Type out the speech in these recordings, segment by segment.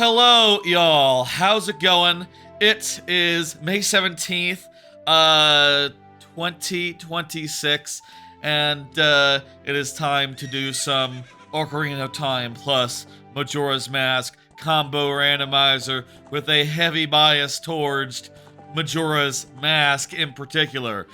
Hello, y'all. How's it going? It is May 17th, 2026, and it is time to do some Ocarina of Time plus Majora's Mask combo randomizer with a heavy bias towards Majora's Mask in particular.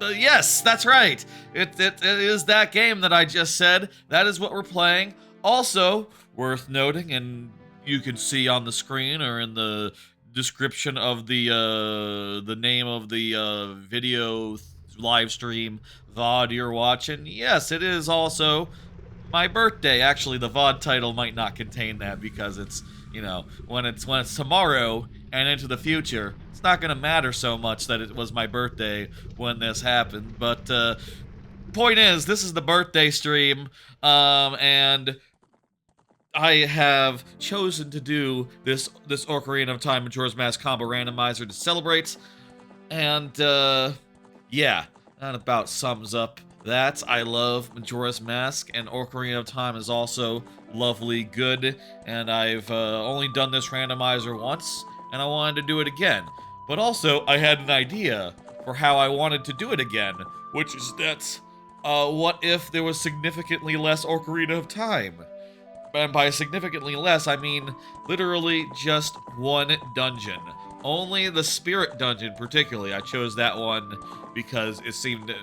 Yes, that's right. It is that game that I just said. That is what we're playing. Also, worth noting, and you can see on the screen or in the description of the name of the video live stream VOD you're watching. Yes, it is also my birthday. Actually, the VOD title might not contain that because it's, when it's tomorrow and into the future, it's not gonna matter so much that it was my birthday when this happened. But point is, this is the birthday stream, and I have chosen to do this Ocarina of Time Majora's Mask combo randomizer to celebrate, and yeah, that about sums up that. I love Majora's Mask, and Ocarina of Time is also lovely good, and I've only done this randomizer once, and I wanted to do it again. But also, I had an idea for how I wanted to do it again, which is that, what if there was significantly less Ocarina of Time? And by significantly less, I mean literally just one dungeon. Only the Spirit Dungeon, particularly. I chose that one because it seemed...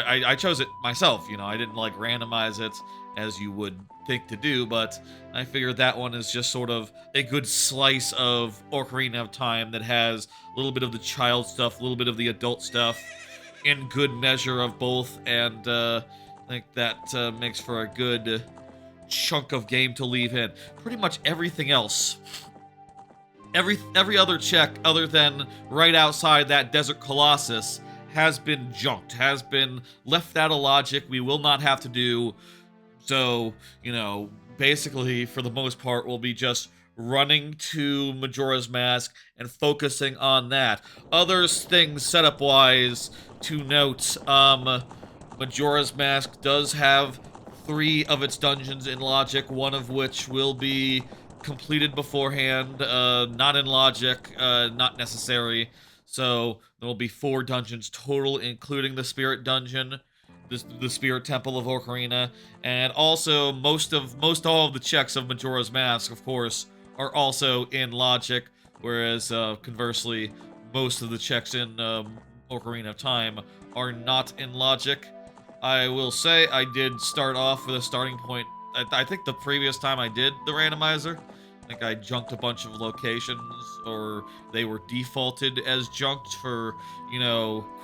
I chose it myself, I didn't, randomize it as you would think to do, but I figured that one is just sort of a good slice of Ocarina of Time that has a little bit of the child stuff, a little bit of the adult stuff, in good measure of both, and I think that makes for a good chunk of game to leave in. Pretty much everything else, every other check other than right outside that Desert Colossus has been junked, has been left out of logic. We will not have to do. So, basically for the most part we'll be just running to Majora's Mask and focusing on that. Other things setup wise to note, Majora's Mask does have 3 of its dungeons in logic, one of which will be completed beforehand, not in logic, not necessary. So there will be 4 dungeons total, including the Spirit Dungeon, the Spirit Temple of Ocarina, and also most all of the checks of Majora's Mask, of course, are also in logic, whereas conversely, most of the checks in Ocarina of Time are not in logic. I will say I did start off with a starting point. I think the previous time I did the randomizer, I think I junked a bunch of locations, or they were defaulted as junked for,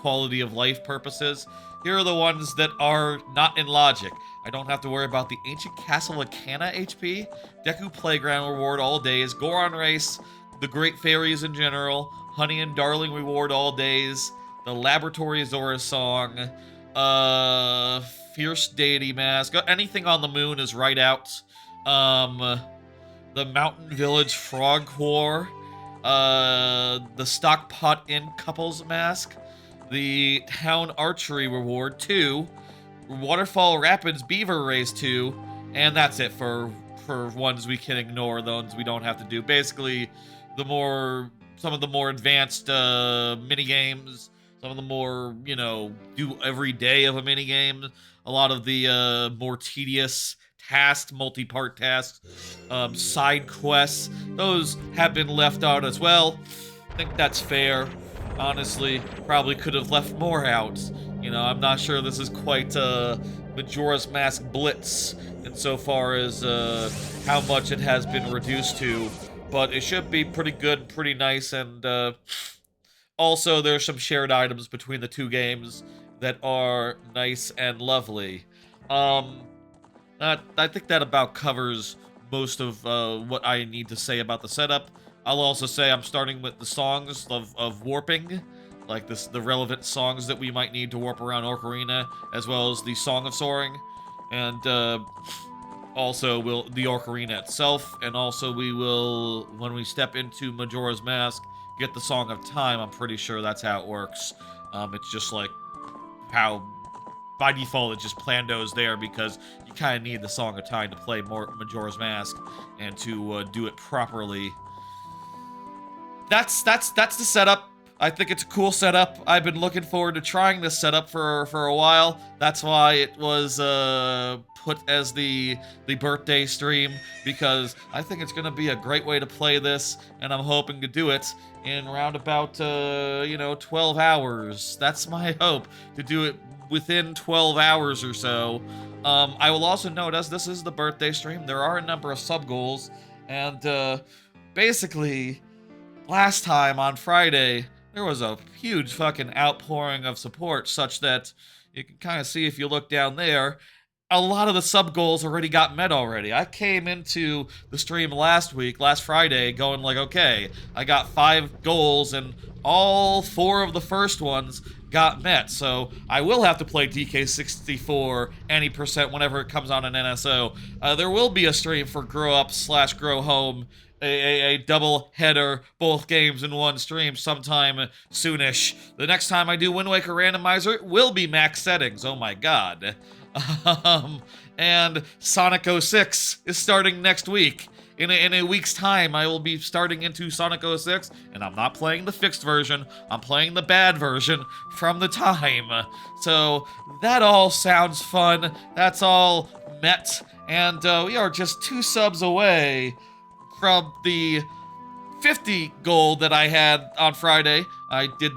quality of life purposes. Here are the ones that are not in logic. I don't have to worry about the Ancient Castle of Kana HP, Deku Playground reward all days, Goron Race, the Great Fairies in general, Honey and Darling reward all days, the Laboratory Zora song, Fierce Deity Mask. Anything on the moon is right out. The Mountain Village Frog War. The Stockpot Inn Couples Mask. The Town Archery Reward 2. Waterfall Rapids Beaver Race 2. And that's it for ones we can ignore, the ones we don't have to do. Basically, some of the more advanced mini games, some of the more, do every day of a minigame. A lot of the more tedious tasks, multi-part tasks, side quests, those have been left out as well. I think that's fair. Honestly, probably could have left more out. I'm not sure this is quite Majora's Mask Blitz insofar as how much it has been reduced to, but it should be pretty good, pretty nice, and also, there's some shared items between the 2 games that are nice and lovely. I think that about covers most of what I need to say about the setup. I'll also say I'm starting with the songs of warping, like the relevant songs that we might need to warp around Ocarina, as well as the Song of Soaring, and also the Ocarina itself, and also we will, when we step into Majora's Mask, get the Song of Time. I'm pretty sure that's how it works. It's just like how by default, it just Plando's there because you kind of need the Song of Time to play more Majora's Mask and to do it properly. That's the setup. I think it's a cool setup. I've been looking forward to trying this setup for a while. That's why it was put as the birthday stream, because I think it's gonna be a great way to play this, and I'm hoping to do it in around about 12 hours. That's my hope, to do it within 12 hours or so. I will also note, as this is the birthday stream, there are a number of sub goals, and basically, last time on Friday, there was a huge fucking outpouring of support, such that you can kind of see if you look down there, a lot of the sub goals already got met already. I came into the stream last Friday, going like, okay, I got 5 goals, and all 4 of the first ones got met, so I will have to play DK64 any percent whenever it comes on an NSO. There will be a stream for Grow Up / Grow Home, a double header, both games in one stream sometime soonish. The next time I do Wind Waker Randomizer, it will be max settings. Oh my god. And Sonic 06 is starting next week. In a week's time, I will be starting into Sonic 06, and I'm not playing the fixed version, I'm playing the bad version from the time. So that all sounds fun, that's all met, and we are just 2 subs away from the 50 goal that I had on Friday. I did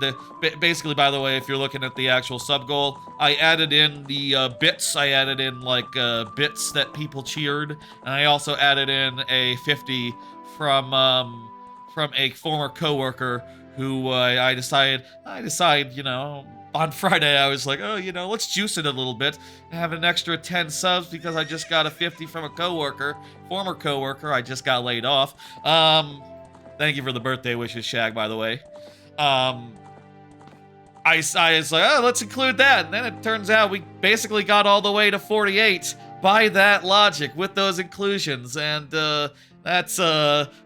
basically, by the way, if you're looking at the actual sub goal, I added in the bits. I added in like bits that people cheered, and I also added in a 50 from a former coworker who I decided, on Friday I was like, oh, let's juice it a little bit and have an extra 10 subs because I just got a 50 from a former coworker. I just got laid off. Thank you for the birthday wishes, Shag, by the way. I was like, oh, let's include that. And then it turns out we basically got all the way to 48 by that logic with those inclusions. And that's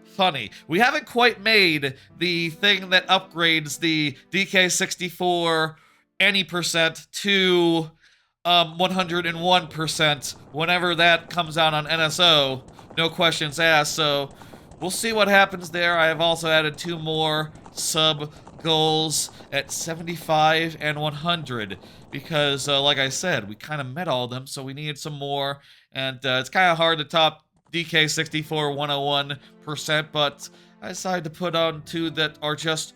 funny. We haven't quite made the thing that upgrades the DK64 any percent to 101% whenever that comes out on NSO. No questions asked. So we'll see what happens there. I have also added 2 more sub goals at 75 and 100 because, like I said, we kind of met all of them, so we needed some more. And it's kind of hard to top DK64 101%, but I decided to put on 2 that are just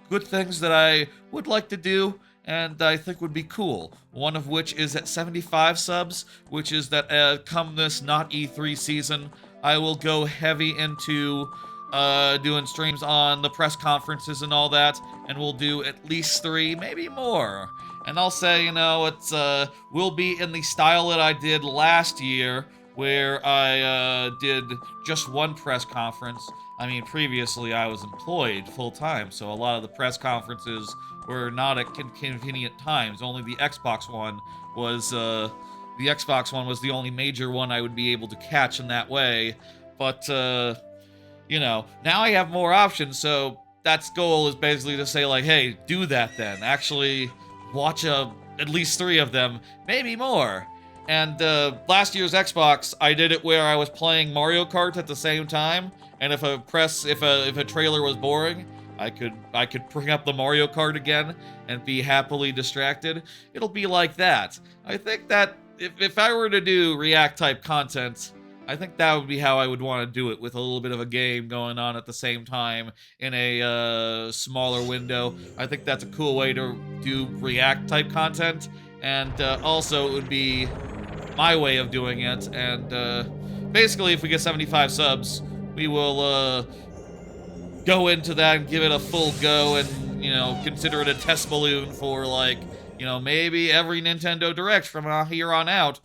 good things that I would like to do and I think would be cool. One of which is at 75 subs, which is that come this not E3 season, I will go heavy into doing streams on the press conferences and all that, and we'll do at least 3, maybe more. And I'll say, it's will be in the style that I did last year, where I did just 1 press conference. I mean, previously I was employed full-time, so a lot of the press conferences were not at convenient times. Only the Xbox one was the only major one I would be able to catch in that way. But now I have more options, so that's goal is basically to say, like, hey, do that then. Actually watch at least 3 of them, maybe more. And last year's Xbox, I did it where I was playing Mario Kart at the same time, and if a trailer was boring, I could bring up the Mario Kart again and be happily distracted. It'll be like that. I think that if I were to do React type content, I think that would be how I would want to do it, with a little bit of a game going on at the same time in a smaller window. I think that's a cool way to do React type content, and also it would be my way of doing it. And basically, if we get 75 subs, we will go into that and give it a full go, and consider it a test balloon for, like, maybe every Nintendo Direct from here on out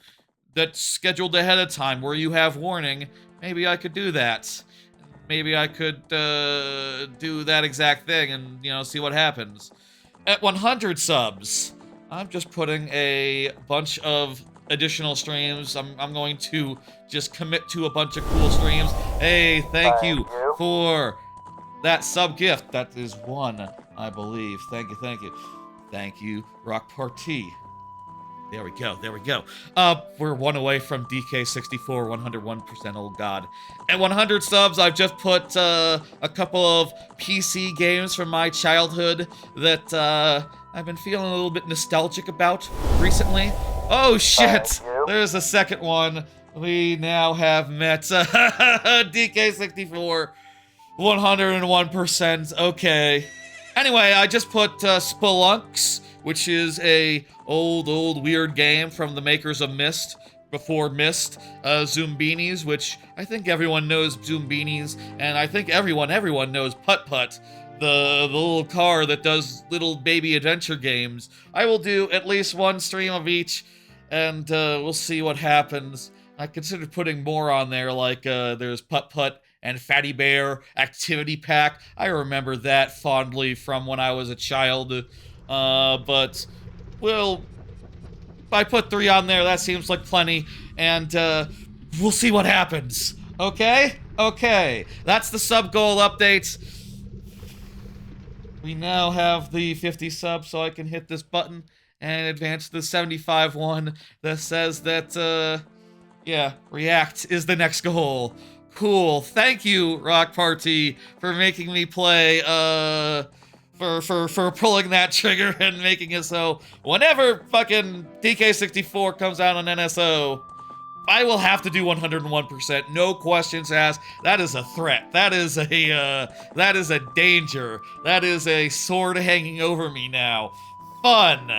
that's scheduled ahead of time where you have warning. Maybe I could do that. Maybe I could do that exact thing and see what happens. At 100 subs, I'm just putting a bunch of additional streams. I'm going to just commit to a bunch of cool streams. Hey, thank you for that sub gift. That is 1, I believe. Thank you. Thank you, Rock Party. There we go. There we go. We're one away from DK64, 101% old god. At 100 subs, I've just put a couple of PC games from my childhood that I've been feeling a little bit nostalgic about recently. Oh shit! There's a second one. We now have met DK64, 101%. Okay. Anyway, I just put Spelunks, which is a old weird game from the makers of Myst, before Myst, Zoombinis, which I think everyone knows Zoombinis, and I think everyone knows Putt Putt, the little car that does little baby adventure games. I will do at least one stream of each, and we'll see what happens. I considered putting more on there, like there's Putt Putt and Fatty Bear Activity Pack. I remember that fondly from when I was a child. But, well, if I put 3 on there, that seems like plenty. And we'll see what happens. Okay? Okay. That's the sub goal update. We now have the 50 subs, so I can hit this button and advance to the 75 one that says that, yeah, React is the next goal. Cool. Thank you, Rock Party, for making me play, for pulling that trigger and making it so whenever fucking DK64 comes out on NSO, I will have to do 101%. No questions asked. That is a threat. That is a danger. That is a sword hanging over me now. Fun.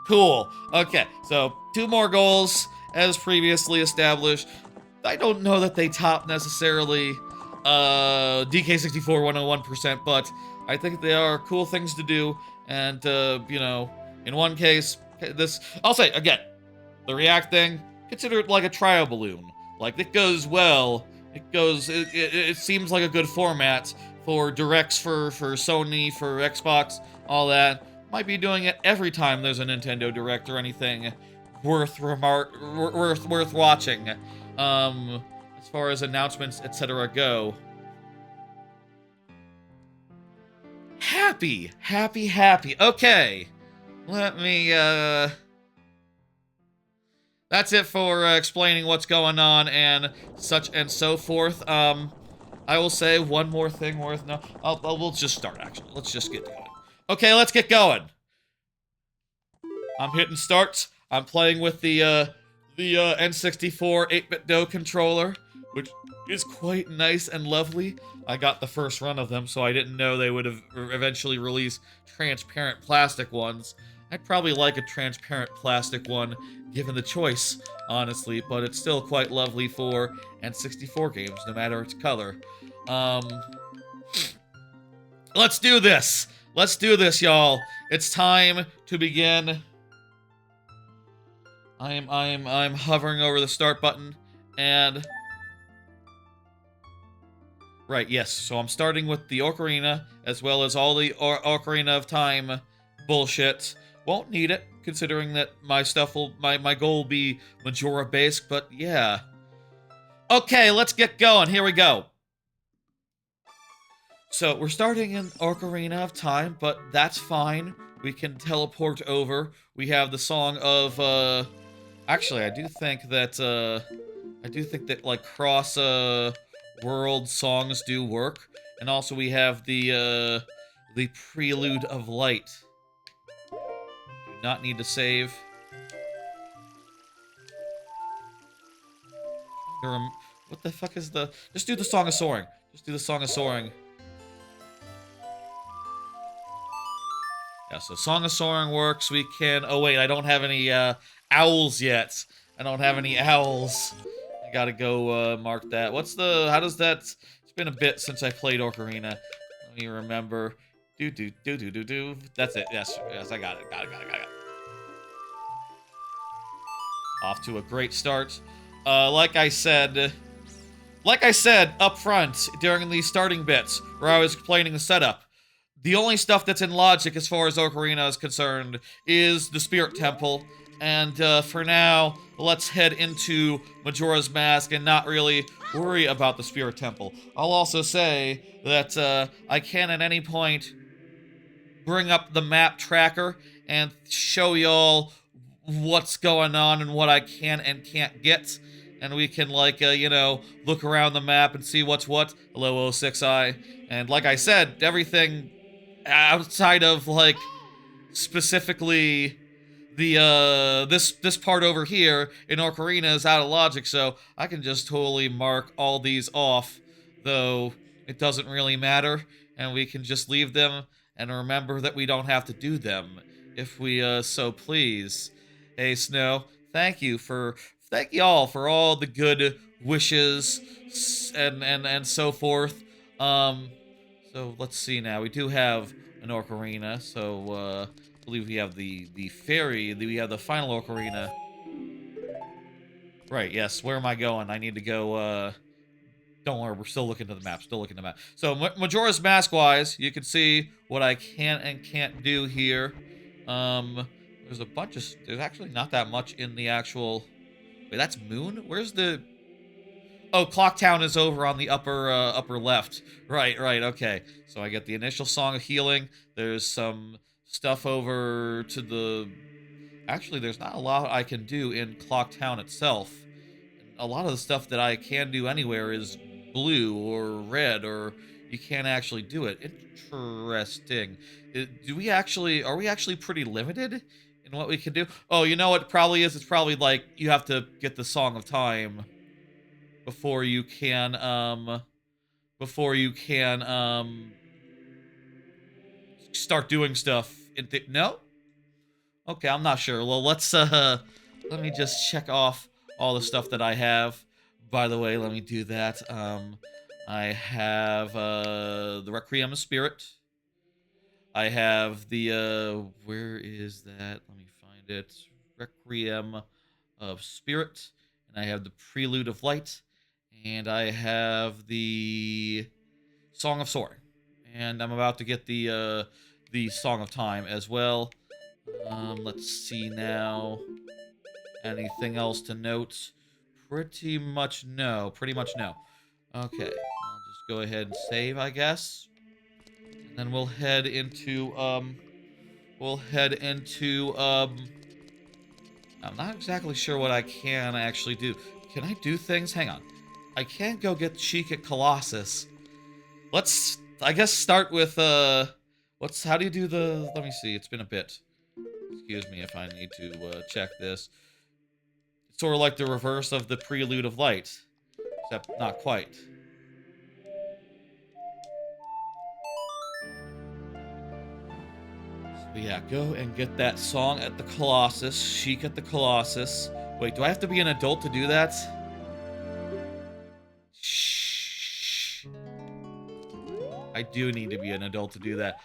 Cool. Okay, so 2 more goals as previously established. I don't know that they top necessarily DK64 101%, but I think they are cool things to do. And, you know, in one case, this, I'll say again, the React thing, consider it like a trial balloon. Like, it goes well. It seems like a good format for directs for Sony, for Xbox, all that. Might be doing it every time there's a Nintendo Direct or anything worth watching. As far as announcements, etc. go. Happy. Okay. Let me, that's it for explaining what's going on and such and so forth. I will say one more thing worth we'll just start, actually. Let's just get going. Okay, let's get going. I'm hitting start. I'm playing with the N64 8-bit Do controller, which is quite nice and lovely. I got the first run of them, so I didn't know they would have eventually released transparent plastic ones. I'd probably like a transparent plastic one, given the choice, honestly, but it's still quite lovely for N64 games, no matter its color. Let's do this! Let's do this, y'all. It's time to begin. I'm hovering over the start button, and... Right, yes, so I'm starting with the Ocarina, as well as all the Ocarina of Time bullshit. Won't need it, considering that my stuff will, my goal will be Majora based, but yeah. Okay, let's get going, here we go. So, we're starting in Ocarina of Time, but that's fine. We can teleport over. We have the song of, actually, I do think that, like, cross, world songs do work. And also we have the Prelude of Light. Do not need to save. What the fuck is the... Just do the Song of Soaring. Just do the Song of Soaring. Yeah, so Song of Soaring works. We can... Oh, wait, I don't have any, owls yet. I don't have any owls. I gotta go, mark that. What's the... How does that... It's been a bit since I played Ocarina. Let me remember. Do. That's it. Yes, I got it. Got it. Off to a great start. Like I said up front during the starting bits where I was explaining the setup, the only stuff that's in logic as far as Ocarina is concerned is the Spirit Temple, and for now, let's head into Majora's Mask and not really worry about the Spirit Temple. I'll also say that I can at any point bring up the map tracker and show y'all what's going on and what I can and can't get. And we can, like, you know, look around the map and see what's what. Hello, 06i. And like I said, everything outside of, like, specifically this part over here in Ocarina is out of logic, so I can just totally mark all these off, though it doesn't really matter, and we can just leave them and remember that we don't have to do them if we so please. Hey Snow, thank y'all for all the good wishes and so forth. Um so let's see now. We do have an Ocarina, so I believe we have the fairy. We have the final Ocarina. Right, yes. Where am I going? I need to go, don't worry, we're still looking at the map. Still looking at the map. So, Majora's Mask-wise, you can see what I can and can't do here. There's a bunch of... There's actually not that much in the actual... Wait, that's Moon? Where's the... Oh, Clock Town is over on the upper left. Right, okay. So I get the initial Song of Healing. There's some stuff over to the... Actually, there's not a lot I can do in Clock Town itself. And a lot of the stuff that I can do anywhere is blue or red, or you can't actually do it. Interesting. Are we actually pretty limited in what we can do? Oh, you know what it probably is? It's probably like you have to get the Song of Time before you can start doing stuff. No? Okay, I'm not sure. Well, let me just check off all the stuff that I have. By the way, let me do that. I have the Requiem of Spirit. I have the where is that? Let me find it. Requiem of Spirit, and I have the Prelude of Light, and I have the Song of Soaring, and I'm about to get the Song of Time as well. Let's see now. Anything else to note? Pretty much no. Okay, I'll just go ahead and save, I guess. And then we'll head into, I'm not exactly sure what I can actually do. Can I do things? Hang on. I can't go get Sheik at Colossus. Let's, I guess, start with, how do you do let me see, it's been a bit. Excuse me if I need to, check this. It's sort of like the reverse of the Prelude of Light, except not quite. So yeah, go and get that song at the Colossus, Sheik at the Colossus. Wait, do I have to be an adult to do that? Shh. I do need to be an adult to do that.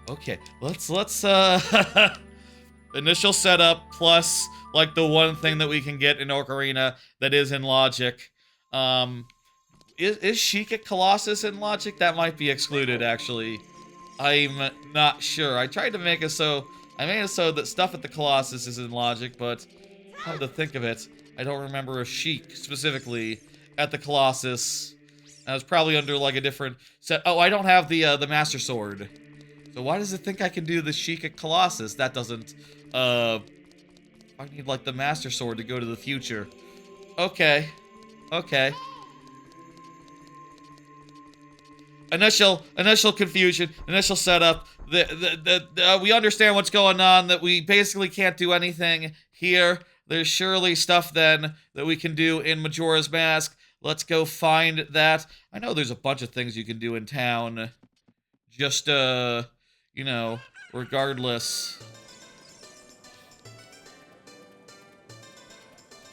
Okay, let's initial setup plus like the one thing that we can get in Ocarina that is in logic. Is Sheik at Colossus in logic? That might be excluded actually. I'm not sure. I tried to make it so I made it so that stuff at the Colossus is in logic, but come to think of it, I don't remember a Sheik specifically at the Colossus. I was probably under like a different set. Oh, I don't have the Master Sword. So why does it think I can do the Sheik at Colossus? That doesn't, I need, like, the Master Sword to go to the future. Okay. Okay. Initial confusion, initial setup. We understand what's going on, that we basically can't do anything here. There's surely stuff, then, that we can do in Majora's Mask. Let's go find that. I know there's a bunch of things you can do in town. Just, you know, regardless.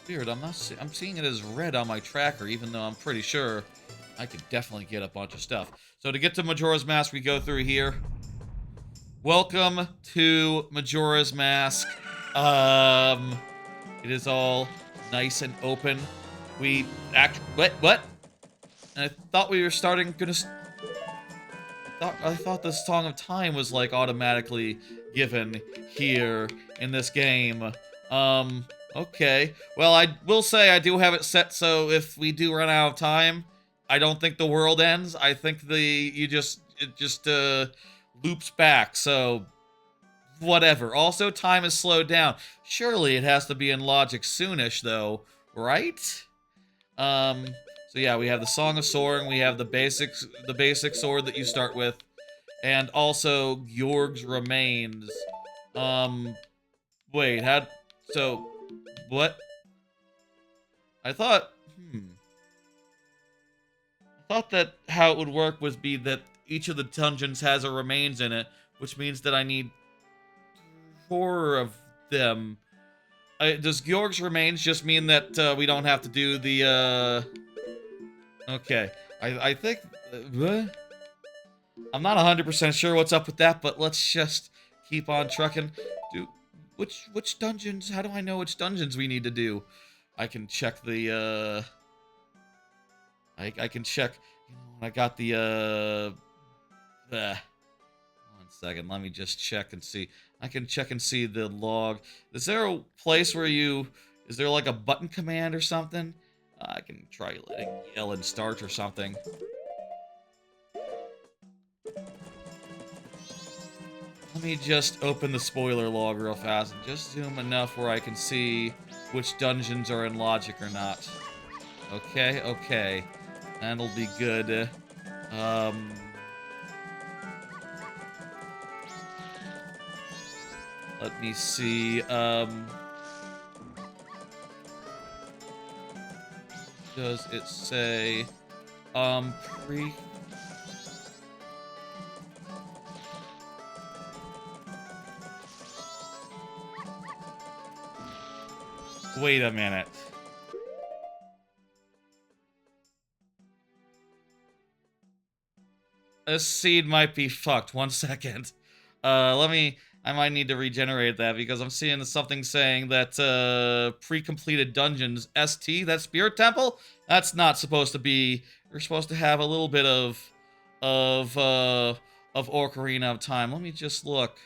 Weird, I'm seeing it as red on my tracker, even though I'm pretty sure I could definitely get a bunch of stuff. So to get to Majora's Mask, we go through here. Welcome to Majora's Mask. It is all nice and open. What? And I thought we were I thought the Song of Time was, like, automatically given here in this game. Okay. Well, I will say I do have it set so if we do run out of time, I don't think the world ends. I think you just it just loops back. So whatever. Also, time is slowed down. Surely it has to be in logic soonish, though, right? So yeah, we have the Song of Soaring, we have the basic sword that you start with, and also Georg's Remains. Wait, so, what? I thought, I thought that how it would work would be that each of the dungeons has a remains in it, which means that I need 4 of them. Does Georg's Remains just mean that we don't have to do the, Okay, I think... what? I'm not 100% sure what's up with that, but let's just keep on trucking. Which dungeons? How do I know which dungeons we need to do? I can check the, I can check... You know, when I got the, one second, let me just check and see. I can check and see the log. Is there a place where you... Is there like a button command or something? I can try letting yell and start or something. Let me just open the spoiler log real fast and just zoom enough where I can see which dungeons are in logic or not. Okay, okay. That'll be good. Let me see, does it say, pre... Wait a minute. This seed might be fucked. 1 second. I might need to regenerate that because I'm seeing something saying that, pre-completed dungeons, ST, that Spirit Temple? That's not supposed to be... You're supposed to have a little bit of Ocarina of Time. Let me just look.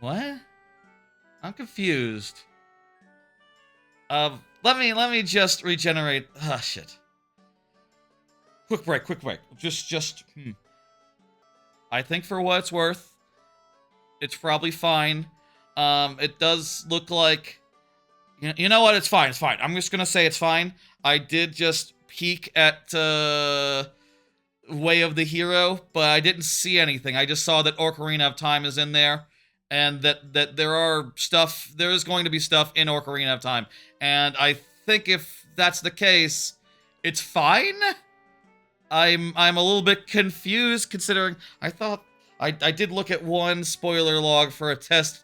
What? I'm confused. Let me just regenerate. Ah, shit. Quick break. I think for what it's worth, it's probably fine. It does look like... You know what? It's fine. I'm just gonna say it's fine. I did just peek at, Way of the Hero, but I didn't see anything. I just saw that Ocarina of Time is in there, and that there is going to be stuff in Ocarina of Time. And I think if that's the case, it's fine? I'm a little bit confused considering I thought I did look at one spoiler log for a test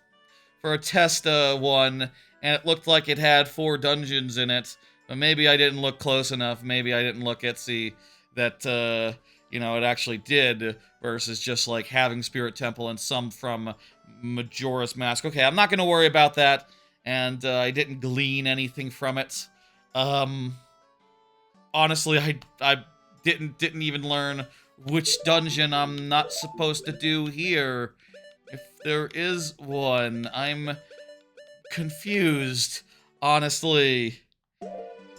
one, and it looked like it had 4 dungeons in it. But maybe I didn't look close enough. Maybe I didn't look at see that you know, it actually did, versus just like having Spirit Temple and some from Majora's Mask. Okay, I'm not gonna worry about that, and I didn't glean anything from it. Honestly, I didn't even learn which dungeon I'm not supposed to do here. If there is one, I'm confused, honestly.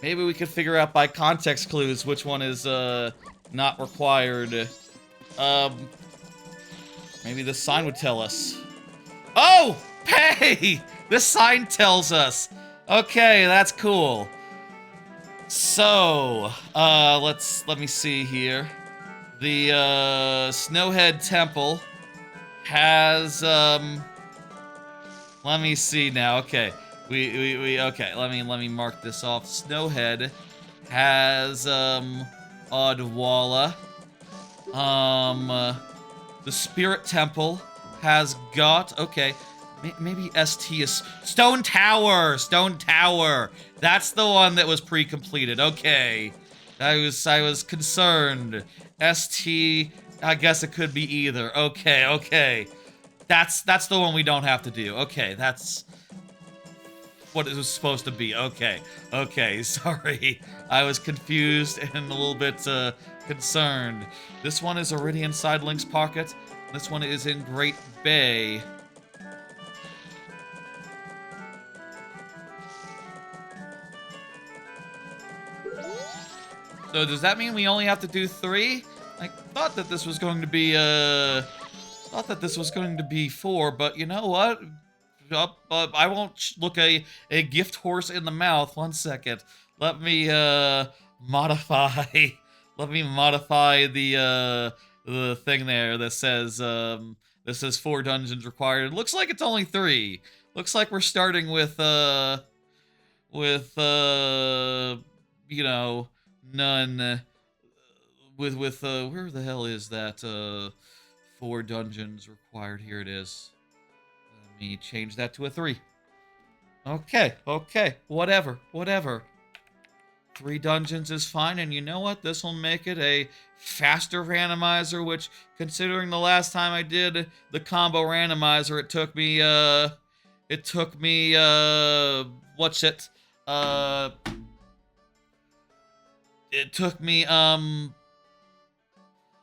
Maybe we could figure out by context clues which one is not required. Maybe this sign would tell us. Oh! Hey! This sign tells us. Okay, that's cool. So, let me see here. The, Snowhead Temple has, let me see now. Okay. Okay, let me mark this off. Snowhead has, Odwalla. The Spirit Temple has got, okay, maybe ST is Stone Tower. That's the one that was pre-completed. Okay, I was concerned. ST, I guess it could be either. Okay. That's the one we don't have to do. Okay, that's what it was supposed to be. Okay, sorry. I was confused and a little bit concerned. This one is already inside Link's pocket. This one is in Great Bay. So does that mean we only have to do 3? I thought that this was going to be, thought that this was going to be 4, but you know what? I won't look a gift horse in the mouth. 1 second. Let me, modify, let me modify the thing there that says, this says 4 dungeons required. It looks like it's only 3. Looks like we're starting with, you know, none. Where the hell is that? 4 dungeons required. Here it is. Let me change that to a 3. Okay, whatever. 3 dungeons is fine, and you know what? This will make it a faster randomizer, which, considering the last time I did the combo randomizer, it took me,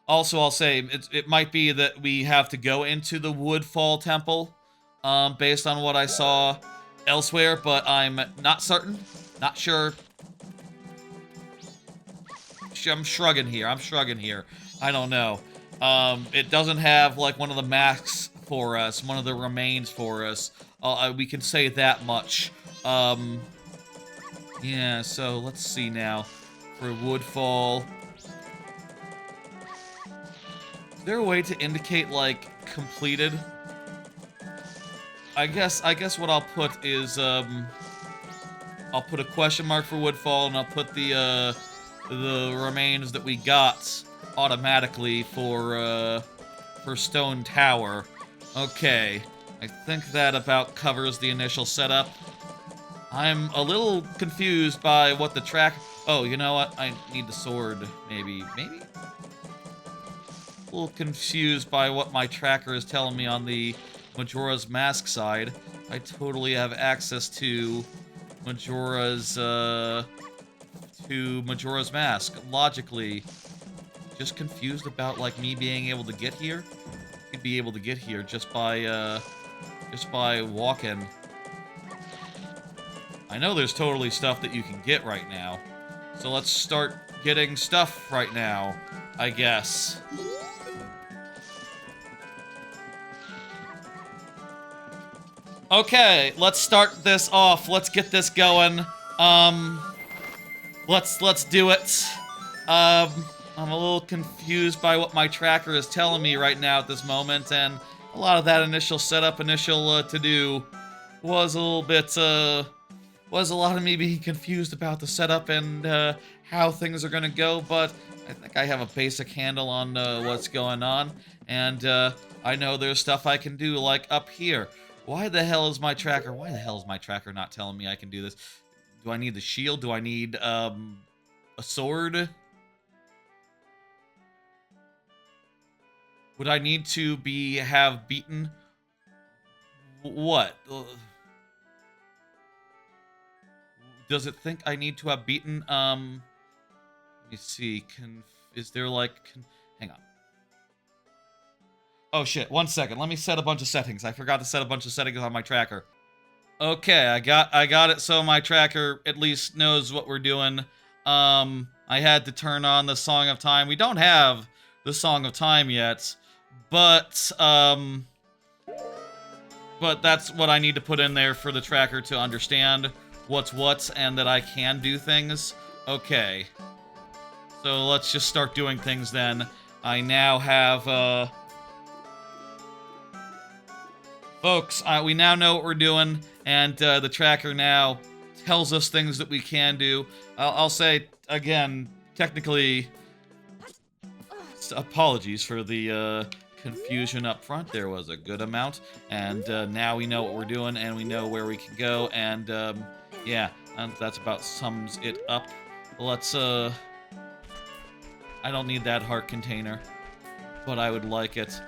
also, I'll say, it might be that we have to go into the Woodfall Temple, based on what I saw elsewhere, but I'm not certain, not sure. I'm shrugging here. I don't know. It doesn't have, like, one of the masks for us, one of the remains for us. We can say that much. Yeah, so let's see now. For Woodfall. Is there a way to indicate, like, completed? I guess what I'll put is, I'll put a question mark for Woodfall, and I'll put the remains that we got automatically for Stone Tower. Okay, I think that about covers the initial setup. I'm a little confused by what the track... Oh, you know what? I need the sword, maybe? A little confused by what my tracker is telling me on the Majora's Mask side. I totally have access to Majora's Mask. Logically, just confused about, like, me being able to get here. You'd be able to get here just by walking. I know there's totally stuff that you can get right now. So let's start getting stuff right now, I guess. Okay, let's start this off. Let's get this going. Let's do it. I'm a little confused by what my tracker is telling me right now at this moment, and a lot of that initial setup, initial to-do was a little bit, was a lot of me being confused about the setup and how things are gonna go, but I think I have a basic handle on what's going on, and I know there's stuff I can do, like up here. Why the hell is my tracker not telling me I can do this? Do I need the shield? Do I need a sword? Would I need to have beaten what? Does it think I need to have beaten, let me see, is there like, hang on. Oh shit, 1 second, let me set a bunch of settings. I forgot to set a bunch of settings on my tracker. Okay, I got it so my tracker at least knows what we're doing. I had to turn on the Song of Time. We don't have the Song of Time yet, but that's what I need to put in there for the tracker to understand what's what and that I can do things. Okay. So let's just start doing things then. I now have, folks, we now know what we're doing, and the tracker now tells us things that we can do. I'll say, again, technically, apologies for the confusion up front. There was a good amount, and now we know what we're doing, and we know where we can go, and yeah, and that's about sums it up. Let's, I don't need that heart container, but I would like it.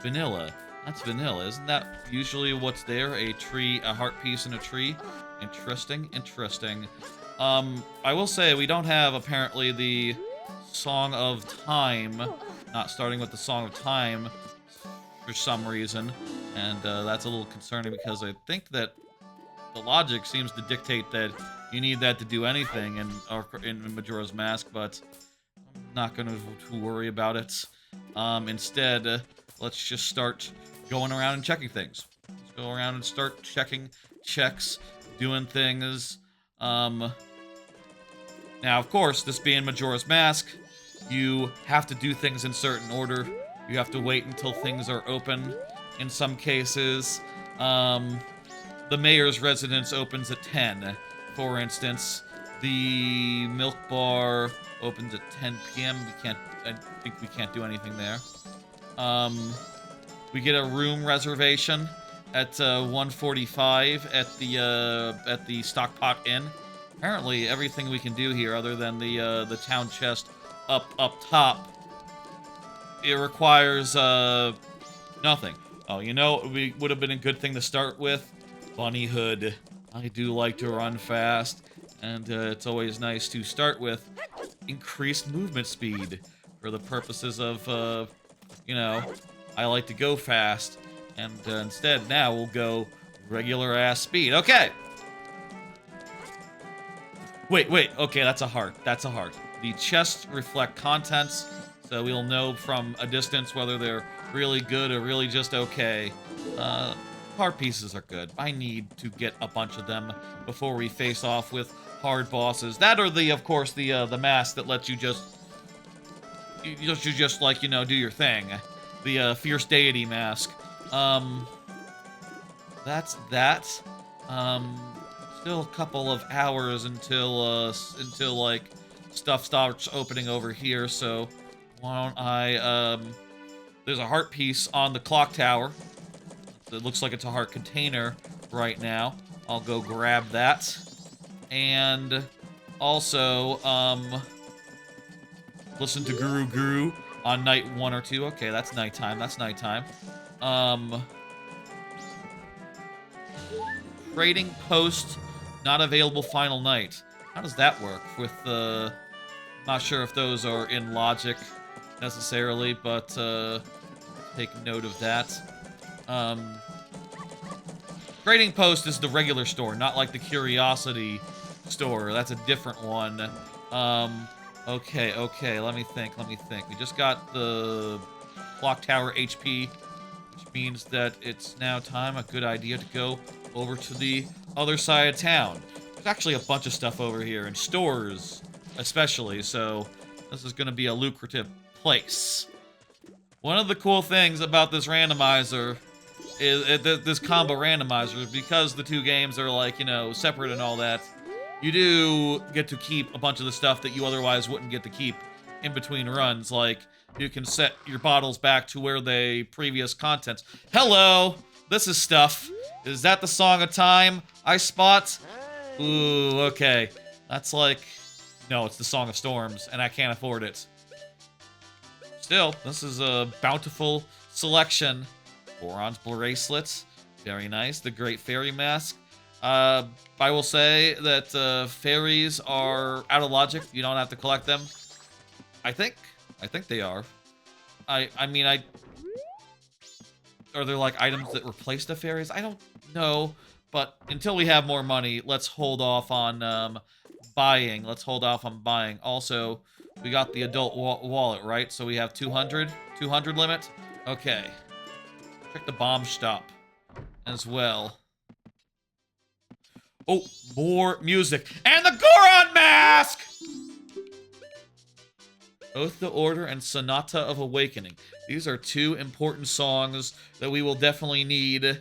Vanilla. That's vanilla. Isn't that usually what's there? A tree, a heart piece in a tree? Interesting, interesting. I will say we don't have, apparently, the Song of Time. Not starting with the Song of Time for some reason. And that's a little concerning because I think that the logic seems to dictate that you need that to do anything in Majora's Mask, but I'm not going to worry about it. Instead, let's just start going around and checking things. Let's go around and start checking checks, doing things. Now, of course, this being Majora's Mask, you have to do things in certain order. You have to wait until things are open. In some cases, the mayor's residence opens at 10, for instance. The milk bar opens at 10 p.m. I think we can't do anything there. We get a room reservation at 1:45 at the Stockpot Inn. Apparently, everything we can do here, other than the town chest up top, it requires nothing. Oh, you know, it would have been a good thing to start with. Bunny Hood. I do like to run fast, and it's always nice to start with increased movement speed for the purposes of, you know, I like to go fast, and instead now we'll go regular ass speed. Okay. Wait, okay, that's a heart. That's a heart. The chests reflect contents, so we'll know from a distance whether they're really good or really just okay. Heart pieces are good. I need to get a bunch of them before we face off with hard bosses. That or of course, the mask that lets you just like, you know, do your thing. The Fierce Deity mask. That's that. Still a couple of hours until like stuff starts opening over here, so why don't I, there's a heart piece on the clock tower. It looks like it's a heart container right now. I'll go grab that. And also, listen to Guru Guru on night 1 or 2. Okay, that's nighttime. That's nighttime. Trading post, not available final night. How does that work with not sure if those are in logic necessarily, but take note of that. Trading post is the regular store, not like the Curiosity store. That's a different one. Okay, let me think. We just got the clock tower HP, which means that it's now time, a good idea to go over to the other side of town. There's actually a bunch of stuff over here, and stores especially, so this is going to be a lucrative place. One of the cool things about this randomizer is this combo randomizer, because the two games are, like, you know, separate and all that, you do get to keep a bunch of the stuff that you otherwise wouldn't get to keep in between runs. Like, you can set your bottles back to where they previous contents. Hello! This is stuff. Is that the Song of Time I spot? Ooh, okay. That's like... No, it's the Song of Storms, and I can't afford it. Still, this is a bountiful selection. Boron's bracelets. Very nice. The Great Fairy Mask. I will say that fairies are out of logic. You don't have to collect them. I think they are. I mean, are there, like, items that replace the fairies? I don't know. But until we have more money, let's hold off on buying. Let's hold off on buying. Also, we got the adult wallet, right? So we have 200 limit? Okay. Check the bomb stop as well. Oh, more music. And the Goron Mask! Oath to Order and Sonata of Awakening. These are two important songs that we will definitely need.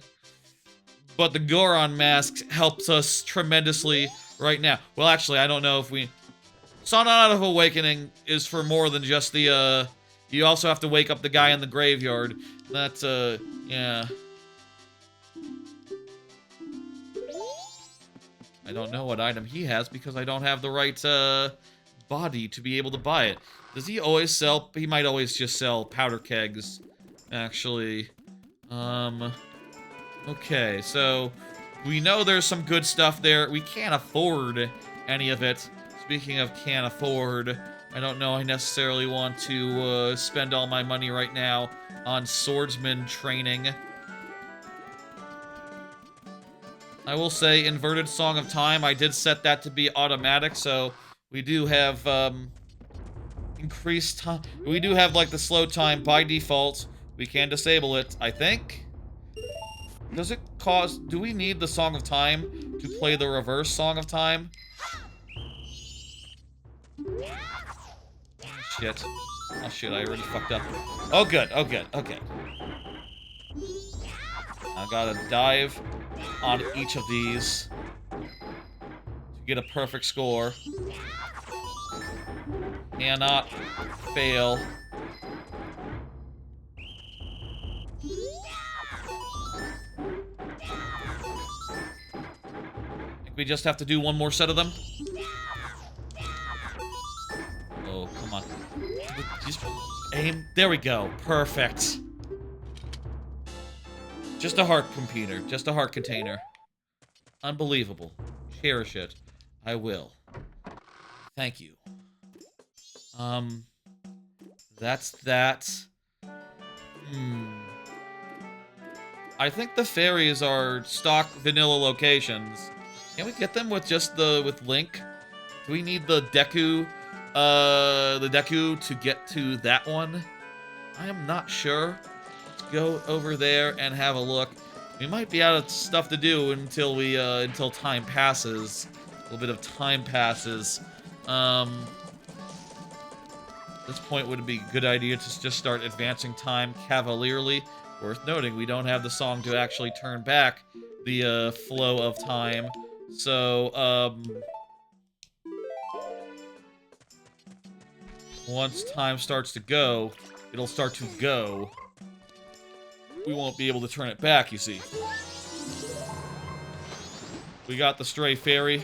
But the Goron Mask helps us tremendously right now. Well, actually, I don't know if we... Sonata of Awakening is for more than just the, You also have to wake up the guy in the graveyard. That's, yeah. I don't know what item he has because I don't have the right, body to be able to buy it. Does he always sell... He might always just sell powder kegs, actually. Okay, so we know there's some good stuff there. We can't afford any of it. Speaking of can't afford, I don't know I necessarily want to spend all my money right now on swordsman training. I will say inverted Song of Time. I did set that to be automatic, so we do have increased time. We do have like the slow time by default. We can disable it, I think. Does it cause... Do we need the Song of Time to play the reverse Song of Time? Shit. Oh shit, I already fucked up. Oh good, oh good, okay. I gotta dive on each of these to get a perfect score. Cannot fail. I think we just have to do one more set of them. Oh, come on. Just aim. There we go. Perfect. Just a heart computer. Just a heart container. Unbelievable. Cherish it. I will. Thank you. That's that. I think the fairies are stock vanilla locations. Can we get them with just with Link? Do we need the Deku to get to that one? I am not sure. Let's go over there and have a look. We might be out of stuff to do until until time passes. A little bit of time passes. At this point would it be a good idea to just start advancing time cavalierly. Worth noting, we don't have the song to actually turn back the flow of time. So, once time starts to go, it'll start to go. We won't be able to turn it back, you see. We got the stray fairy.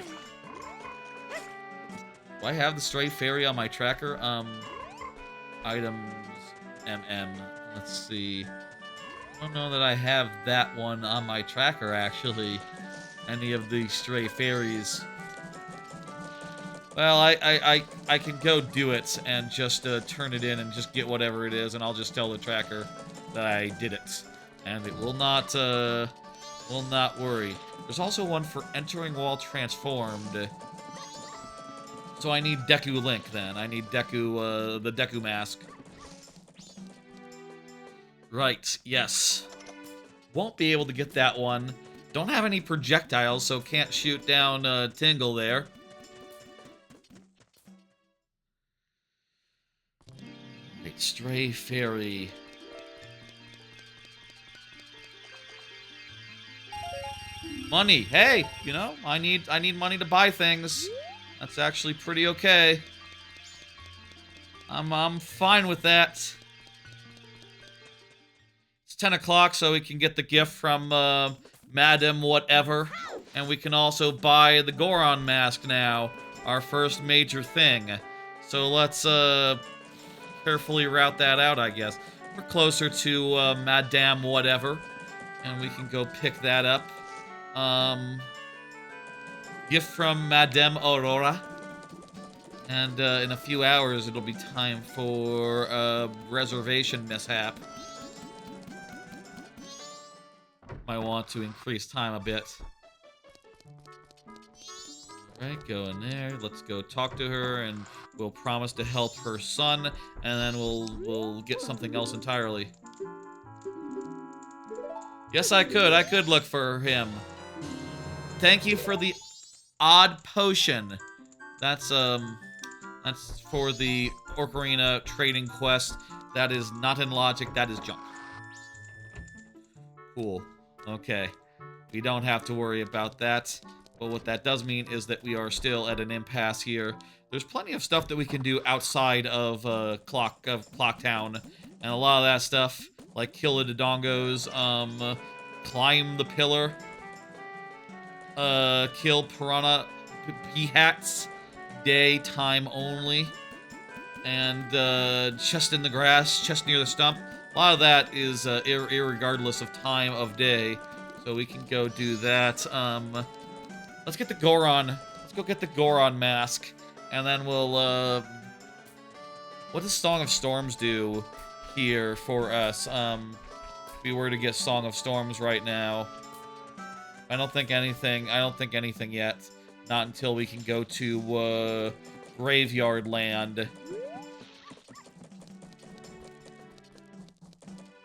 Do I have the stray fairy on my tracker? Items, Let's see. I don't know that I have that one on my tracker, actually. Any of the stray fairies. Well, I can go do it and just turn it in and just get whatever it is, and I'll just tell the tracker that I did it. And it will not worry. There's also one for entering while transformed. So I need Deku Link, then. I need Deku, the Deku mask. Right, yes. Won't be able to get that one. Don't have any projectiles, so can't shoot down Tingle there. Right, stray fairy. Money. Hey, you know, I need money to buy things. That's actually pretty okay. I'm fine with that. 10 o'clock, so we can get the gift from Madam Whatever. And we can also buy the Goron mask now. Our first major thing. So let's carefully route that out, I guess. We're closer to Madame Whatever. And we can go pick that up. Gift from Madame Aurora. And in a few hours, it'll be time for a reservation mishap. Might want to increase time a bit. Alright, go in there. Let's go talk to her, and we'll promise to help her son, and then we'll get something else entirely. Yes, I could look for him. Thank you for the odd potion. That's for the Ocarina trading quest. That is not in logic, that is junk. Cool. Okay, we don't have to worry about that, but what that does mean is that we are still at an impasse here. There's plenty of stuff that we can do outside of Clock Town, and a lot of that stuff, like kill the Dodongos, climb the pillar, kill Piranha Peahats, daytime only, and chest in the grass, chest near the stump. A lot of that is irregardless of time of day, so we can go do that. Let's get the Goron. Let's go get the Goron mask, and then we'll. What does Song of Storms do here for us? If we were to get Song of Storms right now, I don't think anything yet. Not until we can go to, Graveyard Land.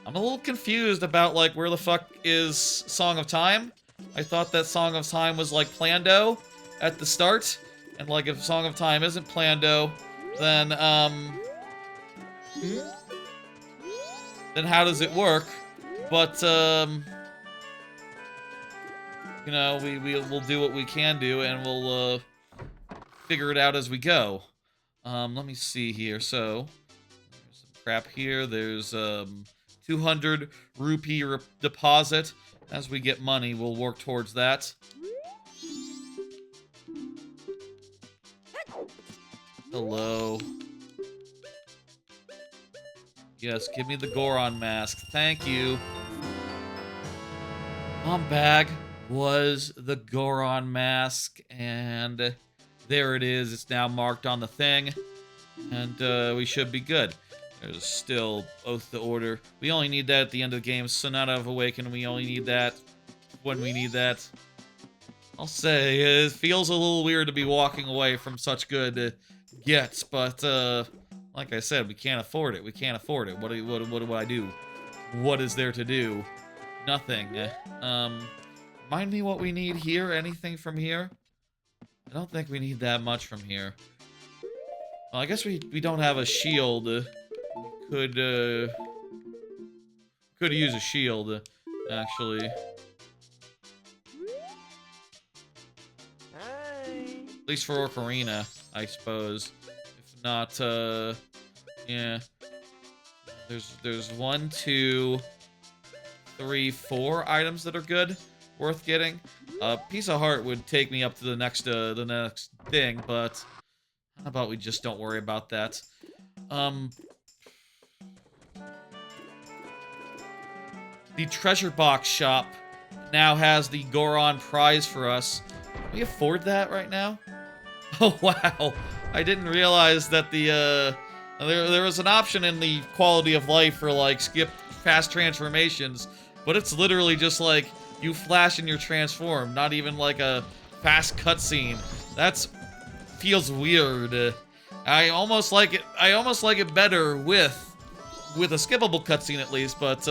I'm a little confused about, like, where the fuck is Song of Time? I thought that Song of Time was, like, Plando at the start. And, like, if Song of Time isn't Plando, then, then how does it work? But, you know, we'll do what we can do, and we'll, figure it out as we go. Let me see here. So, there's some crap here. There's, 200 rupee deposit. As we get money, we'll work towards that. Hello. Yes, give me the Goron mask. Thank you. On bag was the Goron mask, and there it is. It's now marked on the thing, and we should be good. There's still Oath to Order. We only need that at the end of the game. Sonata of Awaken, we only need that when we need that. I'll say, it feels a little weird to be walking away from such good gets, but, like I said, we can't afford it. We can't afford it. What do I do? What is there to do? Nothing. Remind me what we need here? Anything from here? I don't think we need that much from here. Well, I guess we don't have a shield. Could use a shield, actually. At least for Ocarina, I suppose. If not, yeah. There's 1, 2, 3, 4 items that are good, worth getting. Piece of Heart would take me up to the next thing, but how about we just don't worry about that? The treasure box shop now has the Goron prize for us. Can we afford that right now? Oh, wow. I didn't realize that the, there was an option in the quality of life for, like, skip fast transformations, but it's literally just, like, you flash and you're transformed, not even, like, a fast cutscene. That's... feels weird. I almost like it better with a skippable cutscene at least, but,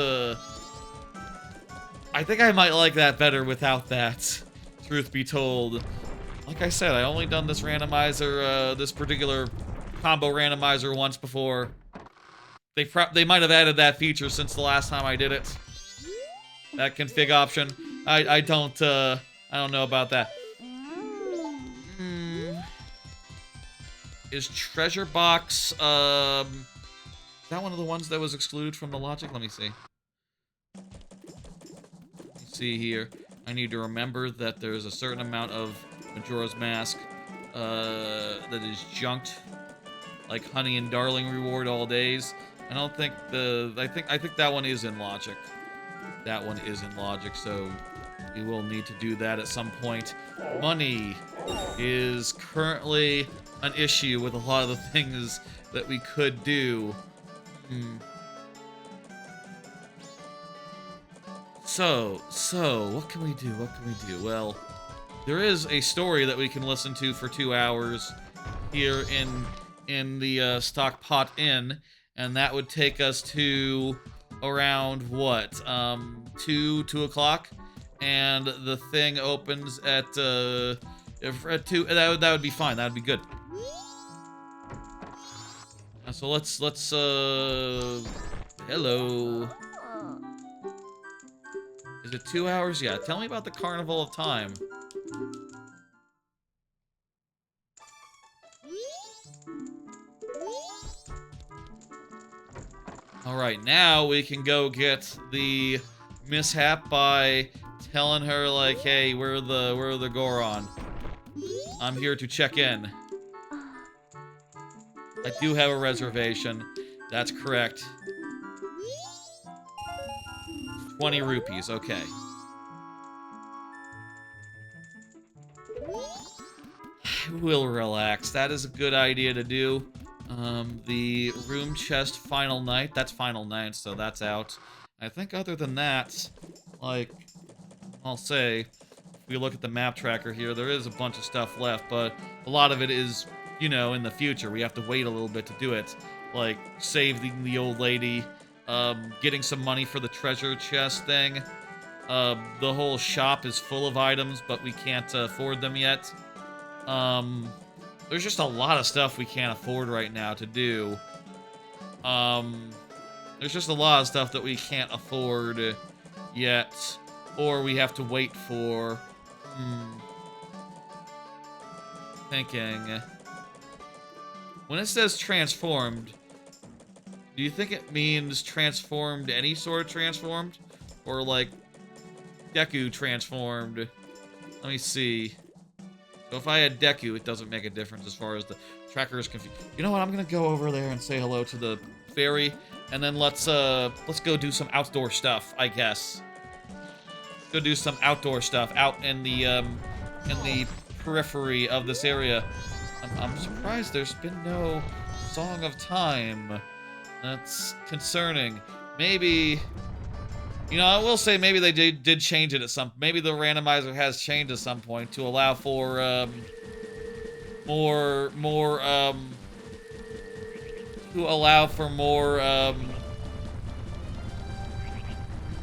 I think I might like that better without that, truth be told. Like I said, I only done this randomizer, this particular combo randomizer once before. They might have added that feature since the last time I did it. That config option. I don't know about that. Is Treasure Box, is that one of the ones that was excluded from the logic? Let me see. See here, I need to remember that there's a certain amount of Majora's Mask that is junked, like Honey and Darling reward all days. I don't think I think that one is in logic. That one is in logic, so we will need to do that at some point. Money is currently an issue with a lot of the things that we could do. So, what can we do? What can we do? Well, there is a story that we can listen to for 2 hours here in the Stock Pot Inn, and that would take us to around what? 2 o'clock, and the thing opens at if at 2. That would be fine. That would be good. So let's hello. Is it 2 hours? Yeah, tell me about the Carnival of Time. Alright, now we can go get the mishap by telling her, like, hey, we're the Goron. I'm here to check in. I do have a reservation. That's correct. 20 rupees, okay. We'll relax. That is a good idea to do. The room chest final night. That's final night, so that's out. I think other than that, like, I'll say, if we look at the map tracker here, there is a bunch of stuff left, but a lot of it is, you know, in the future. We have to wait a little bit to do it. Like, saving the old lady, getting some money for the treasure chest thing. The whole shop is full of items, but we can't afford them yet. There's just a lot of stuff we can't afford right now to do. There's just a lot of stuff that we can't afford yet, or we have to wait for. Thinking. When it says transformed, do you think it means transformed, any sort of transformed? Or like Deku transformed? Let me see. So if I had Deku, it doesn't make a difference as far as the tracker is confused. You know what? I'm gonna go over there and say hello to the fairy, and then let's go do some outdoor stuff, I guess. Go do some outdoor stuff out in the periphery of this area. I'm surprised there's been no Song of Time. That's concerning. Maybe, you know, I will say maybe they did change it at some. Maybe the randomizer has changed at some point to allow for more.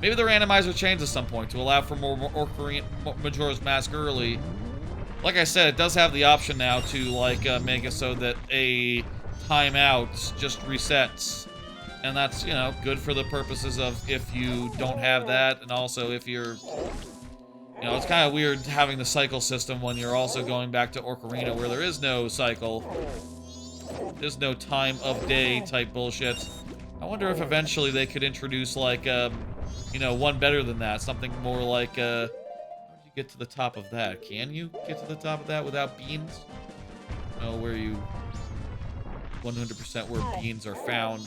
Maybe the randomizer changed at some point to allow for more Ocarina Majora's Mask early. Like I said, it does have the option now to, like, make it so that a timeout just resets. And that's, you know, good for the purposes of if you don't have that, and also if you're... You know, it's kind of weird having the cycle system when you're also going back to Ocarina where there is no cycle. There's no time of day type bullshit. I wonder if eventually they could introduce, like, you know, one better than that. Something more like, how did you get to the top of that? Can you get to the top of that without beans? No, where you 100% where beans are found.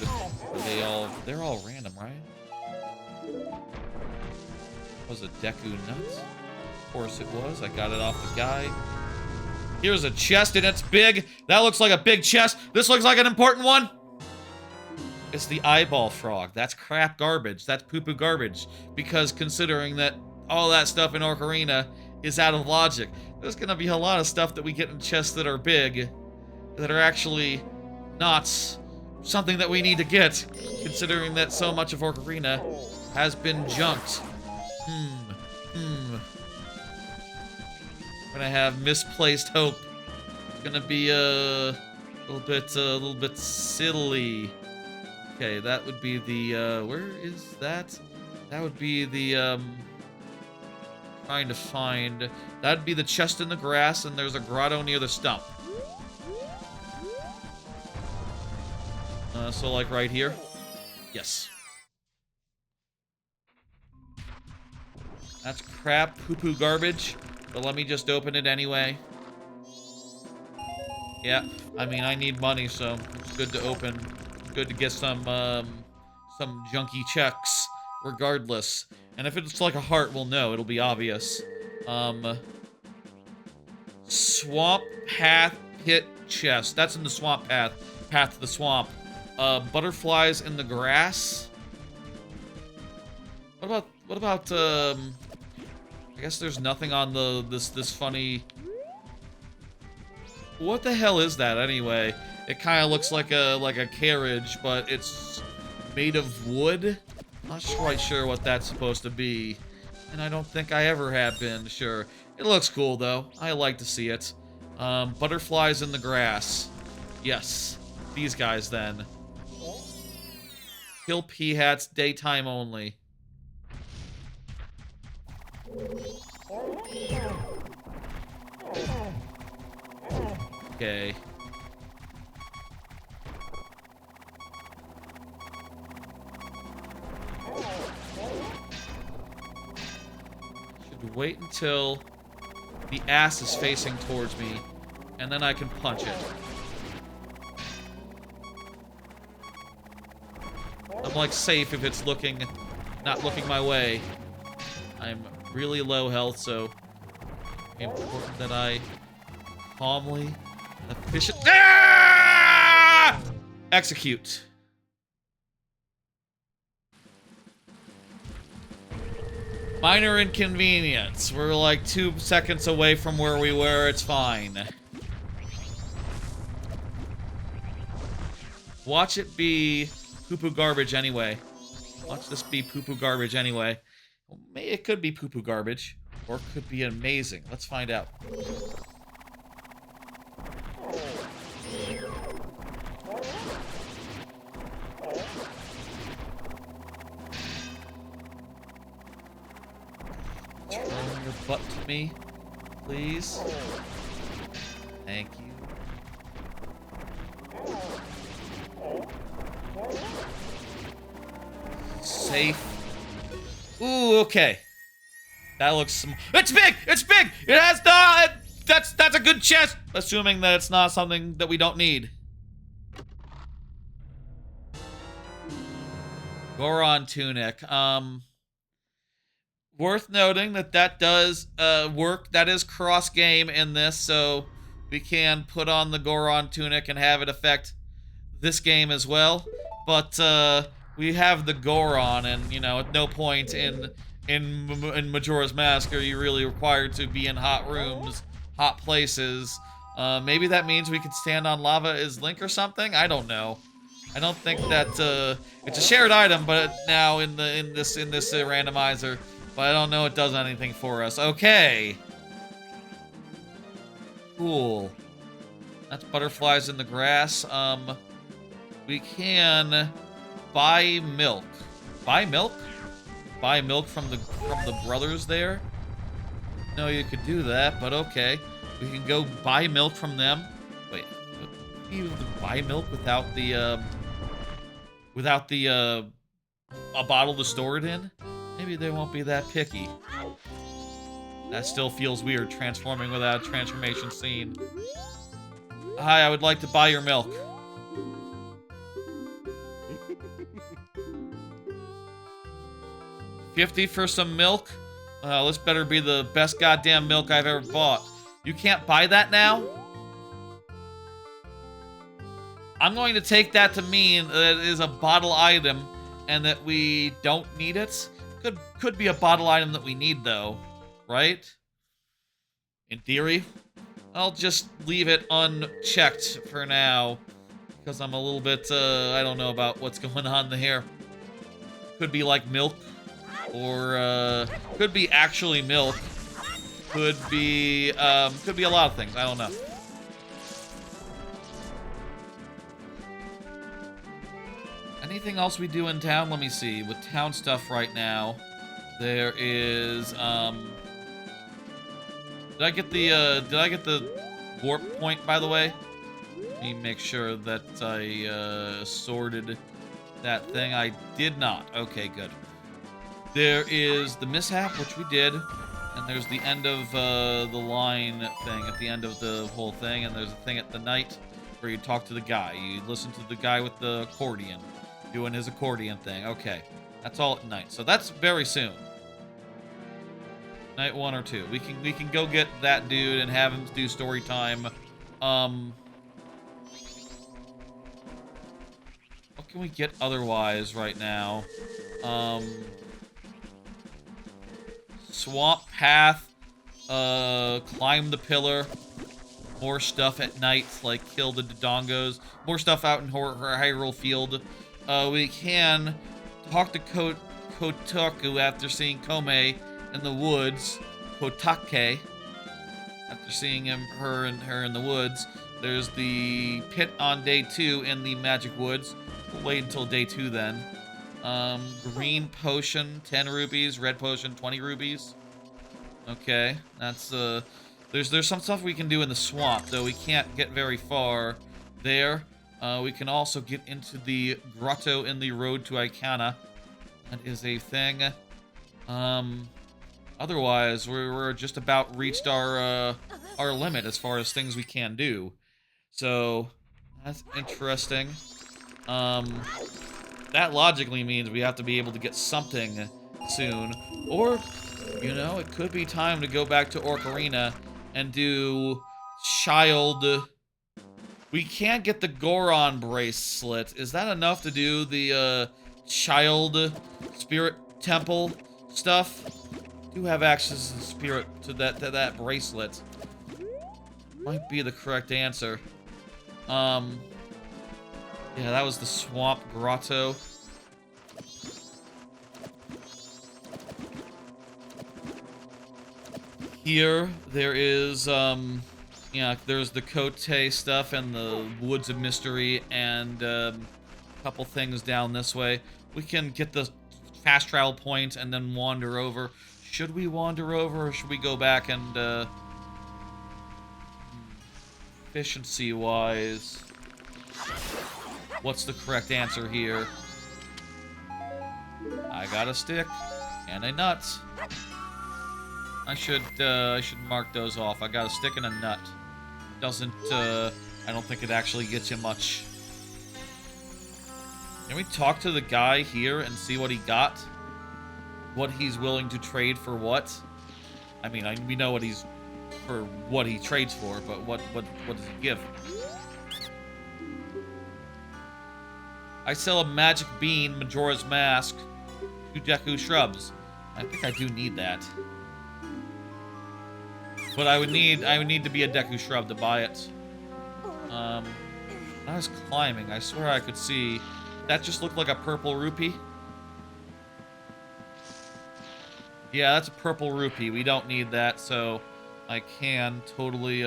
They're all random, right? Was it Deku nuts? Of course it was. I got it off the guy. Here's a chest and it's big. That looks like a big chest. This looks like an important one. It's the eyeball frog. That's crap garbage. That's poo-poo garbage. Because considering that all that stuff in Ocarina is out of logic, there's gonna be a lot of stuff that we get in chests that are big that are actually not something that we need to get, considering that so much of Ocarina has been junked. I'm gonna have misplaced hope. It's gonna be a little bit silly. Okay, that would be the, where is that? That would be the, trying to find, that'd be the chest in the grass, and there's a grotto near the stump. So like right here? Yes. That's crap, poo-poo garbage, but let me just open it anyway. Yeah, I mean, I need money, so it's good to open. Good to get some junky checks, regardless. And if it's like a heart, we'll know. It'll be obvious. Swamp Path Pit Chest. That's in the Swamp Path. Path to the Swamp. Butterflies in the grass. What about, I guess there's nothing on this funny... What the hell is that, anyway? It kind of looks like a carriage, but it's made of wood. Not quite sure what that's supposed to be, and I don't think I ever have been sure. It looks cool though. I like to see it. Butterflies in the grass. Yes, these guys then. Kill P-hats, daytime only. Okay. Should wait until the ass is facing towards me, and then I can punch it. I'm like safe if it's not looking my way. I'm really low health, so important that I calmly, efficiently execute. Minor inconvenience. We're like 2 seconds away from where we were. It's fine. Watch it be poo-poo garbage anyway. Watch this be poo-poo garbage anyway. Well, it could be poo-poo garbage. Or it could be amazing. Let's find out. Turn your butt to me, please. Thank you. Safe. Ooh, okay. That looks it's big! It's big! It has the that's a good chest! Assuming that it's not something that we don't need. Goron tunic. Worth noting that that does work. That is cross game in this, so we can put on the Goron tunic and have it affect this game as well. But we have the Goron, and you know, at no point in Majora's Mask are you really required to be in hot rooms, hot places. Maybe that means we could stand on lava as Link or something. I don't know. I don't think that it's a shared item, but now in this randomizer. But I don't know it does anything for us. Okay. Cool. That's butterflies in the grass. We can buy milk. Buy milk? Buy milk from the brothers there? No, you could do that, but okay. We can go buy milk from them. Wait, you buy milk without the a bottle to store it in? Maybe they won't be that picky. That still feels weird, transforming without a transformation scene. Hi, I would like to buy your milk. $50 for some milk? This better be the best goddamn milk I've ever bought. You can't buy that now? I'm going to take that to mean that it is a bottle item and that we don't need it. Could be a bottle item that we need, though. Right? In theory. I'll just leave it unchecked for now. Because I'm a little bit, I don't know about what's going on there. Could be like milk. Or, could be actually milk. Could be a lot of things. I don't know. Anything else we do in town? Let me see. With town stuff right now, there is, did I get the warp point, by the way? Let me make sure that I, sorted that thing. I did not. Okay, good. There is the mishap, which we did, and there's the end of the line thing at the end of the whole thing, and there's a thing at the night where you talk to the guy. You listen to the guy with the accordion, doing his accordion thing. Okay, that's all at night. So that's very soon. Night 1 or 2. We can go get that dude and have him do story time. What can we get otherwise right now? Swamp path, climb the pillar, more stuff at night, like kill the Dodongos, more stuff out in Hyrule Field. We can talk to Kotaku after seeing Kome in the woods, Kotake, after seeing her in the woods. There's the pit on day 2 in the Magic Woods. We'll wait until day 2 then. Green potion, 10 rubies. Red potion, 20 rubies. Okay, that's, there's some stuff we can do in the swamp, though we can't get very far there. We can also get into the grotto in the road to Icana. That is a thing. Otherwise, we're just about reached our limit as far as things we can do. So, that's interesting. That logically means we have to be able to get something soon. Or, you know, it could be time to go back to Ocarina and do child... We can't get the Goron bracelet. Is that enough to do the child spirit temple stuff? do have access to spirit to that bracelet. Might be the correct answer. Yeah, that was the swamp grotto. Here, there is, yeah, there's the Kote stuff and the Woods of Mystery and a couple things down this way. We can get the fast travel point and then wander over. Should we wander over or should we go back and, efficiency-wise, what's the correct answer here? I got a stick and a nut. I should mark those off. I got a stick and a nut. Doesn't, I don't think it actually gets you much. Can we talk to the guy here and see what he got? What he's willing to trade for what? I mean, we know what he's, for what he trades for, but what does he give? I sell a magic bean, Majora's Mask, 2 Deku shrubs. I think I do need that. But I would need to be a Deku shrub to buy it. When I was climbing, I swear I could see. That just looked like a purple rupee. Yeah, that's a purple rupee. We don't need that, so I can totally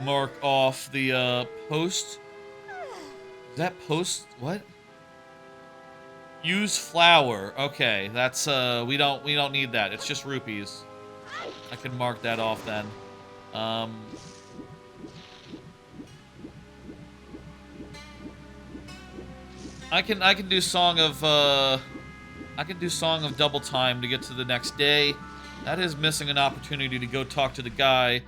mark off the post. Is that post? What? Use flour. Okay, that's we don't need that. It's just rupees. I can mark that off then. I can do Song of Double Time to get to the next day. That is missing an opportunity to go talk to the guy.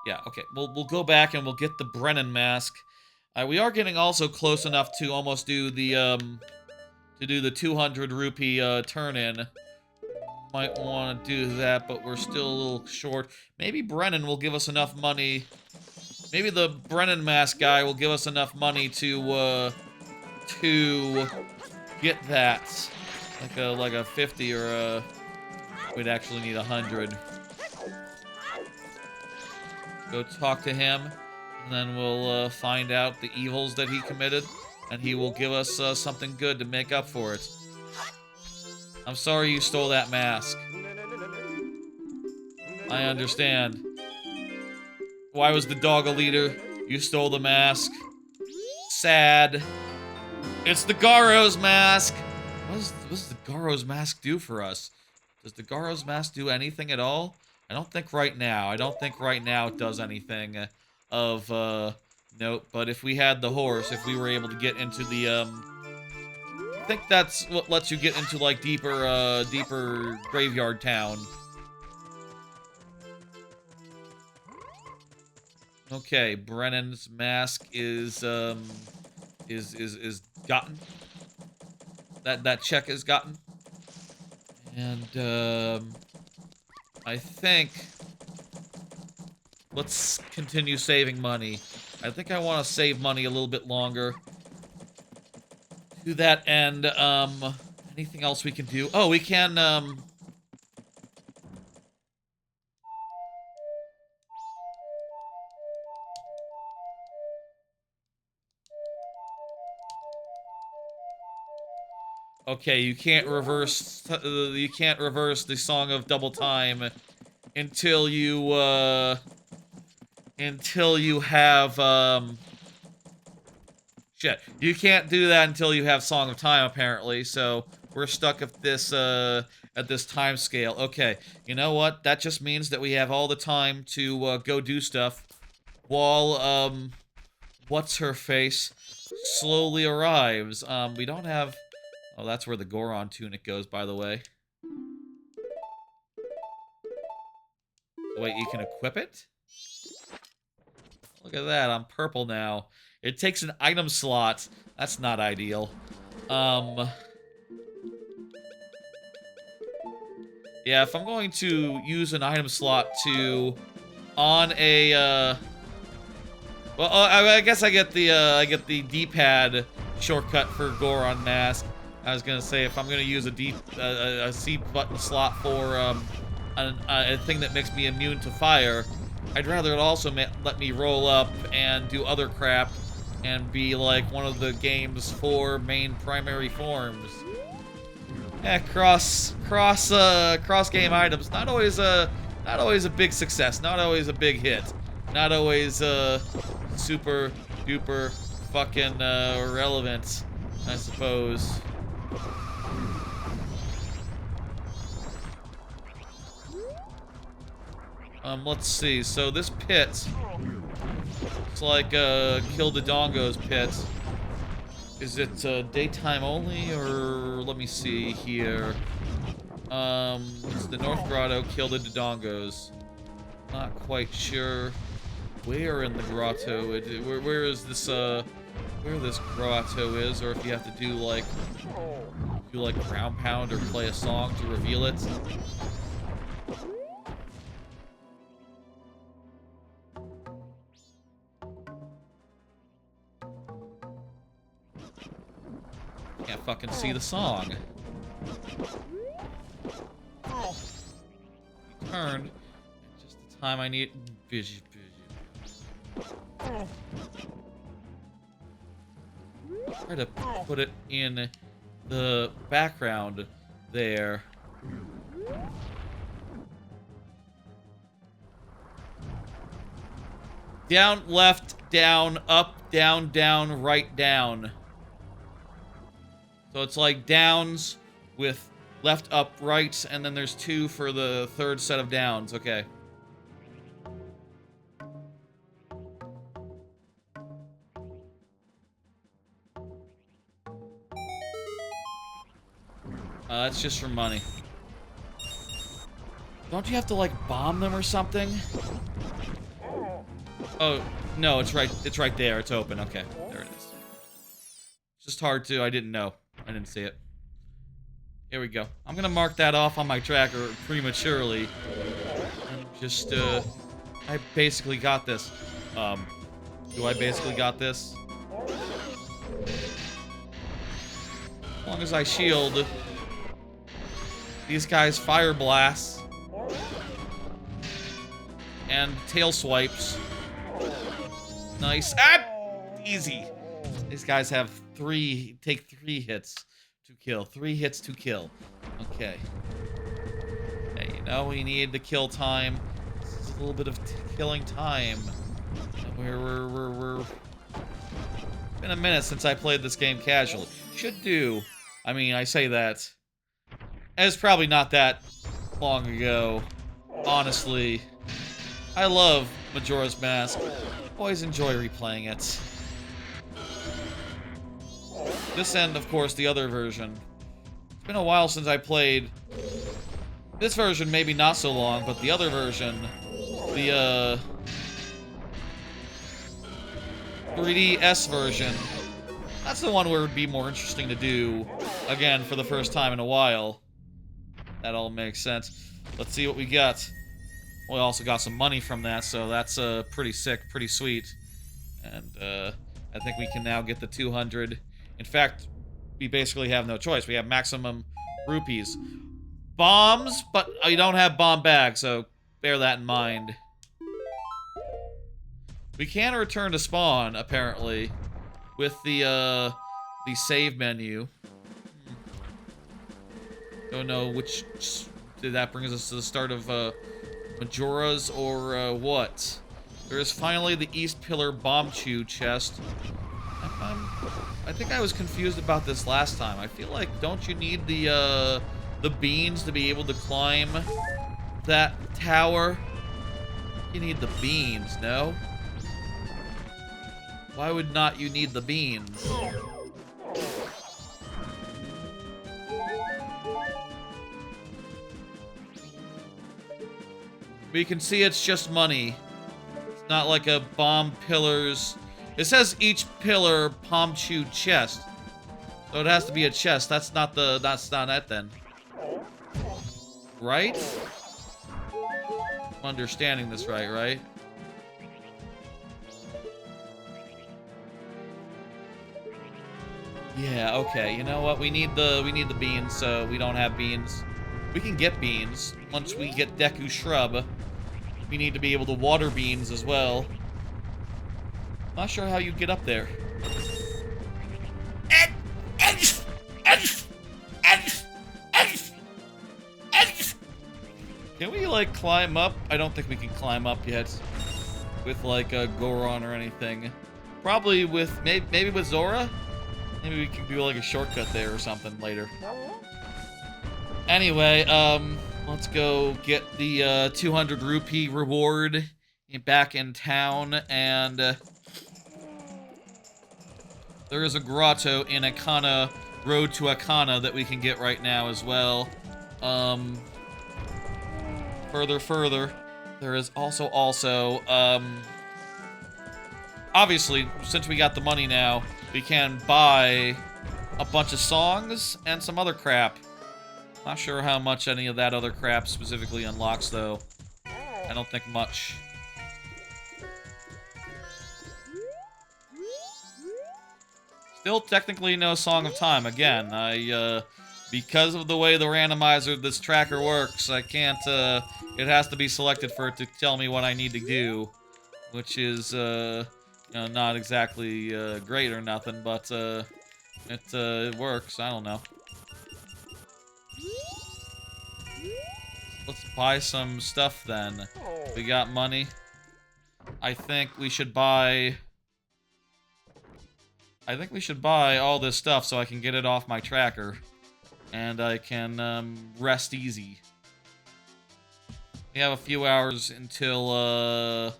Yeah, okay. We'll go back and we'll get the Brennan mask. We are getting also close enough to almost do the 200 rupee turn-in. Might want to do that, but we're still a little short. Maybe Brennan will give us enough money. Maybe the Brennan mask guy will give us enough money to get that. Like a 50 or a... We'd actually need 100. Go talk to him. And then we'll find out the evils that he committed, and he will give us something good to make up for it. I'm sorry you stole that mask. I understand. Why was the dog a leader? You stole the mask. Sad. It's the Garo's mask! What does the Garo's mask do for us? Does the Garo's mask do anything at all? I don't think right now. I don't think right now it does anything of note. But if we had the horse, if we were able to get into the I think that's what lets you get into like deeper graveyard town. Okay, Brennan's mask is gotten. That check is gotten. And I think let's continue saving money. I think I want to save money a little bit longer. To that end, anything else we can do? Oh, we can, okay, you can't reverse the Song of Double Time until you have, shit. You can't do that until you have Song of Time, apparently, so we're stuck at this time scale. Okay, you know what? That just means that we have all the time to go do stuff while, what's-her-face slowly arrives. We don't have... Oh, that's where the Goron tunic goes, by the way. Wait, you can equip it? Look at that, I'm purple now. It takes an item slot. That's not ideal. Yeah, if I'm going to use an item slot to... On a, well, I guess I get the D-pad shortcut for Goron Mask. I was gonna say if I'm gonna use a C button slot for a thing that makes me immune to fire, I'd rather it also let me roll up and do other crap and be like one of the game's 4 main primary forms. Yeah, cross game items, not always a big success, not always a big hit, not always super duper fucking relevant, I suppose. Let's see. So this pit, it's like Kill the Dongo's pit. Is it daytime only, or let me see here. It's the North Grotto, Kill the Dodongos. Not quite sure where in the grotto where is this where this grotto is, or if you have to do like ground pound or play a song to reveal it. Can't fucking see the song. Turn. Just the time I need. Busy. Try to put it in the background there. Down, left, down, up, down, down, right, down. So it's like downs with left, up, right, and then there's 2 for the 3rd set of downs. Okay. That's just for money. Don't you have to, like, bomb them or something? Oh, no, it's right there. It's open. Okay, there it is. It's just hard to, I didn't know. I didn't see it. Here we go. I'm gonna mark that off on my tracker prematurely. Just, I basically got this. Do I basically got this? As long as I shield these guys' fire blasts and tail swipes. Nice. Ah! Easy. These guys have take 3 hits to kill. 3 hits to kill. Okay. Hey, you know, we need the kill time. This is a little bit of killing time. We're... It's been a minute since I played this game casually. Should do. I mean, I say that. It's probably not that long ago. Honestly. I love Majora's Mask. Always enjoy replaying it. This and, of course, the other version. It's been a while since I played this version, maybe not so long, but the other version, the 3DS version, that's the one where it would be more interesting to do, again, for the first time in a while. That all makes sense. Let's see what we got. We also got some money from that, so that's pretty sick, pretty sweet. And I think we can now get the 200. In fact, we basically have no choice. We have maximum rupees. Bombs, but you don't have bomb bags, so bear that in mind. We can return to spawn, apparently, with the save menu. Don't know which... Did that bring us to the start of Majora's or what? There is finally the East Pillar Bomb Chew chest. I think I was confused about this last time. I feel like, don't you need the beans to be able to climb that tower? You need the beans, no? Why would not you need the beans? We can see it's just money. It's not like a bomb pillars. It says each pillar palm chew chest. So it has to be a chest. That's not it then. Right? I'm understanding this right? Yeah, okay. You know what? We need the beans, so we don't have beans. We can get beans once we get Deku Shrub. We need to be able to water beans as well. Not sure how you get up there. Can we, like, climb up? I don't think we can climb up yet with, like, a Goron or anything. Probably with, maybe with Zora? Maybe we can do, like, a shortcut there or something later. Anyway, let's go get the 200 rupee reward back in town, and there is a grotto in Akana, Road to Akana, that we can get right now as well. Further, there is also, obviously, since we got the money now, we can buy a bunch of songs and some other crap. Not sure how much any of that other crap specifically unlocks, though. I don't think much. Still technically no Song of Time. Again, because of the way the randomizer of this tracker works, I can't, it has to be selected for it to tell me what I need to do. Which is, you know, not exactly, great or nothing, but, it works. I don't know. Let's buy some stuff then. We got money. I think we should buy all this stuff so I can get it off my tracker. And I can, rest easy. We have a few hours until,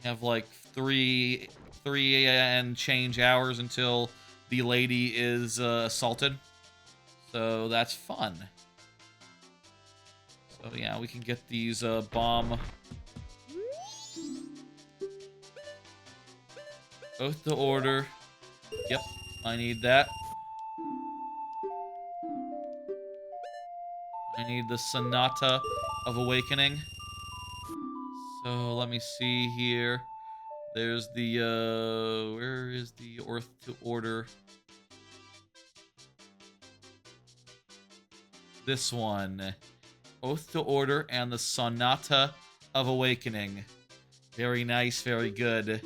we have like three and change hours until the lady is, assaulted. So that's fun. So yeah, we can get these, bomb. Oath to Order. Yep, I need that. I need the Sonata of Awakening. So let me see here. There's the, where is the Oath to Order? This one. Oath to Order and the Sonata of Awakening. Very nice, very good.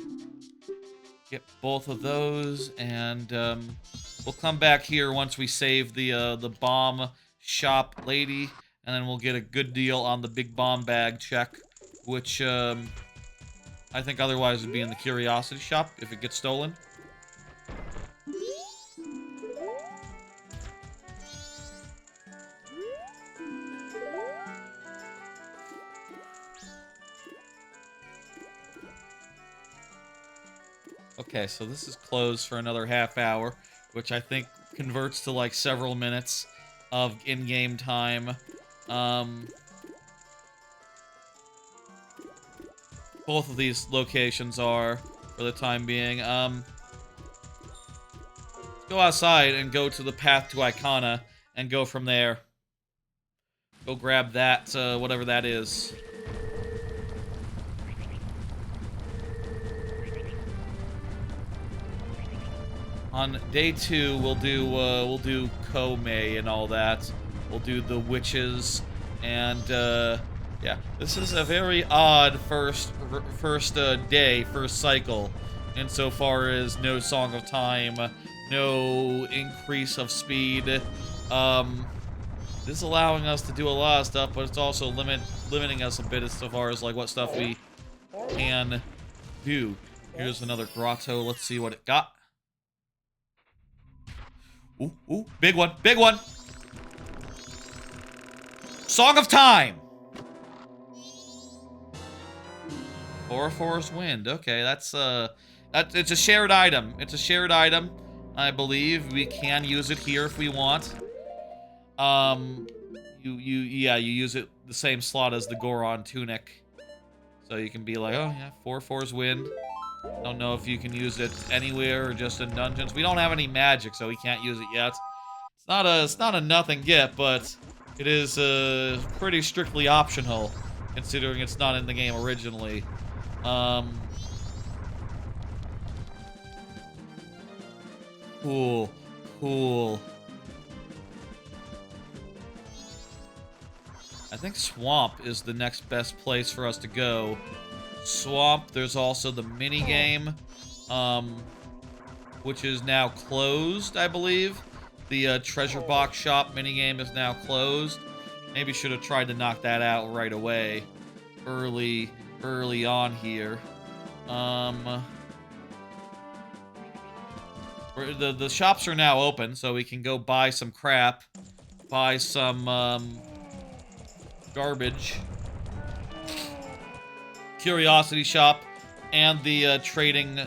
Get both of those, and we'll come back here once we save the bomb shop lady, and then we'll get a good deal on the big bomb bag check, which I think otherwise would be in the curiosity shop if it gets stolen. Okay, so this is closed for another half hour, which I think converts to like several minutes of in-game time. Both of these locations are, for the time being. Go outside and go to the path to Icona and go from there. Go grab that, whatever that is. On day 2, we'll do Komei and all that. We'll do the witches, and yeah, this is a very odd first day, first cycle, insofar as no Song of Time, no increase of speed. This is allowing us to do a lot of stuff, but it's also limiting us a bit as far as like what stuff we can do. Here's another grotto. Let's see what it got. Ooh, ooh, big one, big one! Song of Time! Forest Wind, okay, that's it's a shared item. It's a shared item, I believe. We can use it here if we want. You use it the same slot as the Goron tunic. So you can be like, oh yeah, Forest Wind. Don't know if you can use it anywhere or just in dungeons. We don't have any magic, so we can't use it yet. It's not a nothing get, but it is pretty strictly optional, considering it's not in the game originally. Cool. Cool. I think Swamp is the next best place for us to go. Swamp, there's also the mini game, which is now closed, I believe. The treasure box shop minigame is now closed. Maybe should have tried to knock that out right away, early on here. The shops are now open, so we can go buy some crap, buy some garbage. Curiosity shop and the trading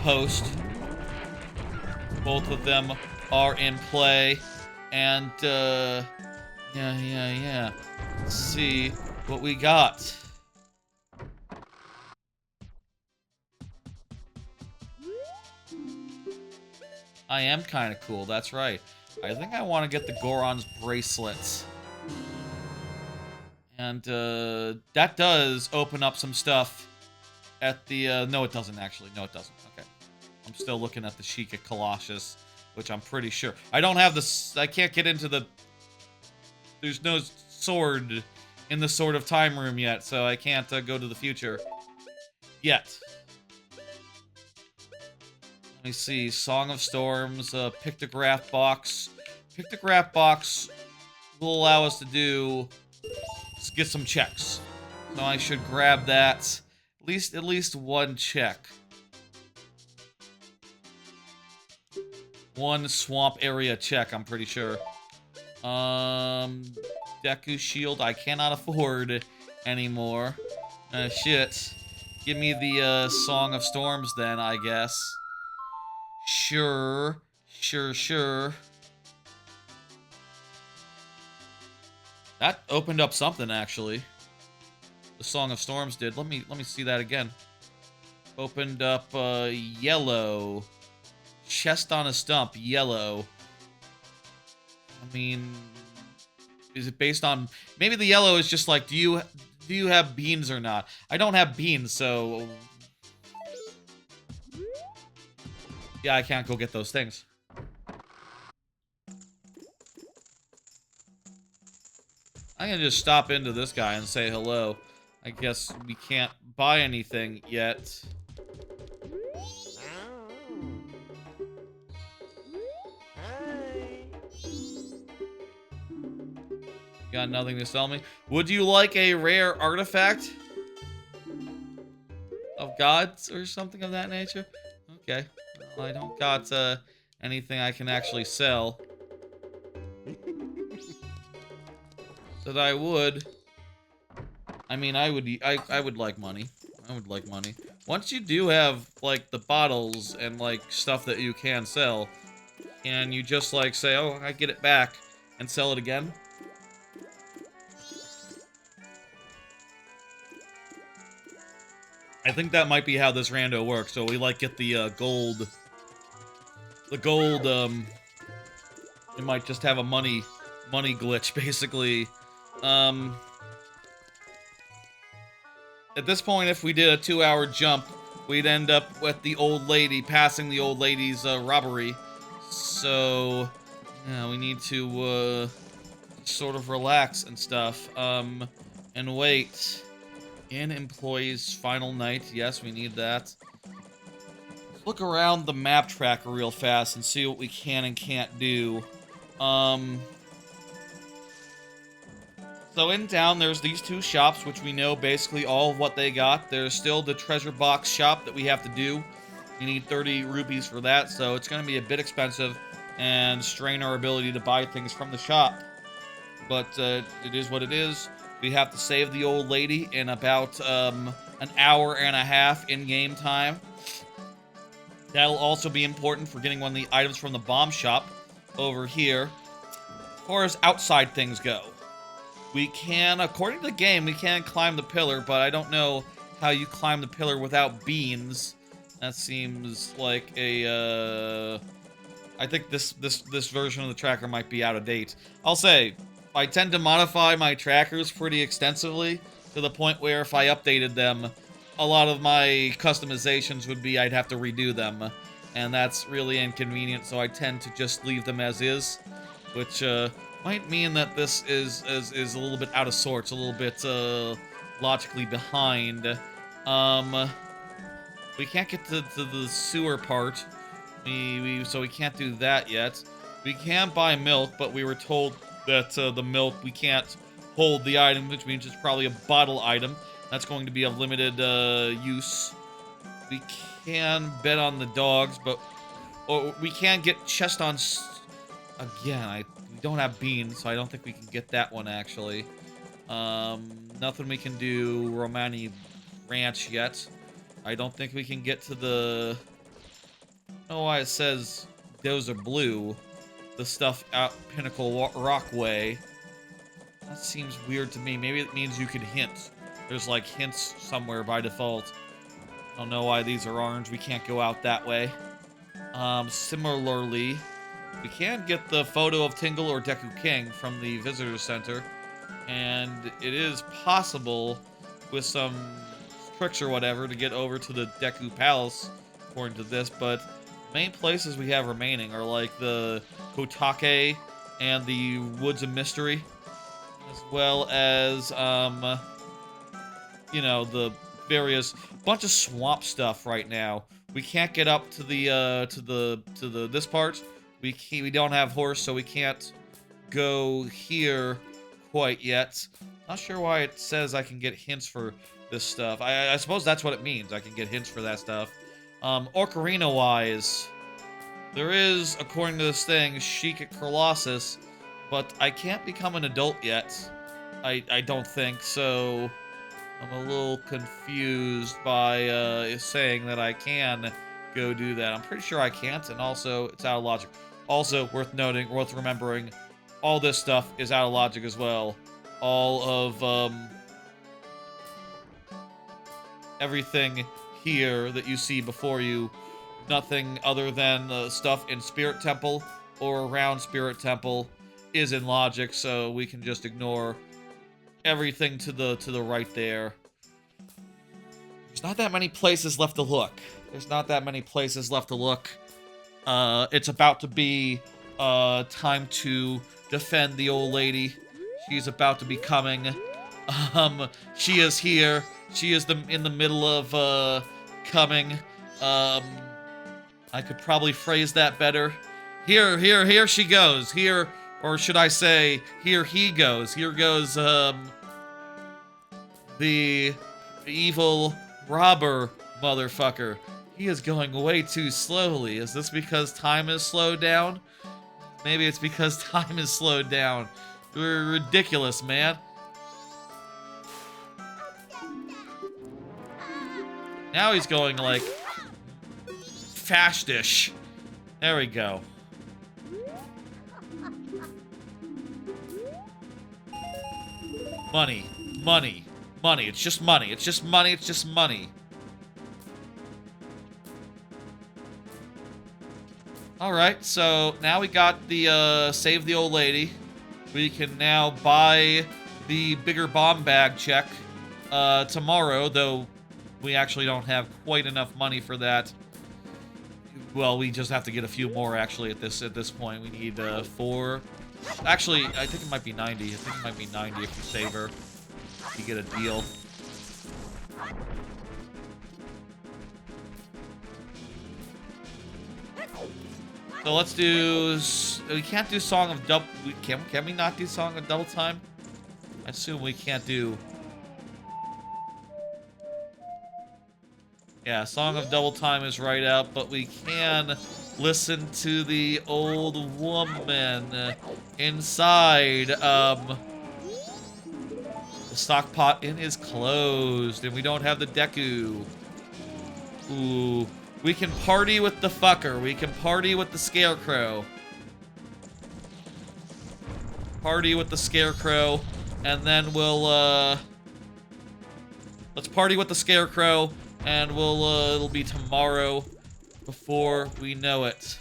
post. Both of them are in play, and yeah. Let's see what we got. I am kind of cool, that's right. I think I want to get the Goron's bracelets. And that does open up some stuff at the... no, it doesn't, actually. No, it doesn't. Okay. I'm still looking at the Sheikah Colossus, which I'm pretty sure... I don't have the... I can't get into the... There's no sword in the Sword of Time room yet, so I can't go to the future. Yet. Let me see. Song of Storms, Pictograph Box. Pictograph Box will allow us to do... Let's get some checks. So I should grab that. At least one check. One swamp area check, I'm pretty sure. Deku Shield, I cannot afford anymore. Shit. Give me the Song of Storms then, I guess. Sure. That opened up something, actually. The Song of Storms did. Let me see that again. Opened up yellow. Chest on a stump, yellow. I mean, is it based on... Maybe the yellow is just like, do you have beans or not? I don't have beans, so... Yeah, I can't go get those things. I'm gonna just stop into this guy and say hello. I guess we can't buy anything yet. Got nothing to sell me. Would you like a rare artifact of gods or something of that nature? Okay. Well, I don't got anything I can actually sell. That I would. I mean, I would like money. I would like money. Once you do have, like, the bottles and, like, stuff that you can sell, and you just, like, say, oh, I get it back, and sell it again. I think that might be how this rando works. So we, like, get the, gold... The gold, it might just have a money glitch, basically. At this point, if we did a 2-hour jump, we'd end up with the old lady, passing the old lady's robbery. So, yeah, we need to sort of relax and stuff. And wait. In employees' final night. Yes, we need that. Let's look around the map tracker real fast and see what we can and can't do. So in town, there's these two shops, which we know basically all of what they got. There's still the treasure box shop that we have to do. We need 30 rupees for that, so it's going to be a bit expensive and strain our ability to buy things from the shop. But it is what it is. We have to save the old lady in about an hour and a half in-game time. That'll also be important for getting one of the items from the bomb shop over here. As far as outside things go, we can, according to the game, we can climb the pillar, but I don't know how you climb the pillar without beans. That seems like a, I think this version of the tracker might be out of date. I'll say, I tend to modify my trackers pretty extensively, to the point where if I updated them, a lot of my customizations would be I'd have to redo them. and that's really inconvenient, so I tend to just leave them as is, which might mean that this is a little bit out of sorts, a little bit logically behind. We can't get to the sewer part, so we can't do that yet. We can buy milk, but we were told that the milk, we can't hold the item, which means it's probably a bottle item. That's going to be of limited use. We can bet on the dogs, but we can get chest on. Again, we don't have beans, so I don't think we can get that one actually. Nothing we can do Romani Ranch yet. I don't think we can get to the. I don't know why it says those are blue. The stuff out Pinnacle Rockway. That seems weird to me. Maybe it means you could hint. There's like hints somewhere by default. I don't know why these are orange. We can't go out that way. Similarly, we can get the photo of Tingle or Deku King from the visitor center, and it is possible with some tricks or whatever to get over to the Deku Palace, according to this, but the main places we have remaining are like the Kotake and the Woods of Mystery, as well as, you know, the various bunch of swamp stuff right now. We can't get up to the this part. We don't have horse, so we can't go here quite yet. Not sure why it says I can get hints for this stuff. I suppose that's what it means. I can get hints for that stuff. Ocarina-wise, there is, according to this thing, Sheik at Colossus, but I can't become an adult yet. I don't think, so I'm a little confused by saying that I can go do that. I'm pretty sure I can't, and also it's out of logic. Also, worth noting, worth remembering, all this stuff is out of logic as well. All of everything here that you see before you, nothing other than the stuff in Spirit Temple or around Spirit Temple is in logic, so we can just ignore everything to the right there. There's not that many places left to look. There's not that many places left to look. It's about to be time to defend the old lady. She's about to be coming. She is here. She is in the middle of coming. I could probably phrase that better. Here she goes. Here, or should I say, here he goes. Here goes the evil robber motherfucker. He is going way too slowly. Is this because time is slowed down? Maybe it's because time is slowed down. We're ridiculous, man. Now he's going, like, fastish. There we go. Money. Money. Money. It's just money. It's just money. It's just money. Alright, so now we got the, save the old lady. We can now buy the bigger bomb bag check, tomorrow, though we actually don't have quite enough money for that. Well, we just have to get a few more, actually, at this point. We need, 4... Actually, I think it might be 90. I think it might be 90 if you save her. You get a deal. So let's do... We can't do Song of Double... Can we not do Song of Double Time? I assume we can't do... Yeah, Song of Double Time is right out, but we can listen to the old woman inside. The stock pot in is closed, and we don't have the Deku. Ooh. We can party with the fucker. We can party with the scarecrow. Party with the scarecrow, and then we'll, let's party with the scarecrow, and we'll, it'll be tomorrow before we know it.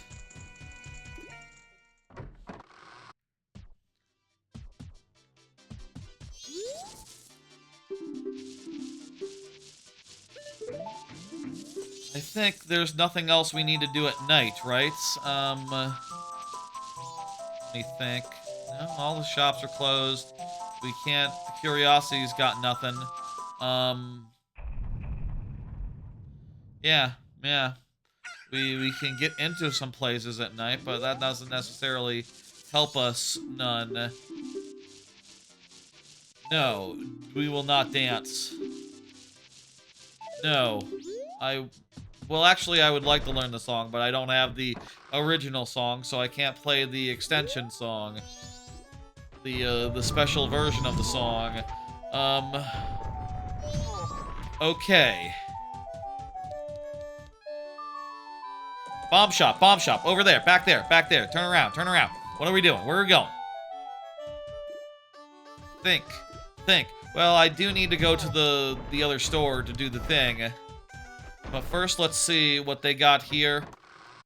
think there's nothing else we need to do at night, right? Let me think. No, all the shops are closed. We can't. The Curiosity's got nothing. Yeah. We can get into some places at night, but that doesn't necessarily help us none. No, we will not dance. No. Well, actually, I would like to learn the song, but I don't have the original song, so I can't play the extension song. The special version of the song. Okay. Bomb shop, over there, back there, turn around. What are we doing? Where are we going? Think. Well, I do need to go to the other store to do the thing. But first, let's see what they got here.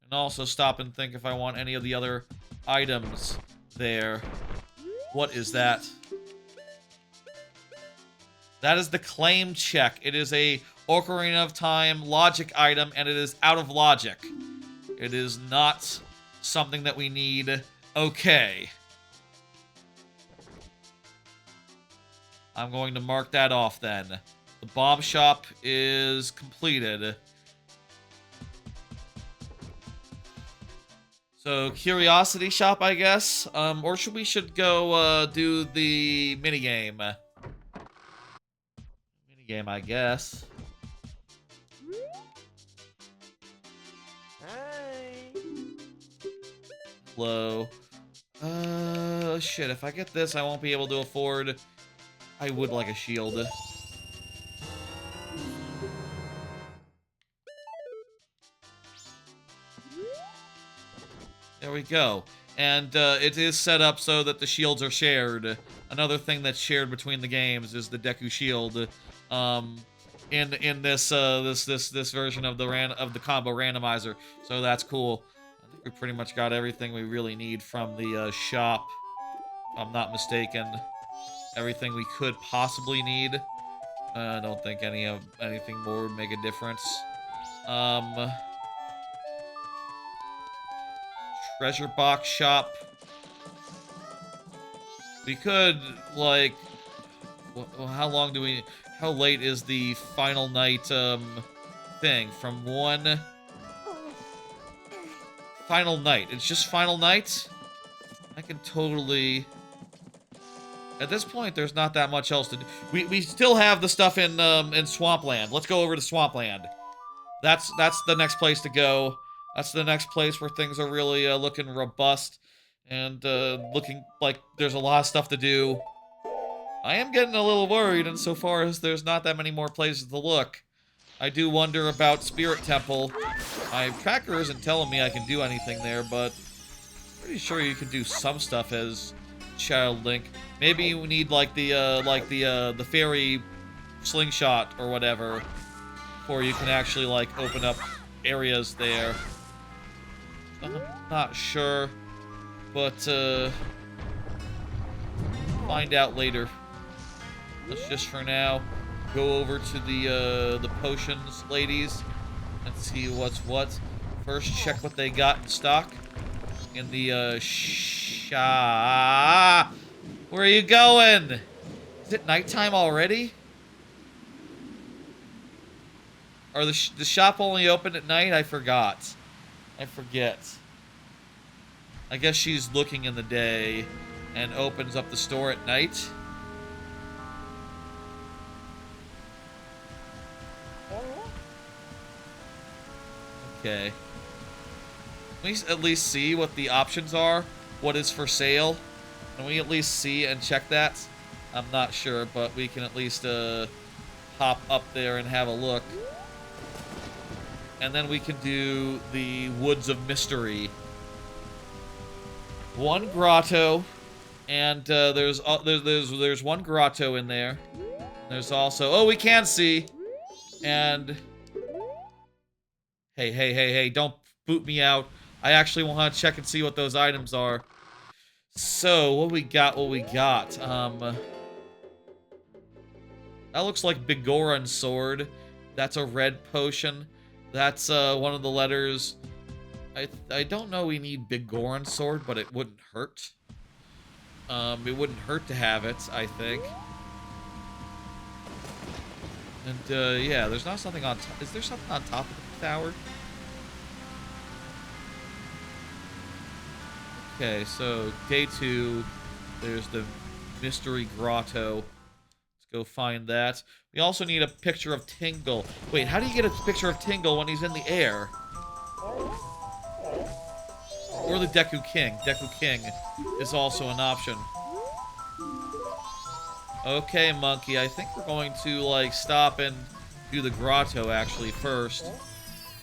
And also stop and think if I want any of the other items there. What is that? That is the claim check. It is a Ocarina of Time logic item, and it is out of logic. It is not something that we need. Okay. I'm going to mark that off then. The bomb shop is completed. So, Curiosity shop, I guess? Or should we go, do the minigame? Minigame, I guess. Hi. Hello. Shit, if I get this, I won't be able to afford... I would like a shield. There we go. And it is set up so that the shields are shared. Another thing that's shared between the games is the Deku shield. In this this version of the combo randomizer. So that's cool. I think we pretty much got everything we really need from the shop. If I'm not mistaken. Everything we could possibly need. I don't think anything more would make a difference. Treasure box shop. We could, like... how long do we... How late is the final night, thing? From 1... Final night. It's just final night? I can totally... At this point, there's not that much else to do. We still have the stuff in Swampland. Let's go over to Swampland. That's the next place to go. That's the next place where things are really looking robust and looking like there's a lot of stuff to do. I am getting a little worried insofar as there's not that many more places to look. I do wonder about Spirit Temple. My tracker isn't telling me I can do anything there, but I'm pretty sure you can do some stuff as Child Link. Maybe you need like the fairy slingshot or whatever, before you can actually like open up areas there. I'm not sure, but find out later. Let's just for now go over to the potions ladies and see what's what. First, check what they got in stock in the shop. Where are you going? Is it nighttime already? Or the shop only open at night? I forgot. I forget. I guess she's looking in the day and opens up the store at night. Okay. Can we at least see what the options are? What is for sale? Can we at least see and check that? I'm not sure, but we can at least hop up there and have a look. And then we can do the Woods of Mystery. One grotto, and there's one grotto in there. There's also, oh, we can see, and hey, don't boot me out. I actually want to check and see what those items are. So, what we got, that looks like Bigoran's sword. That's a red potion. That's one of the letters. I don't know we need Big Goron Sword, but it wouldn't hurt. It wouldn't hurt to have it, I think. And yeah, there's not something on top. Is there something on top of the tower? Okay, so day 2, there's the mystery grotto. Let's go find that. We also need a picture of Tingle. Wait, how do you get a picture of Tingle when he's in the air? Or the Deku King. Deku King is also an option. Okay, monkey, I think we're going to, like, stop and do the grotto, actually, first.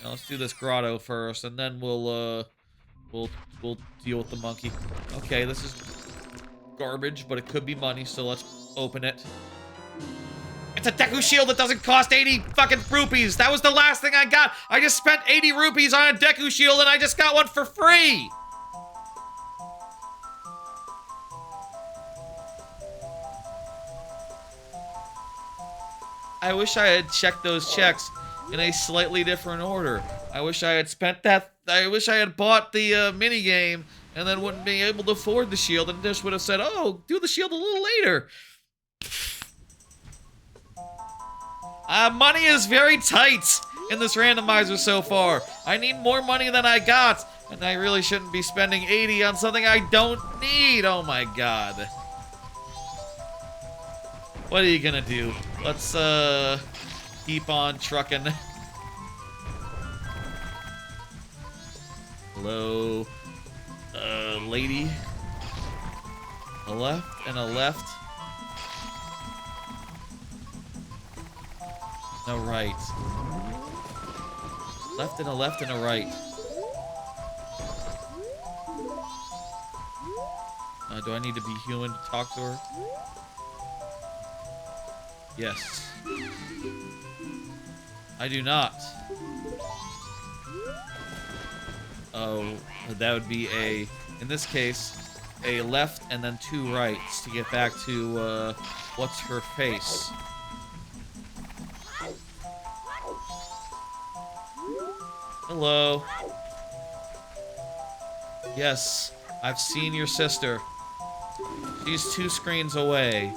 Now, let's do this grotto first, and then we'll deal with the monkey. Okay, this is garbage, but it could be money, so let's open it. It's a Deku shield that doesn't cost 80 fucking rupees! That was the last thing I got! I just spent 80 rupees on a Deku shield, and I just got one for free! I wish I had checked those checks in a slightly different order. I wish I had spent that. I wish I had bought the minigame and then wouldn't be able to afford the shield and just would have said, oh, do the shield a little later. Money is very tight in this randomizer so far. I need more money than I got, and I really shouldn't be spending 80 on something I don't need. Oh my god. What are you gonna do? Let's, keep on trucking. Hello, lady. A left and a left. And a right. Left and a left and a right. Do I need to be human to talk to her? Yes. I do not. Oh, that would be a, in this case, a left and then 2 rights to get back to, what's her face? Hello. Yes, I've seen your sister. She's 2 screens away.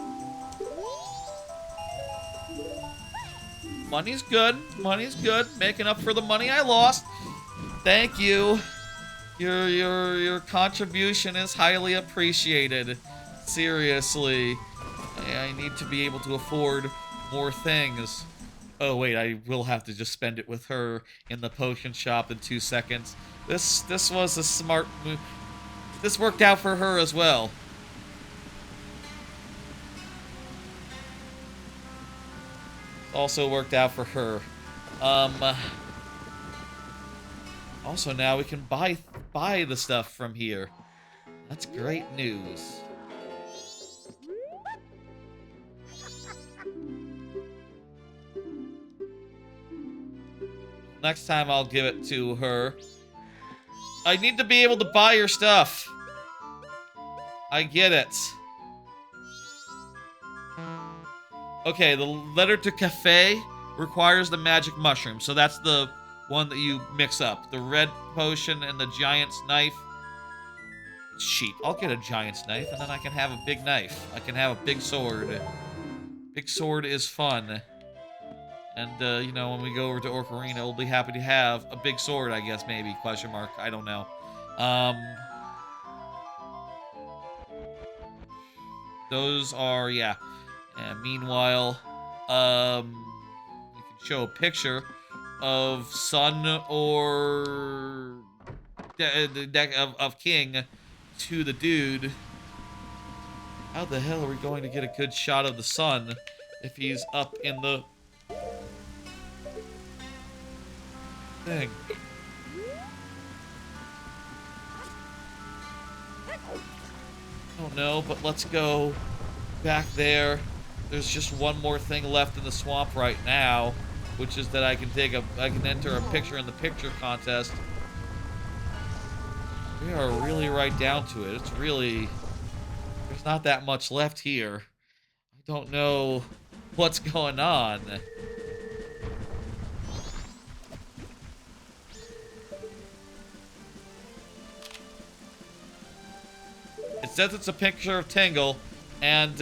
Money's good. Money's good. Making up for the money I lost. Thank you. Your contribution is highly appreciated. Seriously. I need to be able to afford more things. Oh wait, I will have to just spend it with her in the potion shop in 2 seconds. This was a smart move. This worked out for her as well. Also worked out for her. Also now we can buy the stuff from here. That's great news. Next time I'll give it to her. I need to be able to buy your stuff. I get it. Okay, the letter to cafe requires the magic mushroom, so that's the one that you mix up. The red potion and the giant's knife. Sheep. I'll get a giant's knife, and then I can have a big knife. I can have a big sword. Big sword is fun. And, you know, when we go over to Ocarina, we'll be happy to have a big sword, I guess, maybe, question mark. I don't know. Those are, yeah. And meanwhile, you can show a picture of Sun or the deck of King to the dude. How the hell are we going to get a good shot of the Sun if he's up in the thing? I don't know, but let's go back there. There's just one more thing left in the swamp right now, which is that I can enter a picture in the picture contest. We are really right down to it. It's really, there's not that much left here. I don't know what's going on. says it's a picture of Tingle, and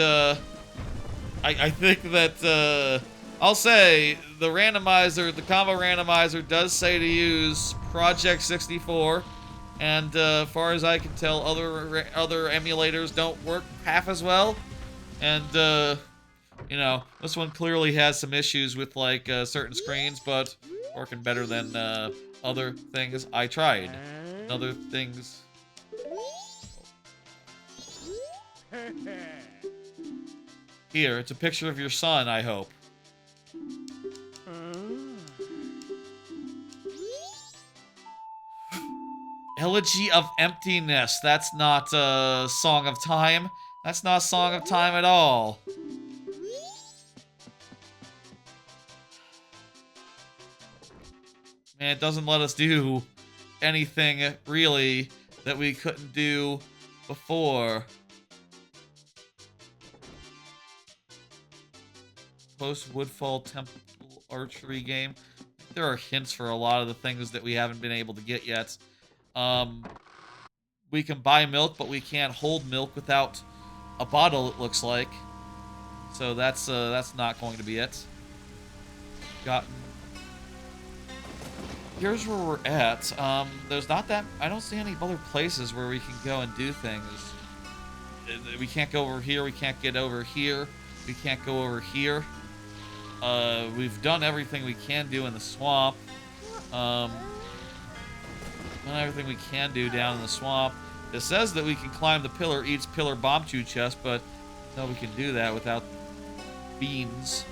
I think that I'll say the randomizer, the combo randomizer, does say to use Project 64, and far as I can tell, other emulators don't work half as well, and you know, this one clearly has some issues with like certain screens, but working better than other things I tried. And other things. Here, it's a picture of your son, I hope. Elegy of Emptiness. That's not Song of Time. That's not Song of Time at all. Man, it doesn't let us do anything, really, that we couldn't do before. Post-Woodfall Temple archery game. There are hints for a lot of the things that we haven't been able to get yet. We can buy milk, but we can't hold milk without a bottle, it looks like. So that's not going to be it. Here's where we're at. There's not that... I don't see any other places where we can go and do things. We can't go over here. We can't get over here. We can't go over here. We've done everything we can do in the swamp. Done everything we can do down in the swamp. It says that we can climb the pillar, each pillar bomb chew chest, but no, we can do that without beans.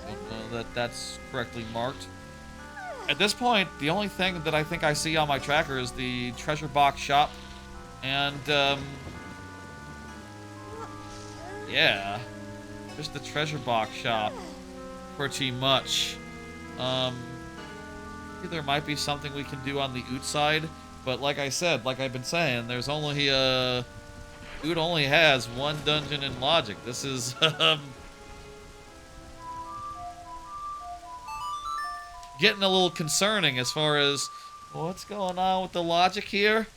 Don't know that that's correctly marked. At this point, the only thing that I think I see on my tracker is the treasure box shop. And, yeah. Just the treasure box shop. Pretty much. There might be something we can do on the OoT side. But like I said, like I've been saying, there's only, OoT only has one dungeon in Logic. This is, getting a little concerning as far as what's going on with the logic here.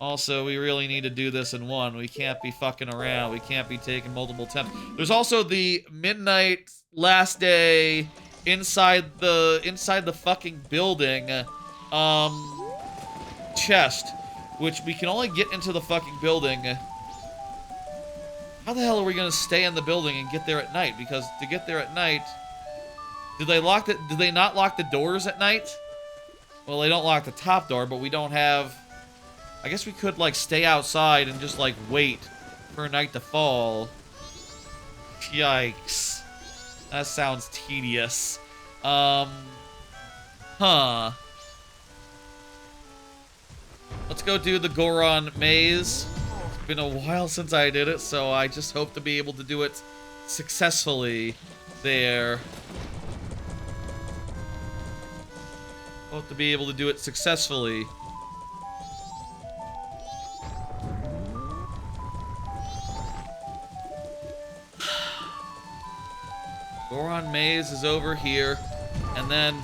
Also, we really need to do this in one. We can't be fucking around. We can't be taking multiple attempts. There's also the midnight last day inside the fucking building chest, which we can only get into the fucking building. How the hell are we gonna stay in the building and get there at night? Because to get there at night, did they not lock the doors at night? Well, they don't lock the top door, but we don't have... I guess we could, like, stay outside and just, like, wait for night to fall. Yikes. That sounds tedious. Huh. Let's go do the Goron maze. It's been a while since I did it, so I just hope to be able to do it successfully there. Hope to be able to do it successfully. Goron Maze is over here, and then,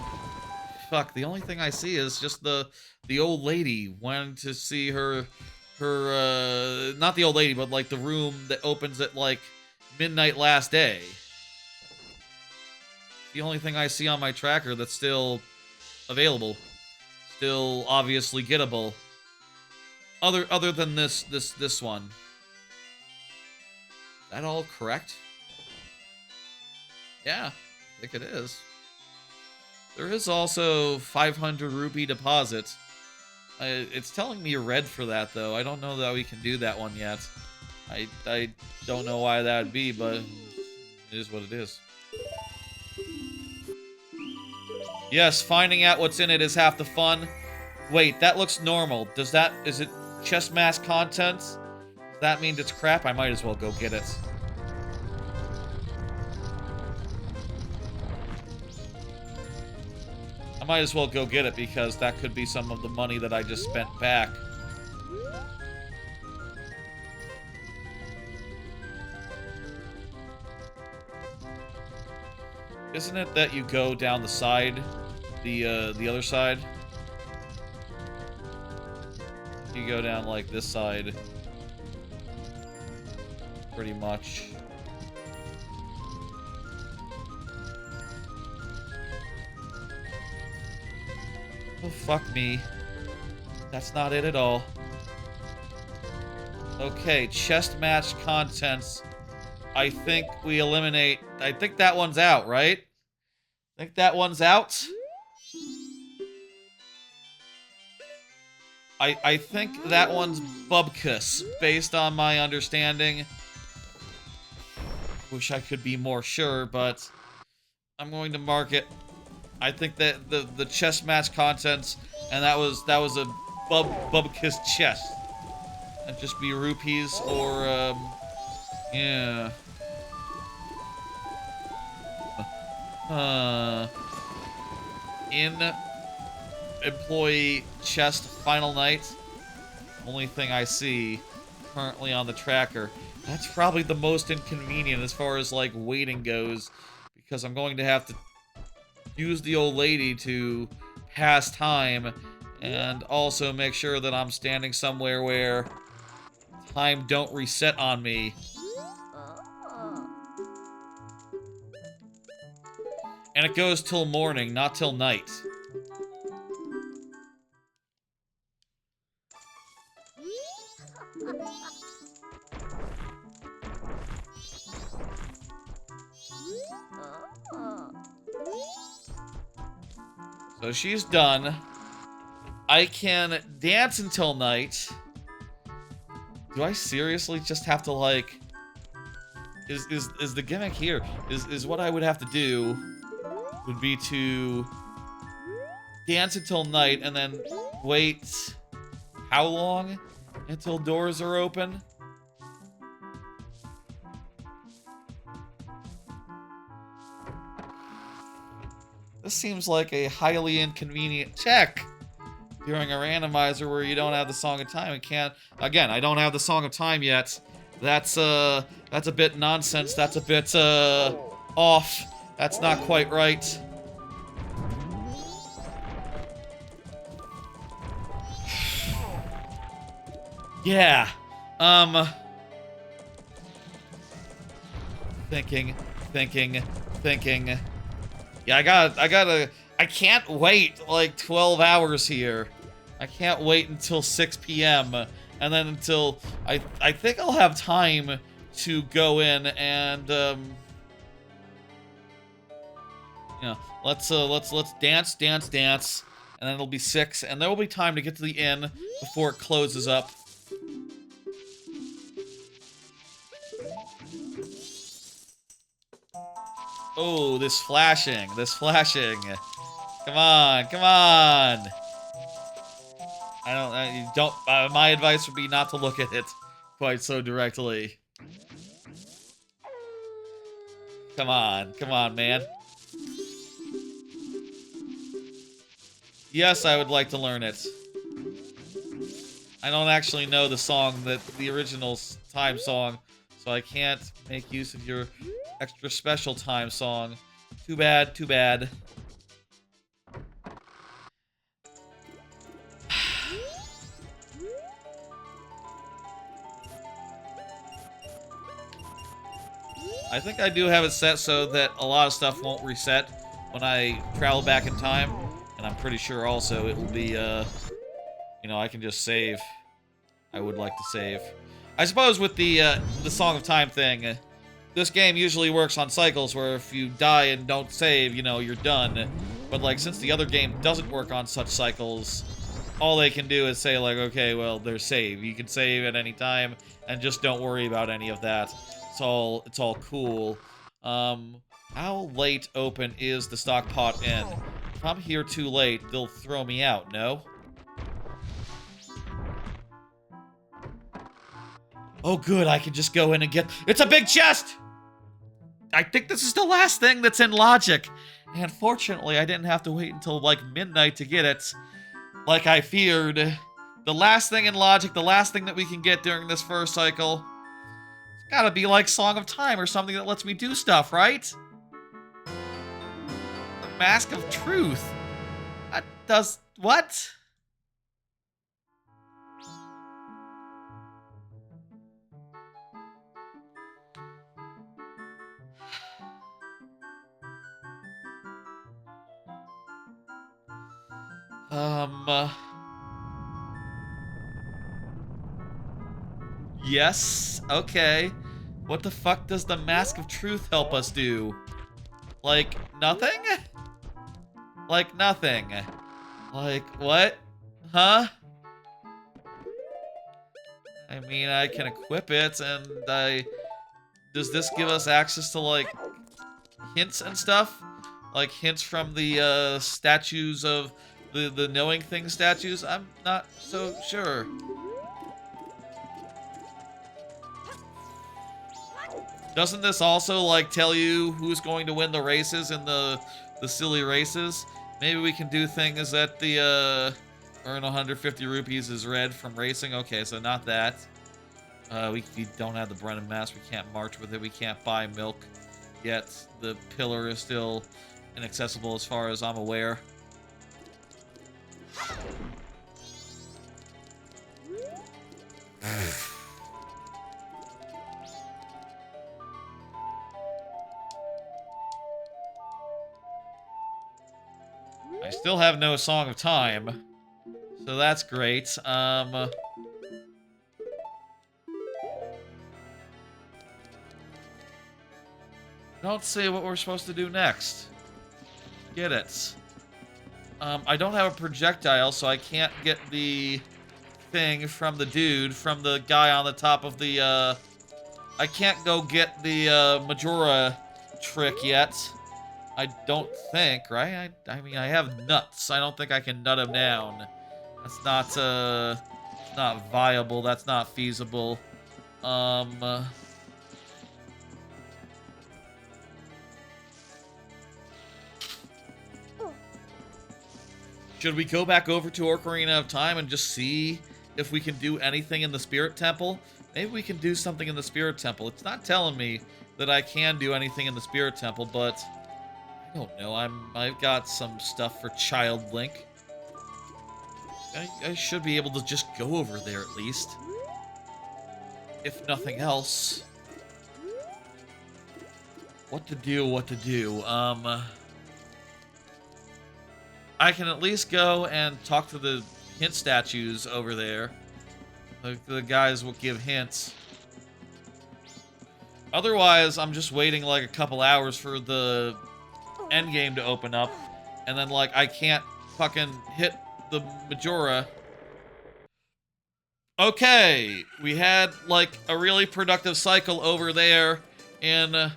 fuck, the only thing I see is just the old lady wanting to see her, not the old lady, but like the room that opens at like midnight last day. The only thing I see on my tracker that's still available, still obviously gettable. Other than this one. Is that all correct? Yeah, I think it is. There is also 500 rupee deposit. It's telling me red for that though. I don't know that we can do that one yet. I don't know why that would be, but it is what it is. Yes, finding out what's in it is half the fun. Wait, that looks normal. Is it chest mask content? Does that mean it's crap? I might as well go get it. I might as well go get it because that could be some of the money that I just spent back. Isn't it that you go down the side, the other side? You go down like this side, pretty much. Oh, fuck me. That's not it at all. Okay, chest match contents. I think we eliminate... I think that one's out, right? I think that one's out. I think that one's Bubkus, based on my understanding. Wish I could be more sure, but I'm going to mark it. I think that the chess match contents, and that was a Bubkus chest. And just be rupees or yeah. In employee chest final night. Only thing I see currently on the tracker. That's probably the most inconvenient as far as like waiting goes, because I'm going to have to use the old lady to pass time and also make sure that I'm standing somewhere where time don't reset on me. And it goes till morning, not till night. So she's done. I can dance until night. Do I seriously just have to, like... Is the gimmick here? Is what I would have to do would be to dance until night and then wait how long until doors are open? This seems like a highly inconvenient check during a randomizer where you don't have the Song of Time and can't... Again, I don't have the Song of Time yet. That's a bit nonsense. That's a bit, off. That's not quite right. Yeah. Thinking. Yeah, I can't wait, like, 12 hours here. I can't wait until 6 p.m. And then until... I think I'll have time to go in and, you know, let's dance, and then it'll be 6, and there will be time to get to the inn before it closes up. Oh, this flashing. Come on. You don't, my advice would be not to look at it quite so directly. Come on, man. Yes, I would like to learn it. I don't actually know the song, the original time song, so I can't make use of your extra special time song. Too bad. I think I do have it set so that a lot of stuff won't reset when I travel back in time. And I'm pretty sure also it will be, you know, I can just save. I would like to save. I suppose with the Song of Time thing, this game usually works on cycles where if you die and don't save, you know, you're done. But, like, since the other game doesn't work on such cycles, all they can do is say, like, okay, well, there's save. You can save at any time, and just don't worry about any of that. It's all cool. How late open is the Stockpot Inn? If I'm here too late, they'll throw me out, no? Oh, good, I can just go in and get... It's a big chest! I think this is the last thing that's in Logic. And fortunately, I didn't have to wait until, like, midnight to get it. Like I feared. The last thing in Logic, the last thing that we can get during this first cycle... It's gotta be like Song of Time or something that lets me do stuff, right? The Mask of Truth. That does... what? Um... Yes, okay. What the fuck does the Mask of Truth help us do? Like, nothing? Like, nothing. Like, what? Huh? I mean, I can equip it, and does this give us access to, like, hints and stuff? Like, hints from the, statues of... the knowing thing statues? I'm not so sure. Doesn't this also, like, tell you who's going to win the races in the silly races? Maybe we can do things that the, earn 150 rupees is red from racing. Okay, so not that. We don't have the Brennan mask. We can't march with it. We can't buy milk yet. The pillar is still inaccessible as far as I'm aware. I still have no Song of Time, so that's great. Don't say what we're supposed to do next. Get it. I don't have a projectile, so I can't get the thing from the dude, from the guy on the top of the, I can't go get the, Majora trick yet. I don't think, right? I mean, I have nuts. I don't think I can nut him down. That's not, it's not viable. That's not feasible. Should we go back over to Ocarina of Time and just see if we can do anything in the Spirit Temple? Maybe we can do something in the Spirit Temple. It's not telling me that I can do anything in the Spirit Temple, but I don't know. I've got some stuff for Child Link. I should be able to just go over there at least. If nothing else. What to do, what to do. I can at least go and talk to the hint statues over there. The guys will give hints. Otherwise, I'm just waiting like a couple hours for the end game to open up. And then, like, I can't fucking hit the Majora. Okay, we had, like, a really productive cycle over there in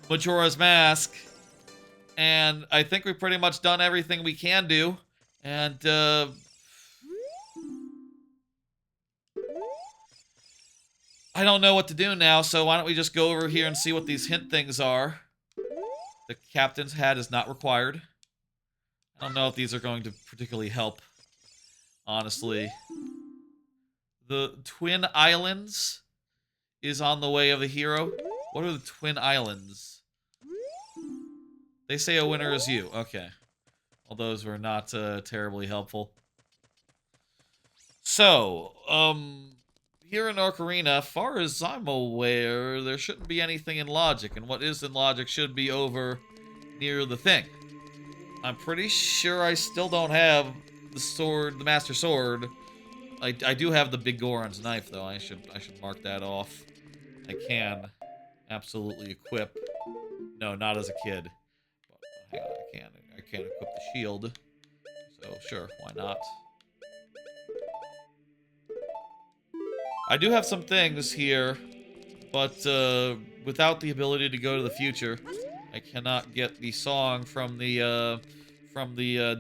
Majora's Mask. And I think we've pretty much done everything we can do. And, I don't know what to do now, so why don't we just go over here and see what these hint things are. The captain's hat is not required. I don't know if these are going to particularly help, honestly. The Twin Islands is on the way of the hero. What are the Twin Islands? They say a winner is you. Okay. Well, those were not terribly helpful. So, here in Ocarina, far as I'm aware, there shouldn't be anything in logic, and what is in logic should be over near the thing. I'm pretty sure I still don't have the sword, the Master Sword. I do have the Big Goron's knife, though. I should mark that off. I can absolutely equip. No, not as a kid. Hang on, I can't equip the shield. So, sure, why not? I do have some things here, but without the ability to go to the future, I cannot get the song from the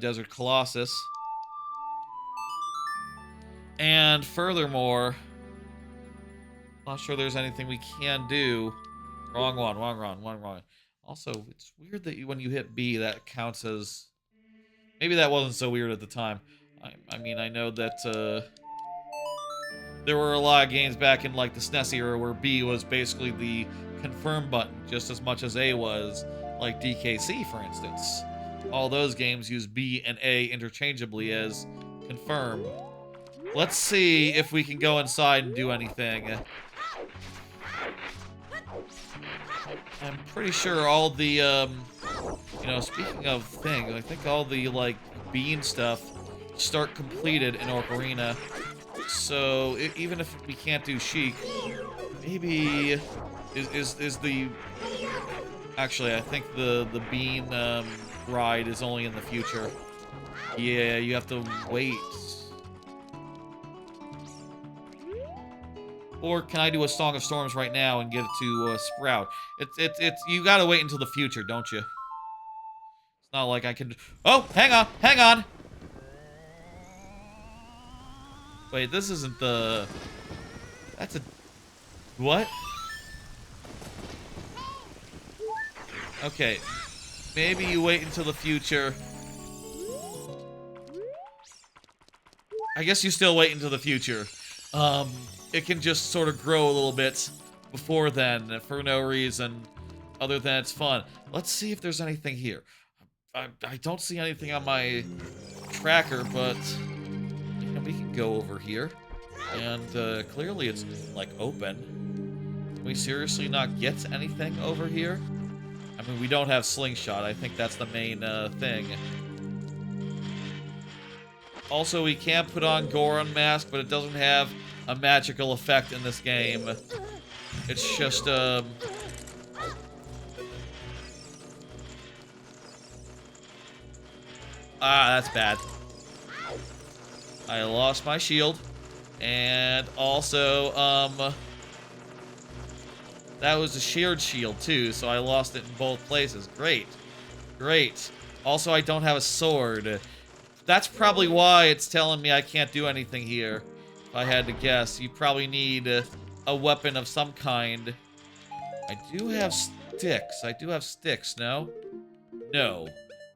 Desert Colossus. And furthermore, I'm not sure there's anything we can do. Wrong one. Also, it's weird that when you hit B, that counts as... Maybe that wasn't so weird at the time. I mean, I know that, there were a lot of games back in, like, the SNES era where B was basically the confirm button, just as much as A was, like DKC, for instance. All those games use B and A interchangeably as confirm. Let's see if we can go inside and do anything. I'm pretty sure all the, you know, speaking of things, I think all the, like, bean stuff start completed in Ocarina. So even if we can't do Sheik, maybe is the actually I think the bean ride is only in the future. Yeah, you have to wait. Or can I do a Song of Storms right now and get it to Sprout? It's you gotta wait until the future, don't you? It's not like I can. Oh, hang on, hang on. Wait, this isn't the. That's a. What? Okay. Maybe you wait until the future. I guess you still wait until the future. It can just sort of grow a little bit before then for no reason other than it's fun. Let's see if there's anything here. I don't see anything on my tracker, but you know, we can go over here. And clearly it's, like, open. Can we seriously not get anything over here? I mean, we don't have Slingshot. I think that's the main thing. Also, we can't put on Goron Mask, but it doesn't have a magical effect in this game. It's just, Ah, that's bad. I lost my shield. And also, that was a shared shield, too, so I lost it in both places. Great. Great. Also, I don't have a sword. That's probably why it's telling me I can't do anything here. If I had to guess, you probably need a weapon of some kind. I do have sticks. I do have sticks, no? No.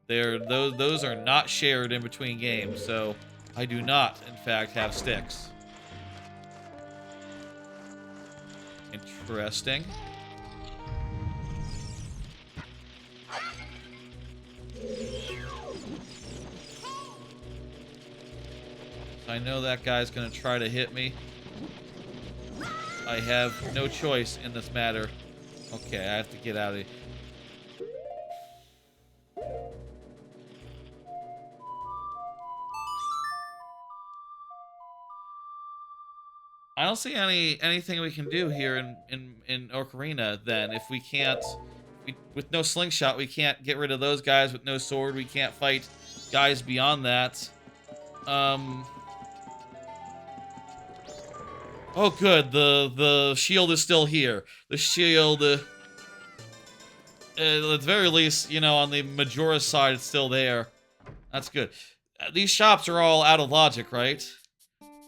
Those are not shared in between games, so I do not, in fact, have sticks. Interesting. I know that guy's gonna try to hit me. I have no choice in this matter. Okay, I have to get out of here. I don't see anything we can do here in Ocarina then. If we can't, with no slingshot, we can't get rid of those guys. With no sword, we can't fight guys beyond that. Oh, good. The shield is still here. The shield, at the very least, you know, on the Majora side, it's still there. That's good. These shops are all out of logic, right?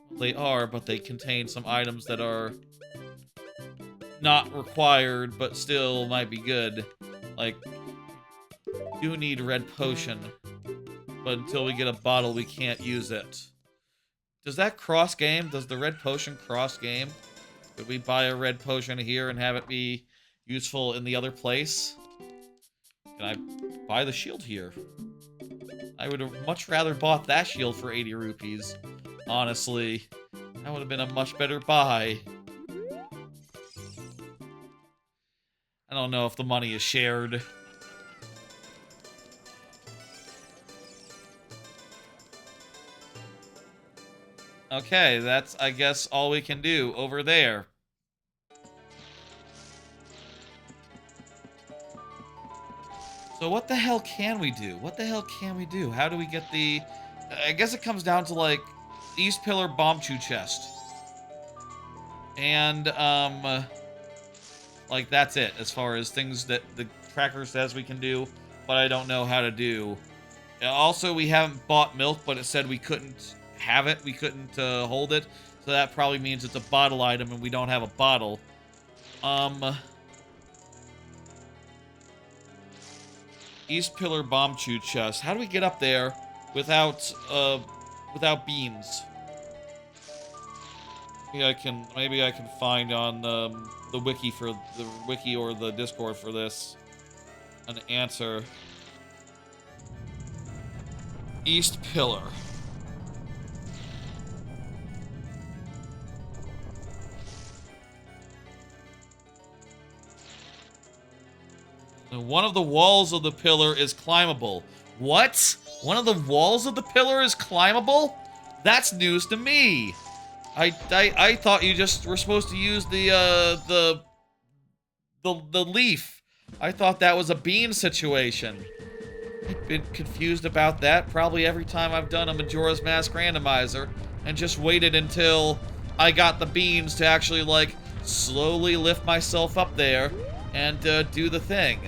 They are, but they contain some items that are not required, but still might be good. Like, do need red potion, but until we get a bottle, we can't use it. Does that cross game? Does the red potion cross game? Could we buy a red potion here and have it be useful in the other place? Can I buy the shield here? I would have much rather bought that shield for 80 rupees. Honestly, that would have been a much better buy. I don't know if the money is shared. Okay, that's, I guess, all we can do over there. So what the hell can we do? What the hell can we do? How do we get the... I guess it comes down to, like, East Pillar Bomb Chew Chest. And, like, that's it, as far as things that the tracker says we can do, but I don't know how to do. Also, we haven't bought milk, but it said we couldn't have it, we couldn't hold it, so that probably means it's a bottle item and we don't have a bottle. East Pillar Bomb Chew Chest. How do we get up there without beans? Maybe I can find on the wiki or the Discord for this an answer. East Pillar. One of the walls of the pillar is climbable. What? One of the walls of the pillar is climbable? That's news to me. I thought you just were supposed to use the leaf. I thought that was a bean situation. I've been confused about that probably every time I've done a Majora's Mask randomizer and just waited until I got the beans to actually, like, slowly lift myself up there and do the thing.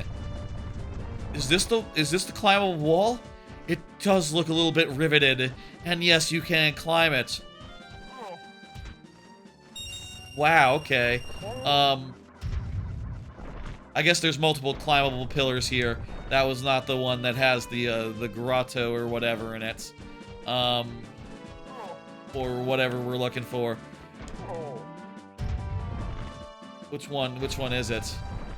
Is this the climbable wall? It does look a little bit riveted, and yes, you can climb it. Wow, okay. I guess there's multiple climbable pillars here. That was not the one that has the grotto or whatever in it. Or whatever we're looking for. Which one is it?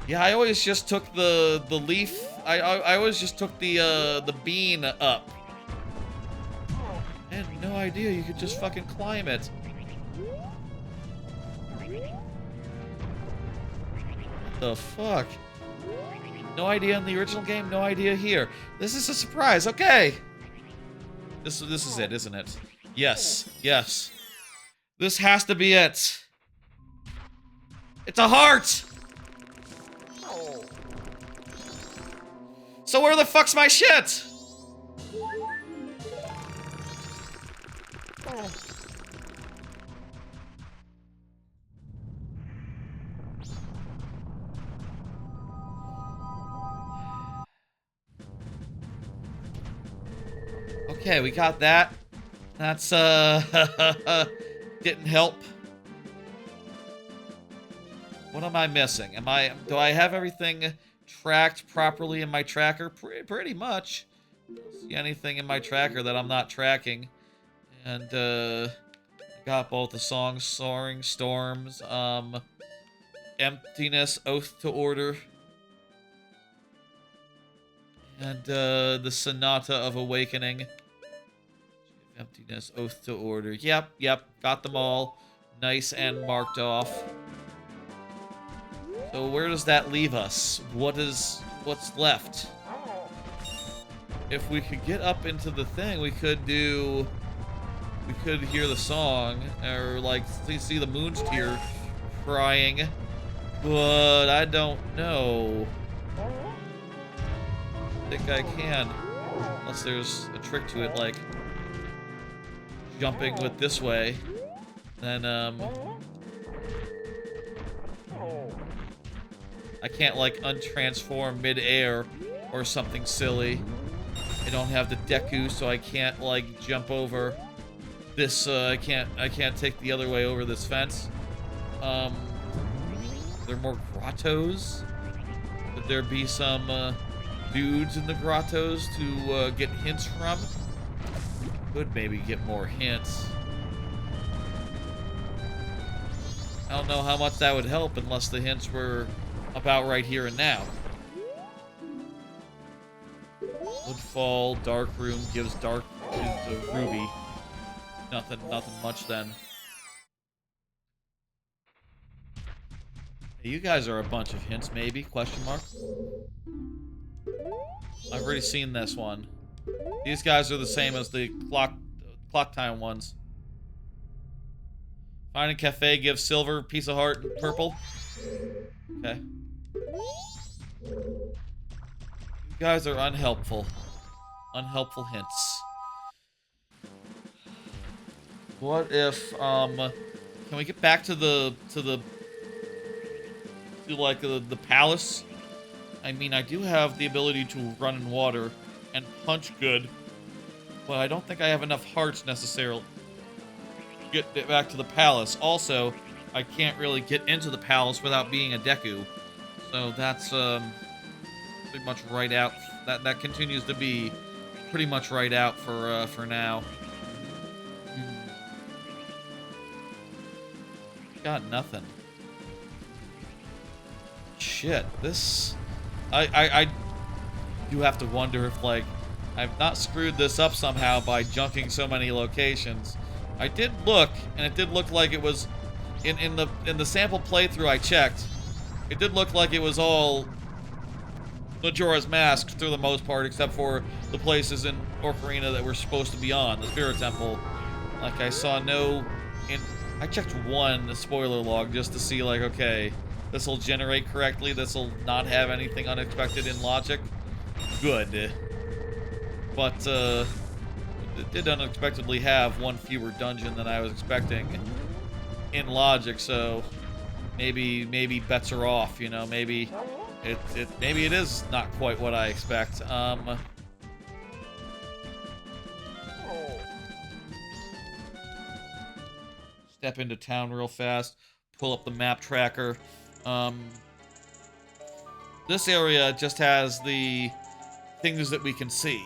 Yeah, I always just took the leaf. I always just took the bean up. I had no idea you could just fucking climb it. What the fuck? No idea in the original game, no idea here. This is a surprise, okay. This is it, isn't it? Yes, yes. This has to be it. It's a heart! So where the fuck's my shit? Okay, we got that. That's, getting help. What am I missing? Do I have everything tracked properly in my tracker? Pretty much. I don't see anything in my tracker that I'm not tracking. And, I got both the songs, Soaring Storms, Emptiness, Oath to Order, and, the Sonata of Awakening. Emptiness, Oath to Order. Yep, got them all nice and marked off. So where does that leave us? What's left? If we could get up into the thing, we could hear the song, or like see the moon's tear crying, but I don't know. I think I can, unless there's a trick to it, like jumping with this way, then I can't like untransform mid-air or something silly. I don't have the Deku, so I can't like jump over this. I can't take the other way over this fence. There are more grottos. Could there be some dudes in the grottos to get hints from? Could maybe get more hints. I don't know how much that would help unless the hints were about right here and now. Woodfall, Dark Room gives dark to Ruby. Nothing much then. Hey, you guys are a bunch of hints, maybe? Question mark. I've already seen this one. These guys are the same as the clock time ones. Find a cafe, give silver, piece of heart, and purple. Okay. You guys are unhelpful. Unhelpful hints. What if, can we get back to the palace? I mean, I do have the ability to run in water and punch good, but I don't think I have enough hearts necessarily to get back to the palace. Also, I can't really get into the palace without being a Deku, so that's pretty much right out. That continues to be pretty much right out for now. Got nothing. Shit, this I do have to wonder if, like, I've not screwed this up somehow by junking so many locations. I did look, and it did look like it was in the sample playthrough I checked. It did look like it was all Majora's Mask for the most part, except for the places in Ocarina that we're supposed to be on, the Spirit Temple. Like, I saw no... I checked one spoiler log just to see, like, okay, this will generate correctly, this will not have anything unexpected in logic. Good. But, it did unexpectedly have one fewer dungeon than I was expecting in logic, so maybe bets are off, you know, maybe it is not quite what I expect. Step into town real fast, pull up the map tracker. This area just has the things that we can see.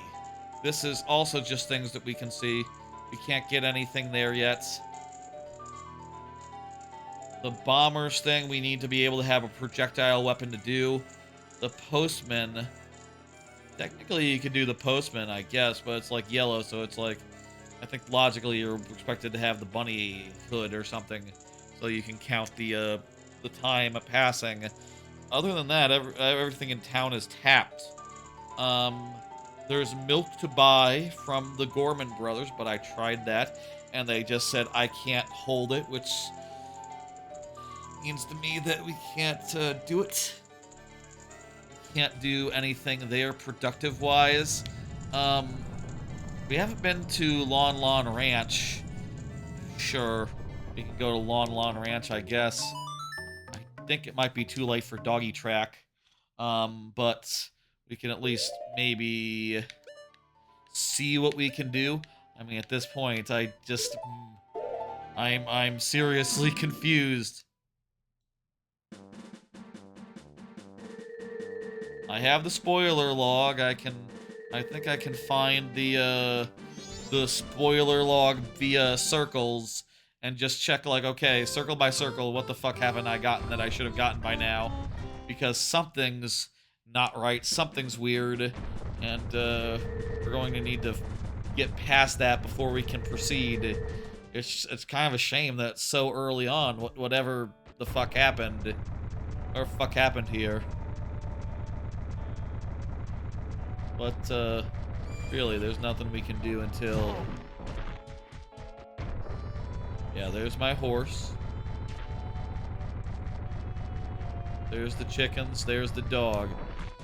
This is also just things that we can see. We can't get anything there yet. The bombers thing, we need to be able to have a projectile weapon to do. The postman, technically you could do the postman, I guess, but it's like yellow, so it's like, I think logically you're expected to have the bunny hood or something, so you can count the time passing. Other than that, everything in town is tapped. There's milk to buy from the Gorman brothers, but I tried that, and they just said I can't hold it, which means to me that we can't do it. We can't do anything there productive-wise. We haven't been to Lon Lon Ranch. Sure, we can go to Lon Lon Ranch, I guess. I think it might be too late for Doggy Track, but we can at least maybe see what we can do. I mean, at this point, I'm seriously confused. I have the spoiler log. I think I can find the spoiler log via circles and just check, like, okay, circle by circle, what the fuck haven't I gotten that I should have gotten by now? Because something's not right, something's weird, and we're going to need to get past that before we can proceed. It's kind of a shame that so early on, whatever the fuck happened, or fuck happened here. But, really, there's nothing we can do until... Yeah, there's my horse. There's the chickens, there's the dog.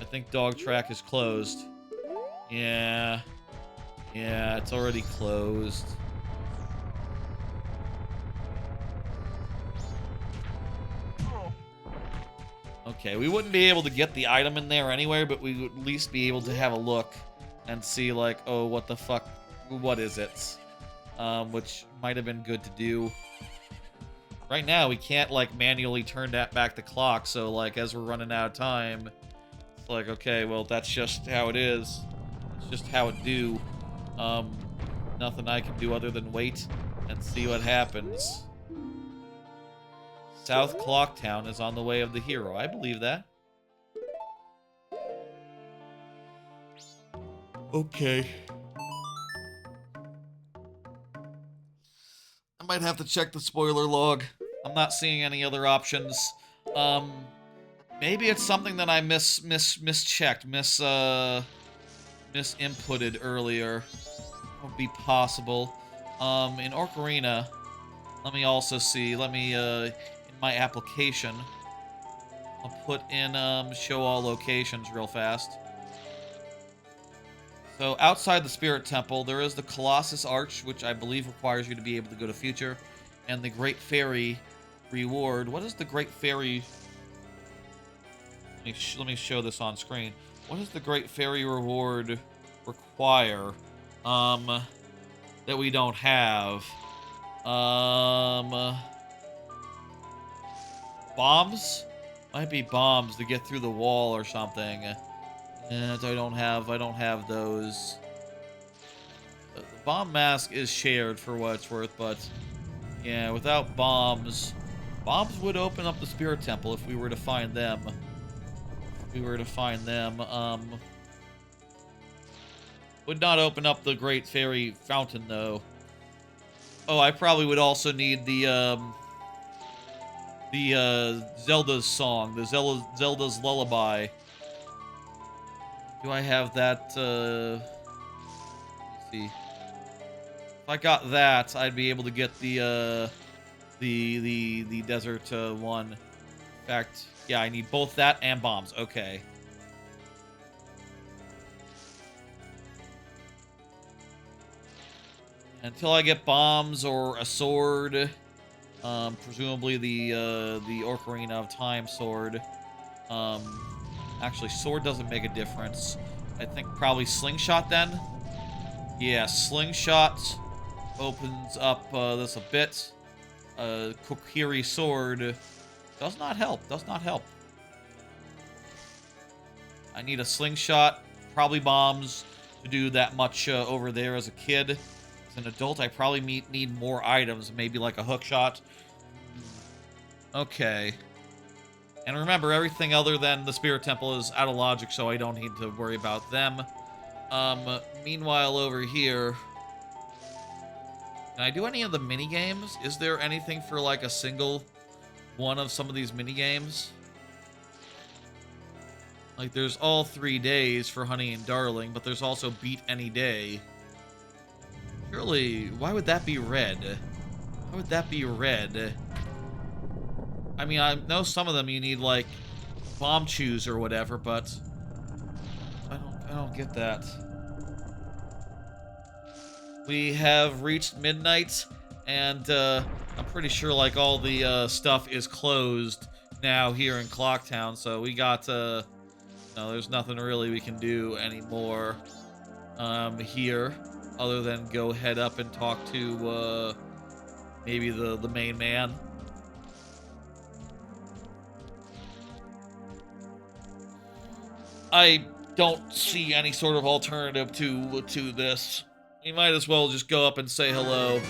I think dog track is closed. Yeah, it's already closed. Okay, we wouldn't be able to get the item in there anyway, but we would at least be able to have a look and see, like, oh, what the fuck, what is it? Which might have been good to do. Right now, we can't, like, manually turn back the clock, so, like, as we're running out of time, it's like, okay, well, that's just how it is. It's just how it do. Nothing I can do other than wait and see what happens. South Clocktown is on the way of the hero. I believe that. Okay. I might have to check the spoiler log. I'm not seeing any other options. Maybe it's something that I mischecked, misinputted earlier. Would be possible. In Ocarina, let me also see. Let me in my application, I'll put in show all locations real fast. So outside the Spirit Temple, there is the Colossus Arch, which I believe requires you to be able to go to Future, and the Great Fairy Reward. What is the Great Fairy? Let me show this on screen. What does the Great Fairy Reward require? That we don't have. Bombs? Might be bombs to get through the wall or something. And I don't have those. The bomb mask is shared for what it's worth, but yeah, without bombs would open up the Spirit Temple if we were to find them. Would not open up the Great Fairy Fountain, though. Oh, I probably would also need the Zelda's song, the Zelda's Lullaby. Do I have that, see. If I got that, I'd be able to get the desert one. In fact, yeah, I need both that and bombs. Okay. Until I get bombs or a sword, presumably the Ocarina of Time sword. Actually, sword doesn't make a difference. I think probably slingshot then. Yeah, slingshot opens up this a bit. Kokiri sword does not help. Does not help. I need a slingshot, probably bombs to do that much over there as a kid. As an adult, I probably need more items, maybe like a hook shot. Okay. And remember, everything other than the Spirit Temple is out of logic, so I don't need to worry about them. Meanwhile, over here... Can I do any of the mini-games? Is there anything for, like, a single one of some of these mini-games? Like, there's all 3 days for Honey and Darling, but there's also Beat Any Day. Surely, why would that be red? Why would that be red? I mean, I know some of them you need, like, bomb chews or whatever, but I don't get that. We have reached midnight, and I'm pretty sure, like, all the stuff is closed now here in Clocktown, so we got, no, there's nothing really we can do anymore here, other than go head up and talk to, maybe the main man. I don't see any sort of alternative to this. We might as well just go up and say hello.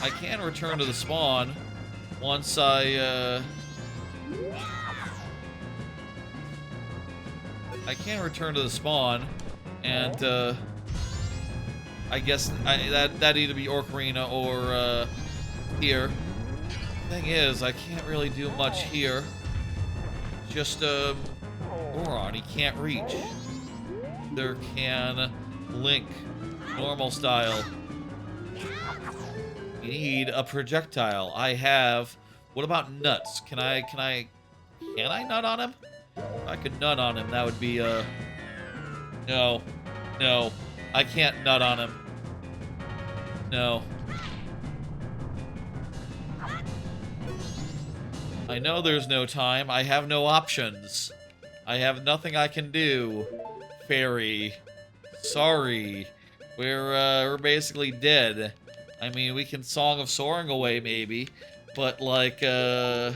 I can return to the spawn once I can return to the spawn, and I guess that'd either be Ocarina or here. Thing is, I can't really do much here. Just Goron, he can't reach. There can Link, normal style. We need a projectile. I have. What about nuts? Can I nut on him? If I could nut on him, that would be no, I can't nut on him. No. I know there's no time. I have no options. I have nothing I can do. Fairy. Sorry. We're basically dead. I mean, we can Song of Soaring away, maybe. But, like, other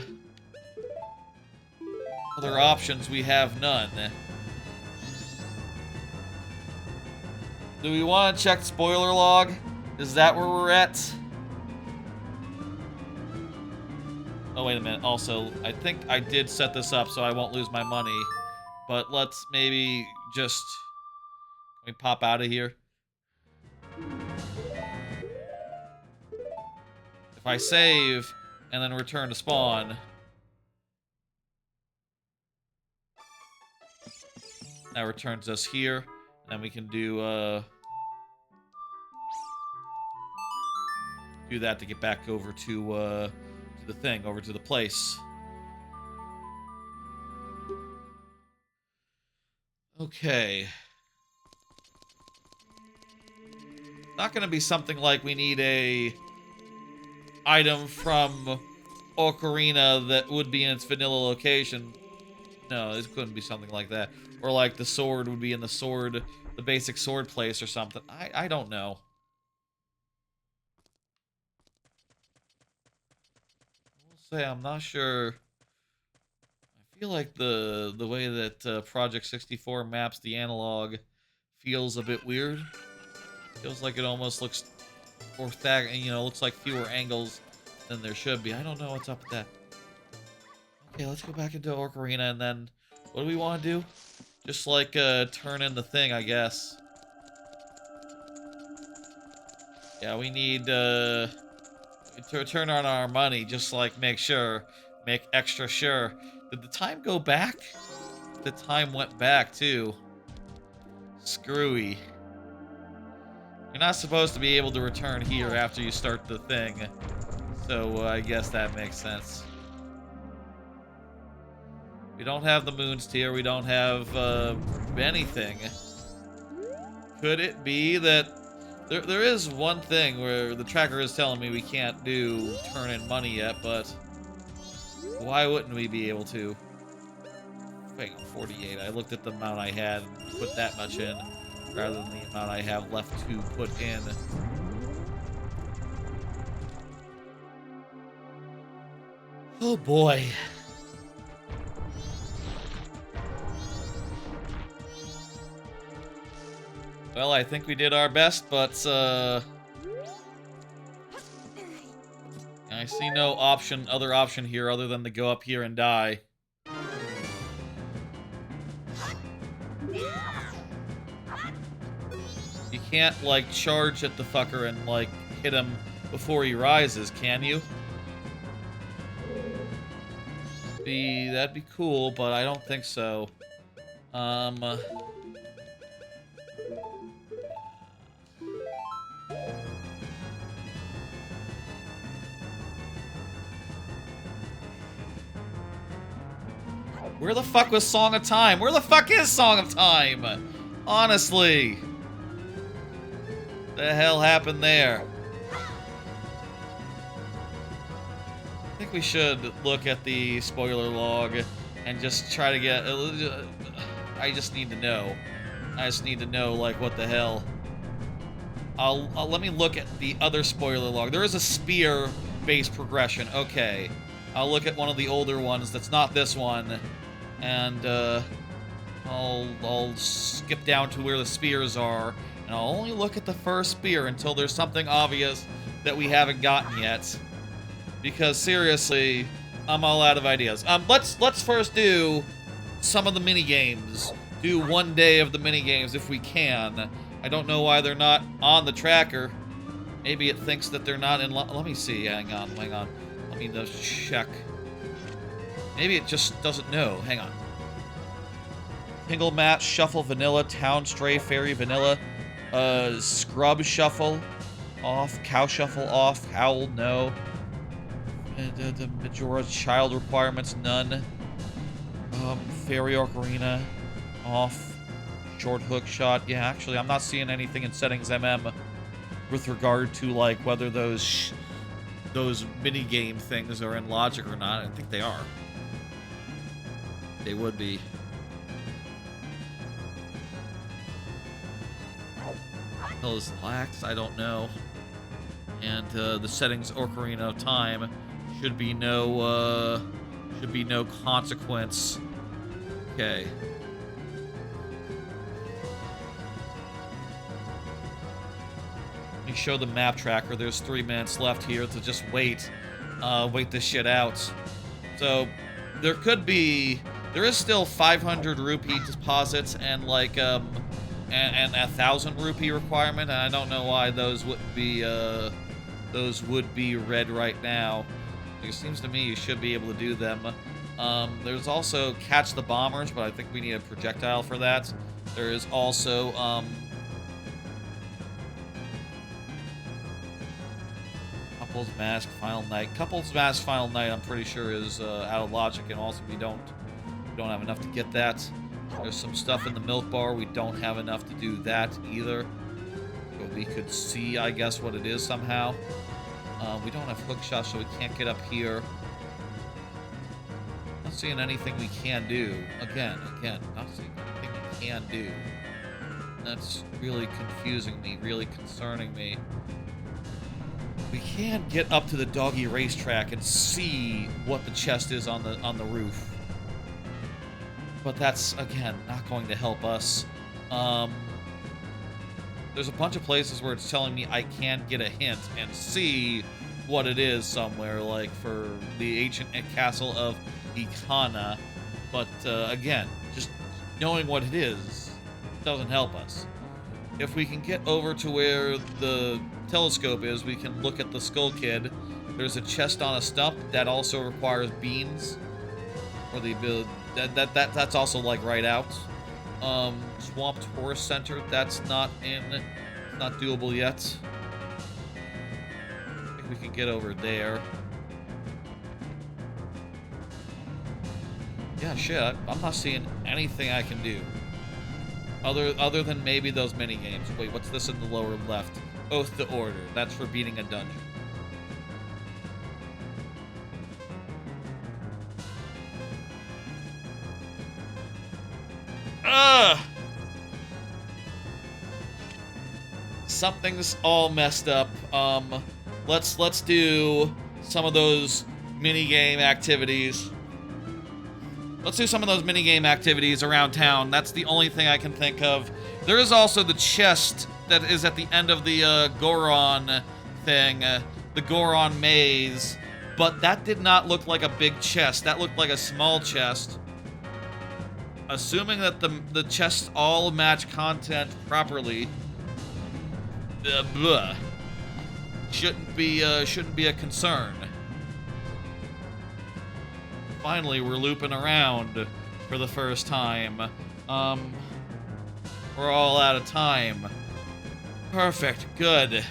options, we have none. Do we want to check spoiler log? Is that where we're at? Oh, wait a minute. Also, I think I did set this up so I won't lose my money. But let's maybe just... Can we pop out of here? If I save and then return to spawn... That returns us here. And we can do that to get back over to the thing, over to the place. Okay. Not gonna be something like we need a item from Ocarina that would be in its vanilla location. No, this couldn't be something like that. Or like the sword would be in the basic sword place or something. I don't know. Say I'm not sure. I feel like the way that Project 64 maps the analog feels a bit weird. Feels like it almost looks looks like fewer angles than there should be. I don't know what's up with that. Okay, let's go back into Ocarina, and then what do we want to do? Just like turn in the thing, I guess. Yeah, we need to turn on our money, just like make extra sure. Did the time go back? the time went back, too. Screwy. You're not supposed to be able to return here after you start the thing. So I guess that makes sense. We don't have the moon's tear. We don't have anything. Could it be that there is one thing where the tracker is telling me we can't do turn in money yet, but why wouldn't we be able to? Hang on, 48. I looked at the amount I had and put that much in rather than the amount I have left to put in. Oh boy. Well, I think we did our best, but I see no other option here other than to go up here and die. You can't, like, charge at the fucker and, like, hit him before he rises, can you? That'd be cool, but I don't think so. Where the fuck was Song of Time? Where the fuck is Song of Time? Honestly. The hell happened there? I think we should look at the spoiler log and just try to get... I just need to know. I just need to know, like, what the hell. Let me look at the other spoiler log. There is a spear-based progression. Okay. I'll look at one of the older ones that's not this one. And, I'll skip down to where the spears are. And I'll only look at the first spear until there's something obvious that we haven't gotten yet. Because, seriously, I'm all out of ideas. Let's first do some of the mini-games. Do one day of the mini-games if we can. I don't know why they're not on the tracker. Maybe it thinks that they're not in... Let me see. Hang on. Let me just check. Maybe it just doesn't know. Hang on. Tingle Match, Shuffle, Vanilla, Town, Stray, Fairy, Vanilla, Scrub, Shuffle, off, Cow Shuffle, off, Howl, no. The Majora Child Requirements, none. Fairy Ocarina, off. Short Hook Shot. Yeah, actually, I'm not seeing anything in Settings MM with regard to, like, whether those mini-game things are in logic or not. I think they are. They would be. Those lax, I don't know. And the settings Ocarina of Time should be no consequence. Okay. Let me show the map tracker. There's 3 minutes left here to just wait this shit out. So there is still 500 rupee deposits and like and 1,000 rupee requirement, and I don't know why those would be red right now. It seems to me you should be able to do them. There's also Catch the Bombers, but I think we need a projectile for that. There is also Couples Mask Final Night. Couples Mask Final Night I'm pretty sure is out of logic, and also we don't have enough to get that. There's some stuff in the milk bar. We don't have enough to do that either. But we could see, I guess, what it is somehow. We don't have hook shots, so we can't get up here. Not seeing anything we can do. Again, not seeing anything we can do. That's really confusing me, really concerning me. We can get up to the doggy racetrack and see what the chest is on the roof. But that's, again, not going to help us. There's a bunch of places where it's telling me I can get a hint and see what it is somewhere, like for the ancient castle of Ikana. But, again, just knowing what it is doesn't help us. If we can get over to where the telescope is, we can look at the Skull Kid. There's a chest on a stump that also requires beans, or the That's also like right out. Swamp Tourist Center, that's not doable yet. I think we can get over there. Yeah, shit, I'm not seeing anything I can do. Other than maybe those mini games. Wait, what's this in the lower left? Oath to Order. That's for beating a dungeon. Ugh! Something's all messed up. Let's do some of those mini-game activities. Let's do some of those mini-game activities around town. That's the only thing I can think of. There is also the chest that is at the end of the Goron thing, the Goron maze, but that did not look like a big chest. That looked like a small chest. Assuming that the chests all match content properly, shouldn't be a concern. Finally, we're looping around for the first time. We're all out of time. Perfect. Good.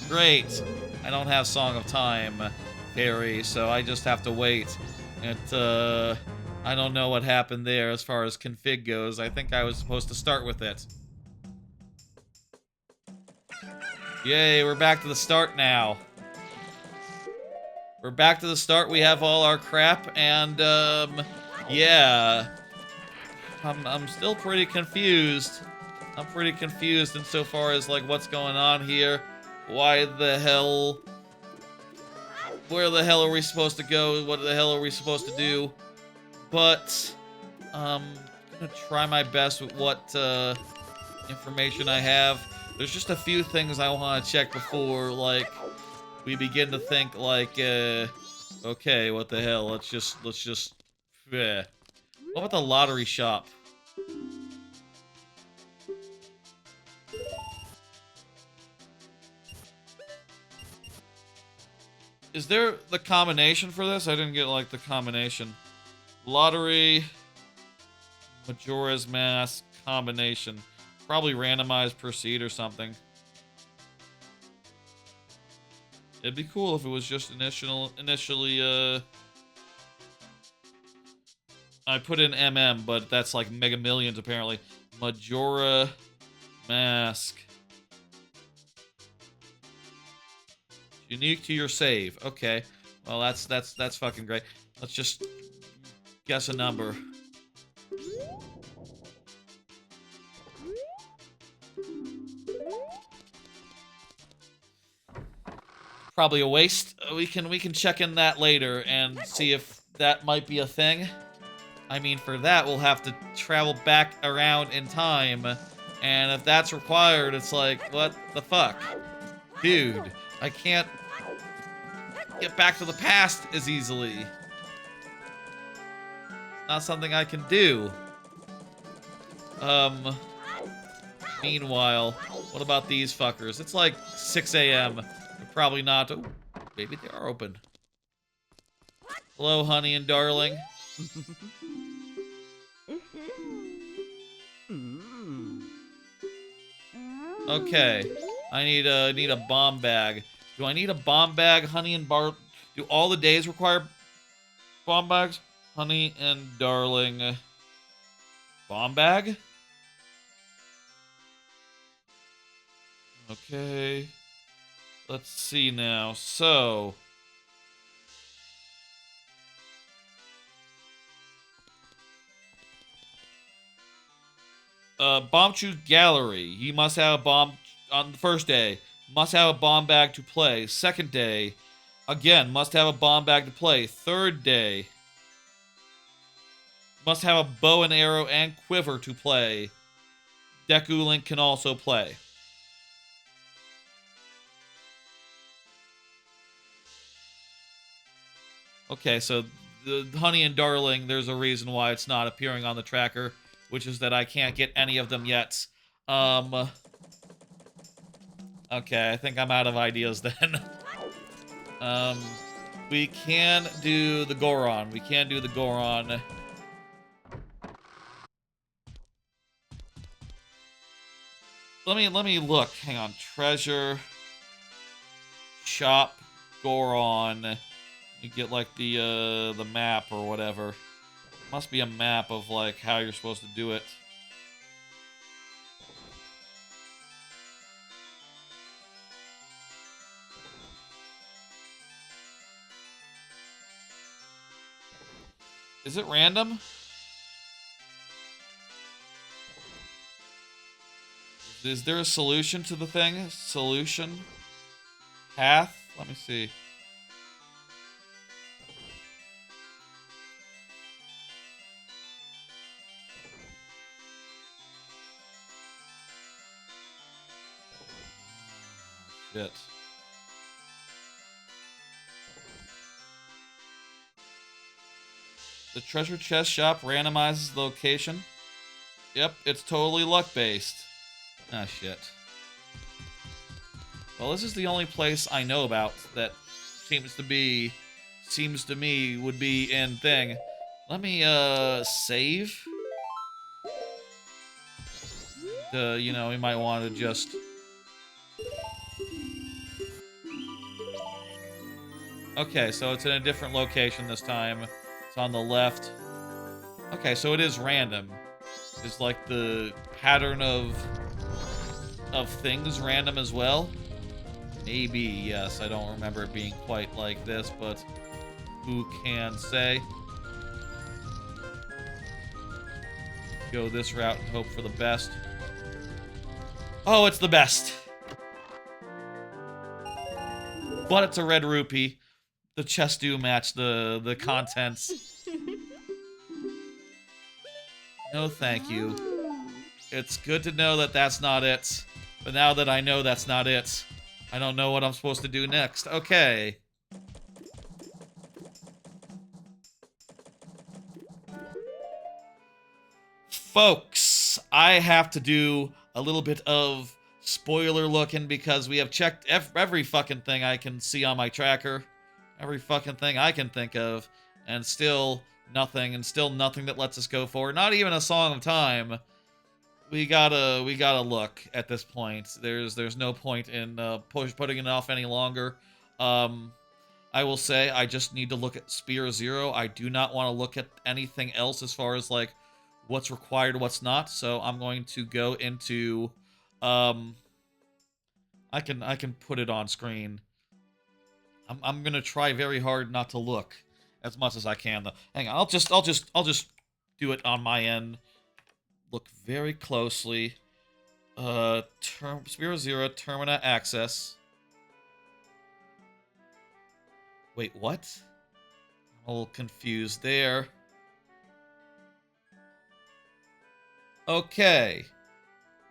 Great. I don't have Song of Time, Harry, so I just have to wait. I don't know what happened there as far as config goes. I think I was supposed to start with it. Yay, we're back to the start now. We're back to the start. We have all our crap, and, yeah. I'm still pretty confused. I'm pretty confused insofar as, like, what's going on here. Why the hell... Where the hell are we supposed to go? What the hell are we supposed to do? But, I'm gonna try my best with what, information I have. There's just a few things I want to check before, like, we begin to think, like, okay, what the hell? Let's just, What about the lottery shop? Is there the combination for this? I didn't get, like, the combination. Lottery, Majora's Mask, combination. Probably randomized per seed or something. It'd be cool if it was just initially, I put in MM, but that's like Mega Millions apparently. Majora Mask. Unique to your save. Okay. Well, that's fucking great. Let's just guess a number. Probably a waste. We can check in that later and see if that might be a thing. I mean, for that, we'll have to travel back around in time. And if that's required, it's like, what the fuck? Dude, I can't get back to the past as easily. Not something I can do. Meanwhile, what about these fuckers? It's like 6 a.m. They're probably not. Oh, maybe they are open. Hello, honey and darling. Okay, I need a bomb bag. Do I need a bomb bag, honey and do all the days require bomb bags? Honey and darling. Bomb bag? Okay. Let's see now. So... Bombchu Gallery. You must have a bomb on the first day. Must have a bomb bag to play. Second day. Again, must have a bomb bag to play. Third day. Must have a bow and arrow and quiver to play. Deku Link can also play. Okay, so the honey and darling, there's a reason why it's not appearing on the tracker, which is that I can't get any of them yet. Okay, I think I'm out of ideas then. We can do the Goron. We can do the Goron. me look. Hang on. Treasure shop Goron. You get like the map or whatever. Must be a map of like how you're supposed to do it. Is it random? Is there a solution to the thing? Solution? Path? Let me see. Shit. The treasure chest shop randomizes the location. Yep, it's totally luck-based. Ah, shit. Well, this is the only place I know about that seems to me, would be in thing. Let me, save. You know, we might want to just... Okay, so it's in a different location this time. It's on the left. Okay, so it is random. Is like the pattern of things random as well? Maybe, yes. I don't remember it being quite like this, but who can say? Go this route and hope for the best. Oh, it's the best! But it's a red rupee. The chests do match the contents. No, thank you. It's good to know that that's not it. But now that I know that's not it, I don't know what I'm supposed to do next. Okay. Folks, I have to do a little bit of spoiler looking because we have checked every fucking thing I can see on my tracker. Every fucking thing I can think of. And still nothing that lets us go forward. Not even a Song of Time. We gotta look at this point. There's no point in putting it off any longer. I will say I just need to look at Spear Zero. I do not want to look at anything else as far as like what's required, what's not. So I'm going to go into I can put it on screen. I'm gonna try very hard not to look as much as I can though. Hang on, I'll just do it on my end. Look very closely. Spear Zero, Termina access. Wait, what? I'm a little confused there. Okay.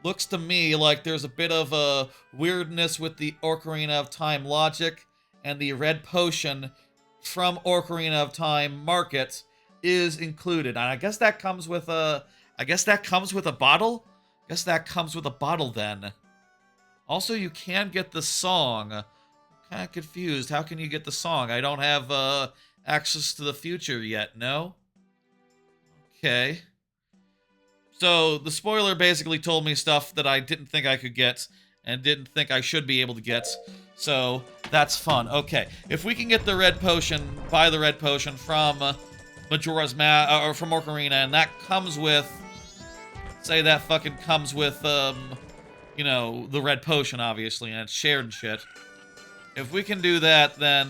Looks to me like there's a bit of a weirdness with the Ocarina of Time logic, and the red potion from Ocarina of Time market is included. And I guess that comes with a... I guess that comes with a bottle? I guess that comes with a bottle then. Also, you can get the song. I'm kind of confused. How can you get the song? I don't have access to the future yet, no? Okay. So, the spoiler basically told me stuff that I didn't think I could get and didn't think I should be able to get. So, that's fun. Okay. If we can get the red potion, buy the red potion from Majora's or from Ocarina, and that comes with... Say that fucking comes with, you know, the red potion, obviously, and it's shared and shit. If we can do that, then,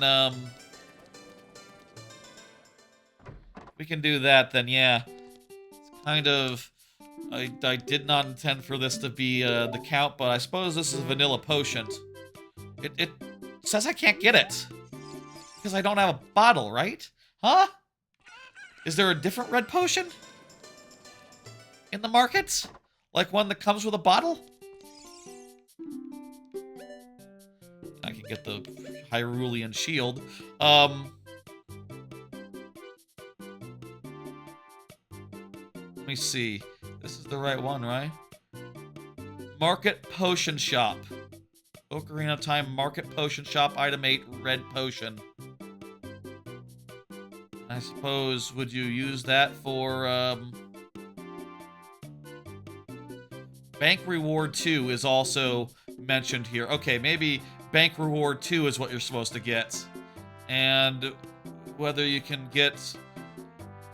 we can do that, then yeah. It's kind of... I did not intend for this to be, the count, but I suppose this is a vanilla potion. It says I can't get it. Because I don't have a bottle, right? Huh? Is there a different red potion? In the markets? Like one that comes with a bottle? I can get the Hyrulean shield. Let me see. This is the right one, right? Market Potion Shop. Ocarina of Time Market Potion Shop, item 8, red potion. I suppose, would you use that for, Bank Reward 2 is also mentioned here. Okay, maybe Bank Reward 2 is what you're supposed to get. And whether you can get...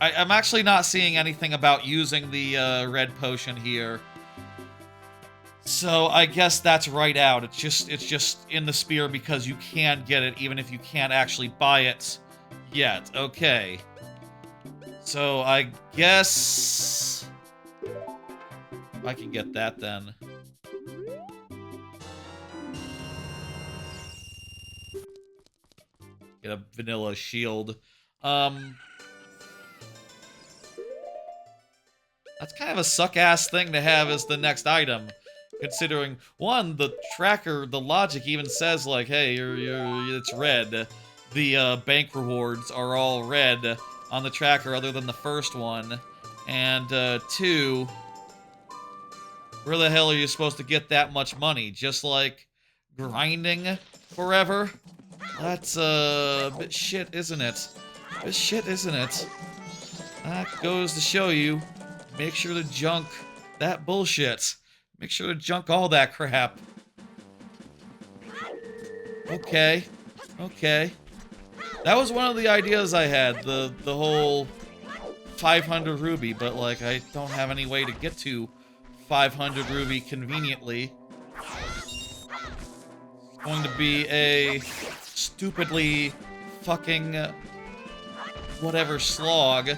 I'm actually not seeing anything about using the red potion here. So I guess that's right out. It's just in the spear because you can get it even if you can't actually buy it yet. Okay. So I guess I can get that then. Get a vanilla shield. That's kind of a suck-ass thing to have as the next item. Considering, one, the tracker, the logic even says, like, hey, it's red. The bank rewards are all red on the tracker other than the first one. And, two, where the hell are you supposed to get that much money? Just, like, grinding forever? That's, a bit shit, isn't it? A bit shit, isn't it? That goes to show you, make sure to junk that bullshit. Make sure to junk all that crap. Okay. Okay. That was one of the ideas I had, the whole 500 ruby, but like I don't have any way to get to 500 ruby conveniently. It's going to be a stupidly fucking whatever slog.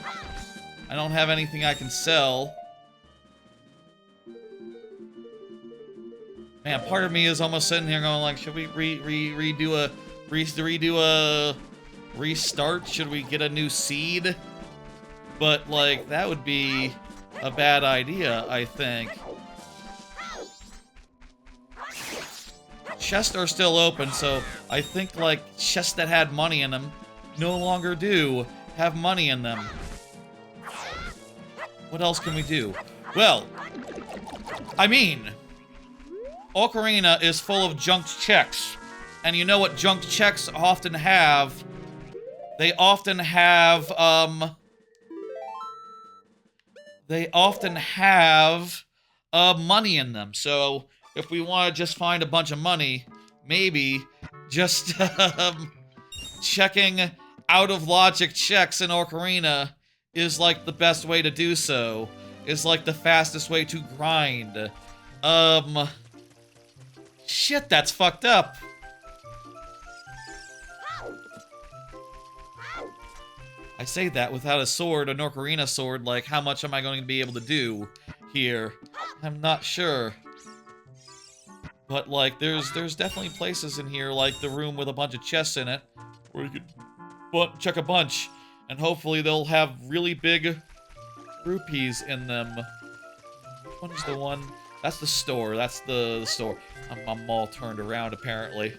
I don't have anything I can sell. Man, part of me is almost sitting here going like, should we redo a restart? Should we get a new seed? But like, that would be a bad idea, I think. Chests are still open, so I think like chests that had money in them no longer do have money in them. What else can we do? Well, I mean, Ocarina is full of junked checks. And you know what junked checks often have? They often have, money in them. So, if we want to just find a bunch of money, maybe just, checking out-of-logic checks in Ocarina is, like, the best way to do so. Is, like, the fastest way to grind. Shit, that's fucked up. I say that without a sword, an Ocarina sword, like, how much am I going to be able to do here? I'm not sure. But, like, there's definitely places in here, like the room with a bunch of chests in it, where you could check a bunch, and hopefully they'll have really big rupees in them. Which one is the one? That's the store. That's the store. I'm all turned around, apparently.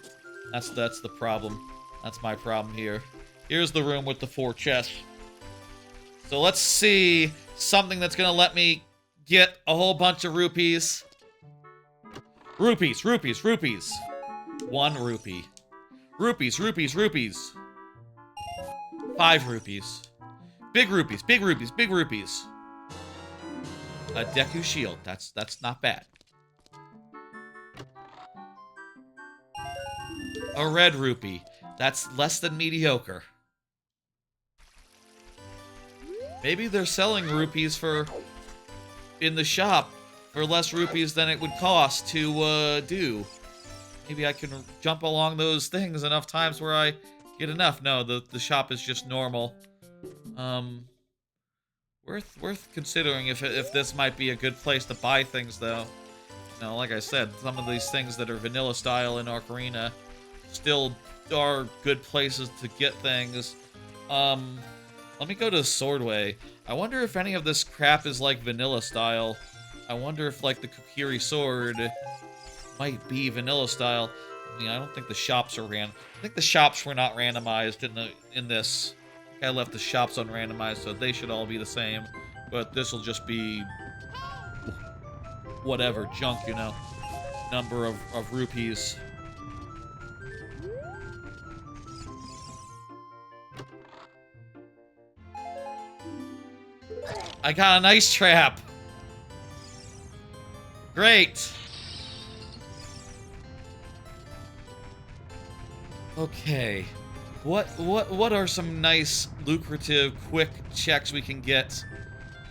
That's the problem. That's my problem here. Here's the room with the 4 chests. So let's see something that's gonna let me get a whole bunch of rupees. Rupees, rupees, rupees. 1 rupee. Rupees, rupees, rupees. 5 rupees. Big rupees, big rupees, big rupees. A Deku shield. That's not bad. A red rupee. That's less than mediocre. Maybe they're selling rupees in the shop for less rupees than it would cost to do. Maybe I can jump along those things enough times where I get enough. No, the shop is just normal. Worth considering if this might be a good place to buy things, though. You know, like I said, some of these things that are vanilla style in Ocarina still are good places to get things. Let me go to Swordway. I wonder if any of this crap is like vanilla style. I wonder if like the Kokiri sword might be vanilla style. I mean, I don't think the shops are I think the shops were not randomized in this. I left the shops unrandomized, so they should all be the same. But this will just be whatever, junk, you know. Number of rupees. I got an ice trap! Great. Okay. What are some nice, lucrative, quick checks we can get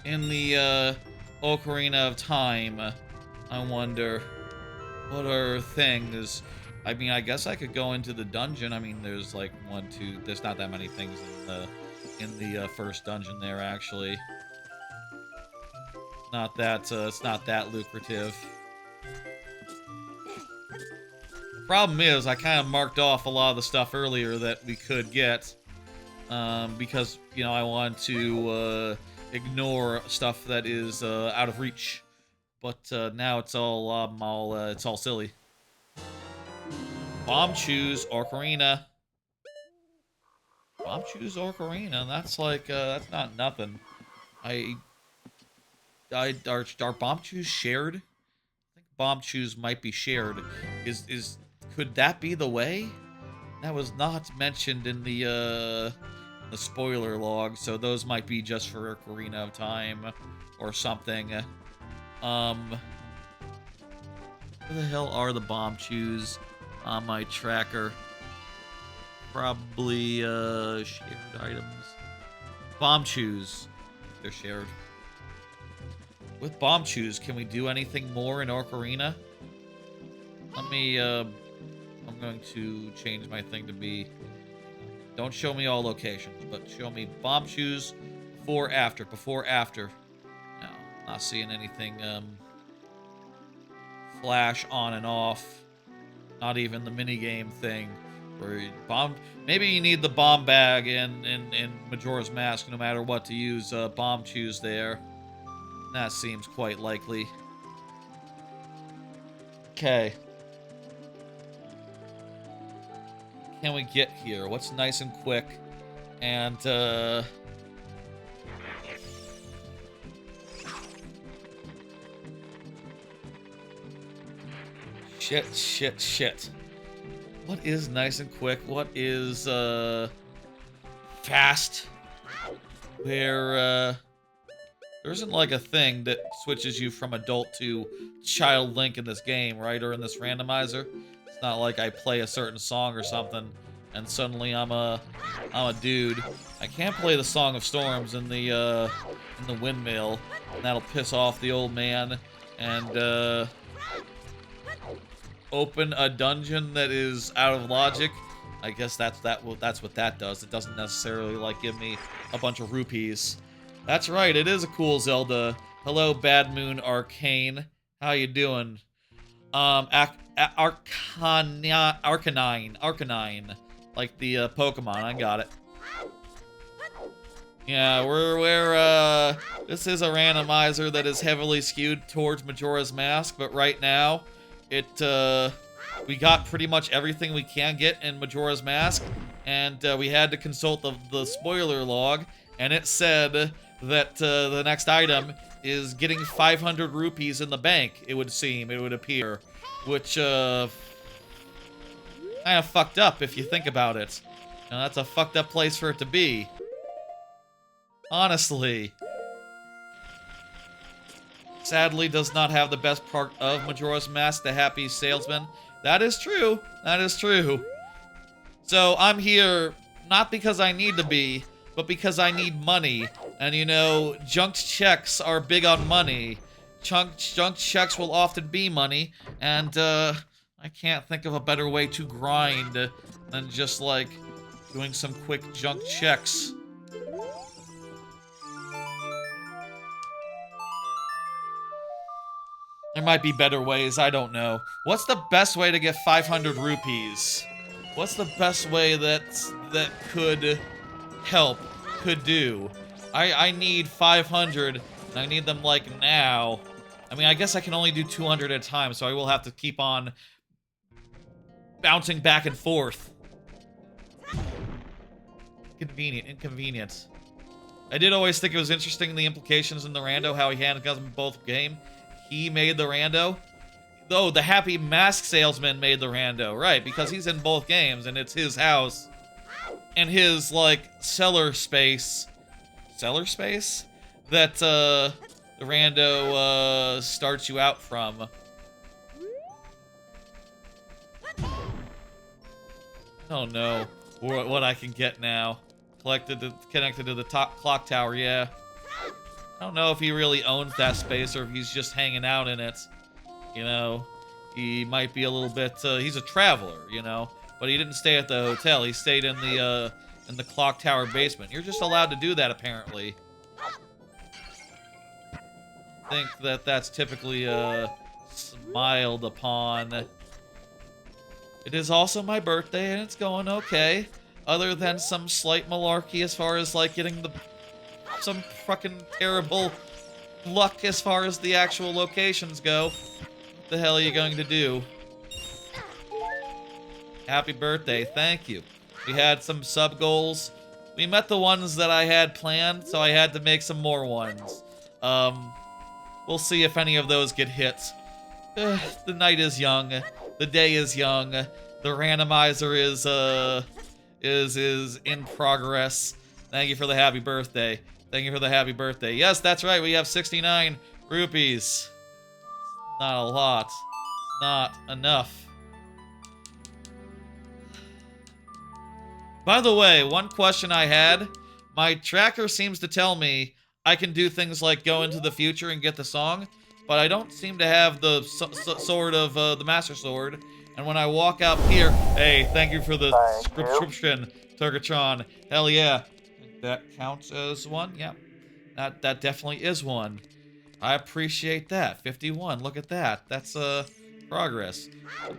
in the Ocarina of Time? I wonder. What are things? I mean, I guess I could go into the dungeon. I mean, there's like one, two. There's not that many things in the first dungeon there. Actually, not that it's not that lucrative. Problem is, I kind of marked off a lot of the stuff earlier that we could get, because you know I want to ignore stuff that is out of reach. But now it's all silly. Bomb choose Ocarina. Bomb choose Ocarina. That's like that's not nothing. Are bomb choose shared? I think bomb choose might be shared. Could that be the way? That was not mentioned in the spoiler log, so those might be just for Ocarina of Time or something. Where the hell are the bomb chews on my tracker? Probably shared items. Bomb chews. They're shared. With bomb chews, can we do anything more in Ocarina? Let me I'm going to change my thing to be, don't show me all locations, but show me bomb chews before after. No, not seeing anything flash on and off. Not even the minigame thing where maybe you need the bomb bag in Majora's Mask no matter what to use bomb chews there. That seems quite likely. Okay. Can we get here? What's nice and quick? And shit. What is nice and quick? What is fast? Where there isn't like a thing that switches you from adult to child Link in this game, right? Or in this randomizer. It's not like I play a certain song or something and suddenly I'm a dude. I can't play the Song of Storms in the windmill, and that'll piss off the old man and open a dungeon that is out of logic. I guess that's what that does. It doesn't necessarily like give me a bunch of rupees. That's right, it is a cool Zelda. Hello, Bad Moon Arcane. How you doing? Arcanine. Like the Pokemon, I got it. Yeah, this is a randomizer that is heavily skewed towards Majora's Mask, but right now, we got pretty much everything we can get in Majora's Mask, and we had to consult the spoiler log, and it said that the next item is getting 500 rupees in the bank, it would appear, which kind of fucked up if you think about it. Now, that's a fucked up place for it to be. Honestly. Sadly, does not have the best part of Majora's Mask, the happy salesman. That is true. That is true. So, I'm here not because I need to be, but because I need money. And you know, junked checks are big on money. Junked checks will often be money, and I can't think of a better way to grind than just like doing some quick junk checks. There might be better ways, I don't know. What's the best way to get 500 rupees? What's the best way that could help, could do? I need 500, and I need them, like, now. I mean, I guess I can only do 200 at a time, so I will have to keep on bouncing back and forth. Inconvenient. I did always think it was interesting, the implications in the rando, how he handled them both game. He made the rando. Oh, the happy mask salesman made the rando, right, because he's in both games, and it's his house. And his, like, cellar space, that, rando starts you out from. Oh no, what I can get now. Connected to the top clock tower, yeah. I don't know if he really owns that space or if he's just hanging out in it. You know, he might be a little bit, he's a traveler, you know, but he didn't stay at the hotel. He stayed in the clock tower basement. You're just allowed to do that, apparently. I think that that's typically, smiled upon. It is also my birthday, and it's going okay. Other than some slight malarkey as far as, like, getting some fucking terrible luck as far as the actual locations go. What the hell are you going to do? Happy birthday, thank you. We had some sub goals. We met the ones that I had planned, so I had to make some more ones. We'll see if any of those get hit. The night is young. The day is young. The randomizer is in progress. Thank you for the happy birthday. Thank you for the happy birthday. Yes, that's right. We have 69 rupees. Not a lot. Not enough. By the way, one question I had. My tracker seems to tell me I can do things like go into the future and get the song, but I don't seem to have the sword of the Master Sword. And when I walk out here, hey, thank you for the subscription, Turgatron. Hell yeah. That counts as one? Yeah. That definitely is one. I appreciate that. 51, look at that. That's progress.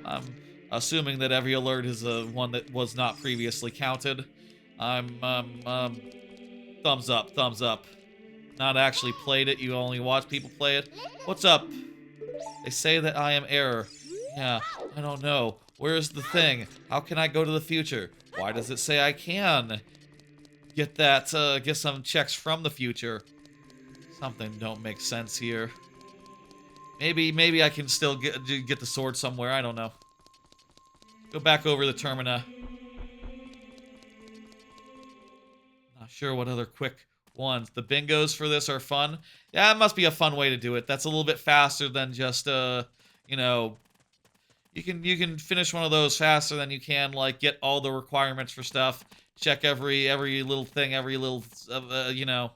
I'm assuming that every alert is one that was not previously counted. I'm thumbs up, thumbs up. Not actually played it, you only watch people play it. What's up? They say that I am error. Yeah, I don't know. Where's the thing? How can I go to the future? Why does it say I can get that, get some checks from the future? Something don't make sense here. Maybe I can still get the sword somewhere, I don't know. Go back over the Termina. Not sure what other quick ones. The bingos for this are fun. Yeah, it must be a fun way to do it. That's a little bit faster than just, you know, you can finish one of those faster than you can, like, get all the requirements for stuff, check every little thing, every little, you know.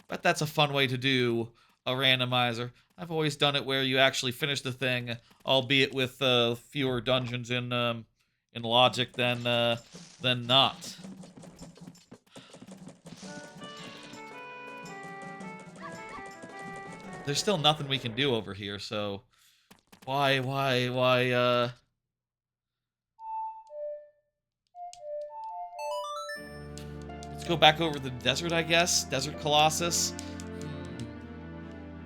But that's a fun way to do a randomizer. I've always done it where you actually finish the thing, albeit with fewer dungeons in logic than not. There's still nothing we can do over here, so why let's go back over the desert, I guess. Desert Colossus.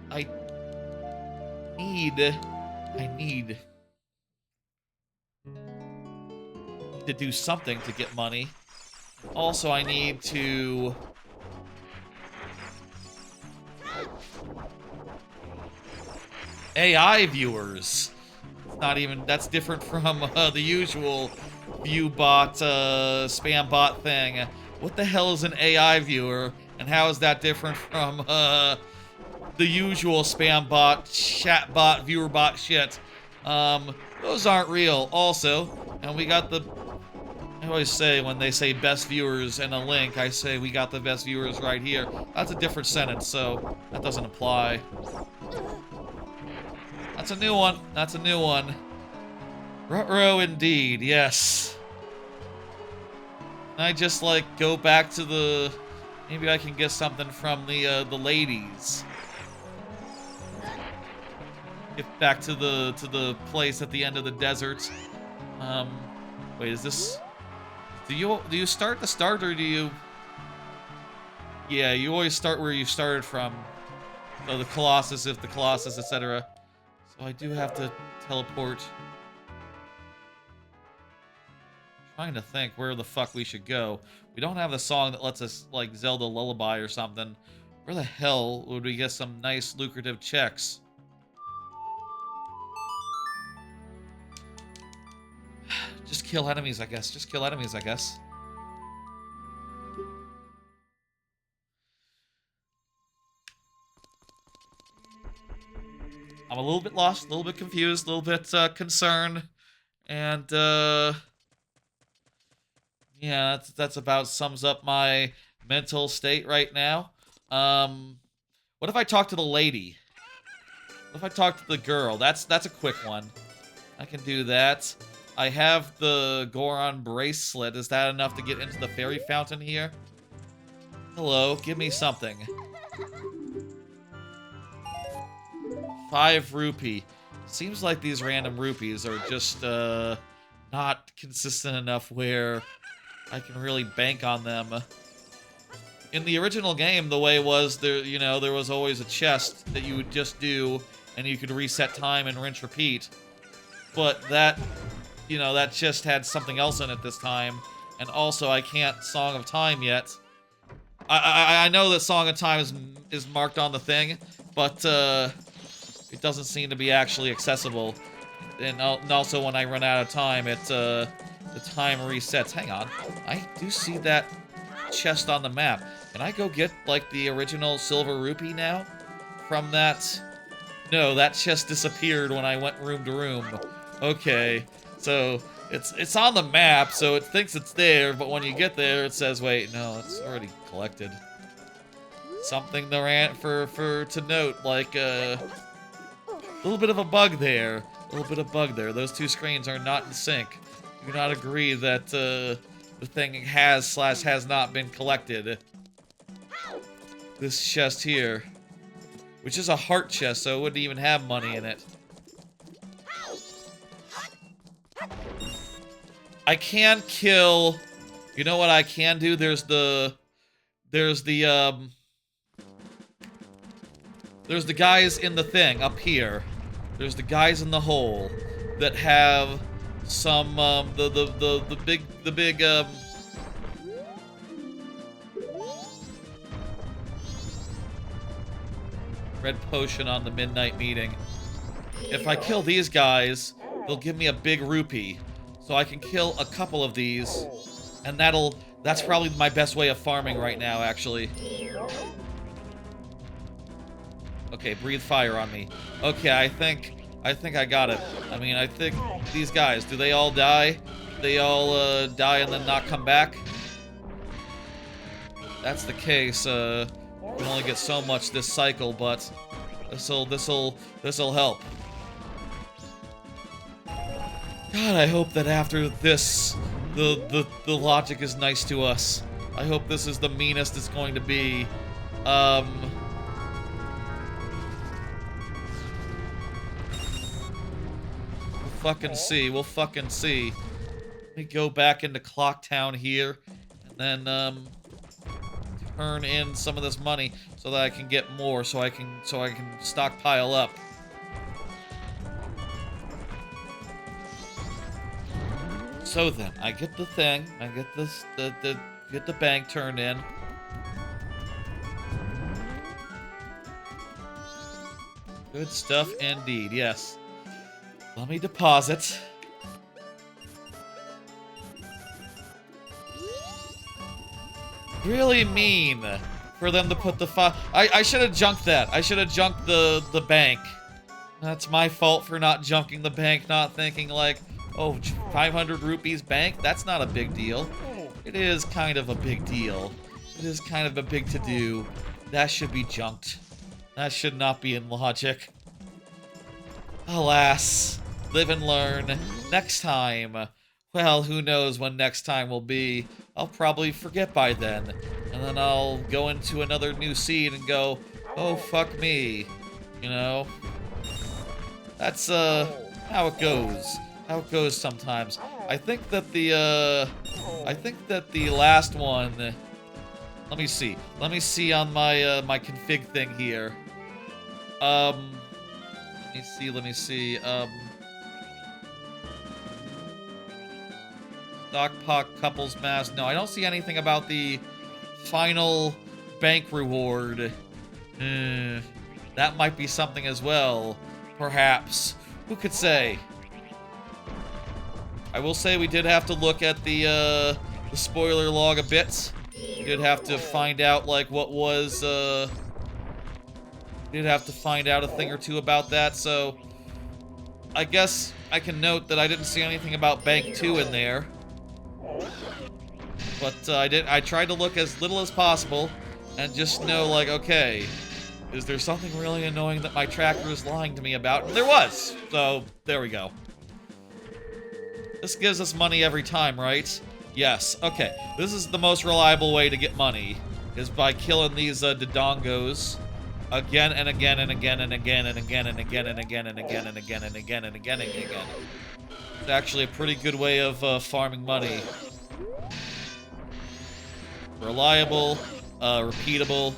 I need to do something to get money. Also, I need to AI viewers. It's not even, that's different from the usual view bot, spam bot thing. What the hell is an AI viewer, and how is that different from the usual spam bot, chat bot, viewer bot shit? Those aren't real. Also, and we got the, I always say when they say best viewers and a link, I say we got the best viewers right here. That's a different sentence, so that doesn't apply. That's a new one. That's a new one. Ruh-roh indeed, yes. Can I just, like, go back to the... Maybe I can get something from the ladies. Get back to the place at the end of the desert. Wait, is this... Do you start the start, or do you... Yeah, you always start where you started from. So the Colossus, if the Colossus, etc. So I do have to teleport. Trying to think where the fuck we should go. We don't have the song that lets us, like, Zelda Lullaby or something. Where the hell would we get some nice, lucrative checks? Just kill enemies, I guess. Just kill enemies, I guess. a little bit lost, a little bit confused, a little bit concerned, and yeah, that's about sums up my mental state right now. What if I talk to the lady? What if I talk to the girl? That's a quick one. I can do that. I have the Goron bracelet. Is that enough to get into the fairy fountain here? Hello, give me something. 5 rupee. Seems like these random rupees are just not consistent enough where I can really bank on them. In the original game, the way was there, there was always a chest that you would just do, and you could reset time and rinse repeat. But that, that chest had something else in it this time, and also I can't Song of Time yet. I know that Song of Time is marked on the thing, but it doesn't seem to be actually accessible. And also when I run out of time, the time resets. Hang on, I do see that chest on the map. Can I go get, like, the original silver rupee now? From that... No, that chest disappeared when I went room to room. Okay, so it's on the map, so it thinks it's there, but when you get there, it says, wait, no, it's already collected. Something to note, like, a little bit of a bug there. A little bit of bug there. Those two screens are not in sync. Do not agree that, the thing has not been collected. This chest here, which is a heart chest, so it wouldn't even have money in it. I can kill... You know what I can do? There's the guys in the thing up here. There's the guys in the hole that have some the big red potion on the midnight meeting. If I kill these guys, they'll give me a big rupee. So I can kill a couple of these, and that's probably my best way of farming right now, actually. Okay, breathe fire on me. Okay, I think I got it. I mean, I think these guys, do they all die? They all die and then not come back? That's the case. You can only get so much this cycle, but this'll help. God, I hope that after this, the logic is nice to us. I hope this is the meanest it's going to be. We'll fucking see. We'll fucking see. Let me go back into Clock Town here, and then turn in some of this money so that I can get more, so I can stockpile up. So then, I get the thing, I get this, get the bank turned in. Good stuff indeed, yes. Let me deposit. Really mean for them to put the I should have junked that. I should have junked the bank. That's my fault for not junking the bank, not thinking like, oh, 500 rupees bank? That's not a big deal. It is kind of a big deal. It is kind of a big to-do. That should be junked. That should not be in logic. Alas. Live and learn. Next time. Well, who knows when next time will be. I'll probably forget by then. And then I'll go into another new seed and go, oh, fuck me. You know? That's, how it goes. How it goes sometimes. I think that the last one... Let me see. Let me see on my, my config thing here. Let me see. Stockpot couples mask. No, I don't see anything about the final bank reward. That might be something as well. Perhaps. Who could say? I will say we did have to look at the spoiler log a bit. We did have to find out, like, what was Did have to find out a thing or two about that, so I guess I can note that I didn't see anything about Bank 2 in there. But I tried to look as little as possible and just know, like, okay, is there something really annoying that my tracker is lying to me about? And there was! So, there we go. This gives us money every time, right? Yes. Okay. This is the most reliable way to get money, is by killing these Dodongos again and again and again and again and again and again and again and again and again and again and again and again. It's actually a pretty good way of farming money. Reliable, repeatable.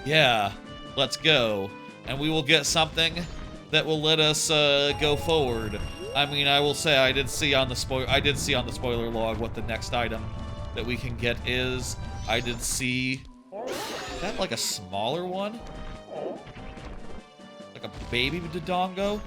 Yeah, let's go. And we will get something that will let us go forward. I mean, I will say I did see on the spoiler log what the next item that we can get is. I did see, is that like a smaller one? Like a baby Dodongo?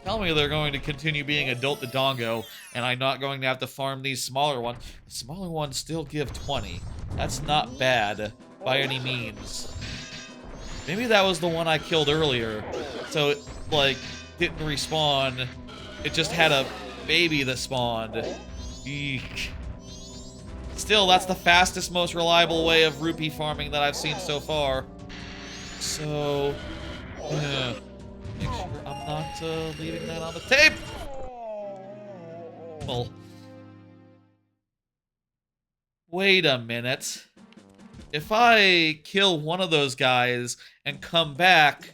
Tell me they're going to continue being adult Dodongo, and I'm not going to have to farm these smaller ones. The smaller ones still give 20. That's not bad by any means. Maybe that was the one I killed earlier, so it, like, didn't respawn. It just had a baby that spawned. Eek. Still, that's the fastest, most reliable way of rupee farming that I've seen so far. So, yeah. Make sure I'm not leaving that on the tape. Well, wait a minute. If I kill one of those guys and come back,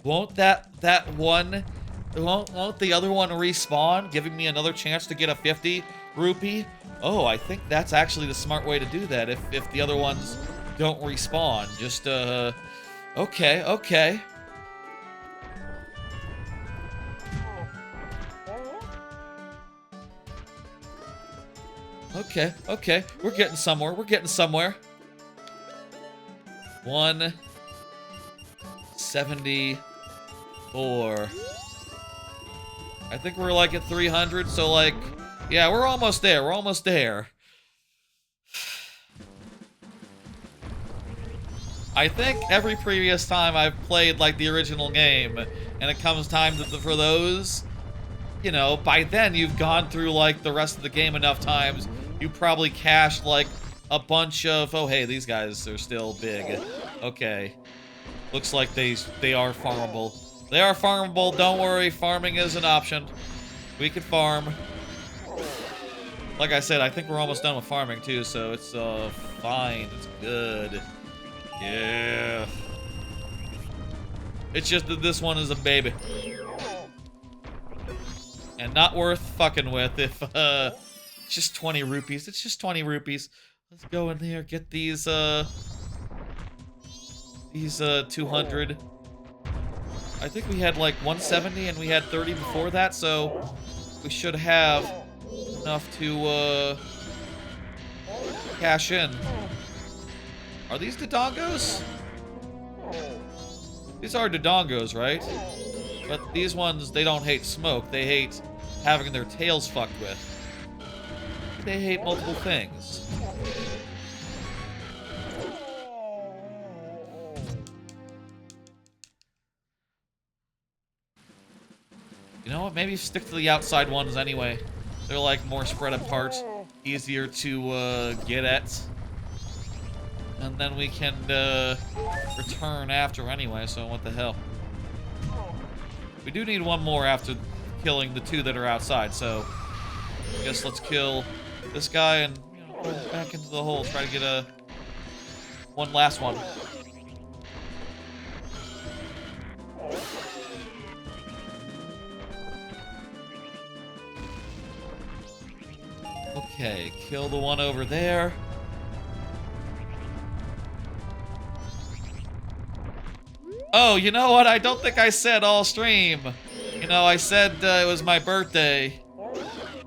won't the other one respawn, giving me another chance to get a 50 rupee? Oh, I think that's actually the smart way to do that. If the other ones don't respawn, just okay. Okay, we're getting somewhere. 174. I think we're like at 300, so like, yeah, we're almost there. I think every previous time I've played like the original game, and it comes time for those, you know, by then you've gone through like the rest of the game enough times, you probably cashed like a bunch of, oh hey, these guys are still big. Okay. Looks like they are farmable. They are farmable, don't worry, farming is an option. We can farm. Like I said, I think we're almost done with farming too, so it's fine, it's good. Yeah. It's just that this one is a baby. And not worth fucking with if, it's just 20 rupees. It's just 20 rupees. Let's go in there, get these 200. I think we had like 170 and we had 30 before that, so we should have enough to, cash in. Are these Dodongos? These are Dodongos, right? But these ones, they don't hate smoke. They hate having their tails fucked with. They hate multiple things. You know what? Maybe stick to the outside ones anyway. They're like more spread apart, easier to get at. And then we can return after anyway, so what the hell. We do need one more after killing the two that are outside, so I guess let's kill this guy and, you know, go back into the hole, try to get one last one. Okay, kill the one over there. Oh, you know what? I don't think I said all stream. You know, I said it was my birthday.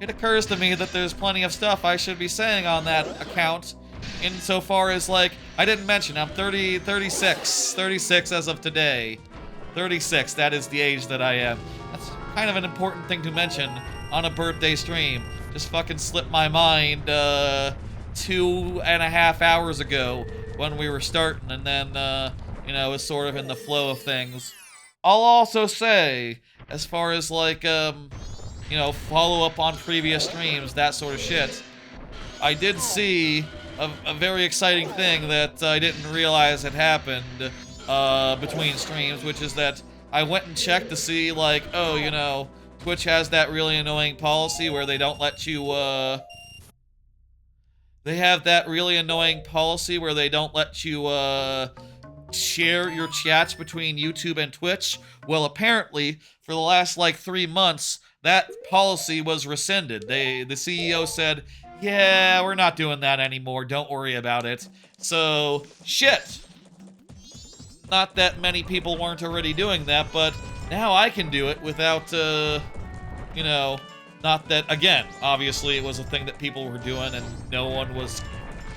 It occurs to me that there's plenty of stuff I should be saying on that account. Insofar as, like, I didn't mention, I'm 36 as of today. 36, that is the age that I am. That's kind of an important thing to mention on a birthday stream. Just fucking slipped my mind, 2.5 hours ago when we were starting, and then, you know, it's sort of in the flow of things. I'll also say, as far as, like, you know, follow up on previous streams, that sort of shit, I did see a very exciting thing that I didn't realize had happened between streams, which is that I went and checked to see, like, oh, you know, Twitch has that really annoying policy where they don't let you, they have that really annoying policy where they don't let you, share your chats between YouTube and Twitch. Well, apparently, for the last, like, 3 months, that policy was rescinded. The CEO said, yeah, we're not doing that anymore, don't worry about it. So, shit. Not that many people weren't already doing that, but now I can do it without, you know, not that, again, obviously it was a thing that people were doing and no one was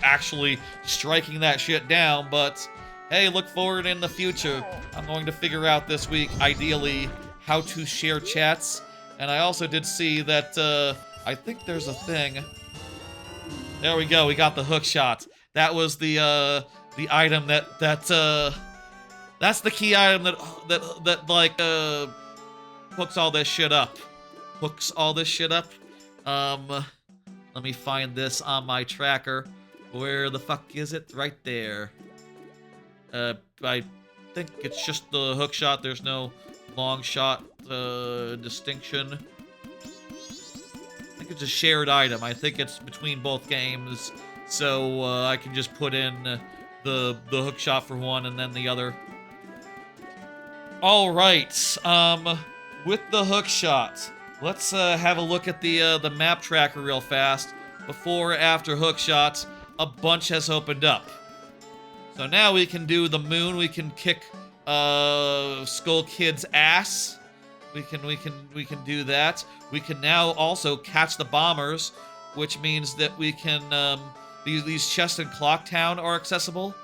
actually striking that shit down, but hey, look forward in the future. I'm going to figure out this week, ideally, how to share chats. And I also did see that, I think there's a thing. There we go, we got the hook shot. That was the item that's the key item that like, hooks all this shit up. Hooks all this shit up. Let me find this on my tracker. Where the fuck is it? Right there. I think it's just the hook shot. There's no long shot distinction. I think it's a shared item. I think it's between both games, so I can just put in the hook shot for one and then the other. All right. With the hook shot, let's have a look at the map tracker real fast. Before, after hook shots, a bunch has opened up. So now we can do the moon. We can kick Skull Kid's ass. We can do that. We can now also catch the bombers, which means that we can these chests in Clock Town are accessible.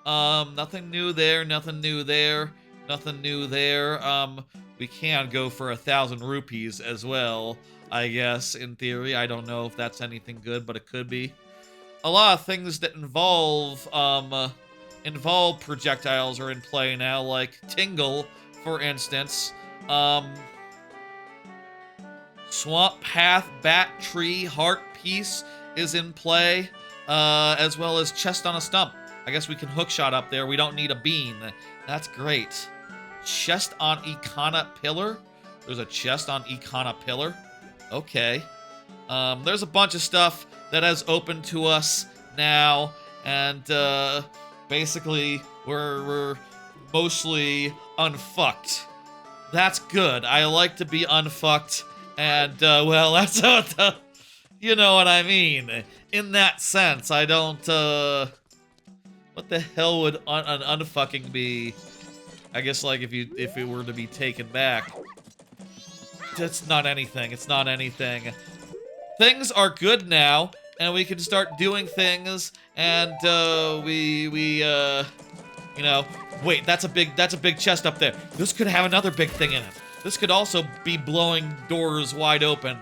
Nothing new there. Nothing new there. Nothing new there. We can go for 1,000 rupees as well, I guess, in theory. I don't know if that's anything good, but it could be. A lot of things that involve projectiles are in play now, like Tingle, for instance. Swamp Path, Bat Tree, Heart Piece is in play, as well as Chest on a Stump. I guess we can hookshot up there. We don't need a bean. That's great. Chest on Icona Pillar. There's a chest on Icona Pillar. Okay. There's a bunch of stuff that has opened to us now, and basically we're mostly unfucked. That's good. I like to be unfucked, and well, that's what you know what I mean. In that sense, I don't. What the hell would an unfucking be? I guess like if it were to be taken back. It's not anything. It's not anything. Things are good now, and we can start doing things, and you know, wait, that's a big chest up there. This could have another big thing in it. This could also be blowing doors wide open.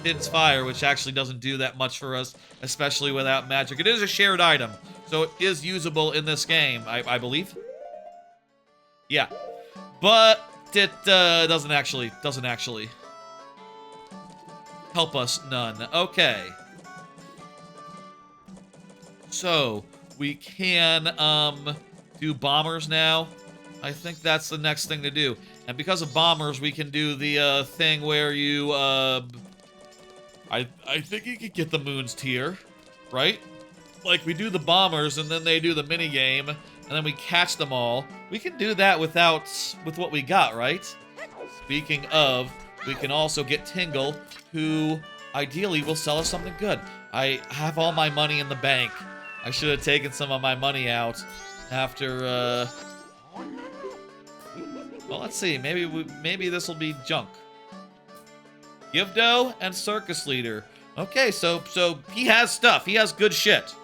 It's fire, which actually doesn't do that much for us, especially without magic. It is a shared item, so it is usable in this game, I believe. Yeah, but it doesn't actually help us none. Okay. So, we can, do bombers now. I think that's the next thing to do. And because of bombers, we can do the, thing where you, I think you could get the moon's tier, right? Like, we do the bombers, and then they do the minigame, and then we catch them all. We can do that with what we got, right? Speaking of, we can also get Tingle, who ideally will sell us something good. I have all my money in the bank. I should have taken some of my money out after, well, let's see. Maybe this will be junk. Givdo and Circus Leader. Okay, so he has stuff. He has good shit.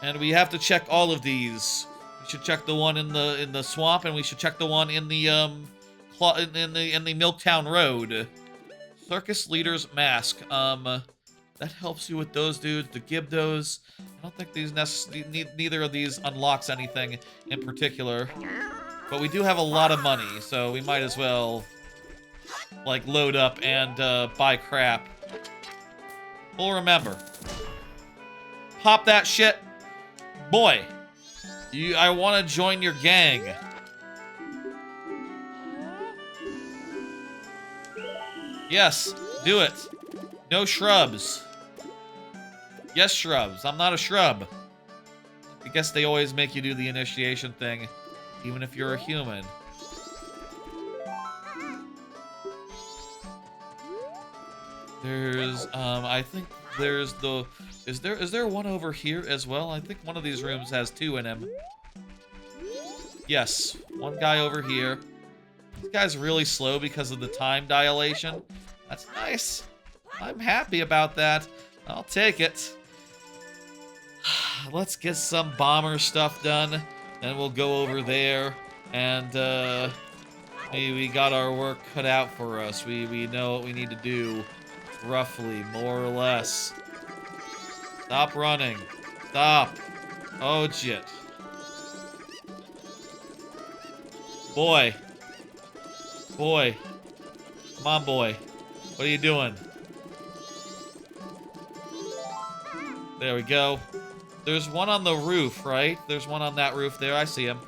And we have to check all of these. We should check the one in the swamp, and we should check the one in the Milktown Road. Circus leader's mask. That helps you with those dudes. The Gibdos. I don't think these neither of these unlocks anything in particular. But we do have a lot of money, so we might as well, like, load up and buy crap. Well, remember, pop that shit. Boy, I want to join your gang. Yes, do it. No shrubs. Yes, shrubs. I'm not a shrub. I guess they always make you do the initiation thing, even if you're a human. There's, I think there's the... Is there one over here as well? I think one of these rooms has two in him. Yes, one guy over here. This guy's really slow because of the time dilation. That's nice. I'm happy about that. I'll take it. Let's get some bomber stuff done. Then we'll go over there. And, we got our work cut out for us. We know what we need to do. Roughly, more or less. Stop running. Stop. Oh, shit. Boy. Boy. Come on, boy. What are you doing? There we go. There's one on the roof, right? There's one on that roof there. I see him.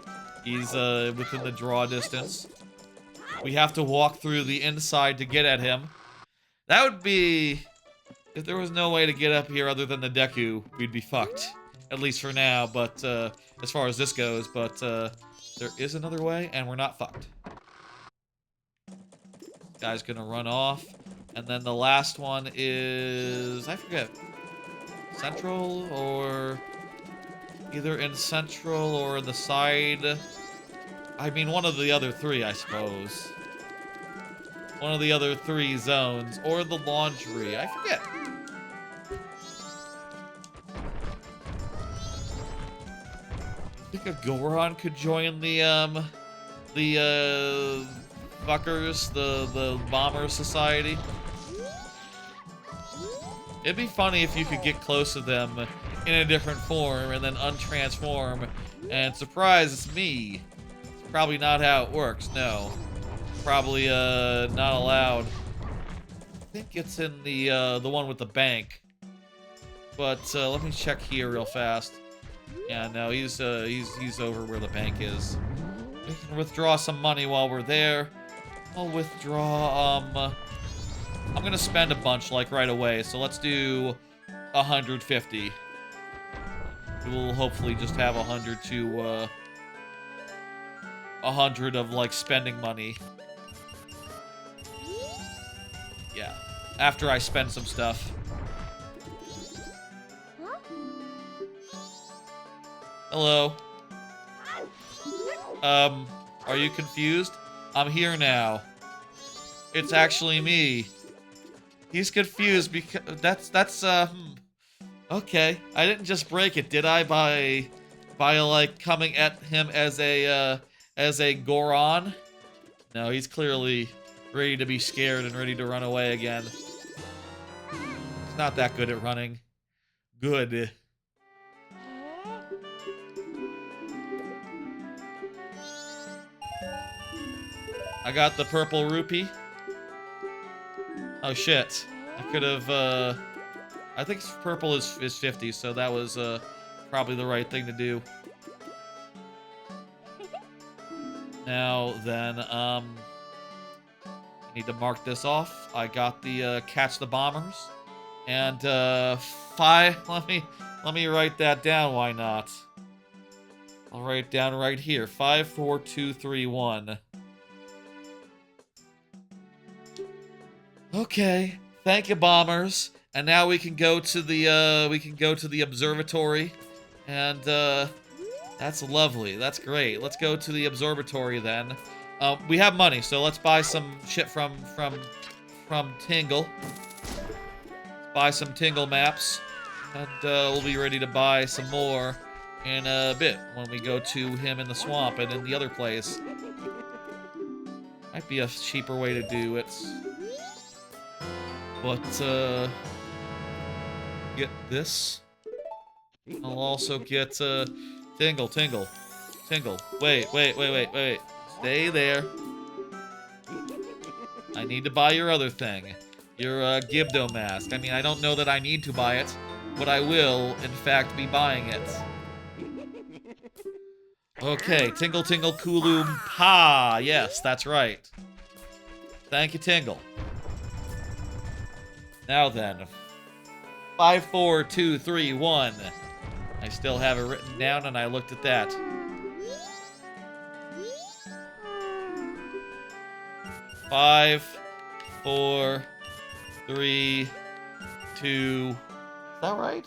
He's within the draw distance. We have to walk through the inside to get at him. That would be... If there was no way to get up here other than the Deku, we'd be fucked. At least for now, but as far as this goes. But there is another way, and we're not fucked. Guy's gonna run off. And then the last one is... I forget. Central, or... Either in Central or in the side... I mean, one of the other three, I suppose. One of the other three zones. Or the laundry. I forget. I think a Goron could join the fuckers, the Bomber Society. It'd be funny if you could get close to them in a different form and then untransform, and surprise, it's me. It's probably not how it works, no. Probably not allowed. I think it's in the one with the bank. But let me check here real fast. Yeah, no, he's over where the bank is. We can withdraw some money while we're there. I'll withdraw, I'm gonna spend a bunch, like, right away, so let's do 150. We will hopefully just have 100 to, 100 of, like, spending money. Yeah, after I spend some stuff. Hello. Are you confused? I'm here now. It's actually me. He's confused because that's okay. I didn't just break it, did I? By like coming at him as a Goron? No, he's clearly ready to be scared and ready to run away again. He's not that good at running. Good. I got the purple rupee. Oh shit. I could have, I think purple is 50, so that was, probably the right thing to do. Now, then, I need to mark this off. I got the, catch the bombers. And, let me write that down, why not? I'll write it down right here. 5, 4, 2, 3, 1. Okay, thank you, bombers. And now we can go to the observatory, and that's lovely. That's great. Let's go to the observatory then. We have money, so let's buy some shit from Tingle. Buy some Tingle maps, and we'll be ready to buy some more in a bit when we go to him in the swamp and in the other place. Might be a cheaper way to do it. But, get this. I'll also get, Tingle, Tingle, Tingle. Wait. Stay there. I need to buy your other thing. Your, Gibdo mask. I mean, I don't know that I need to buy it, but I will, in fact, be buying it. Okay, Tingle Tingle Kulu Pa. Yes, that's right. Thank you, Tingle. Now then. 5, 4, 2, 3, 1. I still have it written down, and I looked at that. 5, 4, 3, 2. Is that right?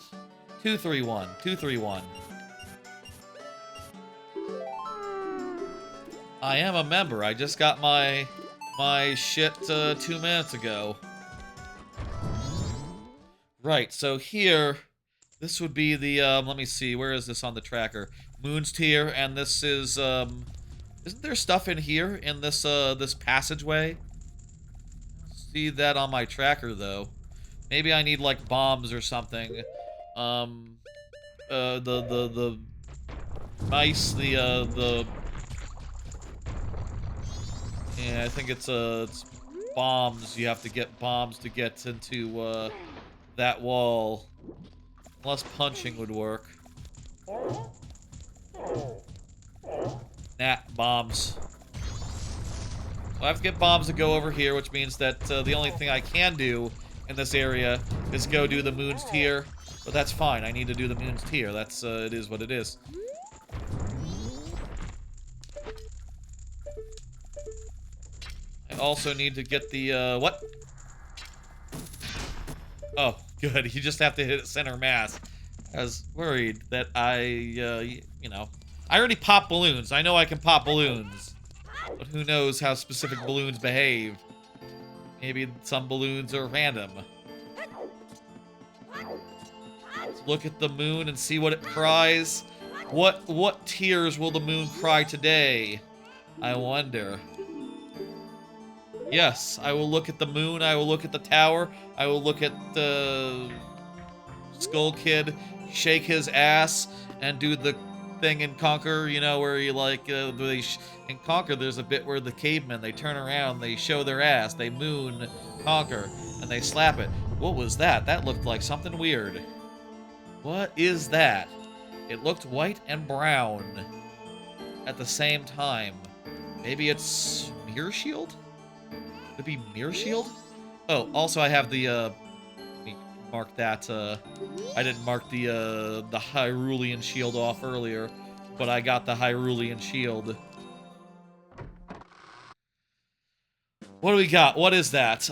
2, 3, 1. 2, 3, 1. I am a member. I just got my shit 2 minutes ago. Right, so here, this would be the, let me see, where is this on the tracker? Moon's Tier, and this is, isn't there stuff in here, in this, this passageway? See that on my tracker, though. Maybe I need, like, bombs or something. The mice, yeah, I think it's bombs. You have to get bombs to get into, that wall. Unless punching would work. Nah, bombs. So I have to get bombs to go over here, which means that the only thing I can do in this area is go do the Moon's Tier. But that's fine. I need to do the Moon's Tier. That's, it is what it is. I also need to get the, what? Oh, good. You just have to hit center mass. I was worried that you know. I already popped balloons. I know I can pop balloons. But who knows how specific balloons behave. Maybe some balloons are random. Let's look at the moon and see what it cries. What tears will the moon cry today? I wonder. Yes, I will look at the moon, I will look at the tower, I will look at the Skull Kid shake his ass and do the thing in Conquer, you know, where you like, in Conquer there's a bit where the cavemen, they turn around, they show their ass, they moon Conquer, and they slap it. What was that? That looked like something weird. What is that? It looked white and brown at the same time. Maybe it's Mirror Shield? Could it be Mirror Shield? Oh, also I have the, let me mark that, I didn't mark the Hyrulean Shield off earlier, but I got the Hyrulean Shield. What do we got? What is that?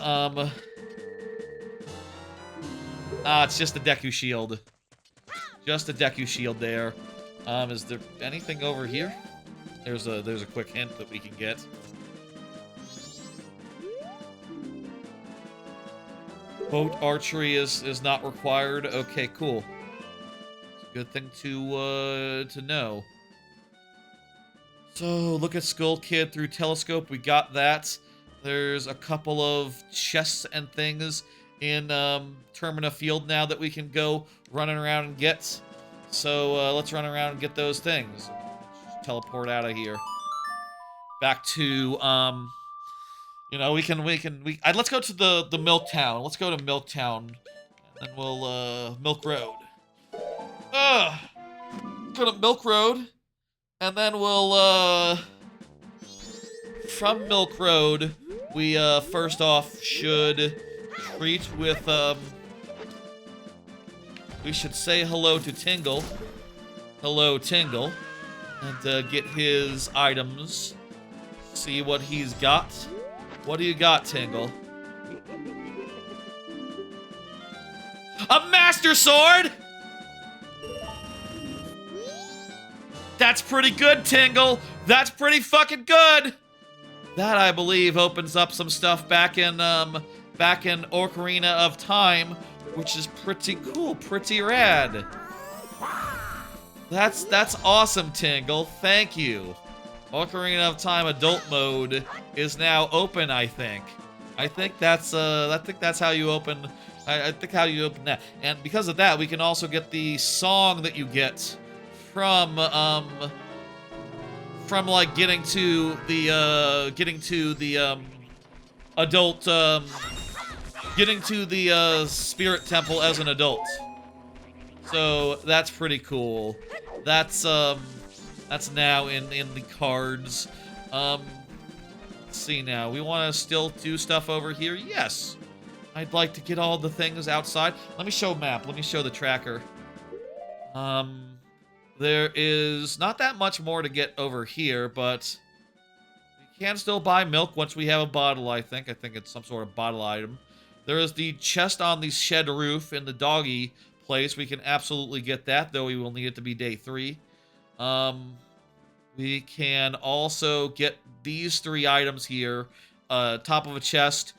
It's just a Deku Shield. Just a Deku Shield there. Is there anything over here? There's a quick hint that we can get. Boat archery is not required. Okay, cool. It's a good thing to know. So, look at Skull Kid through telescope. We got that. There's a couple of chests and things in Termina Field now that we can go running around and get. So, let's run around and get those things. Teleport out of here. Back to, you know, let's go to the Milk Town. Let's go to Milk Town. And then we'll, Milk Road. Go to Milk Road. And then we'll, from Milk Road, we, first off should treat with, we should say hello to Tingle. Hello, Tingle. And, get his items. See what he's got. What do you got, Tingle? A Master Sword! That's pretty good, Tingle. That's pretty fucking good. That, I believe, opens up some stuff back in Ocarina of Time, which is pretty cool, pretty rad. That's awesome, Tingle. Thank you. Ocarina of Time Adult Mode is now open, I think. I think that's how you open. I think how you open that, and because of that, we can also get the song that you get from like adult getting to the spirit temple as an adult. So that's pretty cool. That's now in the cards. Let's see now. We want to still do stuff over here. Yes. I'd like to get all the things outside. Let me show map. Let me show the tracker. There is not that much more to get over here, but we can still buy milk once we have a bottle, I think. I think it's some sort of bottle item. There is the chest on the shed roof in the doggy place. We can absolutely get that, though we will need it to be day 3. We can also get these 3 items here. Top of a chest,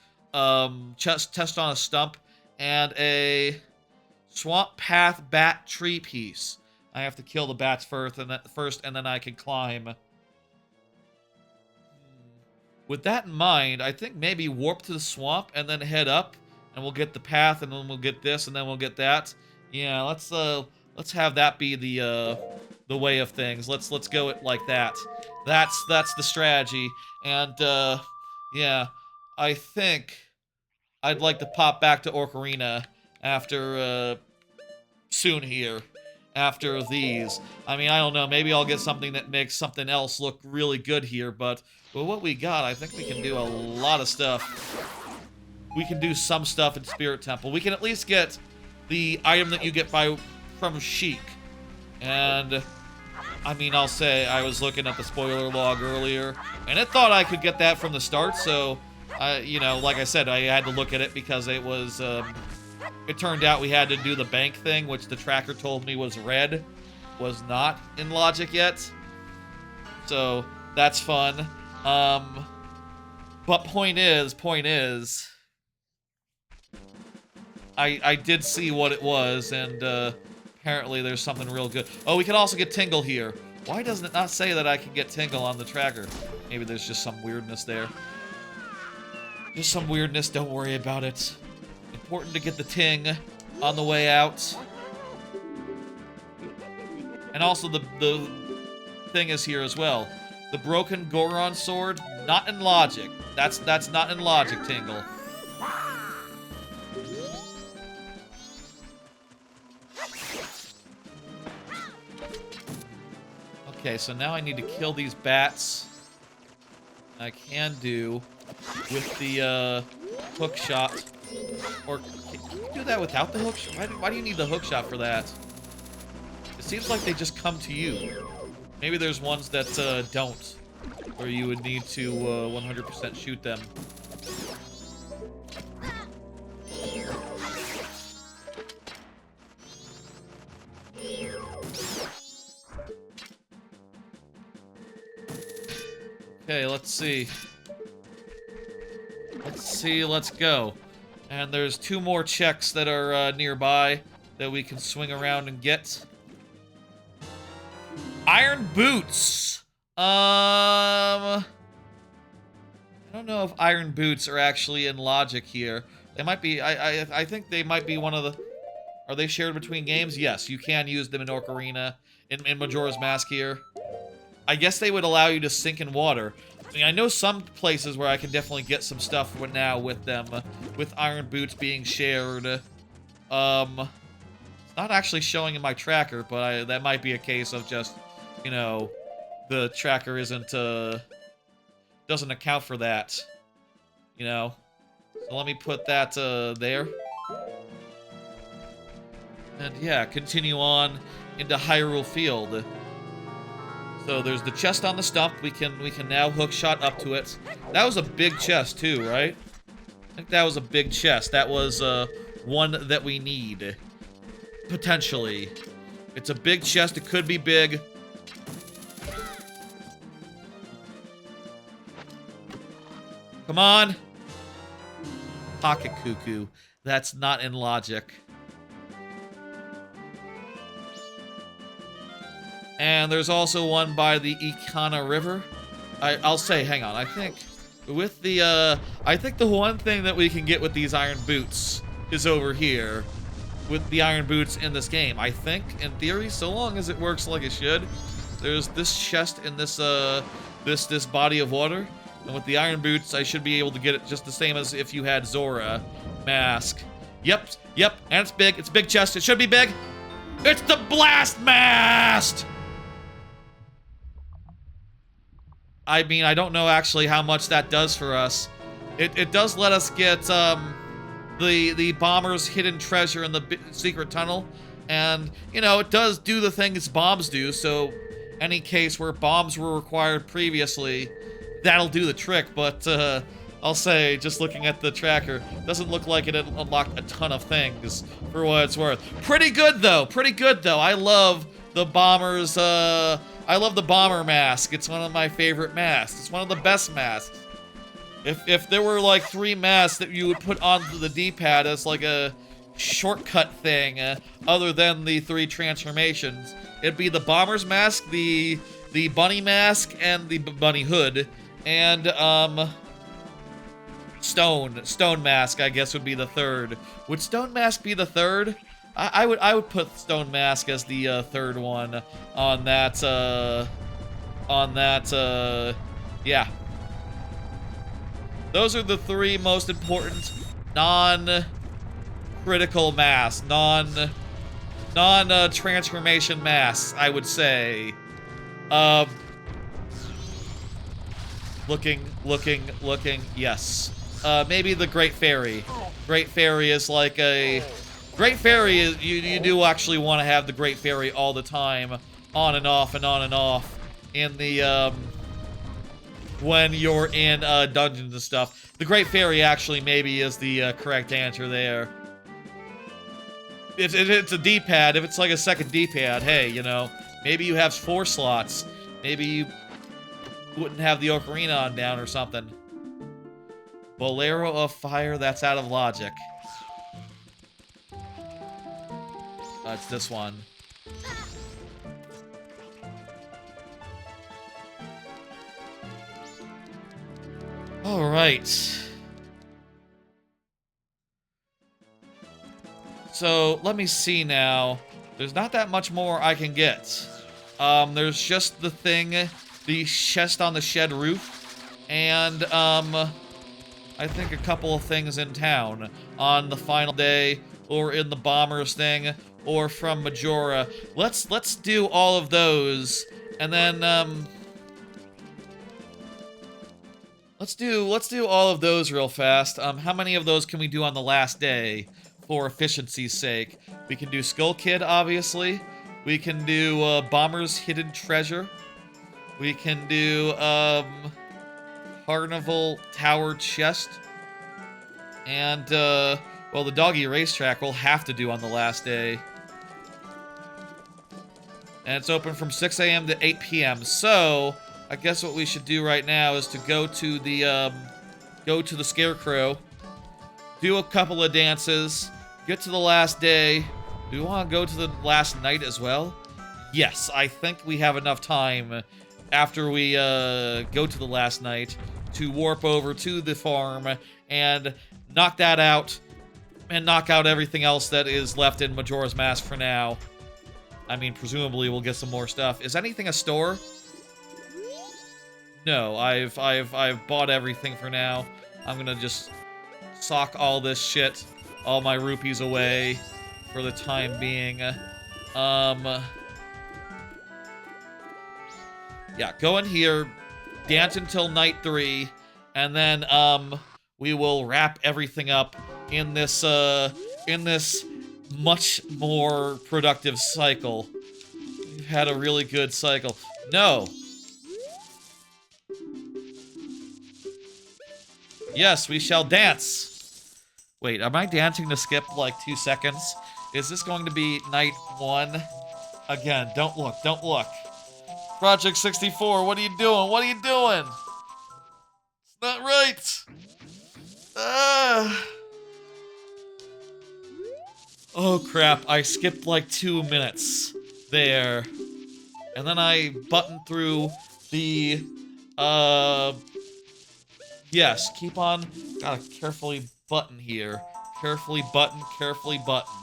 chest on a stump, and a swamp path bat tree piece. I have to kill the bats first, and then I can climb. With that in mind, I think maybe warp to the swamp and then head up, and we'll get the path, and then we'll get this, and then we'll get that. Yeah, let's have that be the way of things. Let's go it like that. That's the strategy. And yeah, I think I'd like to pop back to Ocarina after soon here. After these. I mean, I don't know. Maybe I'll get something that makes something else look really good here, but with what we got, I think we can do a lot of stuff. We can do some stuff in Spirit Temple. We can at least get the item that you get from Sheik. And, I mean, I'll say I was looking at the spoiler log earlier, and it thought I could get that from the start, so, you know, like I said, I had to look at it because it was, it turned out we had to do the bank thing, which the tracker told me was red, was not in logic yet. So, that's fun. But point is, I did see what it was, and apparently there's something real good. Oh, we can also get Tingle here. Why doesn't it not say that I can get Tingle on the tracker? Maybe there's just some weirdness there. Just some weirdness, don't worry about it. Important to get the ting on the way out. And also the thing is here as well. The broken Goron sword, not in logic. That's not in logic, Tingle. Okay, so now I need to kill these bats. I can do with the hook shot. Or can you do that without the hook shot? Why do you need the hook shot for that? It seems like they just come to you. Maybe there's ones that don't, where you would need to 100% shoot them. Okay, let's see. Let's go. And there's 2 more checks that are nearby that we can swing around and get. Iron boots! I don't know if iron boots are actually in logic here. They might be, I think they might be one of the... Are they shared between games? Yes, you can use them in Ocarina, in Majora's Mask here. I guess they would allow you to sink in water. I mean, I know some places where I can definitely get some stuff now with them, with iron boots being shared. It's not actually showing in my tracker, but that might be a case of just, you know, the tracker doesn't account for that, you know. So let me put that there. And yeah, continue on into Hyrule Field. So there's the chest on the stump. We can now hook shot up to it. That was a big chest too, right? I think that was a big chest. That was one that we need. Potentially. It's a big chest. It could be big. Come on. Pocket Cuckoo. That's not in logic. And there's also one by the Ikana River. I'll say, hang on, I think with the, I think the one thing that we can get with these iron boots is over here. With the iron boots in this game. I think, in theory, so long as it works like it should. There's this chest in this, this body of water. And with the iron boots, I should be able to get it just the same as if you had Zora mask. Yep, and it's big. It's a big chest. It should be big. It's the blast mast! I mean, I don't know actually how much that does for us. It does let us get, the bomber's hidden treasure in the secret tunnel. And, you know, it does do the things bombs do, so any case where bombs were required previously, that'll do the trick, but, I'll say, just looking at the tracker, doesn't look like it unlocked a ton of things, for what it's worth. Pretty good, though. I love the bomber's, I love the bomber mask. It's one of my favorite masks. It's one of the best masks. If there were, like, 3 masks that you would put onto the D-pad as, like, a shortcut thing, other than the 3 transformations, it'd be the bomber's mask, the bunny mask, and the bunny hood, and, Stone mask, I guess, would be the 3rd. Would Stone mask be the 3rd? I would put Stone mask as the 3rd one on that, yeah. Those are the 3 most important non-critical masks, non-transformation masks, I would say. Looking, yes. Maybe the Great Fairy. Great Fairy is like a... Great Fairy, is, you do actually want to have the Great Fairy all the time, on and off, in the, when you're in, dungeons and stuff. The Great Fairy actually maybe is the, correct answer there. It's a D-pad. If it's like a second D-pad, hey, you know, maybe you have 4 slots. Maybe you wouldn't have the Ocarina on down or something. Bolero of Fire, that's out of logic. It's this one. All right. So, let me see now. There's not that much more I can get. There's just the thing, the chest on the shed roof, and, I think a couple of things in town on the final day, or in the bombers thing, or from Majora. Let's do all of those, and then, let's do all of those real fast. How many of those can we do on the last day, for efficiency's sake? We can do Skull Kid, obviously. We can do, Bomber's Hidden Treasure. We can do, Carnival Tower Chest. And, well, the Doggy Racetrack we'll have to do on the last day. And it's open from 6 a.m. to 8 p.m. So, I guess what we should do right now is to go to the Scarecrow, do a couple of dances, get to the last day. Do we want to go to the last night as well? Yes, I think we have enough time after we go to the last night to warp over to the farm and knock that out and knock out everything else that is left in Majora's Mask for now. I mean, presumably we'll get some more stuff. Is anything a store? No, I've bought everything for now. I'm gonna just sock all this shit, all my rupees away for the time being. Yeah, go in here, dance until night 3, and then, we will wrap everything up in this much more productive cycle. We've had a really good cycle. No! Yes, we shall dance! Wait, am I dancing to skip, like, 2 seconds? Is this going to be night 1? Again, don't look, don't look. Project 64, what are you doing? What are you doing? It's not right! Oh crap, I skipped like 2 minutes there. And then I buttoned through the Yes, keep on. Gotta carefully button here. Carefully button, carefully button.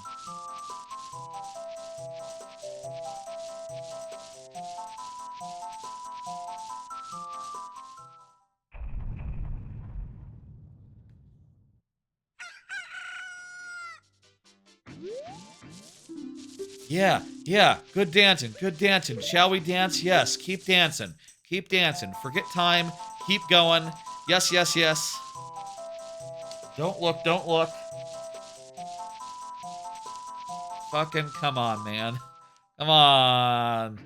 Yeah, yeah, good dancing, good dancing. Shall we dance? Yes, keep dancing. Keep dancing. Forget time. Keep going. Yes, yes, yes. Don't look, don't look. Fucking come on, man. Come on.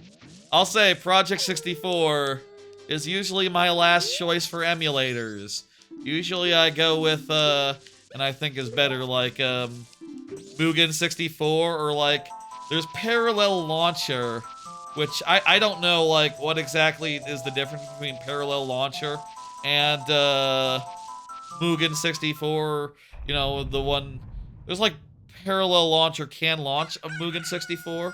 I'll say Project 64 is usually my last choice for emulators. Usually I go with, and I think is better, like, Mugen 64, or like, there's Parallel Launcher, which I don't know, like, what exactly is the difference between Parallel Launcher and, Mugen 64, you know, the one, there's like, Parallel Launcher can launch a Mugen 64.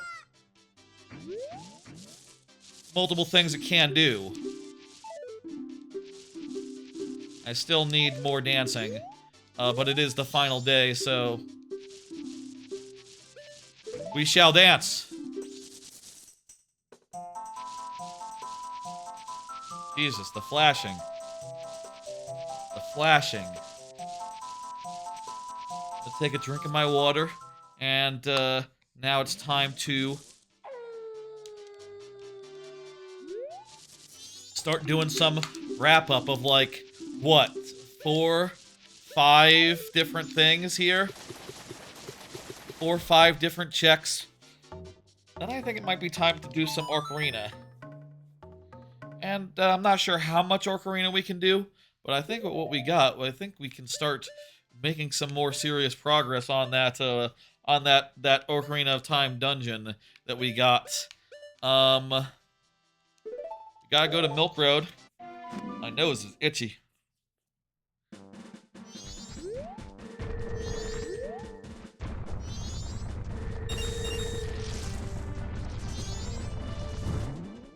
Multiple things it can do. I still need more dancing, but it is the final day, so we shall dance. Jesus, the flashing. The flashing. I'll take a drink of my water, and now it's time to start doing some wrap-up of, like, what, 4, 5 different things here? 4 or 5 different checks. Then I think it might be time to do some Ocarina. And I'm not sure how much Ocarina we can do, but I think with what we got, I think we can start making some more serious progress on that that Ocarina of Time dungeon that we got. We gotta go to Milk Road. My nose is itchy.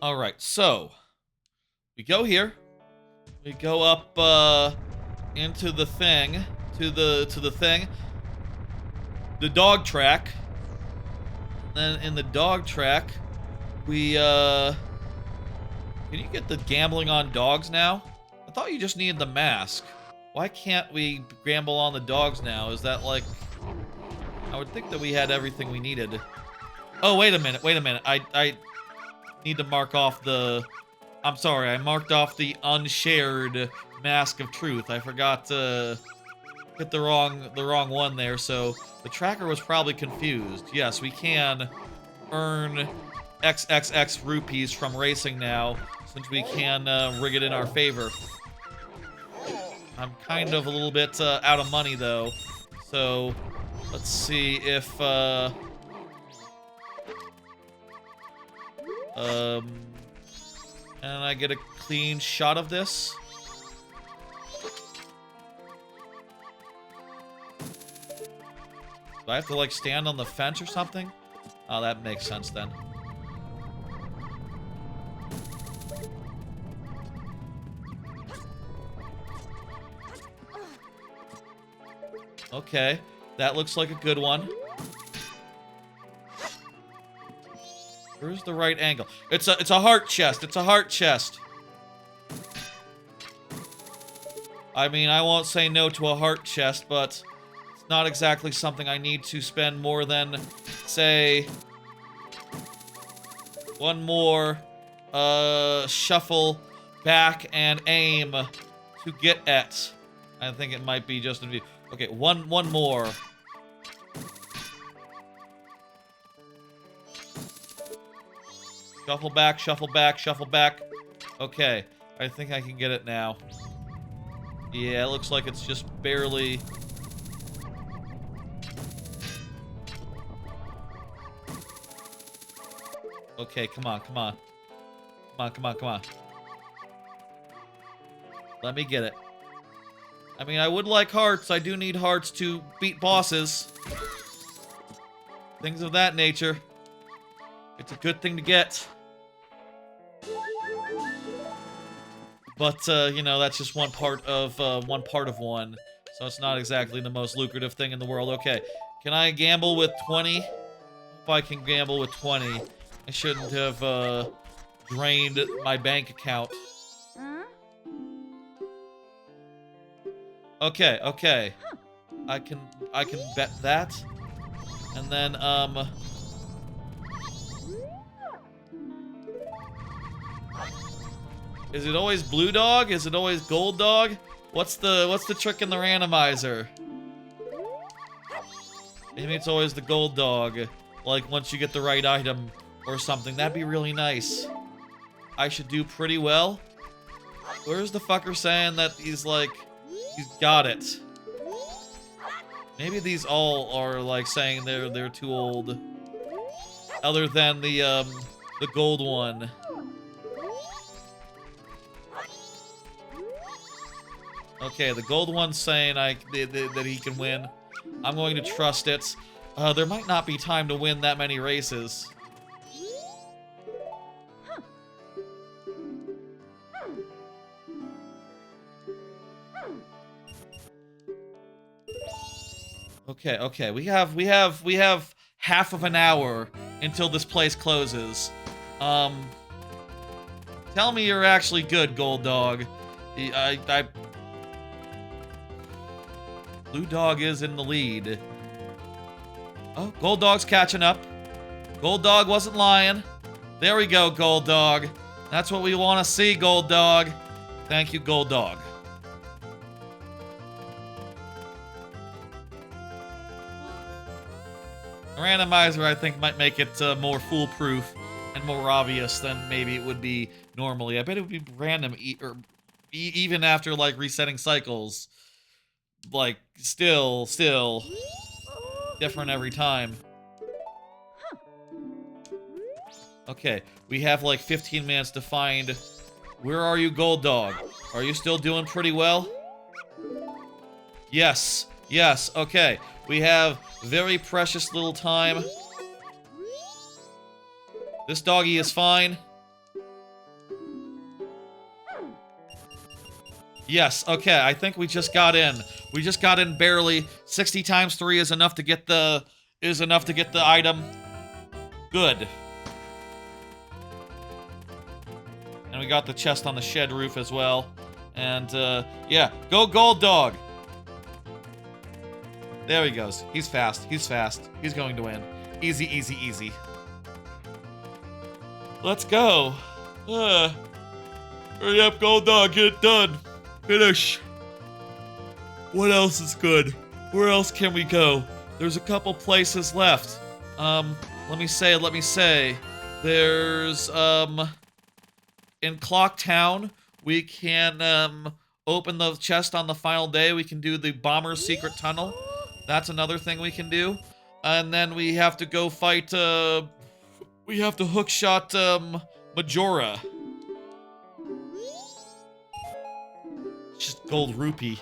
Alright, so we go here. We go up into the thing. To the thing. The dog track. Then in the dog track, we can you get the gambling on dogs now? I thought you just needed the mask. Why can't we gamble on the dogs now? Is that like, I would think that we had everything we needed. Oh, wait a minute, wait a minute. I need to mark off the, I'm sorry, I marked off the unshared Mask of Truth. I forgot to hit the wrong one there, so the tracker was probably confused. Yes, we can earn XXX rupees from racing now, since we can rig it in our favor. I'm kind of a little bit out of money, though, so let's see if can I get a clean shot of this? Do I have to, like, stand on the fence or something? Oh, that makes sense then. Okay, that looks like a good one. Where's the right angle? It's a heart chest. It's a heart chest. I mean, I won't say no to a heart chest, but it's not exactly something I need to spend more than, say, one more shuffle back and aim to get at. I think it might be just in view. Okay, one more. Shuffle back, shuffle back, shuffle back. Okay, I think I can get it now. Yeah, it looks like it's just barely... Okay, come on, come on. Come on, come on, come on. Let me get it. I mean, I would like hearts. I do need hearts to beat bosses. Things of that nature. It's a good thing to get. But, you know, that's just one part of one. So it's not exactly the most lucrative thing in the world. Okay, can I gamble with 20? Hope I can gamble with 20. I shouldn't have, drained my bank account. Okay, okay. I can bet that. And then, is it always blue dog? Is it always gold dog? What's the trick in the randomizer? Maybe it's always the gold dog. Like, once you get the right item or something. That'd be really nice. I should do pretty well. Where's the fucker saying that he's like, he's got it? Maybe these all are like saying they're too old. Other than the gold one. Okay, the gold one's saying that he can win. I'm going to trust it. There might not be time to win that many races. Okay, okay. We have half of an hour until this place closes. Tell me you're actually good, Gold Dog. Blue Dog is in the lead. Oh, Gold Dog's catching up. Gold Dog wasn't lying. There we go, Gold Dog. That's what we want to see, Gold Dog. Thank you, Gold Dog. Randomizer, I think, might make it more foolproof and more obvious than maybe it would be normally. I bet it would be random, even after, like, resetting cycles. Like, still different every time. Okay, we have, like, 15 minutes to find... Where are you, Gold Dog? Are you still doing pretty well? Yes, yes, okay. We have very precious little time. This doggy is fine. Yes, okay, I think we just got in. We just got in barely. 60 times 3 is enough to get the item. Good. And we got the chest on the shed roof as well. And yeah, go Gold Dog. There he goes. He's fast. He's fast. He's going to win. Easy, easy, easy. Let's go. Hurry up, Gold Dog. Get it done. Finish. What else is good? Where else can we go? There's a couple places left. Let me say. There's, in Clock Town, we can, open the chest on the final day. We can do the Bomber's Secret Tunnel. That's another thing we can do. And then we have to go fight, we have to hookshot, Majora. Just gold rupee.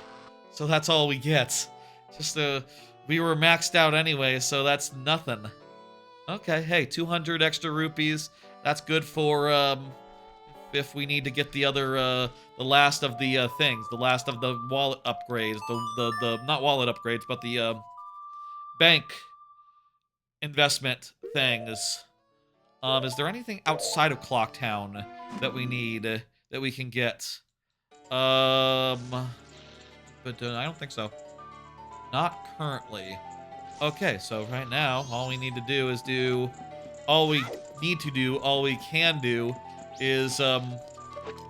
So that's all we get. Just, we were maxed out anyway, so that's nothing. Okay, hey, 200 extra rupees. That's good for, if we need to get the other, the last of the, things. The last of the wallet upgrades. The not wallet upgrades, but the, bank investment things. Is there anything outside of Clock Town that we need, that we can get? But I don't think so. Not currently. Okay, so right now, all we can do is,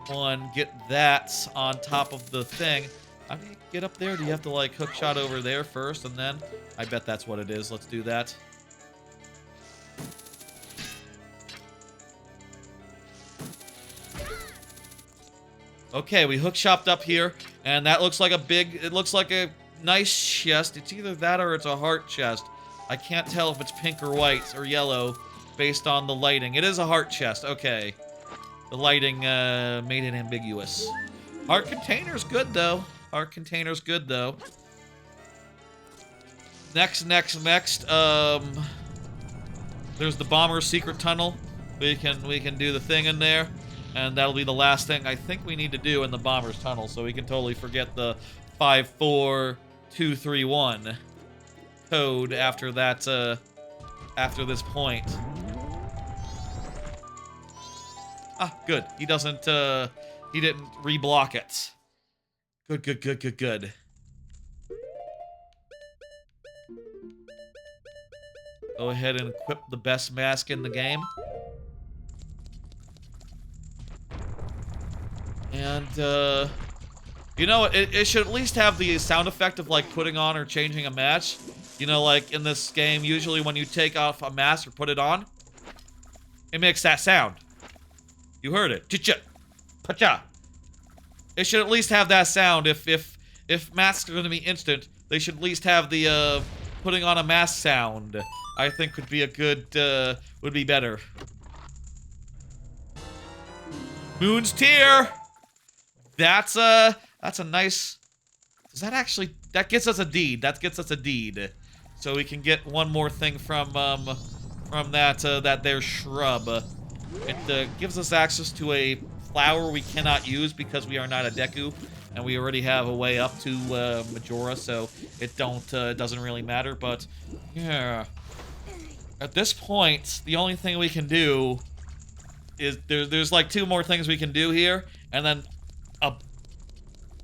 one, get that on top of the thing. How do you get up there? Do you have to, like, hookshot over there first, and then? I bet that's what it is. Let's do that. Okay, we hook-shopped up here, and that looks like it looks like a nice chest. It's either that or it's a heart chest. I can't tell if it's pink or white or yellow based on the lighting. It is a heart chest, okay. The lighting, made it ambiguous. Heart container's good, though. Heart container's good, though. Next, there's the Bomber's Secret Tunnel. We can do the thing in there. And that'll be the last thing I think we need to do in the Bomber's Tunnel, so we can totally forget the 5, 4, 2, 3, 1 code after that, after this point. Ah, good. He doesn't, he didn't reblock it. Good, good, good, good, good. Go ahead and equip the best mask in the game. And, you know, it should at least have the sound effect of, like, putting on or changing a match. You know, like, in this game, usually when you take off a mask or put it on, it makes that sound. You heard it. Ch-ch. Pa-cha. It should at least have that sound. If masks are going to be instant, they should at least have the, putting on a mask sound. I think could be a good, would be better. Moon's Tear! That's a nice... Does that actually... That gets us a deed. That gets us a deed. So we can get one more thing from that, that there shrub. It, gives us access to a flower we cannot use because we are not a Deku. And we already have a way up to, Majora, so it doesn't really matter, but... Yeah... At this point, the only thing we can do is there's like 2 more things we can do here, and then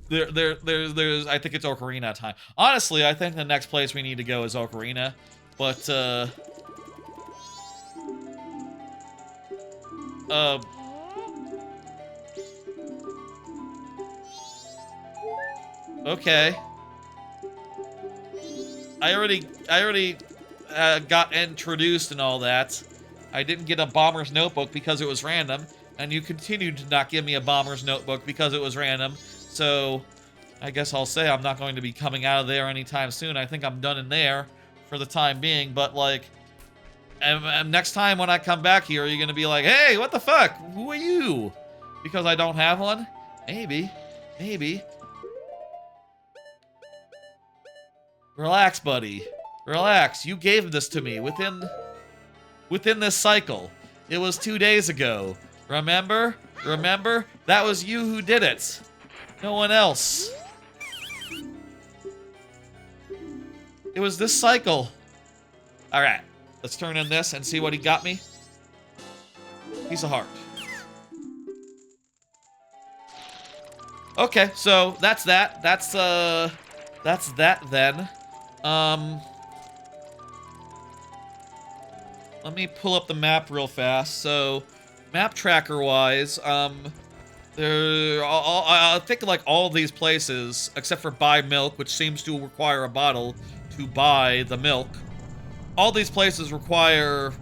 there's I think it's Ocarina time. Honestly, I think the next place we need to go is Ocarina, but okay. I already got introduced and all that. I didn't get a Bomber's Notebook because it was random, and you continued to not give me a Bomber's Notebook because it was random, so I guess I'll say I'm not going to be coming out of there anytime soon. I think I'm done in there for the time being, but like, and next time when I come back here, are you gonna be like, hey, what the fuck? Who are you? Because I don't have one? Maybe. Maybe. Relax, buddy. Relax, you gave this to me within this cycle. It was 2 days ago. Remember? Remember? That was you who did it. No one else. It was this cycle. Alright, let's turn in this and see what he got me. Piece of heart. Okay, so that's that. That's that then. Let me pull up the map real fast. So, map tracker-wise, I think like all of these places, except for buy milk, which seems to require a bottle to buy the milk. All these places require,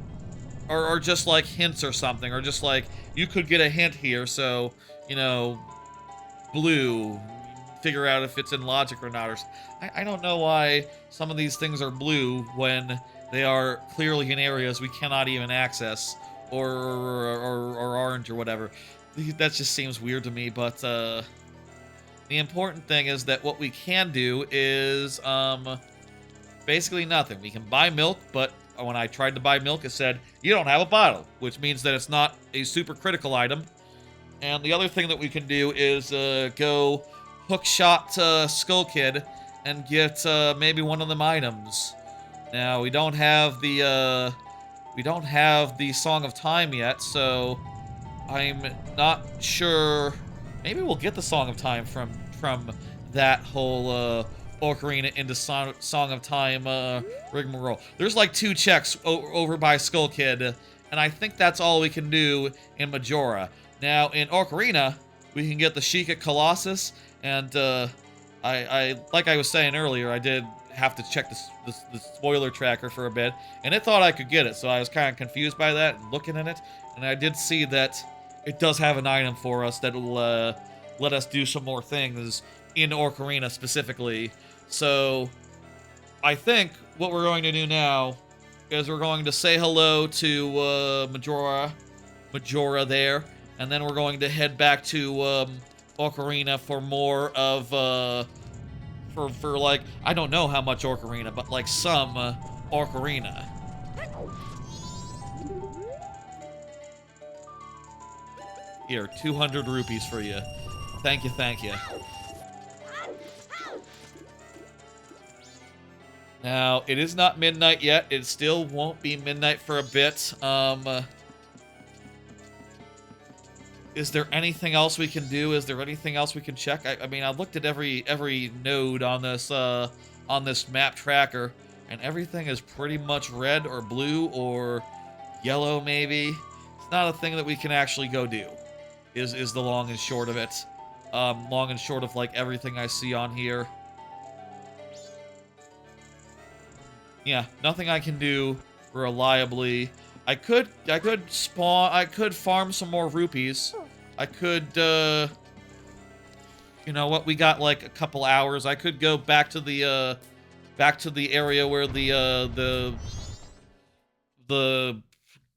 or just like hints or something, or just like, you could get a hint here, so, you know, blue, figure out if it's in logic or not. Or I don't know why some of these things are blue when they are clearly in areas we cannot even access, or aren't, or whatever. That just seems weird to me, but the important thing is that what we can do is basically nothing. We can buy milk, but when I tried to buy milk, it said, you don't have a bottle, which means that it's not a super critical item. And the other thing that we can do is go hookshot Skull Kid and get maybe one of them items. Now, we don't have the Song of Time yet, so I'm not sure. Maybe we'll get the Song of Time from that whole Ocarina into Song of Time rigmarole. There's like 2 checks over by Skull Kid, and I think that's all we can do in Majora. Now, in Ocarina, we can get the Sheikah Colossus, and I like I was saying earlier, I did have to check the spoiler tracker for a bit, and it thought I could get it, so I was kind of confused by that and looking at it, and I did see that it does have an item for us that will let us do some more things in Ocarina specifically. So I think what we're going to do now is we're going to say hello to Majora there, and then we're going to head back to Ocarina for more of for like, I don't know how much Ocarina, but like some Here, 200 rupees for you. Thank you, thank you. Now, it is not midnight yet. It still won't be midnight for a bit. Is there anything else we can do? Is there anything else we can check? I mean, I looked at every node on this map tracker, and everything is pretty much red or blue or yellow, maybe. It's not a thing that we can actually go do. Is the long and short of it. Long and short of like everything I see on here. Yeah, nothing I can do reliably. I could farm some more rupees. I could, you know what? We got like a couple hours. I could go back to the area where the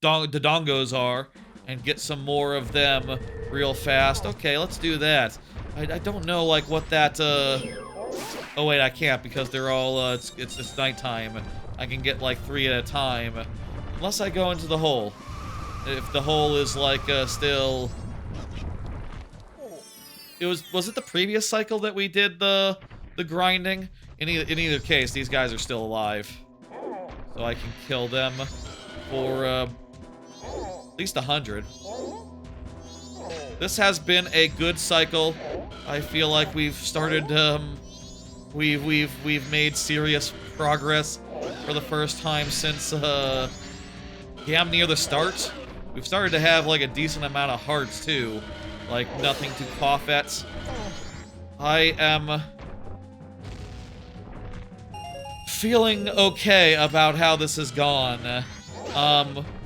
dongos are and get some more of them real fast. Okay, let's do that. I don't know like what that. Oh wait, I can't because they're all it's nighttime. I can get like 3 at a time, unless I go into the hole. If the hole is like still. Was it the previous cycle that we did the grinding? In either case, these guys are still alive, so I can kill them for at least 100. This has been a good cycle. I feel like we've started we've made serious progress for the first time since damn near the start. We've started to have like a decent amount of hearts too. Like, nothing to cough at. I am feeling okay about how this has gone.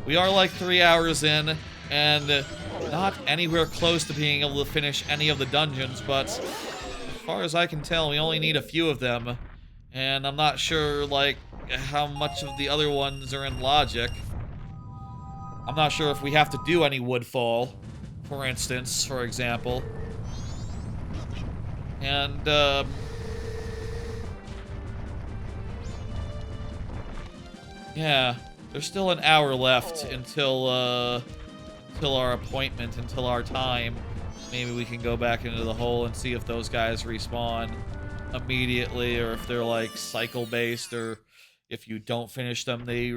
We are like 3 hours in, and not anywhere close to being able to finish any of the dungeons, but as far as I can tell, we only need a few of them. And I'm not sure, like, how much of the other ones are in logic. I'm not sure if we have to do any woodfall. For instance, for example. And, yeah, there's still an hour left until our appointment, until our time. Maybe we can go back into the hole and see if those guys respawn immediately, or if they're, like, cycle-based, or if you don't finish them, they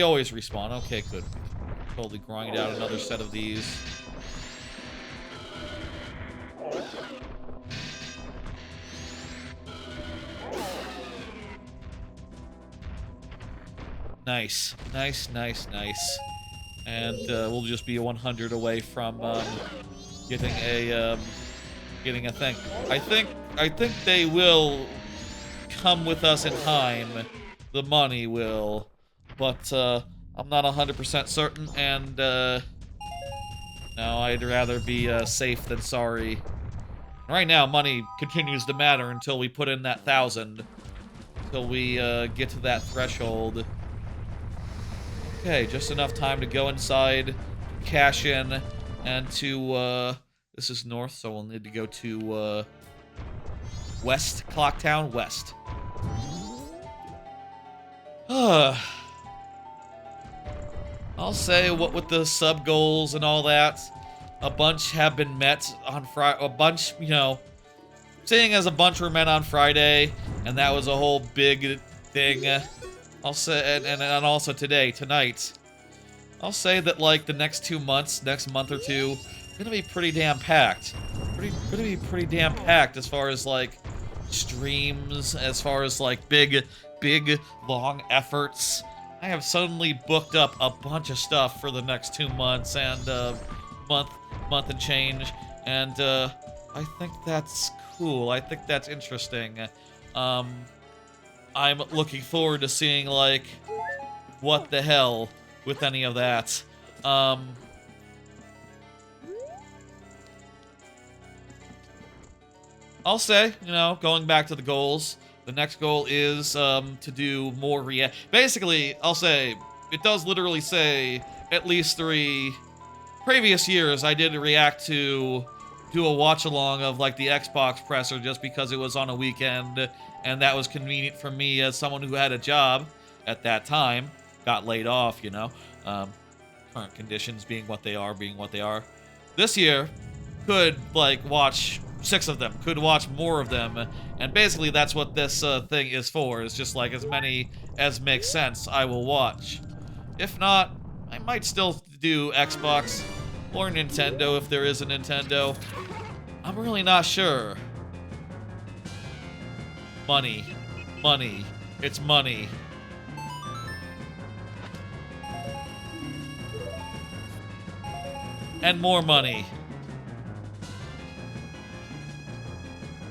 always respawn. Okay, good. Totally grind out another set of these. Nice. Nice, nice, nice. And we'll just be 100 away from getting a thing. I think they will come with us in time. The money will, but I'm not 100% certain. And no, I'd rather be safe than sorry. Right now, money continues to matter until we put in that 1,000. Until we get to that threshold. Okay, just enough time to go inside, cash in, and to, this is north, so we'll need to go to, west, Clocktown, west. I'll say, what with the sub goals and all that, a bunch have been met on Friday, a bunch, you know, seeing as a bunch were met on Friday, and that was a whole big thing. I'll say, and also tonight, I'll say that, like, the next 2 months, next month or two, gonna be pretty damn packed. Gonna be pretty damn packed as far as, like, streams, as far as, like, big, long efforts. I have suddenly booked up a bunch of stuff for the next 2 months and, month and change, and, I think that's cool. I think that's interesting. I'm looking forward to seeing, like, what the hell with any of that. I'll say, you know, going back to the goals, the next goal is to do more Basically, I'll say, it does literally say at least 3 previous years I did react to do a watch-along of, like, the Xbox presser just because it was on a weekend, and that was convenient for me as someone who had a job at that time. Got laid off, you know. Current conditions being what they are. this year could, like, watch 6 of them, could watch more of them, and basically that's what this thing is for. It's just like as many as makes sense I will watch. If not, I might still do Xbox or Nintendo if there is a Nintendo. I'm really not sure. Money. Money. It's money. And more money.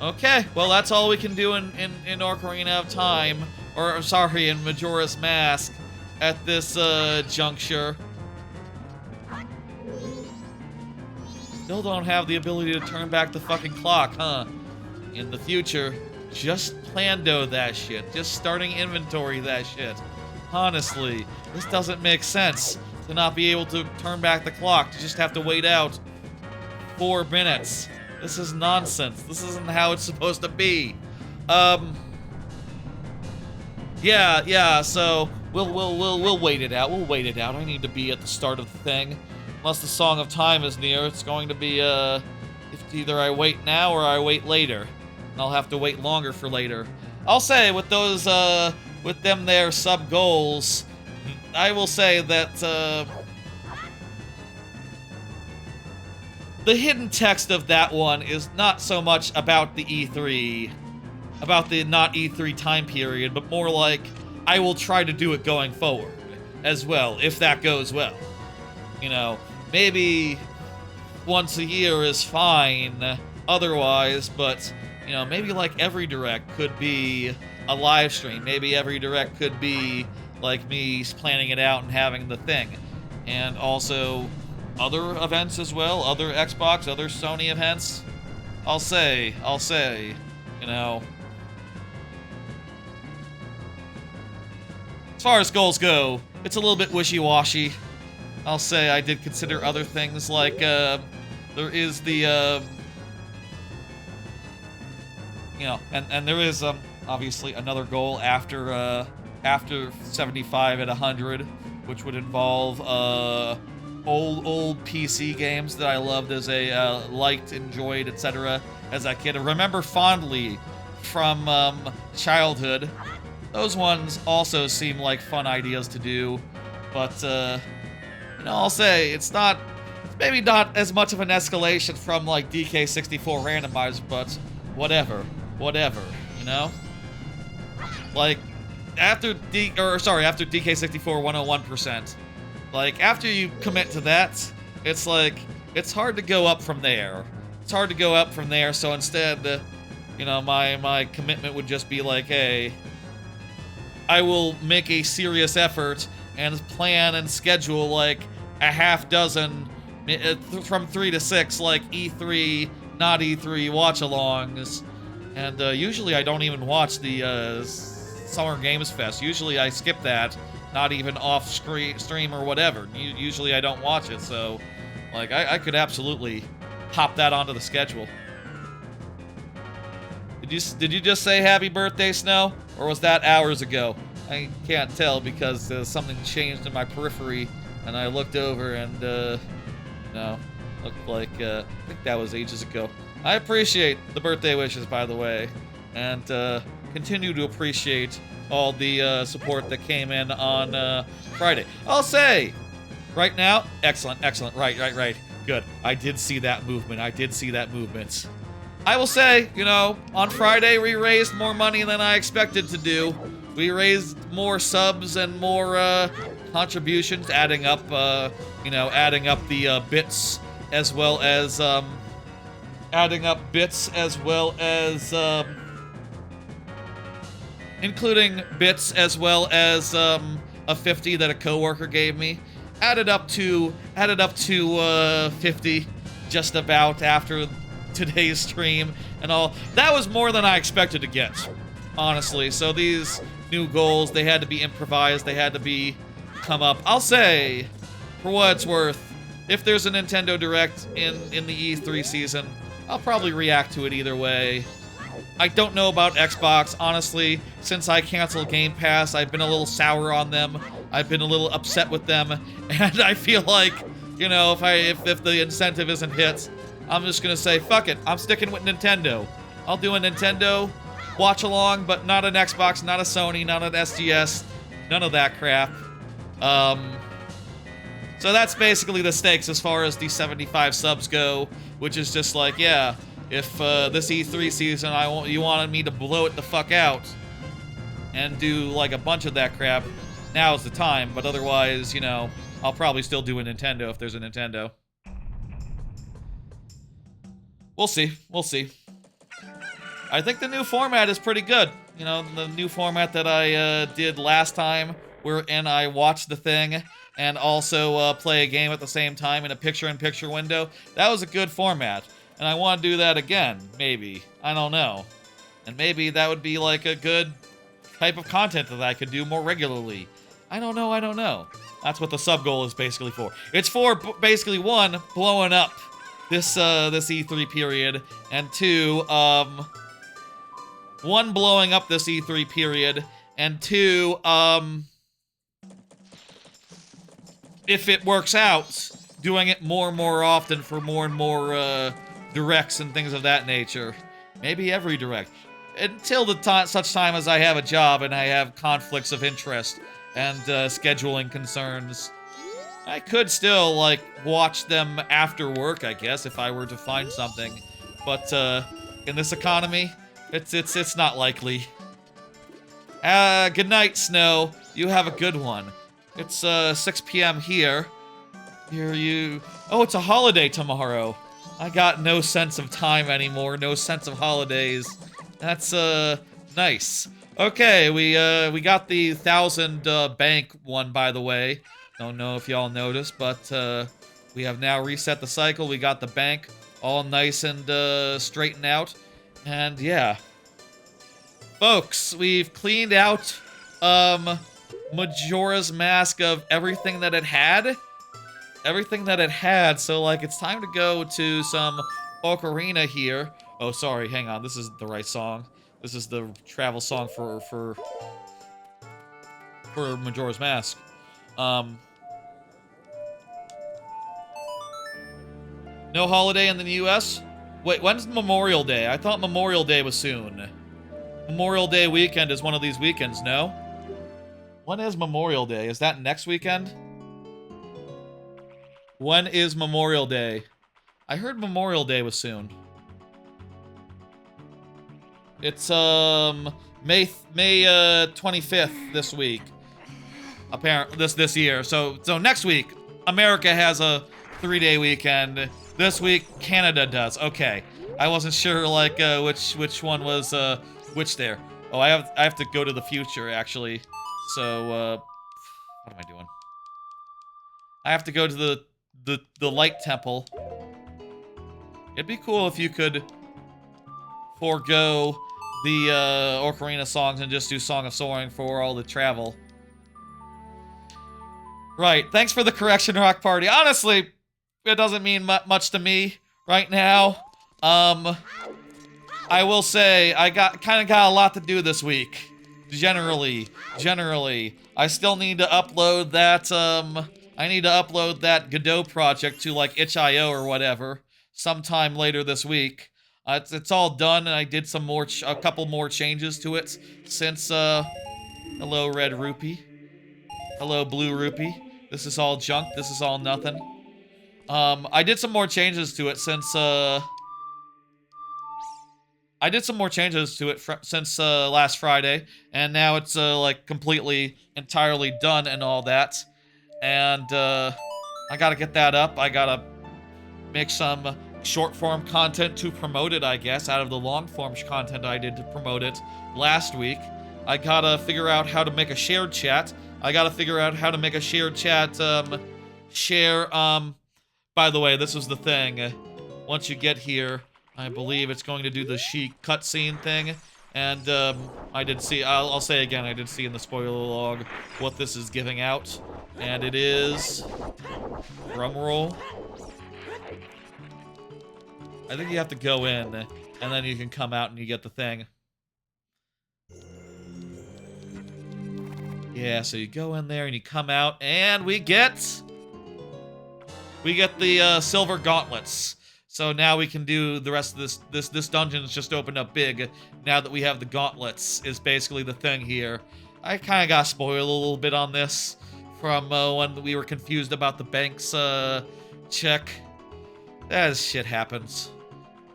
Okay, well that's all we can do in Ocarina of Time. Or, sorry, in Majora's Mask at this juncture. Still don't have the ability to turn back the fucking clock, huh? In the future, just plando that shit. Just starting inventory that shit. Honestly, this doesn't make sense to not be able to turn back the clock. To just have to wait out 4 minutes. This is nonsense. This isn't how it's supposed to be. Yeah, so we'll wait it out. We'll wait it out. I need to be at the start of the thing. Unless the Song of Time is near, it's going to be, if either I wait now or I wait later. And I'll have to wait longer for later. I'll say, with those, with them there sub-goals, I will say that, the hidden text of that one is not so much about the E3, about the not E3 time period, but more like, I will try to do it going forward as well, if that goes well. You know, maybe once a year is fine otherwise, but, you know, maybe like every direct could be a live stream. Maybe every direct could be like me planning it out and having the thing. And also other events as well, other Xbox, other Sony events. I'll say, you know. As far as goals go, it's a little bit wishy-washy. I'll say I did consider other things like, there is the, you know, and there is, obviously another goal after 75 at 100, which would involve, old PC games that I loved as a, liked, enjoyed, etc. as a kid. I remember fondly from, childhood. Those ones also seem like fun ideas to do, but, you know, I'll say, it's maybe not as much of an escalation from, like, DK64 Randomizer, but whatever, you know? Like, after DK64 101%, like, after you commit to that, it's like, it's hard to go up from there. So instead, you know, my commitment would just be like, hey, I will make a serious effort and plan and schedule, like, a half dozen, from 3 to 6, like, E3, not E3 watch-alongs. And usually I don't even watch the Summer Games Fest. Usually I skip that, not even off stream or whatever. Usually I don't watch it, so, like, I could absolutely pop that onto the schedule. Did you just say happy birthday, Snow? Or was that hours ago? I can't tell because something changed in my periphery, and I looked over and, no, looked like, I think that was ages ago. I appreciate the birthday wishes, by the way, and continue to appreciate all the support that came in on Friday. I'll say, right now, excellent, right, good. I did see that movement. I will say, you know, on Friday we raised more money than I expected to do. We raised more subs and more contributions, adding up the bits as well as including bits as well as a 50 that a coworker gave me. Added up to 50 just about after today's stream and all. That was more than I expected to get, honestly. So these new goals, they had to be improvised, they had to come up. I'll say, for what it's worth, if there's a Nintendo Direct in the E3 season, I'll probably react to it either way. I don't know about Xbox, honestly. Since I canceled Game Pass, I've been a little sour on them. I've been a little upset with them, and I feel like you know, if the incentive isn't hit, I'm just gonna say, fuck it, I'm sticking with Nintendo. I'll do a Nintendo watch along, but not an Xbox, not a Sony, not an SGS, none of that crap. So that's basically the stakes as far as the 75 subs go, which is just like, yeah, if this E3 season you wanted me to blow it the fuck out and do like a bunch of that crap, now's the time. But otherwise, you know, I'll probably still do a Nintendo if there's a Nintendo. We'll see. We'll see. I think the new format is pretty good. You know, the new format that I did last time, wherein I watched the thing and also play a game at the same time in a picture-in-picture window. That was a good format. And I want to do that again, maybe. I don't know. And maybe that would be like a good type of content that I could do more regularly. I don't know, I don't know. That's what the sub-goal is basically for. It's for, basically, one, blowing up this E3 period, and two, one, blowing up this E3 period, and two, if it works out, doing it more and more often for more and more, directs and things of that nature. Maybe every direct. Until the such time as I have a job and I have conflicts of interest and, scheduling concerns. I could still, like, watch them after work, I guess, if I were to find something. But, in this economy, it's not likely. Good night, Snow. You have a good one. It's, 6 p.m. here. Oh, it's a holiday tomorrow. I got no sense of time anymore, no sense of holidays. That's, nice. Okay, we got the 1,000, bank one, by the way. Don't know if y'all noticed, but, we have now reset the cycle. We got the bank all nice and, straightened out. And, yeah. Folks, we've cleaned out, Majora's Mask of everything that it had. Everything that it had, so, like, it's time to go to some Ocarina here. Oh, sorry, hang on, this isn't the right song. This is the travel song for Majora's Mask. No holiday in the US? Wait, when's Memorial Day? I thought Memorial Day was soon. Memorial Day weekend is one of these weekends, no? When is Memorial Day? Is that next weekend? When is Memorial Day? I heard Memorial Day was soon. It's, May 25th this week. Apparently, this year. So next week, America has a 3-day weekend. This week, Canada does. Okay. I wasn't sure, like, which one was, which there. Oh, I have to go to the future, actually. So, what am I doing? I have to go to the light temple. It'd be cool if you could forego the Ocarina songs and just do Song of Soaring for all the travel. Right, thanks for the correction, Rock Party. Honestly, it doesn't mean much to me right now. I will say, I kind of got a lot to do this week. Generally. I still need to upload that, I need to upload that Godot project to, like, itch.io or whatever sometime later this week. It's all done, and I did a couple more changes to it since, hello, Red Rupee. Hello, Blue Rupee. This is all junk. This is all nothing. I did some more changes to it since, last Friday, and now it's, like, completely, entirely done and all that. And, I gotta get that up. I gotta make some short-form content to promote it, I guess, out of the long-form content I did to promote it last week. I gotta figure out how to make a shared chat. I gotta figure out how to make a shared chat, by the way, this is the thing. Once you get here, I believe it's going to do the Sheik cutscene thing, and, I did see, I'll say again, I did see in the spoiler log what this is giving out, and it is, drumroll, I think you have to go in, and then you can come out and you get the thing. Yeah, so you go in there and you come out, and we get We get the silver gauntlets. So now we can do the rest of this dungeon is just opened up big now that we have the gauntlets is basically the thing here. I kind of got spoiled a little bit on this from when we were confused about the bank's check. That shit happens.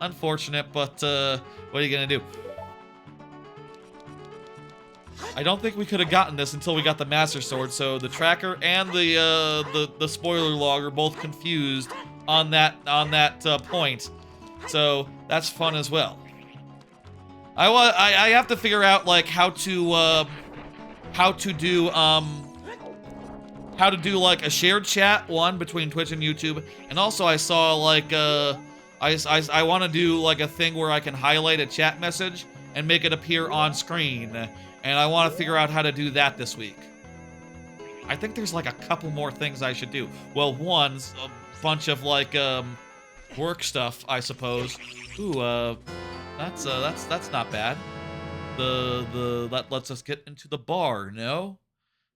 Unfortunate, but what are you gonna do? I don't think we could have gotten this until we got the Master Sword, so the tracker and the spoiler log are both confused on that point. So that's fun as well. I have to figure out like how to do like a shared chat one between Twitch and YouTube, and also I saw like I want to do like a thing where I can highlight a chat message and make it appear on screen, and I want to figure out how to do that this week. I think there's like a couple more things I should do. Well, one's a bunch of like work stuff, I suppose. Ooh, that's not bad. That lets us get into the bar, no?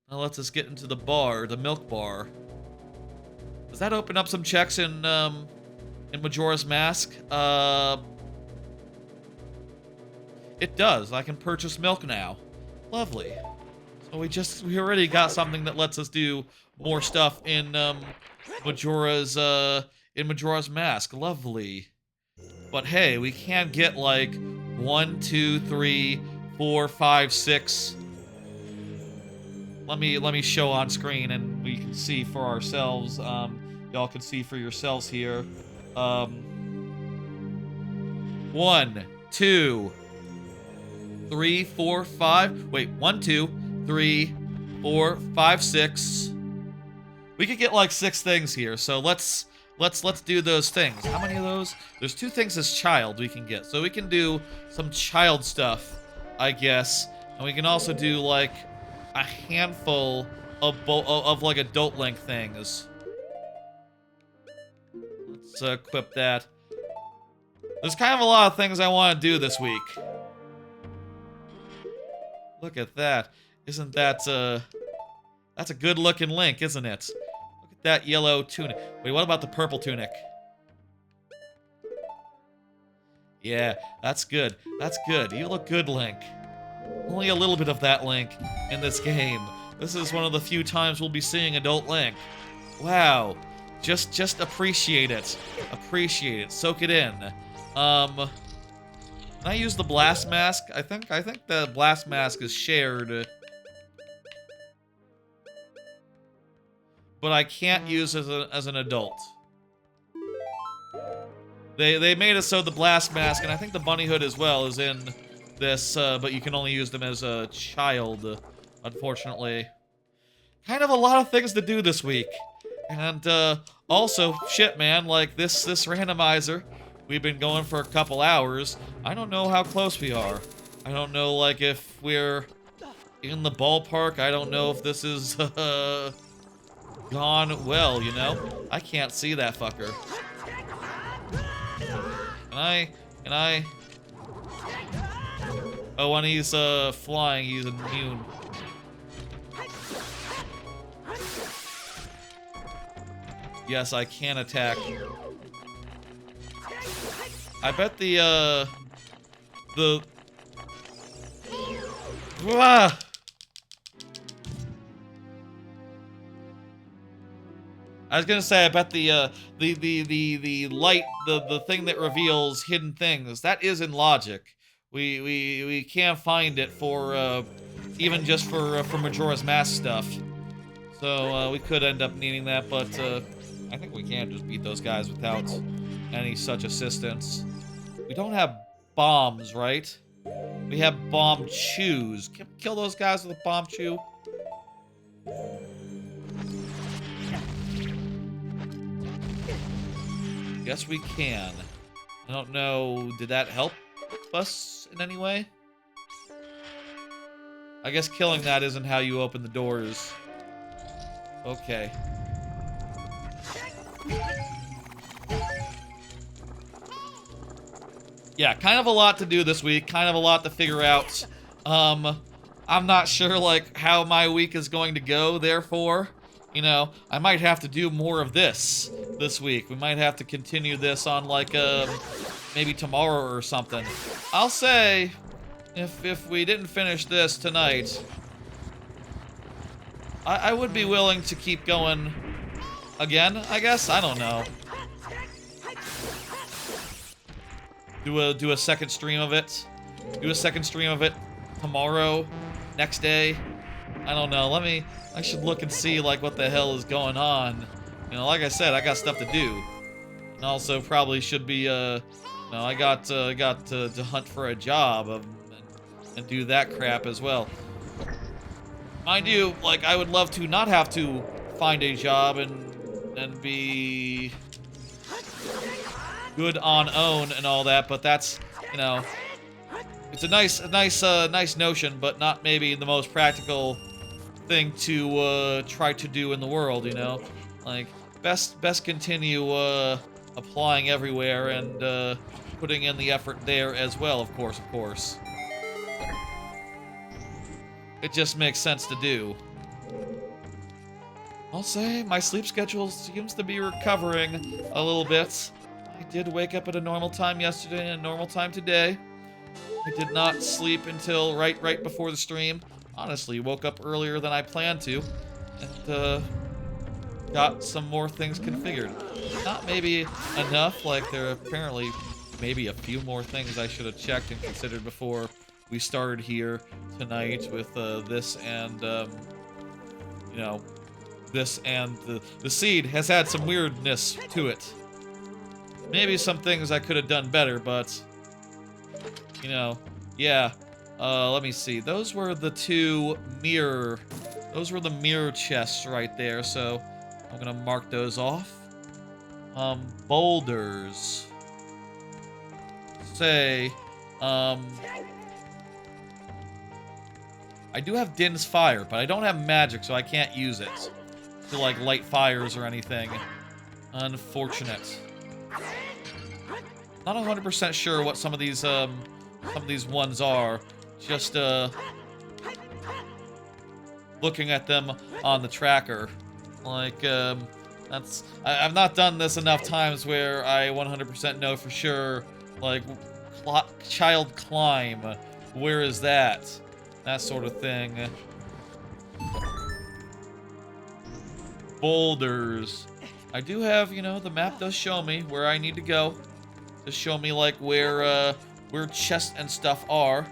That lets us get into the bar, the milk bar. Does that open up some checks in Majora's Mask? It does. I can purchase milk now. Lovely. So we already got something that lets us do more stuff in Majora's Mask. Lovely. But hey, we can get like 1, 2, 3, 4, 5, 6. Let me show on screen and we can see for ourselves. Y'all can see for yourselves here. 1, 2, 3, 4, 5. Wait, 1, 2, 3, 4, 5, 6. We could get like 6 things here. So let's do those things. How many of those? There's 2 things as child we can get. So we can do some child stuff, I guess. And we can also do like a handful of like adult link things. Let's equip that. There's kind of a lot of things I want to do this week. Look at that. Isn't that that's a good looking Link, isn't it? Look at that yellow tunic. Wait, what about the purple tunic? Yeah, that's good. That's good. You look good, Link. Only a little bit of that Link in this game. This is one of the few times we'll be seeing adult Link. Wow. Just appreciate it. Appreciate it. Soak it in. Can I use the blast mask? I think the blast mask is shared. But I can't use it as an adult. They made it so the blast mask, and I think the bunny hood as well, is in this, but you can only use them as a child, unfortunately. Kind of a lot of things to do this week. And, also, shit, man, like, this randomizer, we've been going for a couple hours. I don't know how close we are. I don't know, like, if we're in the ballpark. I don't know if this is, gone well, you know? I can't see that fucker. Can I? Oh, when he's, flying, he's immune. Yes, I can attack. I bet Ah! I was gonna say, I bet the light, the thing that reveals hidden things, that is in logic. We can't find it for, even just for Majora's Mask stuff. So, we could end up needing that, but, I think we can just beat those guys without any such assistance. We don't have bombs, right? We have bomb chews. Can we kill those guys with a bomb chew? Yes, we can. I don't know, did that help us in any way? I guess killing that isn't how you open the doors. Okay. Yeah, kind of a lot to do this week, kind of a lot to figure out. I'm not sure, like, how my week is going to go, therefore. you know, I might have to do more of this week. We might have to continue this on, like, maybe tomorrow or something. I'll say, if we didn't finish this tonight, I would be willing to keep going again, I guess? I don't know. Do a second stream of it. Do a second stream of it tomorrow, next day. I don't know. I should look and see, like, what the hell is going on. You know, like I said, I got stuff to do. And also probably should be, I got to hunt for a job and do that crap as well. Mind you, like, I would love to not have to find a job and be good on own and all that, but that's, you know, it's a nice notion, but not maybe the most practical thing to try to do in the world, you know? Like, best continue applying everywhere and putting in the effort there as well, of course. It just makes sense to do. I'll say my sleep schedule seems to be recovering a little bit. I did wake up at a normal time yesterday and a normal time today. I did not sleep until right before the stream. Honestly, woke up earlier than I planned to, and got some more things configured. Not maybe enough, like there are apparently maybe a few more things I should have checked and considered before we started here tonight with this and, you know, this and the seed has had some weirdness to it. Maybe some things I could have done better, but, you know, yeah. Let me see. Those were the mirror chests right there, so I'm gonna mark those off. Boulders. Say, I do have Din's Fire, but I don't have magic, so I can't use it to, like, light fires or anything. Unfortunate. Not 100% sure what some of these ones are. Just, looking at them on the tracker. Like, I've not done this enough times where I 100% know for sure, like, child climb, where is that? That sort of thing. Boulders. I do have, you know, the map does show me where I need to go. Just show me, like, where chests and stuff are.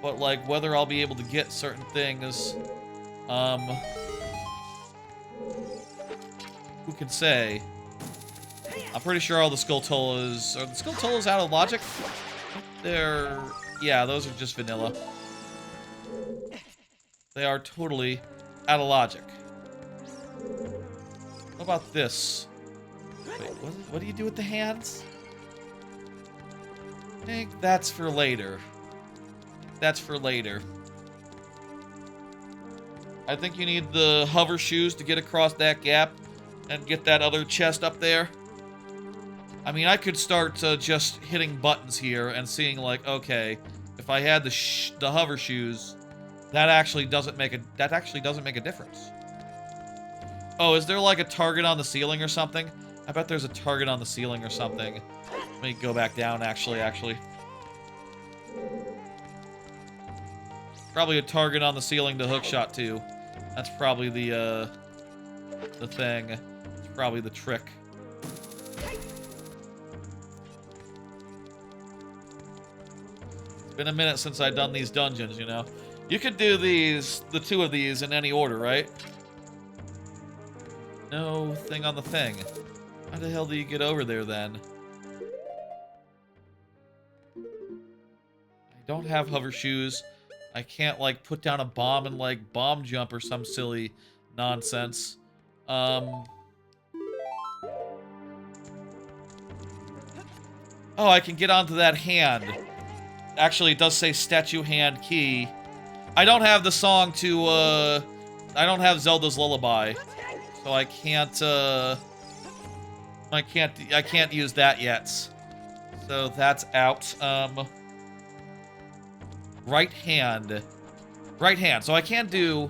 But, like, whether I'll be able to get certain things, who can say? I'm pretty sure all the Skulltulas... Are the Skulltulas out of logic? They're... Yeah, those are just vanilla. They are totally out of logic. What about this? Wait, what do you do with the hands? I think that's for later. That's for later. I think you need the hover shoes to get across that gap and get that other chest up there. I mean, I could start just hitting buttons here and seeing, like, okay, if I had the hover shoes, that actually doesn't make a difference. Oh, is there, like, a target on the ceiling or something? I bet there's a target on the ceiling or something. Let me go back down, actually. Probably a target on the ceiling to hookshot to. That's probably the thing. It's probably the trick. It's been a minute since I've done these dungeons, you know. You could do the two of these in any order, right? No thing on the thing. How the hell do you get over there, then? I don't have hover shoes. I can't, like, put down a bomb and, like, bomb jump or some silly nonsense. Oh, I can get onto that hand. Actually, it does say statue hand key. I don't have the song to, I don't have Zelda's Lullaby. So I can't, I can't use that yet. So that's out. Right hand. So I can't do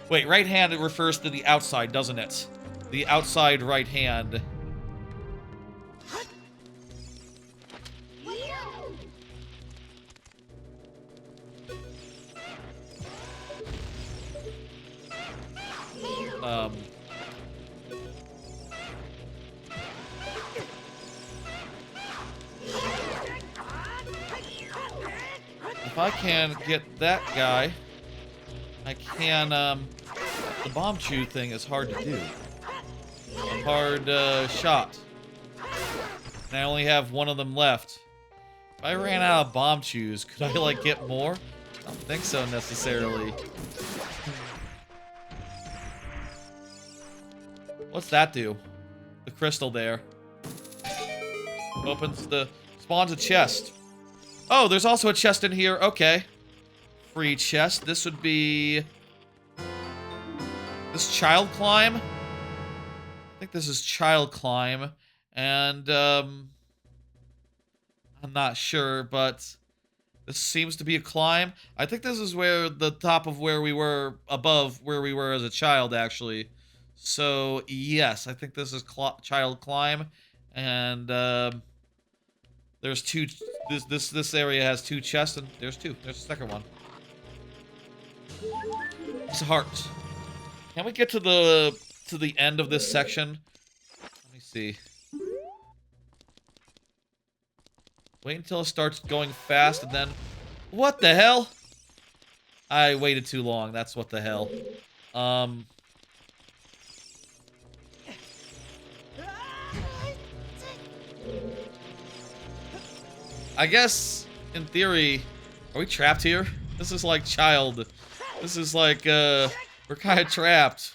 Wait, right hand, it refers to the outside, doesn't it? The outside right hand. If I can get that guy, I can, the bomb chew thing is hard to do. A hard, shot. And I only have one of them left. If I ran out of bomb chews, could I, like, get more? I don't think so, necessarily. What's that do? The crystal there. Opens the... spawns a chest. Oh, there's also a chest in here. Okay. Free chest. This would be... this child climb? I think this is child climb. And, I'm not sure, but... this seems to be a climb. I think this is where the top of where we were, above where we were as a child, actually. So, yes, I think this is child climb. And, there's two... This area has two chests, and there's two. There's a second one. It's a heart. Can we get to the end of this section? Let me see. Wait until it starts going fast, and then... what the hell? I waited too long. That's what the hell. I guess, in theory, are we trapped here? This is like child. This is like, we're kind of trapped.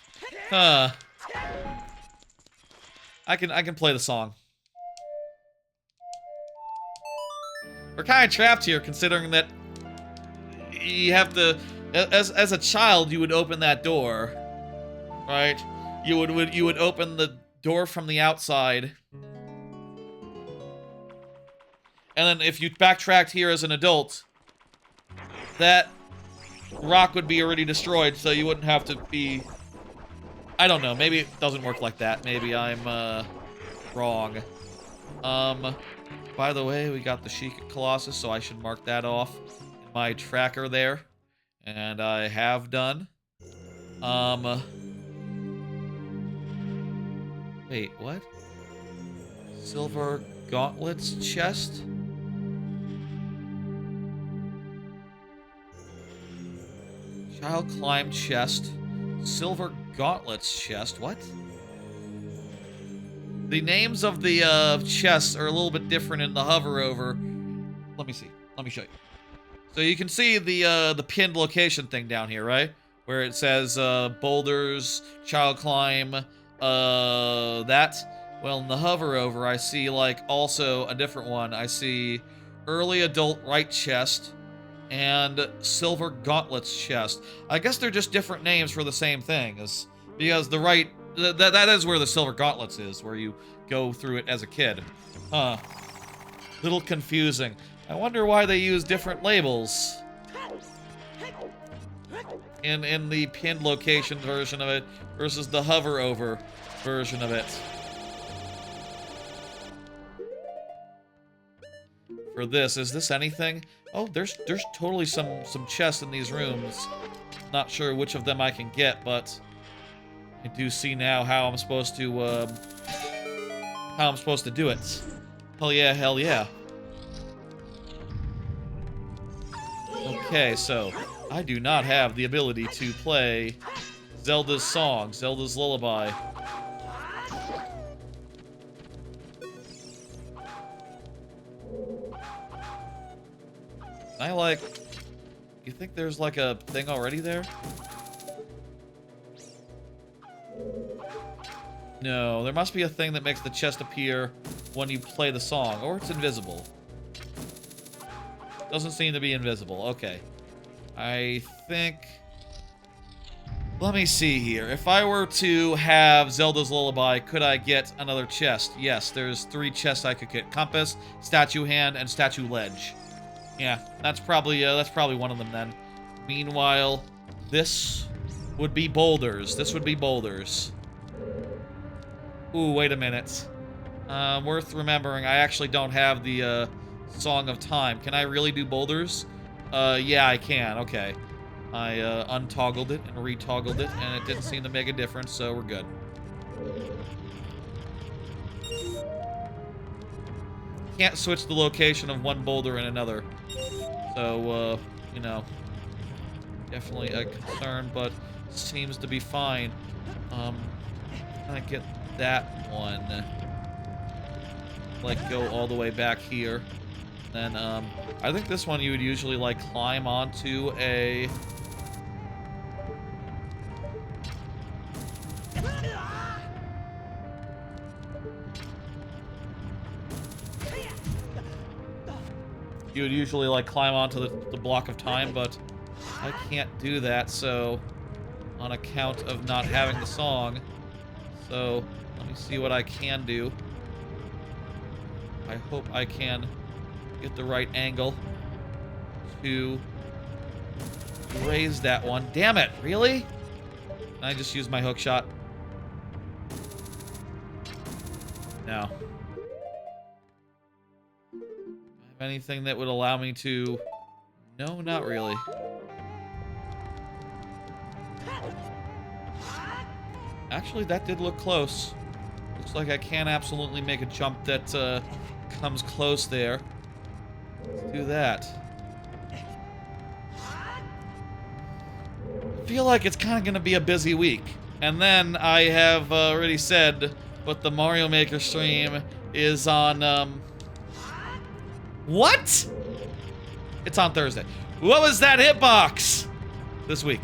Huh. I can play the song. We're kind of trapped here, considering that you have to, as a child, you would open that door, right? You would open the door from the outside. And then if you backtracked here as an adult, that rock would be already destroyed, so you wouldn't have to be... I don't know, maybe it doesn't work like that. Maybe I'm, wrong. By the way, we got the Sheikah Colossus, so I should mark that off in my tracker there. And I have done. Wait, what? Silver gauntlets chest? Child climb chest. Silver gauntlets chest. What? The names of the chests are a little bit different in the hover over. Let me see. Let me show you. So you can see the pinned location thing down here, right? Where it says boulders, child climb, that. Well, in the hover over, I see like also a different one. I see early adult right chest and silver gauntlets chest. I guess they're just different names for the same thing, because the right that is where the silver gauntlets is, where you go through it as a kid. Huh. Little confusing. I wonder why they use different labels in the pinned location version of it versus the hover over version of it. For this, is this anything? Oh, there's totally some chests in these rooms. Not sure which of them I can get, but I do see now how I'm supposed to do it. Hell yeah, hell yeah. Okay, so I do not have the ability to play Zelda's song, Zelda's Lullaby. I like... you think there's like a thing already there? No, there must be a thing that makes the chest appear when you play the song, or it's invisible. Doesn't seem to be invisible. Okay. I think... let me see here. If I were to have Zelda's Lullaby, could I get another chest? Yes, there's 3 chests I could get. Compass, Statue Hand, and Statue Ledge. Yeah, that's probably one of them then. Meanwhile, this would be boulders. This would be boulders. Ooh, wait a minute. Worth remembering, I actually don't have the Song of Time. Can I really do boulders? Yeah, I can. Okay. I untoggled it and retoggled it, and it didn't seem to make a difference, so we're good. Can't switch the location of one boulder and another. So, you know, definitely a concern, but seems to be fine. Can I get that one? Like, go all the way back here. Then, I think this one you would usually, like, climb onto a... You would usually, like, climb onto the block of time, but I can't do that, so... On account of not having the song. So, let me see what I can do. I hope I can get the right angle to raise that one. Damn it, really? I just used my hook shot. No. Anything that would allow me to... No, not really. Actually, that did look close. Looks like I can absolutely make a jump that comes close there. Let's do that. I feel like it's kind of going to be a busy week. And then I have already said, but the Mario Maker stream is on... What? It's on Thursday. What was that hitbox? This week.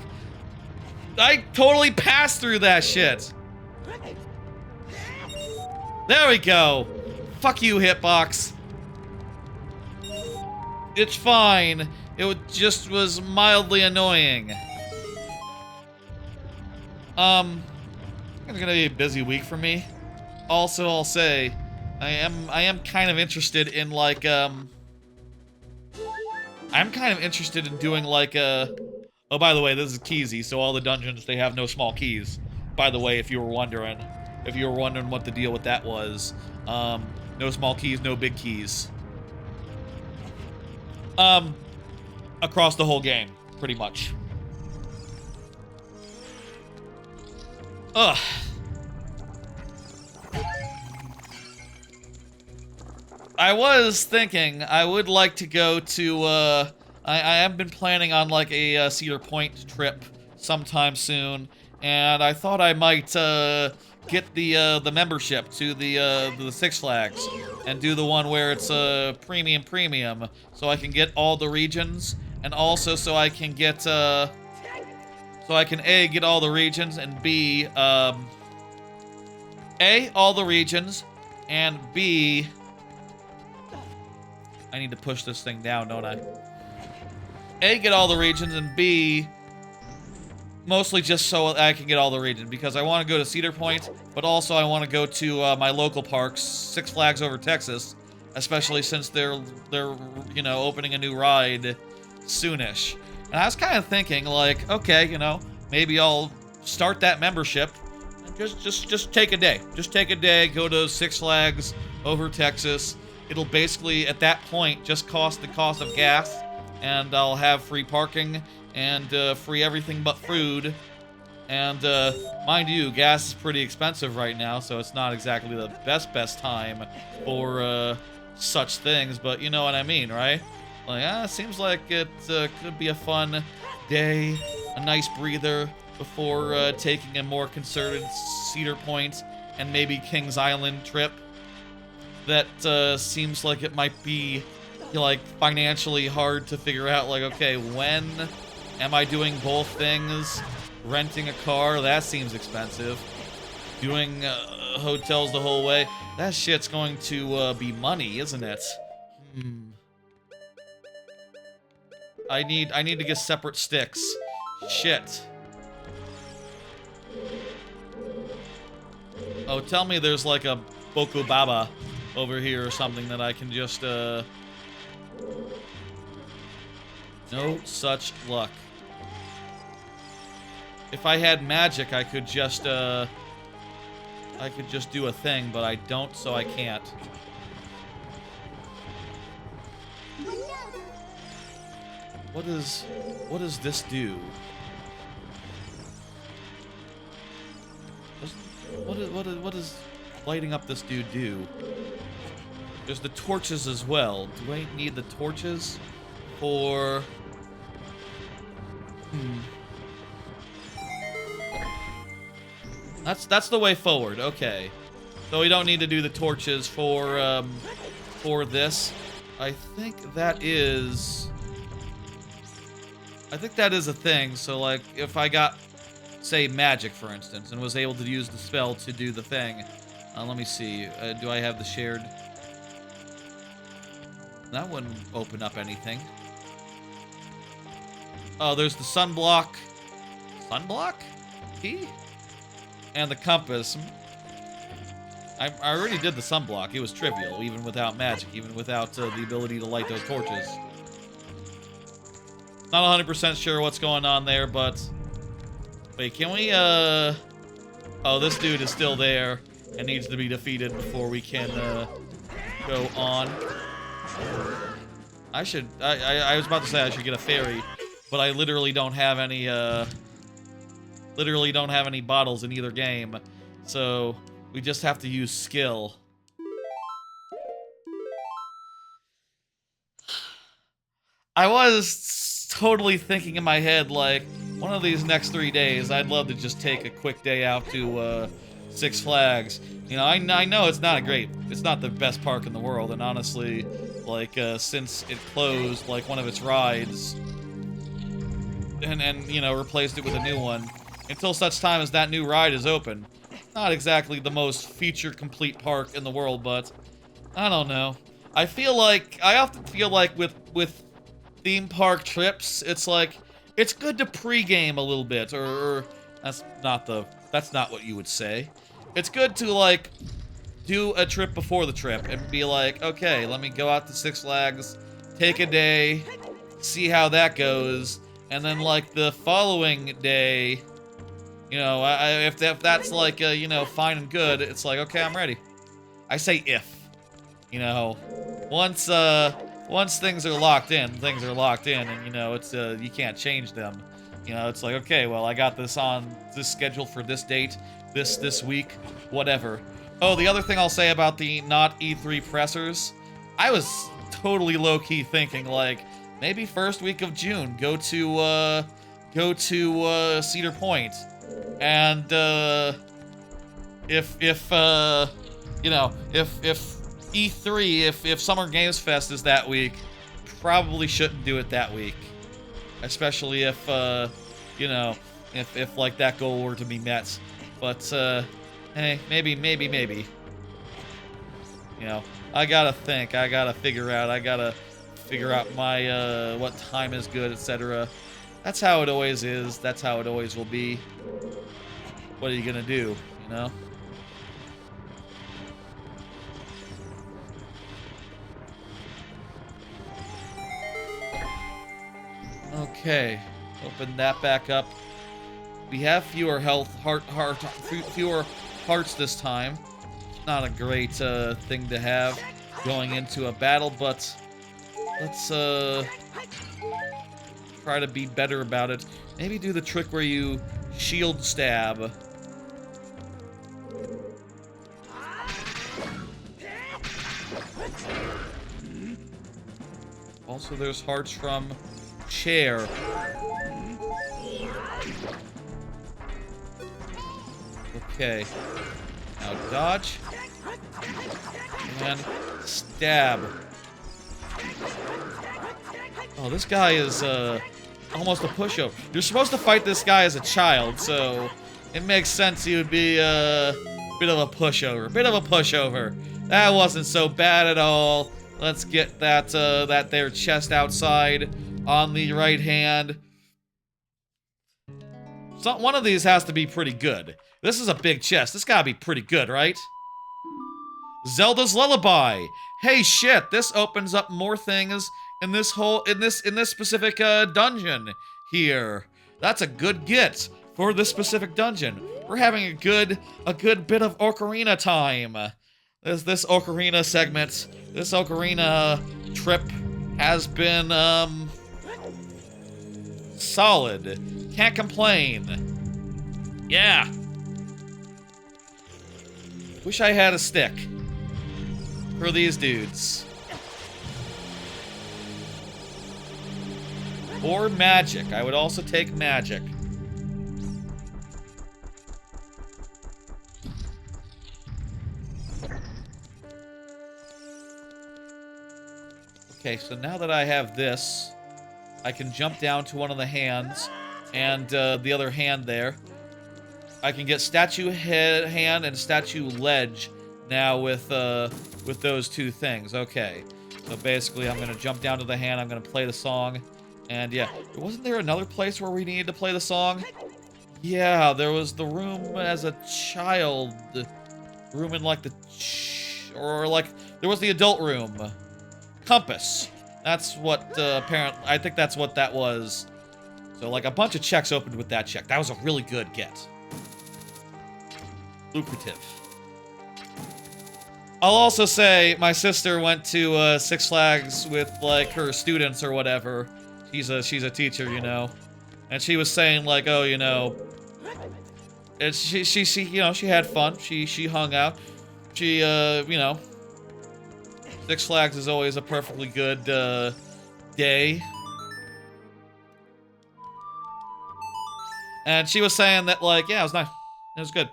I totally passed through that shit. There we go. Fuck you, hitbox. It's fine. Just was mildly annoying. It's gonna be a busy week for me. Also, I'll say, I am kind of interested in, like, I'm kind of interested in doing, like, oh, by the way, this is Keysy, so all the dungeons, they have no small keys. By the way, if you were wondering what the deal with that was, no small keys, no big keys. Across the whole game, pretty much. Ugh. I was thinking I would like to go to, I have been planning on, like, a Cedar Point trip sometime soon, and I thought I might, get the membership to the Six Flags, and do the one where it's, premium, so I can get all the regions, and also so I can get, so I can A, get all the regions, and B, A, all the regions, and B, I need to push this thing down, don't I? A, get all the regions, and B, mostly just so I can get all the regions, because I want to go to Cedar Point, but also I want to go to my local parks, Six Flags Over Texas, especially since they're you know, opening a new ride soonish. And I was kind of thinking, like, okay, you know, maybe I'll start that membership and just take a day. Just take a day, go to Six Flags Over Texas. It'll basically, at that point, just cost the cost of gas, and I'll have free parking and free everything but food. And mind you, gas is pretty expensive right now, so it's not exactly the best time for such things, but you know what I mean, right? Like, it seems like it could be a fun day, a nice breather before taking a more concerted Cedar Point and maybe Kings Island trip. That seems like it might be, like, financially hard to figure out, like, okay, when am I doing both things? Renting a car, that seems expensive. Doing hotels the whole way, that shit's going to be money, isn't it? I need to get separate sticks. Shit. Oh, tell me there's like a Boko Baba over here or something that I can just, no such luck. If I had magic, I could just do a thing, but I don't, so I can't. What does this do? What does lighting up this dude do? There's the torches as well. Do I need the torches for? That's the way forward. Okay, so we don't need to do the torches for this. I think that is a thing. So like, if I got, say, magic, for instance, and was able to use the spell to do the thing. Let me see. Do I have the shared? That wouldn't open up anything. Oh, there's the sunblock. Sunblock? Key? And the compass. I already did the sunblock. It was trivial, even without magic, even without the ability to light those torches. Not 100% sure what's going on there, but... Wait, can we, Oh, this dude is still there and needs to be defeated before we can, go on. I was about to say I should get a fairy, but I literally don't have any, bottles in either game, so we just have to use skill. I was totally thinking in my head, like, one of these next 3 days, I'd love to just take a quick day out to, Six Flags. You know, I know it's not the best park in the world, and honestly, like, since it closed, like, one of its rides, and you know, replaced it with a new one, until such time as that new ride is open. Not exactly the most feature-complete park in the world, but I don't know. I often feel like with theme park trips, it's like, it's good to pregame a little bit, or that's not what you would say. It's good to, like, do a trip before the trip and be like, okay, let me go out to Six Flags, take a day, see how that goes, and then, like, the following day, you know, if that's, like, you know, fine and good, it's like, okay, I'm ready. I say if. You know, once things are locked in, and, you know, it's, you can't change them. You know, it's like, okay, well, I got this on this schedule for this date, this week, whatever. Oh, the other thing I'll say about the not E3 pressers, I was totally low-key thinking, like, maybe first week of June, go to Cedar Point, and, if you know, if E3, if Summer Games Fest is that week, probably shouldn't do it that week. Especially if, you know, if like, that goal were to be met. But, hey, maybe. You know, I gotta think, I gotta figure out my, what time is good, etc. That's how it always is, that's how it always will be. What are you gonna do, you know? Okay, open that back up. We have fewer fewer hearts this time. Not a great thing to have going into a battle, but let's try to be better about it. Maybe do the trick where you shield stab. Also, there's hearts from chair. Okay. Now dodge. And stab. Oh, this guy is almost a pushover. You're supposed to fight this guy as a child, so it makes sense he would be a bit of a pushover. That wasn't so bad at all. Let's get that there chest outside on the right hand. So one of these has to be pretty good. This is a big chest. This gotta be pretty good, right? Zelda's Lullaby. Hey, shit! This opens up more things in this specific dungeon here. That's a good get. for this specific dungeon. We're having a good bit of Ocarina time. This Ocarina segment, this Ocarina trip has been, solid. Can't complain. Yeah. Wish I had a stick for these dudes. Or magic. I would also take magic. Okay, so now that I have this, I can jump down to one of the hands, and the other hand there. I can get statue hand and statue ledge now with those two things. Okay, so basically I'm gonna jump down to the hand. I'm gonna play the song, and yeah, wasn't there another place where we needed to play the song? Yeah, there was the room as a child, room in like or like there was the adult room. Compass. That's what apparently I think that's what that was. So like a bunch of checks opened with that check. That was a really good get. Lucrative. I'll also say my sister went to Six Flags with like her students or whatever. She's a teacher, you know, and she was saying like, oh, you know, it's she you know, she had fun. She hung out. She you know, Six Flags is always a perfectly good day. And she was saying that like, yeah, it was nice. It was good.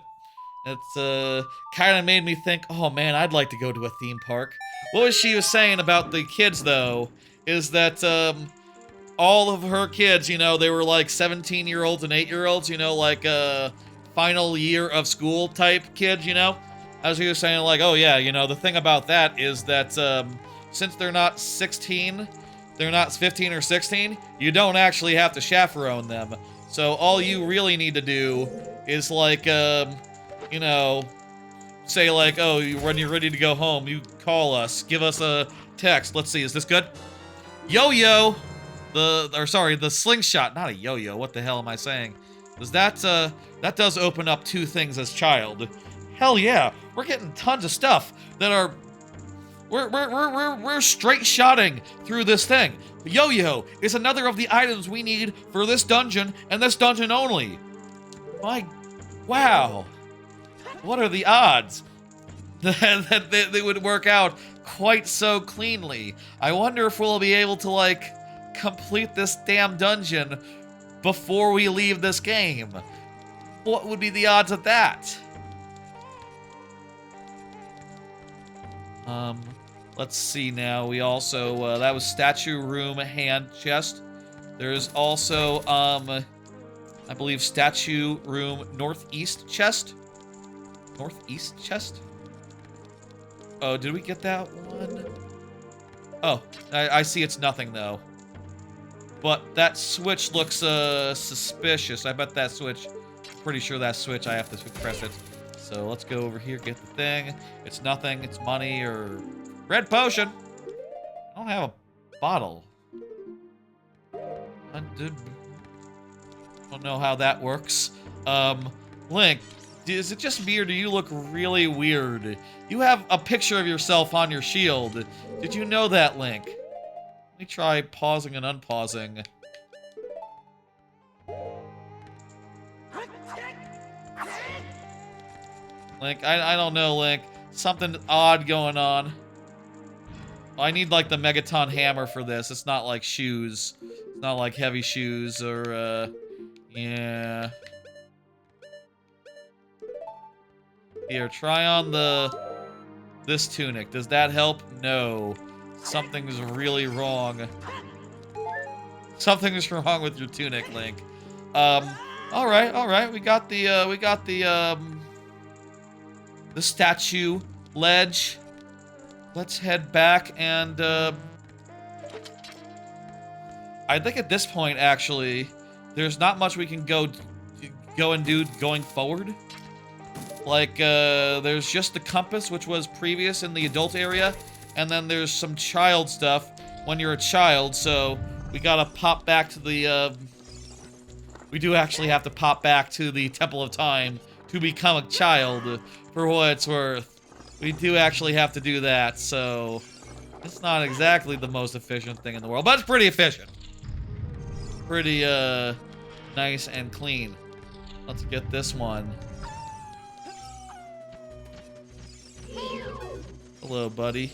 It's kind of made me think, oh man, I'd like to go to a theme park. What she was saying about the kids though is that all of her kids, you know, they were like 17-year-olds and 8-year-olds, you know, like final year of school type kids, you know. As he was saying, like, oh yeah, you know, the thing about that is that since they're not 16, they're not 15 or 16, you don't actually have to chaperone them. So all you really need to do is like, you know, say like, oh, when you're ready to go home, you call us, give us a text. Let's see, is this good? Yo-yo, the slingshot, not a yo-yo. What the hell am I saying? Because that does open up two things as child. Hell yeah, we're getting tons of stuff that are we're straight shotting through this thing. Yo-yo is another of the items we need for this dungeon and this dungeon only. Wow. What are the odds that they would work out quite so cleanly? I wonder if we'll be able to like complete this damn dungeon before we leave this game. What would be the odds of that? Let's see now. We also, that was statue room hand chest. There's also, I believe statue room northeast chest. Northeast chest? Oh, did we get that one? Oh, I see it's nothing though. But that switch looks, suspicious. I bet that switch, pretty sure that switch, I have to press it. So let's go over here, get the thing. It's nothing, it's money or red potion. I don't have a bottle. I don't know how that works. Link, is it just me or do you look really weird? You have a picture of yourself on your shield. Did you know that, Link? Let me try pausing and unpausing. Link, I don't know, Link. Something odd going on. I need, like, the Megaton hammer for this. It's not like shoes. It's not like heavy shoes or, yeah. Here, try on this tunic. Does that help? No. Something's really wrong. Something is wrong with your tunic, Link. Alright. We got the statue ledge. Let's head back and, I think at this point, actually, there's not much we can go and do going forward. Like, there's just the compass, which was previous in the adult area, and then there's some child stuff when you're a child, so we gotta pop back to the, we do actually have to pop back to the Temple of Time to become a child, for what it's worth. We do actually have to do that, so it's not exactly the most efficient thing in the world, but it's pretty efficient. Pretty, nice and clean. Let's get this one. Hello, buddy.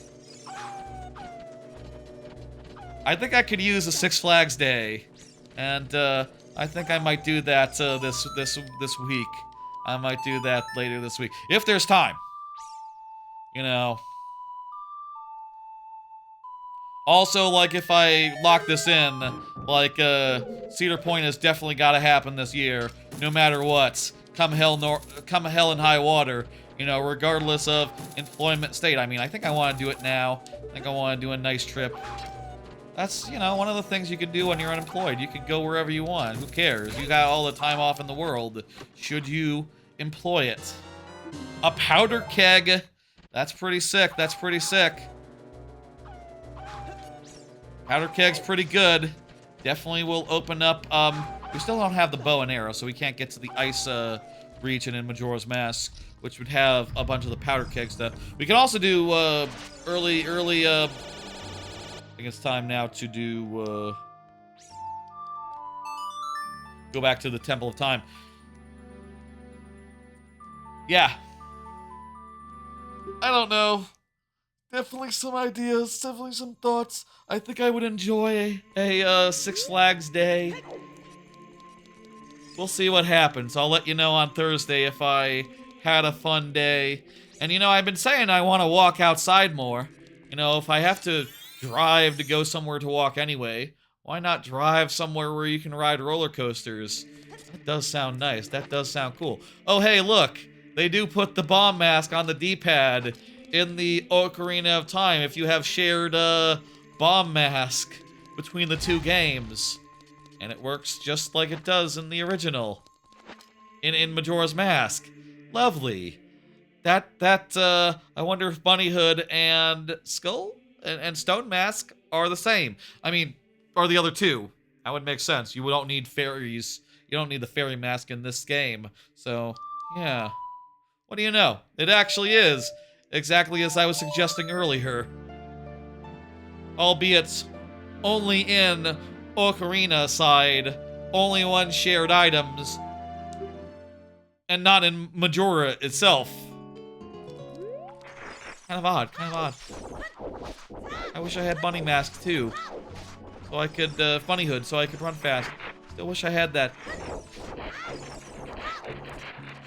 I think I could use a Six Flags Day, and I think I might do that this week. I might do that later this week if there's time. You know. Also, like, if I lock this in, like, Cedar Point has definitely got to happen this year, no matter what. Come hell and high water, you know, regardless of employment state. I mean, I think I want to do it now. I think I want to do a nice trip. That's, you know, one of the things you can do when you're unemployed. You can go wherever you want. Who cares? You got all the time off in the world. Should you employ it? A powder keg. That's pretty sick. That's pretty sick. Powder keg's pretty good. Definitely will open up, we still don't have the bow and arrow, so we can't get to the ice, region in Majora's Mask, which would have a bunch of the powder keg stuff. We can also do, early, I think it's time now to do, go back to the Temple of Time. Yeah. I don't know. Definitely some ideas, definitely some thoughts. I think I would enjoy a Six Flags Day. We'll see what happens. I'll let you know on Thursday if I had a fun day. And, you know, I've been saying I want to walk outside more. You know, if I have to drive to go somewhere to walk anyway, why not drive somewhere where you can ride roller coasters? That does sound nice. That does sound cool. Oh, hey, look. They do put the bomb mask on the D-pad in the Ocarina of Time if you have shared bomb mask between the two games. And it works just like it does in the original. In Majora's Mask. Lovely. I wonder if Bunnyhood and Skull and Stone Mask are the same. I mean, are the other two. That would make sense. You don't need fairies. You don't need the fairy mask in this game. So, yeah. What do you know? It actually is. Exactly as I was suggesting earlier. Albeit only in Ocarina side, only one shared items, and not in Majora itself. Kind of odd, kind of odd. I wish I had Bunny Mask too, so I could, Bunny Hood, so I could run fast. Still wish I had that.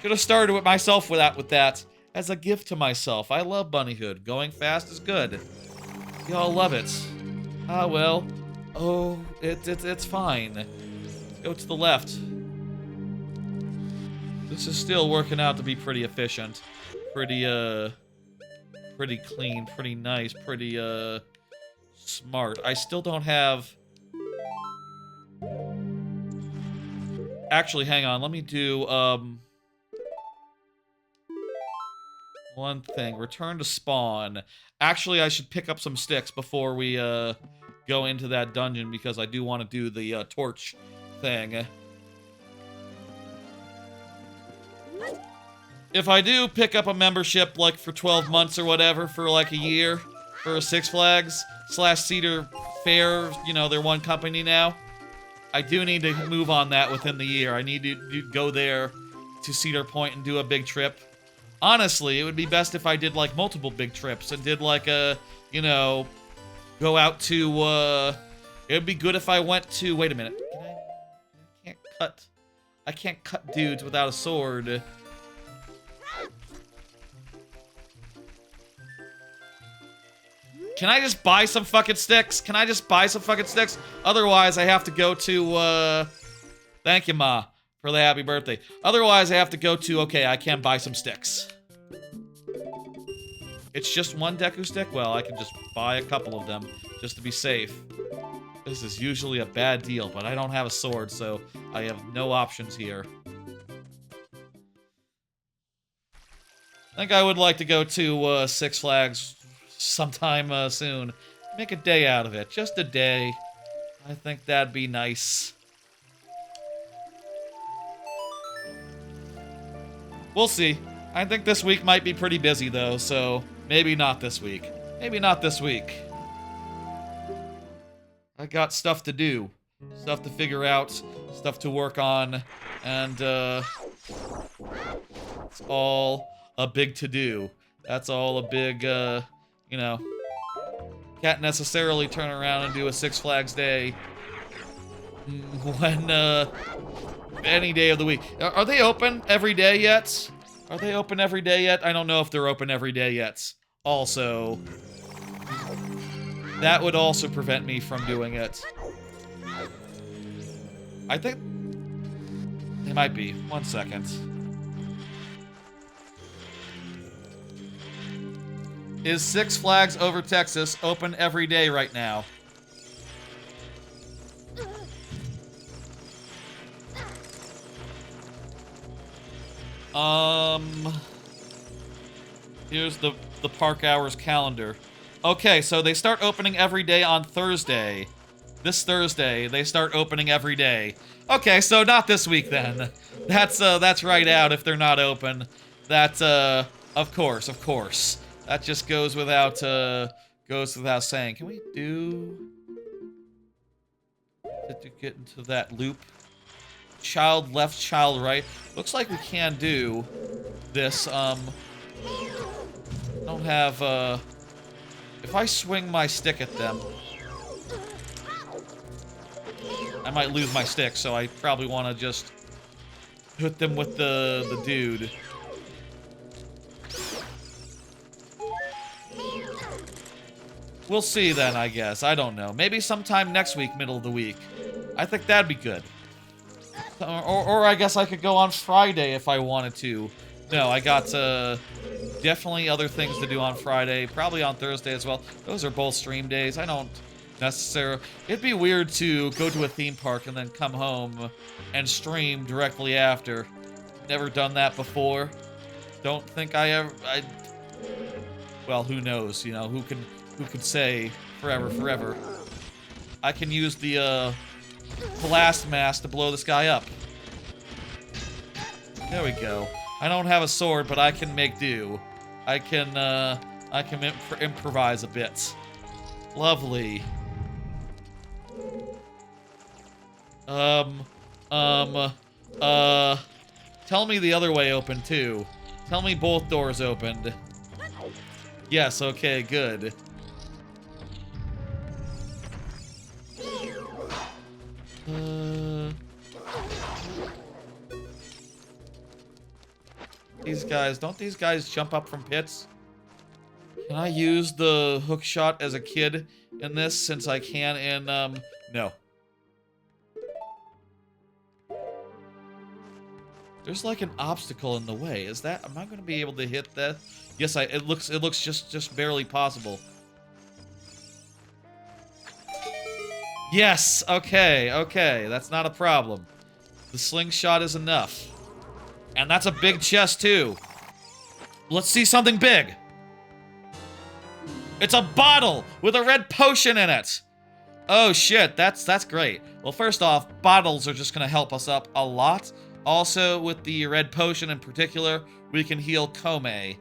Should have started with myself with that. As a gift to myself. I love Bunnyhood. Going fast is good. Y'all love it. Ah, well. Oh, it's fine. Let's go to the left. This is still working out to be pretty efficient. Pretty clean, pretty nice, pretty, smart. I still don't have... Actually, hang on. Let me do, one thing. Return to spawn. Actually, I should pick up some sticks before we go into that dungeon because I do want to do the torch thing. If I do pick up a membership like for 12 months or whatever for like a year for Six Flags / Cedar Fair, you know, they're one company now. I do need to move on that within the year. I need to go there to Cedar Point and do a big trip. Honestly, it would be best if I did, like, multiple big trips and did, like, a, you know, go out to, it would be good if I went to, wait a minute. I can't cut dudes without a sword. Can I just buy some fucking sticks? Can I just buy some fucking sticks? Otherwise, I have to go to, thank you, Ma, for the happy birthday. Otherwise, I have to go to, okay, I can buy some sticks. It's just one Deku stick? Well, I can just buy a couple of them, just to be safe. This is usually a bad deal, but I don't have a sword, so I have no options here. I think I would like to go to, Six Flags sometime, soon. Make a day out of it. Just a day. I think that'd be nice. We'll see. I think this week might be pretty busy, though, so maybe not this week. Maybe not this week. I got stuff to do. Stuff to figure out. Stuff to work on. And, it's all a big to-do. That's all a big, you know... Can't necessarily turn around and do a Six Flags day when, any day of the week. Are they open every day yet? Are they open every day yet? I don't know if they're open every day yet. Also, that would also prevent me from doing it. I think they might be. 1 second. Is Six Flags Over Texas open every day right now? Here's the park hours calendar. Okay, so they start opening every day on Thursday. This Thursday, they start opening every day. Okay, so not this week then. That's right out if they're not open. That's, of course. That just goes without saying. Can we do... to get into that loop? Child left, child right. Looks like we can do this, don't have, if I swing my stick at them, I might lose my stick, so I probably want to just hit them with the dude. We'll see then, I guess. I don't know. Maybe sometime next week, middle of the week. I think that'd be good. Or I guess I could go on Friday if I wanted to. No, I got definitely other things to do on Friday. Probably on Thursday as well. Those are both stream days. I don't necessarily... It'd be weird to go to a theme park and then come home and stream directly after. Never done that before. Don't think I ever... Well, who knows? You know, who could say forever. I can use the blast mask to blow this guy up. There we go. I don't have a sword, but I can make do. I can improvise a bit. Lovely. Tell me the other way open too. Tell me both doors opened. Yes, okay, good. These guys, don't these guys jump up from pits? Can I use the hook shot as a kid in this since I can in, no. There's like an obstacle in the way. Is that, am I gonna be able to hit that? Yes, it looks just barely possible. Yes, okay, that's not a problem. The slingshot is enough. And that's a big chest, too. Let's see something big. It's a bottle with a red potion in it. Oh, shit, that's great. Well, first off, bottles are just gonna help us up a lot. Also, with the red potion in particular, we can heal Kome.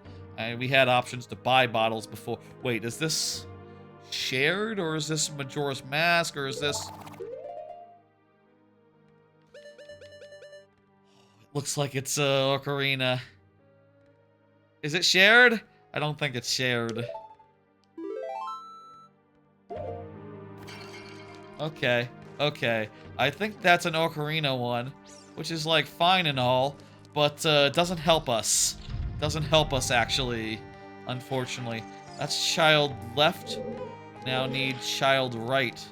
We had options to buy bottles before. Wait, is this shared, or is this Majora's Mask, or is this... Looks like it's Ocarina. Is it shared? I don't think it's shared. Okay. I think that's an Ocarina one, which is like fine and all, but doesn't help us. Doesn't help us actually, unfortunately. That's child left. Now need child right.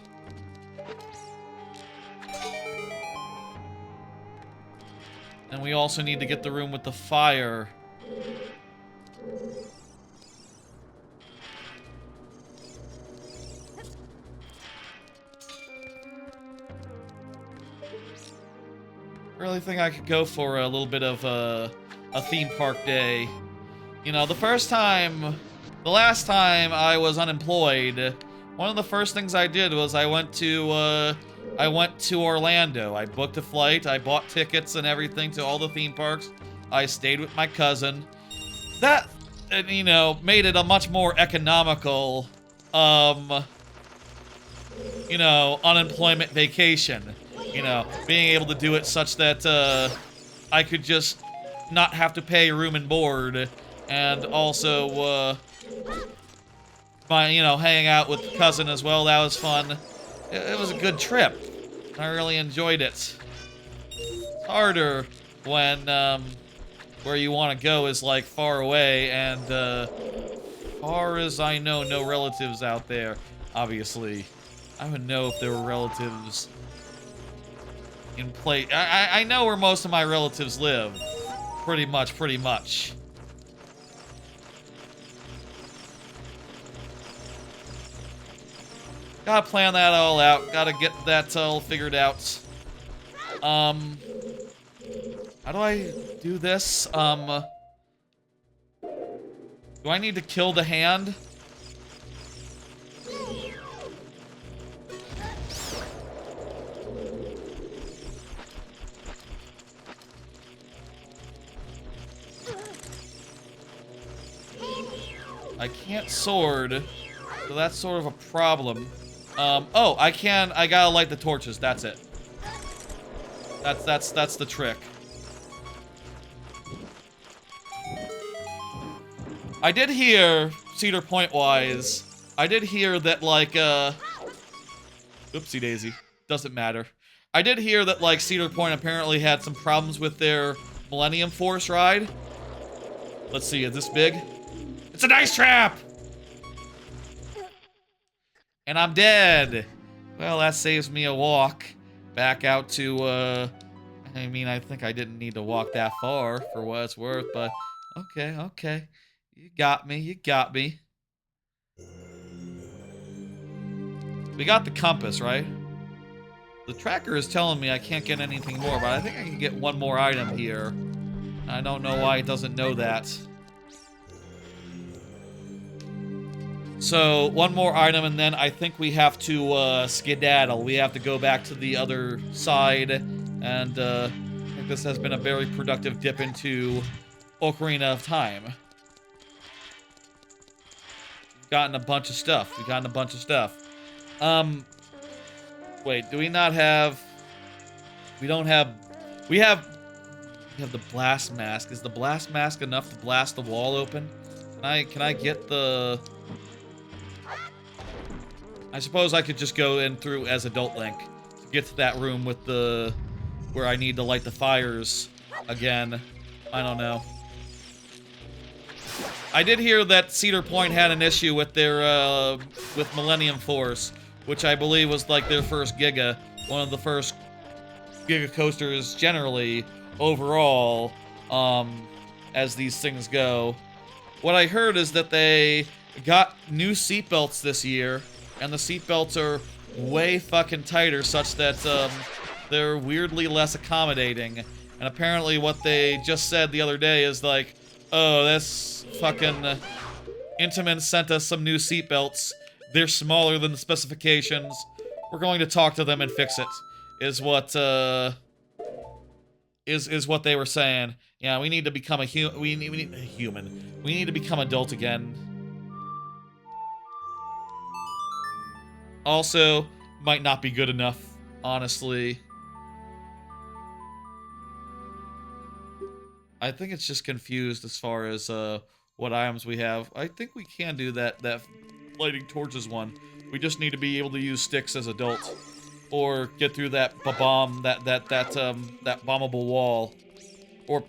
And we also need to get the room with the fire. Really think I could go for a little bit of a theme park day. You know, the last time I was unemployed, one of the first things I did was I went to Orlando. I booked a flight, I bought tickets and everything to all the theme parks. I stayed with my cousin. That, you know, made it a much more economical, you know, unemployment vacation. You know, being able to do it such that, I could just not have to pay room and board, and also, you know, hanging out with the cousin as well. That was fun. It was a good trip. I really enjoyed it. It's harder when, where you want to go is, like, far away, and, far as I know, no relatives out there, obviously. I would know if there were relatives in place. I know where most of my relatives live. Pretty much. Gotta plan that all out. Gotta get that all figured out. How do I do this? Do I need to kill the hand? I can't sword, so that's sort of a problem. Oh, I gotta light the torches, that's it. That's the trick. I did hear, Cedar Point-wise, I did hear that, like, oopsie daisy, doesn't matter. I did hear that, like, Cedar Point apparently had some problems with their Millennium Force ride. Let's see, is this big? It's an ice trap! And I'm dead! Well, that saves me a walk back out to, I mean, I think I didn't need to walk that far for what it's worth, but okay. You got me. We got the compass, right? The tracker is telling me I can't get anything more, but I think I can get one more item here. I don't know why it doesn't know that. So, one more item, and then I think we have to, skedaddle. We have to go back to the other side, and, I think this has been a very productive dip into Ocarina of Time. We've gotten a bunch of stuff. Wait, do we not have... We don't have... We have the blast mask. Is the blast mask enough to blast the wall open? Can I get the... I suppose I could just go in through as Adult Link to get to that room with the... where I need to light the fires again. I don't know. I did hear that Cedar Point had an issue with their, with Millennium Force, which I believe was, like, their first Giga. One of the first Giga coasters generally, overall, as these things go. What I heard is that they got new seatbelts this year, and the seatbelts are way fucking tighter, such that, they're weirdly less accommodating. And apparently what they just said the other day is like, oh, this fucking Intamin sent us some new seatbelts. They're smaller than the specifications. We're going to talk to them and fix it. Is what, is what they were saying. Yeah, we need to become a we need a human. We need to become adult again. Also, might not be good enough, honestly. I think it's just confused as far as what items we have. I think we can do that lighting torches one. We just need to be able to use sticks as adult, or get through that bomb that bombable wall, or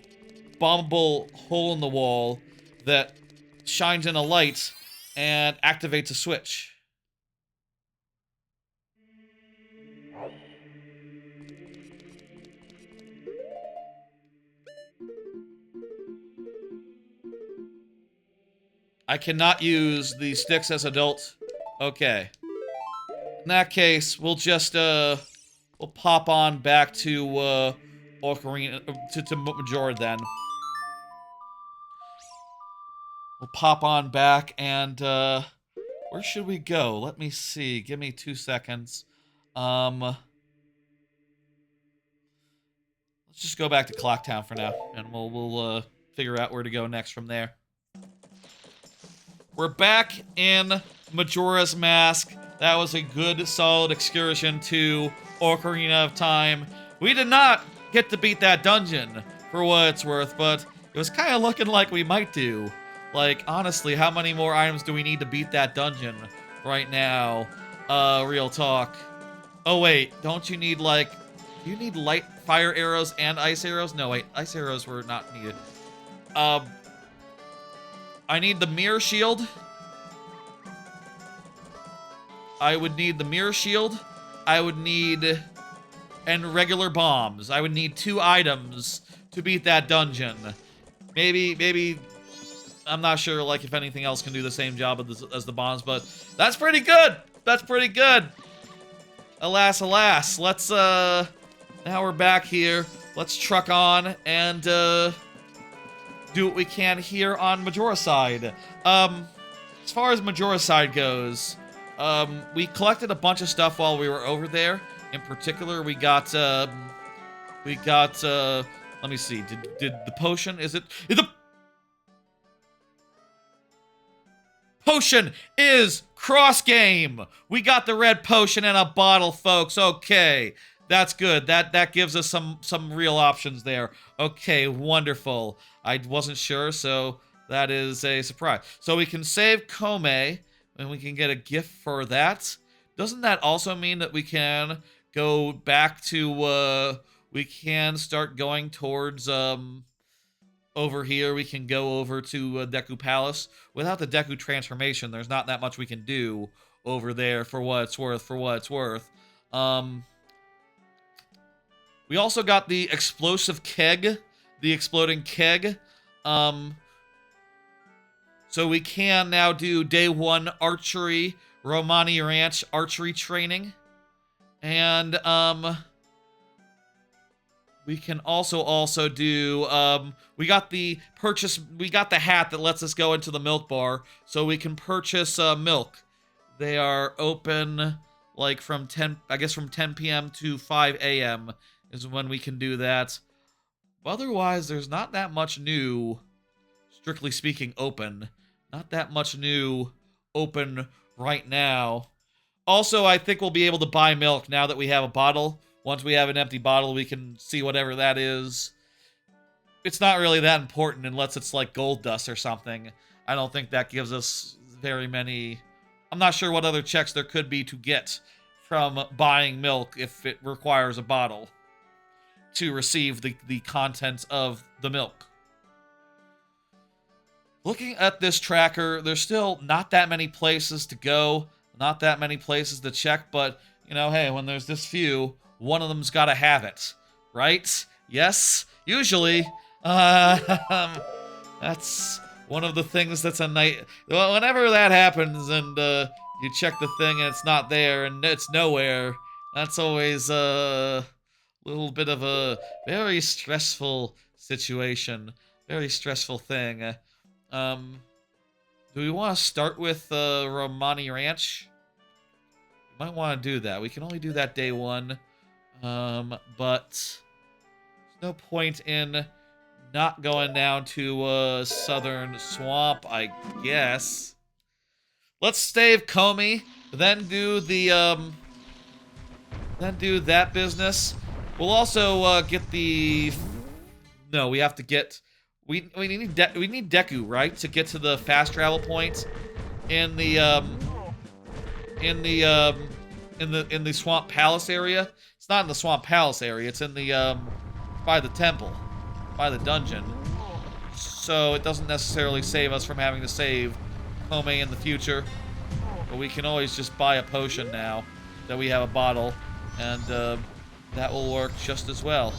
bombable hole in the wall that shines in a light and activates a switch. I cannot use the sticks as adult. Okay. In that case, we'll just, we'll pop on back to, Ocarina, to Majora then. We'll pop on back and, where should we go? Let me see. Give me 2 seconds. Let's Let's just go back to Clocktown for now, and we'll figure out where to go next from there. We're back in Majora's Mask. That was a good, solid excursion to Ocarina of Time. We did not get to beat that dungeon, for what it's worth, but it was kind of looking like we might do. Like, honestly, how many more items do we need to beat that dungeon right now? Real talk. Oh, wait, don't you need, like... Do you need light fire arrows and ice arrows? No, wait, ice arrows were not needed. I need the mirror shield. I would need the mirror shield. I would need... And regular bombs. I would need 2 items to beat that dungeon. Maybe... I'm not sure, like, if anything else can do the same job as the bombs, but that's pretty good! That's pretty good! Alas, alas. Let's, now we're back here. Let's truck on and, do what we can here on Majora side. As far as Majora side goes, we collected a bunch of stuff while we were over there. In particular, we got, let me see, did the potion, the potion is cross-game! We got the red potion in a bottle, folks, okay. That's good. That gives us some real options there. Okay, wonderful. I wasn't sure, so that is a surprise. So we can save Kome, and we can get a gift for that. Doesn't that also mean that we can go back to, we can start going towards, over here? We can go over to Deku Palace. Without the Deku transformation, there's not that much we can do over there for what it's worth, We also got the explosive keg, the exploding keg. So we can now do day 1 archery, Romani Ranch archery training. And, we can also do, we got the hat that lets us go into the milk bar, so we can purchase, milk. They are open, like, from 10 p.m. to 5 a.m. is when we can do that. Otherwise, there's not that much new, strictly speaking, open. Not that much new open right now. Also, I think we'll be able to buy milk now that we have a bottle. Once we have an empty bottle, we can see whatever that is. It's not really that important unless it's like gold dust or something. I don't think that gives us very many... I'm not sure what other checks there could be to get from buying milk if it requires a bottle to receive the contents of the milk. Looking at this tracker, there's still not that many places to go, not that many places to check, but, you know, hey, when there's this few, one of them's gotta have it, right? Yes? Usually. That's one of the things that's a night... Well, whenever that happens and you check the thing and it's not there and it's nowhere, that's always a little bit of a very stressful situation. Very stressful thing. Do we want to start with Romani Ranch? We might want to do that. We can only do that day 1. But there's no point in not going down to Southern Swamp, I guess. Let's save Comey, then do the then do that business. We'll also get the... No, we have to get... We need Deku, right, to get to the fast travel point in the Swamp Palace area. It's not in the Swamp Palace area. It's in the by the temple, by the dungeon. So it doesn't necessarily save us from having to save Home in the future. But we can always just buy a potion now that we have a bottle, and that will work just as well.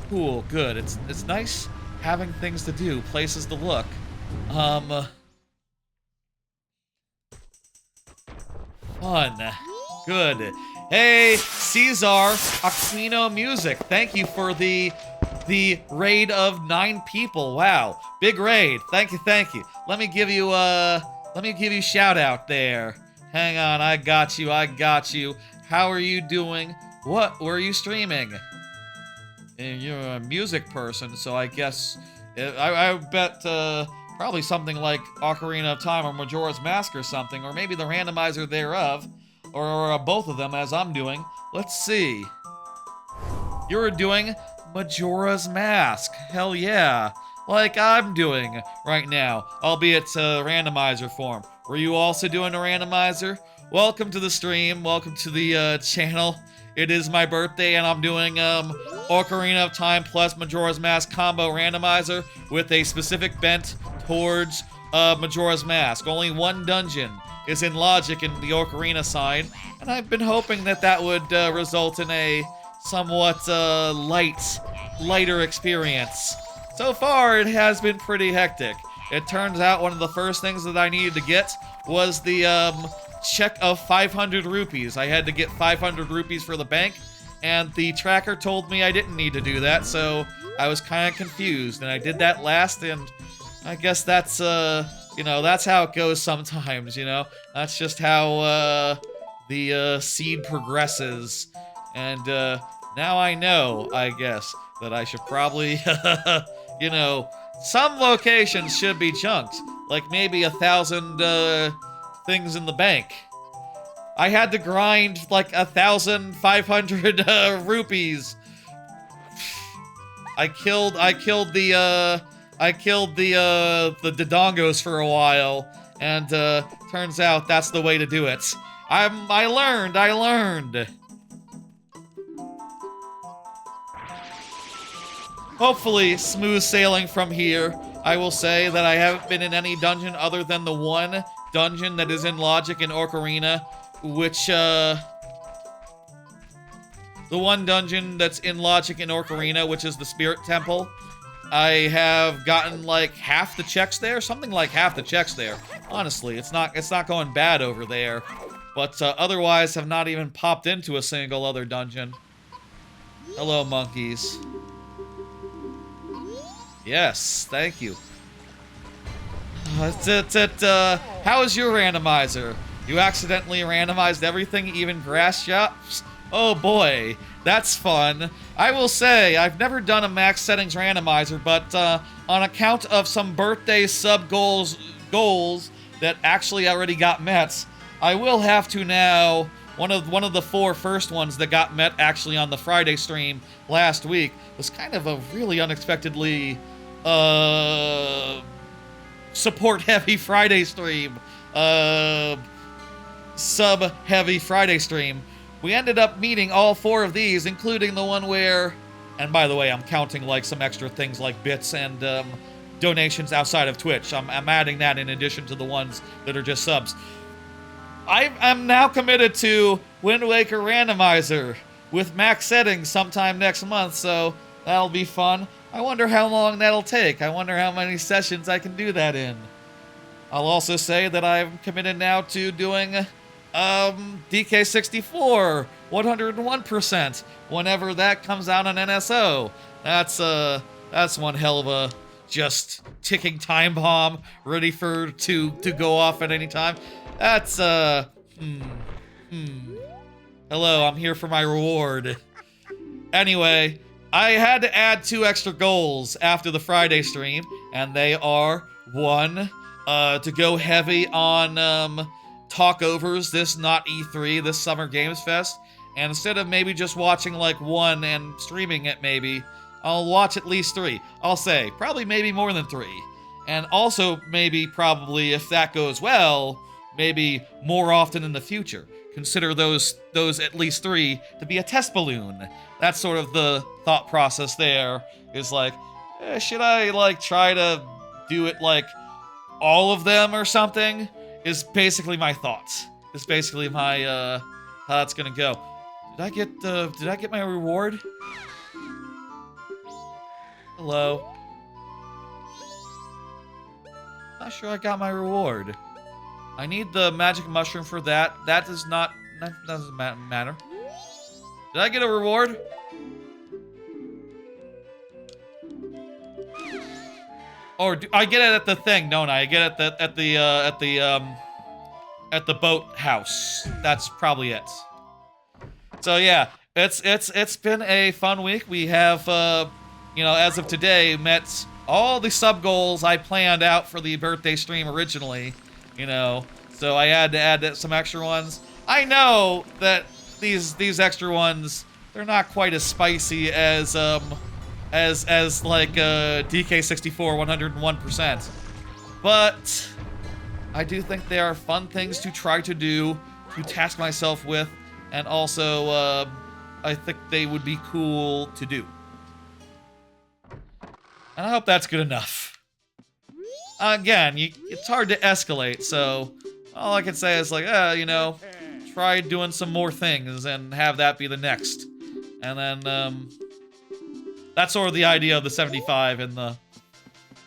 Cool, good. It's nice having things to do, places to look. Fun. Good. Hey, Caesar Aquino Music. Thank you for the raid of 9 people. Wow. Big raid. Thank you, thank you. Let me give you shout out there. Hang on, I got you. How are you doing? What were you streaming? And you're a music person, so I guess I bet probably something like Ocarina of Time or Majora's Mask or something, or maybe the randomizer thereof, or both of them as I'm doing. Let's see. You're doing Majora's Mask. Hell yeah. Like I'm doing right now, albeit randomizer form. Were you also doing a randomizer? Welcome to the stream. Welcome to the channel. It is my birthday and I'm doing Ocarina of Time plus Majora's Mask combo randomizer with a specific bent towards Majora's Mask. Only one dungeon is in logic in the Ocarina side, and I've been hoping that that would result in a somewhat lighter experience. So far, it has been pretty hectic. It turns out one of the first things that I needed to get was the check of 500 rupees. I had to get 500 rupees for the bank, and the tracker told me I didn't need to do that, so I was kind of confused, and I did that last, and I guess that's, you know, that's how it goes sometimes, you know? That's just how, the, seed progresses, and, now I know, I guess, that I should probably, you know, some locations should be chunked, like maybe 1,000, things in the bank. I had to grind like 1,500 rupees. I killed the Dodongos for a while, and turns out that's the way to do it. I learned. Hopefully, smooth sailing from here. I will say that I haven't been in any dungeon other than the one dungeon that is in logic in Ocarina, which, the one dungeon that's in logic in Ocarina, which is the Spirit Temple. I have gotten like half the checks there, something like half the checks there. Honestly, it's not going bad over there, but otherwise have not even popped into a single other dungeon. Hello, monkeys. Yes, thank you. How is your randomizer? You accidentally randomized everything, even grass shops? Oh boy, that's fun. I will say, I've never done a max settings randomizer, but on account of some birthday sub goals that actually already got met, I will have to now. One of the 4 first ones that got met actually on the Friday stream last week was kind of a really unexpectedly support-heavy Friday stream. Sub-heavy Friday stream. We ended up meeting all 4 of these, including the one where... And by the way, I'm counting like some extra things like bits and donations outside of Twitch. I'm adding that in addition to the ones that are just subs. I'm now committed to Wind Waker Randomizer with max settings sometime next month, so that'll be fun. I wonder how long that'll take. I wonder how many sessions I can do that in. I'll also say that I'm committed now to doing DK64 101% whenever that comes out on NSO. That's one hell of a just ticking time bomb ready to go off at any time. That's hello, I'm here for my reward. Anyway, I had to add 2 extra goals after the Friday stream, and they are 1, to go heavy on talkovers this not E3, this Summer Games Fest, and instead of maybe just watching like 1 and streaming it maybe, I'll watch at least 3. I'll say, probably maybe more than 3. And also maybe probably if that goes well, maybe more often in the future. Consider those at least 3 to be a test balloon. That's sort of the thought process there, is like, should I like try to do it like all of them or something? Is basically my thoughts. Is basically my how it's gonna go. Did I get my reward? Hello. Not sure I got my reward. I need the magic mushroom for that. That doesn't matter. Did I get a reward? Or do I get it at the thing, don't I? I get it at the boat house. That's probably it. So yeah, It's been a fun week. We have as of today met all the sub goals I planned out for the birthday stream originally, so I had to add some extra ones. I know that these extra ones, they're not quite as spicy as like DK64 101%, but I do think they are fun things to try to do, to task myself with, and also I think they would be cool to do. And I hope that's good enough. Again, it's hard to escalate, so all I can say is like, try doing some more things and have that be the next. And then, that's sort of the idea of the 75, and the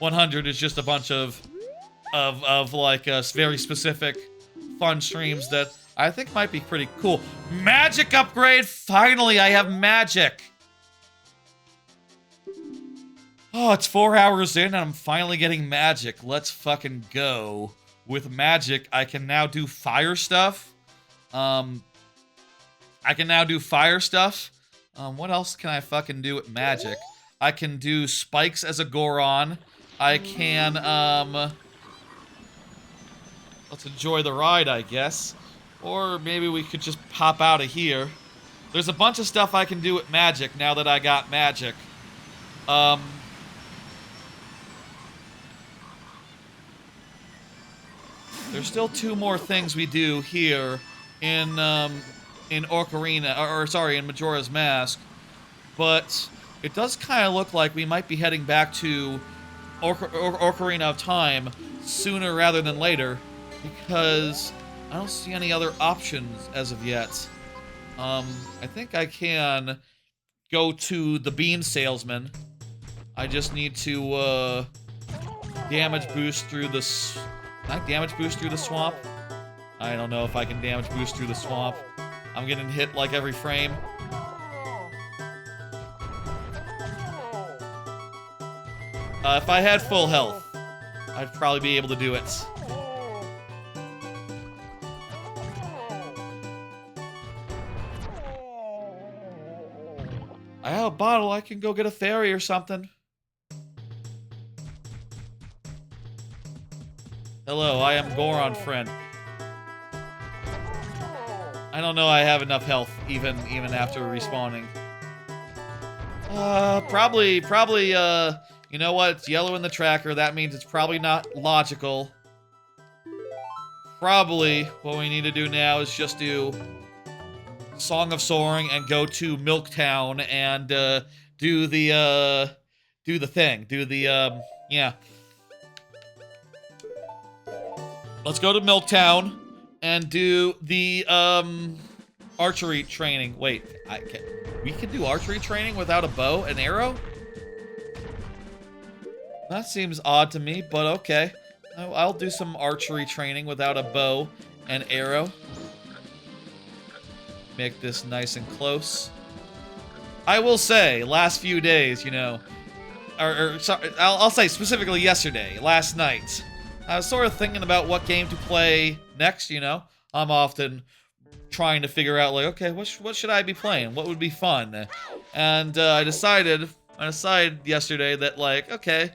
100 is just a bunch of like very specific fun streams that I think might be pretty cool. Magic upgrade! Finally, I have magic! Oh, it's 4 hours in and I'm finally getting magic. Let's fucking go. With magic, I can now do fire stuff. What else can I fucking do with magic? I can do spikes as a Goron. I can, let's enjoy the ride, I guess. Or maybe we could just pop out of here. There's a bunch of stuff I can do with magic now that I got magic. There's still 2 more things we do here in Ocarina, in Majora's Mask. But it does kind of look like we might be heading back to Ocarina of Time sooner rather than later, because I don't see any other options as of yet. I think I can go to the Bean Salesman. I just need to damage boost through the... Can I damage boost through the swamp? I don't know if I can damage boost through the swamp. I'm getting hit like every frame. If I had full health, I'd probably be able to do it. I have a bottle. I can go get a fairy or something. Hello, I am Goron, friend. I don't know I have enough health, even after respawning. Probably, you know what? It's yellow in the tracker. That means it's probably not logical. Probably what we need to do now is just do Song of Soaring and go to Milktown and do the thing. Yeah. Let's go to Milktown and do the archery training. Wait, we can do archery training without a bow and arrow? That seems odd to me, but okay. I'll do some archery training without a bow and arrow. Make this nice and close. I will say, last few days, sorry, I'll say specifically yesterday, last night, I was sort of thinking about what game to play next, I'm often trying to figure out, like, okay, what should I be playing? What would be fun? And I decided yesterday that, like, okay,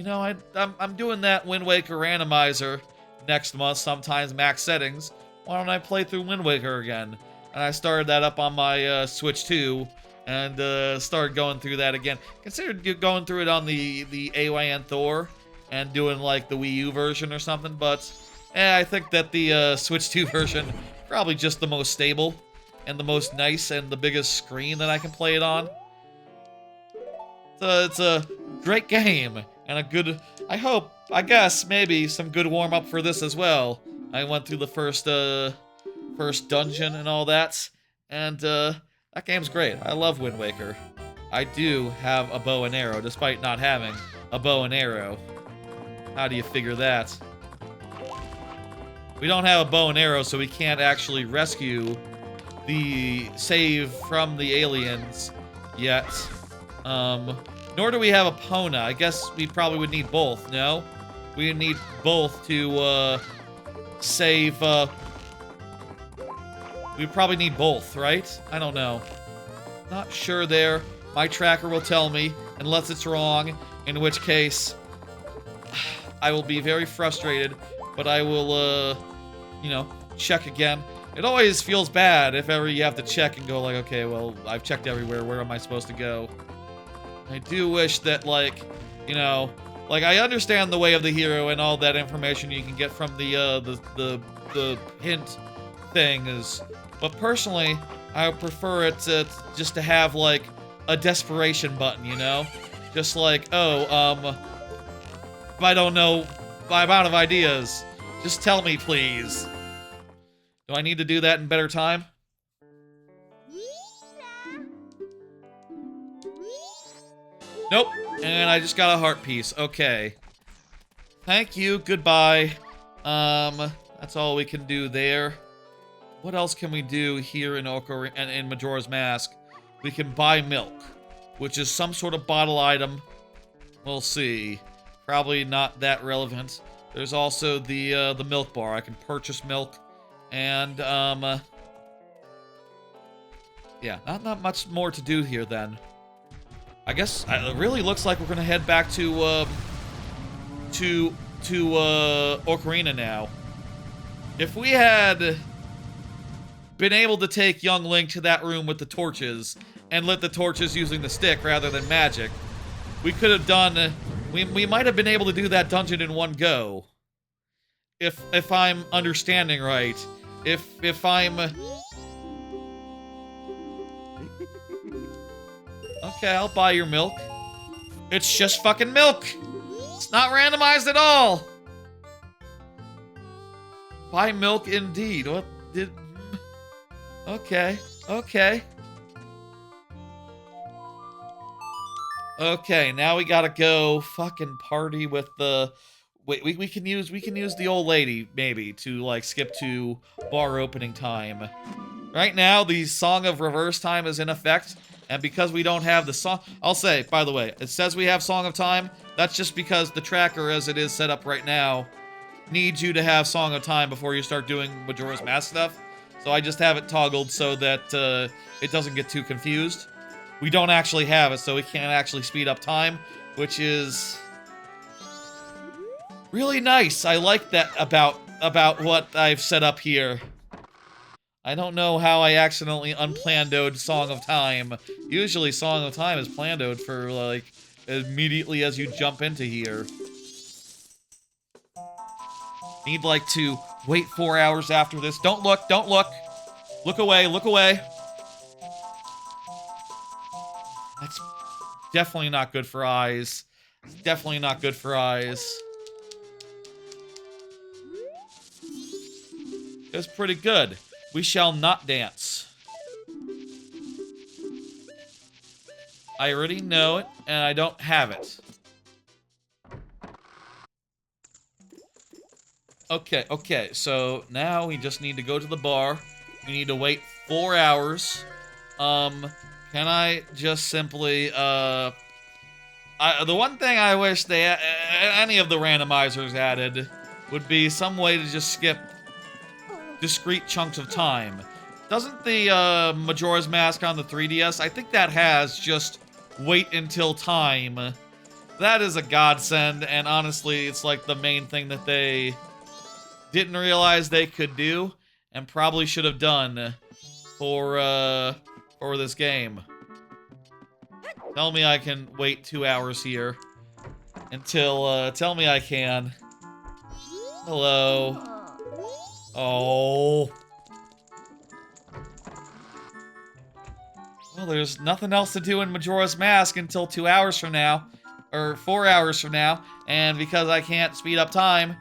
I'm doing that Wind Waker Randomizer next month, sometimes max settings. Why don't I play through Wind Waker again? And I started that up on my Switch 2, and started going through that again. Considered going through it on the AYN Thor, and doing like the Wii U version or something, but I think that the Switch 2 version probably just the most stable and the most nice and the biggest screen that I can play it on. So it's a great game and a good, I guess maybe some good warm up for this as well. I went through the first dungeon and all that, and that game's great. I love Wind Waker. I do have a bow and arrow despite not having a bow and arrow. How do you figure that? We don't have a bow and arrow, so we can't actually rescue the save from the aliens yet. Nor do we have a Pona. I guess we probably would need both, no? We need both to save. We probably need both, right? I don't know. not sure there. My tracker will tell me, unless it's wrong, in which case I will be very frustrated, but I will, you know, check again. It always feels bad if ever you have to check and go like, okay, well, I've checked everywhere, where am I supposed to go? I do wish that, like, you know, like, I understand the way of the hero and all that information you can get from the hint things, but personally, I would prefer it to just to have, like, a desperation button, you know? Just like, oh, if I don't know, I'm out of ideas, just tell me, please. Do I need to do that in better time? Nope. And I just got a heart piece. Okay. Thank you. Goodbye. That's all we can do there. What else can we do here in Ocarina and in Majora's Mask? We can buy milk, which is some sort of bottle item. We'll see. Probably not that relevant. There's also the milk bar. I can purchase milk. And, yeah, not much more to do here, then. I guess it really looks like we're gonna head back to Ocarina now. If we had been able to take young Link to that room with the torches and lit the torches using the stick rather than magic, we could have done... We might have been able to do that dungeon in one go. If I'm understanding right. If I'm... Okay, I'll buy your milk. It's just fucking milk! It's not randomized at all! Buy milk indeed. What did... Okay, okay. Okay, now we gotta go fucking party with the... Wait, we can use the old lady, maybe, to, like, skip to bar opening time. Right now, the Song of Reverse Time is in effect, and because we don't have the song... I'll say, by the way, it says we have Song of Time. That's just because the tracker, as it is set up right now, needs you to have Song of Time before you start doing Majora's Mask stuff. So I just have it toggled so that it doesn't get too confused. We don't actually have it, so we can't actually speed up time, which is... really nice. I like that about what I've set up here. I don't know how I accidentally unplanned-o'd Song of Time. Usually Song of Time is planned-o'd for, like, immediately as you jump into here. Need, like, to wait 4 hours after this. Don't look, don't look! Look away, look away! That's definitely not good for eyes. It's definitely not good for eyes. It was pretty good. We shall not dance. I already know it, and I don't have it. Okay, okay, so now we just need to go to the bar. We need to wait 4 hours. Can I just simply, the one thing I wish they, any of the randomizers added would be some way to just skip discrete chunks of time. Doesn't the Majora's Mask on the 3DS, I think that has just wait until time. That is a godsend, and honestly, it's like the main thing that they didn't realize they could do, and probably should have done for this game. Tell me I can wait 2 hours here. Until, tell me I can. Hello. Oh. Well, there's nothing else to do in Majora's Mask until 2 hours from now. Or 4 hours from now. And because I can't speed up time,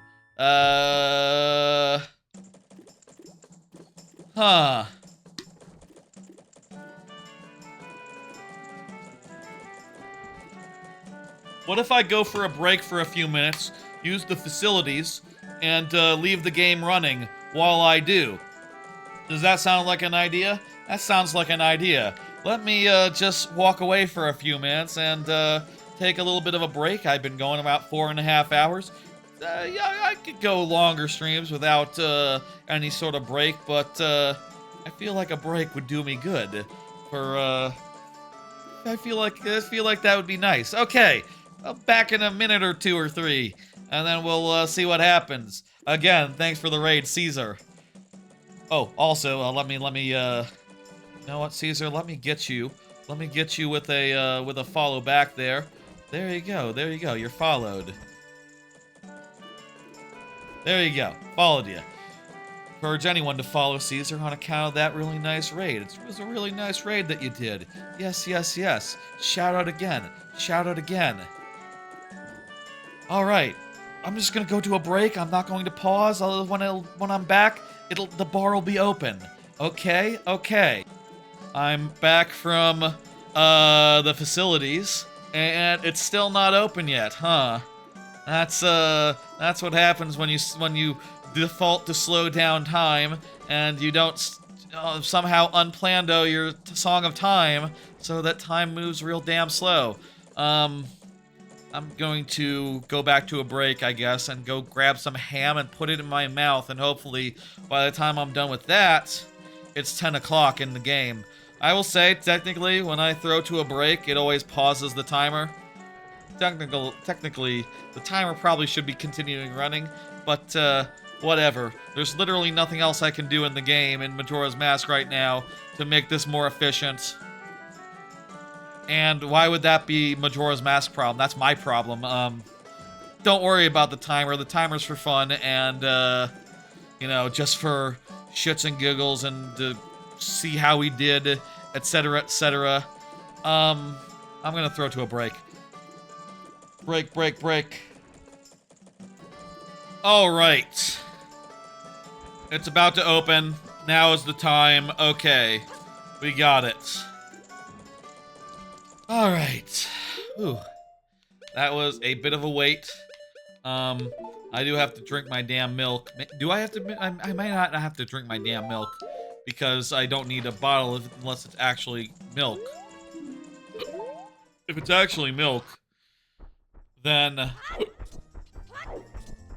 huh. What if I go for a break for a few minutes, use the facilities, and leave the game running while I do? Does that sound like an idea? That sounds like an idea. Let me just walk away for a few minutes and take a little bit of a break. I've been going about 4.5 hours. Yeah, I could go longer streams without any sort of break, but I feel like a break would do me good for I feel like that would be nice. Okay, back in a minute or 2 or 3, and then we'll see what happens. Again, thanks for the raid, Caesar. Oh, also, you know what, Caesar? Let me get you. Let me get you with a follow back there. There you go. There you go. You're followed. There you go. Followed you. Encourage anyone to follow Caesar on account of that really nice raid. It was a really nice raid that you did. Yes, yes, yes. Shout out again. Shout out again. All right. I'm just gonna go to a break. I'm not going to pause. When I'm back, the bar will be open. Okay, okay. I'm back from the facilities, and it's still not open yet, huh? That's what happens when you default to slow down time and you don't somehow unplando your song of time so that time moves real damn slow. I'm going to go back to a break, I guess, and go grab some ham and put it in my mouth, and hopefully by the time I'm done with that, it's 10 o'clock in the game. I will say, technically, when I throw to a break, it always pauses the timer. Technically, the timer probably should be continuing running, but whatever. There's literally nothing else I can do in the game in Majora's Mask right now to make this more efficient. And why would that be Majora's Mask problem? That's my problem. Don't worry about the timer. The timer's for fun and, you know, just for shits and giggles and to see how we did, etc., etc. I'm gonna throw to a break. Break, break, break. Alright. It's about to open. Now is the time. Okay. We got it. Alright. Whew. That was a bit of a wait. I do have to drink my damn milk. Do I have to? I might not have to drink my damn milk because I don't need a bottle unless it's actually milk. If it's actually milk, then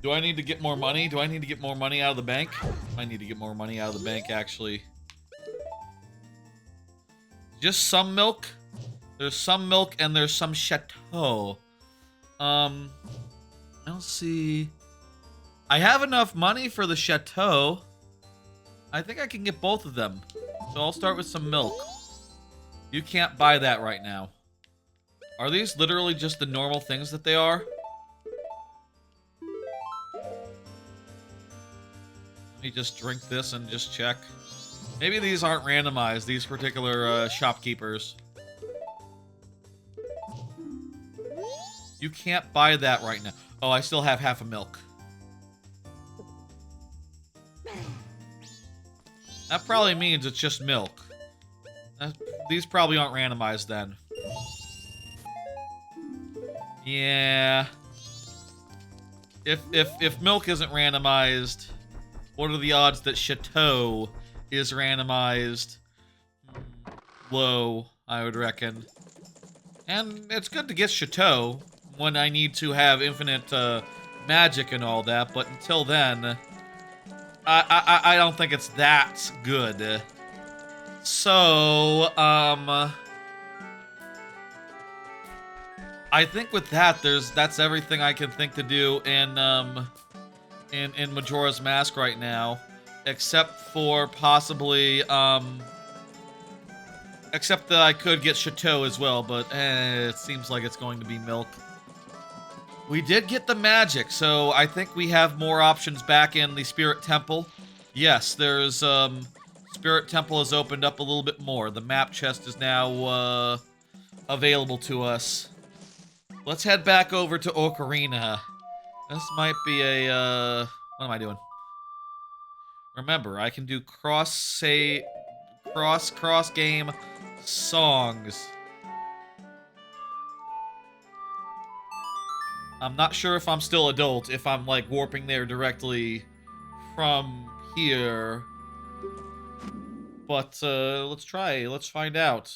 do I need to get more money? Do I need to get more money out of the bank? I need to get more money out of the bank, actually. Just some milk? There's some milk and there's some chateau. I'll see. I have enough money for the chateau. I think I can get both of them. So I'll start with some milk. You can't buy that right now. Are these literally just the normal things that they are? Let me just drink this and just check. Maybe these aren't randomized, these particular shopkeepers. You can't buy that right now. Oh, I still have half a milk. That probably means it's just milk. These probably aren't randomized then. Yeah. If milk isn't randomized, what are the odds that Chateau is randomized? Low, I would reckon. And it's good to get Chateau when I need to have infinite magic and all that, but until then, I don't think it's that good. So, I think with that, that's everything I can think to do in Majora's Mask right now, except for possibly, except that I could get Chateau as well, but it seems like it's going to be milk. We did get the magic, so I think we have more options back in the Spirit Temple. Yes, there's, Spirit Temple has opened up a little bit more. The map chest is now, available to us. Let's head back over to Ocarina. This might be a, what am I doing? Remember, I can do cross-game songs. I'm not sure if I'm still adult, if I'm, like, warping there directly from here. But, let's try. Let's find out.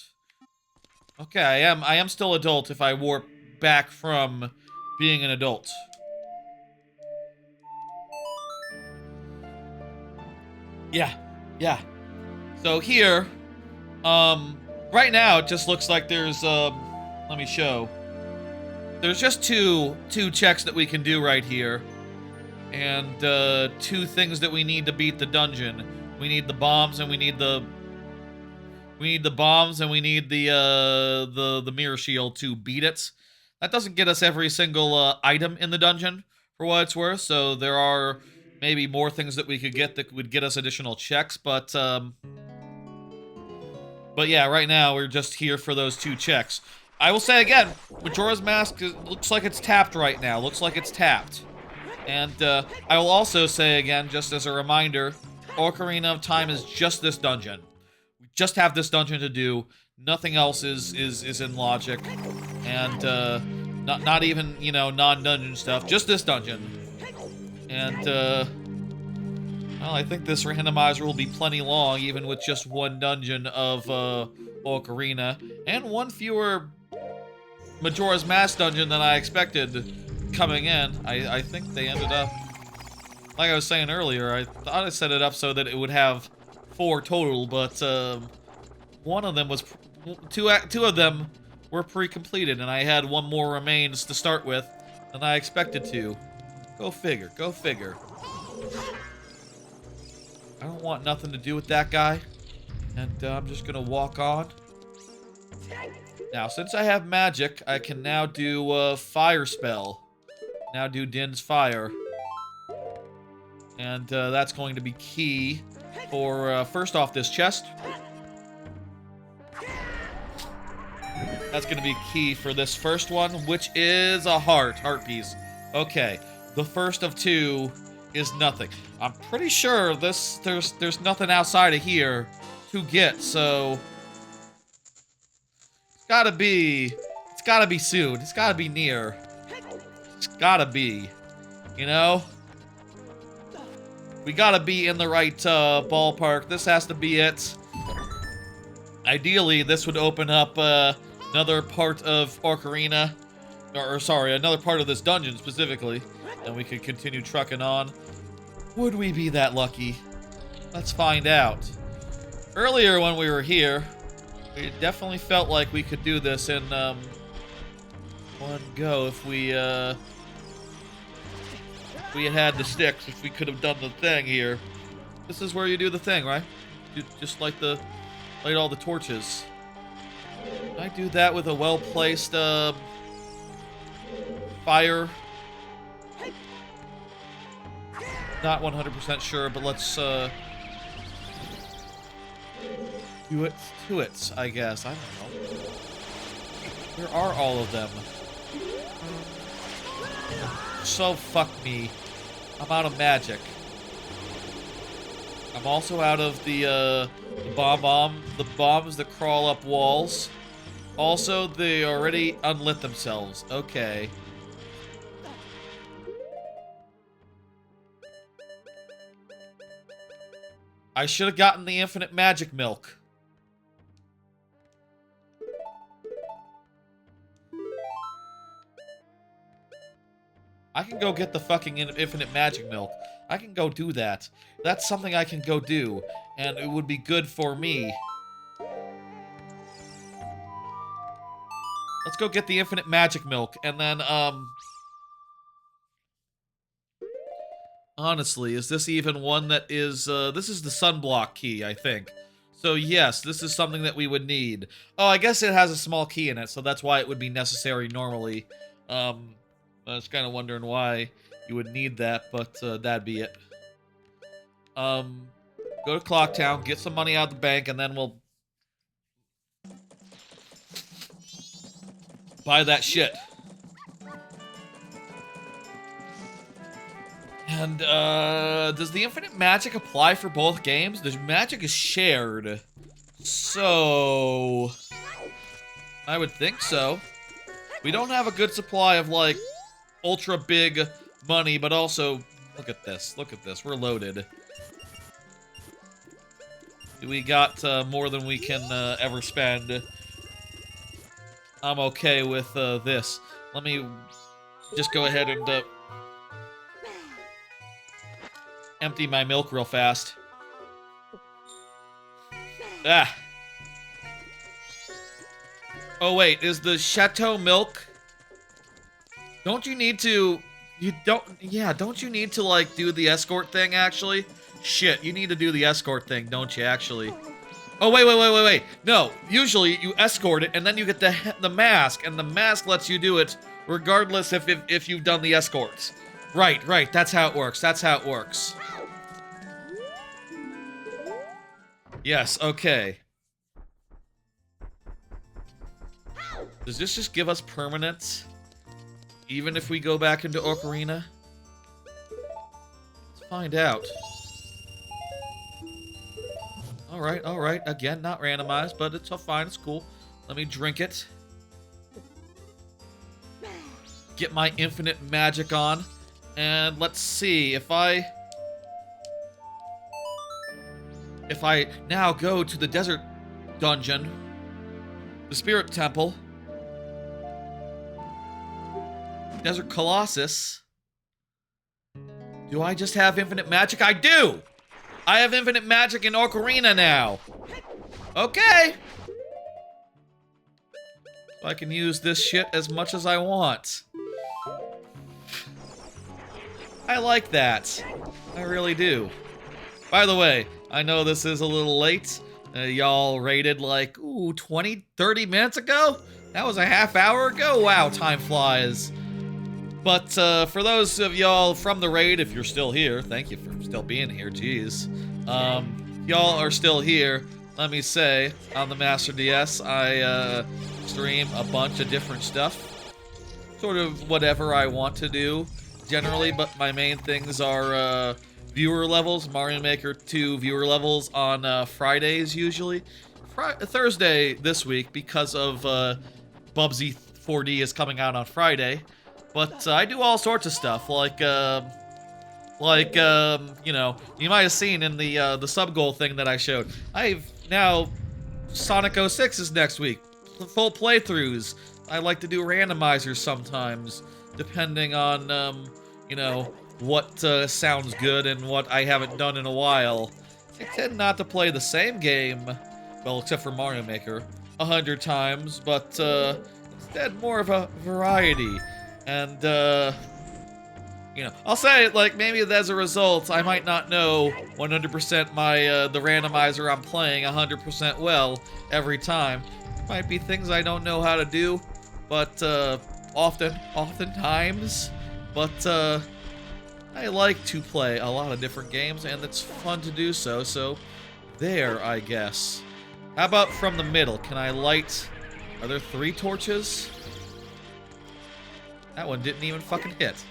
Okay, I am still adult if I warp back from being an adult. Yeah. So here, Right now, it just looks like there's, let me show. There's just two checks that we can do right here. And, 2 things that we need to beat the dungeon. We need the bombs and we need the... We need the bombs and we need the mirror shield to beat it. That doesn't get us every single, item in the dungeon, for what it's worth, so there are maybe more things that we could get that would get us additional checks, but yeah, right now, we're just here for those 2 checks. I will say again, Majora's Mask looks like it's tapped right now. Looks like it's tapped. And I will also say again, just as a reminder, Ocarina of Time is just this dungeon. We just have this dungeon to do. Nothing else is in logic. And not even, you know, non-dungeon stuff. Just this dungeon. And well, I think this randomizer will be plenty long, even with just 1 dungeon of Ocarina, and 1 fewer Majora's Mask dungeon than I expected coming in. I think they ended up, like I was saying earlier, I thought I set it up so that it would have 4 total, but one of them was, two of them were pre-completed, and I had 1 more remains to start with than I expected to. Go figure, go figure. I don't want nothing to do with that guy, and I'm just gonna walk on. Now, since I have magic, I can now do fire spell. Now do Din's fire. And that's going to be key for, first off, this chest. That's going to be key for this first one, which is a heart piece. Okay, the first of 2 is nothing. I'm pretty sure there's nothing outside of here to get, so it's gotta be soon. It's gotta be near. It's gotta be, you know? We gotta be in the right ballpark. This has to be it. Ideally, this would open up another part of Ocarina, or sorry, another part of this dungeon specifically, and we could continue trucking on. Would we be that lucky? Let's find out. Earlier when we were here, we definitely felt like we could do this in 1 go if we had had the sticks, if we could have done the thing here. This is where you do the thing, right? You just light all the torches. Can I do that with a well-placed fire? Not 100% sure, but let's do it to it, I guess. I don't know. Where are all of them? So fuck me. I'm out of magic. I'm also out of the bombs that crawl up walls. Also, they already unlit themselves. Okay. I should have gotten the infinite magic milk. I can go get the fucking infinite magic milk. I can go do that. That's something I can go do, and it would be good for me. Let's go get the infinite magic milk, and then, honestly, is this even one that is, this is the sunblock key, I think. So yes, this is something that we would need. Oh, I guess it has a small key in it, so that's why it would be necessary normally. I was kind of wondering why you would need that, but that'd be it. Go to Clocktown, get some money out of the bank, and then we'll buy that shit. And, does the infinite magic apply for both games? The magic is shared. So I would think so. We don't have a good supply of, like, ultra big money, but also, look at this, we're loaded. We got, more than we can, ever spend. I'm okay with, this. Let me just go ahead and, empty my milk real fast. Ah. Oh wait, is the Chateau Milk? Don't you need to? You don't. Yeah, don't you need to like do the escort thing actually? Shit, you need to do the escort thing, don't you actually? Oh wait. No, usually you escort it and then you get the mask, and the mask lets you do it regardless if you've done the escorts. Right. That's how it works. That's how it works. Yes. Okay. Does this just give us permanence? Even if we go back into Ocarina? Let's find out. Alright. Again, not randomized, but it's all fine. It's cool. Let me drink it. Get my infinite magic on. And let's see if I now go to the desert dungeon, the Spirit Temple, Desert Colossus. Do I just have infinite magic? I do! I have infinite magic in Ocarina now. Okay. So I can use this shit as much as I want. I like that. I really do. By the way, I know this is a little late. Y'all rated like, 20, 30 minutes ago? That was a half hour ago? Wow, time flies. But for those of y'all from the raid, if you're still here, thank you for still being here, jeez. Y'all are still here. Let me say, on the Master DS, I stream a bunch of different stuff. Sort of whatever I want to do, generally, but my main things are viewer levels, Mario Maker 2 viewer levels on Fridays, usually. Thursday this week, because of Bubsy 4D is coming out on Friday. But I do all sorts of stuff, like, you know, you might have seen in the sub-goal thing that I showed. I've now, Sonic 06 is next week, full playthroughs. I like to do randomizers sometimes, depending on, you know, what sounds good and what I haven't done in a while. I tend not to play the same game, well, except for Mario Maker, 100 times, but instead more of a variety. And, you know, I'll say, like, maybe as a result, I might not know 100% the randomizer I'm playing 100% well every time. Might be things I don't know how to do, but, oftentimes, but, I like to play a lot of different games, and it's fun to do so, so there, I guess. How about from the middle? Can I light... Are there 3 torches? That one didn't even fucking hit.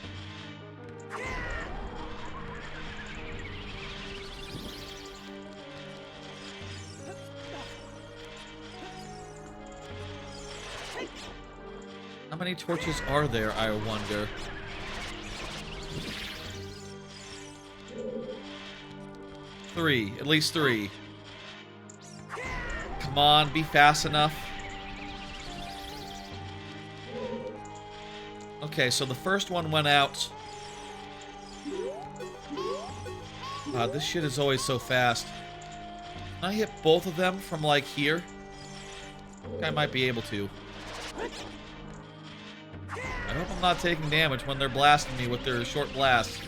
How many torches are there, I wonder? Three. At least 3. Come on, be fast enough. Okay, so the first one went out. God, this shit is always so fast. Can I hit both of them from, like, here? I think I might be able to. I hope I'm not taking damage when they're blasting me with their short blast.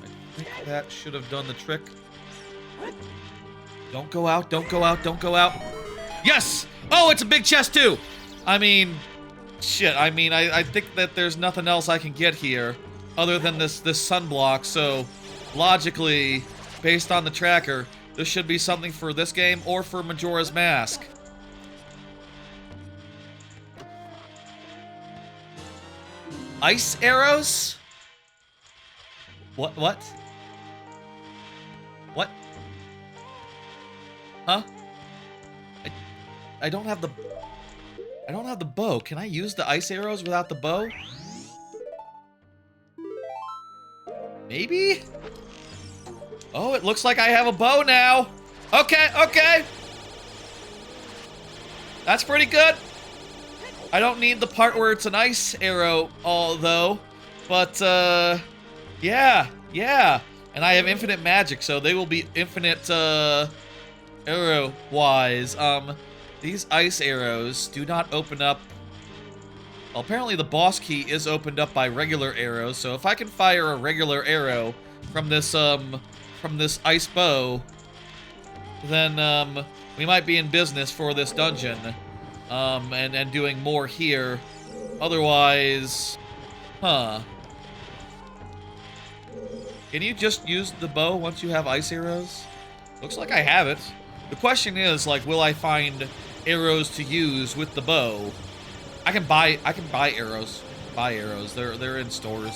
I think that should have done the trick. Don't go out, don't go out, don't go out. Yes! Oh, it's a big chest, too! I mean, shit, I mean, I think that there's nothing else I can get here other than this sunblock, so logically, based on the tracker, this should be something for this game or for Majora's Mask. Ice arrows? What? What? Huh? I don't have the... I don't have the bow. Can I use the ice arrows without the bow? Maybe? Oh, it looks like I have a bow now. Okay, okay. That's pretty good. I don't need the part where it's an ice arrow, although. But, yeah. And I have infinite magic, so they will be infinite, arrow-wise, these ice arrows do not open up. Well, apparently the boss key is opened up by regular arrows, so if I can fire a regular arrow from this ice bow, then, we might be in business for this dungeon, and doing more here. Otherwise, huh. Can you just use the bow once you have ice arrows? Looks like I have it. The question is, like, will I find arrows to use with the bow? I can buy arrows. Buy arrows. They're in stores.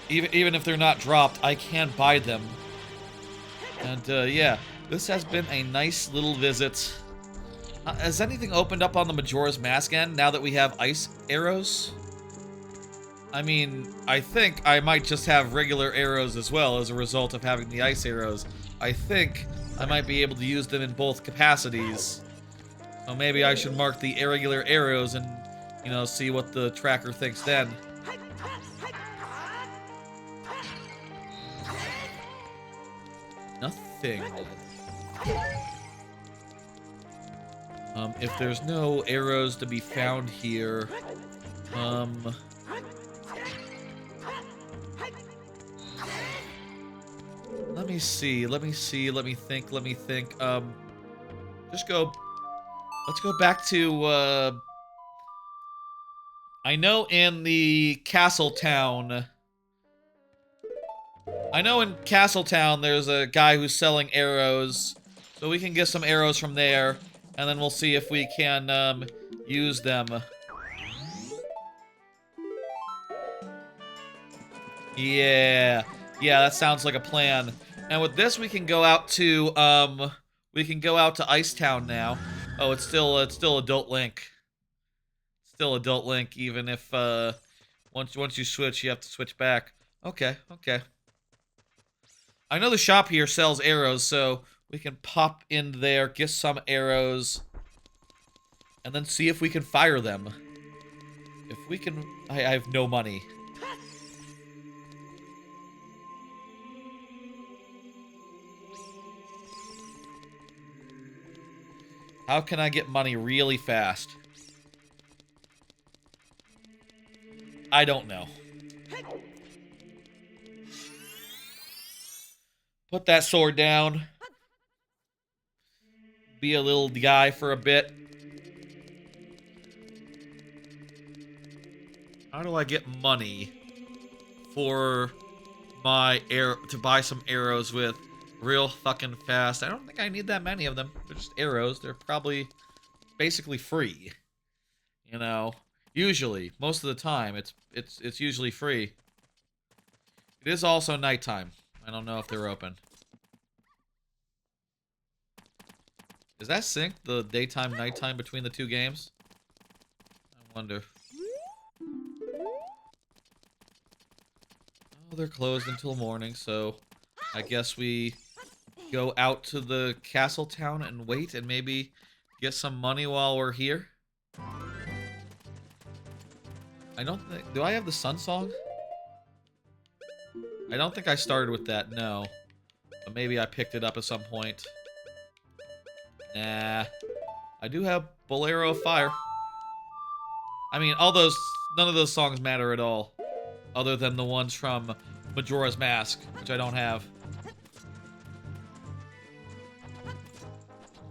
Even if they're not dropped, I can buy them. And yeah, this has been a nice little visit. Has anything opened up on the Majora's Mask end now that we have ice arrows? I mean, I think I might just have regular arrows as well as a result of having the ice arrows. I think I might be able to use them in both capacities. So maybe I should mark the irregular arrows and, you know, see what the tracker thinks then. Nothing. If there's no arrows to be found here, let me see, let me think. Let's go back to, I know in Castletown there's a guy who's selling arrows, so we can get some arrows from there, and then we'll see if we can, use them. Yeah, that sounds like a plan. And with this, we can go out to Ice Town now. Oh, it's still Adult Link. Still Adult Link, even if once you switch, you have to switch back. Okay. I know the shop here sells arrows, so we can pop in there, get some arrows, and then see if we can fire them. If we can, I have no money. How can I get money really fast? I don't know. Put that sword down. Be a little guy for a bit. How do I get money for my to buy some arrows with real fucking fast? I don't think I need that many of them. They're just arrows. They're probably basically free. You know, usually, most of the time, it's usually free. It is also nighttime. I don't know if they're open. Is that synced, the daytime, nighttime between the two games? I wonder. Oh, they're closed until morning, so I guess we go out to the castle town and wait and maybe get some money while we're here. I don't think... Do I have the Sun Song? I don't think I started with that, no. But maybe I picked it up at some point. Nah. I do have Bolero of Fire. I mean, none of those songs matter at all. Other than the ones from Majora's Mask, which I don't have.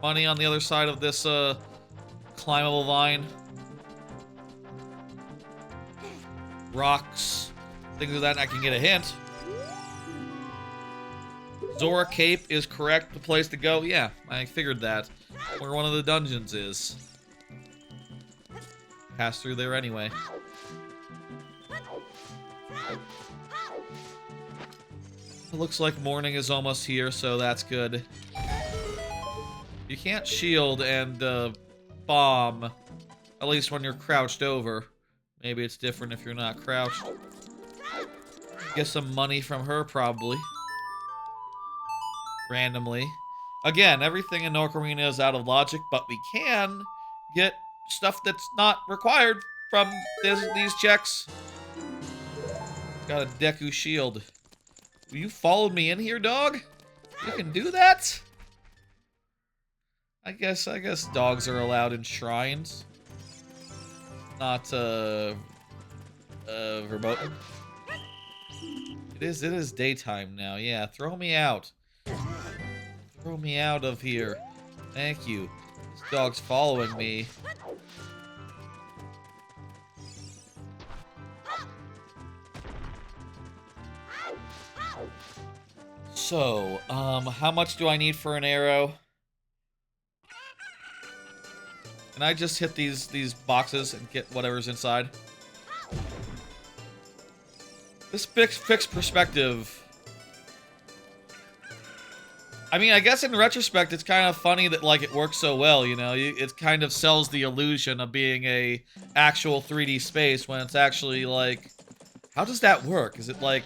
Money on the other side of this, climbable vine. Rocks. Things of that, I can get a hint. Zora Cape is correct, the place to go. Yeah, I figured that. Where one of the dungeons is. Pass through there anyway. It looks like morning is almost here, so that's good. You can't shield and bomb, at least when you're crouched over. Maybe it's different if you're not crouched. Get some money from her, probably. Randomly. Again, everything in Ocarina is out of logic, but we can get stuff that's not required from these checks. Got a Deku shield. You followed me in here, dog? You can do that? I guess dogs are allowed in shrines. Not verboten. It is daytime now. Yeah, throw me out. Throw me out of here. Thank you. This dog's following me. So, how much do I need for an arrow? Can I just hit these boxes and get whatever's inside? This fixed perspective. I mean, I guess in retrospect, it's kind of funny that, like, it works so well, you know? It kind of sells the illusion of being a actual 3D space when it's actually, like... How does that work? Is it, like...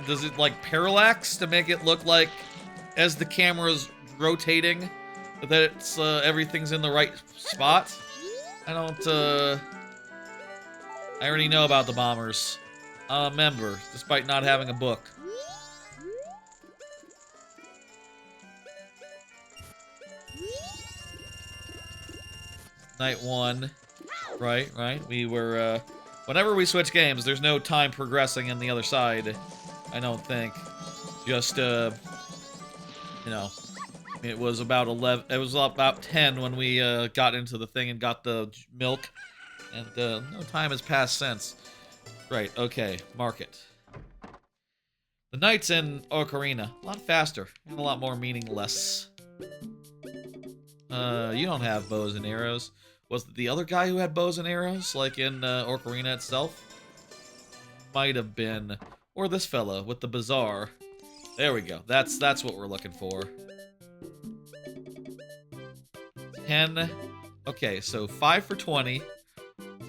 Does it, like, parallax to make it look like, as the camera's rotating, that it's, everything's in the right spot? I don't, I already know about the bombers. I'm a member, despite not having a book. Night 1. Right. We were, whenever we switch games, there's no time progressing in the other side. I don't think. Just, you know, it was about 11, it was about 10 when we, got into the thing and got the milk. And, no time has passed since. Right, okay, market. The nights in Ocarina, a lot faster, and a lot more meaningless. You don't have bows and arrows. Was it the other guy who had bows and arrows, like in Ocarina itself? Might have been. Or this fella with the bazaar. There we go. That's what we're looking for. 10. Okay, so 5 for 20.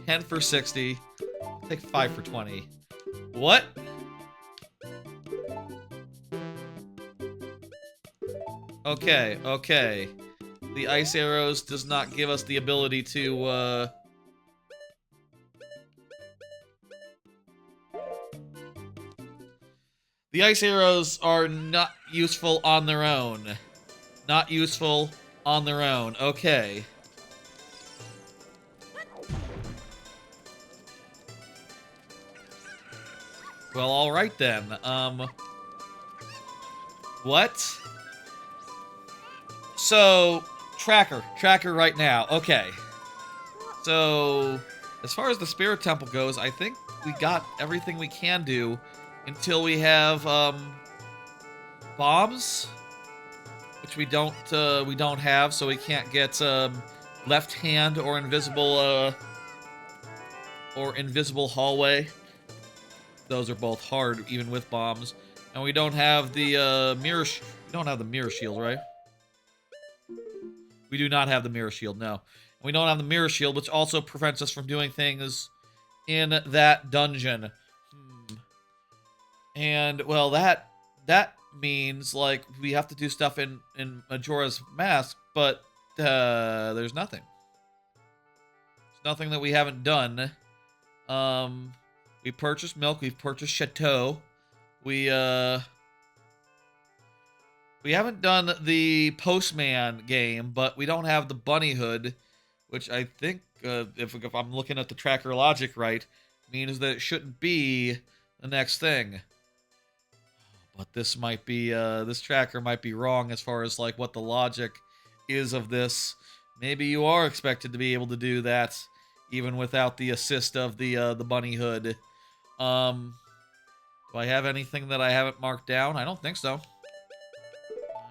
10 for 60. I'll take 5 for 20. What? Okay, okay. The ice arrows does not give us the ability to, The ice arrows are not useful on their own. Not useful on their own. Okay. Well, alright then. What? So, tracker right now. Okay. So, as far as the Spirit Temple goes, I think we got everything we can do until we have, bombs, which we don't have, so we can't get, left hand or invisible hallway. Those are both hard, even with bombs. And we don't have the, we don't have the mirror shield, right? We do not have the mirror shield, no. We don't have the mirror shield, which also prevents us from doing things in that dungeon. And, well, that means, like, we have to do stuff in Majora's Mask, but, there's nothing. There's nothing that we haven't done. We purchased milk, we've purchased Chateau. We haven't done the Postman game, but we don't have the Bunny Hood, which I think, if I'm looking at the tracker logic right, means that it shouldn't be the next thing. But this might be, this tracker might be wrong as far as, like, what the logic is of this. Maybe you are expected to be able to do that, even without the assist of the Bunny Hood. Do I have anything that I haven't marked down? I don't think so.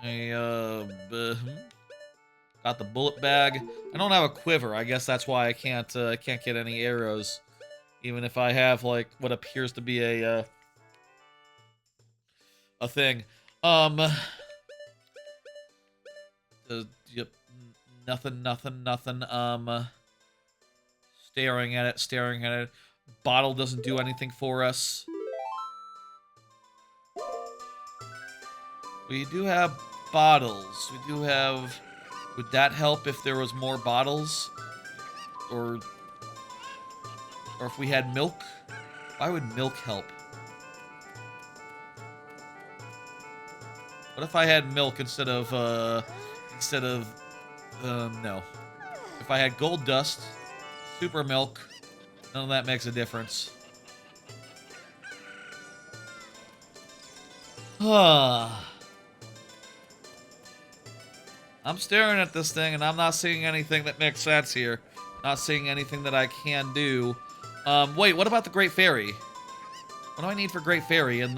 Got the bullet bag. I don't have a quiver. I guess that's why I can't get any arrows. Even if I have, like, what appears to be a thing. Yep, nothing. Staring at it. Bottle doesn't do anything for us. We do have bottles. We do have... Would that help if there was more bottles? Or if we had milk? Why would milk help? What if I had milk no. If I had gold dust, super milk, none of that makes a difference. I'm staring at this thing and I'm not seeing anything that makes sense here. Not seeing anything that I can do. Wait, what about the Great Fairy? What do I need for Great Fairy in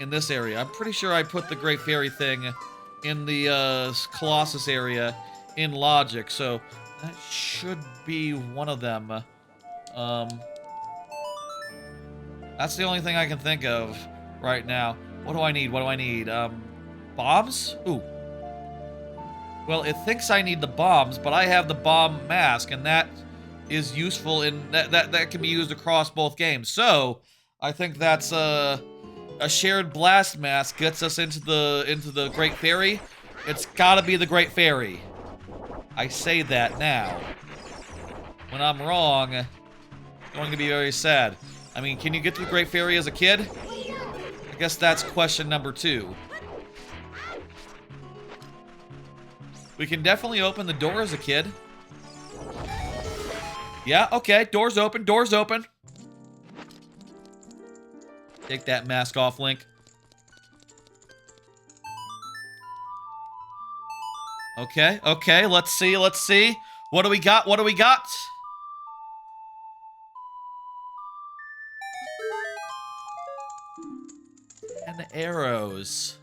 this area? I'm pretty sure I put the Great Fairy thing in the Colossus area in Logic, so that should be one of them. That's the only thing I can think of right now. What do I need? What do I need? Bombs? Ooh. Well, it thinks I need the bombs, but I have the bomb mask, and that is useful in that can be used across both games. So I think that's a shared blast mask gets us into the Great Fairy. It's gotta be the Great Fairy. I say that now. When I'm wrong, I'm going to be very sad. I mean, can you get to the Great Fairy as a kid? I guess that's question number 2. We can definitely open the door as a kid. Yeah, okay. Door's open. Door's open. Take that mask off, Link. Okay, okay. Let's see. Let's see. What do we got? What do we got? And arrows.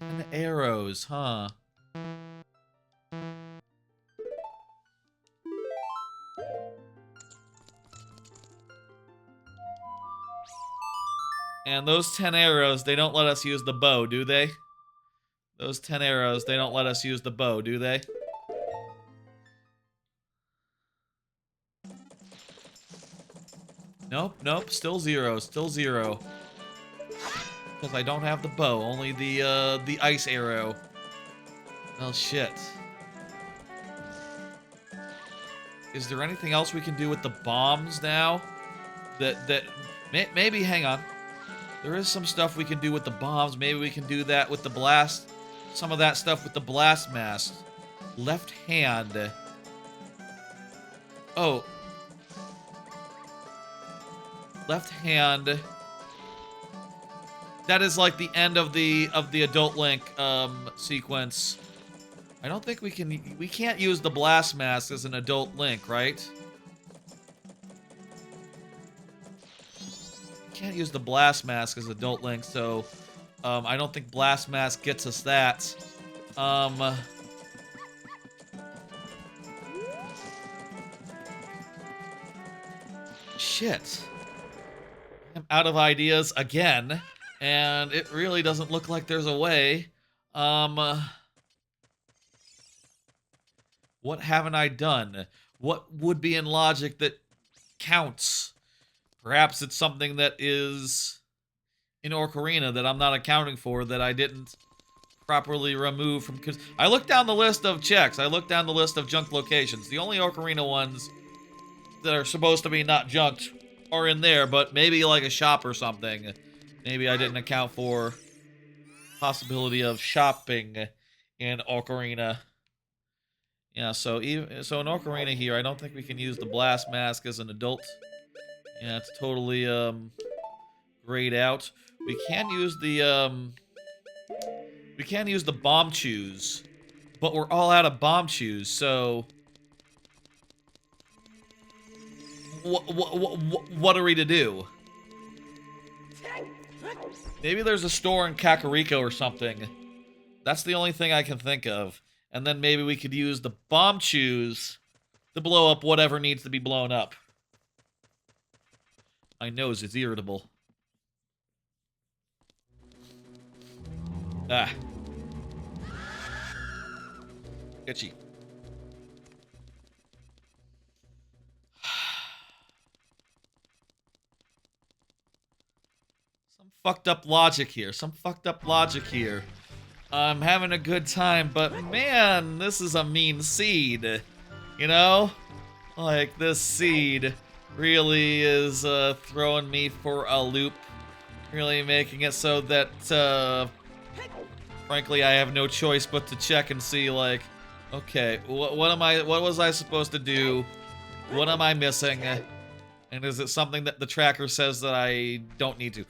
10 arrows, huh? And those 10 arrows, they don't let us use the bow, do they? Those 10 arrows, they don't let us use the bow, do they? Nope, nope, still 0, still 0. Because I don't have the bow, only the ice arrow. Well, shit. Is there anything else we can do with the bombs now? Maybe, hang on. There is some stuff we can do with the bombs. Maybe we can do that with the blast. Some of that stuff with the blast mask. Left hand. Oh. Left hand. That is like the end of the Adult Link sequence. I don't think we can't use the blast mask as an Adult Link, right? Can't use the blast mask as Adult Link, so I don't think blast mask gets us that. Shit. I'm out of ideas again, and it really doesn't look like there's a way. What haven't I done? What would be in Logic that counts? Perhaps it's something that is in Ocarina that I'm not accounting for, that I didn't properly remove from... Because I looked down the list of checks. I looked down the list of junk locations. The only Ocarina ones that are supposed to be not junked are in there, but maybe like a shop or something. Maybe I didn't account for possibility of shopping in Ocarina. Yeah, so in Ocarina here, I don't think we can use the blast mask as an adult. Yeah, it's totally grayed out. We can use the bomb chews, but we're all out of bomb chews, so what are we to do? Maybe there's a store in Kakariko or something. That's the only thing I can think of. And then maybe we could use the bomb chews to blow up whatever needs to be blown up. My nose is irritable. Ah. Itchy. Some fucked up logic here. Some fucked up logic here. I'm having a good time, but man, this is a mean seed. You know? Like, this seed really is throwing me for a loop. Really making it so that, frankly, I have no choice but to check and see, like, okay, what was I supposed to do? What am I missing? And is it something that the tracker says that I don't need to?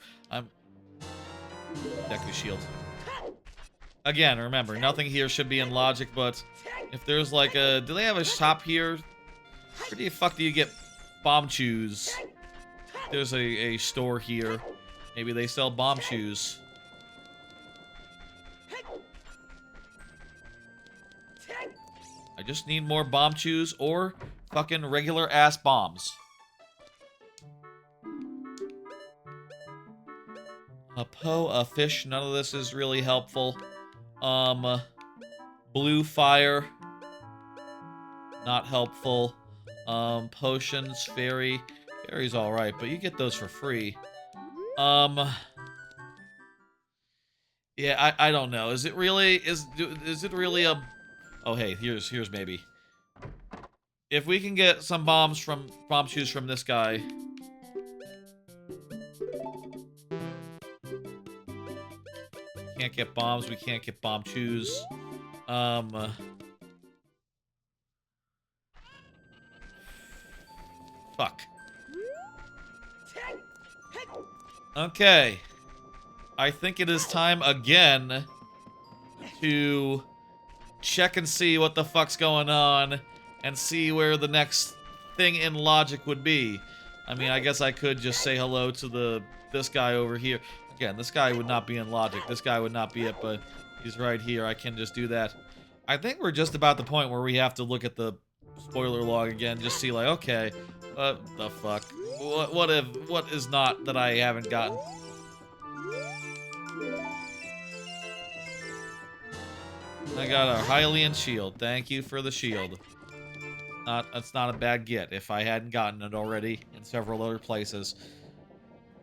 Deku Shield. Again, remember, nothing here should be in logic, but if there's like a... Do they have a shop here? Where the fuck do you get bomb chews? There's a store here. Maybe they sell bomb chews. I just need more bomb chews or fucking regular ass bombs. A a fish, none of this is really helpful. Blue fire, not helpful. Potions, fairy. Fairy's alright, but you get those for free. Yeah, I don't know. Is it really, is it really a... Oh, hey, here's maybe. If we can get some bomb chews from this guy. Can't get bombs, we can't get bomb chews. Fuck. Okay. I think it is time again to check and see what the fuck's going on and see where the next thing in logic would be. I mean, I guess I could just say hello to this guy over here. Again, this guy would not be in logic. This guy would not be it, but he's right here. I can just do that. I think we're just about the point where we have to look at the spoiler log again, just see like, okay, what the fuck? What is not that I haven't gotten? I got a Hylian shield. Thank you for the shield. That's not a bad get if I hadn't gotten it already in several other places.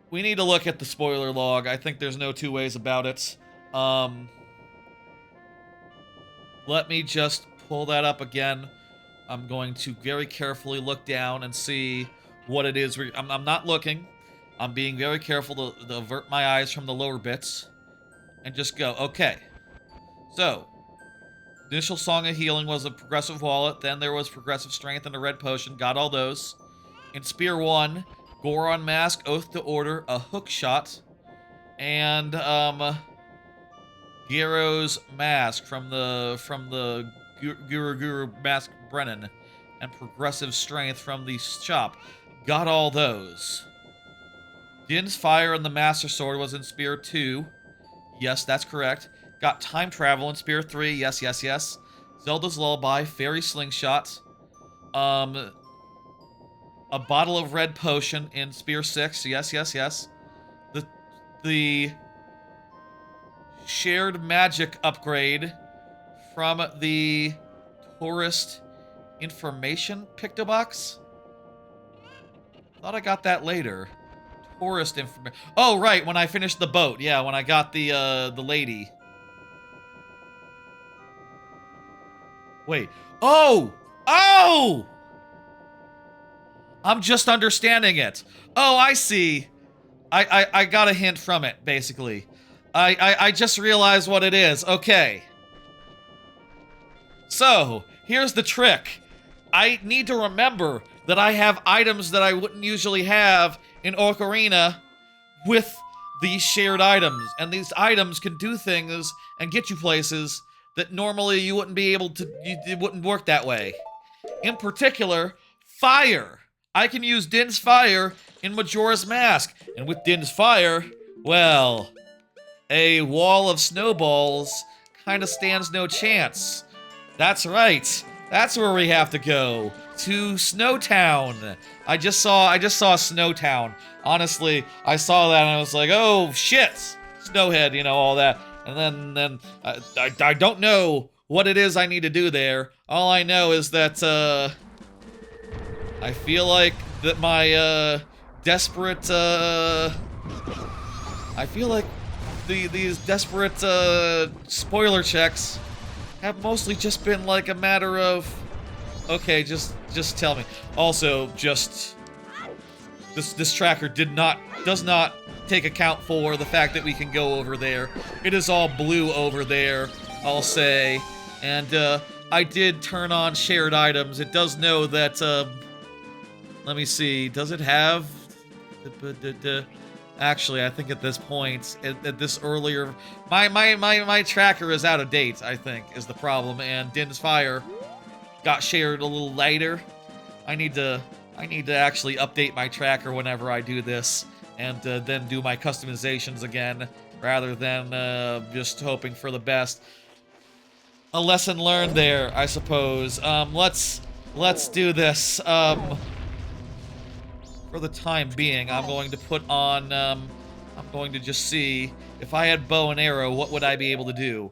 We need to look at the spoiler log. I think there's no two ways about it. Let me just pull that up again. I'm going to very carefully look down and see what it is. I'm not looking. I'm being very careful to avert my eyes from the lower bits and just go, okay. So, initial Song of Healing was a progressive wallet. Then there was progressive strength and a red potion. Got all those. In Spear 1, Goron Mask, Oath to Order, a hook shot, and Gyro's Mask from the Guru Mask Brennan, and progressive strength from the shop. Got all those. Din's Fire and the Master Sword was in Spear 2. Yes, that's correct. Got Time Travel in Spear 3. Yes, yes, yes. Zelda's Lullaby, Fairy Slingshot. A bottle of red potion in Spear 6. Yes, yes, yes. The shared magic upgrade from the tourist information Pictobox. Thought I got that later. Tourist information. Oh, right, when I finished the boat. Yeah, when I got the lady. Wait. Oh! Oh! I'm just understanding it. Oh, I see. I got a hint from it, basically. I just realized what it is. Okay. So, here's the trick. I need to remember that I have items that I wouldn't usually have in Ocarina with these shared items. And these items can do things and get you places that normally you wouldn't be able to, it wouldn't work that way. In particular, fire. I can use Din's Fire in Majora's Mask. And with Din's Fire, well, a wall of snowballs kind of stands no chance. That's right. That's where we have to go. To Snowtown. I just saw Snowtown. Honestly, I saw that and I was like, oh shit. Snowhead, you know, all that. And then I don't know what it is I need to do there. All I know is that I feel like that my desperate I feel like these desperate spoiler checks have mostly just been like a matter of, okay, just tell me. Also, just This tracker does not take account for the fact that we can go over there. It is all blue over there, I'll say. And I did turn on shared items. It does know that let me see. Does it have Actually, I think at this point, at this earlier, my tracker is out of date, I think, is the problem, and Din's Fire got shared a little later. I need to actually update my tracker whenever I do this, and then do my customizations again, rather than just hoping for the best. A lesson learned there, I suppose. Let's do this. For the time being, I'm going to put on, I'm going to just see, if I had bow and arrow, what would I be able to do?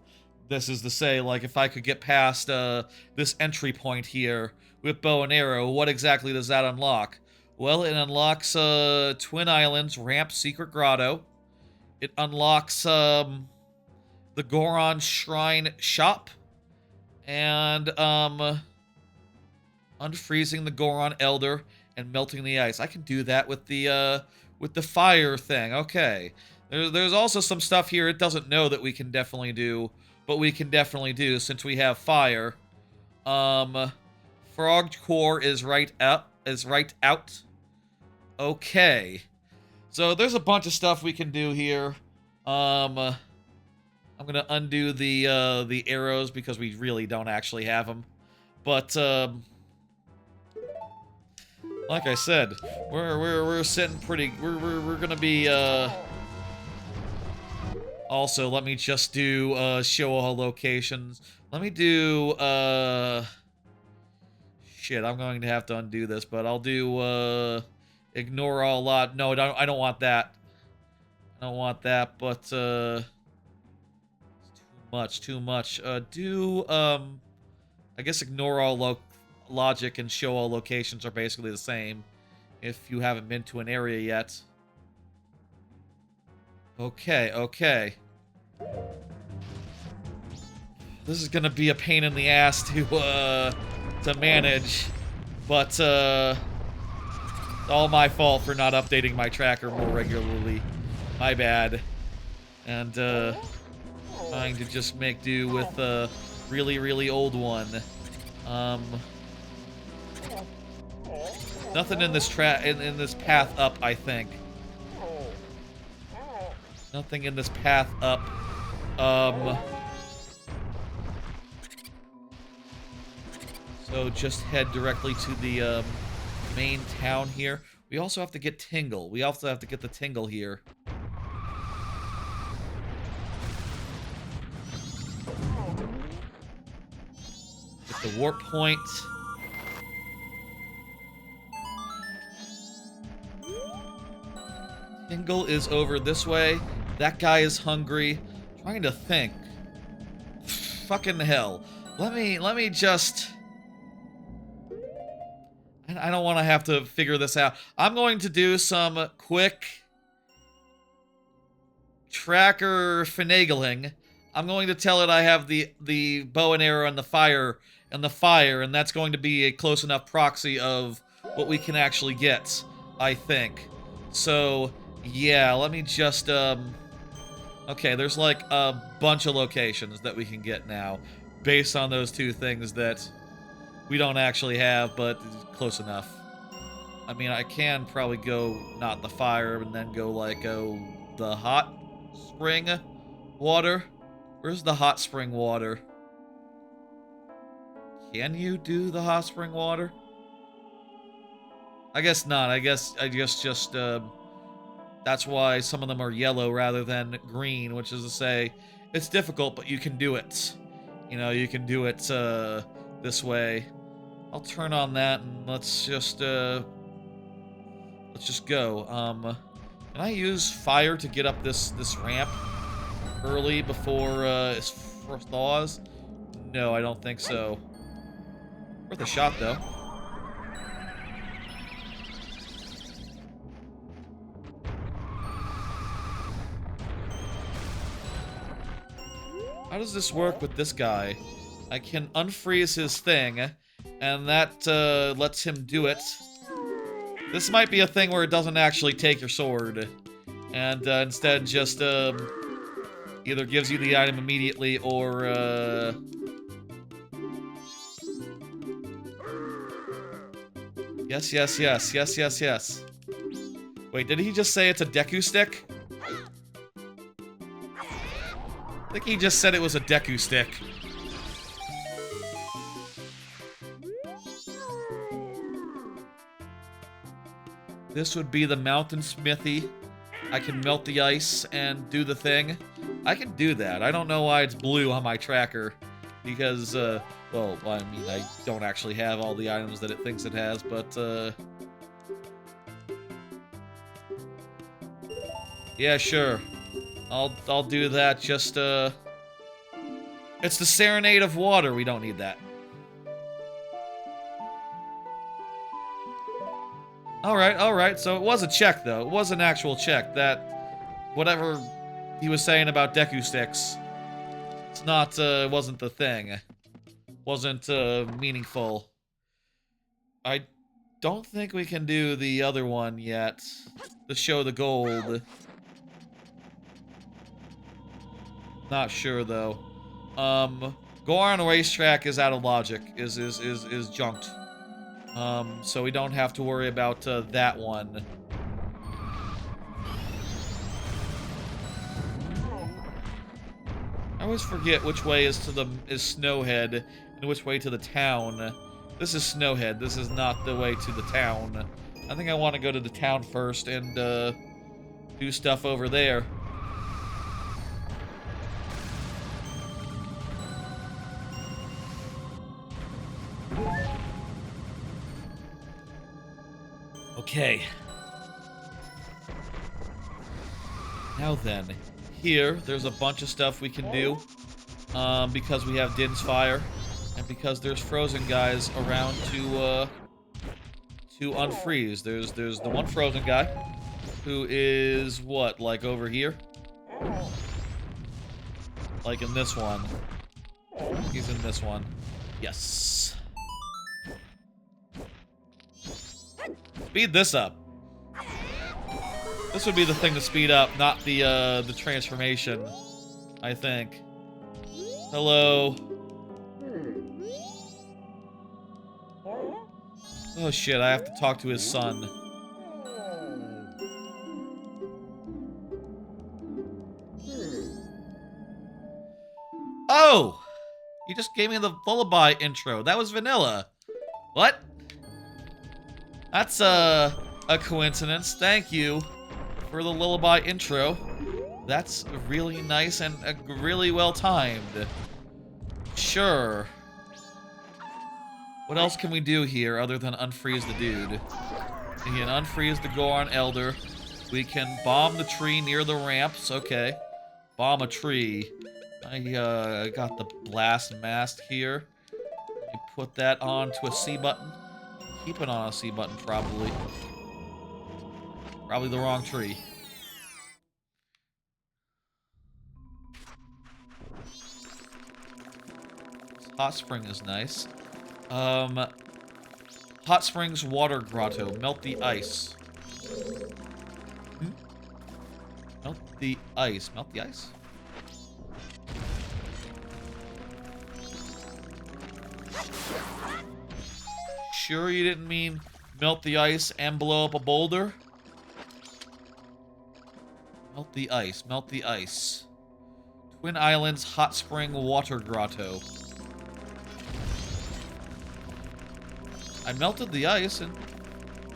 This is to say, like, if I could get past, this entry point here with bow and arrow, what exactly does that unlock? Well, it unlocks, Twin Islands, Ramp, Secret Grotto. It unlocks, the Goron Shrine Shop. And, unfreezing the Goron Elder and melting the ice. I can do that with the fire thing. Okay. There's also some stuff here it doesn't know that we can definitely do, but we can definitely do since we have fire. Frog Core is right out. Okay. So there's a bunch of stuff we can do here. I'm gonna undo the arrows because we really don't actually have them. But like I said, we're sitting pretty. We're gonna be. Also, let me just do show all locations. Let me do shit. I'm going to have to undo this, but I'll do ignore all lot. No, I don't want that. I don't want that. But too much. I guess ignore all logic and show all locations are basically the same if you haven't been to an area yet. Okay. This is gonna be a pain in the ass to manage, but all my fault for not updating my tracker more regularly. My bad. And trying to just make do with a really old one. Nothing in this in this path up, I think. Nothing in this path up. So just head directly to the main town here. We also have to get Tingle. We also have to get the Tingle here. Get the warp point. Tingle is over this way. That guy is hungry. Trying to think. Fucking hell. Let me just... I don't want to have to figure this out. I'm going to do some quick tracker finagling. I'm going to tell it I have the bow and arrow and the fire, and that's going to be a close enough proxy of what we can actually get, I think. So... yeah, let me just, okay, there's like a bunch of locations that we can get now based on those two things that we don't actually have, but close enough. I mean, I can probably go not the fire and then go like, the hot spring water. Where's the hot spring water? Can you do the hot spring water? I guess not. I guess just, that's why some of them are yellow rather than green, which is to say, it's difficult, but you can do it. You know, you can do it this way. I'll turn on that and let's just go. Can I use fire to get up this ramp early before it thaws? No, I don't think so. Worth a shot though. How does this work with this guy? I can unfreeze his thing, and that lets him do it. This might be a thing where it doesn't actually take your sword. And instead just either gives you the item immediately or... Yes, yes, yes, yes, yes, yes. Wait, did he just say it's a Deku stick? I think he just said it was a Deku stick. This would be the mountain smithy. I can melt the ice and do the thing. I can do that. I don't know why it's blue on my tracker. Because, well, I mean, I don't actually have all the items that it thinks it has, but, yeah, sure. I'll do that, just, it's the Serenade of Water, we don't need that. Alright, so it was a check, though. It was an actual check, that, whatever he was saying about Deku sticks, it's not, wasn't the thing. Wasn't, meaningful. I don't think we can do the other one yet. To show the gold. Not sure, though. Go on a racetrack is out of logic. Is junked. So we don't have to worry about, that one. I always forget which way is Snowhead and which way to the town. This is Snowhead. This is not the way to the town. I think I want to go to the town first and do stuff over there. Okay. Now then. Here, there's a bunch of stuff we can do, because we have Din's Fire, and because there's frozen guys around to unfreeze. There's the one frozen guy, who is, what, like over here? Like in this one. He's in this one. Yes. Speed this up. This would be the thing to speed up, not the transformation, I think. Hello. Oh shit, I have to talk to his son. Oh! You just gave me the lullaby intro. That was vanilla. What? That's a coincidence. Thank you for the lullaby intro. That's really nice and really well timed. Sure. What else can we do here other than unfreeze the dude? We can unfreeze the Goron Elder. We can bomb the tree near the ramps. Okay. Bomb a tree. I got the blast mast here. Let me put that on to a C button. Keep it on a C button, probably. Probably the wrong tree. This hot spring is nice. Hot Springs Water Grotto. Melt the ice. Melt the ice. Melt the ice? Sure you didn't mean melt the ice and blow up a boulder? Melt the ice. Melt the ice. Twin Islands Hot Spring Water Grotto. I melted the ice, and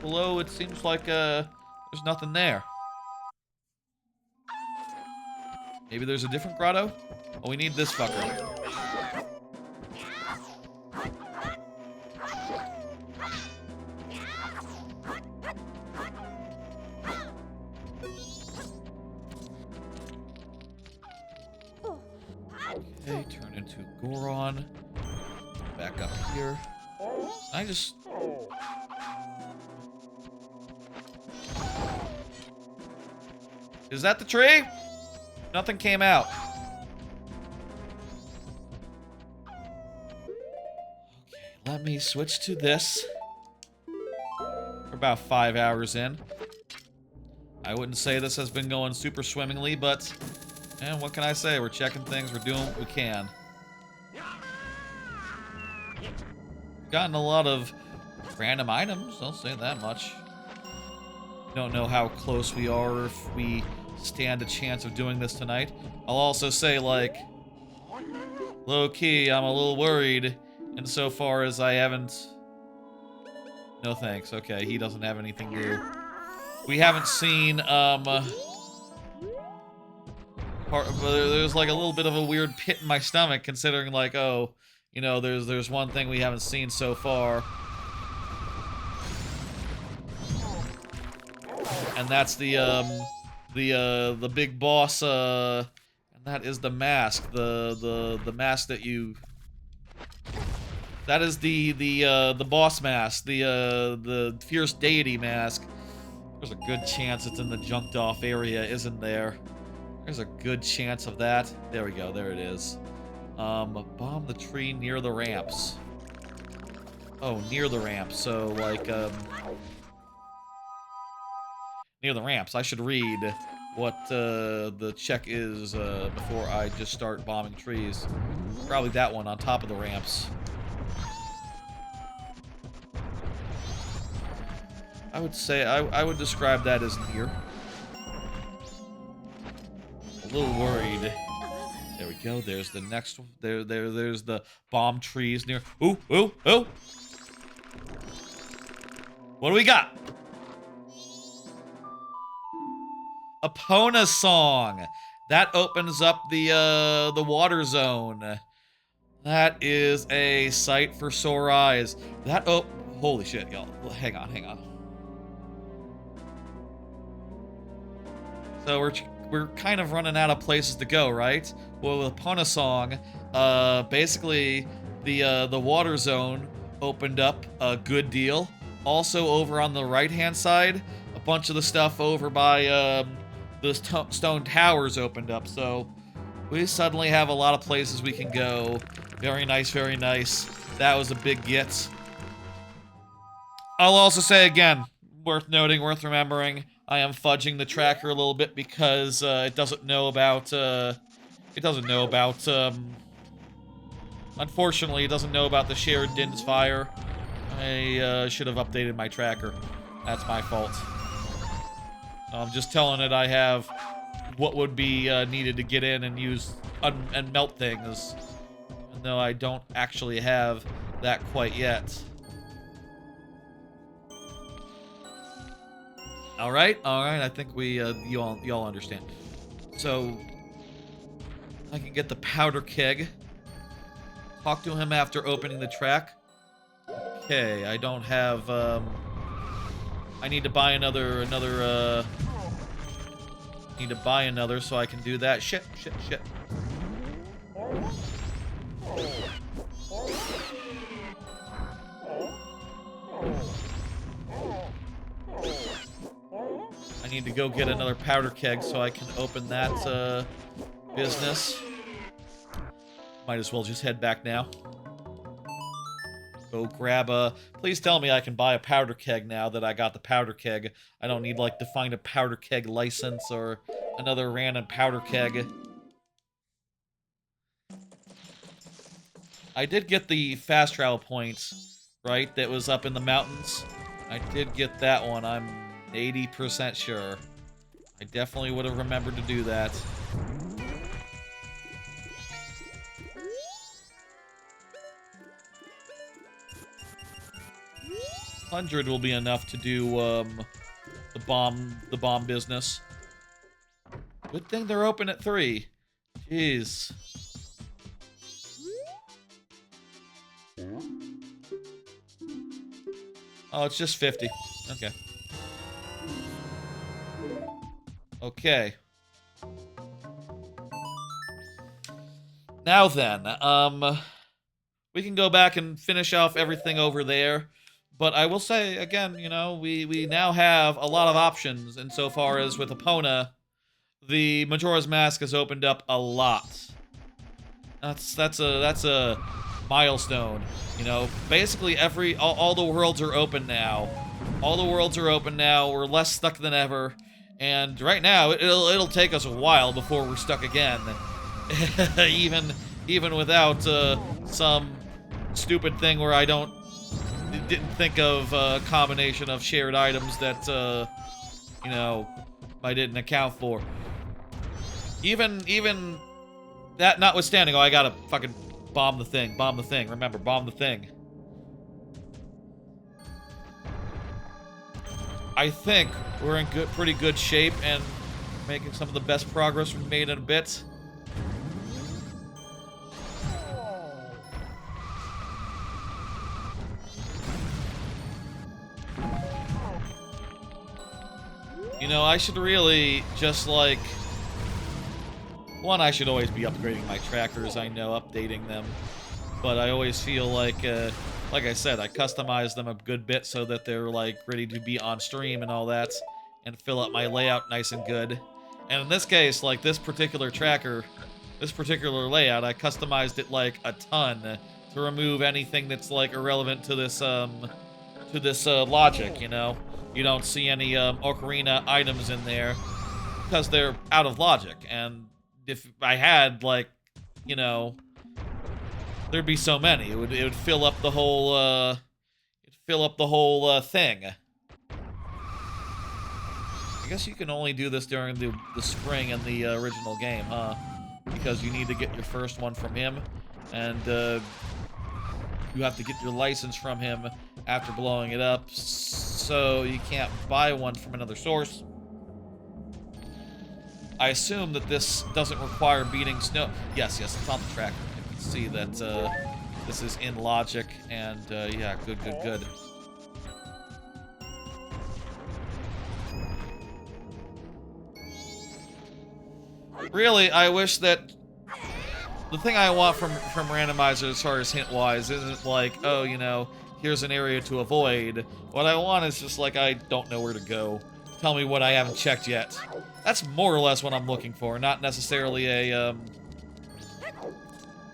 below it seems like, there's nothing there. Maybe there's a different grotto? Oh, we need this fucker. Okay, turn into Goron. Back up here. I just... Is that the tree? Nothing came out. Okay, let me switch to this. Or about 5 hours in. I wouldn't say this has been going super swimmingly, but what can I say? We're checking things, we're doing what we can. Gotten a lot of random items, I'll say that much. Don't know how close we are, if we stand a chance of doing this tonight. I'll also say, like, low-key, I'm a little worried insofar as I haven't... No thanks, okay, he doesn't have anything new. We haven't seen, there's like a little bit of a weird pit in my stomach considering, like, oh, you know, there's one thing we haven't seen so far. And that's the big boss, and that is the mask, the mask that you... That is the boss mask, the fierce deity mask. There's a good chance it's in the junked off area, isn't there? There's a good chance of that. There we go, there it is. Bomb the tree near the ramps. Oh, near the ramps, so like, near the ramps. I should read what the check is before I just start bombing trees. Probably that one on top of the ramps. I would say, I would describe that as near. A little worried. There we go, there's the next one. There's the bomb trees near. Ooh, ooh, ooh! What do we got? Epona song. That opens up the water zone. That is a sight for sore eyes. That, oh, holy shit, y'all. Hang on, hang on. So we're kind of running out of places to go, right? Well, with Epona song, basically the water zone opened up a good deal. Also over on the right-hand side, a bunch of the stuff over by the stone towers opened up, so we suddenly have a lot of places we can go. Very nice, very nice. That was a big get. I'll also say again, worth noting, worth remembering, I am fudging the tracker a little bit because it doesn't know about, unfortunately, it doesn't know about the shared Din's fire. I should have updated my tracker. That's my fault. I'm just telling it I have what would be needed to get in and use and melt things. Even though I don't actually have that quite yet. All right. I think we you all understand. So I can get the powder keg. Talk to him after opening the track. Okay, I don't have. I need to buy another. Need to buy another so I can do that. Shit. I need to go get another powder keg so I can open that business. Might as well just head back now. Go grab a... Please tell me I can buy a powder keg now that I got the powder keg. I don't need, like, to find a powder keg license or another random powder keg. I did get the fast travel points, right? That was up in the mountains. I did get that one. I'm 80% sure. I definitely would have remembered to do that. 100 will be enough to do the bomb business. Good thing they're open at 3. Jeez. Oh, it's just 50. Okay. Okay. Now then, we can go back and finish off everything over there. But I will say, again, you know, we now have a lot of options insofar as with Epona, the Majora's Mask has opened up a lot. That's a milestone. You know, basically all the worlds are open now. All the worlds are open now. We're less stuck than ever. And right now, it'll take us a while before we're stuck again. even without some stupid thing where I didn't think of a combination of shared items that you know, I didn't account for. Even that notwithstanding, oh, I gotta fucking bomb the thing. Bomb the thing. Remember, bomb the thing. I think we're in pretty good shape and making some of the best progress we've made in a bit. You know, I should really just like... One, I should always be upgrading my trackers, I know, updating them. But I always feel like I said, I customize them a good bit so that they're, like, ready to be on stream and all that. And fill up my layout nice and good. And in this case, like, this particular tracker, this particular layout, I customized it, like, a ton to remove anything that's, like, irrelevant to this logic, you know? You don't see any, Ocarina items in there because they're out of logic. And if I had, like, you know... There'd be so many. It would fill up the whole thing. I guess you can only do this during the spring in the original game, huh? Because you need to get your first one from him, and you have to get your license from him after blowing it up, so you can't buy one from another source. I assume that this doesn't require beating snow. Yes, it's on the tracker. See that this is in logic, and yeah, good. Really, I wish that the thing I want from Randomizer as far as hint-wise isn't like, oh, you know, here's an area to avoid. What I want is just like, I don't know where to go. Tell me what I haven't checked yet. That's more or less what I'm looking for, not necessarily a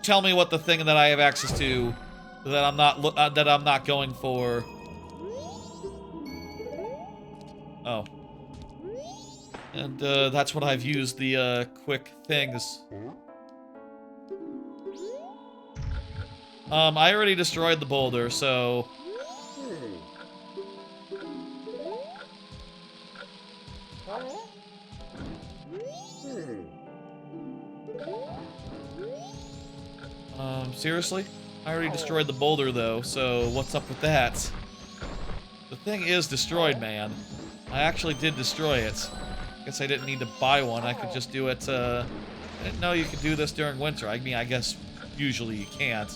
tell me what the thing that I have access to that I'm not going for. Oh. And that's what I've used the quick things. I already destroyed the boulder, so seriously? I already destroyed the boulder, though, so what's up with that? The thing is destroyed, man. I actually did destroy it. Guess I didn't need to buy one. I could just do it, I didn't know you could do this during winter. I mean, I guess usually you can't.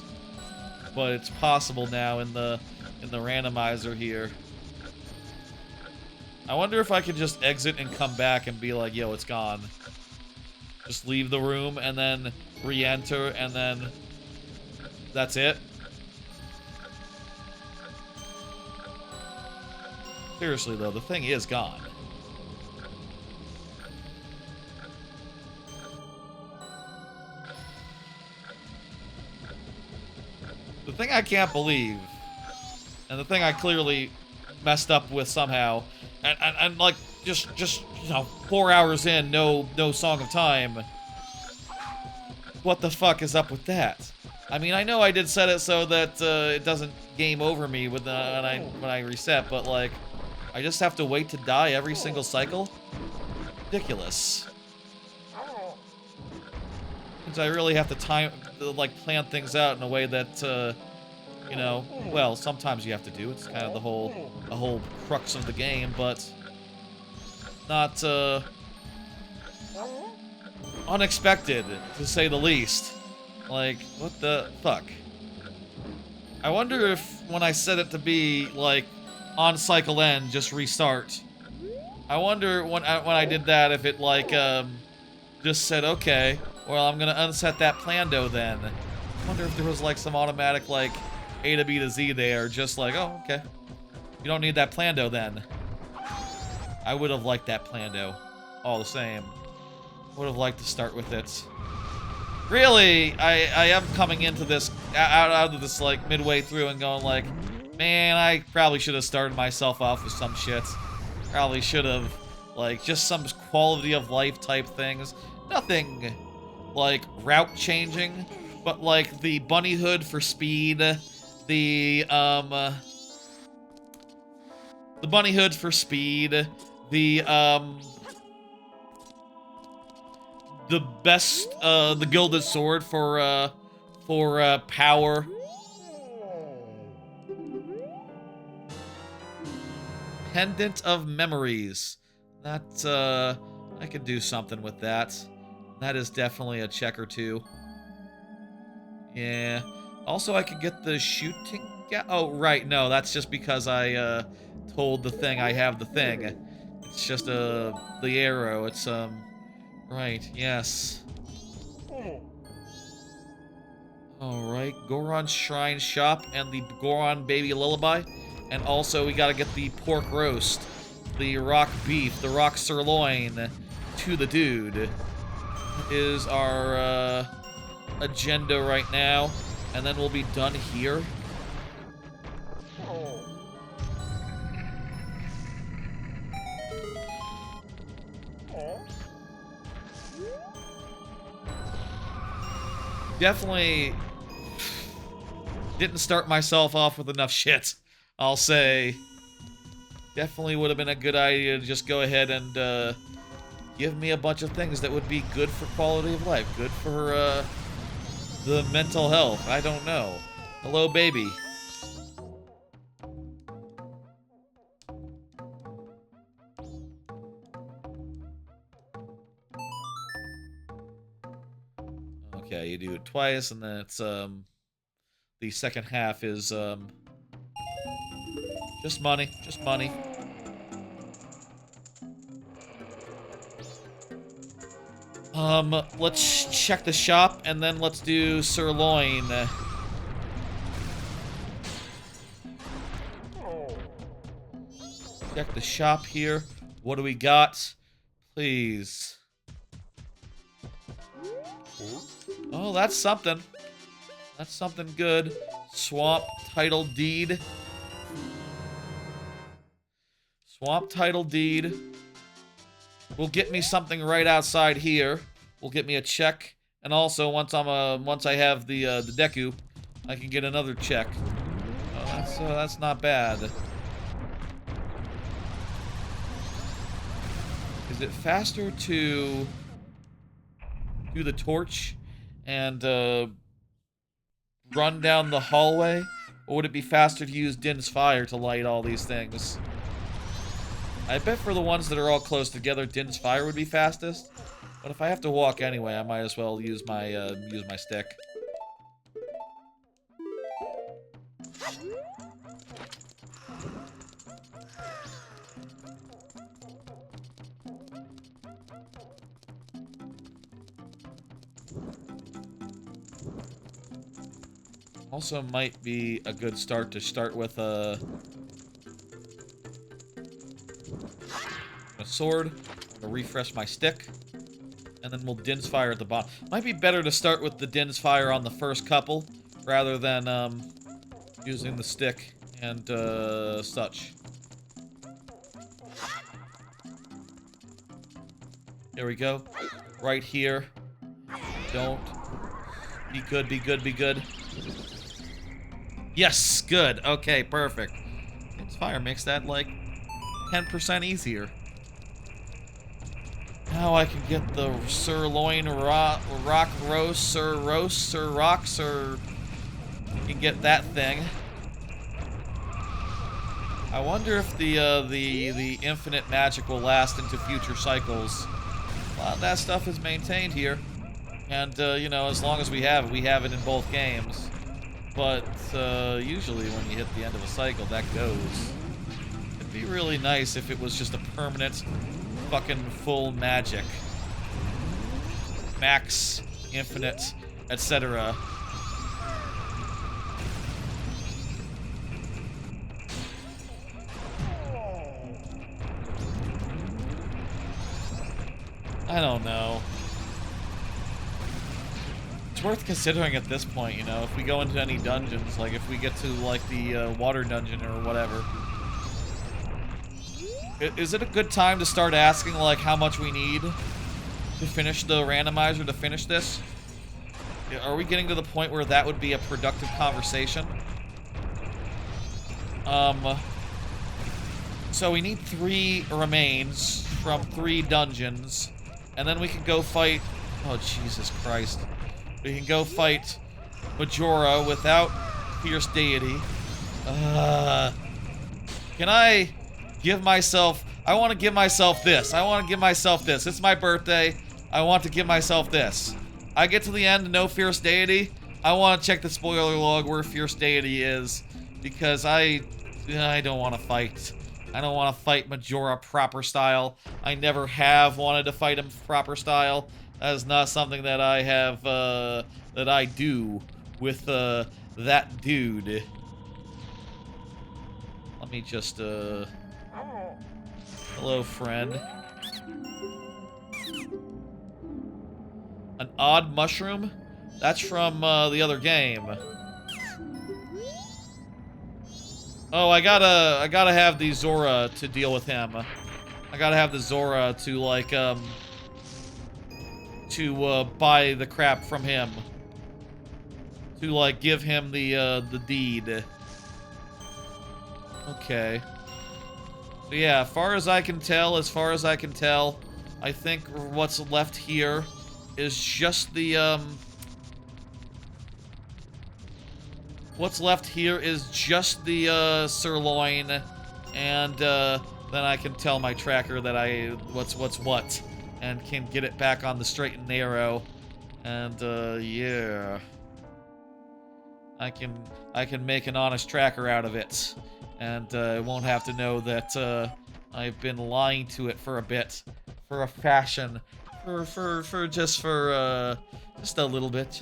But it's possible now in the randomizer here. I wonder if I could just exit and come back and be like, yo, it's gone. Just leave the room and then re-enter and then... That's it? Seriously, though, the thing is gone. The thing I can't believe, and the thing I clearly messed up with somehow, and like, just you know, 4 hours in, no Song of Time. What the fuck is up with that? I mean, I know I did set it so that it doesn't game over me when I reset, but like, I just have to wait to die every single cycle? Ridiculous. Because I really have to plan things out in a way that, you know, well, sometimes you have to do. It's kind of the whole crux of the game, but not unexpected, to say the least. Like, what the fuck? I wonder if when I set it to be, like, on cycle end, just restart. I wonder when I did that if it, like, just said, okay, well, I'm gonna unset that plando then. I wonder if there was, like, some automatic, like, A to B to Z there, just like, oh, okay. You don't need that plando then. I would have liked that plando, all the same. Would have liked to start with it. Really, I am coming into this, out of this, like, midway through and going, like, Man, I probably should have started myself off with some shit. Probably should have, like, just some quality of life type things. Nothing, like, route changing, but, like, the bunny hood for speed, the bunny hood for speed, the best, the gilded sword for power. Pendant of Memories. That, I could do something with that. That is definitely a check or two. Yeah. Also, I could get the shooting... Oh, right, no, that's just because I, told the thing I have the thing. It's just, the arrow. It's, right, yes. Alright, Goron's Shrine Shop and the Goron Baby Lullaby. And also, we gotta get the pork roast, the rock beef, the rock sirloin to the dude. Is our agenda right now. And then we'll be done here. Definitely didn't start myself off with enough shit. I'll say, definitely would have been a good idea to just go ahead and give me a bunch of things that would be good for quality of life, good for the mental health. I don't know. Hello, baby. Okay, you do it twice, and then it's the second half is just money, just money. Let's check the shop, and then let's do sirloin. Check the shop here. What do we got? Please. Oh, that's something. That's something good. Swamp title deed. Swamp title deed. Will get me something right outside here. Will get me a check, and also once I have the Deku, I can get another check. Oh, that's not bad. Is it faster to do the torch and run down the hallway, or would it be faster to use Din's fire to light all these things? I bet for the ones that are all close together, Din's fire would be fastest. But if I have to walk anyway, I might as well use my stick. Also might be a good start to start with a sword. I'm gonna refresh my stick. And then we'll Din's Fire at the bottom. Might be better to start with the Din's Fire on the first couple, rather than using the stick and such. Here we go. Right here. Don't. Be good, be good, be good. Yes, good. Okay, perfect. Din's Fire makes that, like, 10% easier. Now I can get the sirloin rock roast, sir rocks, or you can get that thing. I wonder if the infinite magic will last into future cycles. A lot of that stuff is maintained here, and you know, as long as we have it in both games. But usually when you hit the end of a cycle, that goes. It'd be really nice if it was just a permanent fucking full magic. Max, infinite, etc. I don't know. It's worth considering at this point, you know, if we go into any dungeons, like if we get to like the water dungeon or whatever. Is it a good time to start asking like how much we need to finish the randomizer to finish this? Are we getting to the point where that would be a productive conversation? So we need 3 remains from 3 dungeons, and then we can go fight... Oh, Jesus Christ. We can go fight Majora without Fierce Deity. Can I give myself... I want to give myself this. I want to give myself this. It's my birthday. I want to give myself this. I get to the end, no Fierce Deity. I want to check the spoiler log where Fierce Deity is, because I don't want to fight. I don't want to fight Majora proper style. I never have wanted to fight him proper style. That is not something that I have, that I do with, that dude. Let me just, hello, friend. An odd mushroom? That's from, the other game. Oh, I gotta have the Zora to deal with him. I gotta have the Zora to, like, buy the crap from him. To, like, give him the deed. Okay. So, yeah, as far as I can tell, I think what's left here is just the, what's left here is just the, sirloin, and, then I can tell my tracker that what's what, and can get it back on the straight and narrow, and, yeah. I can make an honest tracker out of it, and, I won't have to know that, I've been lying to it for a bit, for a fashion, just a little bit,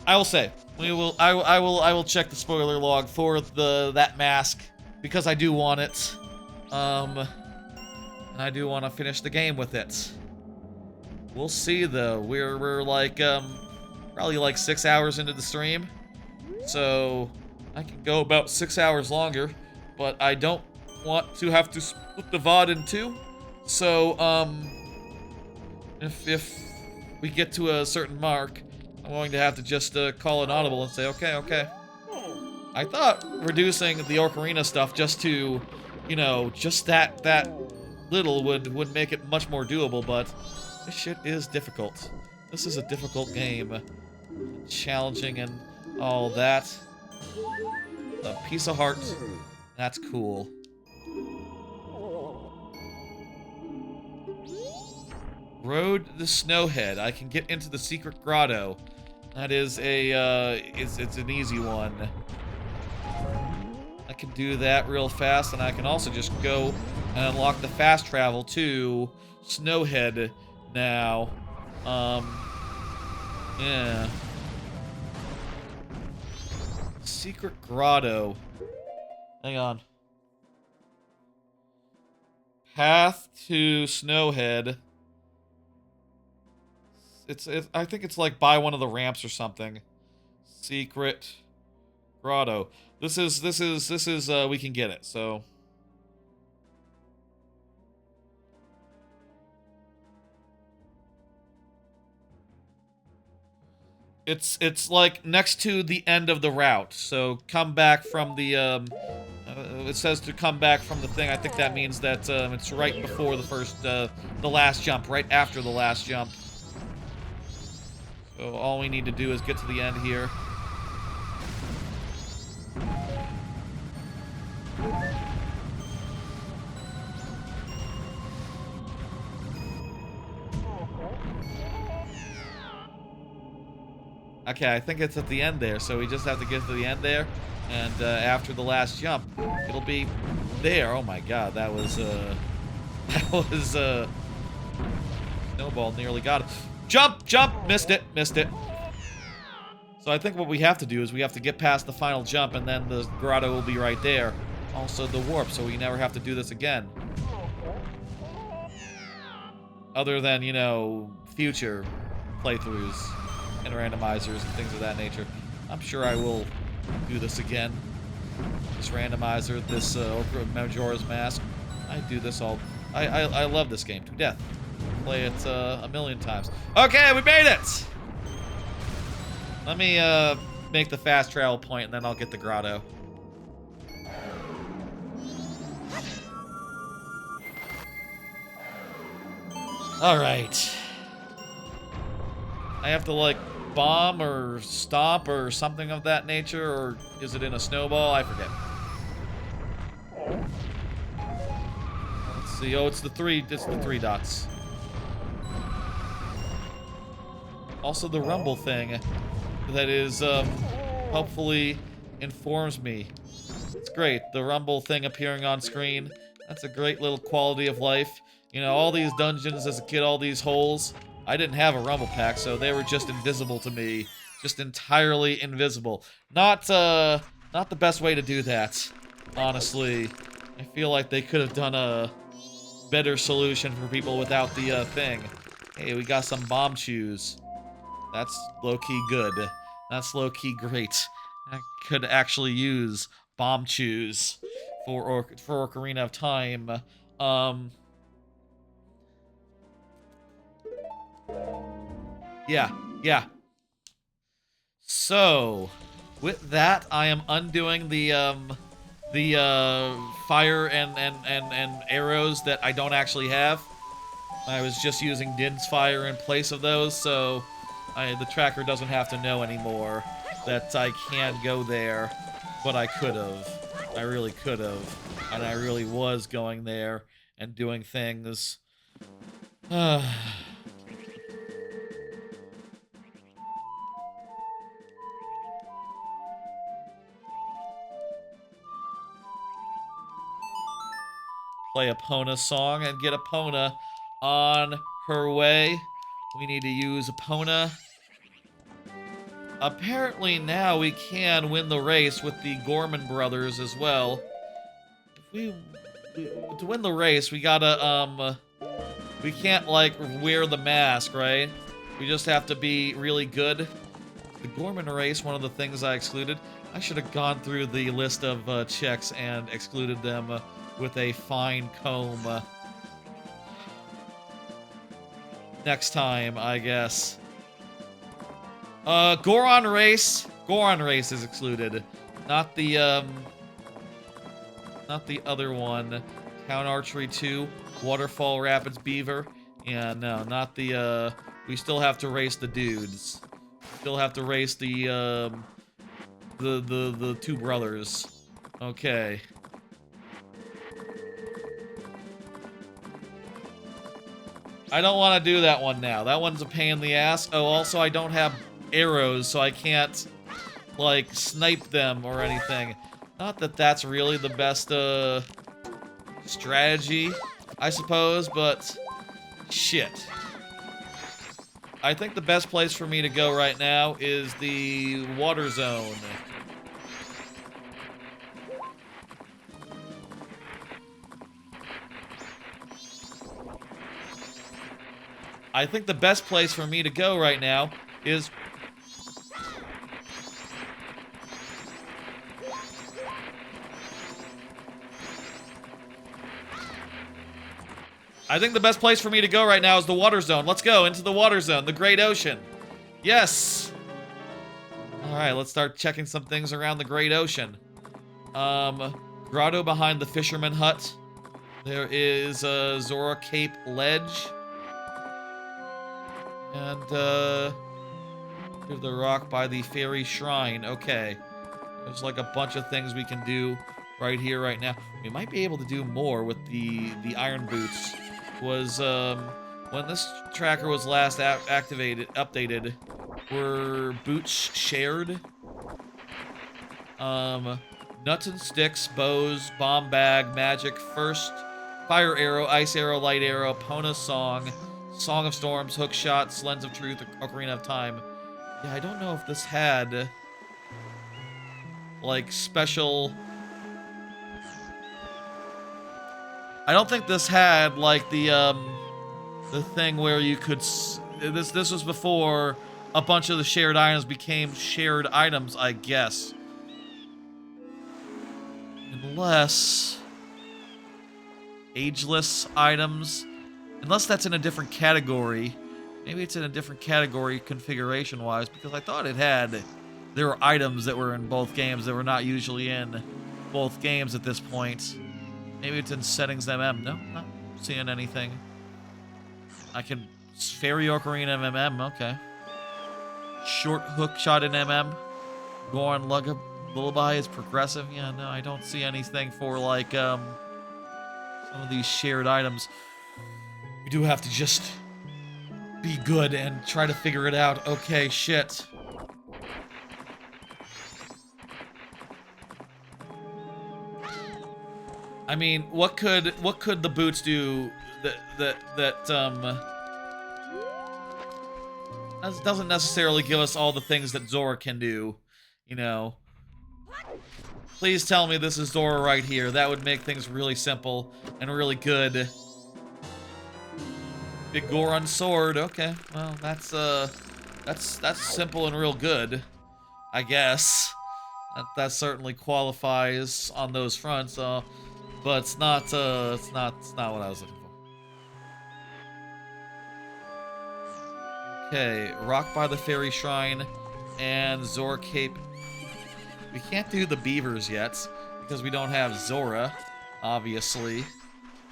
I will say, I will check the spoiler log for that mask, because I do want it. And I do want to finish the game with it. We'll see though. We're like probably like 6 hours into the stream. So I can go about 6 hours longer, but I don't want to have to split the VOD in 2. So if we get to a certain mark, I'm going to have to just call an audible and say, okay. I thought reducing the Ocarina stuff just to, you know, just that little would make it much more doable, but this shit is difficult. This is a difficult game. Challenging and all that. A piece of heart. That's cool. Road to Snowhead. I can get into the secret grotto. That is a, it's an easy one. I can do that real fast, and I can also just go and unlock the fast travel to Snowhead now. Yeah. Secret grotto. Hang on. Path to Snowhead. I think it's like by one of the ramps or something. Secret grotto. This is we can get it, so. It's like next to the end of the route. So come back from the it says to come back from the thing. I think that means that it's right before the last jump, right after the last jump. So all we need to do is get to the end here. Okay, I think it's at the end there, so we just have to get to the end there, and after the last jump, it'll be there. Oh my god, that was Snowball nearly got it. Jump! Missed it. So I think what we have to do is we have to get past the final jump, and then the grotto will be right there. Also the warp, so we never have to do this again. Other than, you know, future playthroughs and randomizers and things of that nature. I'm sure I will do this again. This randomizer, this Majora's Mask. I do this all. I love this game to death. Play it a million times. Okay, we made it! Let me make the fast travel point and then I'll get the grotto. Alright. I have to, like, bomb or stomp or something of that nature, or is it in a snowball? I forget. Let's see. Oh, it's the three dots. Also the rumble thing that is, hopefully informs me. It's great. The rumble thing appearing on screen. That's a great little quality of life. You know, all these dungeons as a kid, all these holes. I didn't have a rumble pack, so they were just invisible to me. Just entirely invisible. Not the best way to do that, honestly. I feel like they could have done a better solution for people without the thing. Hey, we got some bomb shoes. That's low-key good. That's low-key great. I could actually use bomb shoes for Ocarina of Time. Yeah. So, with that, I am undoing the fire and arrows that I don't actually have. I was just using Din's fire in place of those, so the tracker doesn't have to know anymore that I can't go there, but I could have. I really could have, and I really was going there and doing things. Play Epona song and get Epona on her way. We need to use Epona. Apparently now we can win the race with the Gorman brothers as well. To win the race, we gotta, we can't, like, wear the mask, right? We just have to be really good. The Gorman race, one of the things I excluded. I should have gone through the list of checks and excluded them with a fine comb. Next time, I guess. Goron race. Goron race is excluded. Not the other one. Town Archery 2. Waterfall Rapids Beaver. Yeah, no, not the, we still have to race the dudes. Still have to race the two brothers. Okay. I don't want to do that one now. That one's a pain in the ass. Oh, also, I don't have arrows, so I can't, like, snipe them or anything. Not that that's really the best, strategy, I suppose, but shit. I think the best place for me to go right now is the water zone. I think the best place for me to go right now is... I think the best place for me to go right now is the water zone. Let's go into the water zone, the Great Ocean. Yes! Alright, let's start checking some things around the Great Ocean. Grotto behind the Fisherman Hut. There is Zora Cape Ledge. And, there's the rock by the Fairy Shrine. Okay. There's like a bunch of things we can do right here, right now. We might be able to do more with the Iron Boots. Was, when this tracker was last updated, were boots shared? Nuts and sticks, bows, bomb bag, magic, first, fire arrow, ice arrow, light arrow, Pona song, Song of Storms, hook shots, lens of truth, Ocarina of Time. Yeah, I don't know if this had, like, special... I don't think this had, like, the, the thing where you could this was before a bunch of the shared items became shared items, I guess. Unless ageless items, unless that's in a different category. Maybe it's in a different category configuration wise, because I thought there were items that were in both games that were not usually in both games at this point. Maybe it's in settings MM. No, not seeing anything. I can Fairy Ocarina MM, okay. Short hook shot in MM. Goron Lullaby is progressive. Yeah, no, I don't see anything for like some of these shared items. We do have to just be good and try to figure it out. Okay, shit. I mean, what could the boots do that doesn't necessarily give us all the things that Zora can do, you know? Please tell me this is Zora right here. That would make things really simple and really good. Big Goron sword. Okay, well that's simple and real good, I guess. That certainly qualifies on those fronts. But it's not what I was looking for. Okay, Rock by the Fairy Shrine and Zora Cape. We can't do the beavers yet because we don't have Zora, obviously.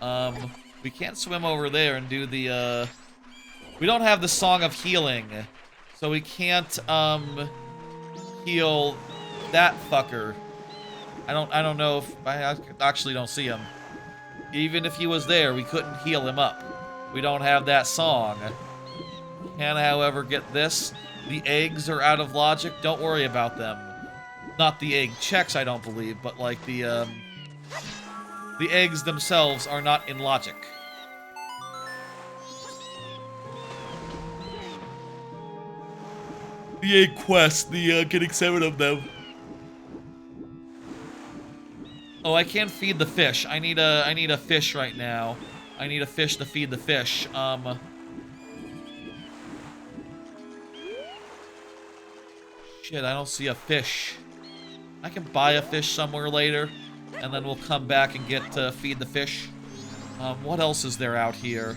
We can't swim over there and do the we don't have the Song of Healing, so we can't heal that fucker. I don't know if I actually don't see him. Even if he was there, we couldn't heal him up. We don't have that song. Can, however, get this. The eggs are out of logic. Don't worry about them. Not the egg checks, I don't believe, but like the eggs themselves are not in logic. The egg quest, the getting 7 of them. Oh, I can't feed the fish. I need a fish right now. I need a fish to feed the fish. Shit, I don't see a fish. I can buy a fish somewhere later, and then we'll come back and get to feed the fish. What else is there out here?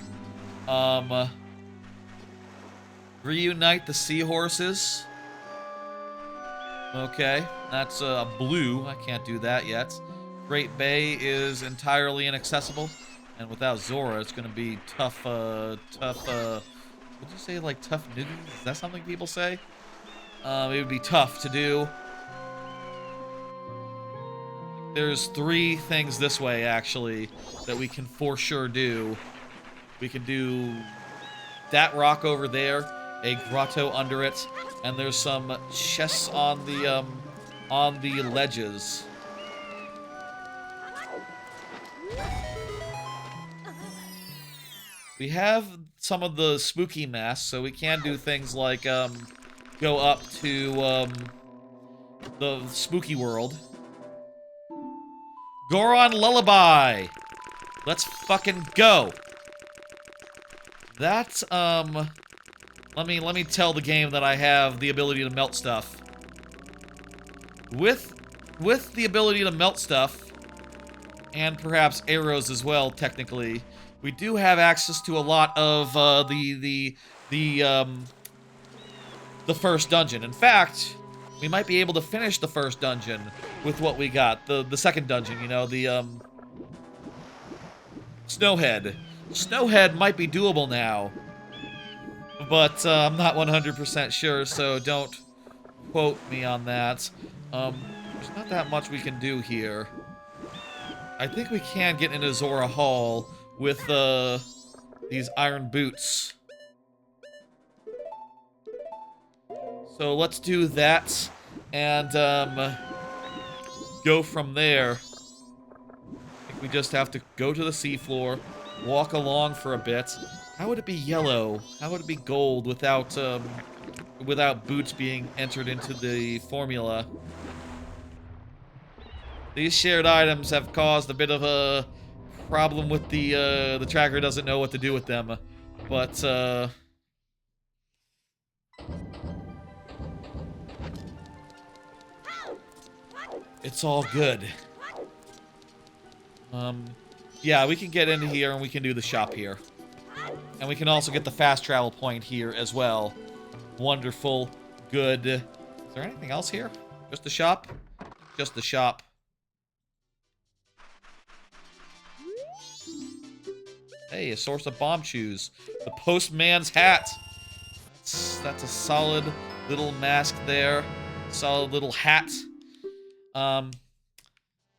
Reunite the seahorses. Okay, that's blue. I can't do that yet. Great Bay is entirely inaccessible, and without Zora, it's gonna be tough. Would you say like tough noogies? Is that something people say? It would be tough to do. There's 3 things this way, actually, that we can for sure do. We can do that rock over there, a grotto under it, and there's some chests on the ledges. We have some of the spooky masks, so we can do things like go up to the spooky world. Goron Lullaby! Let's fucking go! That's, let me tell the game that I have the ability to melt stuff. With the ability to melt stuff, and perhaps arrows as well, technically, we do have access to a lot of, the first dungeon. In fact, we might be able to finish the first dungeon with what we got. The second dungeon, you know, the, Snowhead. Snowhead might be doable now. But, I'm not 100% sure, so don't quote me on that. There's not that much we can do here. I think we can get into Zora Hall with, these iron boots. So let's do that, and, go from there. I think we just have to go to the seafloor, walk along for a bit. How would it be yellow? How would it be gold without, without boots being entered into the formula? These shared items have caused a bit of a problem with the tracker doesn't know what to do with them. But, it's all good. Yeah, we can get into here and we can do the shop here. And we can also get the fast travel point here as well. Wonderful. Good. Is there anything else here? Just the shop? Just the shop. Hey, a source of bomb chews. The postman's hat. That's a solid little mask there. Solid little hat.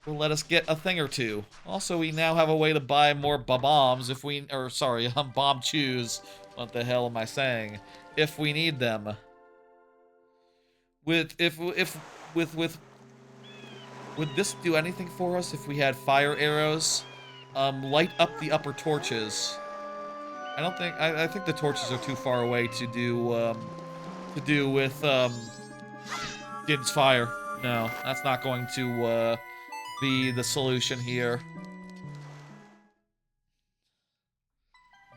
Will let us get a thing or two. Also, we now have a way to buy more bombs if we, or sorry, bomb chews. What the hell am I saying? If we need them. Would this do anything for us if we had fire arrows? Light up the upper torches. I don't think, I think the torches are too far away to do with, Din's fire. No, that's not going to, be the solution here.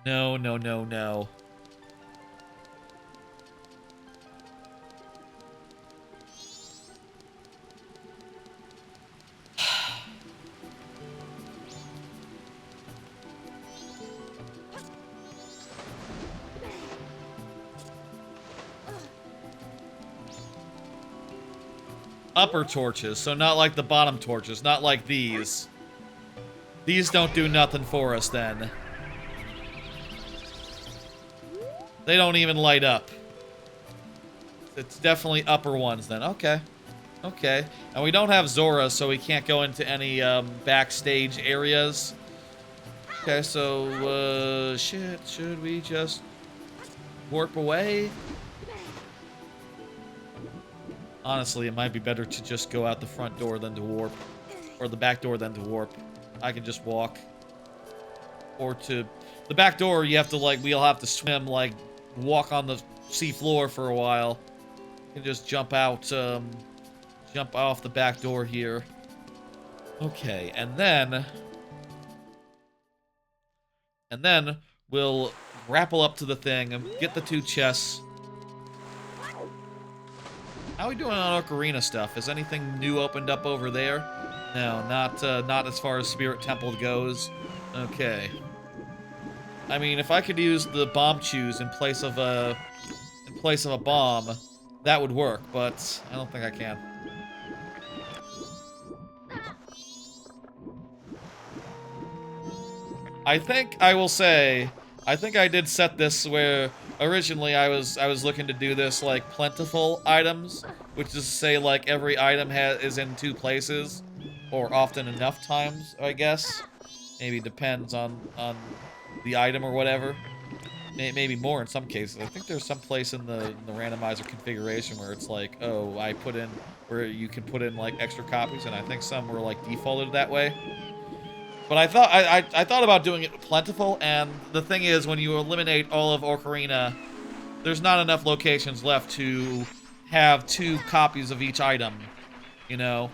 No, no, no, no. Upper torches, so not like the bottom torches, not like these. These don't do nothing for us then. They don't even light up. It's definitely upper ones then. Okay. Okay. And we don't have Zora, so we can't go into any backstage areas. Okay, so shit, should we just warp away? Honestly, it might be better to just go out the front door than to warp. Or the back door than to warp. I can just walk. Or to... The back door, you have to, like, we'll have to swim, like, walk on the sea floor for a while. You can just jump out, jump off the back door here. Okay, and then... And then, we'll grapple up to the thing and get the 2 chests. How are we doing on Ocarina stuff? Is anything new opened up over there? No, not as far as Spirit Temple goes. Okay. I mean, if I could use the bomb chews in place of a bomb, that would work, but I don't think I can. I think I will say, I think I did set this where originally I was looking to do this like plentiful items, which is to say like every item is in 2 places, or often enough times, I guess. Maybe depends on the item or whatever. Maybe more in some cases. I think there's some place in the randomizer configuration where it's like, oh, I put in where you can put in like extra copies, and I think some were like defaulted that way. But I thought about doing it plentiful, and the thing is, when you eliminate all of Ocarina, there's not enough locations left to have 2 copies of each item, you know?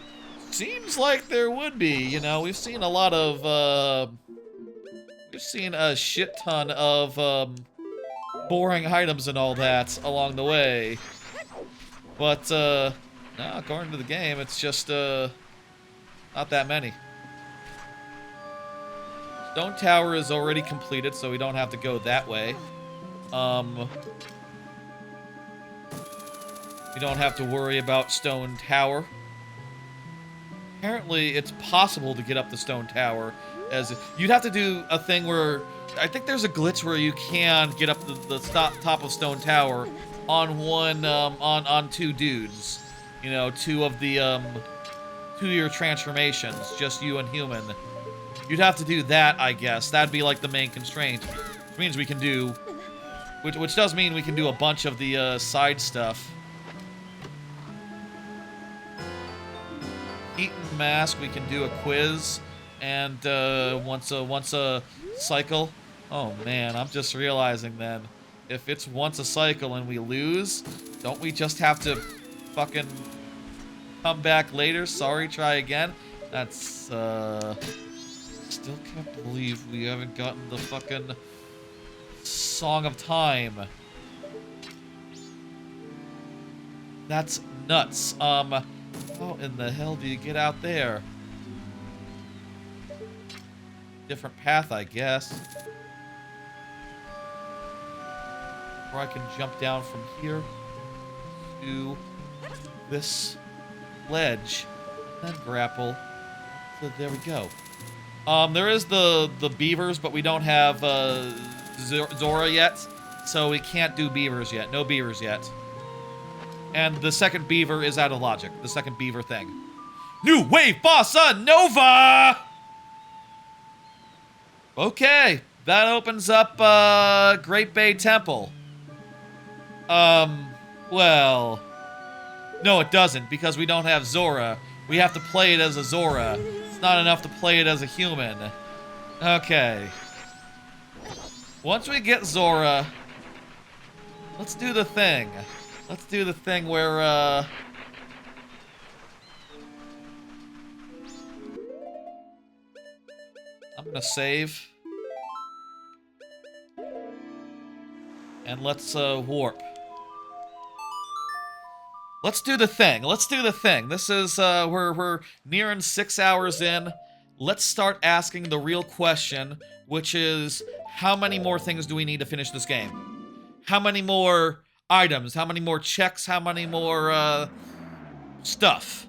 Seems like there would be, you know? We've seen a lot of, we've seen a shit ton of, boring items and all that along the way. But, no, according to the game, it's just, not that many. Stone Tower is already completed, so we don't have to go that way. We don't have to worry about Stone Tower. Apparently, it's possible to get up the Stone Tower. As you'd have to do a thing where... I think there's a glitch where you can get up the top of Stone Tower on on 2 dudes. You know, 2 of the, 2 of your transformations. Just you and human. You'd have to do that, I guess. That'd be like the main constraint. Which means we can do... Which does mean we can do a bunch of the side stuff. Eaton Mask, we can do a quiz. And once a cycle. Oh man, I'm just realizing then. If it's once a cycle and we lose, don't we just have to fucking come back later? Sorry, try again? That's, Still can't believe we haven't gotten the fucking Song of Time. That's nuts. How in the hell do you get out there? Different path, I guess. Or I can jump down from here to this ledge, and then grapple. So there we go. There is the beavers, but we don't have Zora yet, so we can't do beavers yet. No beavers yet. And the second beaver is out of logic. The second beaver thing. New Wave Bossa Nova! Okay, that opens up Great Bay Temple. Well, no, it doesn't, because we don't have Zora. We have to play it as a Zora. It's not enough to play it as a human. Okay. Once we get Zora, let's do the thing. Let's do the thing where, I'm gonna save. And let's, warp. Let's do the thing. Let's do the thing. This is, we're nearing 6 hours in. Let's start asking the real question, which is, how many more things do we need to finish this game? How many more items? How many more checks? How many more, stuff?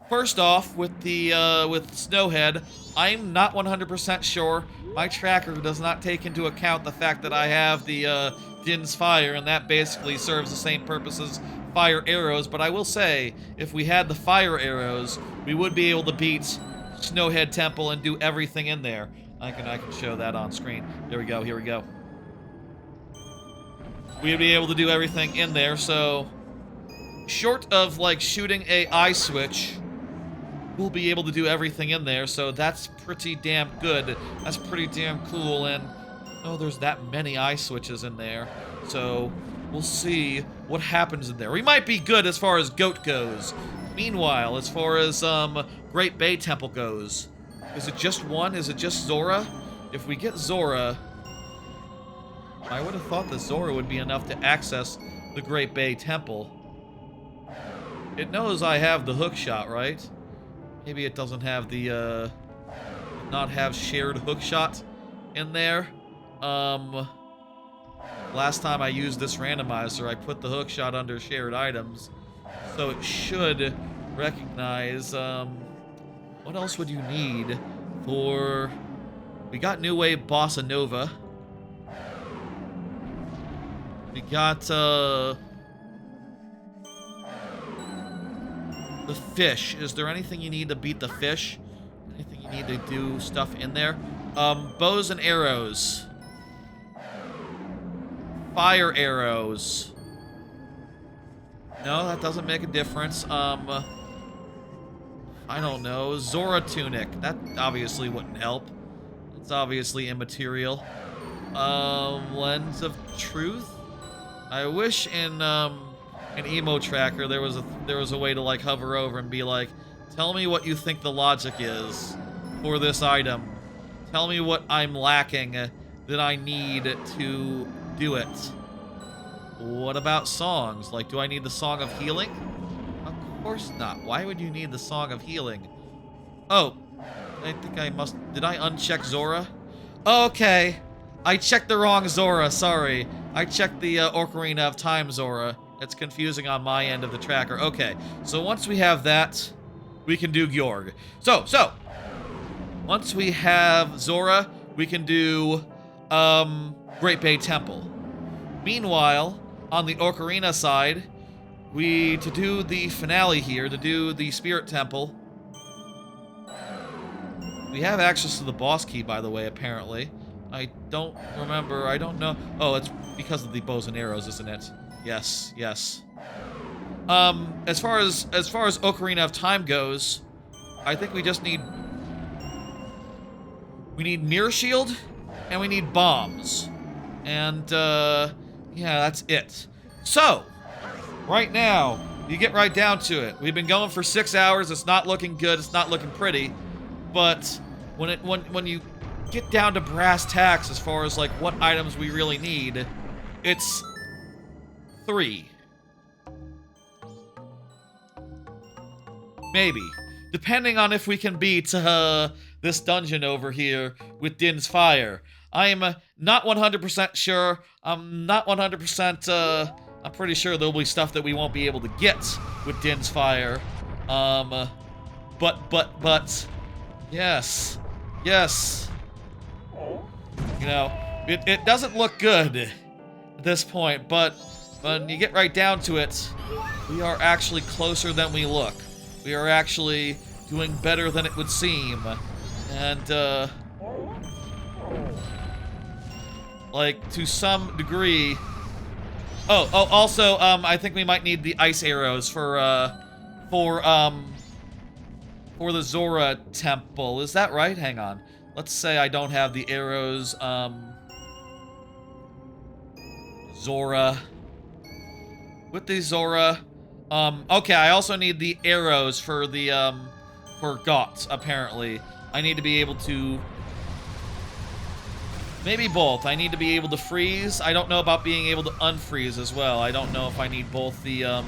First off, with the, with Snowhead, I'm not 100% sure. My tracker does not take into account the fact that I have the, Din's Fire, and that basically serves the same purpose as fire arrows, but I will say, if we had the fire arrows, we would be able to beat Snowhead Temple and do everything in there. I can show that on screen. There we go, here we go. We'd be able to do everything in there, so short of, like, shooting a eye switch, we'll be able to do everything in there, so that's pretty damn good. That's pretty damn cool, and oh, there's that many eye switches in there, so we'll see what happens in there. We might be good as far as GOAT goes. Meanwhile, as far as, Great Bay Temple goes, is it just one? Is it just Zora? If we get Zora, I would have thought that Zora would be enough to access the Great Bay Temple. It knows I have the hook shot, right? Maybe it doesn't have the, not have shared hook shot in there. Last time I used this randomizer, I put the hook shot under shared items, so it should recognize, what else would you need for, we got New Wave Bossa Nova. We got, the fish. Is there anything you need to beat the fish? Anything you need to do stuff in there? Bows and arrows. Fire arrows. No, that doesn't make a difference. I don't know. Zora tunic. That obviously wouldn't help. It's obviously immaterial. Lens of truth? I wish in, an emo tracker there was a way to, like, hover over and be like, tell me what you think the logic is for this item. Tell me what I'm lacking that I need to do it. What about songs? Like, do I need the Song of Healing? Of course not. Why would you need the Song of Healing? Oh, I think I must... Did I uncheck Zora? Okay. I checked the wrong Zora, sorry. I checked the Ocarina of Time Zora. It's confusing on my end of the tracker. Okay, so once we have that, we can do Gyorg. So, once we have Zora, we can do, Great Bay Temple. Meanwhile, on the Ocarina side, to do the finale here, to do the Spirit Temple, we have access to the boss key, by the way, apparently. I don't remember, I don't know. Oh, it's because of the bows and arrows, isn't it? Yes, yes. As far as Ocarina of Time goes, I think we just need... We need Mirror Shield, and we need bombs. And, yeah, that's it. So, right now, you get right down to it. We've been going for 6 hours, it's not looking good, it's not looking pretty. But, when you get down to brass tacks as far as like what items we really need, it's 3. Maybe. Depending on if we can beat this dungeon over here with Din's Fire. I am not 100% sure. I'm not 100%, I'm pretty sure there'll be stuff that we won't be able to get with Din's Fire. But, yes. Yes. You know, it doesn't look good at this point, but when you get right down to it, we are actually closer than we look. We are actually doing better than it would seem. And, like, to some degree... also, I think we might need the ice arrows for the Zora temple. Is that right? Hang on. Let's say I don't have the arrows, Zora. With the Zora... okay, I also need the arrows for the, for Gots, apparently. I need to be able to... Maybe both. I need to be able to freeze. I don't know about being able to unfreeze as well. I don't know if I need both the,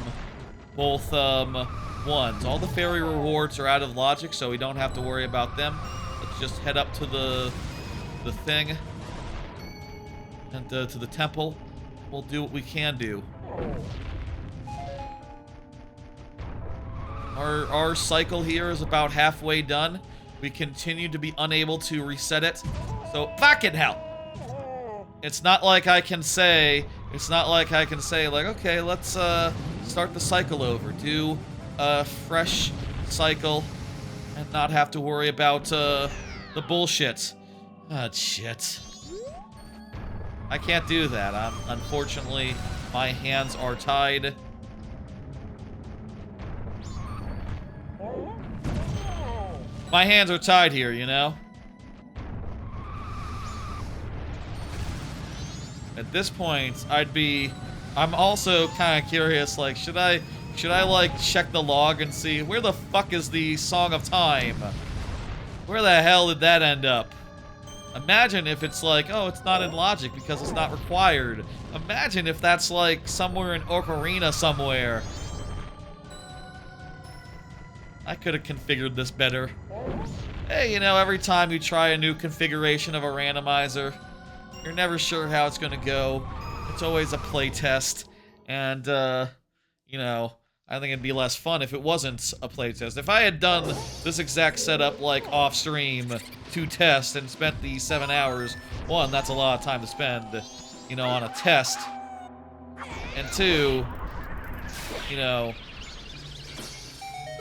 ones. All the fairy rewards are out of logic, so we don't have to worry about them. Let's just head up to the thing. And, to the temple. We'll do what we can do. Our cycle here is about halfway done. We continue to be unable to reset it. So, fucking hell! It's not like I can say, like, okay, let's, start the cycle over. Do a fresh cycle and not have to worry about, the bullshit. Ah, shit. I can't do that. Unfortunately, my hands are tied. My hands are tied here, you know? At this point, I'm also kind of curious, like, should I, like, check the log and see, where the fuck is the Song of Time? Where the hell did that end up? Imagine if it's like, oh, it's not in logic because it's not required. Imagine if that's, like, somewhere in Ocarina somewhere. I could have configured this better. Hey, you know, every time you try a new configuration of a randomizer, you're never sure how it's gonna go. It's always a playtest. And, you know, I think it'd be less fun if it wasn't a playtest. If I had done this exact setup, like, off-stream to test and spent the 7 hours, 1, that's a lot of time to spend, you know, on a test. And 2, you know...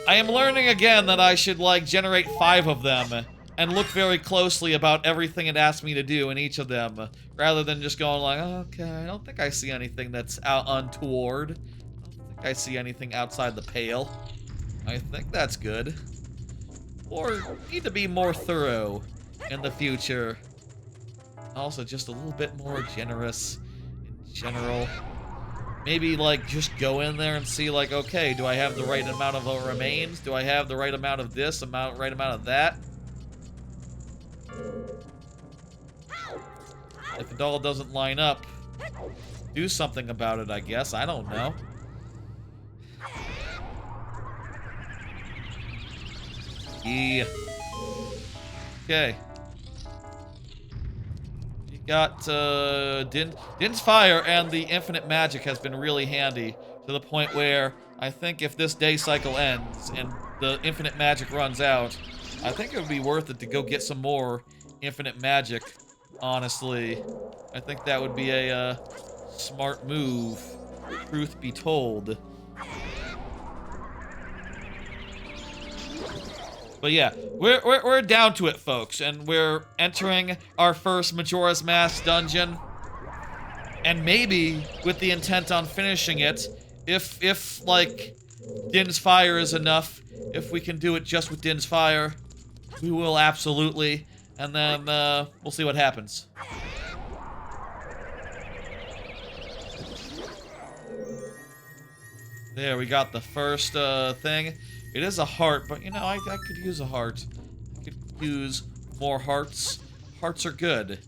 I am learning again that I should, like, generate 5 of them and look very closely about everything it asks me to do in each of them, rather than just going like, oh, okay, I don't think I see anything that's untoward. I don't think I see anything outside the pale. I think that's good. Or need to be more thorough in the future. Also, just a little bit more generous in general. Maybe, like, just go in there and see, like, okay, do I have the right amount of remains? Do I have the right amount of this, right amount of that? If it all doesn't line up, do something about it, I guess. I don't know. Yeah. Okay. Got, Din's Fire and the infinite magic has been really handy, to the point where I think if this day cycle ends and the infinite magic runs out, I think it would be worth it to go get some more infinite magic, honestly. I think that would be a, smart move, truth be told. But yeah, we're down to it, folks, and we're entering our first Majora's Mask dungeon. And maybe with the intent on finishing it, if like Din's Fire is enough, if we can do it just with Din's Fire, we will absolutely, and then we'll see what happens. There, we got the first thing. It is a heart, but, you know, I could use a heart. I could use more hearts. Parts are good.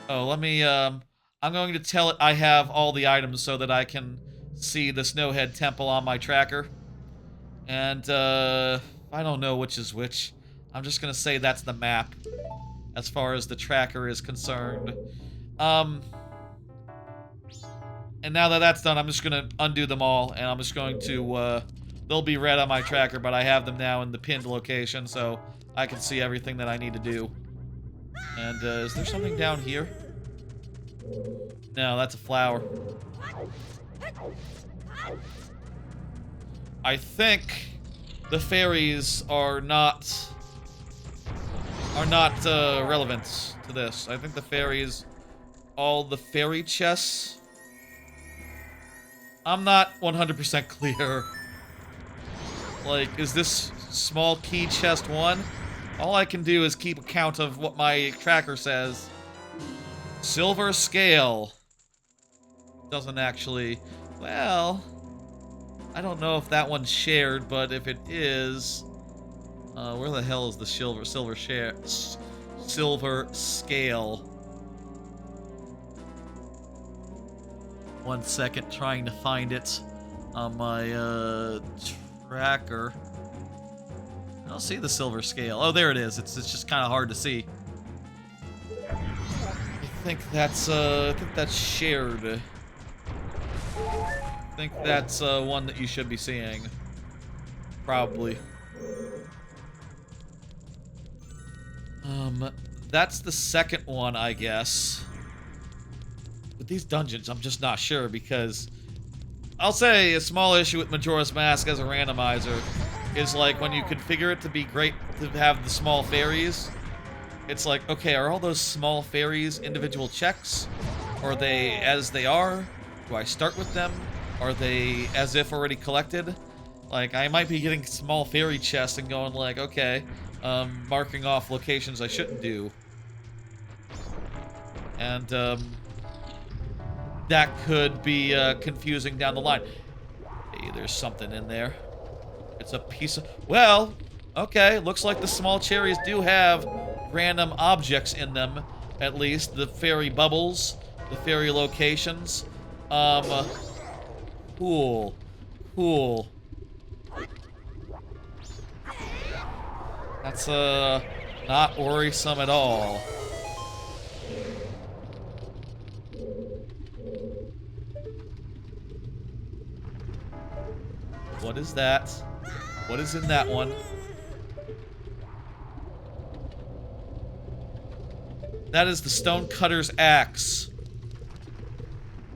Oh, let me, I'm going to tell it I have all the items so that I can see the Snowhead Temple on my tracker. And, I don't know which is which. I'm just gonna say that's the map, as far as the tracker is concerned. And now that that's done, I'm just gonna undo them all, and I'm just going to, they'll be red on my tracker, but I have them now in the pinned location, so I can see everything that I need to do. And, is there something down here? No, that's a flower. I think the fairies are not relevant to this. I think the fairies, all the fairy chests, I'm not 100% clear. Like, is this small key chest 1? All I can do is keep account of what my tracker says. Silver scale. Doesn't actually... Well... I don't know if that one's shared, but if it is... where the hell is the silver scale? 1 second, trying to find it on my, tracker. I don't see the silver scale. Oh, there it is. It's just kind of hard to see. I think that's shared. I think that's, one that you should be seeing. Probably. That's the second one, I guess. With these dungeons, I'm just not sure, because... I'll say a small issue with Majora's Mask as a randomizer is, like, when you configure it to be great to have the small fairies, it's like, okay, are all those small fairies individual checks? Or are they as they are? Do I start with them? Are they as if already collected? Like, I might be getting small fairy chests and going like, okay, marking off locations I shouldn't do. And, that could be, confusing down the line. Hey, there's something in there. It's a piece of... Well, okay, looks like the small cherries do have random objects in them, at least. The fairy bubbles, the fairy locations. Cool. Cool. That's, not worrisome at all. What is that? What is in that one? That is the Stonecutter's axe.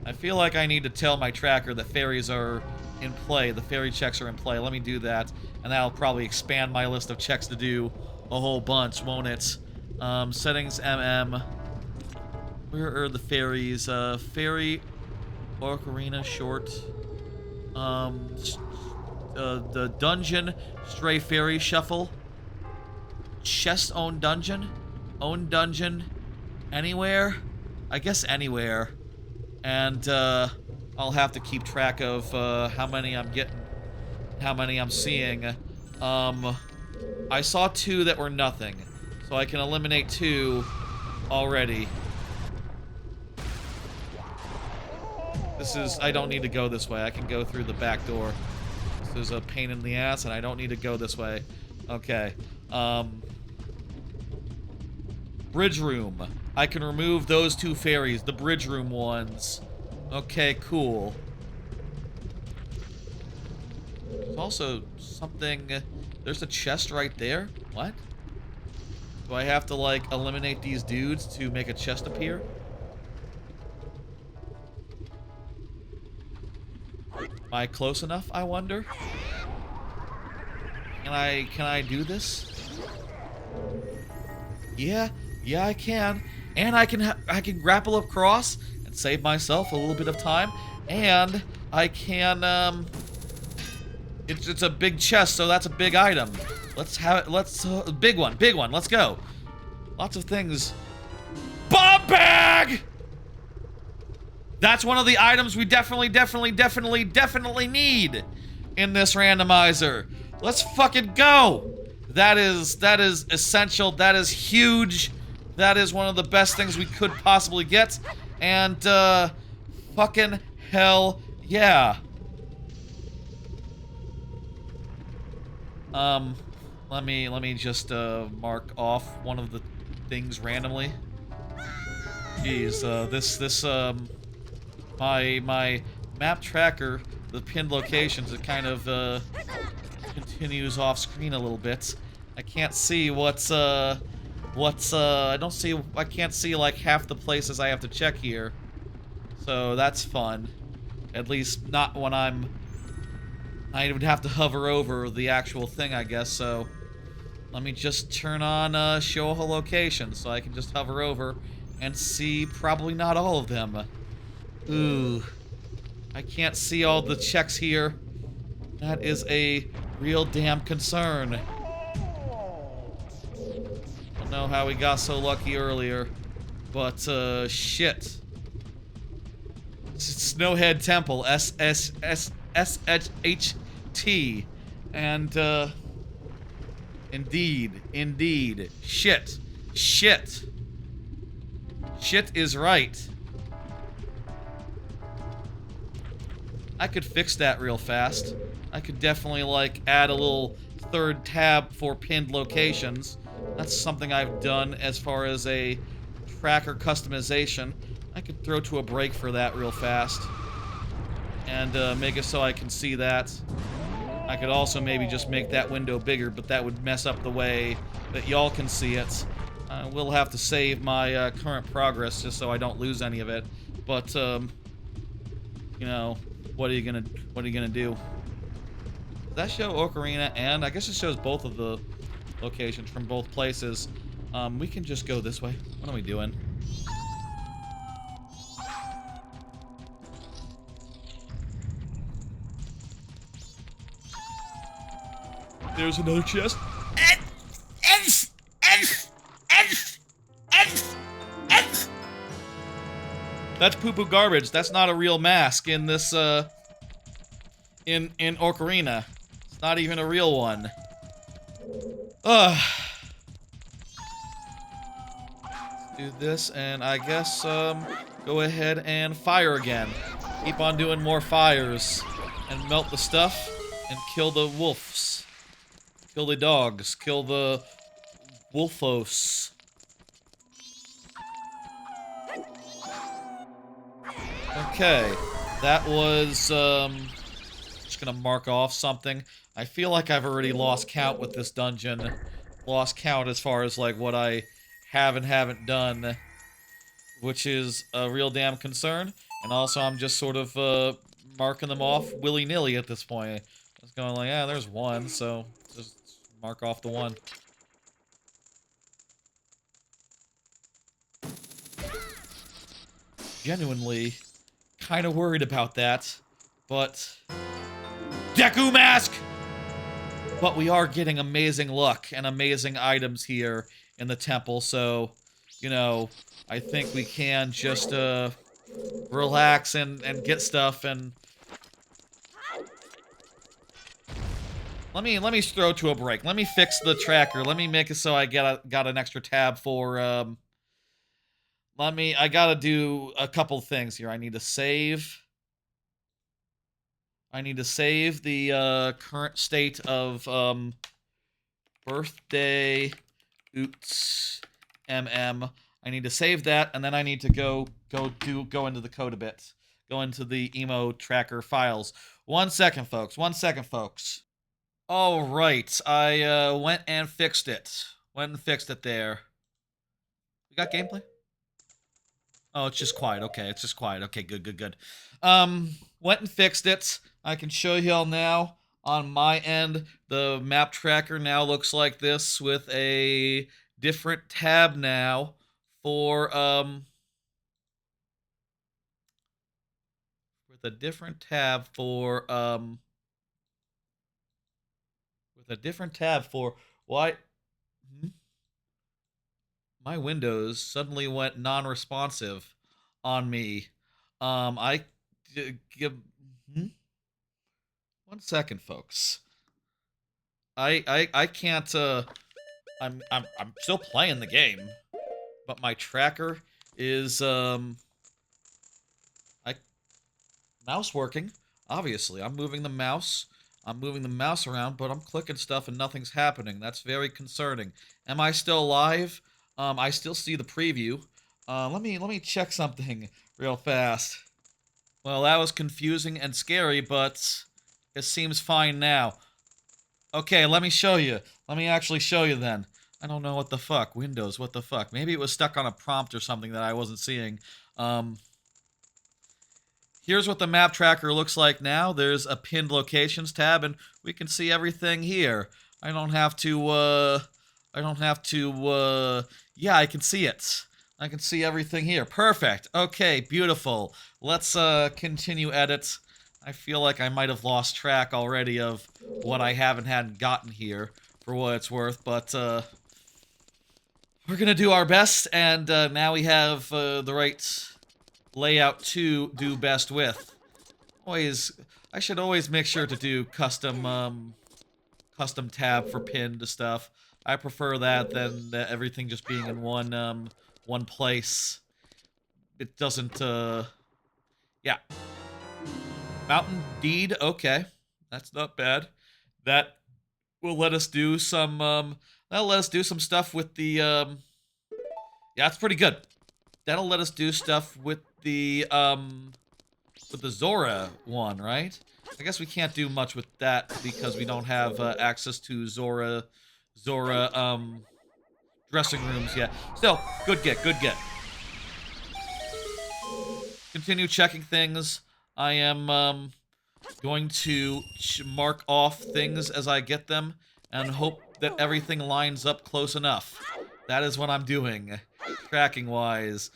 I feel like I need to tell my tracker that fairies are in play. The fairy checks are in play. Let me do that. And that'll probably expand my list of checks to do a whole bunch, won't it? Settings, MM. Where are the fairies? Fairy, Ocarina, short. The dungeon, stray fairy shuffle. Chest own dungeon. Own dungeon. Anywhere? I guess anywhere. And, I'll have to keep track of, how many I'm getting. How many I'm seeing. I saw 2 that were nothing. So I can eliminate 2 already. This is... I don't need to go this way. I can go through the back door. This is a pain in the ass, and I don't need to go this way. Okay. Bridge room. I can remove those 2 fairies, the bridge room ones. Okay, cool. There's also something... There's a chest right there? What? Do I have to, like, eliminate these dudes to make a chest appear? Am I close enough, I wonder? Can I do this? Yeah, I can. And I can grapple across and save myself a little bit of time. And I can, it's a big chest, so that's a big item. Let's have it, big one, let's go. Lots of things. Bomb bag! That's one of the items we definitely need in this randomizer. Let's fucking go! That is essential. That is huge. That is one of the best things we could possibly get. And, fucking hell yeah. Let me just, mark off one of the things randomly. Jeez, my map tracker, the pinned locations, it kind of, continues off screen a little bit. I can't see I can't see like half the places I have to check here. So that's fun. At least not when I would have to hover over the actual thing, I guess, so let me just turn on show all locations so I can just hover over and see probably not all of them. Ooh. I can't see all the checks here. That is a real damn concern. Don't know how we got so lucky earlier, but shit. Snowhead Temple, SSSSHT, and indeed, shit is right. I could fix that real fast. I could definitely, like, add a little third tab for pinned locations. That's something I've done as far as a tracker customization. I could throw to a break for that real fast. And make it so I can see that. I could also maybe just make that window bigger, but that would mess up the way that y'all can see it. I will have to save my current progress just so I don't lose any of it. But, you know, what are you gonna do? Does that show Ocarina? And I guess it shows both of the locations from both places. We can just go this way. What are we doing? There's another chest. That's poo-poo garbage. That's not a real mask in this, in Ocarina. It's not even a real one. Ugh. Let's do this, and I guess, go ahead and fire again. Keep on doing more fires. And melt the stuff, and kill the wolves. Kill the dogs. Kill the wolfos. Okay, that was, just gonna mark off something. I feel like I've already lost count with this dungeon. Lost count as far as, like, what I have and haven't done, which is a real damn concern. And also, I'm just sort of, marking them off willy-nilly at this point. Just going like, yeah, there's one, so just mark off the one. Genuinely kind of worried about that, but Deku Mask! But we are getting amazing luck and amazing items here in the temple, so, you know, I think we can just, relax and get stuff and... Let me throw to a break. Let me fix the tracker. Let me make it so I got an extra tab for, I gotta do a couple things here. I need to save the current state of birthday OOT MM. I need to save that, and then I need to go into the code a bit. Go into the emo tracker files. 1 second, folks. 1 second, folks. All right, I went and fixed it. Went and fixed it there. We got gameplay? Oh, it's just quiet. Okay, it's just quiet. Okay, good. Went and fixed it. I can show y'all now. On my end, the map tracker now looks like this with a different tab now for, with a different tab for, why? My Windows suddenly went non-responsive on me. I give 1 second, folks. I can't, I'm still playing the game, but my tracker is, mouse working, obviously. I'm moving the mouse. I'm moving the mouse around, but I'm clicking stuff and nothing's happening. That's very concerning. Am I still alive? I still see the preview. Let me check something real fast. Well, that was confusing and scary, but it seems fine now. Okay, let me show you. Let me actually show you then. I don't know what the fuck. Windows, what the fuck? Maybe it was stuck on a prompt or something that I wasn't seeing. Here's what the map tracker looks like now. There's a pinned locations tab, and we can see everything here. I don't have to, yeah, I can see it. I can see everything here. Perfect. Okay, beautiful. Let's, continue edit. I feel like I might have lost track already of what I hadn't gotten here, for what it's worth, but, we're gonna do our best, and, now we have, the right layout to do best with. I should always make sure to do custom tab for pinned stuff. I prefer that than everything just being in one place. It doesn't, yeah. Mountain Deed, okay. That's not bad. That will let us do some, that'll let us do some stuff with the, yeah, that's pretty good. That'll let us do stuff with the Zora one, right? I guess we can't do much with that because we don't have access to Zora dressing rooms yet. Still, good get, good get. Continue checking things. I am going to mark off things as I get them and hope that everything lines up close enough. That is what I'm doing, tracking-wise.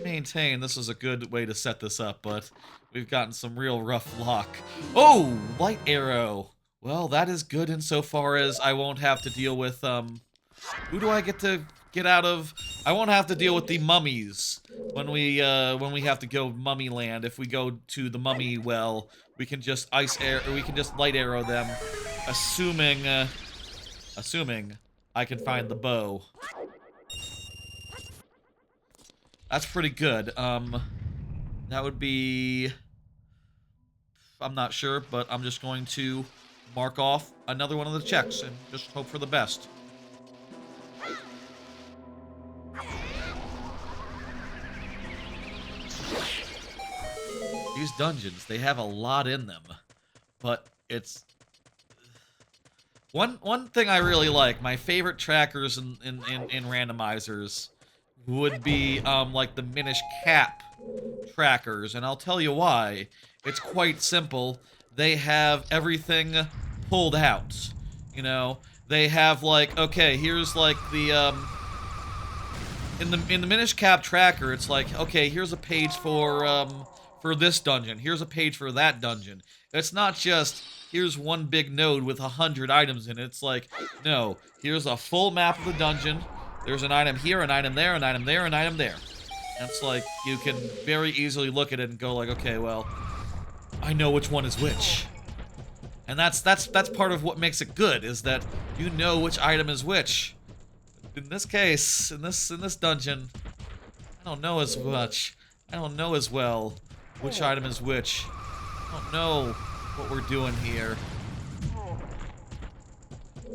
Maintain, this is a good way to set this up, but we've gotten some real rough luck. Oh, light arrow. Well, that is good insofar as I won't have to deal with, who do I get out of? I won't have to deal with the mummies when we have to go mummy land. If we go to the mummy well, we can just light arrow them, assuming I can find the bow. That's pretty good. That would be... I'm not sure, but I'm just going to mark off another one of the checks and just hope for the best. These dungeons, they have a lot in them, but it's... One thing I really like, my favorite trackers in randomizers would be, like the Minish Cap trackers, and I'll tell you why. It's quite simple. They have everything pulled out, you know? They have, like, okay, here's, like, the, in the Minish Cap tracker, it's like, okay, here's a page for this dungeon. Here's a page for that dungeon. It's not just, here's one big node with 100 items in it. It's like, no, here's a full map of the dungeon. There's an item here, an item there, an item there, an item there. That's like, you can very easily look at it and go like, okay, well, I know which one is which. And that's part of what makes it good, is that you know which item is which. In this case, in this dungeon, I don't know as much. I don't know as well which item is which. I don't know what we're doing here.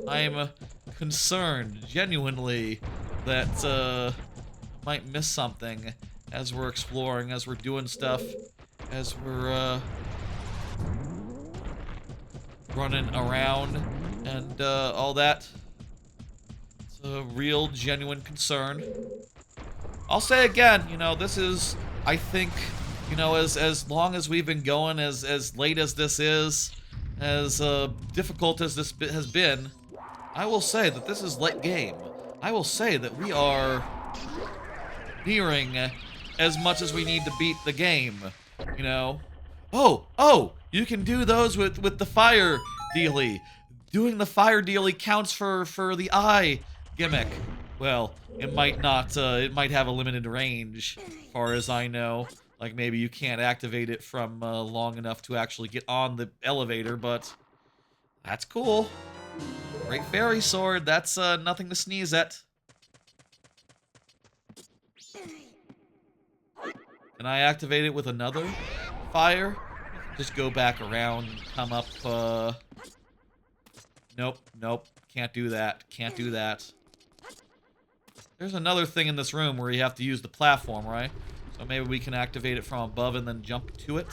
I'm concerned, genuinely, that might miss something as we're exploring, as we're doing stuff, as we're running around and all that. It's a real, genuine concern. I'll say again, you know, this is, I think, you know, as long as we've been going, as late as this is, as difficult as this has been, I will say that this is late game. I will say that we are nearing as much as we need to beat the game, you know? Oh, you can do those with the fire dealie. Doing the fire dealie counts for the eye gimmick. Well, it might not, it might have a limited range, as far as I know. Like maybe you can't activate it from long enough to actually get on the elevator, but that's cool. Great fairy sword. That's nothing to sneeze at. Can I activate it with another fire? Just go back around and come up. Nope, nope. Can't do that. Can't do that. There's another thing in this room where you have to use the platform, right? So maybe we can activate it from above and then jump to it.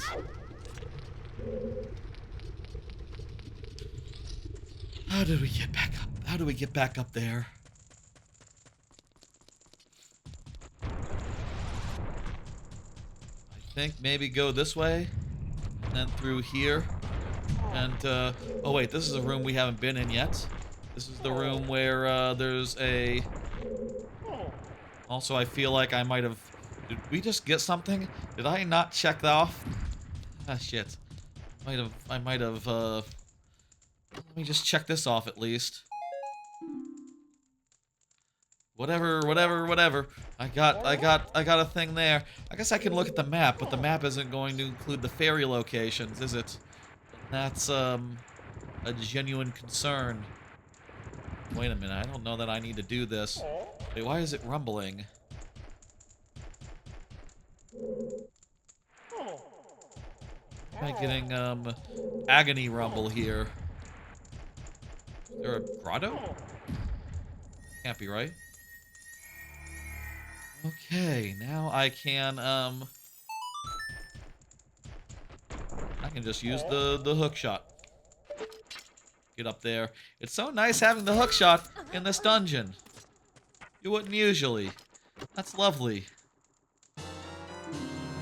How did we get back up? How do we get back up there? I think maybe go this way, and then through here. And, oh wait, this is a room we haven't been in yet. This is the room where, there's a... Also, I feel like I might have... Did we just get something? Did I not check that off? Ah, shit. I might have, let me just check this off at least. Whatever. I got a thing there. I guess I can look at the map, but the map isn't going to include the fairy locations, is it? That's, a genuine concern. Wait a minute, I don't know that I need to do this. Wait, why is it rumbling? Am I getting, agony rumble here? Is there a grotto? Can't be right. Okay, now I can just use the hook shot. Get up there. It's so nice having the hook shot in this dungeon. You wouldn't usually. That's lovely.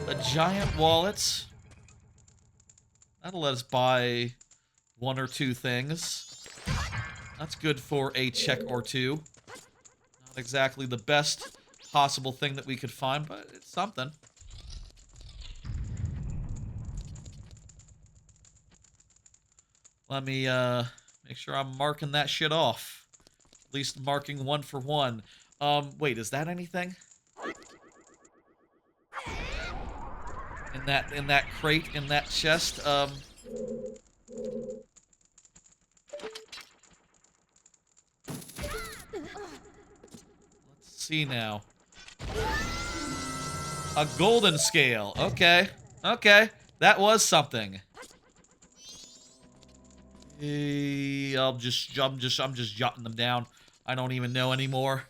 A giant wallet. That'll let us buy one or two things. That's good for a check or two. Not exactly the best possible thing that we could find, but it's something. Let me, make sure I'm marking that shit off. At least marking one for one. Wait, is that anything? In that crate, in that chest, let's see now. A golden scale. Okay. Okay. That was something. I'm just jotting them down. I don't even know anymore.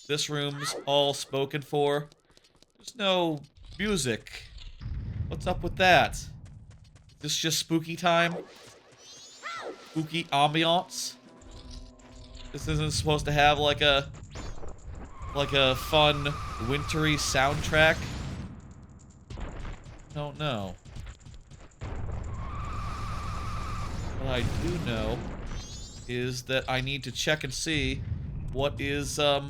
This room's all spoken for. There's no music. What's up with that? Is this just spooky time? Spooky ambiance? This isn't supposed to have like a fun wintry soundtrack? Don't know. What I do know is that I need to check and see what is, Let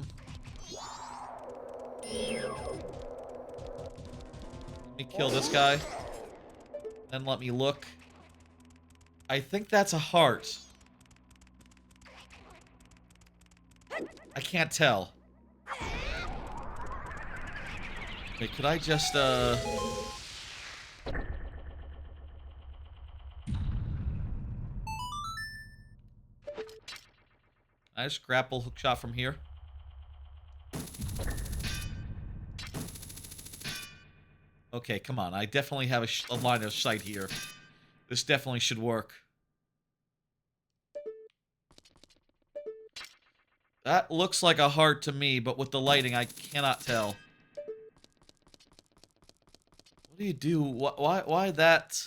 me kill this guy. Then let me look. I think that's a heart. I can't tell. Wait, could I just, I just grapple hook shot from here. Okay, come on. I definitely have a line of sight here. This definitely should work. That looks like a heart to me, but with the lighting, I cannot tell. What do you do? Why that?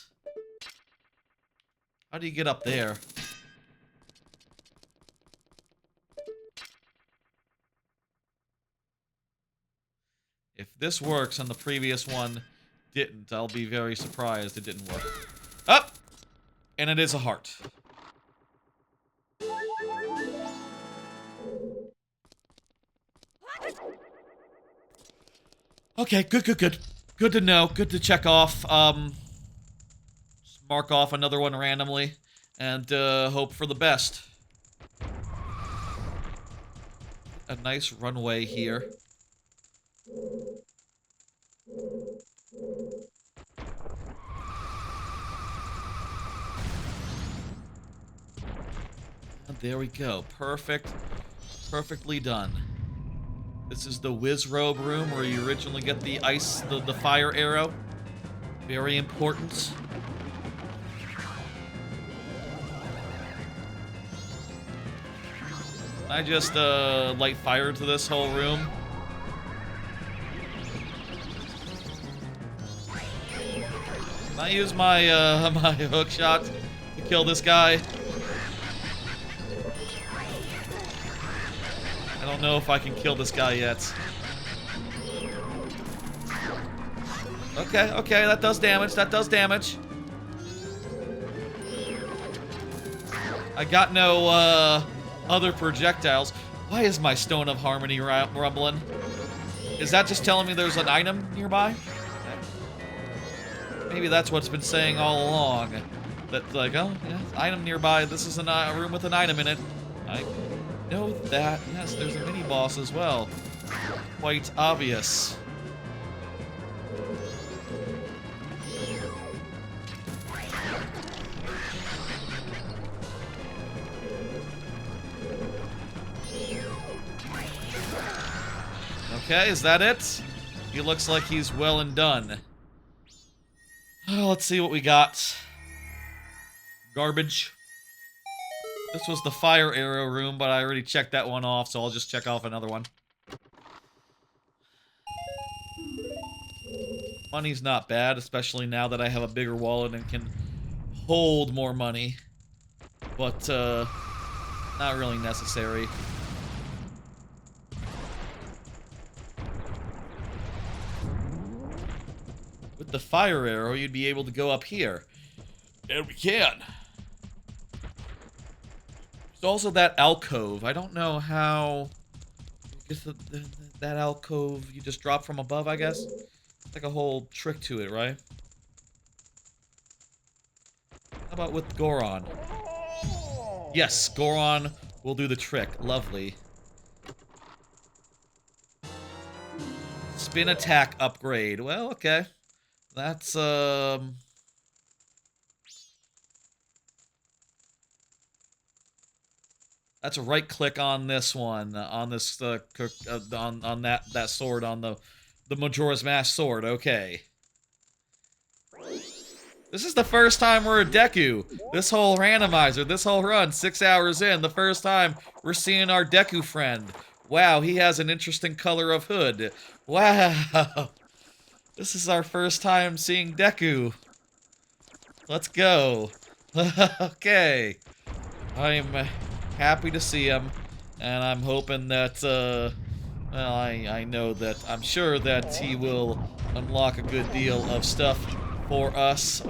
How do you get up there? If this works and the previous one didn't, I'll be very surprised it didn't work. Up! And it is a heart. Okay, good. Good to know. Good to check off. Just mark off another one randomly. And, hope for the best. A nice runway here. There we go. Perfect. Perfectly done. This is the Wizrobe room where you originally get the ice, the fire arrow. Very important. I just light fire to this whole room. Can I use my my hook shot to kill this guy? I don't know if I can kill this guy yet. Okay, okay, that does damage. That does damage. I got no other projectiles. Why is my Stone of Harmony rumbling? Is that just telling me there's an item nearby? Maybe that's what's been saying all along. That, like, oh, yeah, item nearby. This is a room with an item in it. I know that. Yes, there's a mini-boss as well. Quite obvious. Okay, is that it? He looks like he's well and done. Let's see what we got. Garbage. This was the fire arrow room, but I already checked that one off, so I'll just check off another one. Money's not bad, especially now that I have a bigger wallet and can hold more money. But, not really necessary. With the fire arrow, you'd be able to go up here. And we can. There's also that alcove. I don't know how... I guess that alcove you just drop from above, I guess? It's like a whole trick to it, right? How about with Goron? Yes, Goron will do the trick. Lovely. Spin attack upgrade. Well, okay. That's, that's a right click on this one, on this, on that sword, on the Majora's Mask sword, okay. This is the first time we're a Deku. This whole randomizer, this whole run, 6 hours in, the first time we're seeing our Deku friend. Wow, he has an interesting color of hood. Wow. This is our first time seeing Deku. Let's go. Okay. I'm happy to see him, and I'm hoping that, well, I know that, I'm sure that he will unlock a good deal of stuff for us.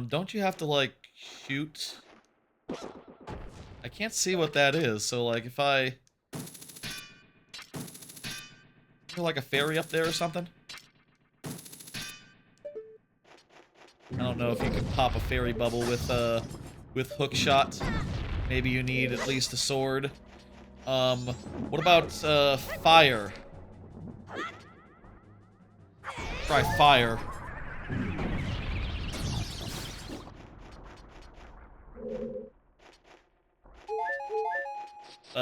Don't you have to, like, shoot? I can't see what that is, so, like, if I... Is there, like, a fairy up there or something? I don't know if you can pop a fairy bubble with hook shot. Maybe you need at least a sword. What about, fire? Try fire.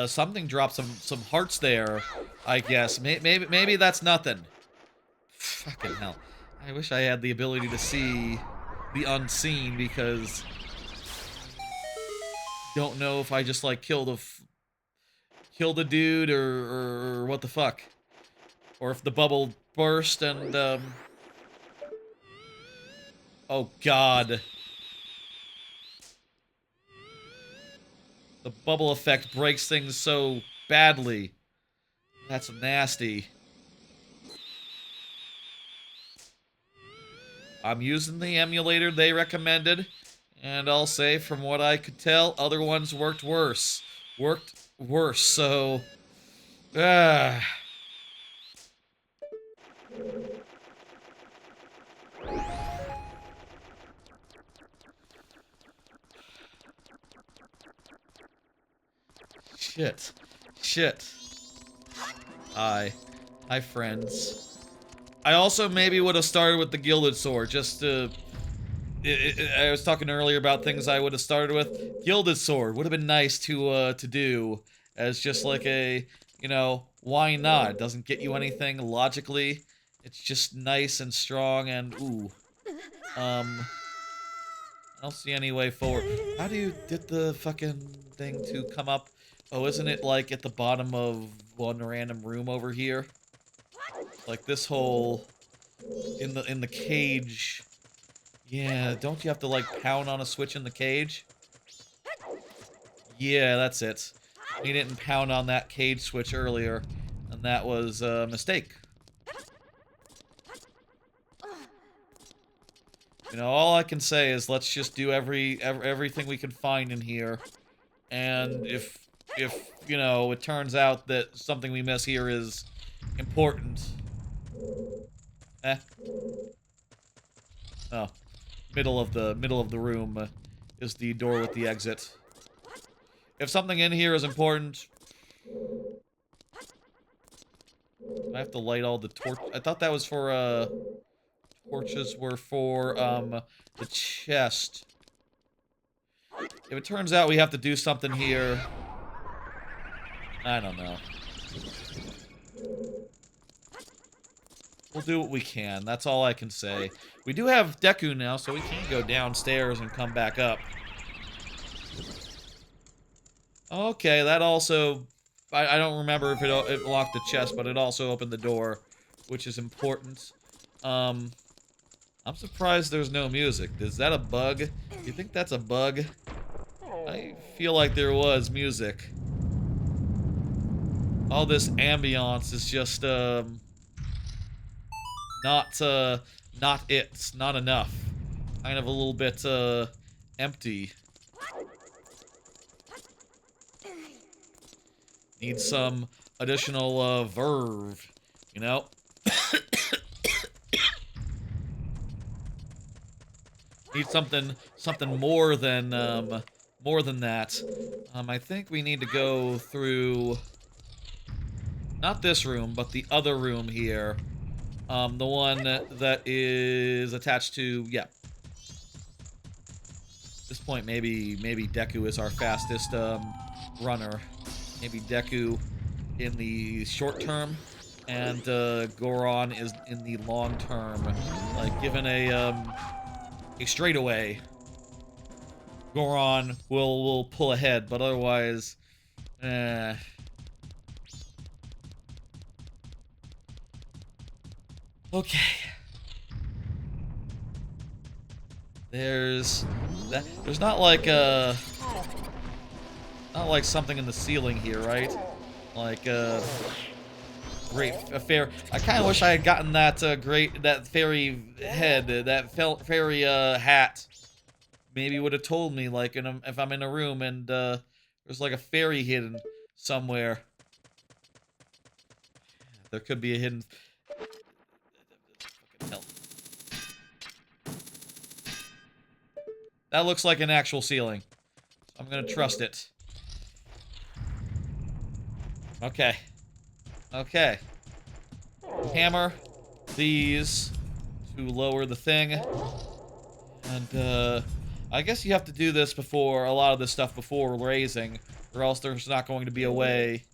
Something dropped some hearts there, I guess. Maybe that's nothing. Fucking hell. I wish I had the ability to see the unseen, because don't know if I just, like, killed a dude or what the fuck. Or if the bubble burst and, oh god. The bubble effect breaks things so badly. That's nasty. I'm using the emulator they recommended, and I'll say, from what I could tell, other ones worked worse. So... Shit. Shit. Hi, friends. I also maybe would have started with the Gilded Sword, just to... I was talking earlier about things I would have started with. Gilded Sword would have been nice to do as just like a, you know, why not? It doesn't get you anything logically. It's just nice and strong and ooh. I don't see any way forward. How do you get the fucking thing to come up? Oh, isn't it like at the bottom of one random room over here? Like this hole in the cage. Yeah, don't you have to like pound on a switch in the cage? Yeah, that's it. We didn't pound on that cage switch earlier, and that was a mistake. You know, all I can say is let's just do everything we can find in here, and if you know it turns out that something we miss here is important. Oh, middle of the room is the door with the exit. If something in here is important, I have to light all the torch. I thought that was for torches were for the chest. If it turns out we have to do something here, I don't know. We'll do what we can. That's all I can say. We do have Deku now, so we can go downstairs and come back up. Okay, that also... I don't remember if it locked the chest, but it also opened the door, which is important. I'm surprised there's no music. Is that a bug? Do you think that's a bug? I feel like there was music. All this ambiance is just, not it. Not enough. Kind of a little bit, empty. Need some additional, verve, you know? Need something more than that. I think we need to go through, not this room, but the other room here. The one that is attached to, yeah. At this point, maybe Deku is our fastest, runner. Maybe Deku in the short term, and, Goron is in the long term. Like, given a straightaway, Goron will pull ahead, but otherwise, Okay. There's not like something in the ceiling here, right? Like a fair. I kind of wish I had gotten that that fairy head, that fairy hat. Maybe would have told me like if I'm in a room and there's like a fairy hidden somewhere. There could be a hidden. That looks like an actual ceiling. So I'm gonna trust it. Okay. Okay. Hammer these to lower the thing. And, I guess you have to do this before, a lot of this stuff before raising, or else there's not going to be a way.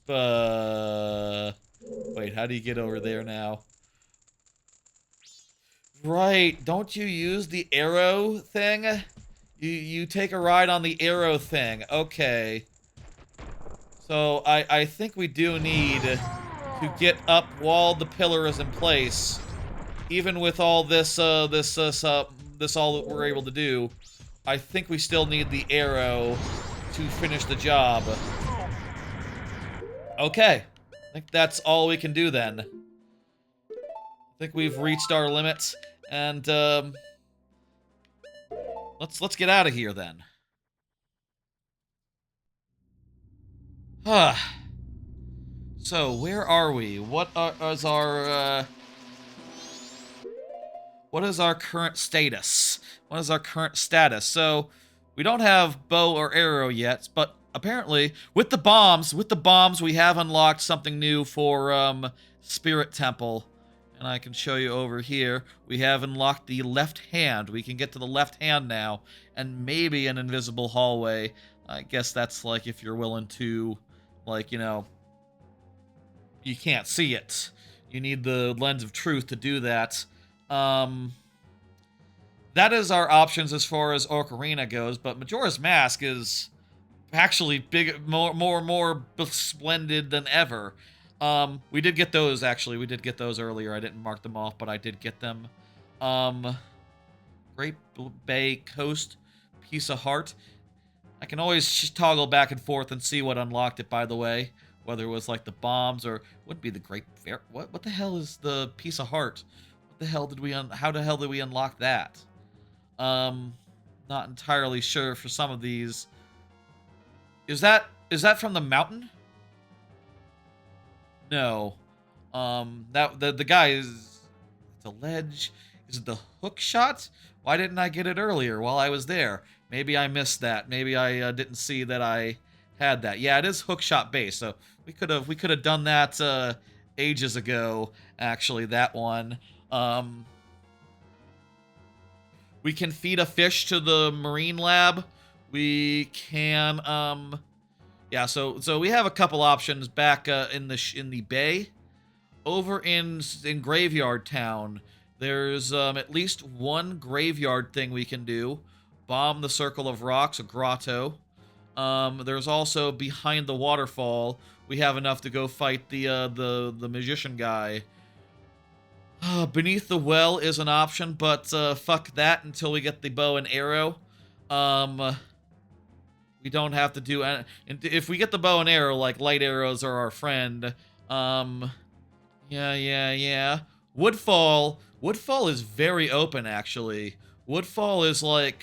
Wait, how do you get over there now? Right, don't you use the arrow thing? You take a ride on the arrow thing. Okay. So I think we do need to get up while the pillar is in place. Even with all this all that we're able to do, I think we still need the arrow to finish the job. Okay. I think that's all we can do then. I think we've reached our limit, and let's get out of here then. So where are we? What is our current status? What is our current status? So we don't have bow or arrow yet, but apparently, with the bombs, we have unlocked something new for, Spirit Temple. And I can show you over here. We have unlocked the left hand. We can get to the left hand now. And maybe an invisible hallway. I guess that's like if you're willing to, like, you know, you can't see it. You need the lens of truth to do that. That is our options as far as Ocarina goes, but Majora's Mask is actually more splendid than ever. We did get those, actually. We did get those earlier. I didn't mark them off, but I did get them. Great Bay Coast, Piece of Heart. I can always toggle back and forth and see what unlocked it, by the way. Whether it was like the bombs or would be the Great Fair. What the hell is the Piece of Heart? What the hell did we how the hell did we unlock that? Not entirely sure for some of these. Is that from the mountain? No. The guy is the ledge. Is it the hook shot? Why didn't I get it earlier while I was there? Maybe I missed that. Maybe I didn't see that I had that. Yeah, it is hook shot based. So we could have done that ages ago. Actually, that one. We can feed a fish to the marine lab. We can yeah, so we have a couple options back in the bay. Over in Graveyard Town, there's at least one graveyard thing we can do. Bomb the Circle of Rocks, a grotto. There's also behind the waterfall. We have enough to go fight the magician guy. Beneath the well is an option, but fuck that until we get the bow and arrow. We don't have to do any, if we get the bow and arrow, like light arrows are our friend. Yeah. Woodfall is very open, actually. Woodfall is like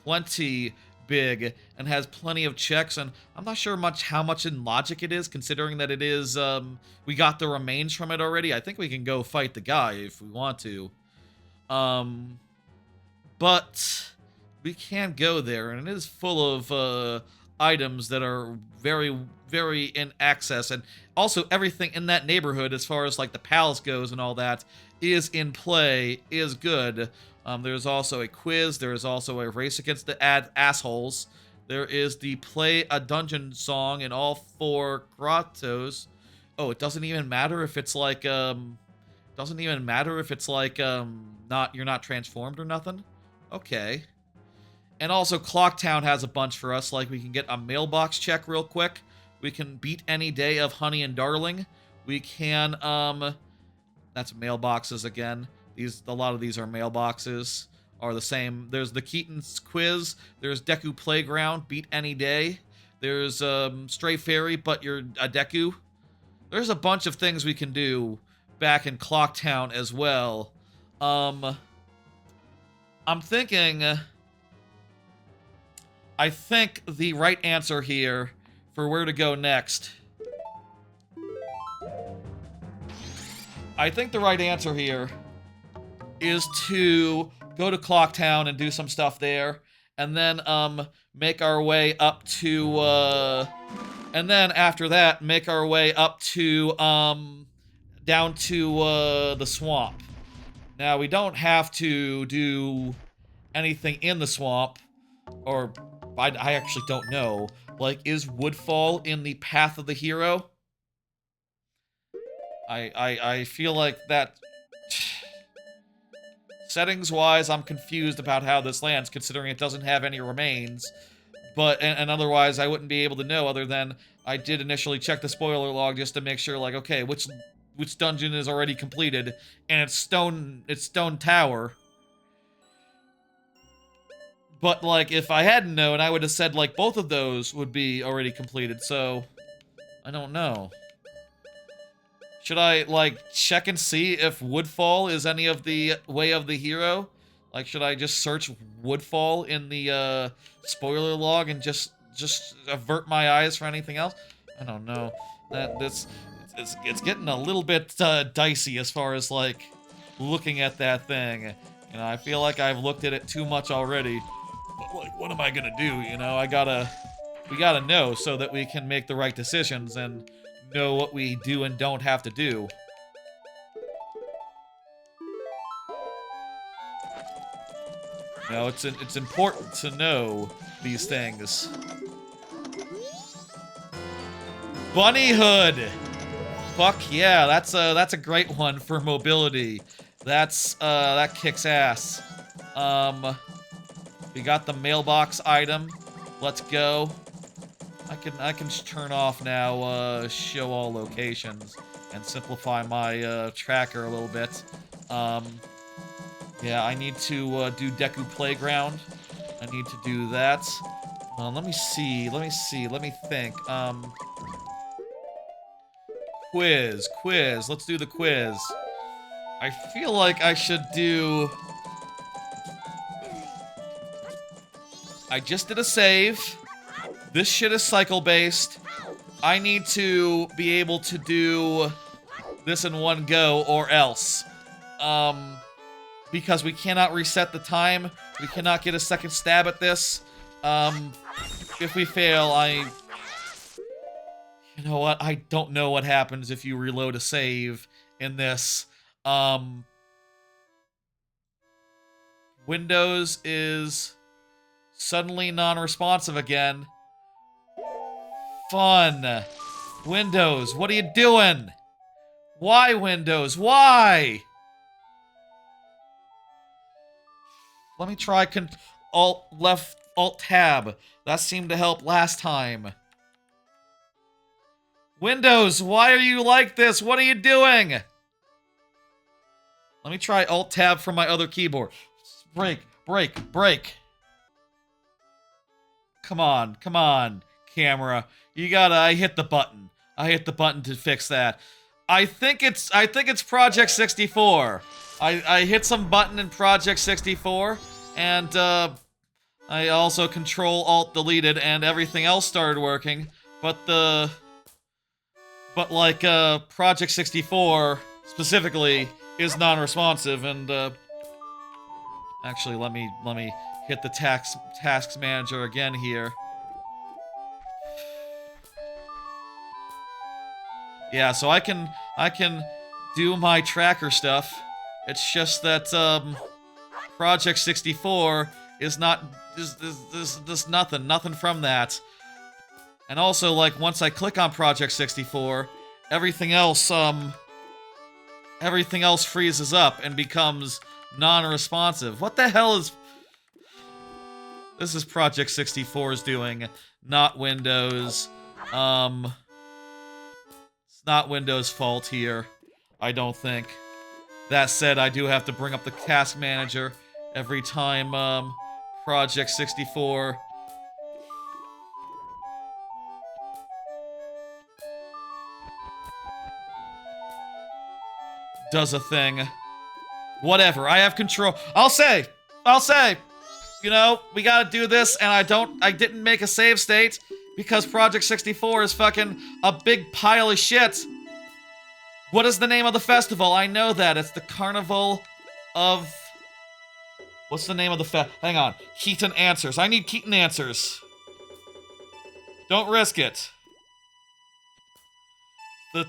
plenty big and has plenty of checks, and I'm not sure how much in logic it is, considering that it is we got the remains from it already. I think we can go fight the guy if we want to. But we can go there, and it is full of items that are very, very in access, and also everything in that neighborhood, as far as like the palace goes and all that, is in play, is good. There's also a quiz. There is also a race against the assholes. There is the play a dungeon song in all 4 grottos. Oh, it doesn't even matter if it's like not you're not transformed or nothing. Okay. And also Clocktown has a bunch for us. Like we can get a mailbox check real quick. We can beat any day of Honey and Darling. We can that's mailboxes again. A lot of these are mailboxes, are the same. There's the Keaton's quiz. There's Deku Playground, beat any day. There's Stray Fairy, but you're a Deku. There's a bunch of things we can do back in Clocktown as well. I'm thinking, I think the right answer here for where to go next. I think the right answer here is to go to Clocktown and do some stuff there, and then make our way up to and then after that make our way up to down to the swamp. Now we don't have to do anything in the swamp, or I actually don't know. Like, is Woodfall in the path of the hero? I feel like that. Settings-wise, I'm confused about how this lands, considering it doesn't have any remains. But, and otherwise, I wouldn't be able to know, other than I did initially check the spoiler log just to make sure, like, okay, which dungeon is already completed, and it's Stone Tower. But, like, if I hadn't known, I would have said, like, both of those would be already completed, so I don't know. Should I, like, check and see if Woodfall is any of the Way of the Hero? Like, should I just search Woodfall in the, spoiler log and just avert my eyes for anything else? I don't know. It's getting a little bit, dicey as far as, like, looking at that thing. You know, I feel like I've looked at it too much already. But, like, what am I gonna do, you know? I gotta We gotta know so that we can make the right decisions and know what we do and don't have to do. You know, it's important to know these things. Bunny Hood! Fuck yeah, that's a great one for mobility. That kicks ass. We got the mailbox item. Let's go. I can turn off now, show all locations and simplify my, tracker a little bit. Yeah, I need to, do Deku Playground. I need to do that. Let me see, let me think. Quiz. Let's do the quiz. I feel like I should do... I just did a save. This shit is cycle-based. I need to be able to do this in one go or else. Because we cannot reset the time. We cannot get a second stab at this. If we fail, you know what? I don't know what happens if you reload a save in this. Windows is suddenly non-responsive again. Fun. Windows, what are you doing? Why, Windows? Why? Let me try Alt-Tab. That seemed to help last time. Windows, why are you like this? What are you doing? Let me try Alt-Tab from my other keyboard. Break. Come on, camera. You gotta, I hit the button. I hit the button to fix that. I think it's Project 64. I hit some button in Project 64, and, I also Control-Alt-Deleted, and everything else started working, but Project 64, specifically, is non-responsive, and, actually, let me hit the tasks manager again here. Yeah, so I can do my tracker stuff. It's just that, Project 64 is not, there's nothing from that. And also, like, once I click on Project 64, everything else freezes up and becomes non-responsive. What the hell is... This is Project 64's doing, not Windows. It's not Windows' fault here, I don't think. That said, I do have to bring up the task manager every time, Project 64... does a thing. Whatever, I have control. I'll say, you know, we gotta do this, and I didn't make a save state, because Project 64 is fucking a big pile of shit. What is the name of the festival? I know that, it's the Carnival of... What's the name of the hang on, Keaton Answers. I need Keaton Answers. Don't risk it. The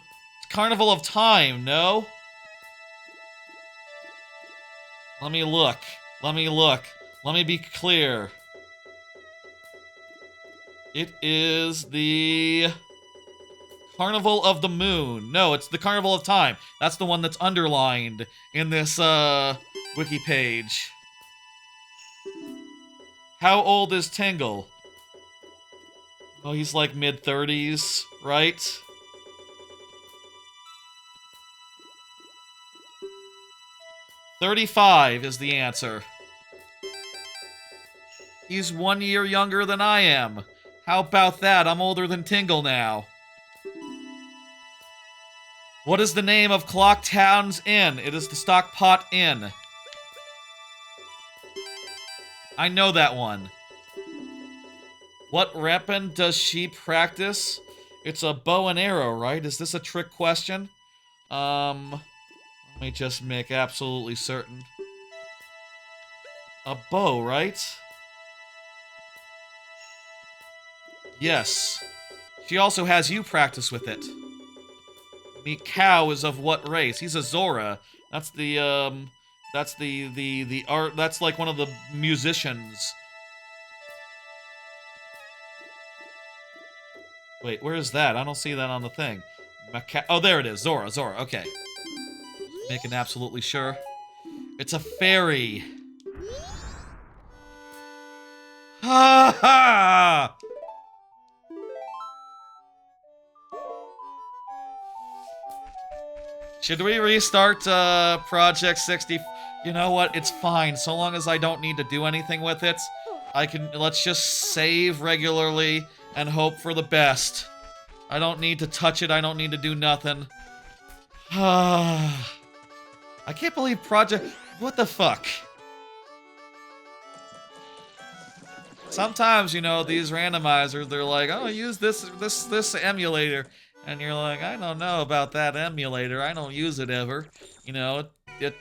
Carnival of Time, no? Let me look. Let me be clear. It is the Carnival of the Moon. No, it's the Carnival of Time. That's the one that's underlined in this, wiki page. How old is Tingle? Oh, he's like mid-30s, right? "35 is the answer. He's 1 year younger than I am. How about that? I'm older than Tingle now. What is the name of Clocktown's Inn? It is the Stockpot Inn. I know that one. What weapon does she practice? It's a bow and arrow, right? Is this a trick question? Let me just make absolutely certain. A bow, right? Yes. She also has you practice with it. Mikau is of what race? He's a Zora. That's the art, that's like one of the musicians. Wait, where is that? I don't see that on the thing. Oh, there it is. Zora, okay. Making absolutely sure. It's a fairy. Ha ha! Should we restart Project 60? You know what? It's fine. So long as I don't need to do anything with it, let's just save regularly and hope for the best. I don't need to touch it. I don't need to do nothing. I can't believe what the fuck? Sometimes, you know, these randomizers, they're like, oh, use this emulator. And you're like, I don't know about that emulator. I don't use it ever. You know, it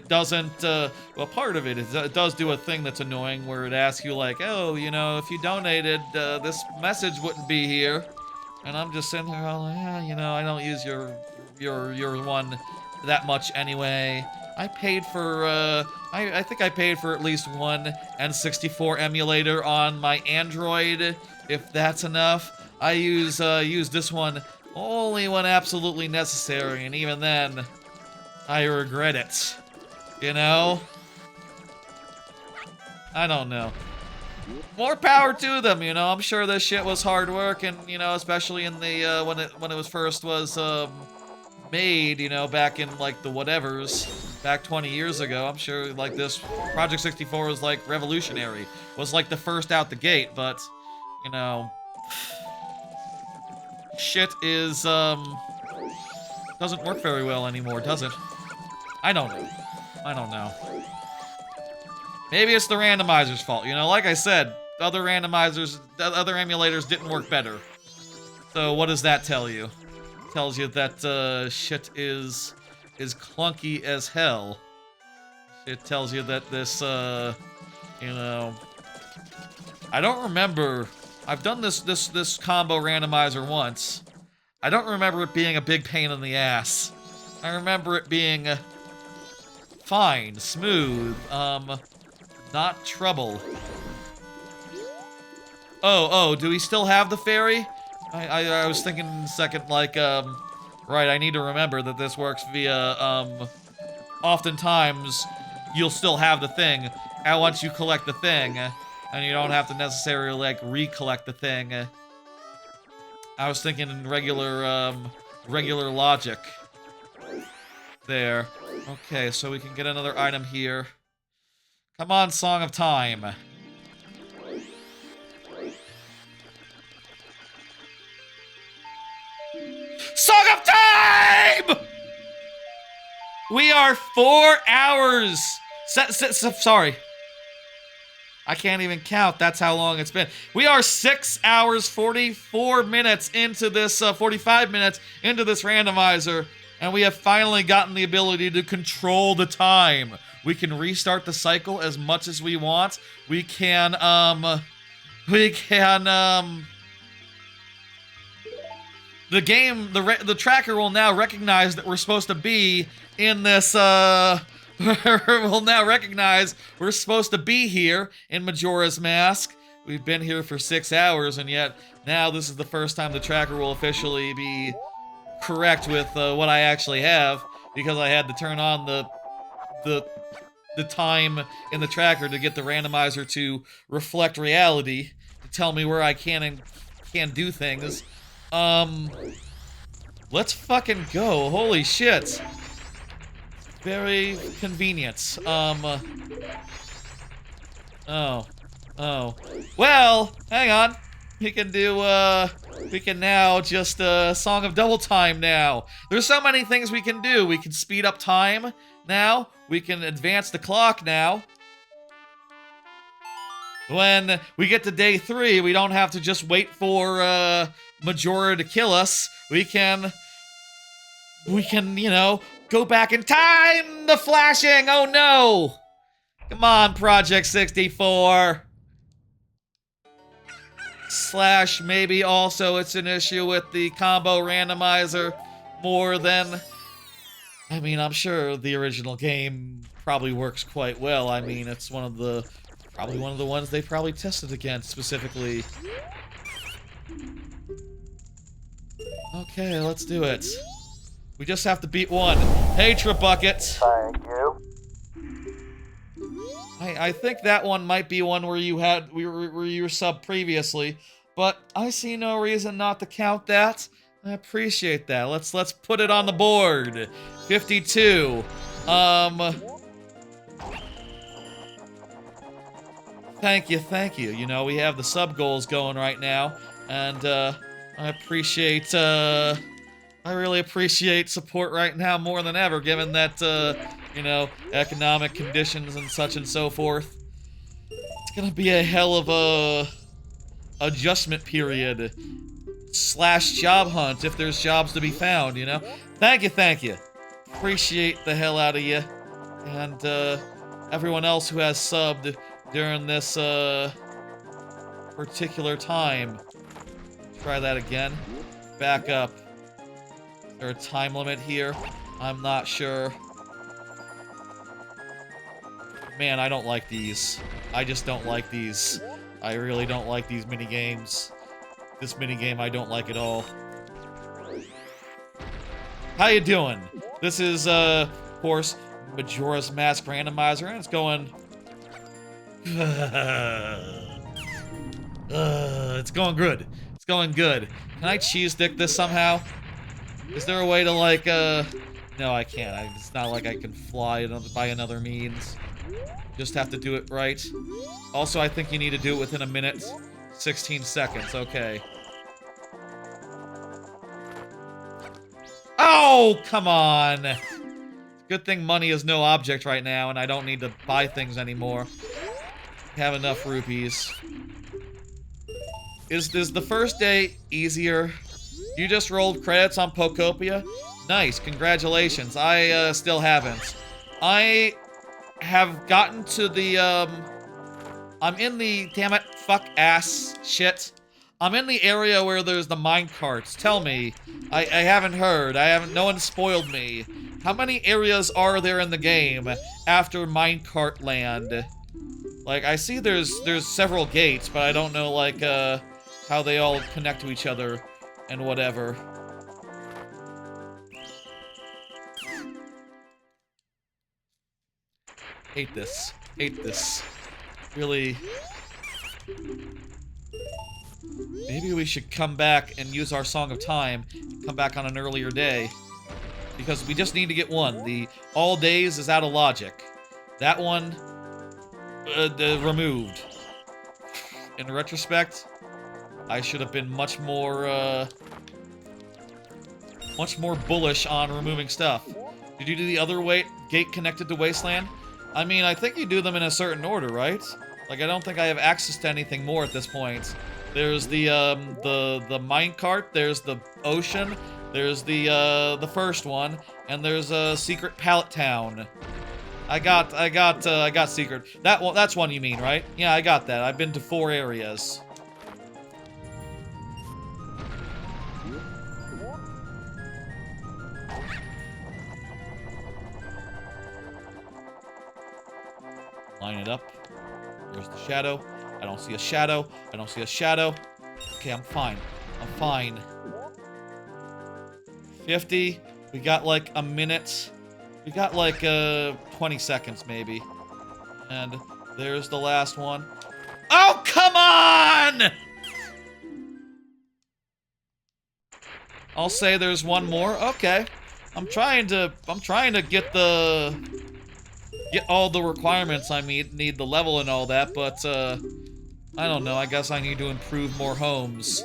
doesn't, well, part of it is it does do a thing that's annoying where it asks you like, oh, you know, if you donated, this message wouldn't be here. And I'm just sitting here all like, yeah, you know, I don't use your one that much anyway. I paid for, I think I paid for at least one N64 emulator on my Android, if that's enough. I use this one only when absolutely necessary, and even then, I regret it. You know? I don't know. More power to them, you know. I'm sure this shit was hard work, and you know, especially in the when it was first made, you know, back in like the whatevers, back 20 years ago. I'm sure like this Project 64 was like revolutionary. Was like the first out the gate, but you know, shit is doesn't work very well anymore, does it? I don't know. Maybe it's the randomizer's fault. You know, like I said, other emulators didn't work better. So what does that tell you? It tells you that shit is clunky as hell. It tells you that this you know, I don't remember. I've done this combo randomizer once. I don't remember it being a big pain in the ass. I remember it being fine, smooth, not trouble. Oh, do we still have the fairy? I was thinking a second, like, right, I need to remember that this works via, oftentimes, you'll still have the thing, and once you collect the thing, and you don't have to necessarily, like, recollect the thing. I was thinking in regular logic. There. Okay, so we can get another item here. Come on, Song of Time. Song of Time! We are 4 hours. Sorry. I can't even count. That's how long it's been. We are 6 hours, 44 minutes into this, 45 minutes into this randomizer. And we have finally gotten the ability to control the time. We can restart the cycle as much as we want. We can, the tracker will now recognize that we're supposed to be in this, will now recognize we're supposed to be here in Majora's Mask. We've been here for 6 hours, and yet now this is the first time the tracker will officially be correct with what I actually have, because I had to turn on the time in the tracker to get the randomizer to reflect reality, to tell me where I can and can't do things. Let's fucking go. Holy shit. Very convenient. Oh. Well, hang on. We can do, we can now just, Song of Double Time now. There's so many things we can do. We can speed up time now. We can advance the clock now. When we get to day 3, we don't have to just wait for, Majora to kill us. We can, you know, go back in time! The flashing! Oh no! Come on, Project 64! Slash maybe also it's an issue with the combo randomizer more than... I mean, I'm sure the original game probably works quite well. I mean, it's probably one of the ones they probably tested against specifically. Okay, let's do it. We just have to beat one. Hey, Tribucket. Thank you. I think that one might be one where you were sub previously, but I see no reason not to count that. I appreciate that. Let's put it on the board. 52. Thank you. You know, we have the sub goals going right now, and I really appreciate support right now more than ever, given that, you know, economic conditions and such and so forth. It's gonna be a hell of a adjustment period slash job hunt if there's jobs to be found, you know? Thank you. Appreciate the hell out of you. And, everyone else who has subbed during this, particular time. Try that again. Back up. Is there a time limit here? I'm not sure. Man, I don't like these. I just don't like these. I really don't like these mini-games. This minigame I don't like at all. How you doing? This is, of course, Majora's Mask Randomizer, and it's going... it's going good. It's going good. Can I cheese stick this somehow? Is there a way to, like, No, I can't. It's not like I can fly by another means. Just have to do it right. Also, I think you need to do it within a minute. 16 seconds, okay. Oh, come on! Good thing money is no object right now, and I don't need to buy things anymore. I have enough rupees. Is the first day easier? You just rolled credits on Pokopia? Nice, congratulations. I still haven't. I have gotten to the, I'm in the, damn it, fuck ass shit. I'm in the area where there's the minecarts. Tell me. I haven't heard. No one spoiled me. How many areas are there in the game after minecart land? Like, I see there's several gates, but I don't know, like, how they all connect to each other and whatever. Hate this. Hate this. Really. Maybe we should come back and use our Song of Time and come back on an earlier day. Because we just need to get one. The all days is out of logic. That one, removed. In retrospect, I should have been much more bullish on removing stuff. Did you do the other gate connected to Wasteland? I mean, I think you do them in a certain order, right? Like, I don't think I have access to anything more at this point. There's the minecart, there's the ocean, there's the first one, and there's a secret pallet town. I got secret. That's one you mean, right? Yeah, I got that. I've been to 4 areas. Line it up. Where's the shadow? I don't see a shadow. I don't see a shadow. Okay, I'm fine. I'm fine. 50. We got like a minute. We got like 20 seconds maybe. And there's the last one. Oh, come on! I'll say there's one more. Okay. I'm trying to get all the requirements I need the level and all that, but I don't know. I guess I need to improve more homes.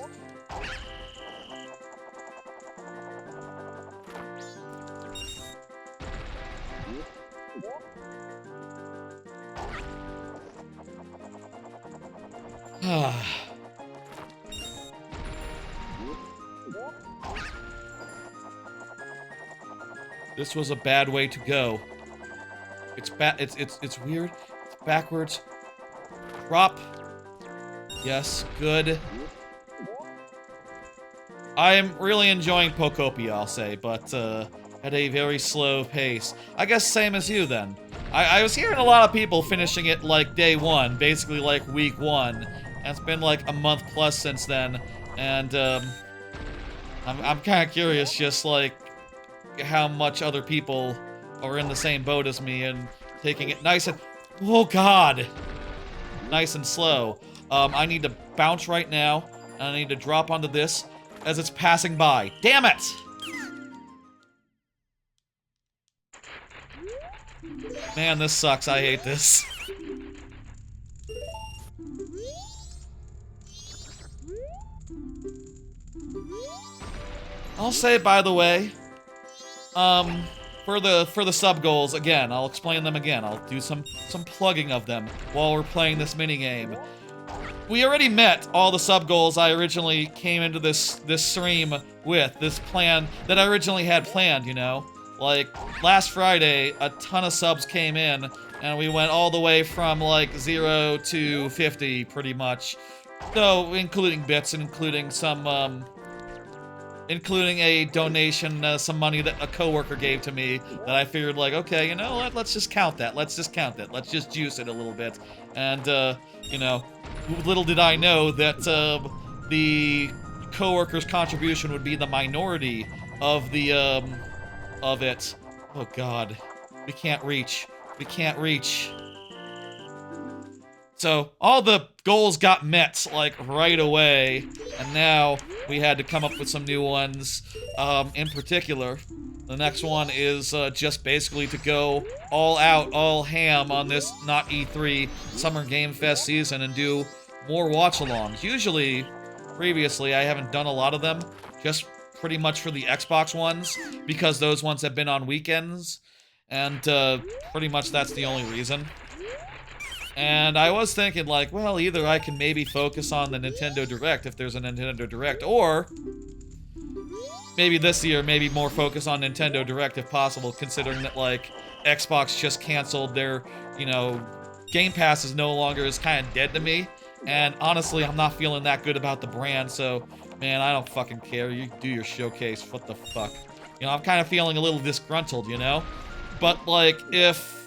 This was a bad way to go. It's weird. It's backwards. Drop. Yes, good. I am really enjoying Pokopia, I'll say, but at a very slow pace. I guess same as you then. I was hearing a lot of people finishing it like day one, basically like week one. And it's been like a month plus since then, and I'm kind of curious, just like how much other people are in the same boat as me and taking it nice and, oh god, nice and slow. I need to bounce right now, and I need to drop onto this as it's passing by. Damn it! Man, this sucks. I hate this. I'll say, by the way, for the sub goals, again, I'll explain them again. I'll do some plugging of them while we're playing this minigame. We already met all the sub goals I originally came into this stream with, this plan that I originally had planned, you know? Like, last Friday, a ton of subs came in, and we went all the way from, like, 0 to 50, pretty much. So, including bits, including some, including a donation, some money that a coworker gave to me, that I figured, like, okay, you know what, let's just count that, let's just juice it a little bit. And, you know, little did I know that, the coworker's contribution would be the minority of the, of it. Oh god. We can't reach. We can't reach. So, all the goals got met, like, right away, and now we had to come up with some new ones. In particular, the next one is, just basically to go all out, all ham on this not E3 Summer Game Fest season and do more watch-alongs. Usually, previously, I haven't done a lot of them, just pretty much for the Xbox ones, because those ones have been on weekends, and pretty much that's the only reason. And I was thinking, like, well, either I can maybe focus on the Nintendo Direct if there's a Nintendo Direct, or maybe this year, maybe more focus on Nintendo Direct if possible, considering that, like, Xbox just canceled their, you know, Game Pass is no longer is kind of dead to me, and honestly, I'm not feeling that good about the brand, so man, I don't fucking care. You do your showcase. What the fuck? You know, I'm kind of feeling a little disgruntled, you know? But, like, if...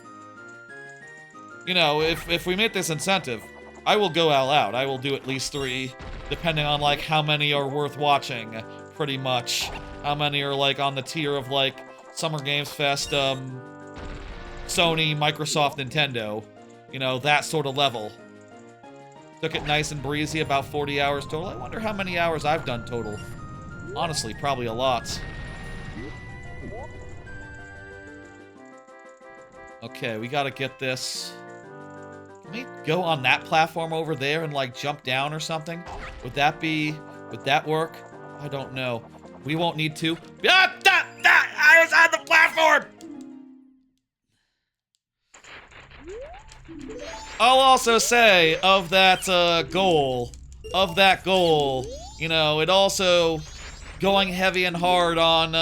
You know, if we make this incentive, I will go all out. I will do at least 3, depending on, like, how many are worth watching, pretty much. How many are, like, on the tier of, like, Summer Games Fest, Sony, Microsoft, Nintendo. You know, that sort of level. Took it nice and breezy, about 40 hours total. I wonder how many hours I've done total. Honestly, probably a lot. Okay, we gotta get this. Can we go on that platform over there and, like, jump down or something? Would that work? I don't know. We won't need to. Ah, I was on the platform! I'll also say, of that goal, you know, it also going heavy and hard on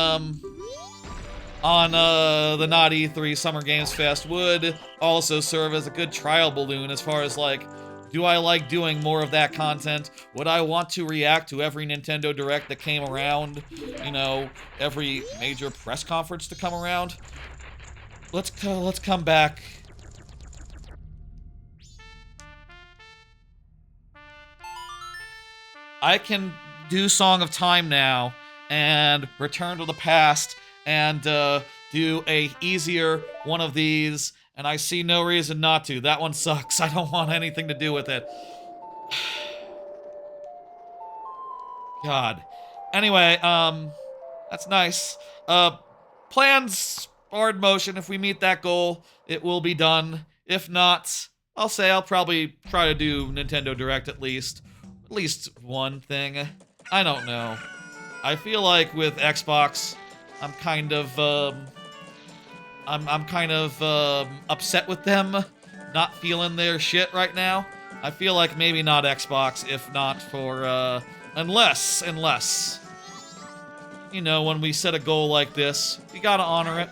the not E3 Summer Games Fest would also serve as a good trial balloon as far as, like, do I like doing more of that content? Would I want to react to every Nintendo Direct that came around? You know, every major press conference to come around? Let's come back. I can do Song of Time now and return to the past and do a easier one of these, and I see no reason not to. That one sucks. I don't want anything to do with it. God. Anyway, that's nice. Plans are in motion. If we meet that goal, it will be done. If not, I'll say I'll probably try to do Nintendo Direct at least one thing. I don't know. I feel like with Xbox, I'm kind of upset with them not feeling their shit right now. I feel like maybe not Xbox, if not for unless you know, when we set a goal like this, we gotta honor it.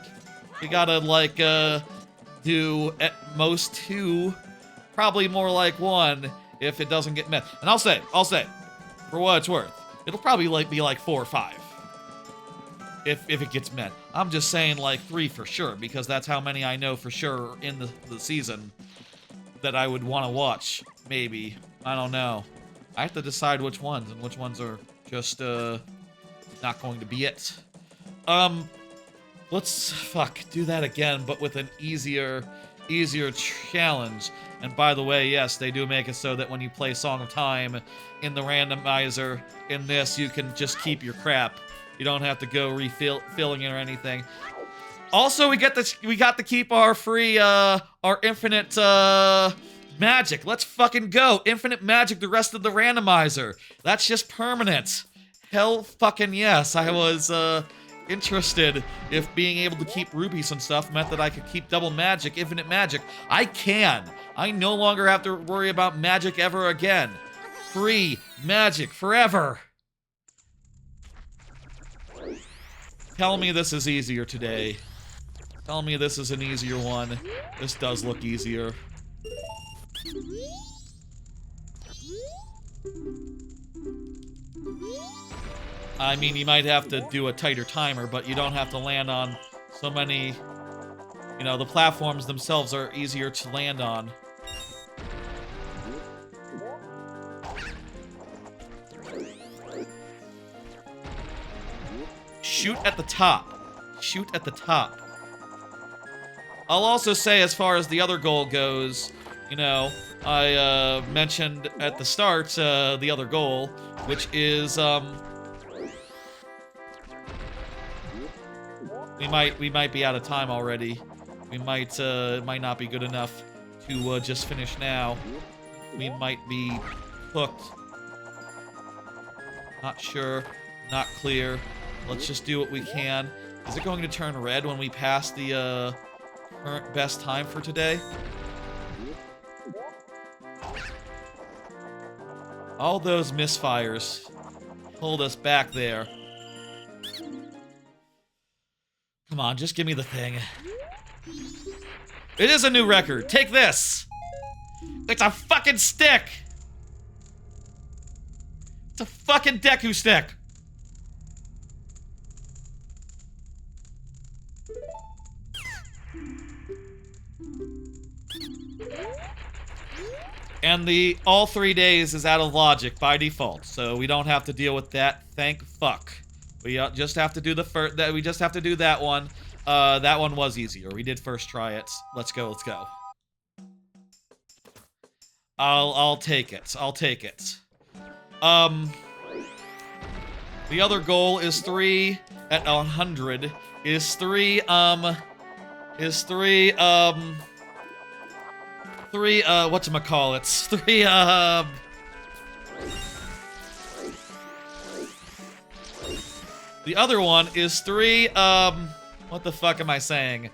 We gotta, like, do at most 2, probably more like 1 if it doesn't get met. And I'll say, for what it's worth, It'll probably like be like 4 or 5. If it gets met. I'm just saying like 3 for sure, because that's how many I know for sure in the season that I would want to watch. Maybe. I don't know. I have to decide which ones, and which ones are just not going to be it. Let's do that again, but with an easier challenge. And by the way, yes, they do make it so that when you play Song of Time in the randomizer, in this, you can just keep your crap. You don't have to go refilling it or anything. Also, we got to keep our free, our infinite, magic. Let's fucking go. Infinite magic the rest of the randomizer. That's just permanent. Hell fucking yes. I was, interested if being able to keep rupees and stuff meant that I could keep double magic, infinite magic. I can. I no longer have to worry about magic ever again. Free magic forever. Tell me this is easier today. Tell me this is an easier one. This does look easier. I mean, you might have to do a tighter timer, but you don't have to land on so many... You know, the platforms themselves are easier to land on. Shoot at the top. Shoot at the top. I'll also say, as far as the other goal goes, you know, I mentioned at the start the other goal, which is... We might be out of time already. We might, it might not be good enough to just finish now. We might be hooked. Not sure. Not clear. Let's just do what we can. Is it going to turn red when we pass the current best time for today? All those misfires hold us back there. Come on, just give me the thing. It is a new record. Take this. It's a fucking stick. It's a fucking Deku stick. And the all 3 days is out of logic by default, so we don't have to deal with that. Thank fuck. We just have to do the first. We just have to do that one. That one was easier. We did first try it. Let's go. Let's go. I'll take it. I'll take it. The other goal is 3 at 100. Is 3 whatchamacallits? 3 The other one is 3, what the fuck am I saying?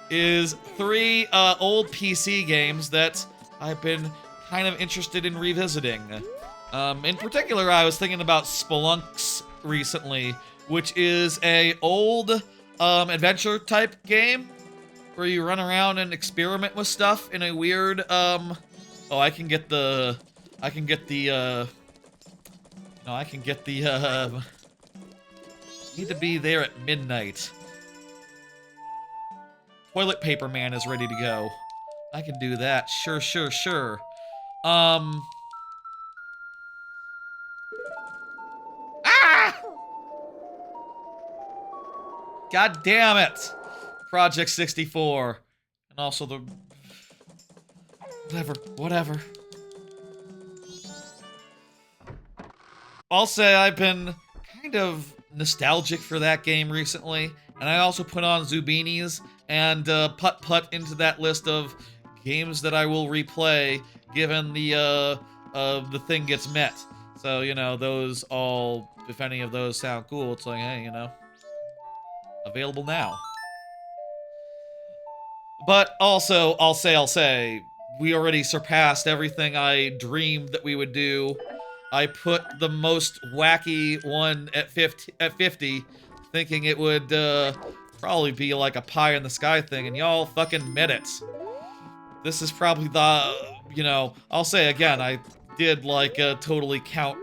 Is 3, old PC games that I've been kind of interested in revisiting. In particular, I was thinking about Spelunks recently, which is a old, adventure type game where you run around and experiment with stuff in a weird, oh, I can get the, need to be there at midnight. Toilet paper man is ready to go. I can do that. Sure, sure, sure. Ah! God damn it! Project 64. And also the... Whatever. I'll say I've been kind of nostalgic for that game recently, and I also put on Zubinis and Putt into that list of games that I will replay given the thing gets met. So, you know, those all, if any of those sound cool, it's like, hey, you know, available now. But also, I'll say, we already surpassed everything I dreamed that we would do. I put the most wacky one at 50, thinking it would probably be like a pie in the sky thing, and y'all fucking met it. This is probably the, you know, I'll say again, I did like totally count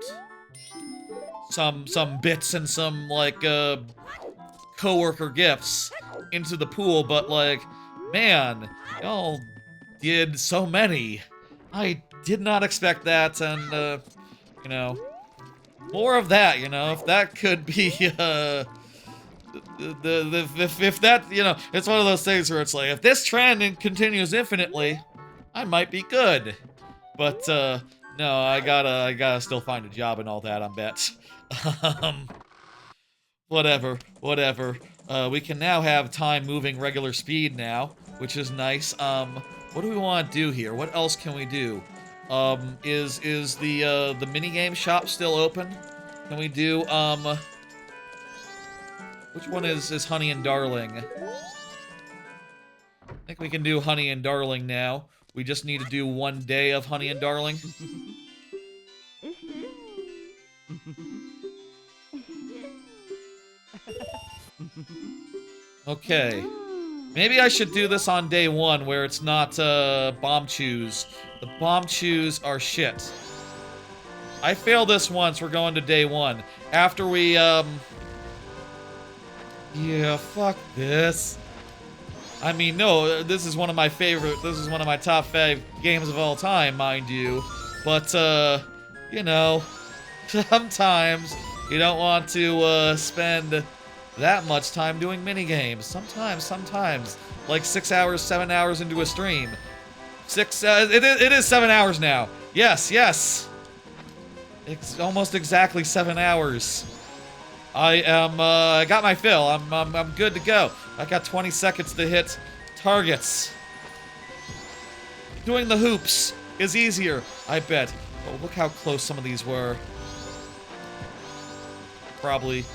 some bits and some like coworker gifts into the pool, but like, man, y'all did so many. I did not expect that, and you know, more of that. You know, if that could be if that, you know, it's one of those things where it's like, if this trend continues infinitely, I might be good. But no, I gotta still find a job and all that, I bet. Whatever. We can now have time moving regular speed now, which is nice. What do we want to do here? What else can we do? Is the minigame shop still open? Can we do, which one is Honey and Darling? I think we can do Honey and Darling now. We just need to do 1 day of Honey and Darling. Okay. Maybe I should do this on day 1 where it's not bomb chews. The bomb chews are shit. I failed this once, we're going to day 1. After we, yeah, fuck this. I mean, no, this is one of my top 5 games of all time, mind you. But, you know, sometimes you don't want to, spend that much time doing minigames. Sometimes. Like 6 hours, 7 hours into a stream. It is 7 hours now. Yes. It's almost exactly 7 hours. I got my fill. I'm good to go. I got 20 seconds to hit targets. Doing the hoops is easier, I bet. Oh, look how close some of these were. Probably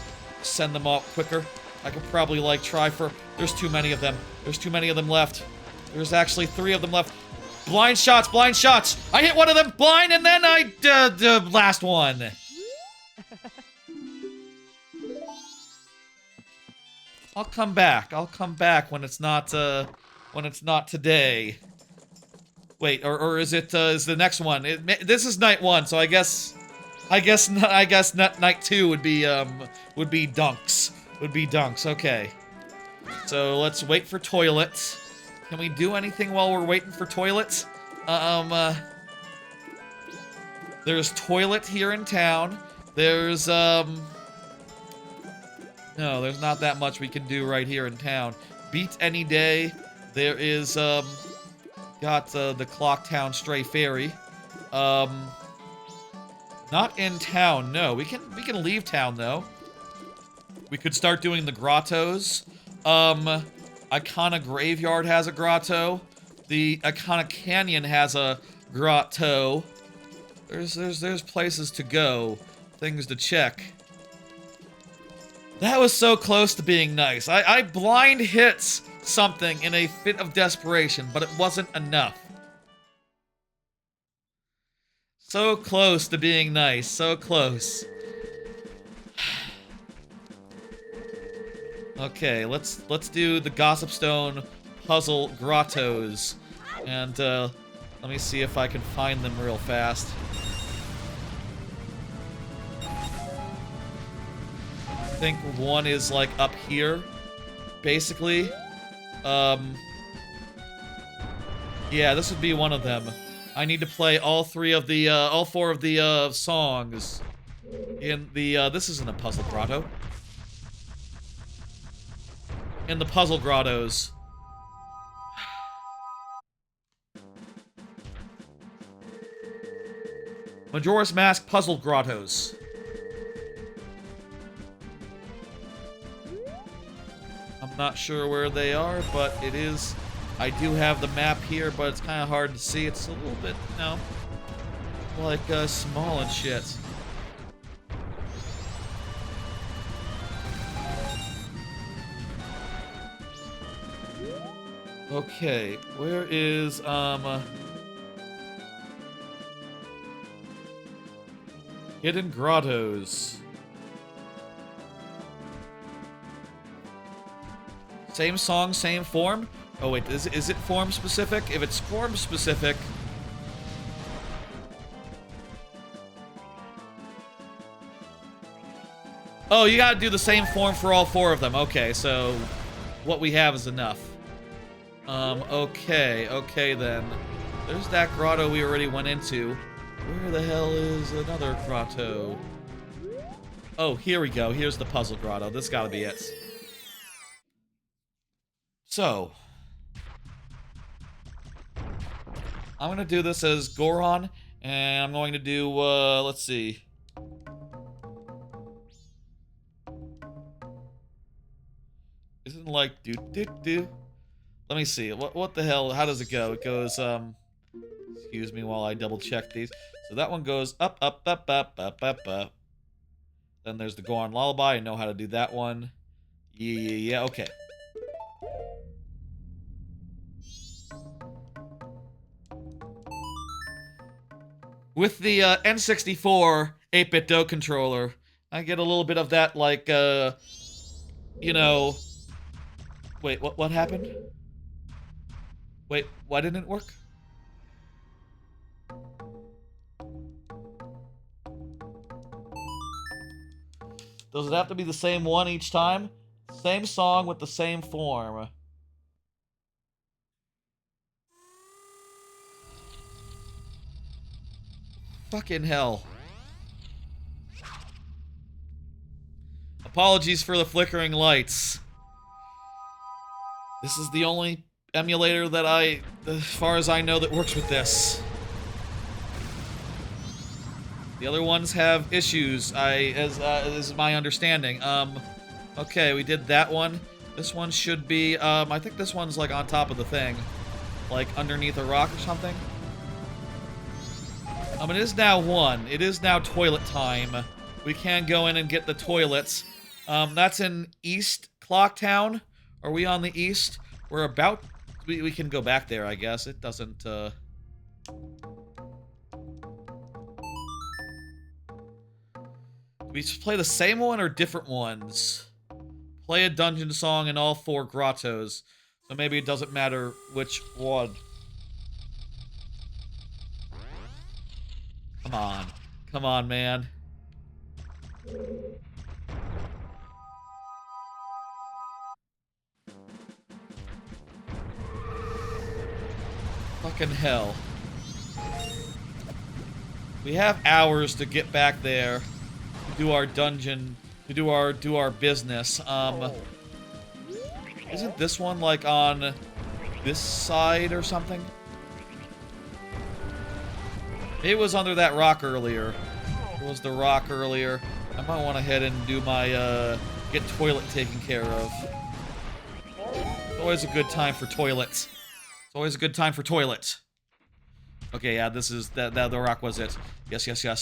send them off quicker. I could probably, like, try for... There's too many of them. There's too many of them left. There's actually 3 of them left. Blind shots! I hit one of them blind, and then the last one. I'll come back when it's not today. Wait, or is it, is the next one? This is night 1, so I guess night 2 would be dunks. Okay. So let's wait for toilet. Can we do anything while we're waiting for toilet? There's toilet here in town. There's, no, there's not that much we can do right here in town. Beat any day. There is, got, the Clocktown Stray Ferry. Not in town, no. We can leave town, though. We could start doing the grottos. Icona Graveyard has a grotto. The Icona Canyon has a grotto. There's places to go. Things to check. That was so close to being nice. I blind hit something in a fit of desperation, but it wasn't enough. So close to being nice. So close. Okay, let's do the Gossip Stone puzzle grottos. And, let me see if I can find them real fast. I think one is, like, up here, basically. Yeah, this would be one of them. I need to play all 4 of the, songs in the, this isn't a puzzle grotto. In the puzzle grottos. Majora's Mask puzzle grottos. I'm not sure where they are, but it is... I do have the map here, but it's kind of hard to see. It's a little bit, you know, like, small and shit. Okay, where is, Hidden Grottos. Same song, same form? Oh wait, is it form specific? If it's form specific... Oh, you gotta do the same form for all 4 of them. Okay, so what we have is enough. Okay then. There's that grotto we already went into. Where the hell is another grotto? Oh, here we go. Here's the puzzle grotto. This gotta be it. So, I'm gonna do this as Goron, and I'm going to do, let's see. Isn't like do. Let me see. What the hell? How does it go? It goes, excuse me while I double check these. So that one goes up. Then there's the Goron Lullaby. I know how to do that one. Yeah, okay. With the N64 8-bit Do controller, I get a little bit of that, like, you know... Wait, what happened? Wait, why didn't it work? Does it have to be the same one each time? Same song with the same form. Fucking hell. Apologies for the flickering lights. This is the only emulator that as far as I know, that works with this. The other ones have issues, as is my understanding. Okay, we did that one. This one should be, I think this one's like on top of the thing. Like underneath a rock or something. It is now 1. It is now toilet time. We can go in and get the toilets. That's in East Clocktown. Are we on the east? We're about... We can go back there, I guess. It doesn't, we play the same one or different ones? Play a dungeon song in all 4 grottos. So maybe it doesn't matter which one. Come on. Come on, man. Fucking hell. We have hours to get back there, to do our dungeon, to do our business. Isn't this one like on this side or something? It was under that rock earlier. It was the rock earlier. I might want to head and do my get toilet taken care of. It's always a good time for toilets. It's always a good time for toilets. Okay, yeah, this is that the rock was it. Yes. I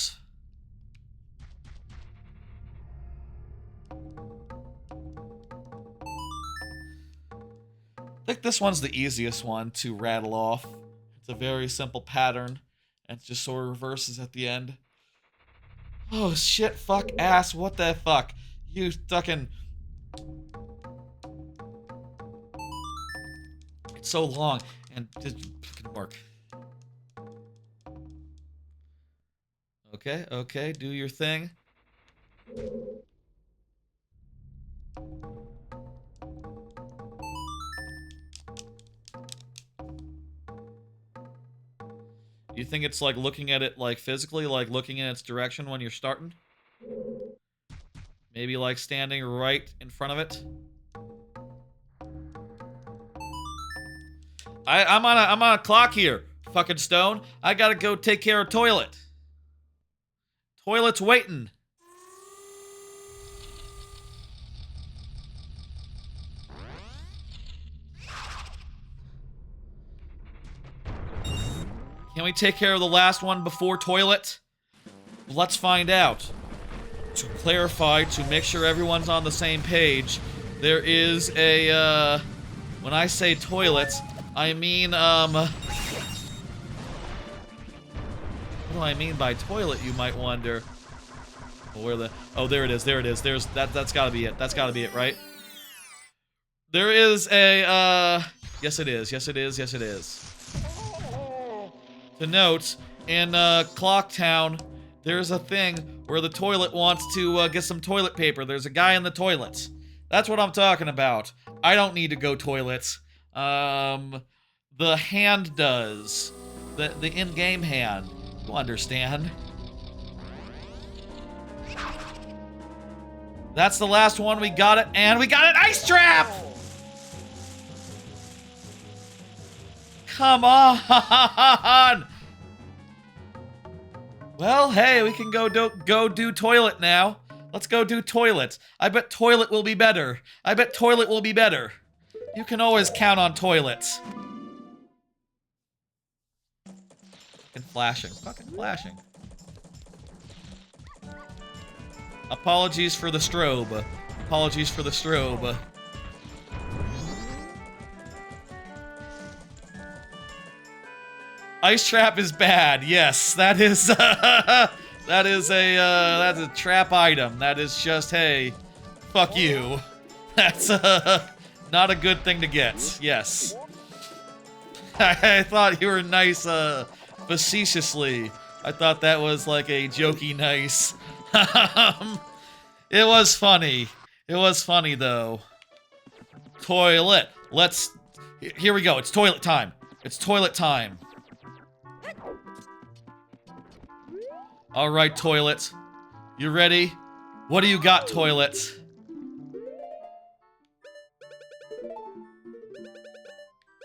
think this one's the easiest one to rattle off. It's a very simple pattern, and it just sort of reverses at the end. Oh shit, fuck, ass, what the fuck? You fucking... It's so long, and it fucking work. Okay, do your thing. You think it's like looking at it like physically, like looking in its direction when you're starting? Maybe like standing right in front of it? I'm on a clock here, fucking stone. I gotta go take care of toilet. Toilet's waiting. Can we take care of the last one before toilet? Let's find out. To clarify, to make sure everyone's on the same page, there is a, when I say toilet, I mean, what do I mean by toilet, you might wonder? Where the... Oh, there it is, there's... That's gotta be it. That's gotta be it, right? There is a, Yes, it is. To note, in, Clocktown, There's a thing where the toilet wants to get some toilet paper. There's a guy in the toilet. That's what I'm talking about. I don't need to go toilets. The hand does. The in-game hand. You understand. That's the last one. We got it, and we got an ice trap! Come on! Well, hey, we can go do toilet now. Let's go do toilet. I bet toilet will be better. I bet toilet will be better. You can always count on toilets. Fucking flashing. Fucking flashing. Apologies for the strobe. Apologies for the strobe. Ice trap is bad. Yes, that is that's a trap item. That is just, hey, fuck you. That's not a good thing to get. Yes. I thought you were nice facetiously. I thought that was like a jokey nice. It was funny. It was funny though. Toilet. Here we go. It's toilet time. It's toilet time. All right, toilet. You ready? What do you got, toilet?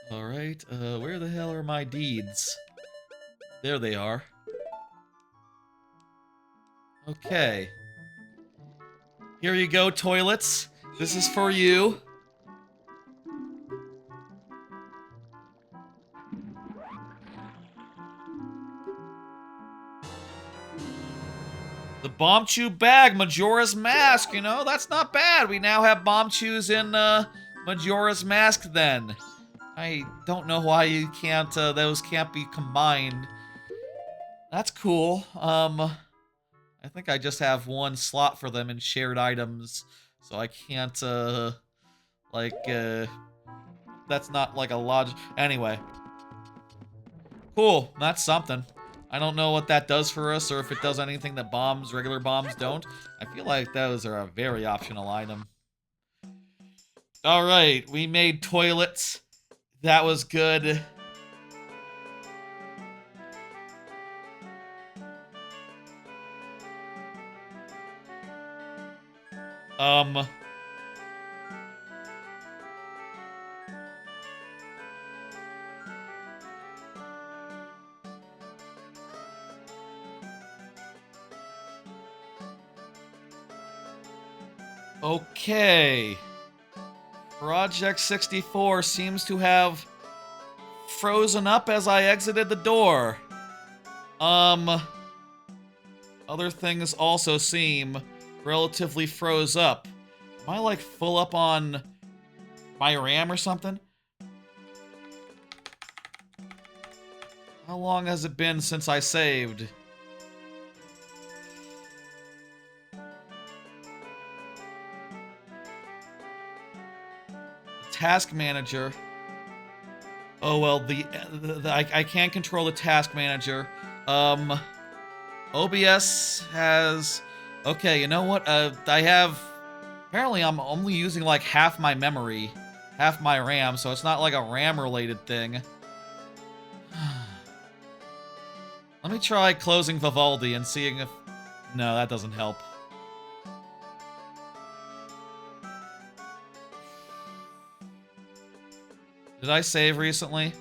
All right. Where the hell are my deeds? There they are. Okay. Here you go, toilets. This is for you. The bomb chew bag, Majora's Mask, you know, that's not bad. We now have bomb chews in Majora's Mask then. I don't know why you can't, those can't be combined. That's cool. I think I just have one slot for them in shared items, so I can't, that's not like a logic. Anyway. Cool, that's something. I don't know what that does for us, or if it does anything that regular bombs don't. I feel like those are a very optional item. Alright, we made toilets. That was good. Okay. Project 64 seems to have frozen up as I exited the door. Other things also seem relatively froze up. Am I like full up on my RAM or something? How long has it been since I saved? Task manager. Oh well, I can't control the task manager. OBS has. Okay, you know what? I have. Apparently, I'm only using like half my memory, half my RAM, so it's not like a RAM-related thing. Let me try closing Vivaldi and seeing if. No, that doesn't help. Did I save recently?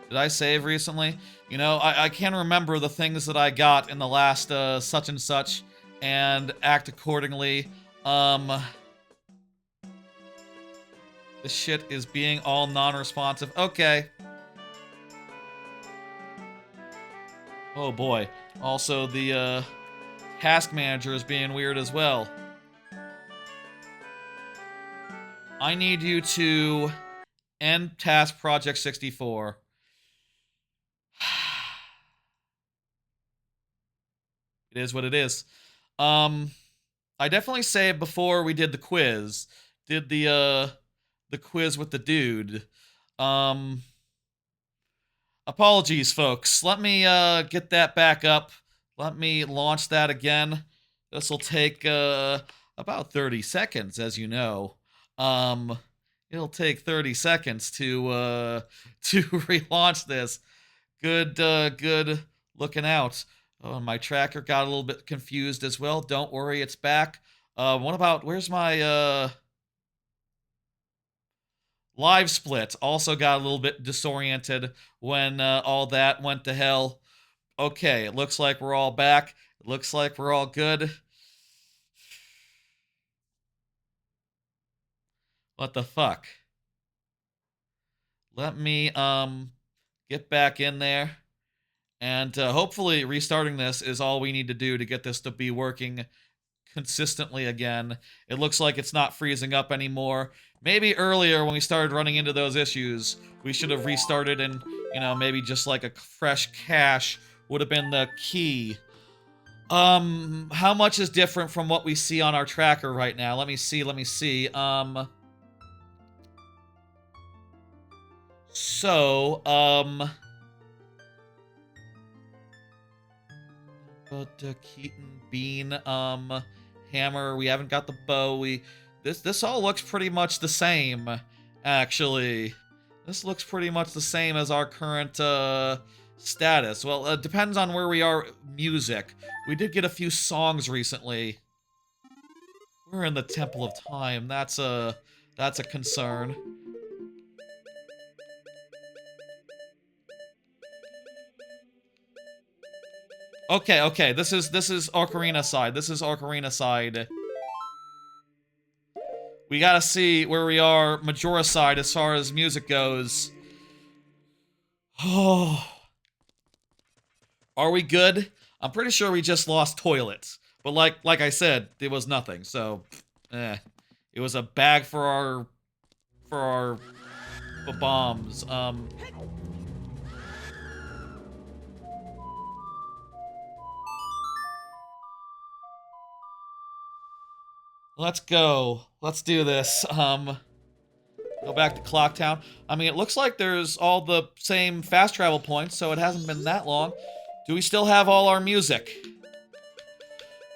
Did I save recently? You know, I can't remember the things that I got in the last such and such and act accordingly. This shit is being all non-responsive. Okay. Oh boy. Also, the task manager is being weird as well. I need you to end task Project 64. It is what it is. I definitely saved before we did the quiz. Did the quiz with the dude. Apologies, folks. Let me get that back up. Let me launch that again. This will take about 30 seconds, as you know. It'll take 30 seconds to to relaunch this. Good looking out. Oh, my tracker got a little bit confused as well. Don't worry, it's back. What about, where's my live split? Also got a little bit disoriented when all that went to hell. Okay, it looks like we're all back. It looks like we're all good. What the fuck? Let me get back in there. And hopefully restarting this is all we need to do to get this to be working consistently again. It looks like it's not freezing up anymore. Maybe earlier when we started running into those issues, we should have restarted and, you know, maybe just like a fresh cache would have been the key. How much is different from what we see on our tracker right now? Let me see. The Keaton Bean, hammer. We haven't got the bow. This all looks pretty much the same, actually. This looks pretty much the same as our current, status. Well, it depends on where we are. Music. We did get a few songs recently. We're in the Temple of Time. That's a concern. Okay. This is Ocarina side. This is Ocarina side. We gotta see where we are Majora side as far as music goes. Oh. Are we good? I'm pretty sure we just lost toilets. But like I said, it was nothing. So, it was a bag for our bombs. Let's go. Let's do this. Go back to Clocktown. I mean, it looks like there's all the same fast travel points, so it hasn't been that long. Do we still have all our music?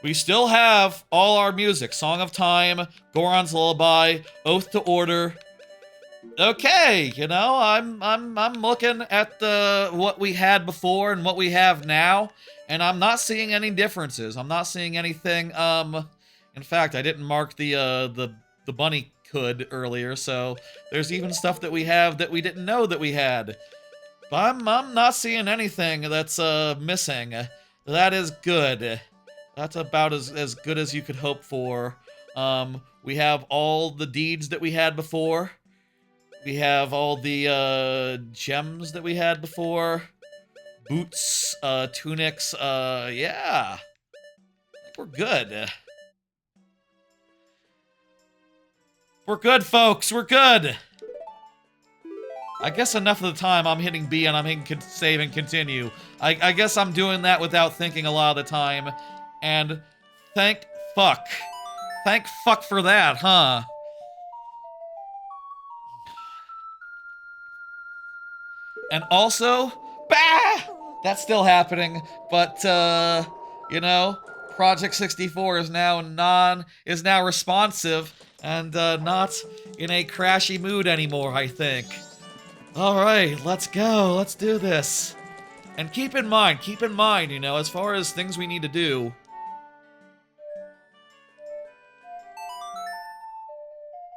We still have all our music. Song of Time, Goron's Lullaby, Oath to Order. Okay, you know, I'm looking at what we had before and what we have now, and I'm not seeing any differences. I'm not seeing anything. In fact, I didn't mark the bunny could earlier, so there's even stuff that we have that we didn't know that we had. But I'm not seeing anything that's missing. That is good. That's about as good as you could hope for. We have all the deeds that we had before. We have all the gems that we had before. Boots, tunics, yeah. I think we're good. We're good, folks. We're good. I guess enough of the time I'm hitting B and I'm hitting save and continue. I guess I'm doing that without thinking a lot of the time. And thank fuck. Thank fuck for that, huh? And also, bah! That's still happening, but, you know, Project 64 is now responsive and, not in a crashy mood anymore, I think. Alright, let's go, let's do this. And keep in mind, you know, as far as things we need to do,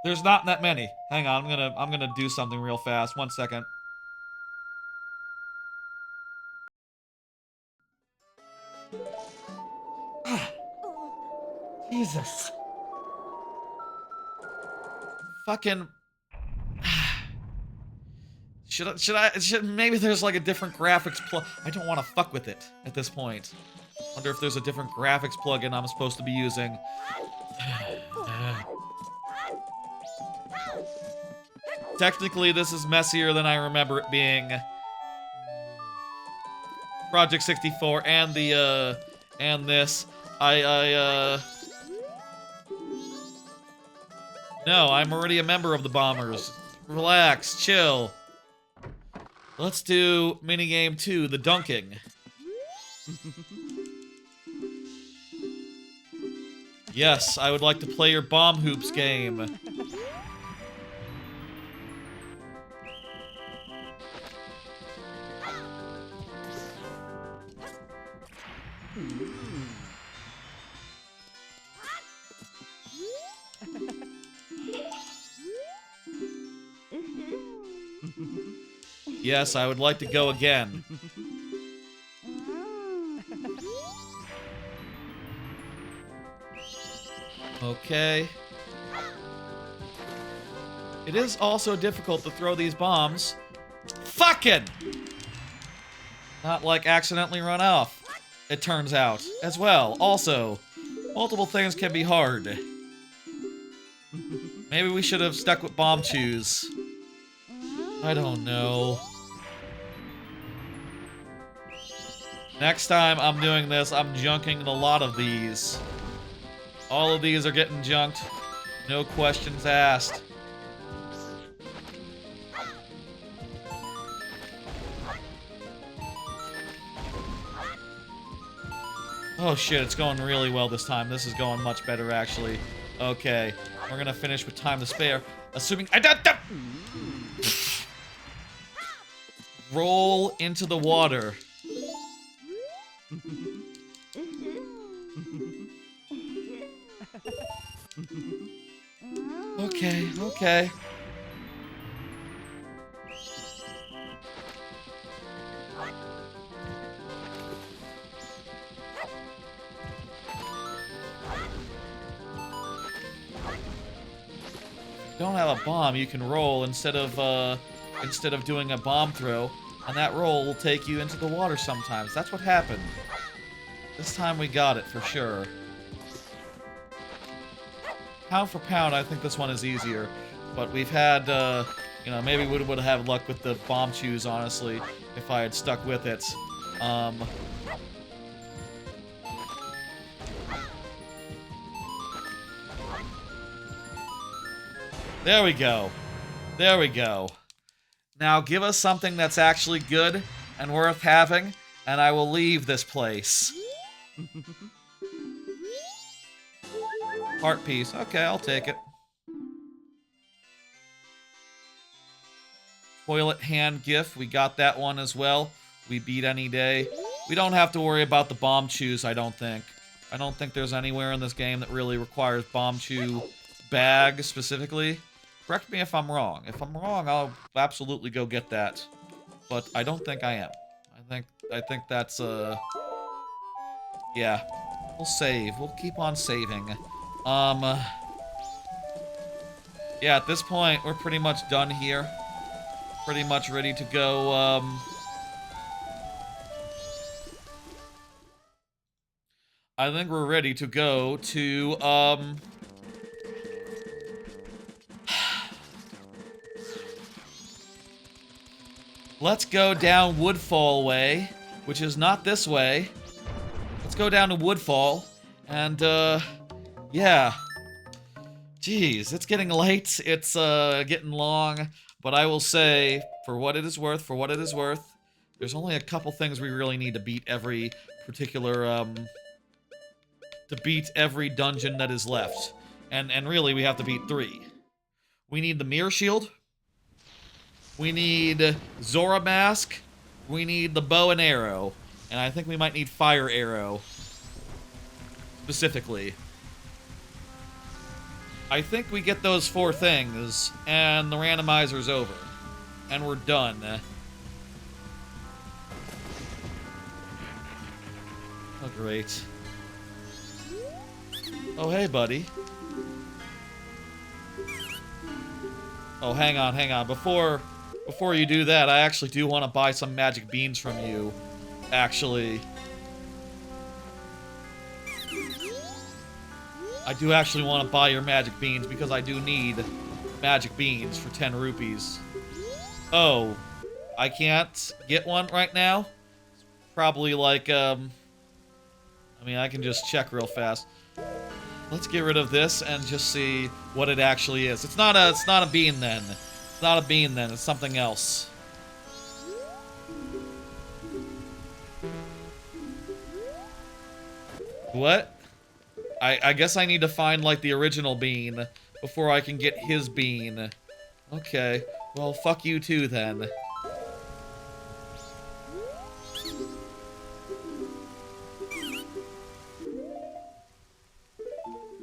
there's not that many. Hang on, I'm gonna do something real fast. 1 second. Jesus. Fucking. Should maybe there's like a different graphics plug. I don't want to fuck with it at this point. Wonder if there's a different graphics plugin I'm supposed to be using. Technically, this is messier than I remember it being. Project 64 and the, and this. No, I'm already a member of the Bombers. Relax, chill. Let's do minigame 2, the dunking. Yes, I would like to play your bomb hoops game. Yes, I would like to go again. Okay. It is also difficult to throw these bombs. Fucking! Not like accidentally run off, it turns out, as well. Also, multiple things can be hard. Maybe we should have stuck with bomb chews. I don't know. Next time I'm doing this, I'm junking a lot of these. All of these are getting junked. No questions asked. Oh shit, it's going really well this time. This is going much better, actually. Okay, we're gonna finish with time to spare. Assuming I don't. Roll into the water. Okay, okay. Don't have a bomb, you can roll instead of doing a bomb throw, and that roll will take you into the water sometimes. That's what happened. This time we got it for sure. Pound for pound, I think this one is easier, but we've had, you know, maybe we would have luck with the bomb chews, honestly, if I had stuck with it. There we go. There we go. Now give us something that's actually good and worth having, and I will leave this place. Heart piece. Okay, I'll take it. Toilet hand gift. We got that one as well. We beat any day. We don't have to worry about the bomb chews, I don't think. I don't think there's anywhere in this game that really requires bomb chew bag specifically. Correct me if I'm wrong. If I'm wrong, I'll absolutely go get that. But I don't think I am. I think that's yeah. We'll save. We'll keep on saving. Yeah, at this point, we're pretty much done here. Pretty much ready to go, I think we're ready to go to, let's go down Woodfall way, which is not this way. Let's go down to Woodfall, and, yeah. Jeez, it's getting late, it's, getting long, but I will say, for what it is worth, there's only a couple things we really need to beat every particular, to beat every dungeon that is left. And really, we have to beat 3. We need the Mirror Shield, we need Zora Mask, we need the Bow and Arrow, and I think we might need Fire Arrow, specifically. I think we get those 4 things, and the randomizer's over. And we're done. Oh, great. Oh, hey, buddy. Oh, hang on, hang on. Before you do that, I actually do want to buy some magic beans from you. Actually. I do actually want to buy your magic beans because I do need magic beans for 10 rupees. Oh, I can't get one right now? It's probably like, I mean, I can just check real fast. Let's get rid of this and just see what it actually is. It's not a bean then. It's not a bean then, it's something else. What? I guess I need to find, like, the original bean before I can get his bean. Okay. Well, fuck you too, then.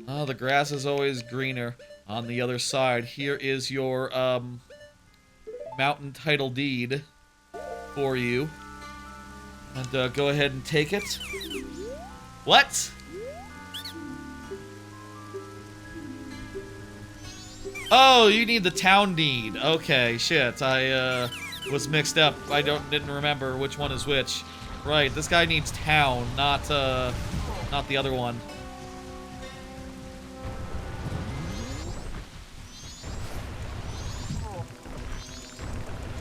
Oh, the grass is always greener on the other side. Here is your, mountain title deed for you. And, go ahead and take it. What? Oh, you need the town deed. Okay, shit. I, was mixed up. I didn't remember which one is which. Right, this guy needs town, not the other one.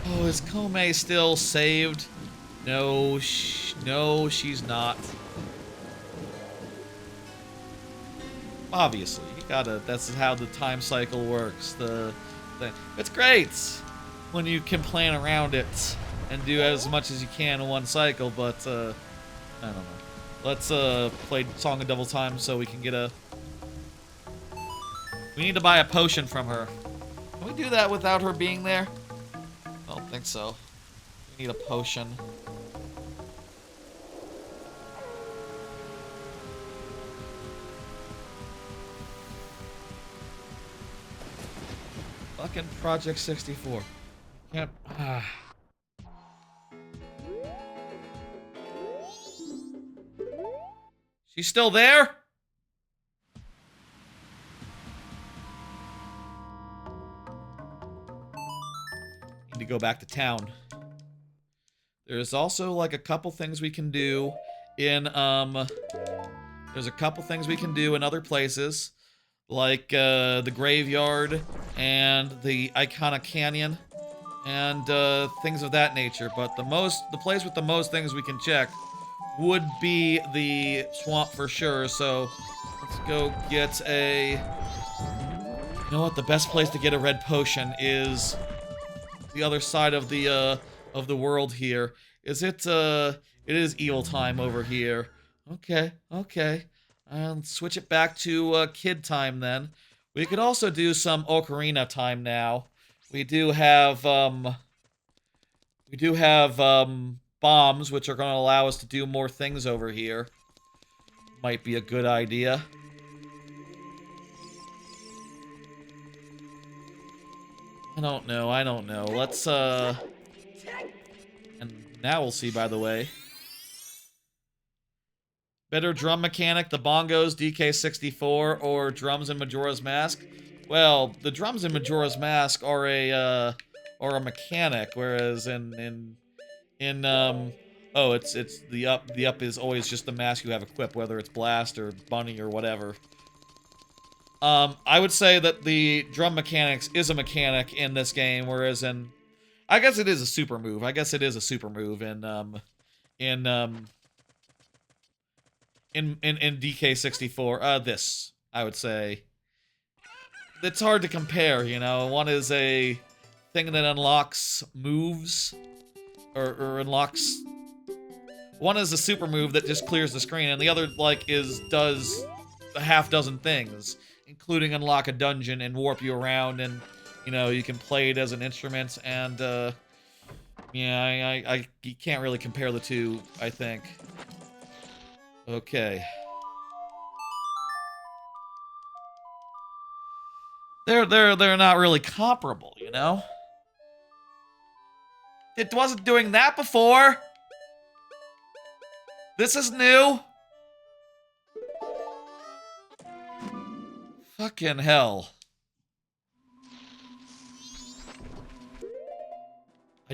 Oh, is Kome still saved? No, no, she's not. Obviously, you gotta. That's how the time cycle works. It's great when you can plan around it and do as much as you can in one cycle. But I don't know. Let's play Song of Double Time so we can get a. We need to buy a potion from her. Can we do that without her being there? I don't think so. We need a potion. Fucking Project 64. Can't. She's still there? Need to go back to town. There's also like a couple things we can do in there's a couple things we can do in other places, like the graveyard and the Iconic Canyon and things of that nature. But the place with the most things we can check would be the swamp for sure. So let's go get a. You know what? The best place to get a red potion is the other side of the world here. Is it? It is evil time over here. Okay, okay. I'll switch it back to kid time then. We could also do some Ocarina time now. We do have bombs, which are going to allow us to do more things over here. Might be a good idea. I don't know. Let's, and now we'll see, by the way. Better drum mechanic, the bongos, DK64, or drums in Majora's Mask? Well, the drums in Majora's Mask are a mechanic, whereas in it's the up is always just the mask you have equipped, whether it's Blast or Bunny or whatever. I would say that the drum mechanics is a mechanic in this game, whereas I guess it is a super move. I guess it is a super move in DK64. This, I would say. It's hard to compare, you know. One is a thing that unlocks moves, or unlocks. One is a super move that just clears the screen, and the other, like, does a half dozen things, including unlock a dungeon and warp you around, and, you know, you can play it as an instrument, and, yeah, you can't really compare the two, I think. Okay. They're not really comparable, you know? It wasn't doing that before! This is new! Fucking hell.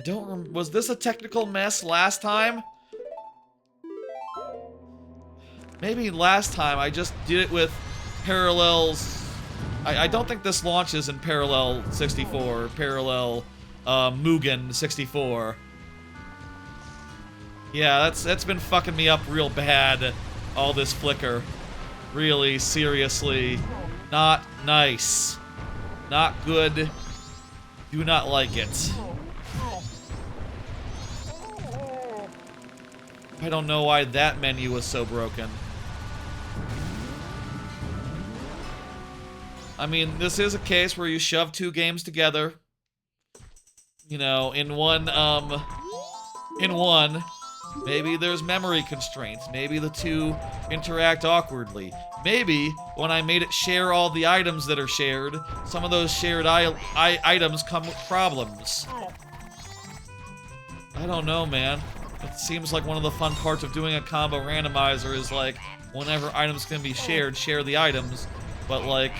Was this a technical mess last time? Maybe last time I just did it with parallels. I don't think this launches in parallel 64, parallel Mugen 64. Yeah, that's been fucking me up real bad, all this flicker. Really, seriously. Not nice. Not good. Do not like it. I don't know why that menu was so broken. I mean, this is a case where you shove two games together. You know, in one. Maybe there's memory constraints. Maybe the two interact awkwardly. Maybe when I made it share all the items that are shared, some of those shared items come with problems. I don't know, man. It seems like one of the fun parts of doing a combo randomizer is like, whenever items can be shared, share the items. But like,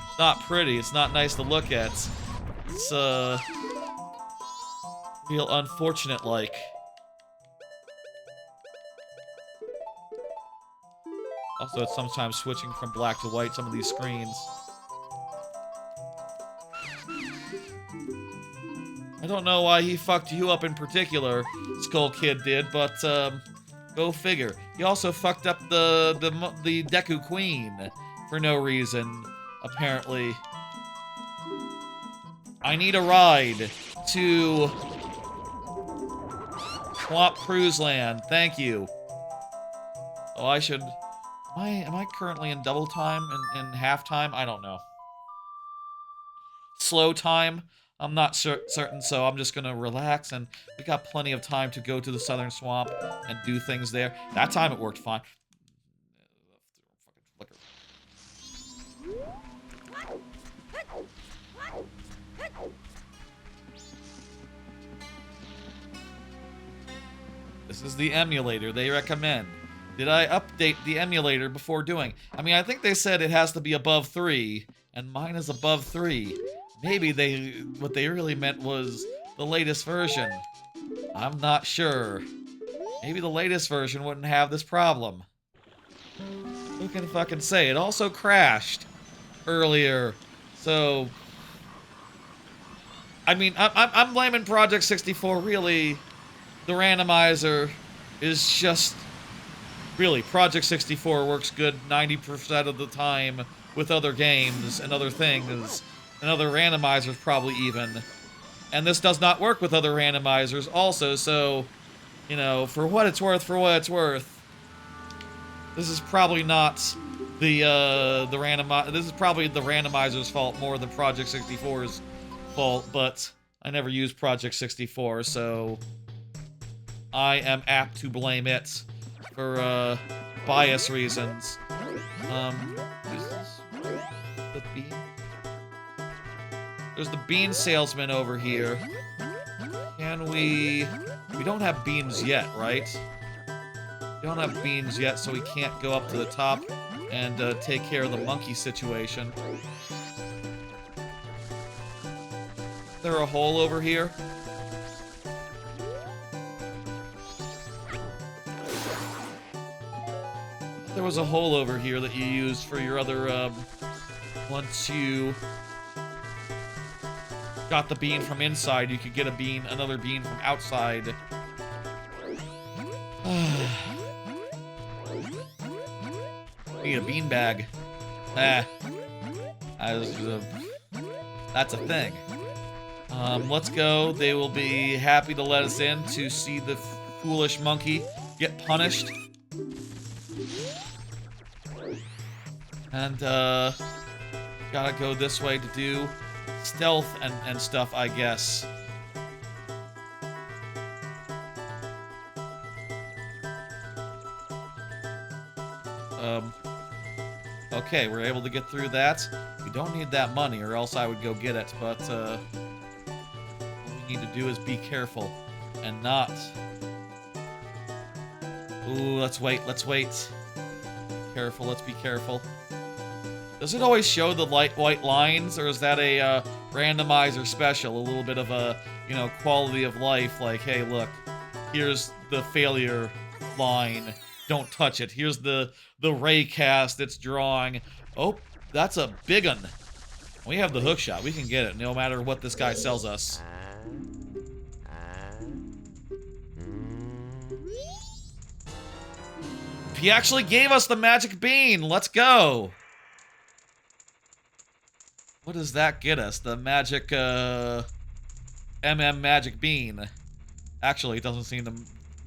it's not pretty. It's not nice to look at. It's real unfortunate like. Also, it's sometimes switching from black to white, some of these screens. I don't know why he fucked you up in particular, Skull Kid did, but go figure. He also fucked up the Deku Queen for no reason, apparently. I need a ride to Swamp Cruise Land. Thank you. Oh, I should. Am I currently in double time in half time? I don't know. Slow time. I'm not certain, so I'm just gonna relax, and we got plenty of time to go to the Southern Swamp and do things there. That time it worked fine. This is the emulator they recommend. Did I update the emulator before doing? I mean, I think they said it has to be above 3, and mine is above 3. Maybe what they really meant was the latest version. I'm not sure. Maybe the latest version wouldn't have this problem. Who can fucking say? It also crashed earlier, so I mean, I'm blaming Project 64. Really, the randomizer is just really Project 64 works good 90% of the time with other games and other things. And other randomizers probably even. And this does not work with other randomizers also, so, you know, for what it's worth, this is probably not this is probably the randomizer's fault more than Project 64's fault, but I never used Project 64, so I am apt to blame it for bias reasons. Is this the bean? There's the bean salesman over here. Can we don't have beans yet, right? We don't have beans yet, so we can't go up to the top and take care of the monkey situation. Is there a hole over here? There was a hole over here that you used for your other, once you got the bean from inside, you could get another bean from outside. Need a bean bag. That's a thing. Let's go. They will be happy to let us in to see the foolish monkey get punished. And, gotta go this way to do stealth and stuff, I guess. Okay, we're able to get through that. We don't need that money, or else I would go get it, but, what we need to do is be careful, and not... Ooh, let's wait. Careful, let's be careful. Does it always show the white lines, or is that a randomizer special? A little bit of a, you know, quality of life, like, hey, look, here's the failure line, don't touch it. Here's the ray cast it's drawing. Oh, that's a big one. We have the hook shot. We can get it no matter what this guy sells us. He actually gave us the magic bean. Let's go. What does that get us? The magic, magic bean. Actually, it doesn't seem to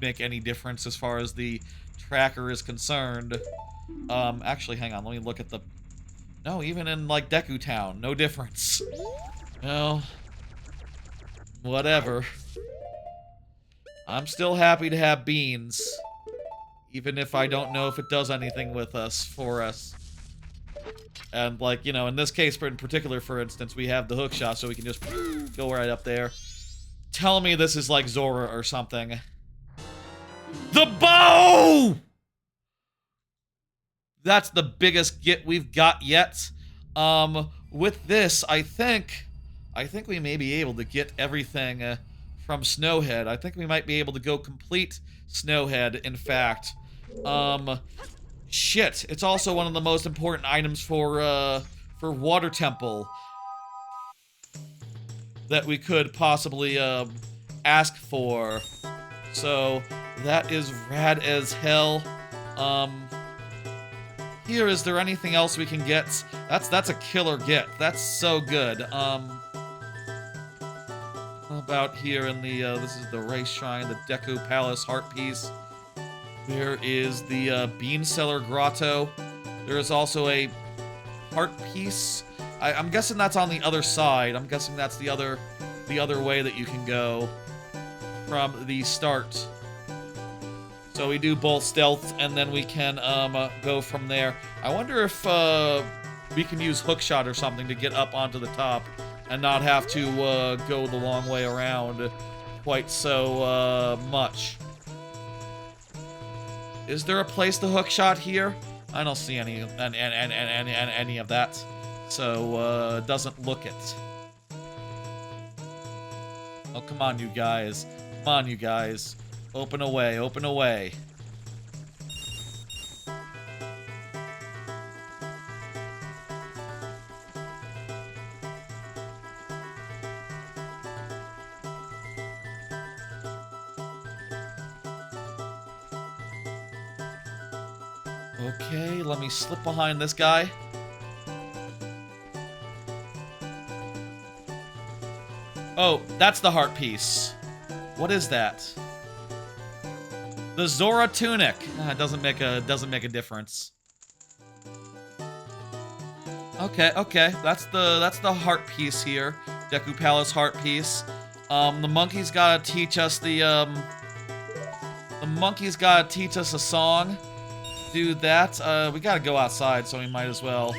make any difference as far as the tracker is concerned. Actually, hang on. Let me look at the... No, even in, like, Deku Town. No difference. Well, whatever. I'm still happy to have beans. Even if I don't know if it does anything with us, for us. And, like, you know, in this case, in particular, for instance, we have the hook shot, so we can just go right up there. Tell me this is like Zora or something. The bow! That's the biggest get we've got yet. With this, I think we may be able to get everything from Snowhead. I think we might be able to go complete Snowhead, in fact. Shit, it's also one of the most important items for Water Temple that we could possibly, ask for. So, that is rad as hell. Here, is there anything else we can get? That's a killer get. That's so good. How about here in the, this is the Race Shrine, the Deku Palace Heart Piece. There is the, Bean Cellar Grotto. There is also a Heart Piece. I'm guessing that's on the other side. I'm guessing that's the other way that you can go from the start. So we do both stealth, and then we can go from there. I wonder if we can use hookshot or something to get up onto the top and not have to go the long way around quite so much. Is there a place to hookshot here? I don't see any of that, so doesn't look it. Oh, come on, you guys. Come on, you guys. Open away, open away. Okay, let me slip behind this guy. Oh, that's the heart piece. What is that? The Zora tunic. It doesn't make a difference. Okay, okay. That's the heart piece here. Deku Palace heart piece. The monkey's gotta teach us the monkey's gotta teach us a song. Do that. We gotta go outside, so we might as well.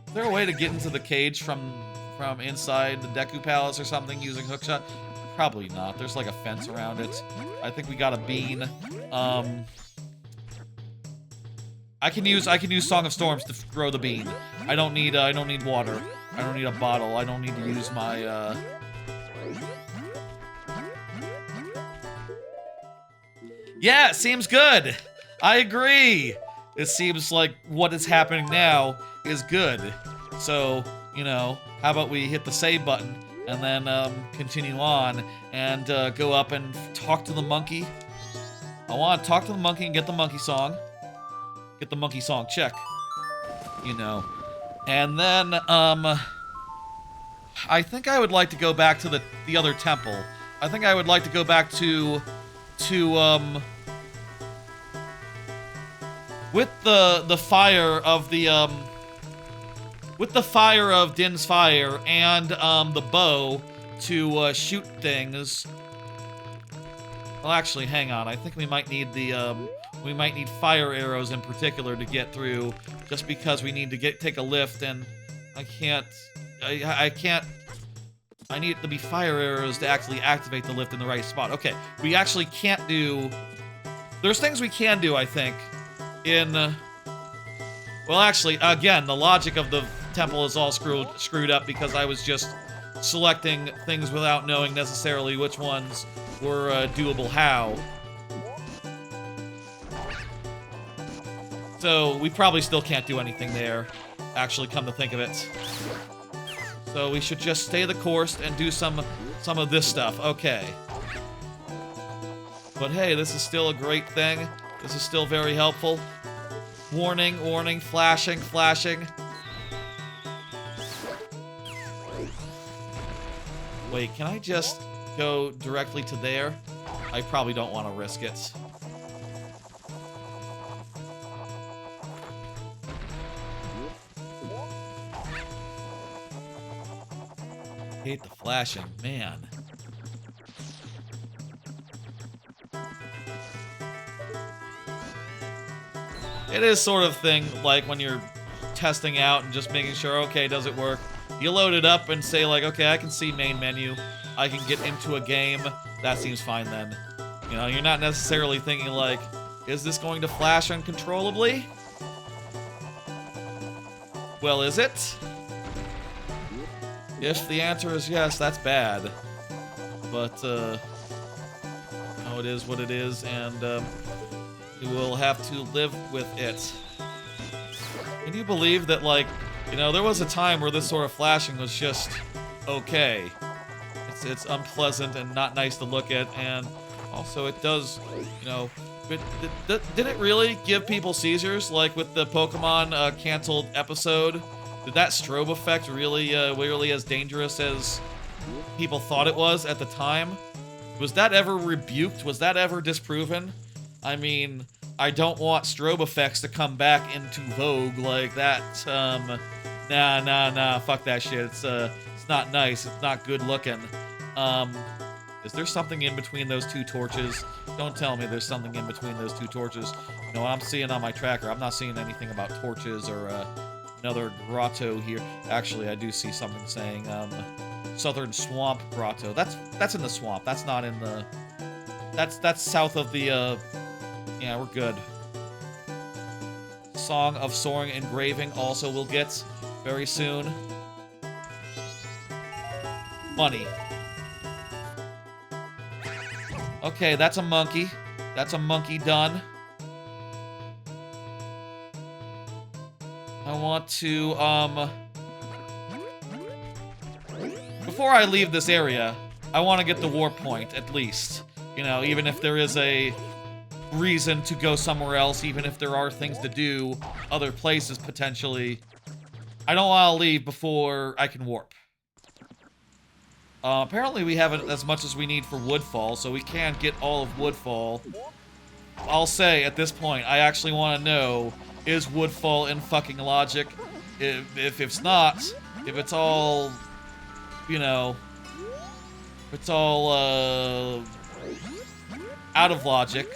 Is there a way to get into the cage from inside the Deku Palace or something using hookshot? Probably not. There's like a fence around it. I think we got a bean. I can use Song of Storms to throw the bean. I don't need water. I don't need a bottle. I don't need to use my Yeah, it seems good. I agree. It seems like what is happening now is good. So, you know, how about we hit the save button and then continue on and go up and talk to the monkey. I want to talk to the monkey and get the monkey song. Get the monkey song, check. You know. And then, I think I would like to go back to the other temple. I think I would like to go back to with the fire of the, with the fire of Din's fire and, the bow to, shoot things. Well, actually, hang on. I think we might need we might need fire arrows in particular to get through, just because we need to take a lift, and I can't, I need it to be fire arrows to actually activate the lift in the right spot. Okay, we actually can't do, there's things we can do, I think, in, well, actually, again, the logic of the temple is all screwed up because I was just selecting things without knowing necessarily which ones were doable how. So we probably still can't do anything there, actually, come to think of it. So we should just stay the course and do some of this stuff. Okay. But hey, this is still a great thing. This is still very helpful. Warning, warning, flashing, flashing. Wait, can I just go directly to there? I probably don't want to risk it. Hate the flashing, man. It is sort of thing like when you're testing out and just making sure, okay, does it work? You load it up and say like, okay, I can see main menu. I can get into a game. That seems fine then. You know, you're not necessarily thinking like, is this going to flash uncontrollably? Well, is it? If the answer is yes, that's bad. But, no, it is what it is, and, you will have to live with it. Can you believe that, like, you know, there was a time where this sort of flashing was just okay. It's unpleasant and not nice to look at, and also it does, you know, did it really give people seizures, like with the Pokemon canceled episode? Did that strobe effect really as dangerous as people thought it was at the time? Was that ever rebuked? Was that ever disproven? I mean, I don't want strobe effects to come back into vogue like that. Nah, fuck that shit. It's not nice. It's not good looking. Is there something in between those two torches? Don't tell me there's something in between those two torches. You know what I'm seeing on my tracker? I'm not seeing anything about torches or another grotto here. Actually, I do see something saying Southern Swamp Grotto. That's in the swamp. That's not in the... That's south of the... Yeah, we're good. Song of Soaring Engraving also will get very soon. Money. Okay, that's a monkey. That's a monkey done. I want to, before I leave this area, I want to get the warp point, at least. You know, even if there is a reason to go somewhere else, even if there are things to do, other places, potentially. I don't want to leave before I can warp. Apparently we haven't as much as we need for Woodfall, so we can't get all of Woodfall. I'll say, at this point, I actually want to know, is Woodfall in fucking logic? If it's not, if it's all, you know, if it's all, out of logic,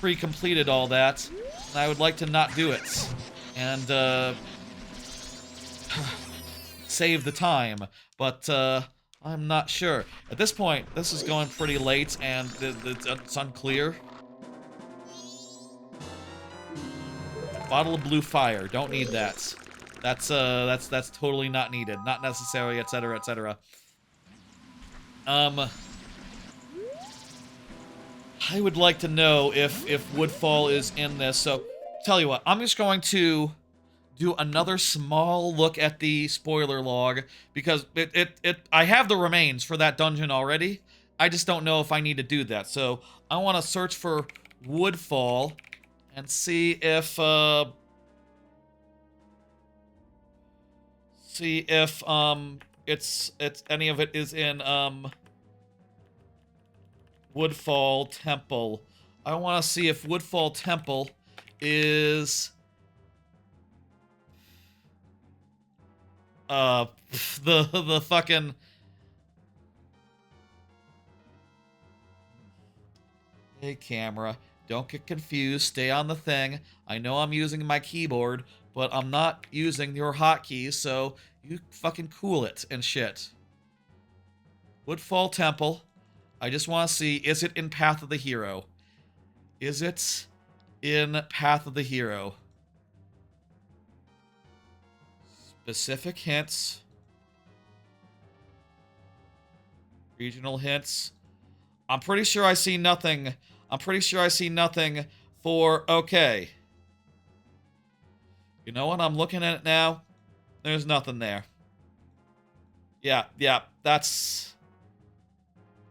pre-completed all that, and I would like to not do it. And, save the time. But, I'm not sure. At this point, this is going pretty late, and it's unclear. Bottle of blue fire. Don't need that. That's totally not needed. Not necessary, etc., etc. I would like to know if Woodfall is in this, so tell you what, I'm just going to do another small look at the spoiler log, because I have the remains for that dungeon already. I just don't know if I need to do that. So I want to search for Woodfall and see if it's any of it is in Woodfall Temple. I want to see if Woodfall Temple is the fucking... Hey, camera. Don't get confused. Stay on the thing. I know I'm using my keyboard, but I'm not using your hotkeys, so you fucking cool it and shit. Woodfall Temple. I just want to see, is it in Path of the Hero? Is it in Path of the Hero? Specific hints. Regional hints. I'm pretty sure I see nothing. I'm pretty sure I see nothing for... Okay. You know what? I'm looking at it now. There's nothing there. Yeah, that's...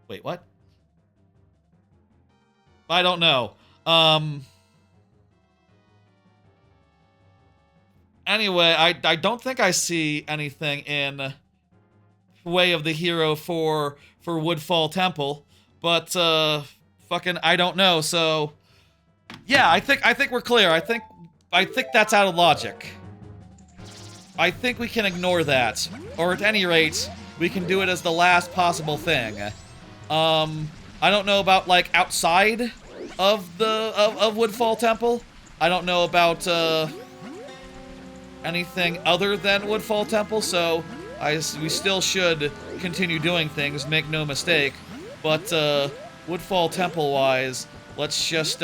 Wait, what? I don't know. Anyway, I don't think I see anything in Way of the Hero for Woodfall Temple, but fucking I don't know. So yeah, I think we're clear. I think that's out of logic. I think we can ignore that, or at any rate, we can do it as the last possible thing. I don't know about, like, outside of the of Woodfall Temple. I don't know about anything other than Woodfall Temple, so we still should continue doing things, make no mistake. But Woodfall Temple wise, let's just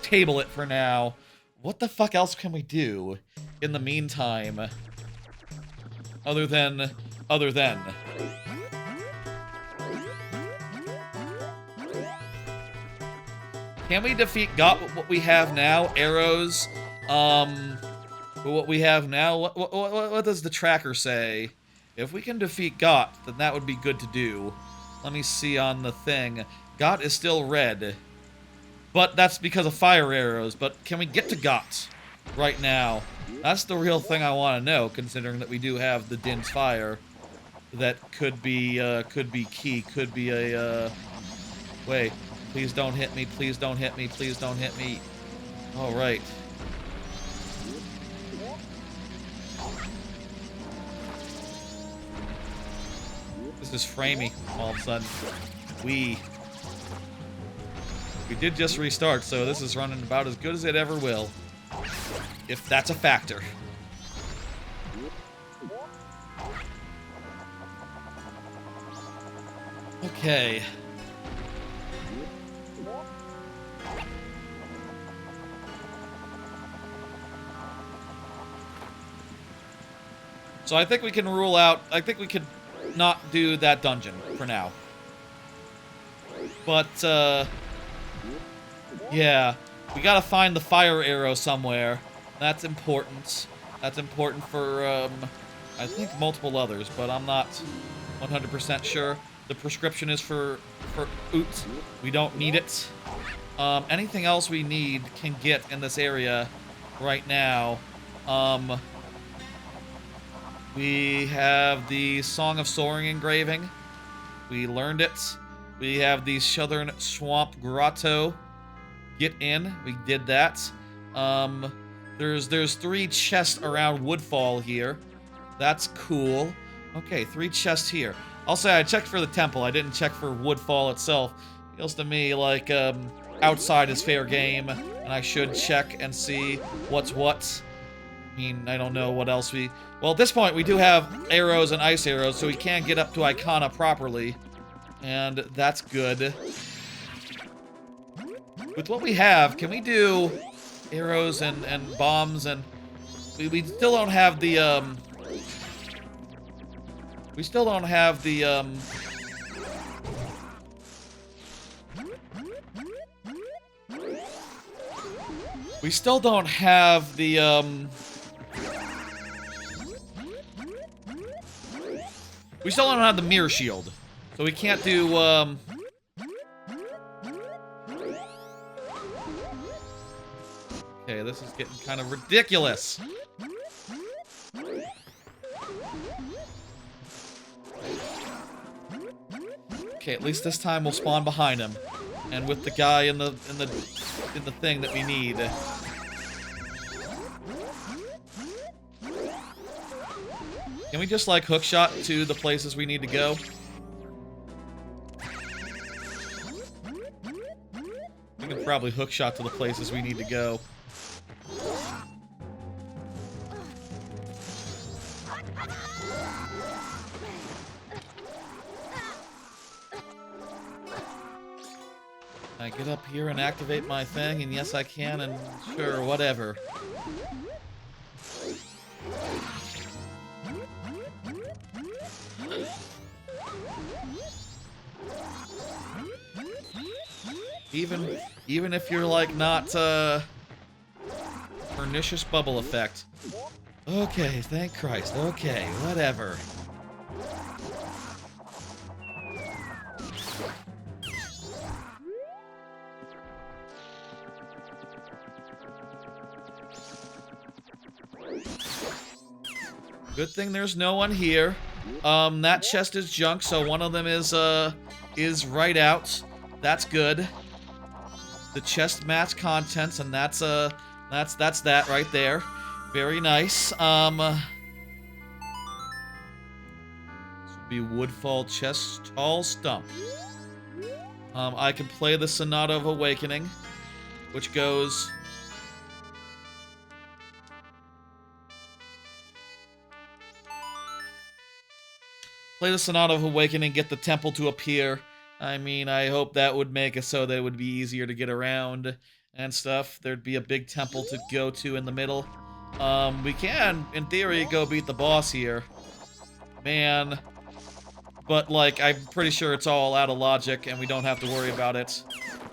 table it for now. What the fuck else can we do in the meantime? Other than can we defeat Got with what we have now? Arrows, what we have now? What does the tracker say? If we can defeat Got, then that would be good to do. Let me see on the thing. Got is still red. But that's because of fire arrows. But can we get to Got right now? That's the real thing I want to know, considering that we do have the Din's Fire. That could be key. Could be a, wait. Please don't hit me. Please don't hit me. Please don't hit me. All right. This is framey all of a sudden. We did just restart, so this is running about as good as it ever will. If that's a factor. Okay. So I think we can rule out, I think we could not do that dungeon for now. But, yeah, we gotta find the fire arrow somewhere. That's important. That's important for, I think multiple others, but I'm not 100% sure. The prescription is for OoT. We don't need it. Anything else we need can get in this area right now. We have the Song of Soaring engraving. We learned it. We have the Southern Swamp Grotto. Get in. We did that. There's 3 chests around Woodfall here. That's cool. Okay, 3 chests here. I'll say I checked for the temple. I didn't check for Woodfall itself. Feels to me like outside is fair game, and I should check and see what's what. I mean, I don't know what else we... Well, at this point, we do have arrows and ice arrows, so we can get up to Icona properly. And that's good. With what we have, can we do arrows and bombs and... We still don't have the, We still don't have the, We still don't have the, We still don't have the mirror shield. So we can't do, Okay, this is getting kind of ridiculous. Okay, at least this time we'll spawn behind him. And with the guy in the thing that we need. Can we just, like, hookshot to the places we need to go? We can probably hookshot to the places we need to go. I get up here and activate my thing, and yes I can, and sure, whatever. Even if you're like not pernicious bubble effect. Okay, thank Christ. Okay, whatever. Good thing there's no one here. That chest is junk, so one of them is right out. That's good. The chest match contents, and that's that right there. Very nice. be Woodfall Chest Tall Stump. I can play the Sonata of Awakening, which goes... Play the Sonata of Awakening, get the temple to appear. I mean, I hope that would make it so that it would be easier to get around and stuff. There'd be a big temple to go to in the middle. We can, in theory, go beat the boss here. Man. But, like, I'm pretty sure it's all out of logic and we don't have to worry about it.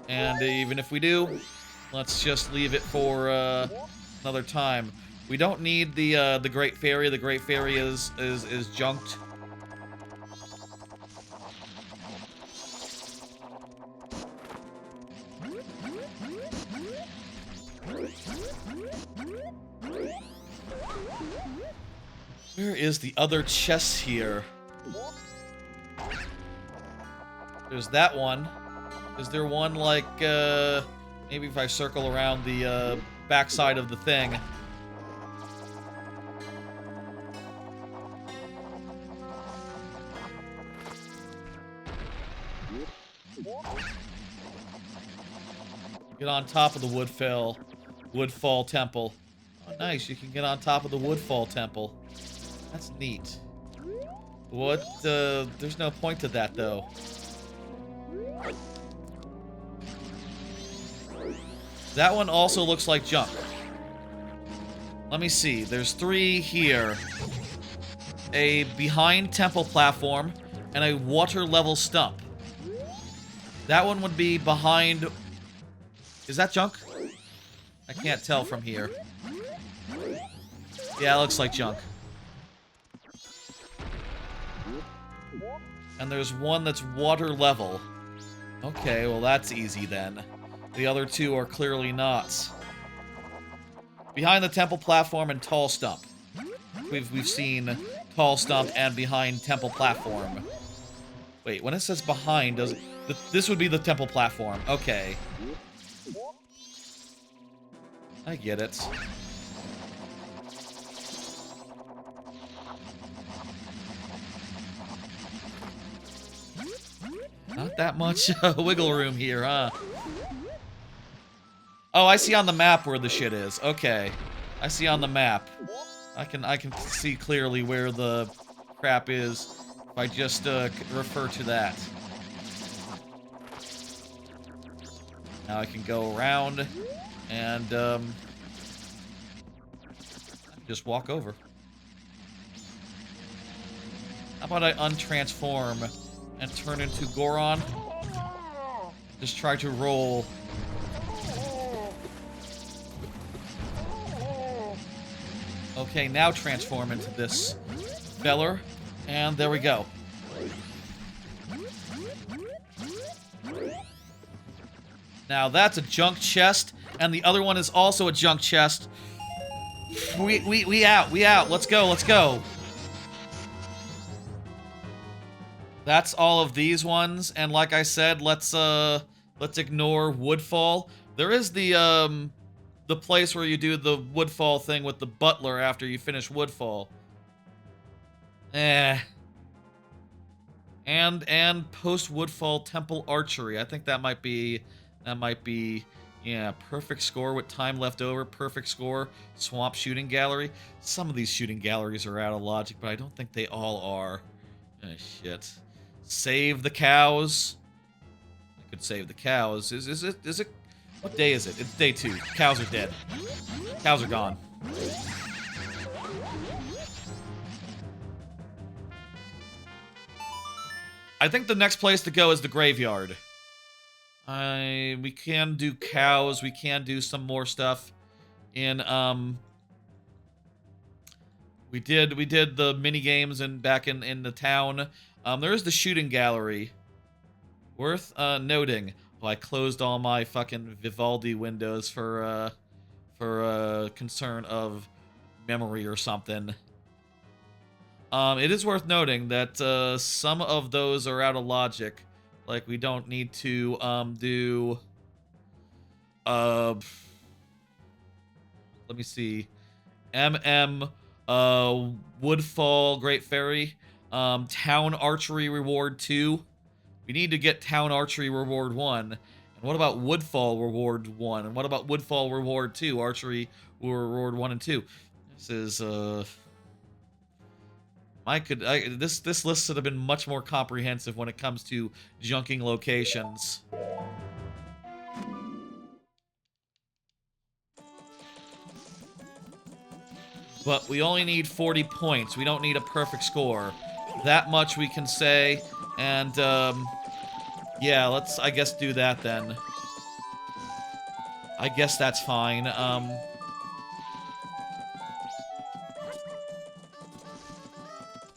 And even if we do, let's just leave it for another time. We don't need the Great Fairy. The Great Fairy is junked. Where is the other chest here? There's that one. Is there one, like, maybe if I circle around the, backside of the thing. Get on top of the Woodfall Temple. Oh, nice, you can get on top of the Woodfall Temple. That's neat. What, there's no point to that, though. That one also looks like junk. Let me see. There's 3 here. A behind temple platform and a water level stump. That one would be behind... Is that junk? I can't tell from here. Yeah, it looks like junk. And there's one that's water level. Okay, well that's easy then. The other 2 are clearly not. Behind the temple platform and tall stump. We've seen tall stump and behind temple platform. Wait, when it says behind, does this would be the temple platform? Okay. I get it. Not that much wiggle room here, huh? Oh, I see on the map where the shit is. Okay. I see on the map. I can see clearly where the crap is if I just refer to that. Now I can go around and just walk over. How about I untransform and turn into Goron? Just try to roll. Okay, now transform into this feller. And there we go. Now that's a junk chest, and the other one is also a junk chest. We out. Let's go. That's all of these ones, and like I said, let's ignore Woodfall. There is the place where you do the Woodfall thing with the butler after you finish Woodfall. And post Woodfall Temple Archery. I think that might be yeah, perfect score with time left over, perfect score, Swamp Shooting Gallery. Some of these shooting galleries are out of logic, but I don't think they all are. Oh, shit. Save the cows. I could save the cows. Is it what day is it? It's day 2. Cows are dead. Cows are gone. I think the next place to go is the graveyard. We can do cows. We can do some more stuff. In we did the mini games and back in the town. There's the shooting gallery. Worth noting. Well, I closed all my fucking Vivaldi windows for concern of memory or something. It is worth noting that some of those are out of logic. Like, we don't need to do let me see. Woodfall Great Fairy. Town Archery Reward 2. We need to get Town Archery Reward 1. And what about Woodfall Reward 1? And what about Woodfall Reward 2? Archery Reward 1 and 2. This is, this list should have been much more comprehensive when it comes to junking locations. But we only need 40 points. We don't need a perfect score. That much we can say. And, yeah, let's, I guess, do that then. I guess that's fine.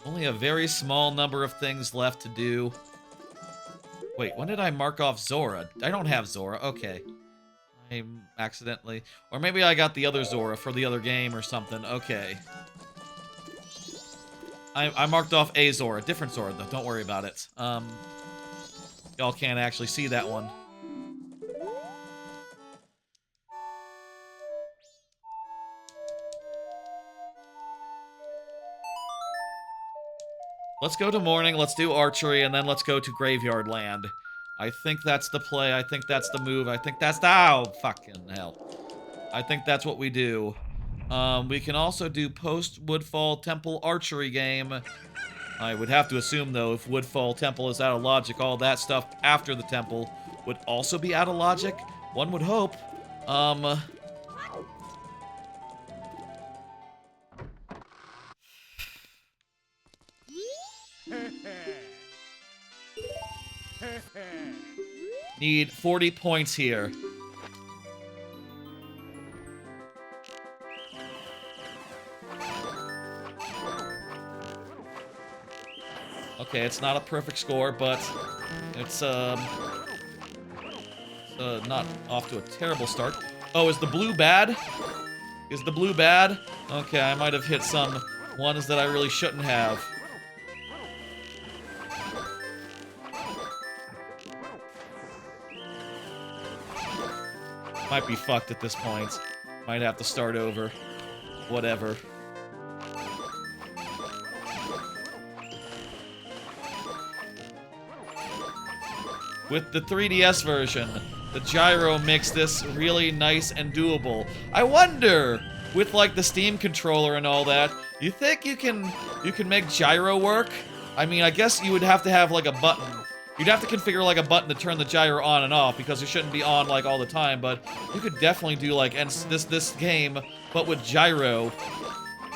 Only a very small number of things left to do. Wait, when did I mark off Zora? I don't have Zora. Okay. I accidentally... Or maybe I got the other Zora for the other game or something. Okay. I marked off a Zora. Different Zora, though. Don't worry about it. Y'all can't actually see that one. Let's go to morning, let's do archery, and then let's go to Graveyard Land. I think that's the play, I think that's the move, I think that's the... Oh, fucking hell. I think that's what we do. We can also do post-Woodfall Temple archery game. I would have to assume, though, if Woodfall Temple is out of logic, all that stuff after the temple would also be out of logic. One would hope. Need 40 points here. Okay, it's not a perfect score, but it's not off to a terrible start. Oh, is the blue bad? Is the blue bad? Okay, I might have hit some ones that I really shouldn't have. Might be fucked at this point. Might have to start over. Whatever. With the 3DS version, the gyro makes this really nice and doable. I wonder, with like the Steam controller and all that, you think you can make gyro work? I mean, I guess you would have to have like a button. You'd have to configure like a button to turn the gyro on and off because it shouldn't be on like all the time, but you could definitely do like this game, but with gyro.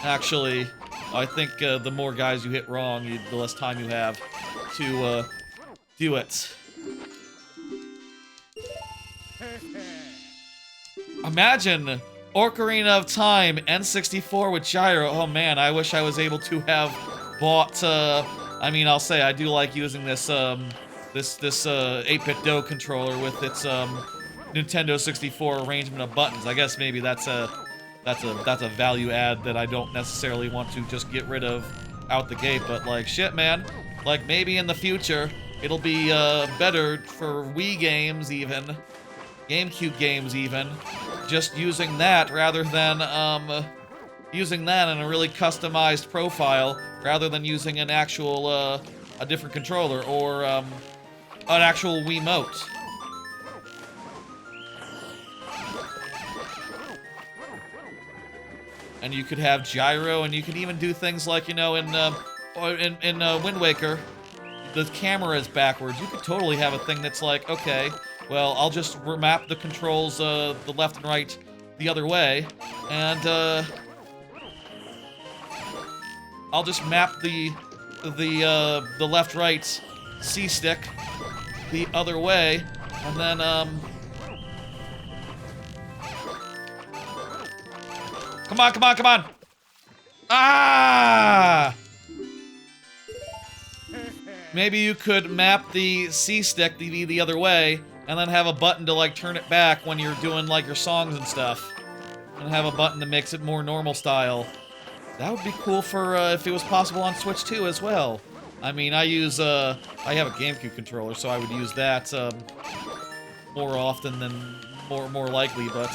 Actually, I think the more guys you hit wrong, the less time you have to do it. Imagine Ocarina of Time N64 with gyro. Oh man, I wish I was able to have bought. I mean, I'll say I do like using this this 8-bit Do controller with its Nintendo 64 arrangement of buttons. I guess maybe that's a value add that I don't necessarily want to just get rid of out the gate. But like shit, man. Like maybe in the future it'll be better for Wii games even. GameCube games even, just using that rather than using that in a really customized profile rather than using an actual a different controller or an actual Wiimote. And you could have gyro, and you could even do things like, you know, in Wind Waker, the camera is backwards. You could totally have a thing that's like, okay, well, I'll just remap the controls, the left and right, the other way, and I'll just map the left-right C-stick the other way, and then come on, come on, come on! Ah! Maybe you could map the C-stick the other way, and then have a button to, like, turn it back when you're doing, like, your songs and stuff. And have a button that makes it more normal style. That would be cool for, if it was possible on Switch 2 as well. I mean, I use, I have a GameCube controller, so I would use that, more often than more likely, but,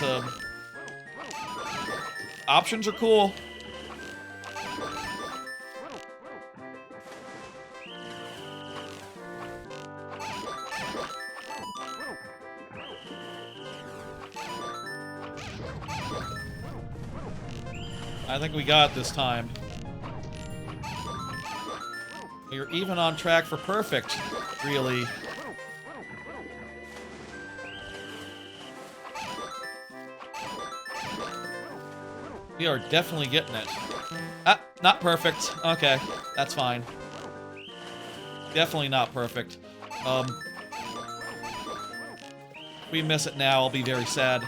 options are cool. think we got it this time. You're even on track for perfect, really. We are definitely getting it. Ah, not perfect. Okay, that's fine. Definitely not perfect. If we miss it now, I'll be very sad.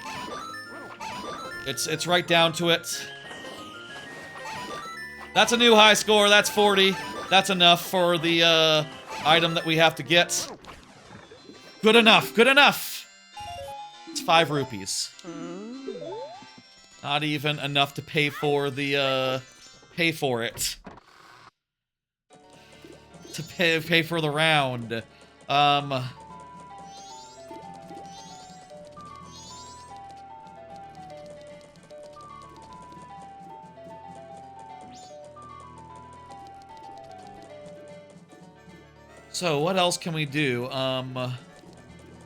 It's right down to it. That's a new high score. That's 40. That's enough for the item that we have to get. Good enough. Good enough. It's 5 rupees. Not even enough to pay for the pay for it. To pay for the round. So what else can we do?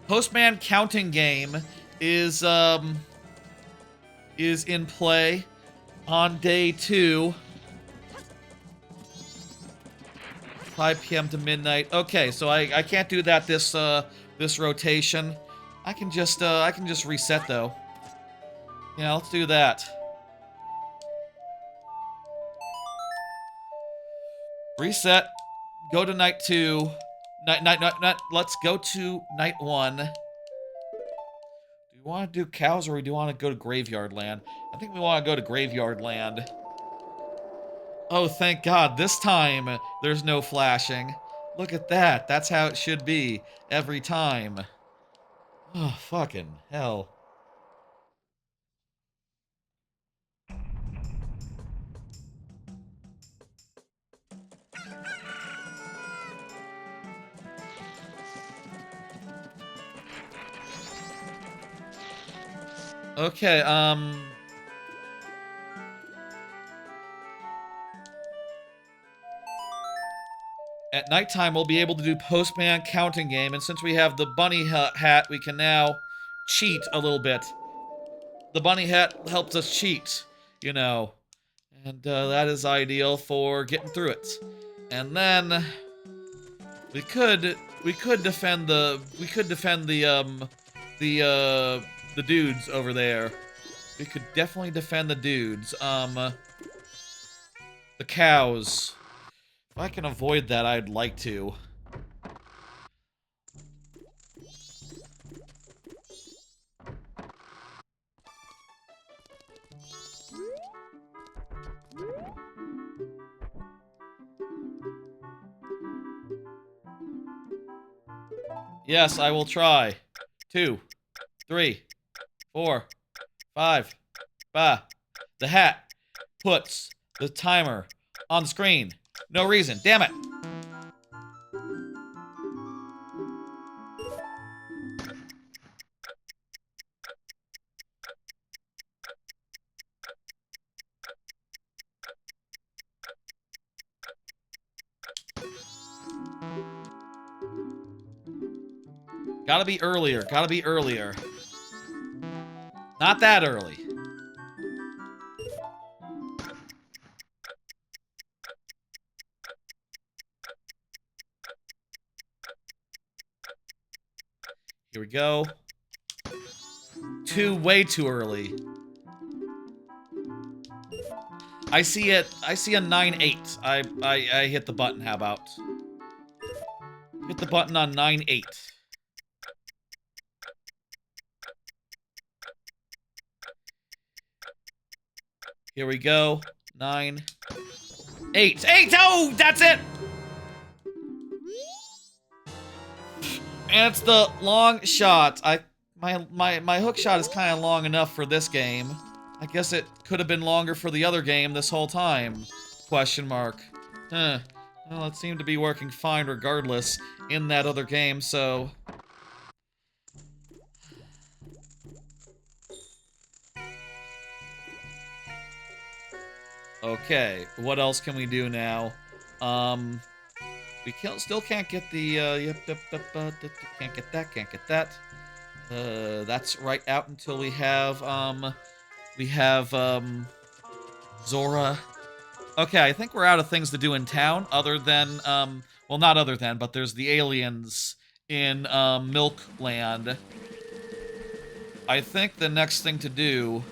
Postman counting game is in play on day 2. 5 p.m. to midnight. Okay, so I can't do that this this rotation. I can just reset though. Yeah, let's do that. Reset. Go to night 2. Let's go to night 1. Do we want to do cows or do we want to go to Graveyard Land? I think we want to go to Graveyard Land. Oh, thank God. This time, there's no flashing. Look at that. That's how it should be. Every time. Oh, fucking hell. Okay, at nighttime, we'll be able to do Postman counting game, and since we have the bunny hat, we can now cheat a little bit. The bunny hat helps us cheat, you know, and that is ideal for getting through it. And then we could defend the the dudes over there. We could definitely defend the dudes. The cows. If I can avoid that, I'd like to. Yes, I will try. 2, 3, 4, 5. Bah. The hat puts the timer on the screen. No reason. Damn it. Gotta be earlier. Gotta be earlier. Not that early. Here we go. Way too early. I see a 9-8. I hit the button, how about? Hit the button on 9-8. Here we go. 9, 8. 8! Oh, that's it! And it's the long shot. My hook shot is kind of long enough for this game. I guess it could have been longer for the other game this whole time. Question mark. Huh. Well, it seemed to be working fine regardless in that other game, so... Okay, what else can we do now? We still can't get the, can't get that. That's right out until we have Zora. Okay, I think we're out of things to do in town other than, well, not other than, but there's the aliens in, Milkland. I think the next thing to do...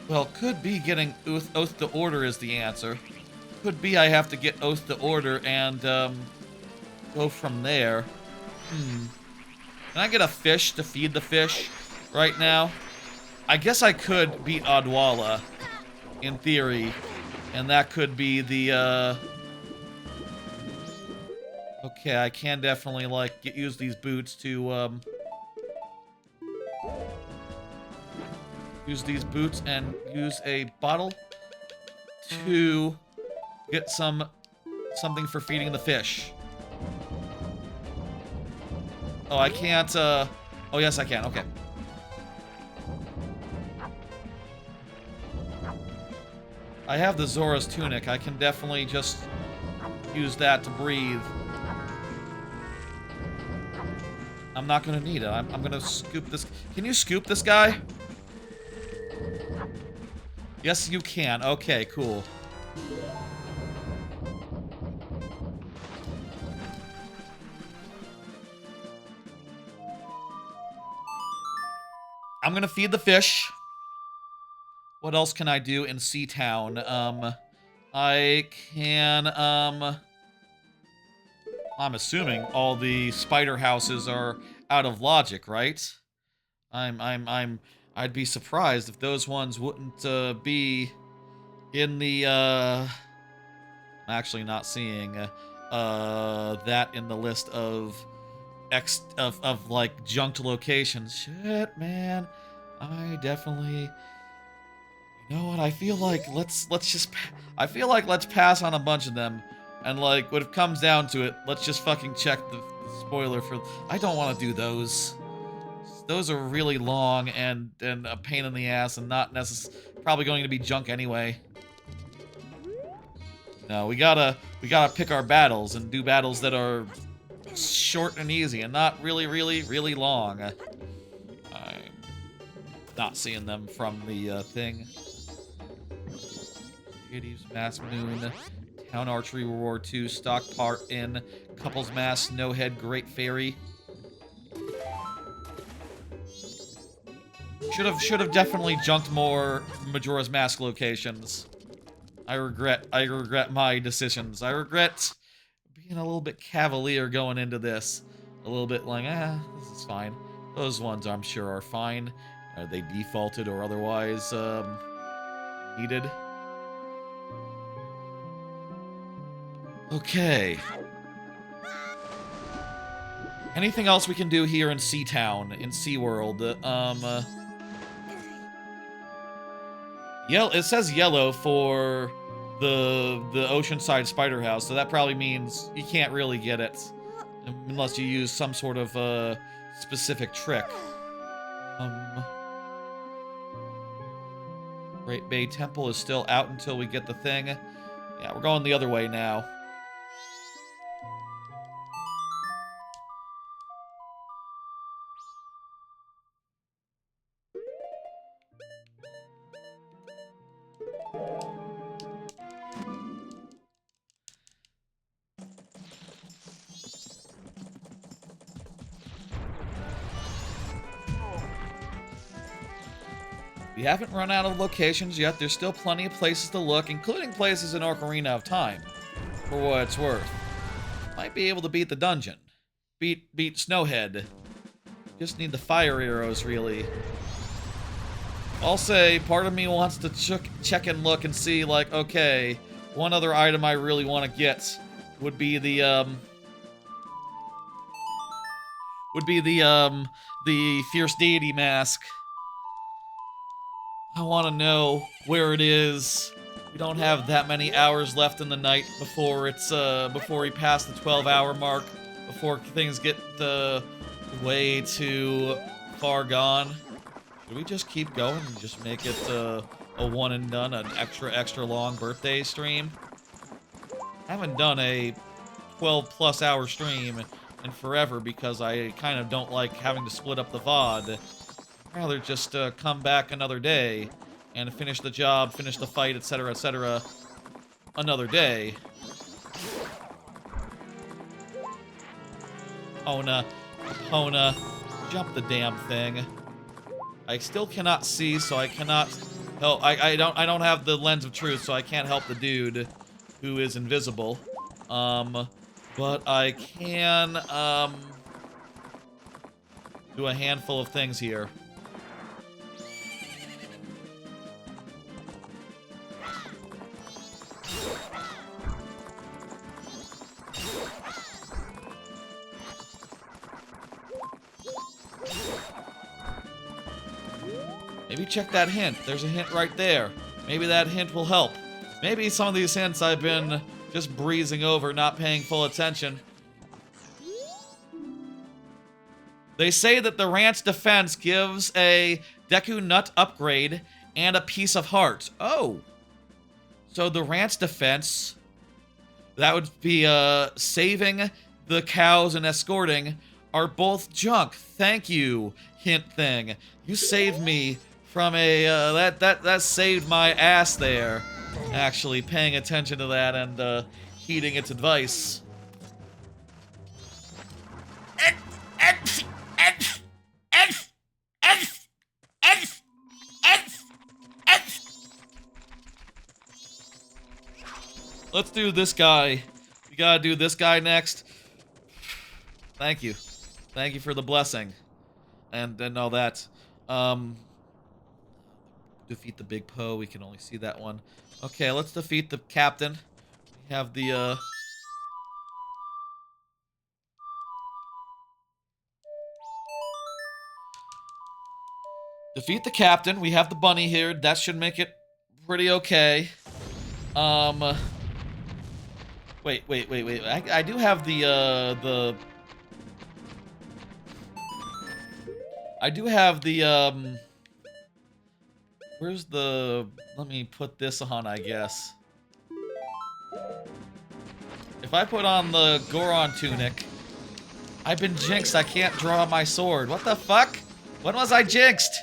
Well, could be getting Oath to Order is the answer. Could be I have to get Oath to Order and, go from there. Can I get a fish to feed the fish right now? I guess I could beat Odwalla, in theory. And that could be the, Okay, I can definitely, like, use these boots to, use these boots and use a bottle to get something for feeding the fish. Oh, I can't, oh, yes, I can. Okay. I have the Zora's tunic. I can definitely just use that to breathe. I'm not gonna need it. I'm gonna scoop this. Can you scoop this guy? Yes, you can. Okay, cool. I'm gonna feed the fish. What else can I do in Seatown? I can, I'm assuming all the spider houses are out of logic, right? I'd be surprised if those ones wouldn't, be in the, I'm actually not seeing, that in the list of like, junked locations. Shit, man. I definitely... You know what? I feel like let's pass on a bunch of them, and like when it comes down to it, let's just fucking check the spoiler for. I don't want to do those. Those are really long and a pain in the ass, and not probably going to be junk anyway. No, we gotta pick our battles and do battles that are short and easy and not really long. I'm not seeing them from the thing. Deities, Mass Moon, Town Archery Reward 2, Stock Part in, Couples Mass, Snowhead, Great Fairy. Should have definitely junked more Majora's Mask locations. I regret my decisions. I regret being a little bit cavalier going into this. A little bit like, this is fine. Those ones I'm sure are fine. Are they defaulted or otherwise, needed? Okay. Anything else we can do here in Seatown, in SeaWorld? It says yellow for the Oceanside Spider House, so that probably means you can't really get it unless you use some sort of specific trick. Great Bay Temple is still out until we get the thing. Yeah, we're going the other way now. We haven't run out of locations yet. There's still plenty of places to look, including places in Ocarina of Time, for what it's worth. Might be able to beat the dungeon. Beat Snowhead. Just need the fire arrows, really. I'll say, part of me wants to check and look and see, like, okay, one other item I really want to get would be the Fierce Deity Mask. I want to know where it is. We don't have that many hours left in the night before it's before we pass the 12-hour mark, before things get way too far gone. Do we just keep going and just make it a one and done, an extra long birthday stream? I haven't done a 12+ hour stream in forever because I kind of don't like having to split up the VOD. rather just come back another day and finish the job, finish the fight, etc., another day. Hona, jump the damn thing. I still cannot see, so I cannot help. I don't have the lens of truth, so I can't help the dude who is invisible. But I can do a handful of things here. Maybe check that hint. There's a hint right there. Maybe that hint will help. Maybe some of these hints I've been just breezing over, not paying full attention. They say that the ranch defense gives a Deku Nut upgrade and a piece of heart. Oh. So the ranch defense, that would be saving the cows and escorting, are both junk. Thank you, hint thing. You saved me from a that saved my ass there. Actually paying attention to that and heeding its advice. Let's do this guy. We gotta do this guy next. Thank you. Thank you for the blessing. And all that. Defeat the big Poe. We can only see that one. Okay, let's defeat the captain. We have the, defeat the captain. We have the bunny here. That should make it pretty okay. Wait. I do have the... I do have the, where's the... Let me put this on, I guess. If I put on the Goron tunic, I've been jinxed. I can't draw my sword. What the fuck? When was I jinxed?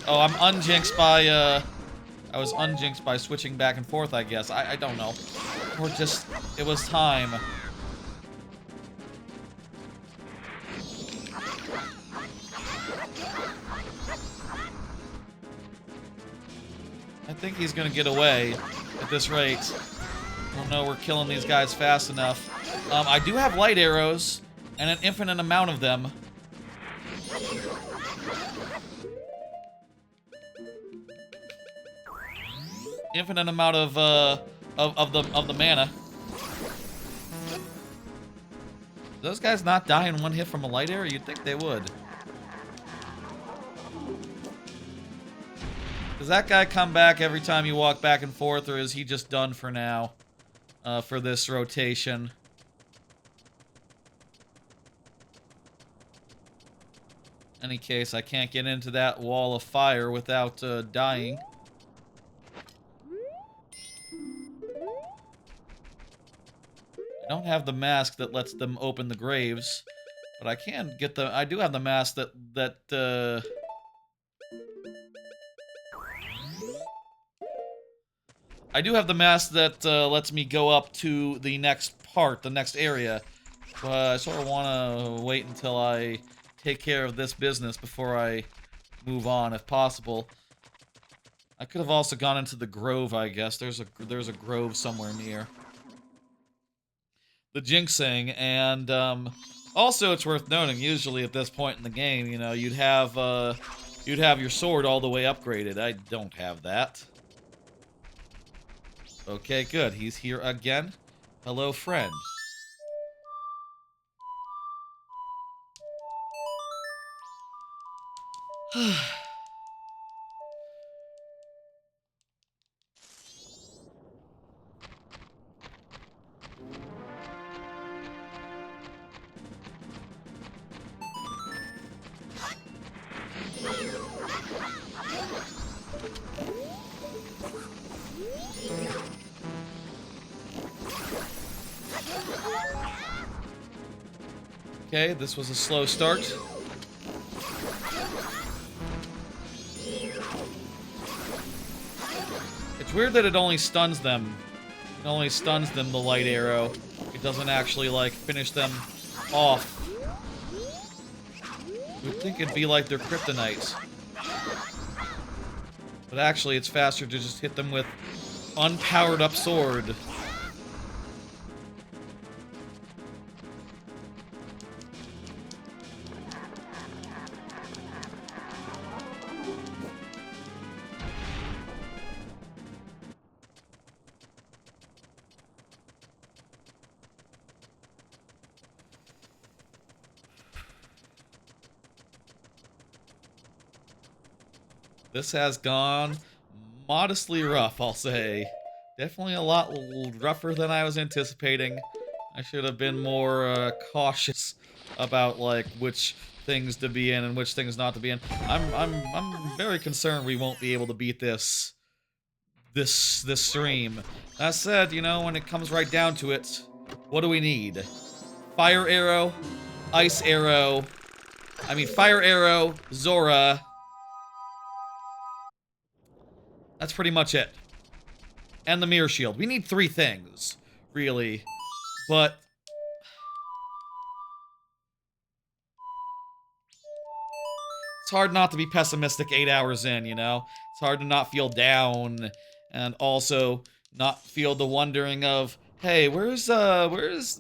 Oh, I'm unjinxed by, I was unjinxed by switching back and forth, I guess. I don't know. Or just, it was time. I think he's gonna get away at this rate. Oh no, we're killing these guys fast enough. I do have light arrows, and an infinite amount of them. Infinite amount of the mana. Those guys not die in one hit from a light arrow? You'd think they would. Does that guy come back every time you walk back and forth, or is he just done for now? For this rotation? In any case, I can't get into that wall of fire without dying. I don't have the mask that lets them open the graves, but I can get the... I do have the mask that I do have the mask that lets me go up to the next part, the next area. But I sort of want to wait until I take care of this business before I move on, if possible. I could have also gone into the grove, I guess. There's a grove somewhere near. The jinxing, and also it's worth noting, usually at this point in the game, you know, you'd have your sword all the way upgraded. I don't have that. Okay, good. He's here again. Hello, friend. Okay, this was a slow start. It's weird that it only stuns them. It only stuns them, the light arrow. It doesn't actually, like, finish them off. You'd think it'd be like their kryptonite. But actually, it's faster to just hit them with unpowered up sword. This has gone modestly rough, I'll say. Definitely a lot rougher than I was anticipating. I should have been more cautious about like which things to be in and which things not to be in. I'm very concerned we won't be able to beat this stream. That said, you know, when it comes right down to it, what do we need? Fire arrow, ice arrow. I mean, fire arrow, Zora. That's pretty much it. And the mirror shield. We need 3 things, really. But it's hard not to be pessimistic 8 hours in, you know? It's hard to not feel down and also not feel the wondering of, hey, where's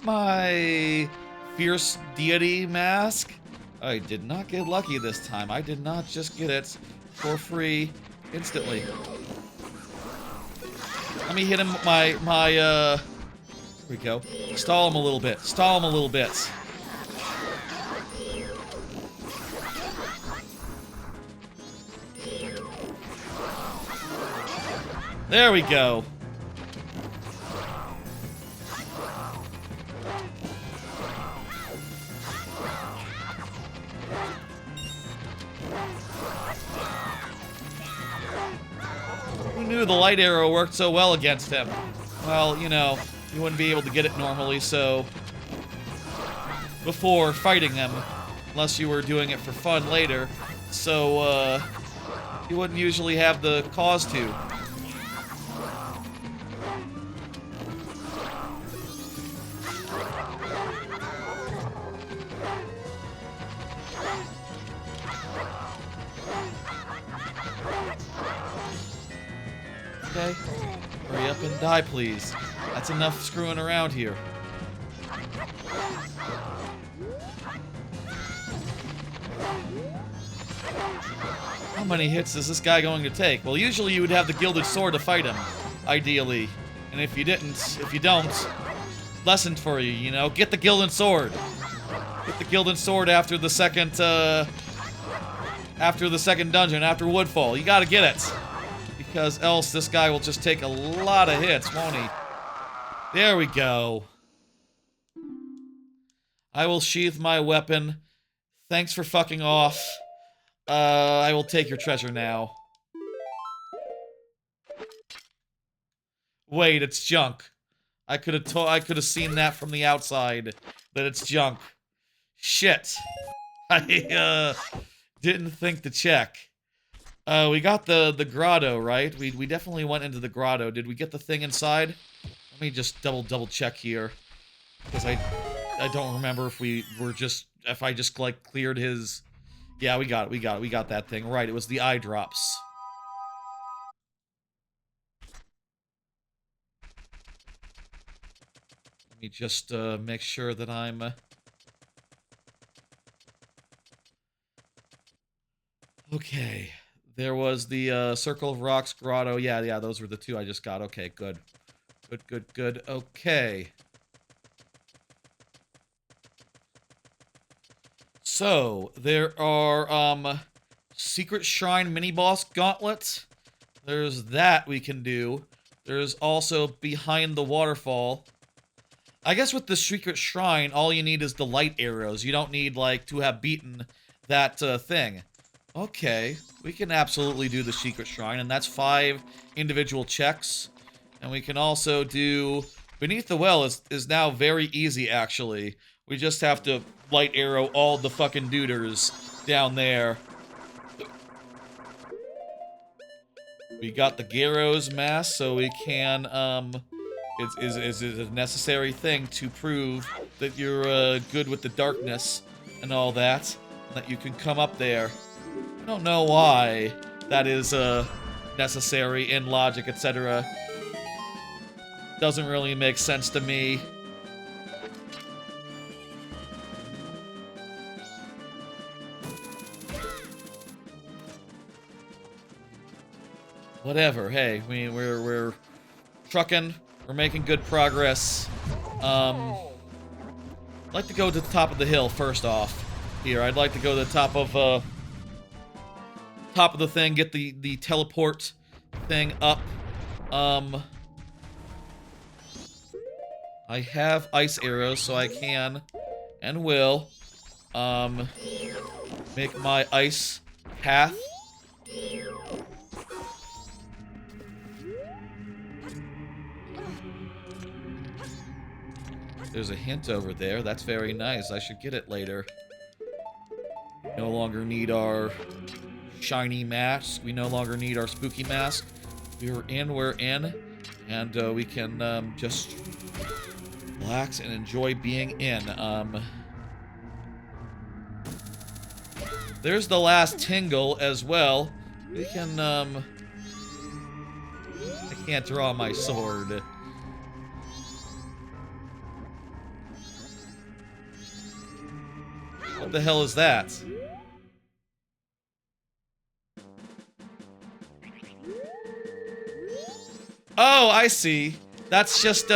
my fierce deity mask? I did not get lucky this time. I did not just get it for free instantly. Let me hit him with here we go. Stall him a little bit. Stall him a little bit. There we go. Who knew the light arrow worked so well against him? Well, you know, you wouldn't be able to get it normally, so before fighting him, unless you were doing it for fun later, so you wouldn't usually have the cause to. Okay. Hurry up and die, please. That's enough screwing around here. How many hits is this guy going to take? Well, usually you would have the Gilded Sword to fight him, ideally. And if you don't, lesson for you, you know? Get the Gilded Sword. Get the Gilded Sword after the second dungeon, after Woodfall. You gotta get it. Because else this guy will just take a lot of hits, won't he? There we go. I will sheath my weapon. Thanks for fucking off. I will take your treasure now. Wait, it's junk. I could have seen that from the outside. That it's junk. Shit. I didn't think to check. We got the grotto, right? We definitely went into the grotto. Did we get the thing inside? Let me just double check here. Because I don't remember if I just like cleared his. Yeah, we got that thing. Right, it was the eye drops. Let me just make sure that I'm okay. There was the Circle of Rocks grotto. Yeah, those were the 2 I just got. Okay, good. Good. Okay. So, there are, Secret Shrine Mini-Boss Gauntlet. There's that we can do. There's also Behind the Waterfall. I guess with the Secret Shrine, all you need is the light arrows. You don't need, like, to have beaten that, thing. Okay, we can absolutely do the Secret Shrine, and that's 5 individual checks. And we can also do Beneath the Well is now very easy, actually. We just have to light arrow all the fucking duders down there. We got the Gyro's mask, so we can, is a necessary thing to prove that you're, good with the darkness and all that, and that you can come up there. I don't know why that is, necessary in logic, etc. Doesn't really make sense to me. Whatever. Hey, we're trucking. We're making good progress. I'd like to go to the top of the hill first off. Here, I'd like to go to the top of the thing, get the teleport thing up. I have ice arrows, so I can and will make my ice path. There's a hint over there. That's very nice. I should get it later. No longer need our shiny mask. We no longer need our spooky mask. We're in. And we can just relax and enjoy being in. There's the last tingle as well. We can, I can't draw my sword. What the hell is that? Oh, I see. That's just,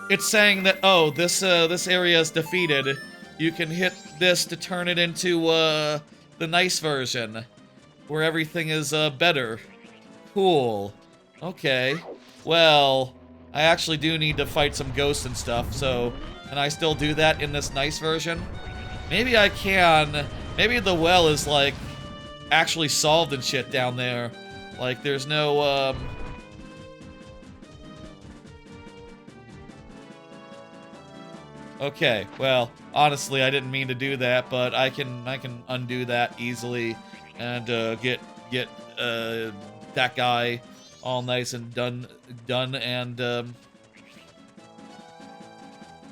it's saying that, oh, this area is defeated. You can hit this to turn it into, the nice version, where everything is, better. Cool. Okay. Well, I actually do need to fight some ghosts and stuff, so can I still do that in this nice version? Maybe I can. Maybe the well is, like, actually solved and shit down there. Like, there's no, Okay, well, honestly, I didn't mean to do that, but I can undo that easily and get that guy all nice and done and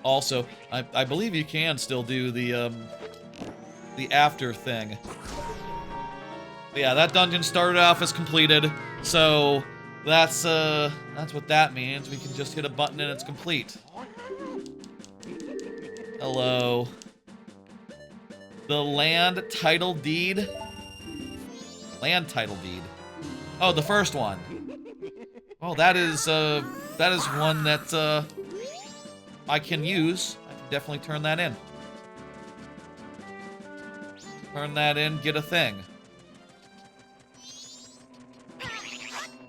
also I believe you can still do the after thing. But yeah, that dungeon started off as completed, so that's what that means. We can just hit a button and it's complete. Hello. The land title deed? Land title deed. Oh, the first one. Oh, that is one that, I can use. I can definitely turn that in. Turn that in, get a thing.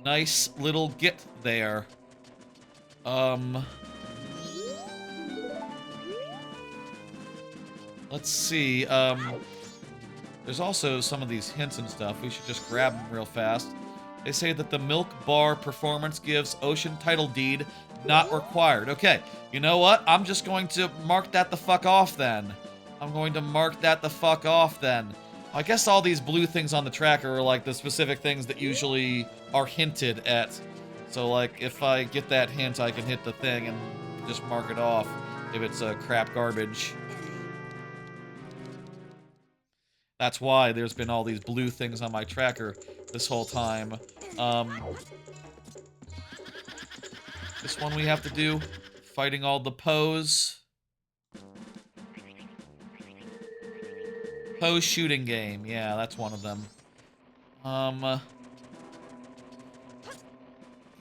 Nice little get there. Let's see, there's also some of these hints and stuff. We should just grab them real fast. They say that the milk bar performance gives ocean title deed not required. Okay, you know what? I'm just going to mark that the fuck off then. I'm going to mark that the fuck off then. I guess all these blue things on the tracker are like the specific things that usually are hinted at. So like, if I get that hint, I can hit the thing and just mark it off if it's crap garbage. That's why there's been all these blue things on my tracker this whole time. This one we have to do. Fighting all the Poes. Pose shooting game. Yeah, that's one of them.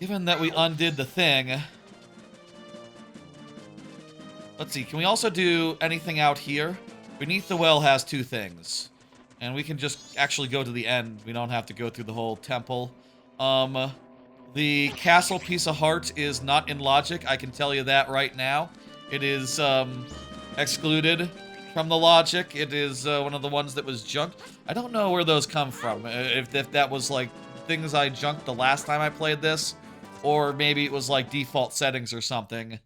Given that we undid the thing... Let's see, can we also do anything out here? Beneath the Well has two things. And we can just actually go to the end. We don't have to go through the whole temple. The castle piece of heart is not in logic. I can tell you that right now. It is excluded from the logic. It is one of the ones that was junked. I don't know where those come from. If that was like things I junked the last time I played this, or maybe it was like default settings or something.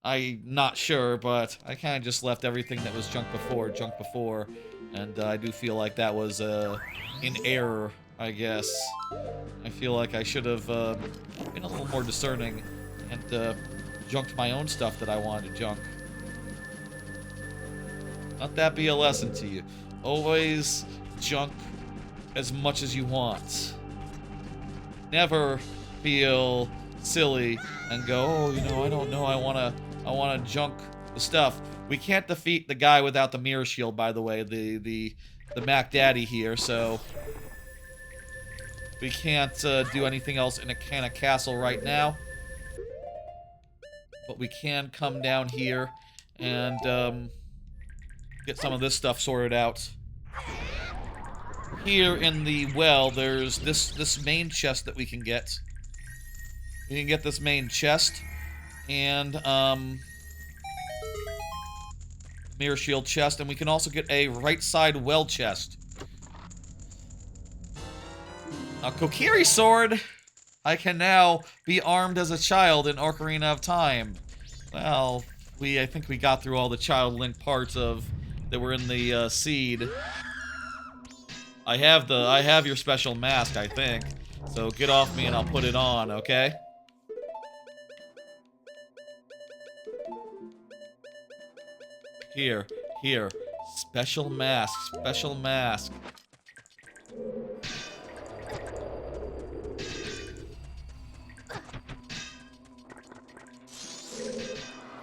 I'm not sure, but I kind of just left everything that was junk before, and I do feel like that was in error, I guess. I feel like I should have been a little more discerning and junked my own stuff that I wanted to junk. Let that be a lesson to you. Always junk as much as you want. Never feel silly and go, oh, you know, I don't know, I wanna junk the stuff. We can't defeat the guy without the mirror shield, by the way, the Mac Daddy here, so we can't do anything else in a kind of castle right now. But we can come down here and get some of this stuff sorted out. Here in the well, there's this main chest that we can get. We can get this main chest and mirror shield chest, and we can also get a right side well chest. A Kokiri sword! I can now be armed as a child in Ocarina of Time. Well, I think we got through all the child Link parts of that were in the seed. I have your special mask, I think. So get off me and I'll put it on, okay? Here. Special mask, special mask.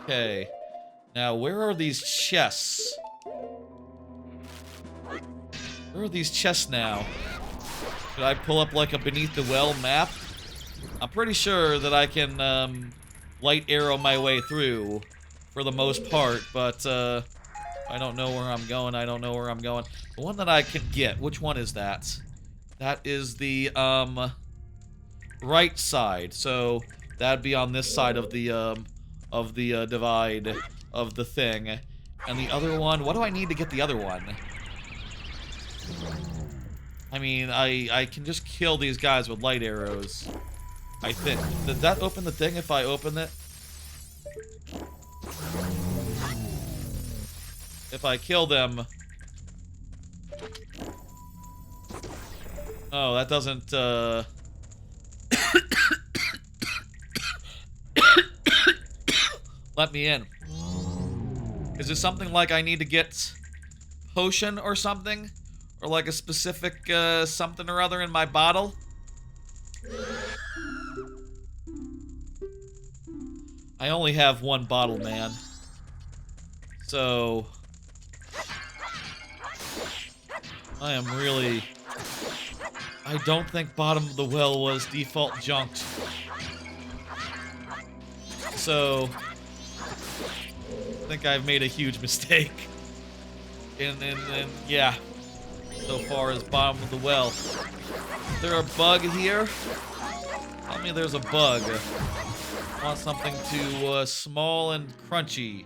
Okay. Now, where are these chests? Where are these chests now? Should I pull up like a Beneath the Well map? I'm pretty sure that I can light arrow my way through for the most part, but I don't know where I'm going. I don't know where I'm going. The one that I can get, which one is that? That is the right side. So that'd be on this side of the divide of the thing. And the other one, what do I need to get the other one? I mean, I can just kill these guys with light arrows. I think. Did that open the thing if I open it? If I kill them... Oh, that doesn't, let me in. Is there something like I need to get potion or something? Or like a specific, something or other in my bottle? I only have one bottle, man. So... I am really... I don't think bottom of the well was default junked. So... I think I've made a huge mistake. And yeah. So far as bottom of the well. Is there a bug here? Tell me there's a bug. I want something to, small and crunchy.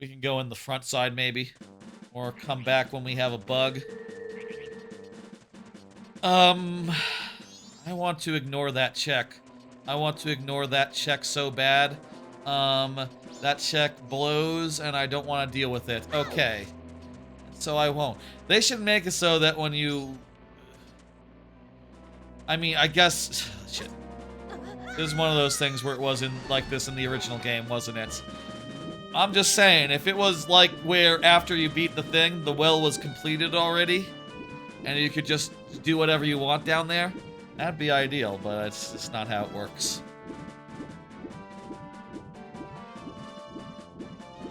We can go in the front side, maybe. Or come back when we have a bug. I want to ignore that check. I want to ignore that check so bad. That check blows, and I don't want to deal with it. Okay. So I won't. They should make it so that when you... I mean, I guess... Shit. This is one of those things where it wasn't like this in the original game, wasn't it? I'm just saying, if it was like where after you beat the thing, the well was completed already, and you could just do whatever you want down there, that'd be ideal, but it's not how it works.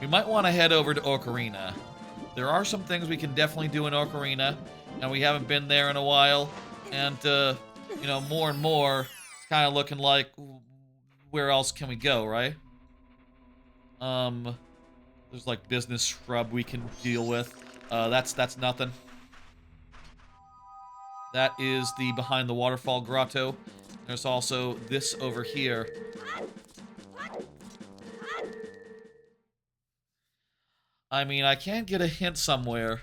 We might want to head over to Ocarina. There are some things we can definitely do in Ocarina, and we haven't been there in a while, and, you know, more and more, it's kind of looking like, where else can we go, right? There's like business scrub we can deal with. That's nothing. That is the behind the waterfall grotto. There's also this over here. I mean, I can get a hint somewhere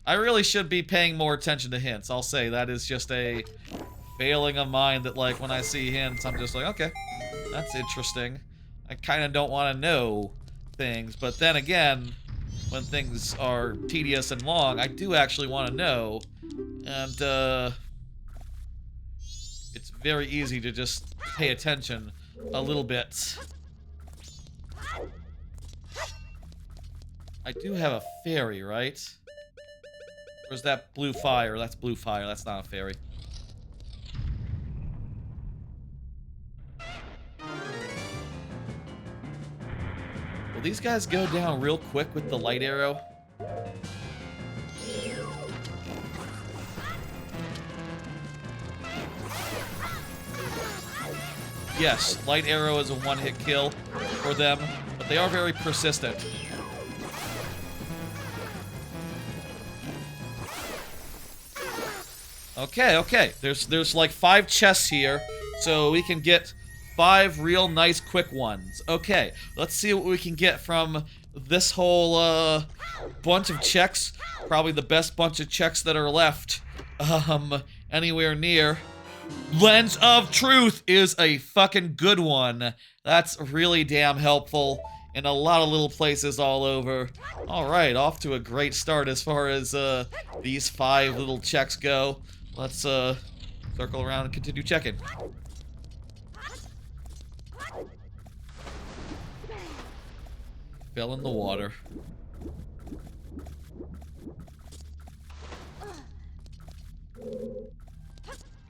I really should be paying more attention to hints. I'll say that is just a failing of mine that, like, when I see hints, I'm just like, okay, that's interesting. I kind of don't want to know things, but then again, when things are tedious and long, I do actually want to know, and, it's very easy to just pay attention a little bit. I do have a fairy, right? Or is that blue fire? That's blue fire. That's not a fairy. Will these guys go down real quick with the light arrow? Yes, light arrow is a one-hit kill for them, but they are very persistent. Okay, okay. There's like 5 chests here, so we can get 5 real nice quick ones. Okay, let's see what we can get from this whole bunch of checks. Probably the best bunch of checks that are left anywhere near. Lens of Truth is a fucking good one. That's really damn helpful in a lot of little places all over. Alright, off to a great start as far as these 5 little checks go. Let's circle around and continue checking. Fell in the water.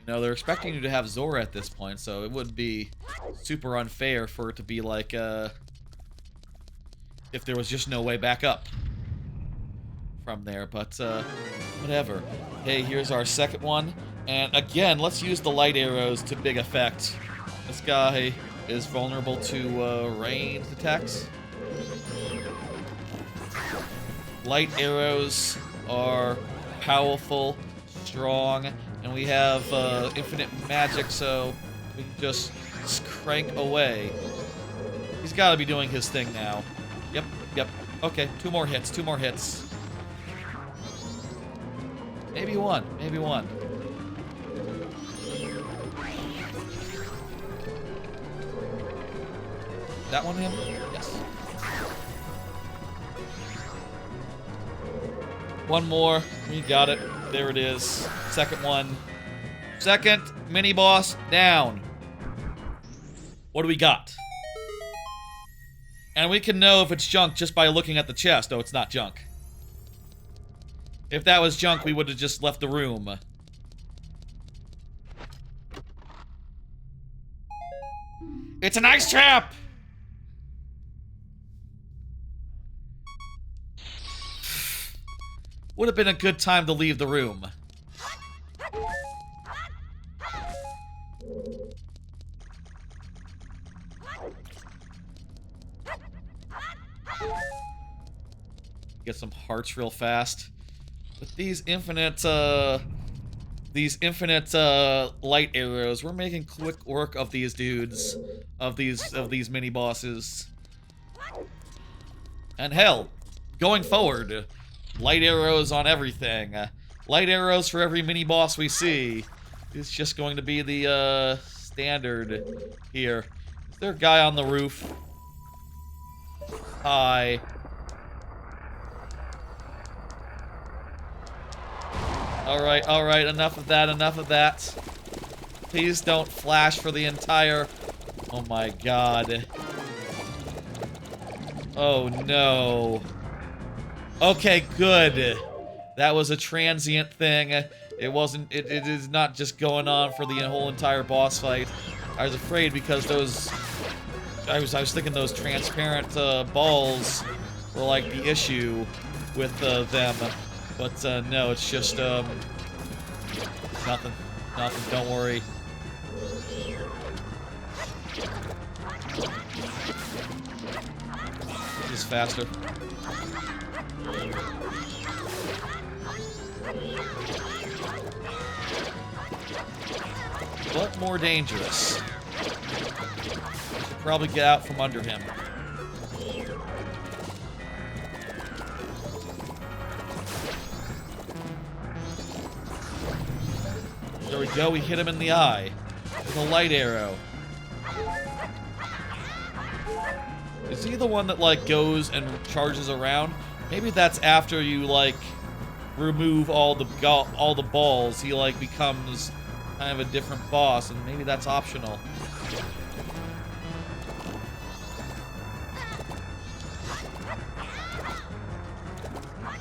You know, they're expecting you to have Zora at this point, so it would be super unfair for it to be like, if there was just no way back up from there, but, whatever. Hey, here's our second one, and again, let's use the light arrows to big effect. This guy is vulnerable to, ranged attacks. Light arrows are powerful, strong, and we have infinite magic, so we can just crank away. He's got to be doing his thing now. Yep, yep. Okay, 2 more hits, 2 more hits. Maybe one, maybe one. That one him? Yes. One more. We got it. There it is. Second one. Second mini boss down. What do we got? And we can know if it's junk just by looking at the chest. Oh, it's not junk. If that was junk, we would have just left the room. It's an ice trap! Would have been a good time to leave the room. Get some hearts real fast. With these infinite light arrows, we're making quick work of these dudes, of these mini bosses. And hell, going forward, light arrows on everything. Light arrows for every mini boss we see. It's just going to be the standard here. Is there a guy on the roof? Hi. Alright, enough of that, enough of that. Please don't flash for the entire... Oh my god. Oh no. Okay, good. That was a transient thing. It wasn't... It is not just going on for the whole entire boss fight. I was afraid because those... I was thinking those transparent balls were like the issue with them. But no, it's just nothing, don't worry. Just faster. But more dangerous. Should probably get out from under him. There we go, we hit him in the eye. With a light arrow. Is he the one that, like, goes and charges around? Maybe that's after you, like, remove all the balls. He, like, becomes kind of a different boss, and maybe that's optional.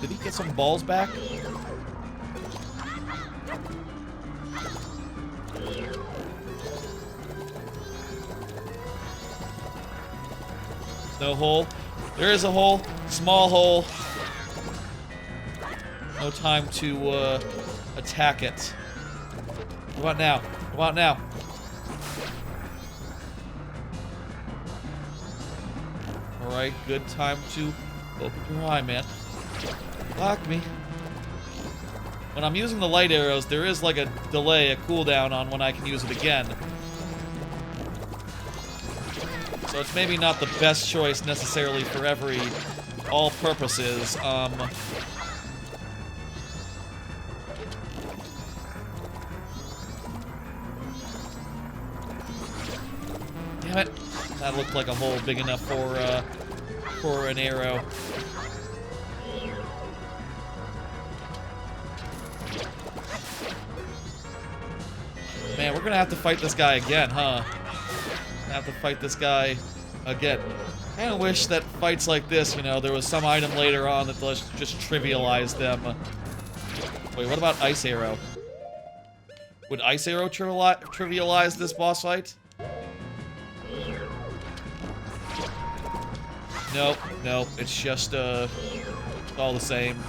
Did he get some balls back? No hole. There is a hole. Small hole. No time to attack it. Come on now. Come on now. Alright, good time to open your eye, man. Block me. When I'm using the light arrows, there is like a delay, a cooldown on when I can use it again. So it's maybe not the best choice necessarily for all purposes. Damn it. That looked like a hole big enough for an arrow. Man, we're gonna have to fight this guy again, huh? Have to fight this guy again. I kinda wish that fights like this, you know, there was some item later on that just trivialized them. Wait, what about Ice Arrow? Would Ice Arrow trivialize this boss fight? Nope, nope, it's just, all the same.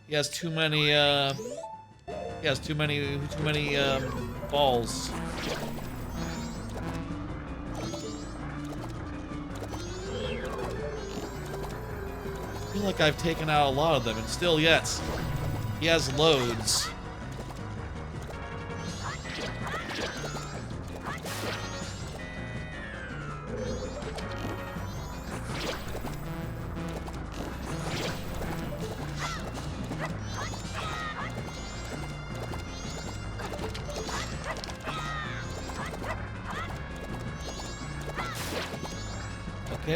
He has too many, he has too many balls. I feel like I've taken out a lot of them, and still, yes, he has loads.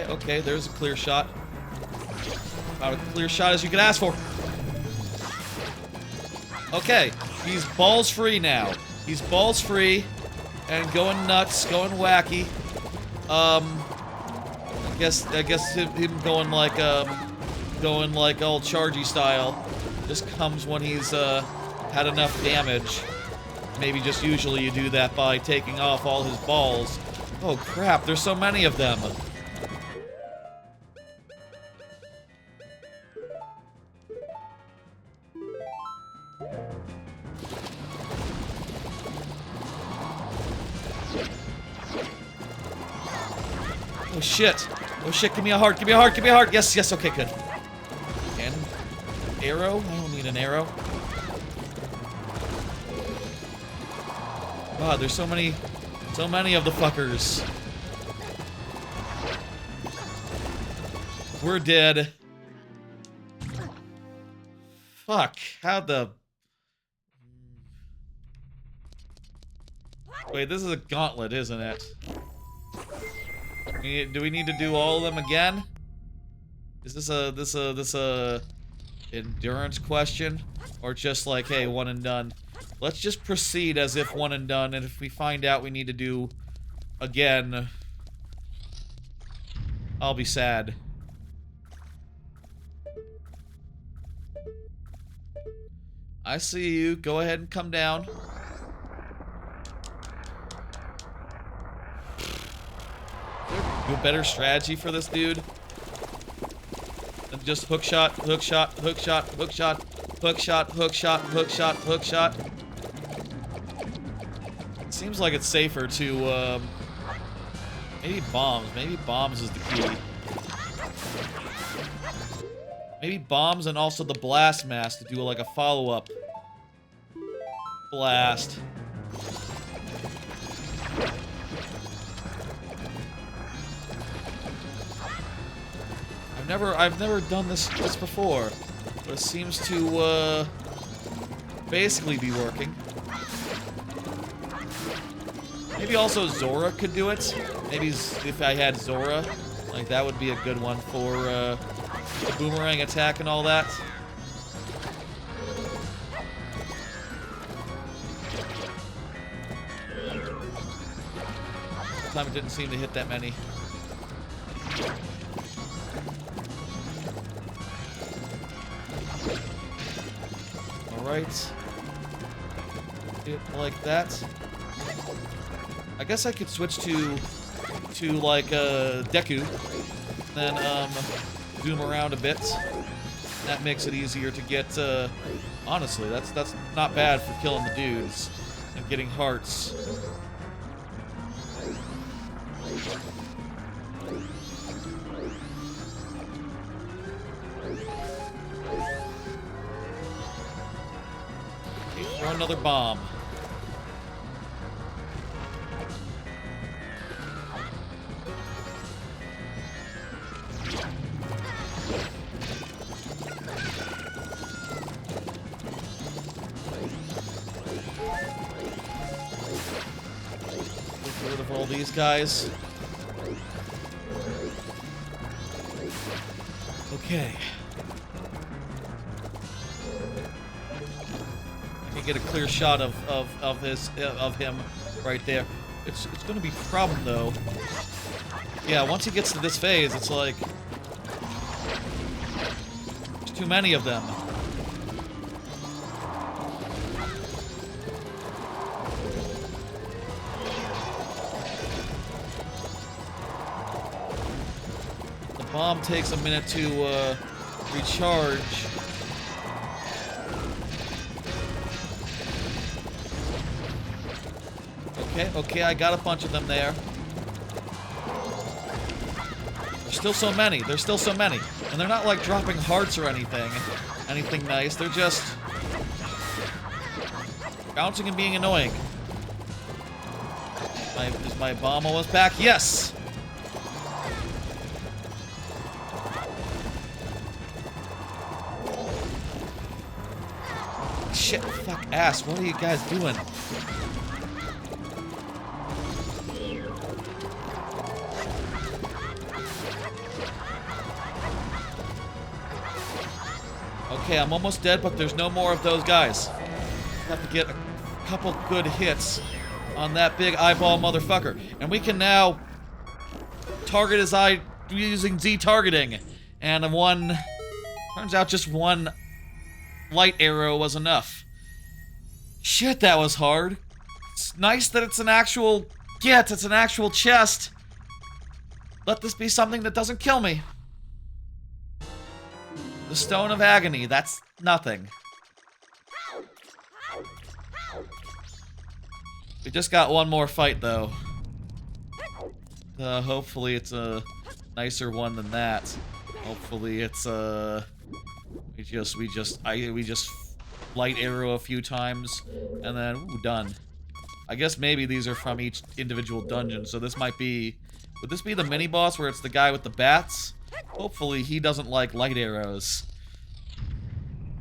Okay, there's a clear shot. About as clear shot as you could ask for. Okay, he's balls free now. He's balls free and going nuts, going wacky. I guess him going like all chargy style just comes when he's had enough damage. Maybe just usually you do that by taking off all his balls. Oh crap, there's so many of them. Oh shit! Oh shit, give me a heart, give me a heart, give me a heart! Yes, yes, okay, good. And arrow? I don't need an arrow. God, there's so many of the fuckers. We're dead. Fuck, how the... Wait, this is a gauntlet, isn't it? Do we need to do all of them again? Is this a endurance question? Or just like, hey, one and done? Let's just proceed as if one and done, and if we find out we need to do again, I'll be sad. I see you. Go ahead and come down. A better strategy for this dude than just hook shot, hook shot, hook shot, hook shot, hook shot, hook shot, hook shot, hook shot. It seems like it's safer to maybe bombs. Maybe bombs is the key. Maybe bombs and also the blast mask to do like a follow-up blast. I've never done this before. But it seems to, basically be working. Maybe also Zora could do it. Maybe if I had Zora, like that would be a good one for, the boomerang attack and all that. This time it didn't seem to hit that many. Alright. It like that. I guess I could switch to like Deku, then zoom around a bit. That makes it easier to get. Honestly, that's not bad for killing the dudes and getting hearts. Okay, throw another bomb. Get rid of all these guys. Okay. I can get a clear shot of him right there. It's going to be a problem though. Yeah, once he gets to this phase, it's like there's too many of them. Bomb takes a minute to recharge. Okay, I got a bunch of them there. There's still so many. There's still so many. And they're not like dropping hearts or anything nice. They're just bouncing and being annoying. Is my bomb almost back? Yes! Shit, fuck ass, what are you guys doing? Okay, I'm almost dead, but there's no more of those guys. Have to get a couple good hits on that big eyeball motherfucker. And we can now target his eye using Z targeting. And turns out just one light arrow was enough. Shit, that was hard. It's nice that it's an actual it's an actual chest. Let this be something that doesn't kill me. The Stone of Agony, that's nothing. We just got one more fight though. Hopefully it's a nicer one than that. Hopefully it's we just light arrow a few times and then ooh, done. I guess maybe these are from each individual dungeon, so this might be. Would this be the mini boss where it's the guy with the bats? Hopefully he doesn't like light arrows.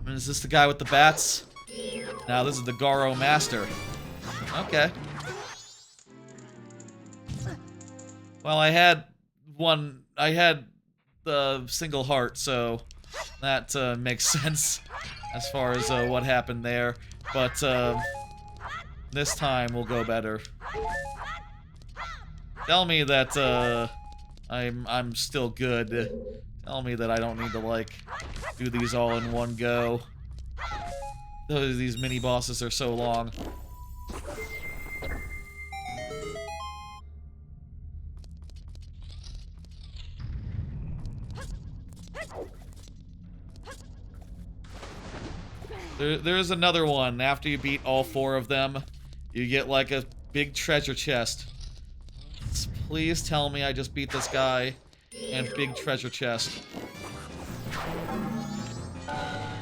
Is this the guy with the bats? Now this is the Garo Master. Okay. Well, I had the single heart, so that makes sense as far as what happened there. But this time will go better. Tell me that I'm still good. Tell me that I don't need to like do these all in one go. These mini bosses are so long. There's another one. After you beat all 4 of them, you get like a big treasure chest. Please tell me I just beat this guy and big treasure chest. I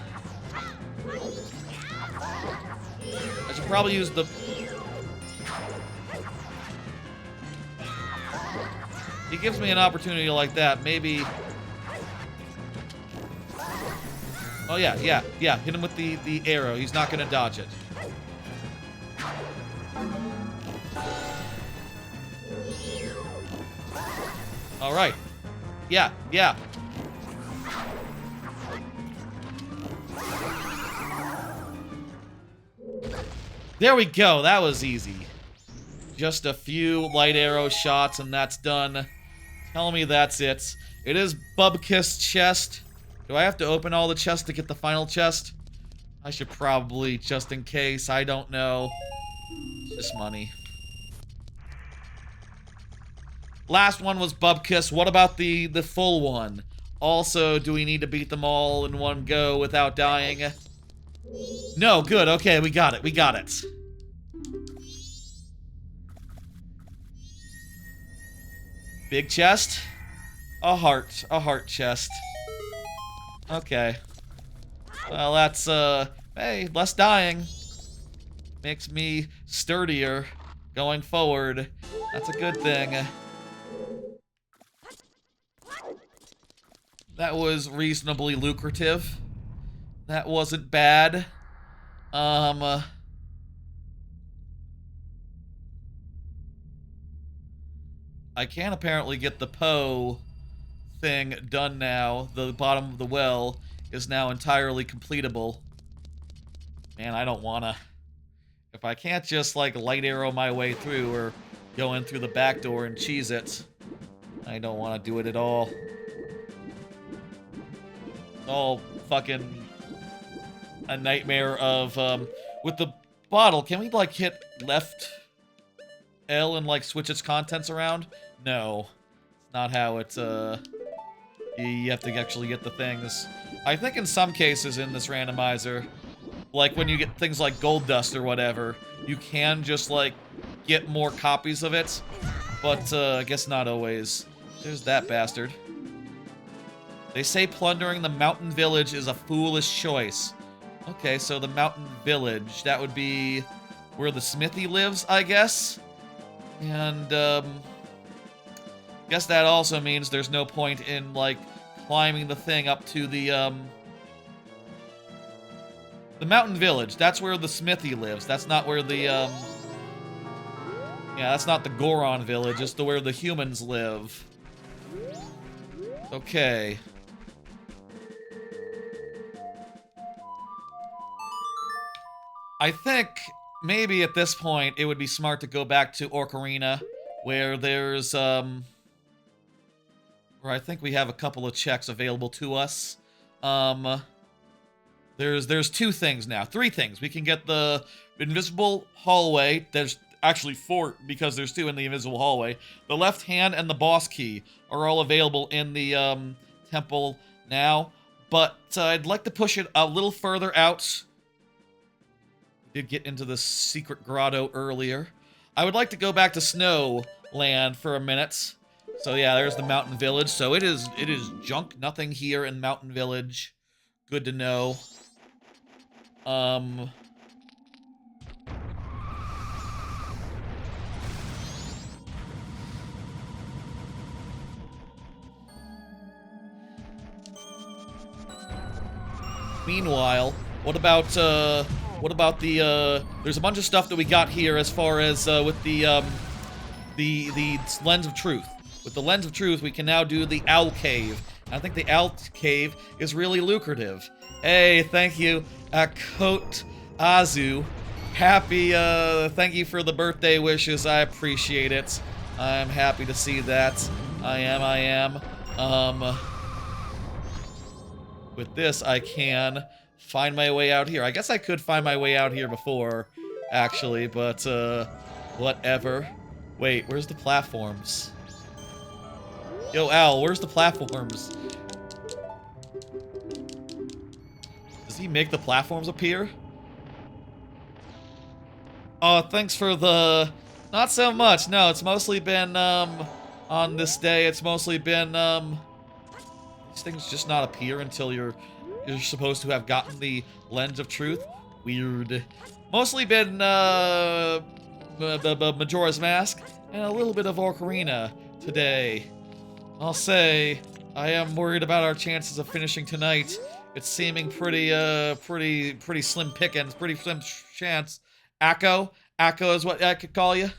should probably use the... He gives me an opportunity like that. Maybe Oh, yeah, yeah, yeah. Hit him with the arrow. He's not gonna dodge it. All right. Yeah, yeah. There we go. That was easy. Just a few light arrow shots and that's done. Tell me that's it. It is Bubkiss chest. Do I have to open all the chests to get the final chest? I should probably, just in case. I don't know. It's just money. Last one was Bubkiss. What about the full one? Also, do we need to beat them all in one go without dying? No, good. Okay, we got it. We got it. Big chest. A heart chest. Okay. Well, that's, hey, less dying. Makes me sturdier going forward. That's a good thing. That was reasonably lucrative. That wasn't bad. I can apparently get the Poe thing done now. The bottom of the well is now entirely completable. Man, I don't wanna. If I can't just, like, light arrow my way through or go in through the back door and cheese it, I don't want to do it at all. It's all fucking a nightmare of, with the bottle, can we, like, hit left L and, like, switch its contents around? No. It's not how it's, you have to actually get the things. I think in some cases in this randomizer, like when you get things like gold dust or whatever, you can just, like, get more copies of it, but, I guess not always. There's that bastard. They say plundering the mountain village is a foolish choice. Okay, so the mountain village, that would be where the smithy lives, I guess? And, guess that also means there's no point in, like, climbing the thing up to the mountain village. That's where the smithy lives. That's not where the, yeah, that's not the Goron village. It's where the humans live. Okay. I think maybe at this point it would be smart to go back to Ocarina, where there's, where I think we have a couple of checks available to us. There's two things now. Three things. We can get the invisible hallway. There's actually four, because there's two in the invisible hallway. The left hand and the boss key are all available in the, temple now. But I'd like to push it a little further out. Did get into the secret grotto earlier. I would like to go back to Snowland for a minute. So yeah, there's the mountain village. So it is junk. Nothing here in Mountain Village. Good to know. Meanwhile, what about the, there's a bunch of stuff that we got here as far as, with the Lens of Truth. With the Lens of Truth, we can now do the Owl Cave. I think the Owl Cave is really lucrative. Hey, thank you, Coat Azu. Happy, thank you for the birthday wishes, I appreciate it. I'm happy to see that. I am. With this, I can find my way out here. I guess I could find my way out here before, actually, but, whatever. Wait, where's the platforms? Yo, Al, where's the platforms? Does he make the platforms appear? Oh, thanks for the... Not so much, no, it's mostly been, on this day, it's mostly been, these things just not appear until you're supposed to have gotten the Lens of Truth. Weird. Mostly been, Majora's Mask, and a little bit of Ocarina today. I'll say, I am worried about our chances of finishing tonight It's seeming pretty slim pickings, pretty slim chance. Acco? Acco is what I could call you?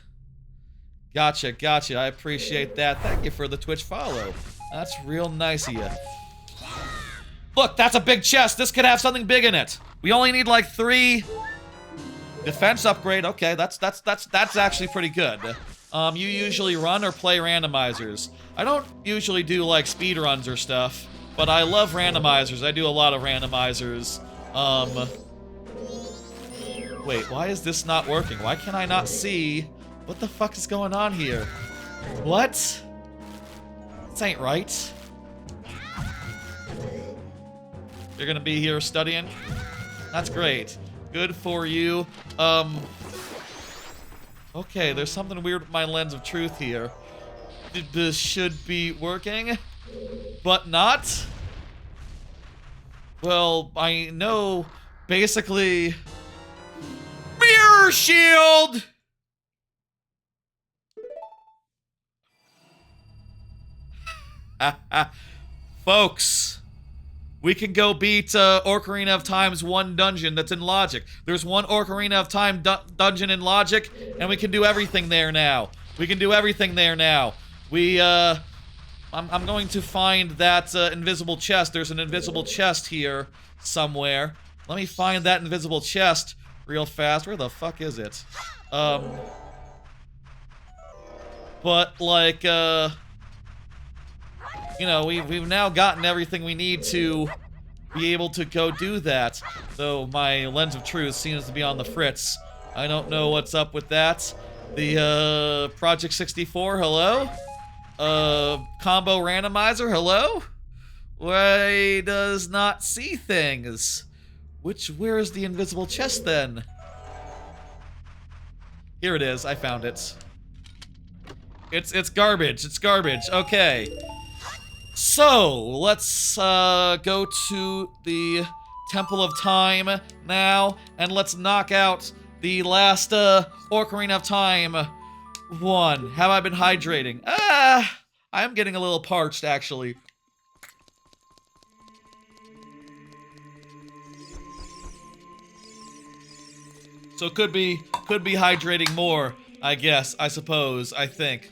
Gotcha, gotcha. I appreciate that. Thank you for the Twitch follow. That's real nice of you. Look, that's a big chest. This could have something big in it. We only need like 3 defense upgrade. Okay, that's actually pretty good. You usually run or play randomizers. I don't usually do like speed runs or stuff, but I love randomizers. I do a lot of randomizers. Wait, why is this not working? Why can I not see? What the fuck is going on here? What? This ain't right. You're gonna be here studying? That's great. Good for you. Okay, there's something weird with my lens of truth here. This should be working, but not. Well, I know, basically... Mirror shield! Folks, we can go beat Ocarina of Time's one dungeon that's in Logic. There's one Ocarina of Time dungeon in Logic, and we can do everything there now. We can do everything there now. I'm going to find that invisible chest. There's an invisible chest here somewhere. Let me find that invisible chest real fast. Where the fuck is it? But, like, you know, we've now gotten everything we need to be able to go do that. Though my lens of truth seems to be on the fritz. I don't know what's up with that. The, Project 64, hello? Combo randomizer, hello? Why does not see things? Where's the invisible chest then? Here it is, I found it. It's garbage, it's garbage, okay. So, let's go to the Temple of Time now, and let's knock out the last Ocarina of Time one. Have I been hydrating? I'm getting a little parched, actually. So could be hydrating more, I guess, I suppose, I think.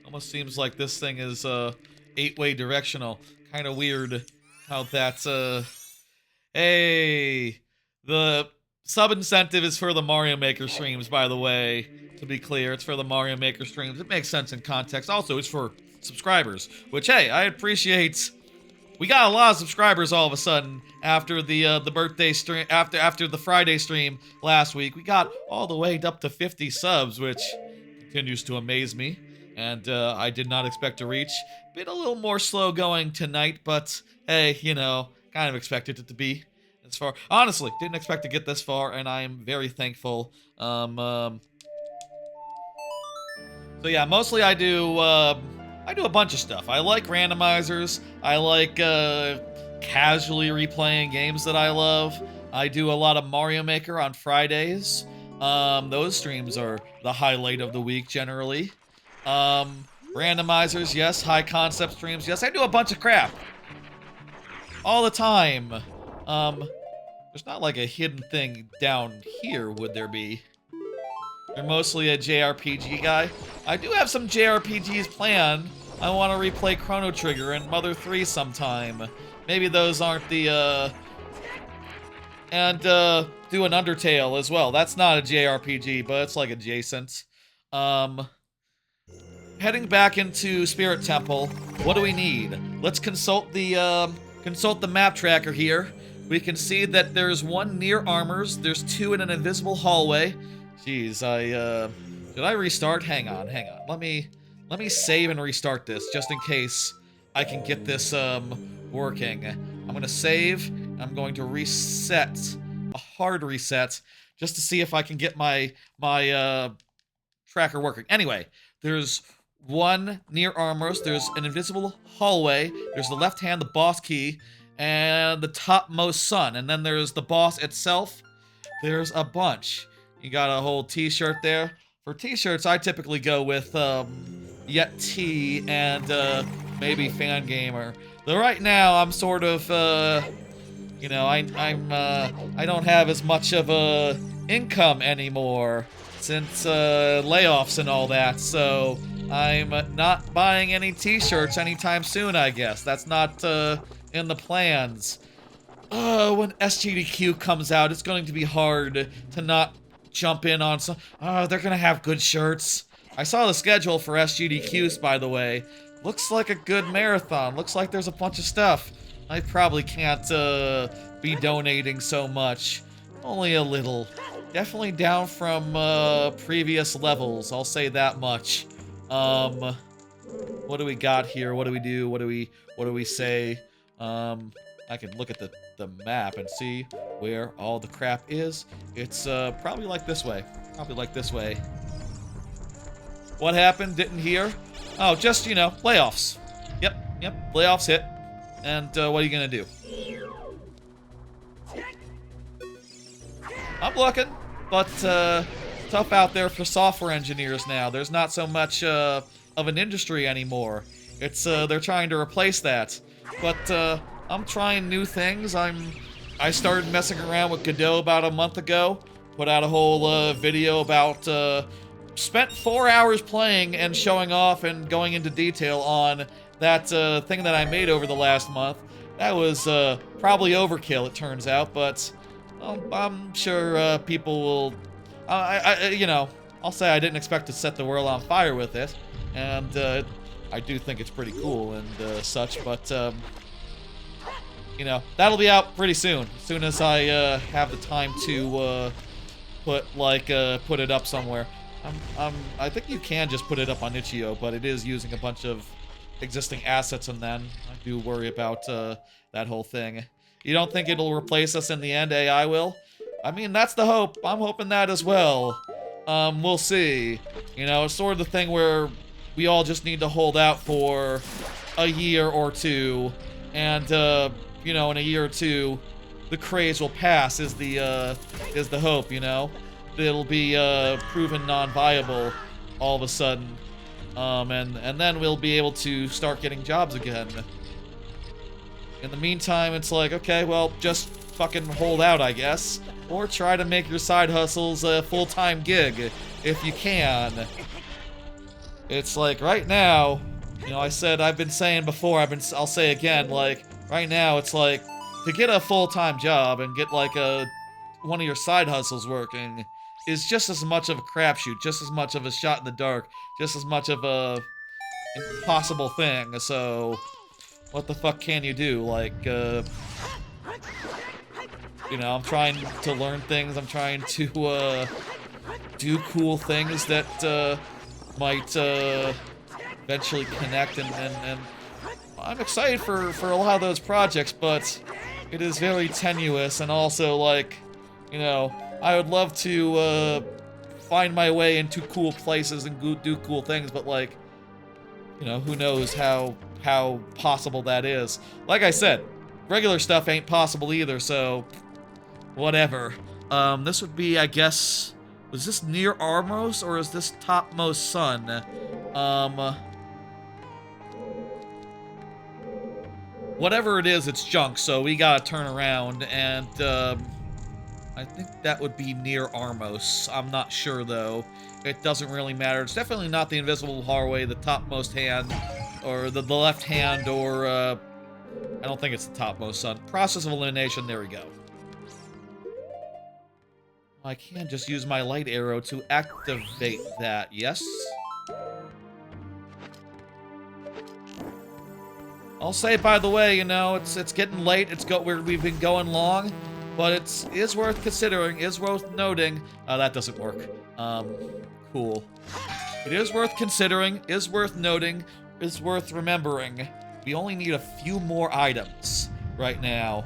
Almost seems like this thing is 8-way directional. Kind of weird how that's hey, the sub incentive is for the Mario Maker streams, by the way. To be clear, it's for the Mario Maker streams. It makes sense in context. Also, it's for subscribers, which, hey, I appreciate. We got a lot of subscribers all of a sudden after the birthday stream, after the Friday stream last week. We got all the way up to 50 subs, which continues to amaze me. And I did not expect to reach. Been a little more slow going tonight, but hey, you know, kind of expected it to be this far. Honestly, didn't expect to get this far, and I am very thankful. So yeah, mostly I do a bunch of stuff. I like randomizers. I like casually replaying games that I love. I do a lot of Mario Maker on Fridays. Those streams are the highlight of the week generally. Randomizers, yes. High concept streams, yes. I do a bunch of crap. All the time. There's not like a hidden thing down here, would there be? You're mostly a JRPG guy. I do have some JRPGs planned. I want to replay Chrono Trigger and Mother 3 sometime. Maybe those aren't the, and, do an Undertale as well. That's not a JRPG, but it's like adjacent. Heading back into Spirit Temple, what do we need? Let's consult the map tracker here. We can see that there's one near armors. There's 2 in an invisible hallway. Jeez, did I restart? Hang on. Let me save and restart this, just in case I can get this, working. I'm gonna save. I'm going to reset, a hard reset, just to see if I can get my tracker working. Anyway, there's 1 near armors. There's an invisible hallway. There's the left hand, the boss key, and the topmost sun. And then there's the boss itself. There's a bunch. You got a whole t-shirt there. For t-shirts, I typically go with Yet T and maybe Fangamer. Though right now I'm sort of, you know, I don't have as much of a income anymore since layoffs and all that. So I'm not buying any T-shirts anytime soon. I guess that's not in the plans. When SGDQ comes out, it's going to be hard to not jump in on some. They're gonna have good shirts. I saw the schedule for SGDQs, by the way. Looks like a good marathon. Looks like there's a bunch of stuff. I probably can't be donating so much. Only a little. Definitely down from previous levels. I'll say that much. What do we got here? What do we do? What do we say? I can look at the map and see where all the crap is. It's probably like this way. Probably like this way. What happened? Didn't hear. Oh, just, you know, layoffs. Yep, layoffs hit. And what are you gonna do? I'm looking, but tough out there for software engineers now. There's not so much of an industry anymore. It's they're trying to replace that. But I'm trying new things. I started messing around with Godot about a month ago. Put out a whole video about spent 4 hours playing and showing off and going into detail on that thing that I made over the last month. That was probably overkill, it turns out, but I'm sure people will. You know, I'll say I didn't expect to set the world on fire with it, and I do think it's pretty cool and such, but you know, that'll be out pretty soon. As soon as I have the time to put it up somewhere. I think you can just put it up on itch.io, but it is using a bunch of existing assets, and then I do worry about that whole thing. You don't think it'll replace us in the end? AI will? I mean, that's the hope. I'm hoping that as well. We'll see. You know, it's sort of the thing where we all just need to hold out for a year or two, and you know, in a year or two, the craze will pass. Is the hope? You know, it'll be proven non-viable all of a sudden, and then we'll be able to start getting jobs again. In the meantime, it's like, okay, well, just fucking hold out, I guess, or try to make your side hustles a full-time gig if you can. It's like right now, you know, I've been saying before, I'll say again, like right now, it's like to get a full-time job and get like one of your side hustles working is just as much of a crapshoot, just as much of a shot in the dark, just as much of a impossible thing. So, what the fuck can you do? Like, you know, I'm trying to learn things. I'm trying to do cool things that might eventually connect, and I'm excited for a lot of those projects, but it is very tenuous, and also, like, you know, I would love to find my way into cool places and do cool things, but, like, you know, who knows how possible that is. Like I said, regular stuff ain't possible either, so whatever. This would be, I guess, was this near Armos, or is this topmost sun? Whatever it is, it's junk, so we gotta turn around, and I think that would be near Armos. I'm not sure, though. It doesn't really matter. It's definitely not the invisible hallway, the topmost hand, or the left hand, or I don't think it's the topmost sun. Process of elimination, there we go. I can just use my light arrow to activate that, yes? I'll say, by the way, you know, it's getting late. We've been going long, but it is worth considering. Is worth noting. That doesn't work. Cool. It is worth considering. Is worth noting. Is worth remembering. We only need a few more items right now,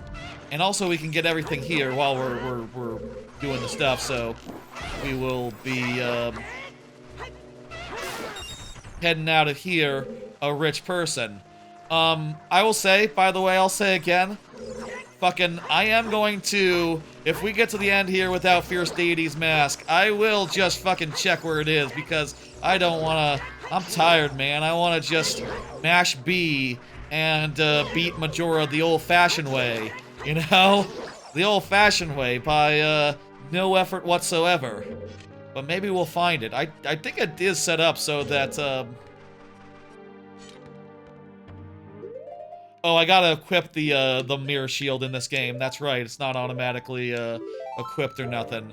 and also we can get everything here while we're doing the stuff. So we will be heading out of here a rich person. I will say, by the way, I'll say again, fucking, I am going to, if we get to the end here without Fierce Deity's mask, I will just fucking check where it is, because I don't wanna, I'm tired, man. I wanna just mash B and beat Majora the old-fashioned way, you know? The old-fashioned way by no effort whatsoever. But maybe we'll find it. I think it is set up so that, Oh, I gotta equip the mirror shield in this game. That's right, it's not automatically, equipped or nothing.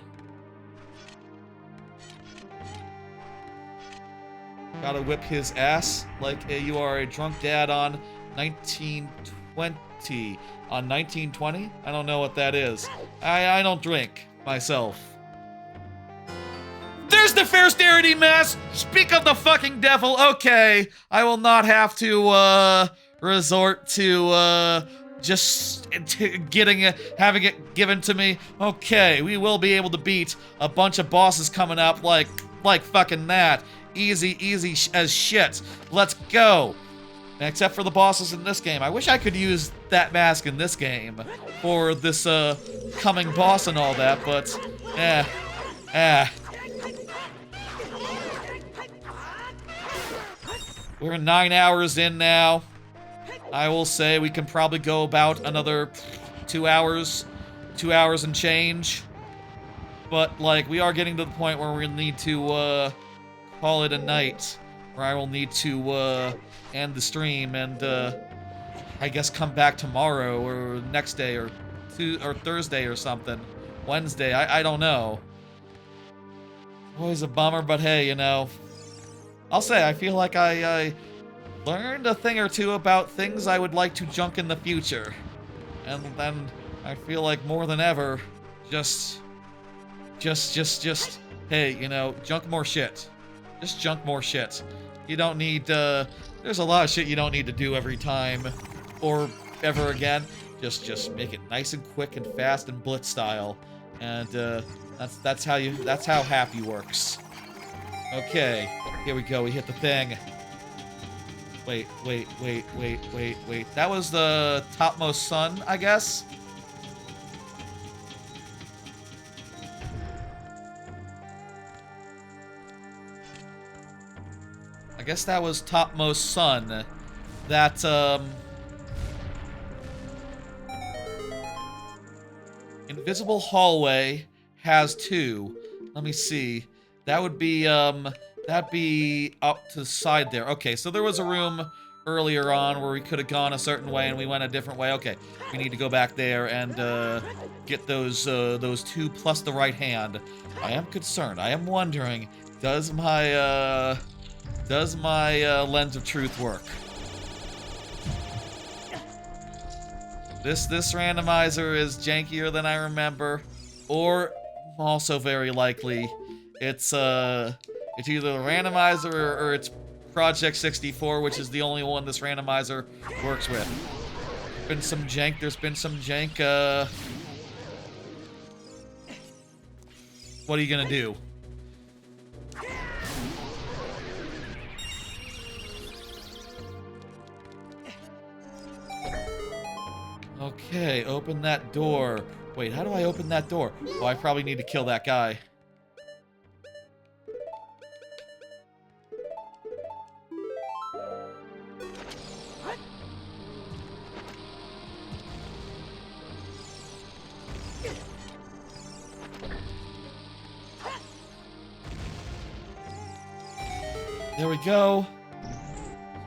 Gotta whip his ass like you are a drunk dad on 1920. On 1920? I don't know what that is. I don't drink, myself. There's the Fairsterity mask! Speak of the fucking devil, okay. I will not have to, resort to, just having it given to me. Okay, we will be able to beat a bunch of bosses coming up like fucking that. Easy as shit. Let's go. Except for the bosses in this game. I wish I could use that mask in this game for this, coming boss and all that, but, We're 9 hours in now. I will say we can probably go about another 2 hours. 2 hours and change. But, like, we are getting to the point where we need to, call it a night. Where I will need to, end the stream and, I guess come back tomorrow or next day or Thursday or something. Wednesday, I don't know. Always a bummer, but hey, you know. I'll say, I feel like I learned a thing or two about things I would like to junk in the future. And then I feel like more than ever, just, hey, you know, junk more shit. Just junk more shit. You don't need, there's a lot of shit you don't need to do every time or ever again. Just make it nice and quick and fast and blitz style. And, that's how happy works. Okay, here we go, we hit the thing. Wait. That was the topmost sun, I guess? I guess that was topmost sun. That, invisible hallway has 2. Let me see. That would be, that'd be up to the side there. Okay, so there was a room earlier on where we could have gone a certain way and we went a different way. Okay, we need to go back there and, get those 2 plus the right hand. I am concerned. I am wondering, does my lens of truth work? This randomizer is jankier than I remember, or also very likely it's either the randomizer or it's Project 64, which is the only one this randomizer works with. There's been some jank, what are you gonna do? Okay, open that door. Wait, how do I open that door? Oh, I probably need to kill that guy. There we go.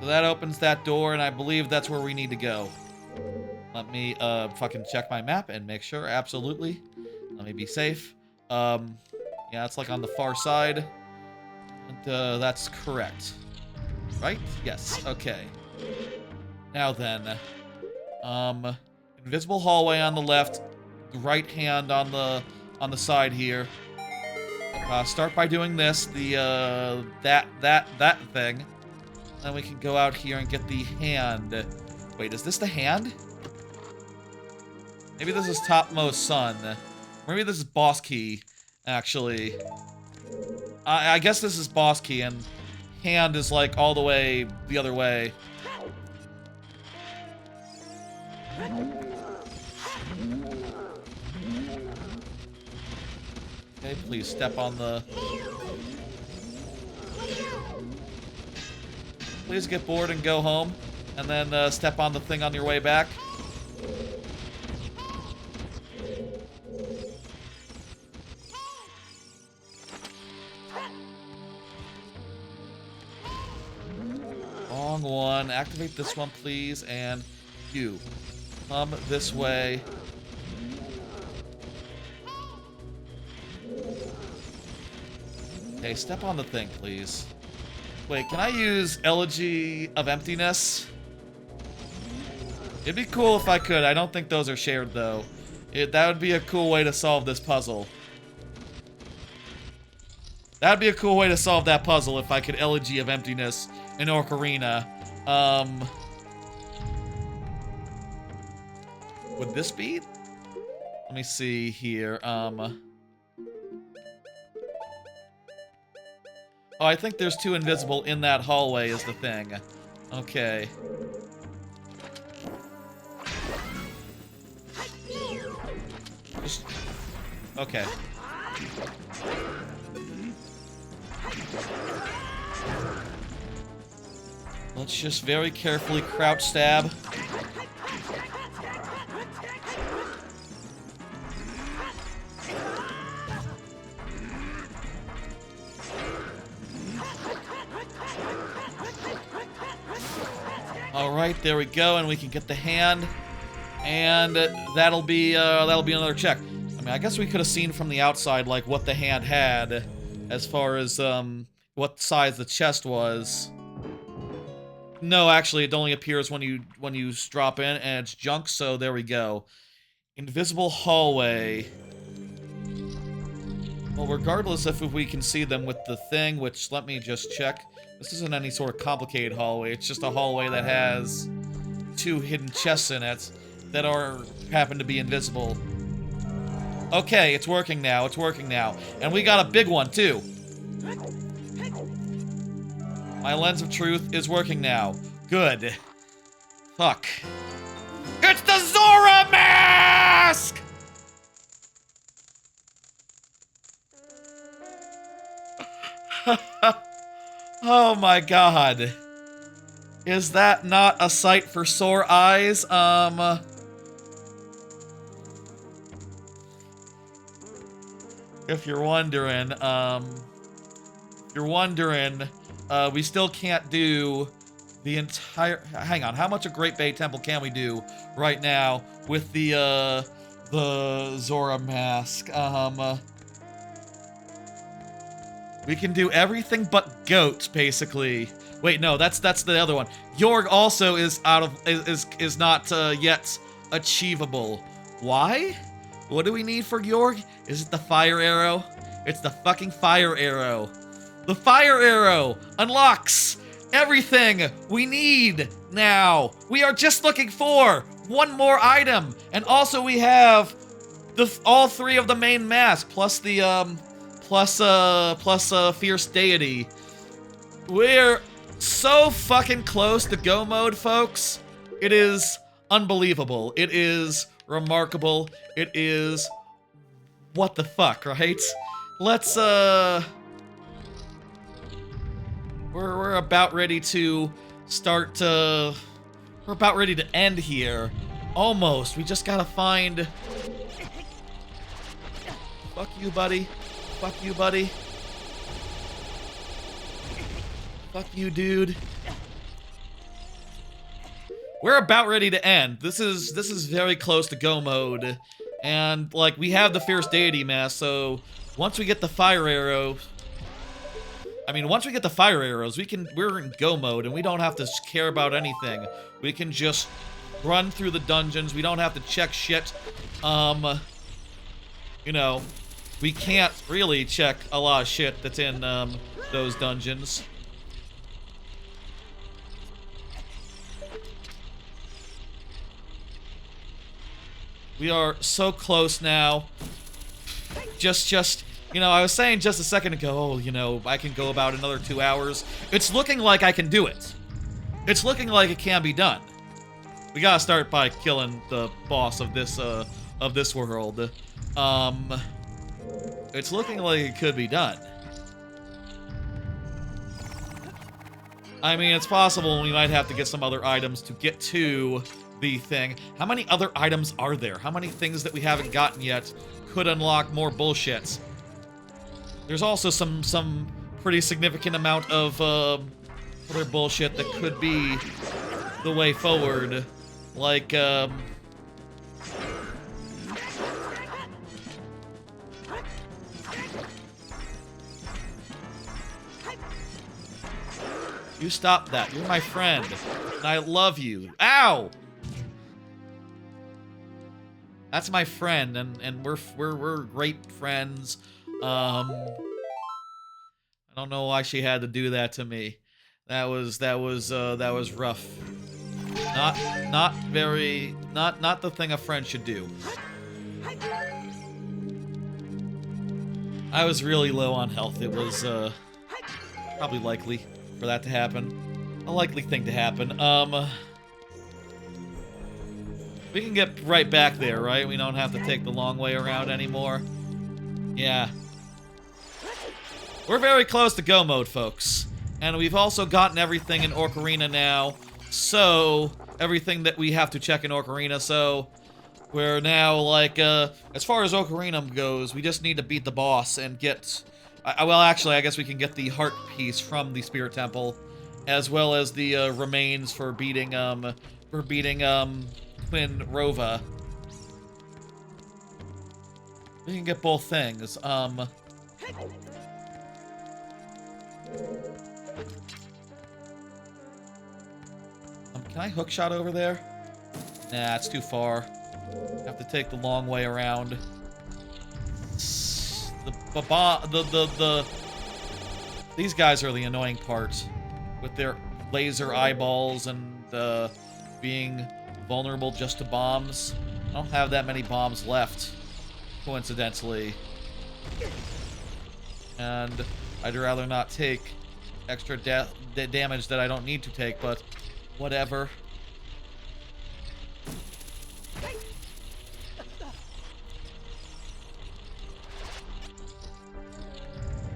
So that opens that door, and I believe that's where we need to go. Let me, fucking check my map and make sure, absolutely. Let me be safe. Yeah, it's like on the far side. And, that's correct. Right? Yes, okay. Now then. Invisible hallway on the left. Right hand on the side here. Start by doing this, that thing. Then we can go out here and get the hand. Wait, is this the hand? Maybe this is topmost sun. Maybe this is boss key, actually. I guess this is boss key, and hand is like all the way the other way. Okay, please step on the... Please get bored and go home. and then step on the thing on your way back. Wrong one. Activate this one, please, and you. Come this way. Okay, step on the thing, please. Wait, can I use Elegy of Emptiness? It'd be cool if I could. I don't think those are shared, though. That would be a cool way to solve this puzzle. That'd be a cool way to solve that puzzle if I could Elegy of Emptiness in Ocarina. Would this be? Let me see here. Oh, I think there's two invisible in that hallway is the thing. Okay. Okay. Let's just very carefully crouch stab. All right, there we go, and we can get the hand, and that'll be another check. I mean, I guess we could have seen from the outside like what the hand had, as far as what size the chest was. No, actually, it only appears when you drop in, and it's junk. So there we go. Invisible hallway. Well, regardless if we can see them with the thing, which let me just check. This isn't any sort of complicated hallway. It's just a hallway that has two hidden chests in it that happen to be invisible. Okay, it's working now. It's working now. And we got a big one, too. My lens of truth is working now. Good. Fuck. It's the Zora mask! Oh my god. Is that not a sight for sore eyes? If you're wondering, we still can't do the entire... Hang on, how much of Great Bay Temple can we do right now with the Zora mask? We can do everything but goat, basically. Wait, no, that's the other one. Yorg also is is not yet achievable. Why? What do we need for Yorg? Is it the fire arrow? It's the fucking fire arrow. The fire arrow unlocks everything we need now. We are just looking for one more item, and also we have all three of the main masks plus the plus fierce deity. We're so fucking close to go mode, folks. It is unbelievable. It is remarkable. It is what the fuck, right? Let's we're about ready to start we're about ready to end here. Almost. We just gotta find... Fuck you, buddy. Fuck you, buddy. Fuck you, dude. We're about ready to end. This is very close to go mode. And, like, we have the Fierce Deity mask, so once we get the fire arrow... I mean, once we get the fire arrows, we're in go mode, and we don't have to care about anything. We can just run through the dungeons. We don't have to check shit. You know... We can't really check a lot of shit that's in those dungeons. We are so close now. Just, you know, I was saying just a second ago, oh, you know, I can go about another 2 hours. It's looking like I can do it. It's looking like it can be done. We gotta start by killing the boss of this world. It's looking like it could be done. I mean, it's possible we might have to get some other items to get to the thing. How many other items are there? How many things that we haven't gotten yet could unlock more bullshit? There's also some pretty significant amount of other bullshit that could be the way forward. Like, you stop that. You're my friend. And I love you. Ow! That's my friend, and we're great friends. I don't know why she had to do that to me. That was rough. Not the thing a friend should do. I was really low on health. It was probably likely for that to happen. A likely thing to happen. We can get right back there, right? We don't have to take the long way around anymore. Yeah. We're very close to go mode, folks. And we've also gotten everything in Ocarina now. So, everything that we have to check in Ocarina, so we're now, like, as far as Ocarina goes, we just need to beat the boss and get... well, actually, I guess we can get the heart piece from the Spirit Temple, as well as the remains for beating Twin Rova. We can get both things. Can I hookshot over there? Nah, it's too far. Have to take the long way around. These guys are the annoying part, with their laser eyeballs and being vulnerable just to bombs. I don't have that many bombs left, coincidentally. And I'd rather not take extra damage that I don't need to take, but whatever.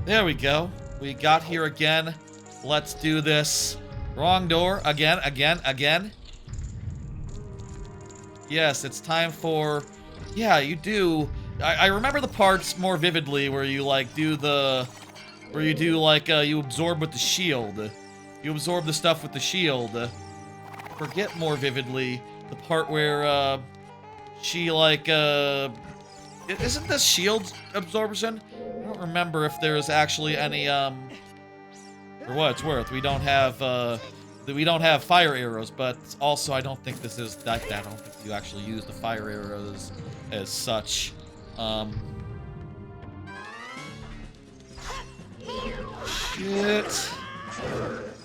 There we go. We got here again. Let's do this. Wrong door. Again. Yes, it's time for... Yeah, you do... I remember the parts more vividly where you, like, do the... Where you do, like, you absorb with the shield. You absorb the stuff with the shield. Forget more vividly the part where, she, like, isn't this shield absorption? I don't remember if there's actually any, for what it's worth, we don't have fire arrows, but also I don't think this is like that. I don't think you actually use the fire arrows as such. Shit.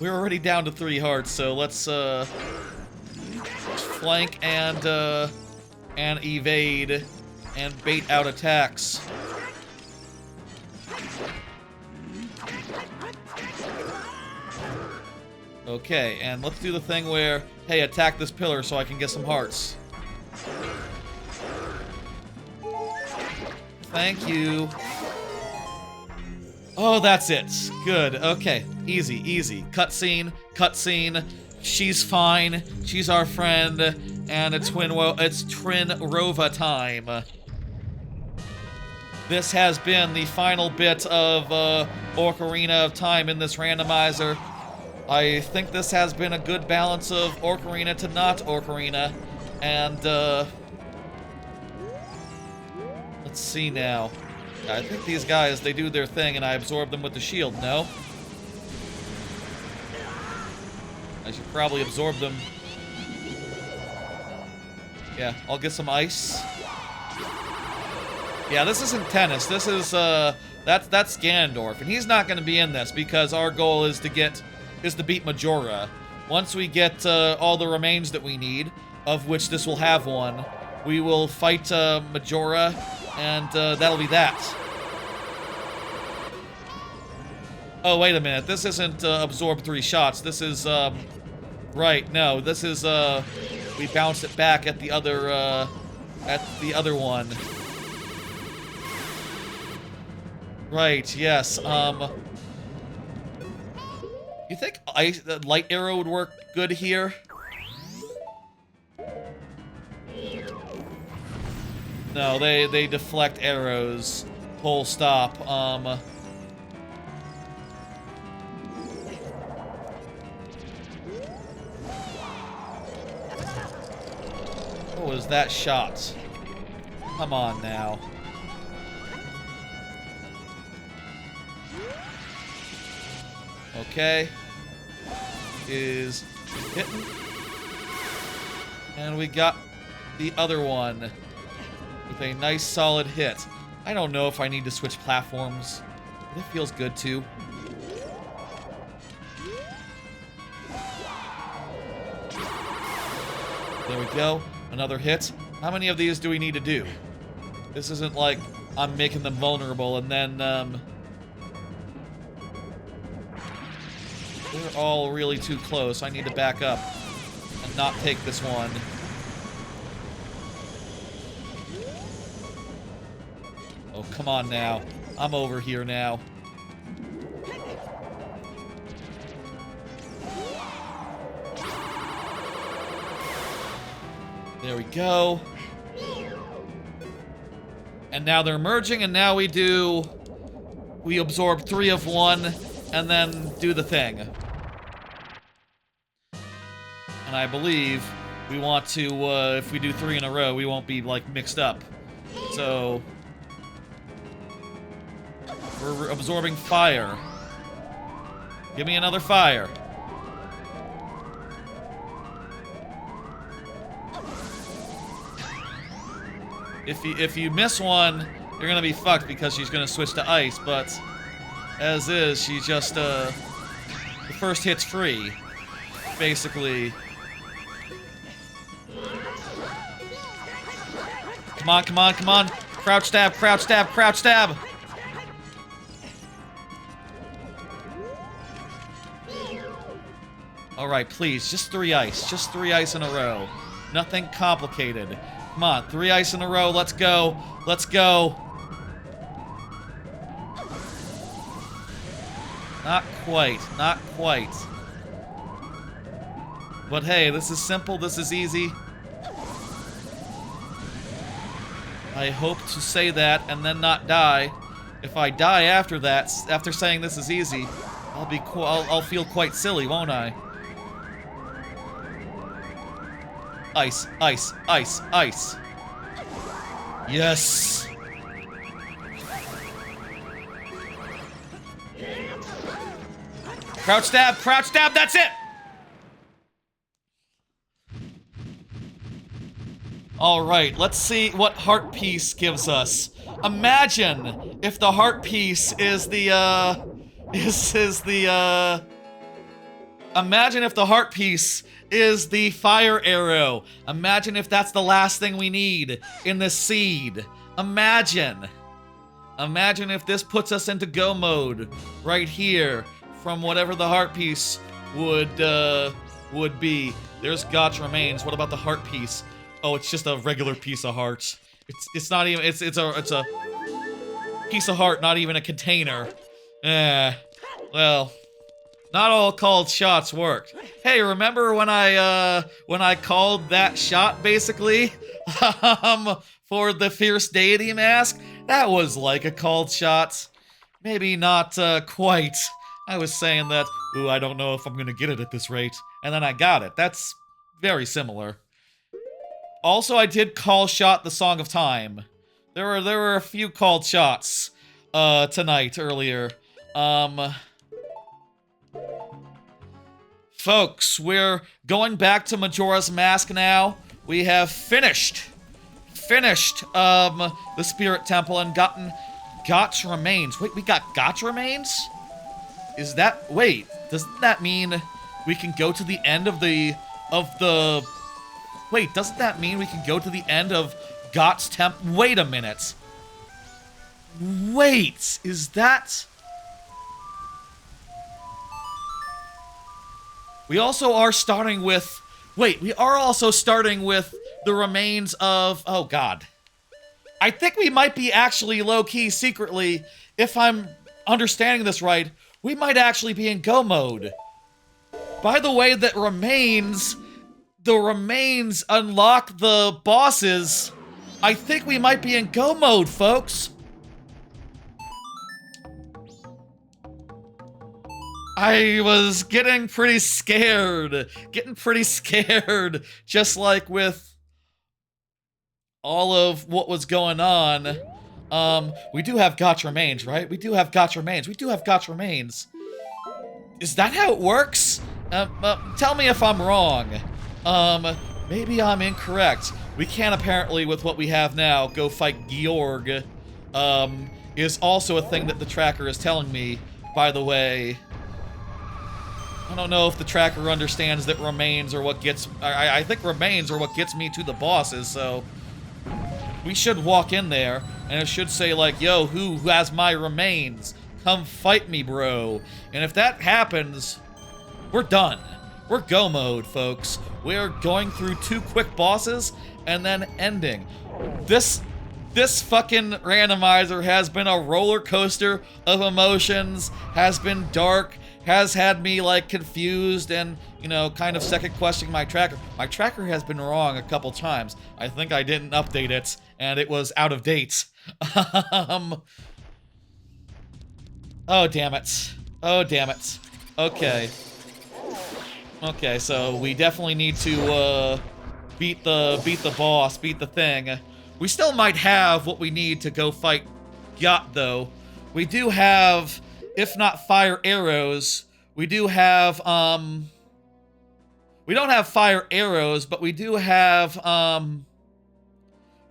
We're already down to 3 hearts, so let's flank and evade and bait out attacks. Okay, and let's do the thing where, hey, attack this pillar so I can get some hearts. Thank you. Oh, that's it. Good. Okay. Easy. Cutscene. She's fine. She's our friend. And it's Twin Rova time. This has been the final bit of Ocarina of Time in this randomizer. I think this has been a good balance of Ocarina to not Ocarina. And, let's see now. I think these guys, they do their thing and I absorb them with the shield, no? I should probably absorb them. Yeah, I'll get some ice. Yeah, this isn't tennis. This is, that's Ganondorf. And he's not gonna be in this because our goal is to beat Majora. Once we get, all the remains that we need, of which this will have one, we will fight, Majora, and, that'll be that. Oh, wait a minute. This isn't, absorb 3 shots. This is, right, no. This is, we bounce it back at the other one. Right, yes, you think light arrow would work good here. No, they deflect arrows. Full stop. What was that shot? Come on now. Okay. Is hitting. And we got the other one with a nice solid hit. I don't know if I need to switch platforms, but it feels good too. There we go. Another hit. How many of these do we need to do? This isn't like I'm making them vulnerable and then, they're all really too close. I need to back up and not take this one. Oh, come on now. I'm over here now. There we go. And now they're merging, and now we absorb 3 of one, and then do the thing. And I believe we want to, if we do 3 in a row, we won't be, like, mixed up. So we're absorbing fire. Give me another fire. If you miss one, you're gonna be fucked because she's gonna switch to ice, but as is, she just, the first hit's free, basically. Come on, come on, come on. Crouch stab, crouch stab, crouch stab. Alright, please, just 3 ice. Just 3 ice in a row. Nothing complicated. Come on, 3 ice in a row. Let's go. Let's go. Not quite. Not quite. But hey, this is simple. This is easy. I hope to say that and then not die. If I die after that, after saying this is easy, I'll feel quite silly, won't I? Ice, ice, ice, ice. Yes. Crouch stab, that's it! Alright, let's see what heart piece gives us. Imagine if the heart piece is the, imagine if the heart piece is the fire arrow. Imagine if that's the last thing we need in this seed. Imagine. Imagine if this puts us into go mode right here from whatever the heart piece would be. There's Gotch remains. What about the heart piece? Oh, it's just a regular piece of heart. It's not even it's a piece of heart, not even a container. Well, not all called shots worked. Hey, remember when I called that shot basically for the Fierce Deity mask? That was like a called shot. Maybe not quite. I was saying that, ooh, I don't know if I'm gonna get it at this rate. And then I got it. That's very similar. Also, I did call shot the Song of Time. There were a few called shots tonight earlier. Folks, we're going back to Majora's Mask now. We have finished the Spirit Temple and gotten Gotch remains. Wait, we got Gotch remains? Is that, wait, doesn't that mean we can go to the end of the wait, doesn't that mean we can go to the end of Gotch Temple? Wait a minute. Wait, is that... We also are starting with... Wait, we are also starting with the remains of... Oh, God. I think we might be actually low-key secretly, if I'm understanding this right, we might actually be in go mode. By the way, the remains unlock the bosses. I think we might be in go mode, folks. I was getting pretty scared. Just like with all of what was going on. We do have gotcha remains, right? We do have gotcha remains. Is that how it works? Tell me if I'm wrong. Maybe I'm incorrect. We can apparently, with what we have now, go fight Georg. Is also a thing that the tracker is telling me, by the way. I don't know if the tracker understands that remains are what gets... I think remains are what gets me to the bosses, so... We should walk in there, and it should say, like, yo, who has my remains? Come fight me, bro. And if that happens, we're done. We're go mode, folks. We're going through 2 quick bosses, and then ending. This fucking randomizer has been a roller coaster of emotions, has been dark, has had me, like, confused and, you know, kind of second questioning my tracker. My tracker has been wrong a couple times. I think I didn't update it, and it was out of date. Oh, damn it. Okay. Okay, so we definitely need to, beat the boss, beat the thing. We still might have what we need to go fight Yacht, though. We do have... If not fire arrows, we do have, we don't have fire arrows, but we do have,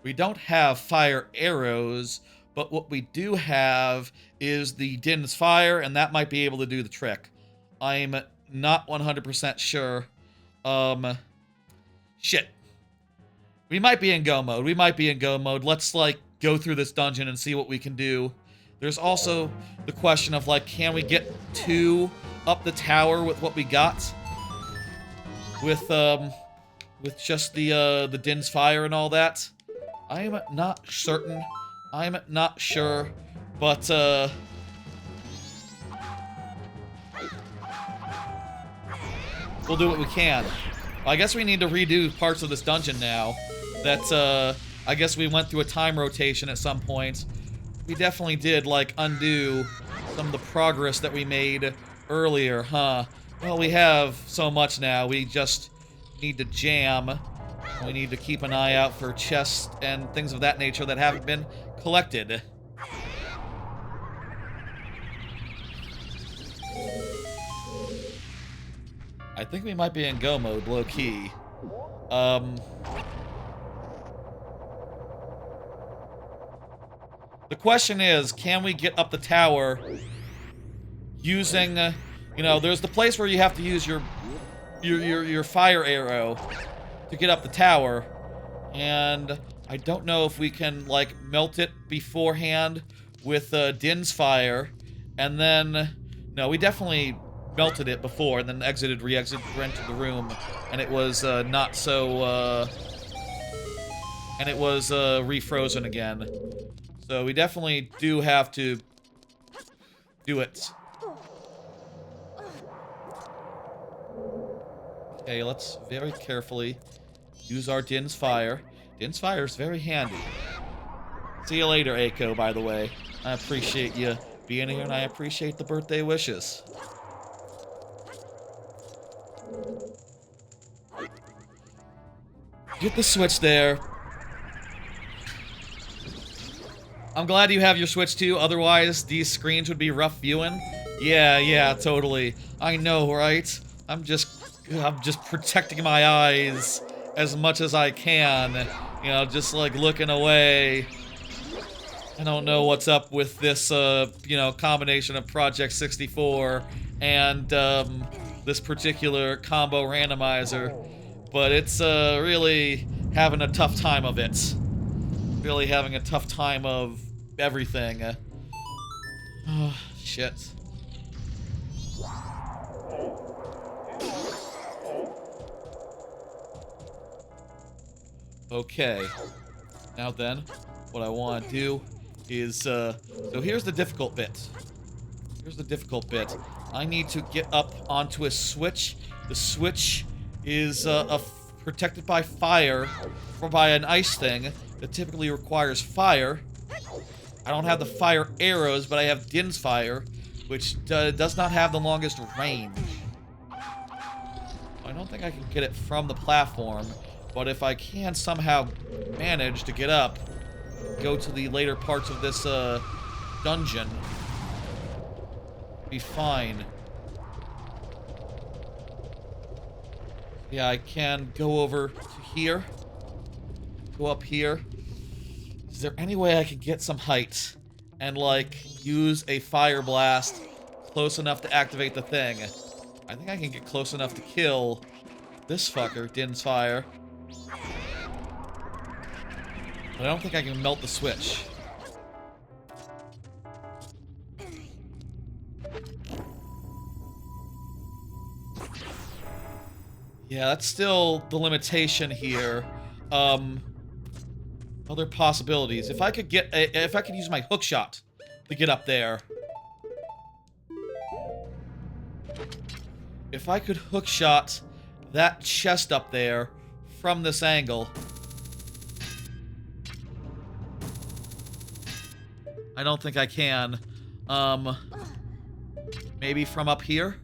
we don't have fire arrows, but what we do have is the Din's Fire, and that might be able to do the trick. I'm not 100% sure. Shit. We might be in go mode. Let's, like, go through this dungeon and see what we can do. There's also the question of, like, can we get 2 up the tower with what we got? With just the Din's Fire and all that? I'm not certain. I'm not sure. But, we'll do what we can. I guess we need to redo parts of this dungeon now. That, I guess we went through a time rotation at some point. We definitely did, like, undo some of the progress that we made earlier, huh? Well, we have so much now. We just need to jam. We need to keep an eye out for chests and things of that nature that haven't been collected. I think we might be in go mode, low-key. The question is, can we get up the tower using, you know, there's the place where you have to use your fire arrow to get up the tower, and I don't know if we can, like, melt it beforehand with Din's Fire, and then, no, we definitely melted it before, and then re-entered the room, and it was not so, and it was refrozen again. So we definitely do have to do it. Okay, let's very carefully use our Din's Fire. Din's Fire is very handy. See you later, Aiko, by the way. I appreciate you being here, and I appreciate the birthday wishes. Get the switch there. I'm glad you have your Switch too, otherwise these screens would be rough viewing. Yeah, totally. I know, right? I'm just protecting my eyes as much as I can. You know, just like looking away. I don't know what's up with this, you know, combination of Project 64 and, this particular combo randomizer. But it's, really having a tough time of it. Really having a tough time of everything. Oh, shit. Okay. Now then, what I want to do is, so here's the difficult bit. I need to get up onto a switch The switch is protected by fire, or by an ice thing that typically requires fire. I don't have the fire arrows, but I have Din's fire, which does not have the longest range. I don't think I can get it from the platform, but if I can somehow manage to get up, go to the later parts of this dungeon, be fine. Yeah, I can go over to here, go up here. Is there any way I can get some height and, like, use a fire blast close enough to activate the thing? I think I can get close enough to kill this fucker, Din's fire. But I don't think I can melt the switch. Yeah, that's still the limitation here. Other possibilities. If I could get if I could use my hook shot to get up there. If I could hook shot that chest up there from this angle. I don't think I can. Maybe from up here?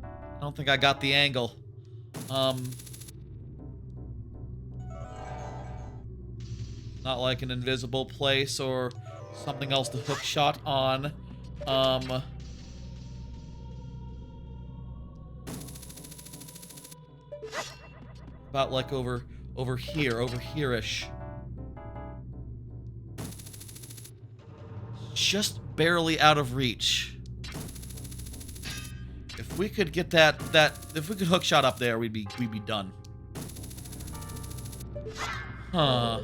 I don't think I got the angle. Not like an invisible place or something else to hook shot on. About like over here-ish. Just barely out of reach. If we could get if we could hook shot up there, we'd be done. Huh.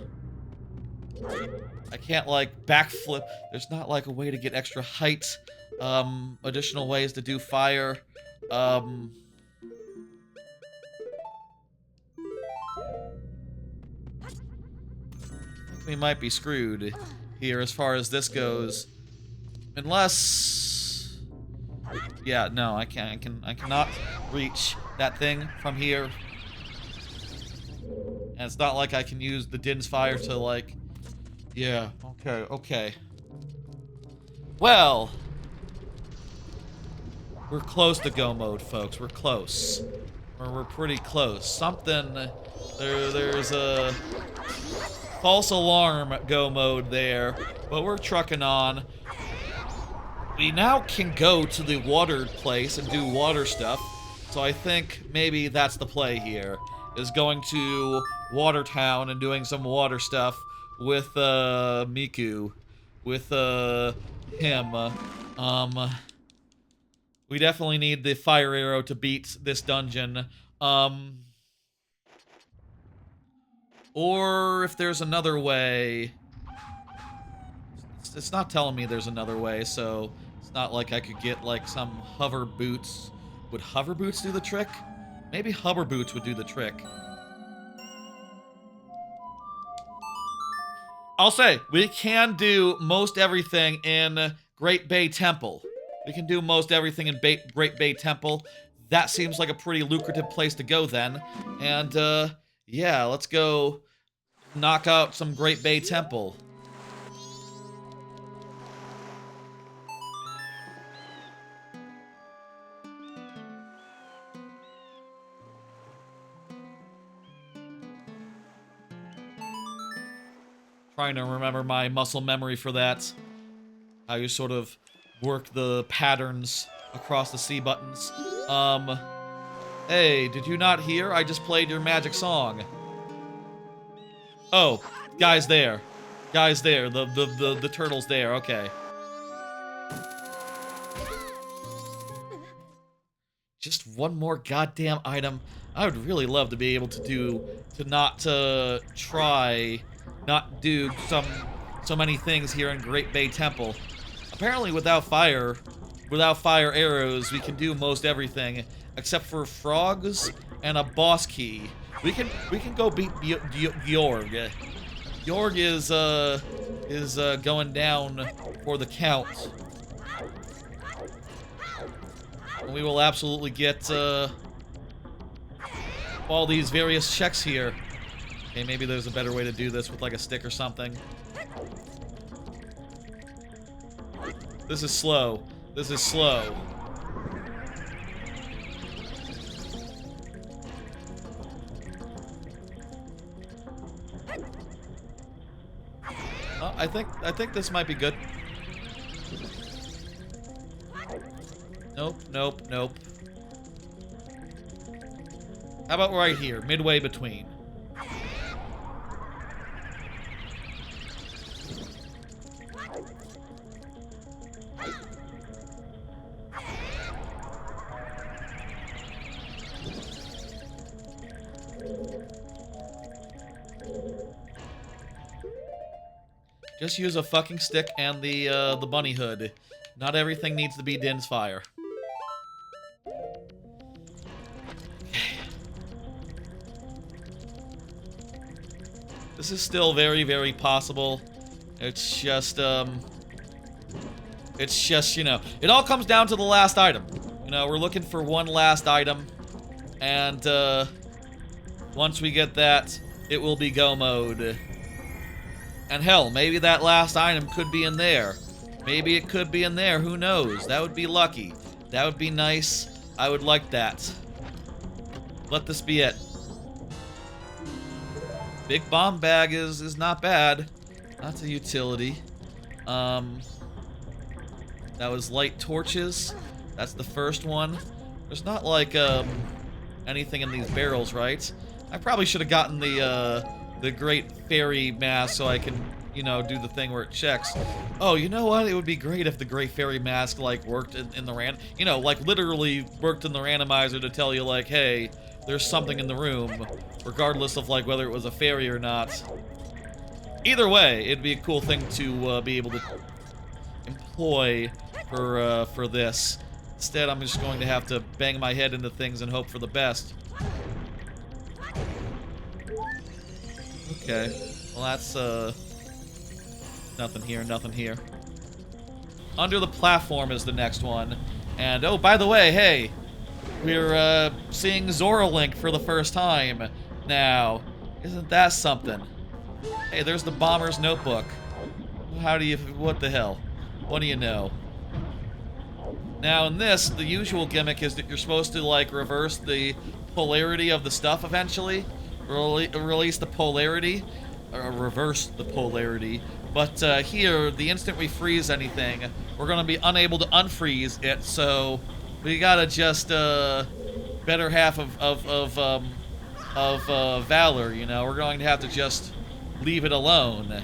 I can't like backflip. There's not like a way to get extra height. Additional ways to do fire. We might be screwed here as far as this goes. Unless... Yeah, no, I cannot reach that thing from here. And it's not like I can use the Din's fire to, like... Yeah, okay. Well... We're close to go mode, folks. We're close. We're pretty close. Something... There's a... false alarm go mode there, but we're trucking on. We now can go to the water place and do water stuff, so I think maybe that's the play here, is going to Water Town and doing some water stuff with Miku, with him. We definitely need the fire arrow to beat this dungeon. Or if there's another way... It's not telling me there's another way, so it's not like I could get, like, some hover boots. Would hover boots do the trick? Maybe hover boots would do the trick. I'll say, we can do most everything in Great Bay Temple. We can do most everything in Great Bay Temple. That seems like a pretty lucrative place to go then. And, yeah, let's go knock out some Great Bay Temple. Trying to remember my muscle memory for that. How you sort of work the patterns across the C buttons. Hey, did you not hear? I just played your magic song. Oh, guy's there. Guy's there. The turtle's there. Okay. Just one more goddamn item. I would really love to be able to not do so many things here in Great Bay Temple. Apparently without fire arrows, we can do most everything except for frogs and a boss key. We can go beat Georg. Georg is going down for the count. And we will absolutely get all these various checks here. Okay, maybe there's a better way to do this with like a stick or something. This is slow. This is slow. Oh, I think this might be good. Nope, nope, nope. How about right here, midway between? Just use a fucking stick and the bunny hood. Not everything needs to be Din's fire. This is still very, very possible. It's just, you know, it all comes down to the last item. You know, we're looking for one last item, and, once we get that, it will be go mode. And hell, maybe that last item could be in there. Maybe it could be in there, who knows? That would be lucky. That would be nice. I would like that. Let this be it. Big bomb bag is not bad. That's a utility. That was light torches. That's the first one. There's not like anything in these barrels, right? I probably should have gotten the great fairy mask so I can, you know, do the thing where it checks. Oh, you know what? It would be great if the great fairy mask like worked in the you know, like literally worked in the randomizer to tell you like, hey, there's something in the room, regardless of like whether it was a fairy or not. Either way, it'd be a cool thing to be able to employ for this. Instead, I'm just going to have to bang my head into things and hope for the best. Okay, well that's nothing here, nothing here. Under the platform is the next one. And oh, by the way, hey, we're seeing Zora Link for the first time now. Isn't that something? Hey, there's the Bomber's Notebook. How do you, what the hell? What do you know? Now in this, the usual gimmick is that you're supposed to like reverse the polarity of the stuff eventually. Release the polarity, or reverse the polarity. But here, the instant we freeze anything, we're gonna be unable to unfreeze it. So we gotta just better half of valor. You know, we're going to have to just leave it alone.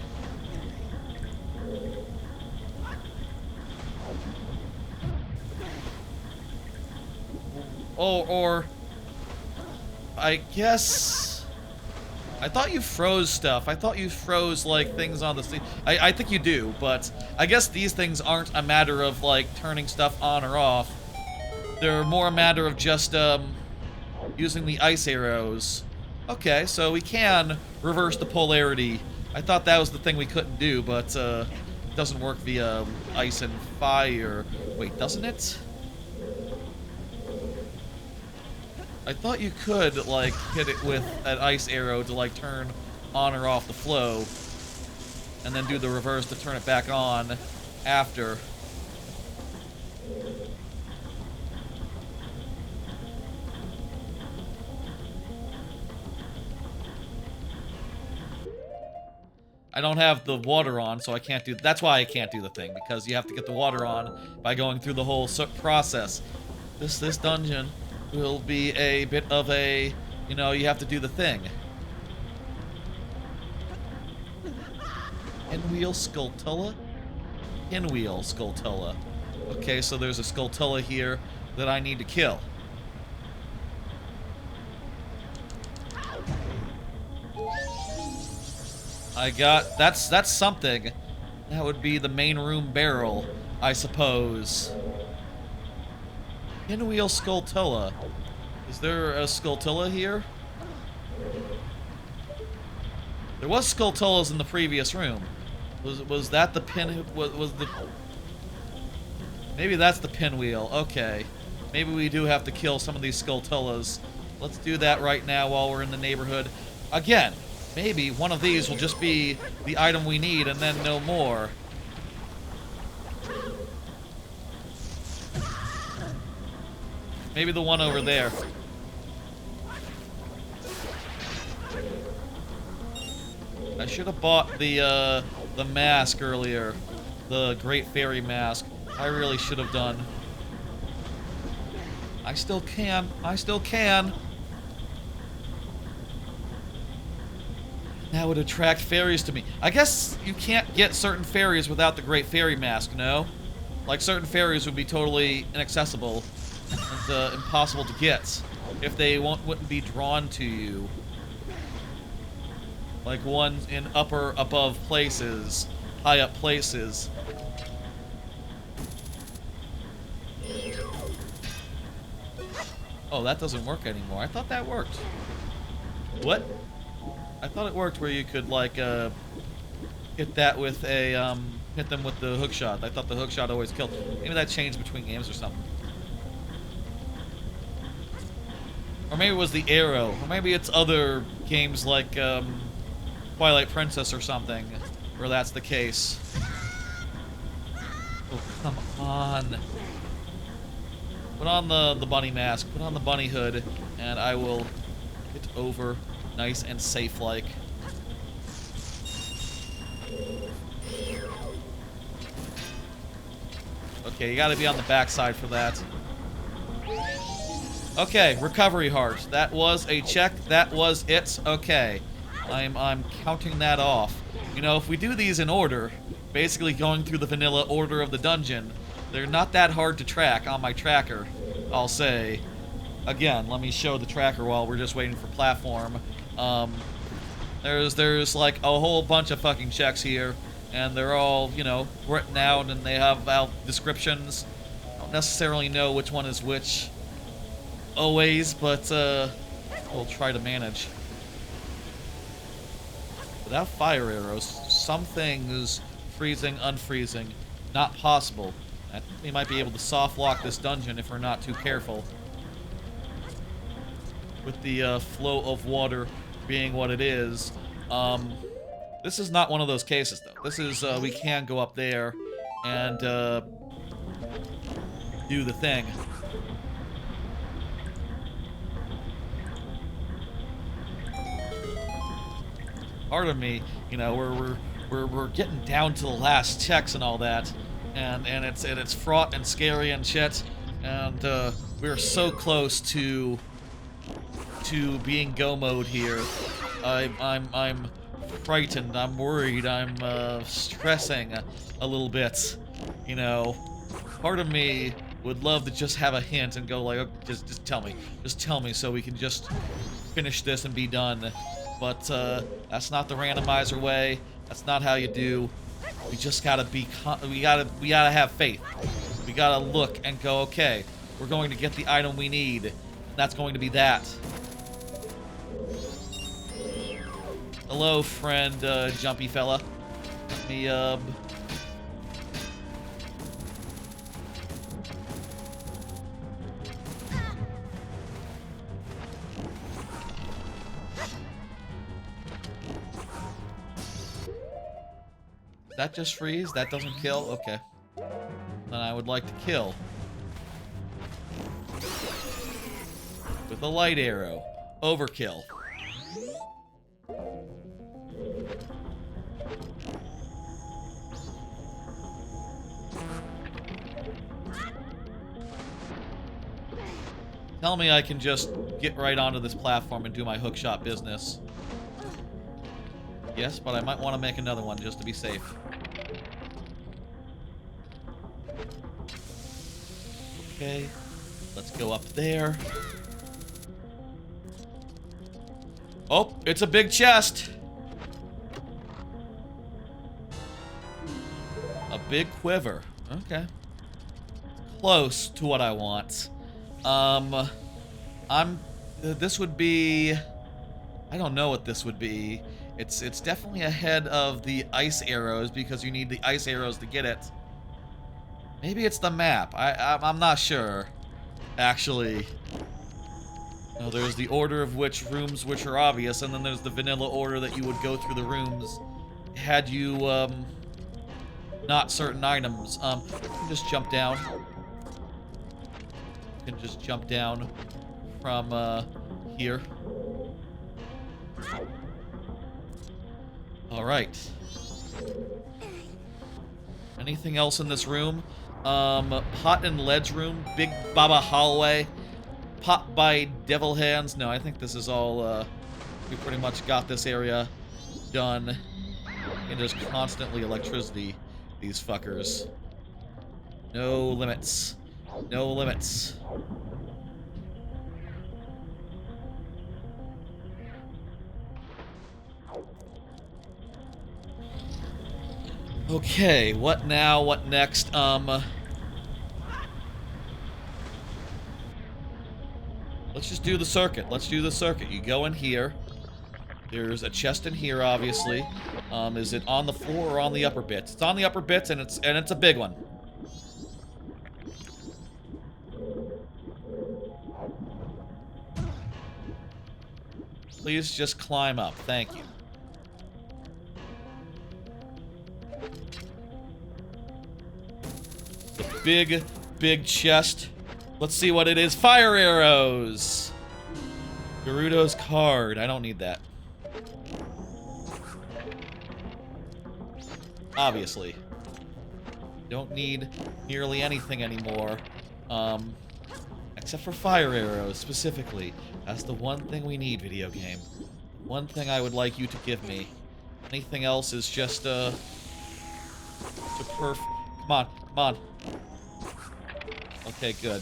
Or I guess. I thought you froze stuff. I thought you froze, like, things on the scene. I think you do, but I guess these things aren't a matter of, like, turning stuff on or off. They're more a matter of just, using the ice arrows. Okay, so we can reverse the polarity. I thought that was the thing we couldn't do, but, it doesn't work via ice and fire. Wait, doesn't it? I thought you could, like, hit it with an ice arrow to, like, turn on or off the flow. And then do the reverse to turn it back on after. I don't have the water on, so I can't do... That's why I can't do the thing, because you have to get the water on by going through the whole process. This dungeon will be a bit of a, you know, you have to do the thing. Pinwheel Skulltula? Pinwheel Skulltula. Okay, so there's a Skulltula here that I need to kill. I got, that's something. That would be the main room barrel, I suppose. Pinwheel Skulltula. Is there a Skulltula here? There was Skulltulas in the previous room. Was that the pin? Was the? Maybe that's the pinwheel. Okay. Maybe we do have to kill some of these Skulltulas. Let's do that right now while we're in the neighborhood. Again, maybe one of these will just be the item we need and then no more. Maybe the one over there. I should have bought the mask earlier. The Great Fairy Mask. I really should have done. I still can. I still can. That would attract fairies to me. I guess you can't get certain fairies without the Great Fairy Mask, no? Like, certain fairies would be totally inaccessible and impossible to get if they wouldn't be drawn to you. Like ones in above places, high up places. Oh, that doesn't work anymore. I thought that worked. What? I thought it worked where you could, like, hit that with a, hit them with the hook shot. I thought the hook shot always killed. Maybe that changed between games or something. Or maybe it was the arrow. Or maybe it's other games like, Twilight Princess or something, where that's the case. Oh, come on. Put on the bunny mask, put on the bunny hood, and I will get over nice and safe-like. Okay, you gotta be on the backside for that. Okay, recovery heart. That was a check. That was it. Okay. I'm counting that off. You know, if we do these in order, basically going through the vanilla order of the dungeon, they're not that hard to track on my tracker, I'll say. Again, let me show the tracker while we're just waiting for platform. There's like a whole bunch of fucking checks here, and they're all, you know, written out, and they have out descriptions. I don't necessarily know which one is which always, but we'll try to manage. Without fire arrows, some things freezing, unfreezing, not possible. I think we might be able to soft lock this dungeon if we're not too careful. With the flow of water being what it is. This is not one of those cases, though. This is, we can go up there and do the thing. Part of me, you know, we're getting down to the last checks and all that, and it's fraught and scary and shit, and we're so close to being go mode here. I'm frightened. I'm worried. I'm stressing a little bit. You know, part of me would love to just have a hint and go like, oh, just tell me, so we can just finish this and be done. But that's not the randomizer way. That's not how you do. We just gotta be. We gotta have faith. We gotta look and go. Okay, we're going to get the item we need. And that's going to be that. Hello, friend, jumpy fella. Let me That just freeze? That doesn't kill? Okay. Then I would like to kill. With a light arrow. Overkill. Tell me I can just get right onto this platform and do my hookshot business. Yes, but I might want to make another one just to be safe. Okay, let's go up there. Oh, it's a big chest. A big quiver. Okay. Close to what I want. This would be... I don't know what this would be. It's definitely ahead of the ice arrows because you need the ice arrows to get it. Maybe it's the map. I'm not sure. actually. No, there's the order of which rooms which are obvious, and then there's the vanilla order that you would go through the rooms had you, not certain items. You can just jump down. You can just jump down from, here. Alright. Anything else in this room? Pot and ledge room, Big Baba hallway, pot by devil hands. No, I think this is all, we pretty much got this area done. And there's constantly electricity, these fuckers. No limits. No limits. Okay, what now? What next? Let's just do the circuit. Let's do the circuit. You go in here. There's a chest in here, obviously. Is it on the floor or on the upper bits? It's on the upper bits, and it's a big one. Please just climb up. Thank you. The big chest. Let's see what it is. Fire arrows! Gerudo's card. I don't need that. Obviously. Don't need nearly anything anymore. Except for fire arrows, specifically. That's the one thing we need, video game. One thing I would like you to give me. Anything else is just, Come on, come on. Okay, good.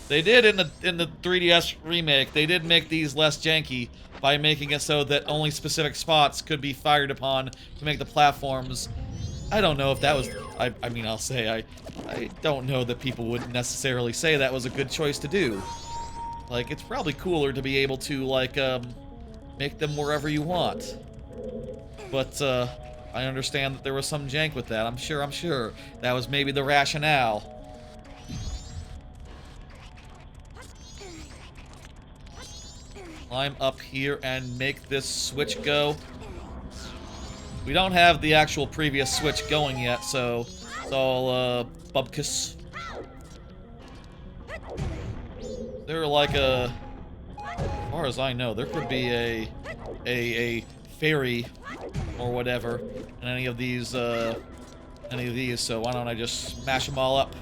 They did in the 3DS remake, they did make these less janky by making it so that only specific spots could be fired upon to make the platforms. I don't know if that was, I mean, I'll say, I don't know that people would necessarily say that was a good choice to do. Like, it's probably cooler to be able to, like, make them wherever you want. But, I understand that there was some jank with that. I'm sure. That was maybe the rationale. Climb up here and make this switch go. We don't have the actual previous switch going yet, so it's all, bubkus. They're like a... As far as I know, there could be a fairy or whatever in any of these, so why don't I just smash them all up?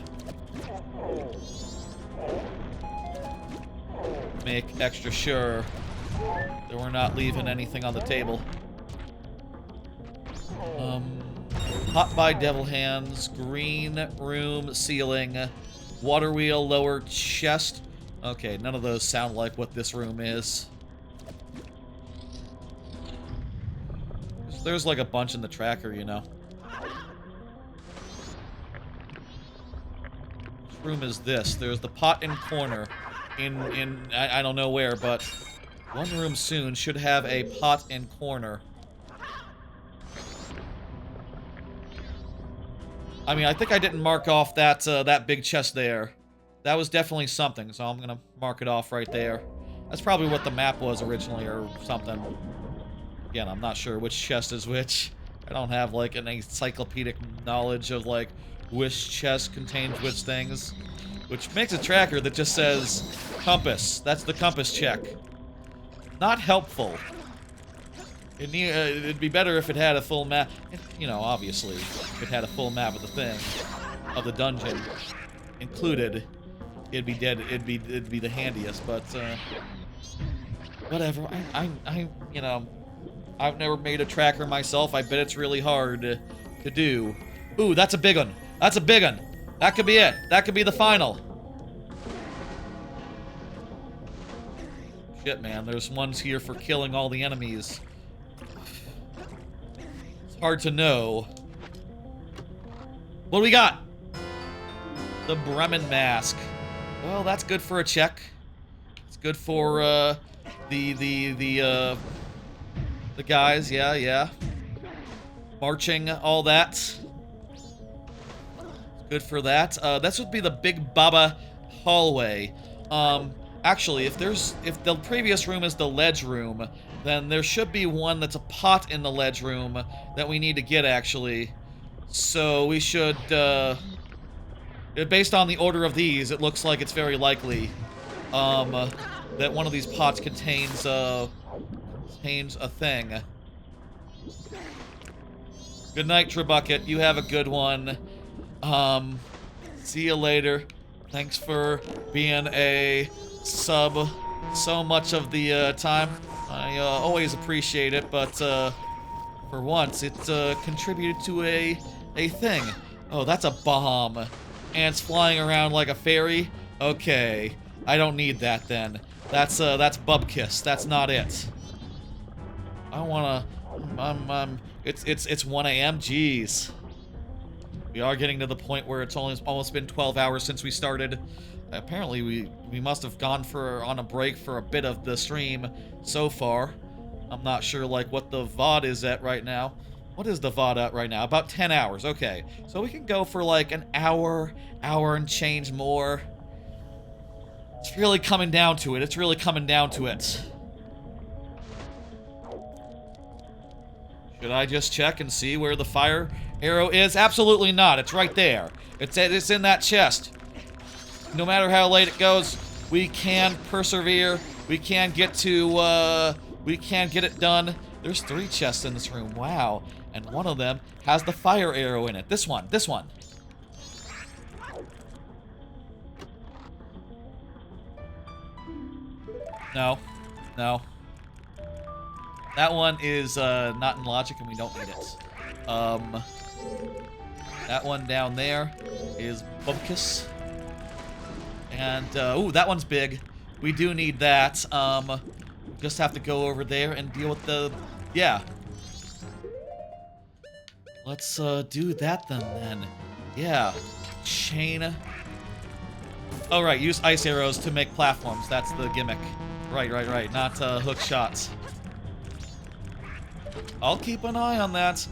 Make extra sure that we're not leaving anything on the table. Hot by devil hands, green room ceiling, water wheel lower chest. Okay, none of those sound like what this room is. There's like a bunch in the tracker, you know. Which room is this? There's the pot in corner. I don't know where, but one room soon should have a pot in corner. I mean, I think I didn't mark off that that big chest there. That was definitely something, so I'm gonna mark it off right there. That's probably what the map was originally, or something. Again, I'm not sure which chest is which. I don't have, like, an encyclopedic knowledge of, like, which chest contains which things. Which makes a tracker that just says, compass. That's the compass check. Not helpful. It'd be better if it had a full map. You know, obviously, if it had a full map of the thing, of the dungeon included, it'd be dead. It'd be the handiest. But whatever. You know, I've never made a tracker myself. I bet it's really hard to do. Ooh, that's a big one. That's a big one. That could be it. That could be the final. Shit, man. There's ones here for killing all the enemies. It's hard to know. What do we got? The Bremen mask. Well, that's good for a check. It's good for the guys. Yeah. Marching, all that. Good for that. This would be the Big Baba hallway. Actually, if the previous room is the ledge room, then there should be one that's a pot in the ledge room that we need to get, actually. So we should, based on the order of these, it looks like it's very likely, that one of these pots contains a thing. Good night, Trebucket. You have a good one. See you later. Thanks for being a sub so much of the time. I always appreciate it, but for once, it contributed to a thing. Oh, that's a bomb. Ants flying around like a fairy? Okay. I don't need that then. That's Bubkiss. That's not it. I wanna... It's 1 a.m. Jeez. We are getting to the point where it's almost been 12 hours since we started. Apparently, we must have gone on a break for a bit of the stream so far. I'm not sure, like, what the VOD is at right now. What is the VOD at right now? About 10 hours. Okay. So we can go for, like, an hour and change more. It's really coming down to it. It's really coming down to it. Should I just check and see where the fire arrow is? Absolutely not. It's right there. It's in that chest. No matter how late it goes, we can persevere. We can get to, we can get it done. There's 3 chests in this room. Wow. And one of them has the fire arrow in it. This one. This one. No. No. That one is not in logic and we don't need it. That one down there is Bubkiss. And, ooh, that one's big. We do need that. Just have to go over there and deal with the... Yeah. Let's do that then. Yeah. Chain. Oh, right. Use ice arrows to make platforms. That's the gimmick. Right. Not hook shots. I'll keep an eye on that.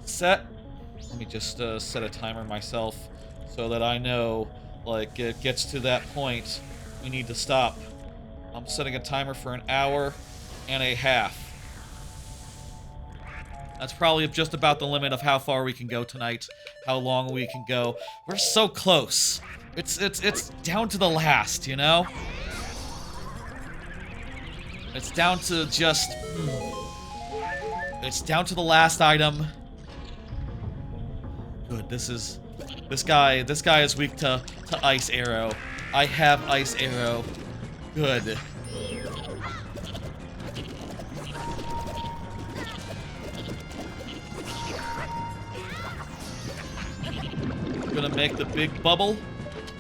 Set. Let me just set a timer myself so that I know, like, it gets to that point, we need to stop. I'm setting a timer for 1.5 hours. That's probably just about the limit of how far we can go tonight, how long we can go. We're so close. It's down to the last, you know? It's down to just... It's down to the last item. Good, this guy is weak to ice arrow. I have ice arrow. Good. I'm gonna make the big bubble,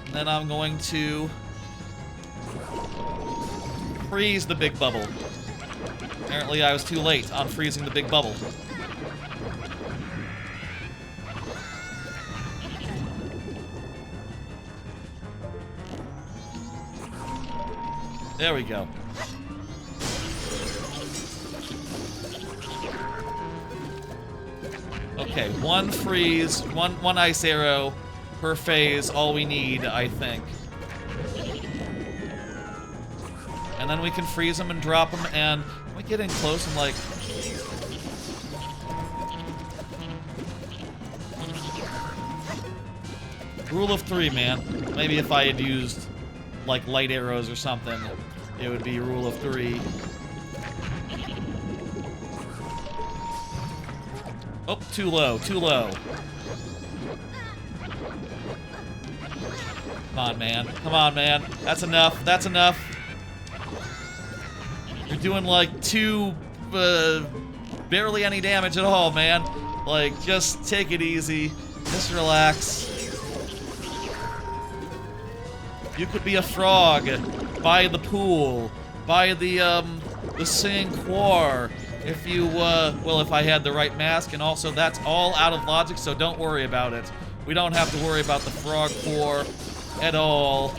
and then I'm going to freeze the big bubble. Apparently I was too late on freezing the big bubble. There we go. Okay, 1 freeze, one ice arrow per phase, all we need, I think. And then we can freeze them and drop them, and we get in close and, like... Rule of 3, man. Maybe if I had used, like, light arrows or something, it would be rule of 3. Oh, too low, too low. Come on, man. Come on, man. That's enough. That's enough. You're doing, like, barely any damage at all, man. Like, just take it easy. Just relax. You could be a frog by the pool, by the singing choir. If you, well, if I had the right mask, and also that's all out of logic, so don't worry about it. We don't have to worry about the frog choir at all.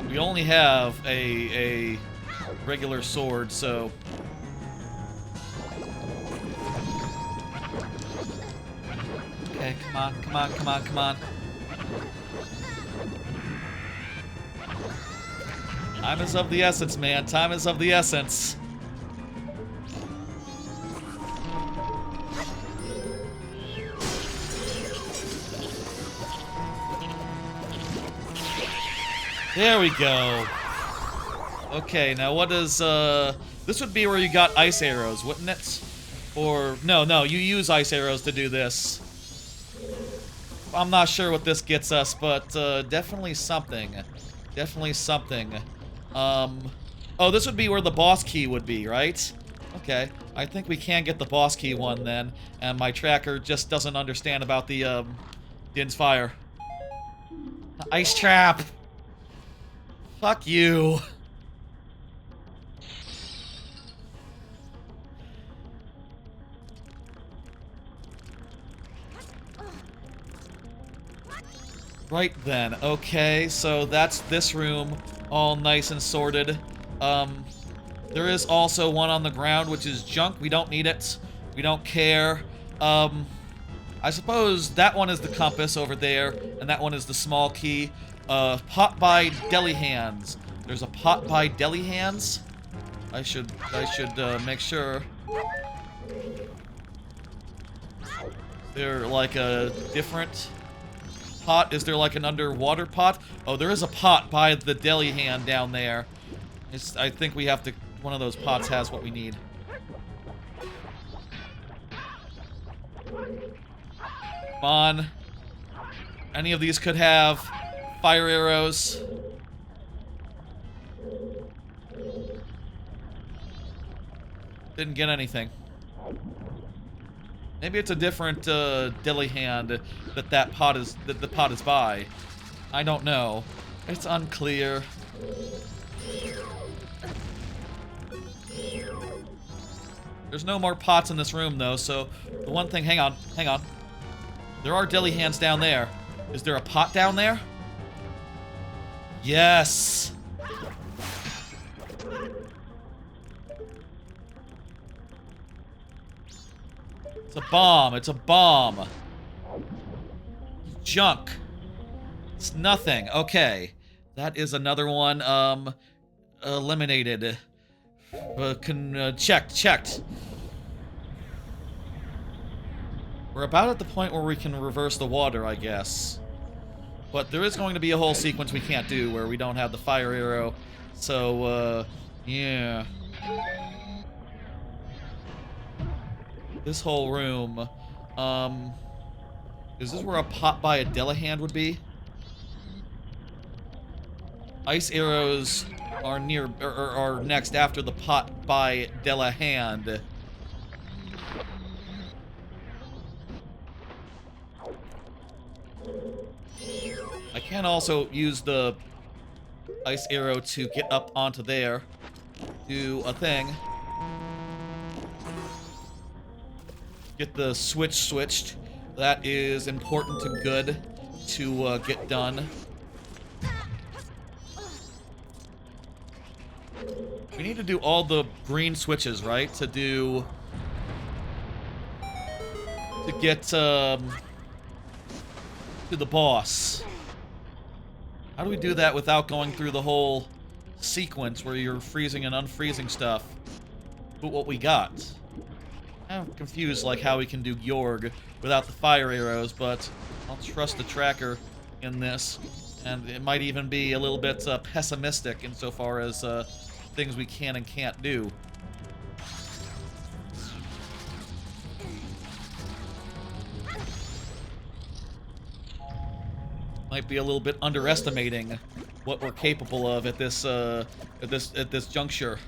We only have a regular sword, so... Okay, come on, come on, come on, come on. Time is of the essence, man. Time is of the essence. There we go. Okay, now what is, this would be where you got ice arrows, wouldn't it? Or, no, you use ice arrows to do this. I'm not sure what this gets us, but, definitely something. Definitely something. Oh, this would be where the boss key would be, right? Okay, I think we can get the boss key one then, and my tracker just doesn't understand about the, Din's fire. Ice trap! Fuck you. Right then, okay, so that's this room, all nice and sorted. There is also one on the ground, which is junk. We don't need it. We don't care. I suppose that one is the compass over there, and that one is the small key. Pot by deli hands. There's a pot by deli hands. I should make sure. They're like a different pot. Is there like an underwater pot? Oh, there is a pot by the deli hand down there. I think we have to. One of those pots has what we need. Come on. Any of these could have fire arrows. Didn't get anything. Maybe it's a different deli hand that the pot is by. I don't know. It's unclear. There's no more pots in this room though, so the one thing, hang on. There are deli hands down there. Is there a pot down there? Yes! It's a bomb. It's a bomb. Junk. It's nothing. Okay. That is another one, eliminated. Checked. We're about at the point where we can reverse the water, I guess. But there is going to be a whole sequence we can't do where we don't have the fire arrow. So, yeah. This whole room, is this where a pot by a Delahand would be? Ice arrows are near, are next after the pot by Delahand. I can also use the ice arrow to get up onto there. Do a thing. Get the switch switched. That is important to good to get done. We need to do all the green switches, right? To get to the boss. How do we do that without going through the whole sequence where you're freezing and unfreezing stuff? But what we got. I'm confused, like, how we can do Yorg without the fire arrows, but I'll trust the tracker in this. And it might even be a little bit pessimistic insofar as things we can and can't do. Might be a little bit underestimating what we're capable of at this juncture.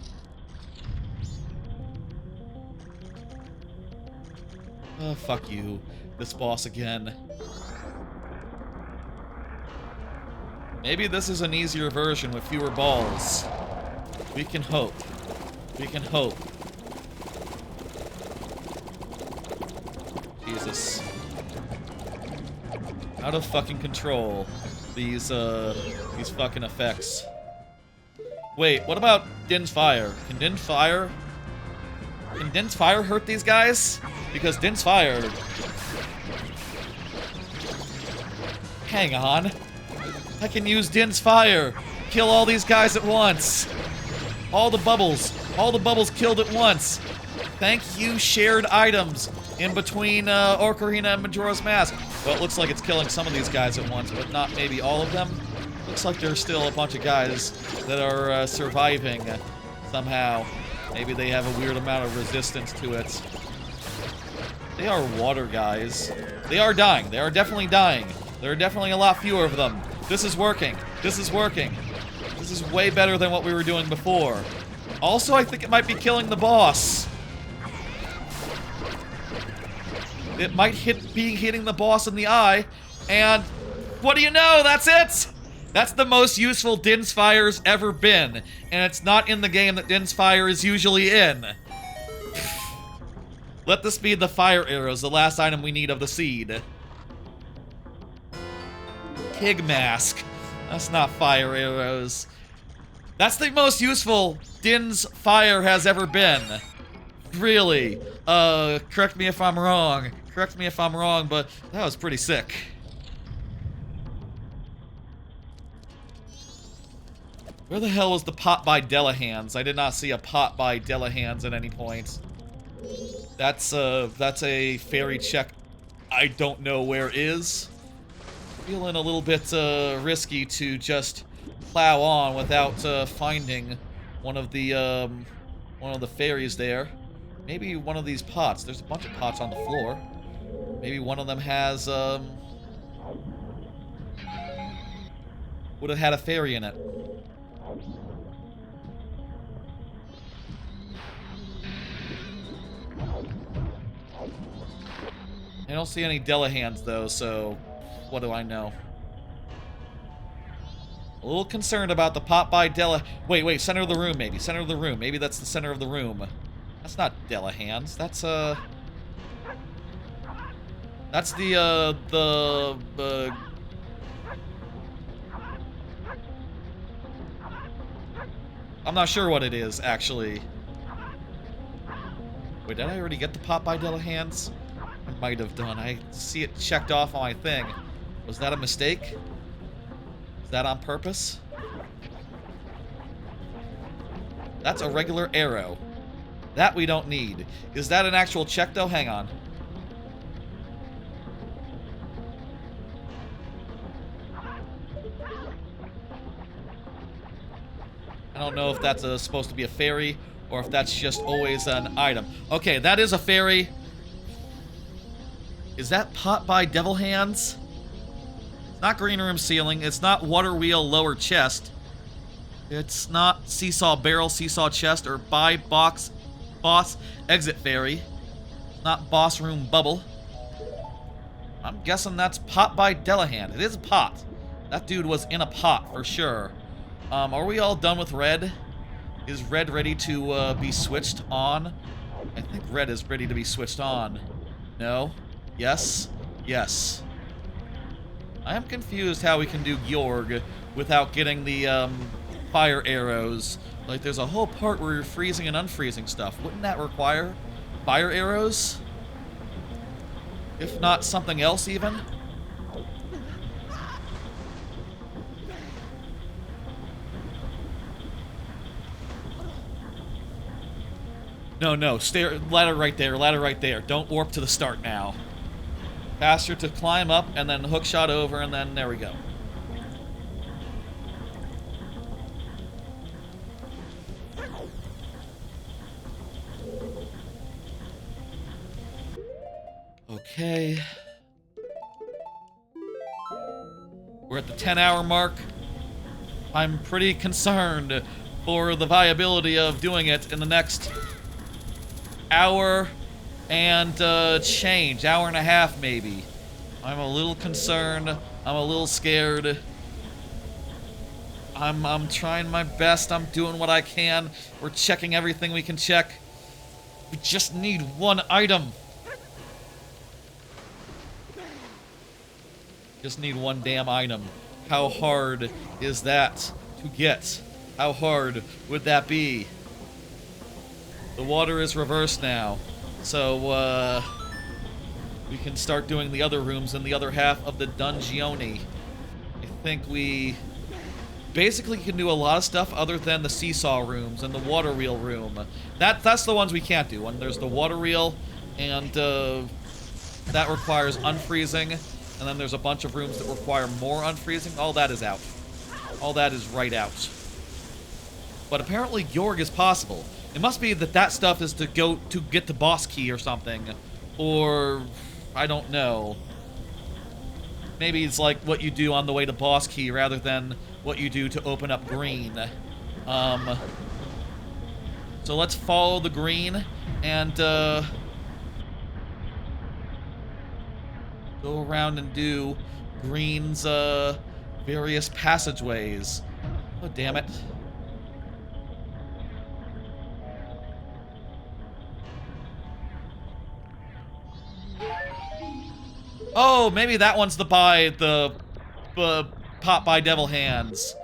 Oh, fuck you. This boss again. Maybe this is an easier version with fewer balls. We can hope. We can hope. Jesus. Out of fucking control. These fucking effects. Wait, what about Din's Fire? Can Din's Fire hurt these guys? Because Din's Fire... Hang on. I can use Din's Fire. Kill all these guys at once. All the bubbles killed at once. Thank you, shared items in between Ocarina and Majora's Mask. Well, it looks like it's killing some of these guys at once, but not maybe all of them. Looks like there's still a bunch of guys that are surviving somehow. Maybe they have a weird amount of resistance to it. They are water guys. They are dying. They are definitely dying. There are definitely a lot fewer of them. This is working. This is working. This is way better than what we were doing before. Also, I think it might be killing the boss. It might be hitting the boss in the eye, and what do you know? That's it! That's the most useful Din's Fire's ever been, and it's not in the game that Din's Fire is usually in. Let this be the fire arrows, the last item we need of the seed. Pig mask. That's not fire arrows. That's the most useful Din's Fire has ever been. Really. Correct me if I'm wrong. Correct me if I'm wrong, but that was pretty sick. Where the hell was the pot by Delahands? I did not see a pot by Delahands at any point. That's a fairy check I don't know where is. Feeling a little bit risky to just plow on without finding one of the fairies there. Maybe one of these pots. There's a bunch of pots on the floor. Maybe one of them has would have had a fairy in it. I don't see any Delahands though, so what do I know? A little concerned about the pot by Dela... Wait, center of the room maybe. Center of the room. Maybe that's the center of the room. That's not Delahands. That's the I'm not sure what it is, actually. Wait, did I already get the pot by Delahands? I might have done. I see it checked off on my thing. Was that a mistake? Is that on purpose? That's a regular arrow. That we don't need. Is that an actual check, though? Hang on. I don't know if that's supposed to be a fairy or if that's just always an item. Okay, that is a fairy. Is that pot by Devil Hands? It's not green room ceiling. It's not water wheel lower chest. It's not seesaw barrel, seesaw chest, or by boss exit fairy. It's not boss room bubble. I'm guessing that's pot by Delahand. It is a pot. That dude was in a pot for sure. Are we all done with red? Is red ready to be switched on? I think red is ready to be switched on. No? Yes? Yes. I am confused how we can do Gyorg without getting the fire arrows. Like, there's a whole part where you're freezing and unfreezing stuff. Wouldn't that require fire arrows? If not something else, even? No, ladder right there. Don't warp to the start now. Faster to climb up, and then hook shot over, and then there we go. Okay. We're at the 10-hour mark. I'm pretty concerned for the viability of doing it in the next hour and change. Hour and a half, maybe. I'm a little concerned. I'm a little scared. I'm trying my best. I'm doing what I can. We're checking everything we can check. We just need one item. Just need one damn item. How hard is that to get? How hard would that be? The water is reversed now. So, we can start doing the other rooms in the other half of the dungeon. I think we basically can do a lot of stuff other than the seesaw rooms and the water wheel room. That's the ones we can't do. When there's the water wheel, and that requires unfreezing, and then there's a bunch of rooms that require more unfreezing. All that is out. All that is right out. But apparently Yorg is possible. It must be that that stuff is to go to get the boss key or something. Or I don't know. Maybe it's like what you do on the way to boss key rather than what you do to open up green. So let's follow the green and go around and do green's various passageways. Oh, damn it. Oh, maybe that one's the pot by devil hands.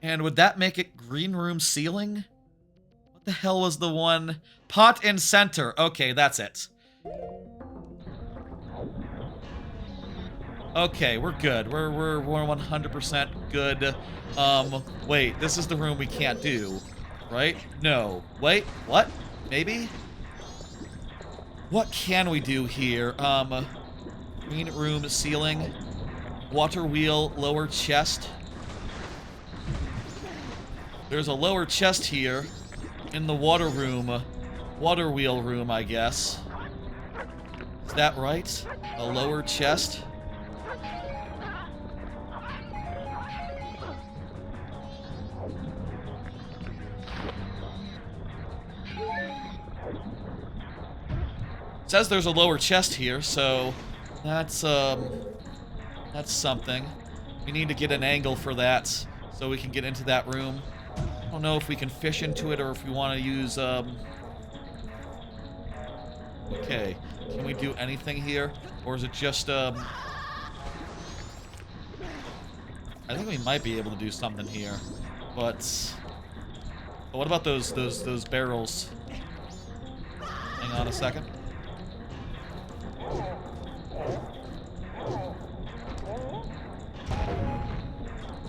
And would that make it green room ceiling? What the hell was the one? Pot in center. Okay, that's it. Okay, we're good. We're 100% good. Wait, this is the room we can't do, right? No. Wait, what? Maybe? What can we do here? Green room ceiling. Water wheel lower chest. There's a lower chest here in the water room. Water wheel room, I guess. Is that right? A lower chest? It says there's a lower chest here, so that's something. We need to get an angle for that so we can get into that room. I don't know if we can fish into it or if we want to use, okay. Can we do anything here? Or is it just, I think we might be able to do something here. But what about those barrels? Hang on a second.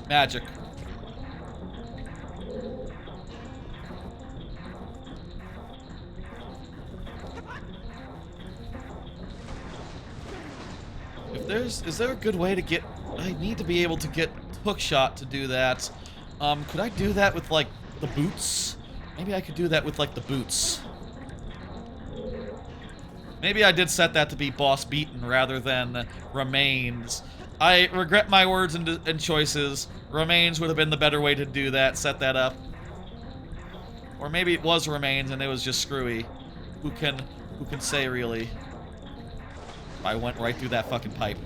Magic. Is there a good way to get, I need to be able to get hookshot to do that. Could I do that with, like, the boots? Maybe I could do that with, like, the boots. Maybe I did set that to be boss beaten rather than remains. I regret my words and choices. Remains would have been the better way to do that, set that up. Or maybe it was remains and it was just screwy. Who can say, really? I went right through that fucking pipe.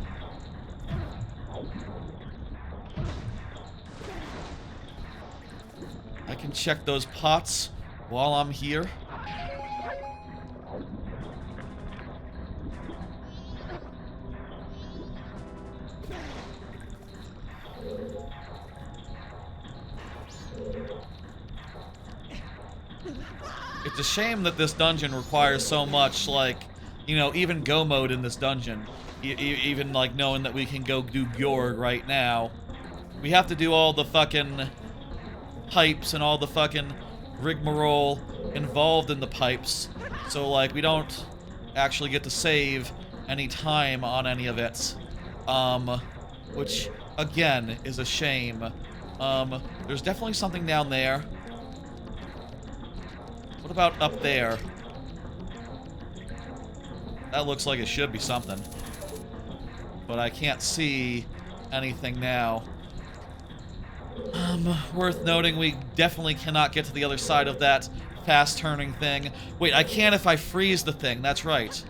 I can check those pots while I'm here. It's a shame that this dungeon requires so much, like, you know, even go mode in this dungeon. Even, like, knowing that we can go do Bjorg right now. We have to do all the fucking pipes and all the fucking rigmarole involved in the pipes. So, like, we don't actually get to save any time on any of it. Which, again, is a shame. There's definitely something down there. What about up there? That looks like it should be something. But I can't see anything now. Worth noting, we definitely cannot get to the other side of that fast-turning thing. Wait, I can if I freeze the thing, that's right.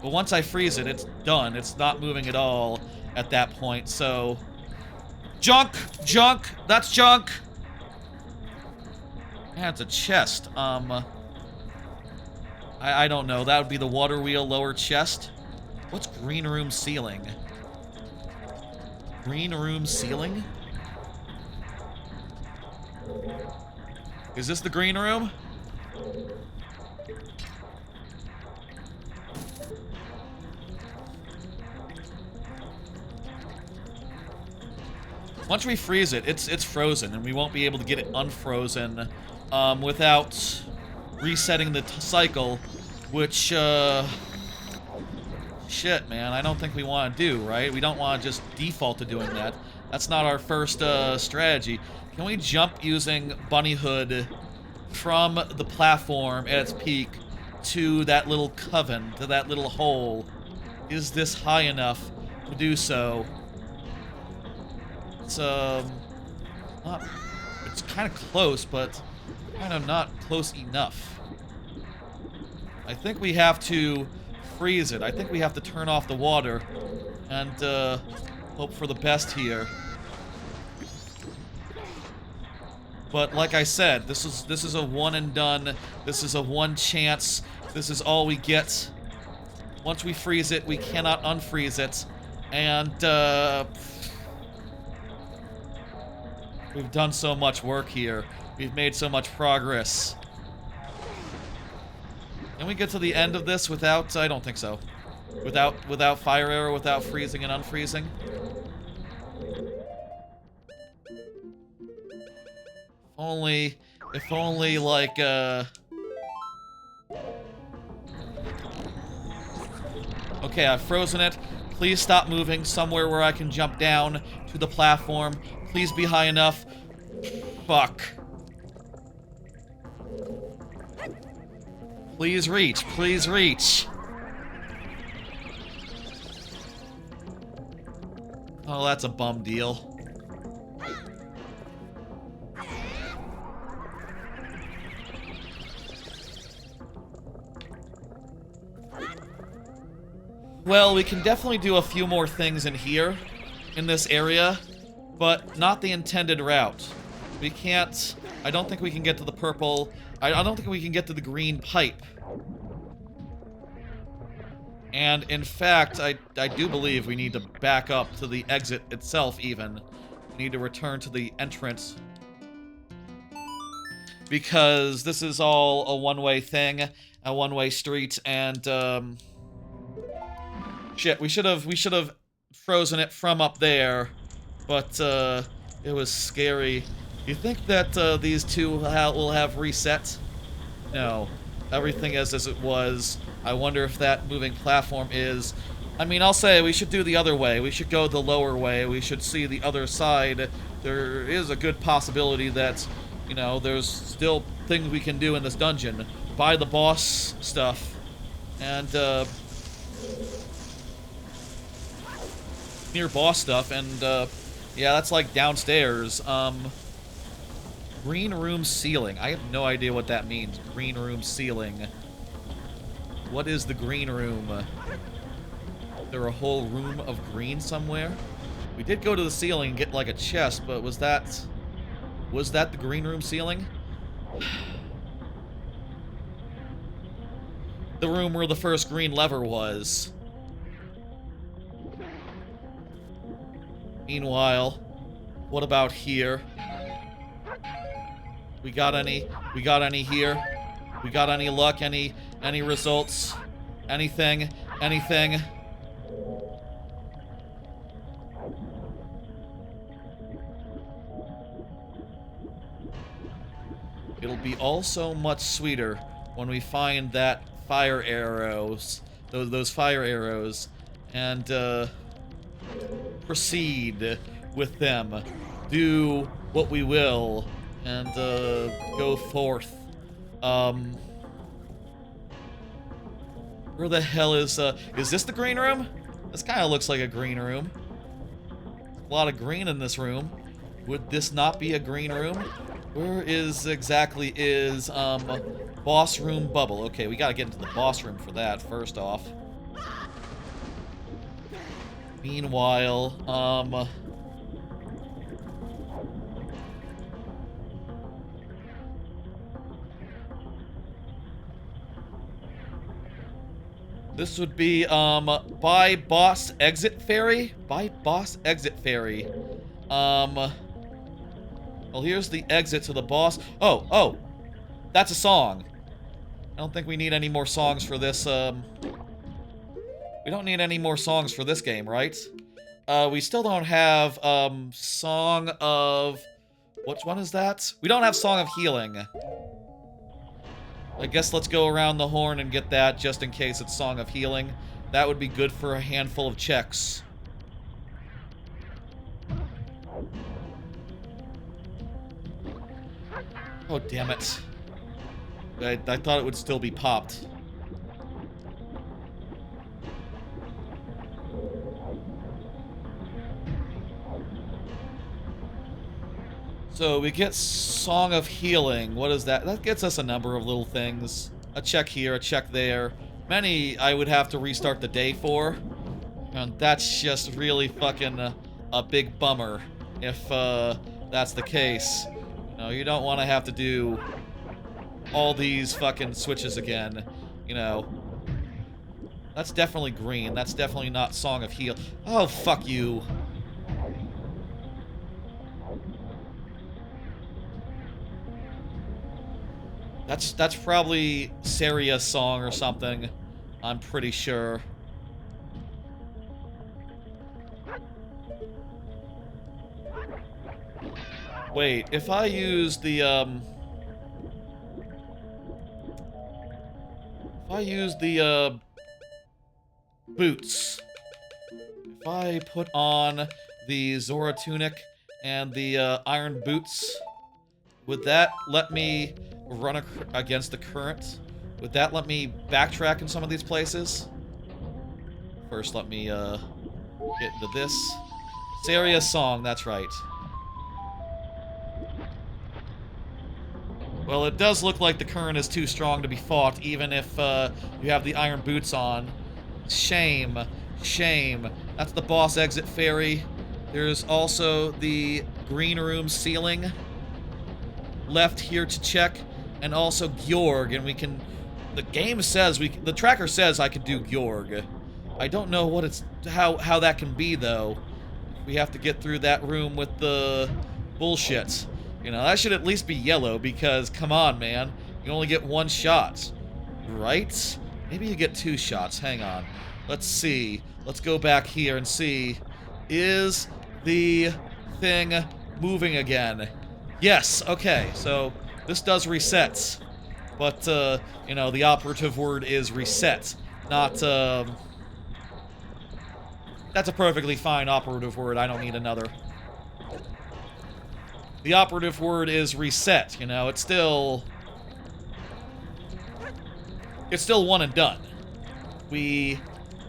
But once I freeze it, it's done. It's not moving at all at that point, so... Junk! Junk! That's junk! Yeah, it's a chest. I don't know. That would be the water wheel lower chest. What's green room ceiling? Green room ceiling? Is this the green room? Once we freeze it, it's frozen, and we won't be able to get it unfrozen without resetting the cycle, which, shit, man, I don't think we want to do, right? We don't want to just default to doing that. That's not our first strategy. Can we jump using Bunnyhood from the platform at its peak to that little coven, to that little hole? Is this high enough to do so? It's not, it's kind of close, but kind of not close enough. I think we have to freeze it. I think we have to turn off the water and hope for the best here. But like I said, this is a one and done. This is a one chance. This is all we get. Once we freeze it, we cannot unfreeze it. And we've done so much work here. We've made so much progress. Can we get to the end of this without... I don't think so. Without fire arrow, without freezing and unfreezing? If only, like, Okay, I've frozen it. Please stop moving somewhere where I can jump down to the platform. Please be high enough. Fuck. Please reach. Please reach. Oh, that's a bum deal. Well, we can definitely do a few more things in here, in this area, but not the intended route. We can't... I don't think we can get to the purple... I don't think we can get to the green pipe. And, in fact, I do believe we need to back up to the exit itself, even. We need to return to the entrance. Because this is all a one-way thing, a one-way street, and, shit, we should have frozen it from up there, but it was scary. You think that these two will have reset? No, everything is as it was. I wonder if that moving platform is. I mean, I'll say we should do the other way. We should go the lower way. We should see the other side. There is a good possibility that, you know, there's still things we can do in this dungeon. Buy the boss stuff, and near boss stuff, and yeah, that's like downstairs. Green room ceiling. I have no idea what that means. Green room ceiling. What is the green room? Is there a whole room of green somewhere? We did go to the ceiling and get like a chest, but was that the green room ceiling? The room where the first green lever was. Meanwhile, what about here? We got any here? We got any luck? Any results? Anything? Anything? It'll be all so much sweeter when we find that fire arrows, those fire arrows, and proceed with them. Do what we will, and go forth. Where the hell is this the green room? This kind of looks like a green room. A lot of green in this room. Would this not be a green room? Where exactly is boss room bubble? Okay, we gotta get into the boss room for that first off. Meanwhile, this would be, by boss exit ferry? By boss exit ferry. Well, here's the exit to the boss. Oh, oh, that's a song. I don't think we need any more songs for this, we don't need any more songs for this game, right? We still don't have, Song of... Which one is that? We don't have Song of Healing. I guess let's go around the horn and get that just in case it's Song of Healing. That would be good for a handful of checks. Oh, damn it. I thought it would still be popped. So we get Song of Healing. What is that? That gets us a number of little things. A check here, a check there. Many I would have to restart the day for. And that's just really fucking a big bummer if that's the case. You know, you don't want to have to do all these fucking switches again. You know. That's definitely green. That's definitely not Song of Heal. Oh, fuck you. That's probably Saria's song or something. I'm pretty sure. Wait, if I use the, if I use the, boots. If I put on the Zora tunic and the, iron boots, would that let me run against the current? Would that let me backtrack in some of these places? First, let me, get into this. Saria's song, that's right. Well, it does look like the current is too strong to be fought, even if, you have the iron boots on. Shame. Shame. That's the boss exit fairy. There's also the green room ceiling left here to check, and also Gyorg, and we can... The game says the tracker says I can do Gyorg. I don't know what it's... how that can be, though. We have to get through that room with the bullshit. You know, that should at least be yellow, because, come on, man. You only get one shot. Right? Maybe you get two shots. Hang on. Let's see. Let's go back here and see. Is the thing moving again? Yes, okay, so this does reset. But, you know, the operative word is reset, not, that's a perfectly fine operative word, I don't need another. The operative word is reset, you know, it's still one and done. We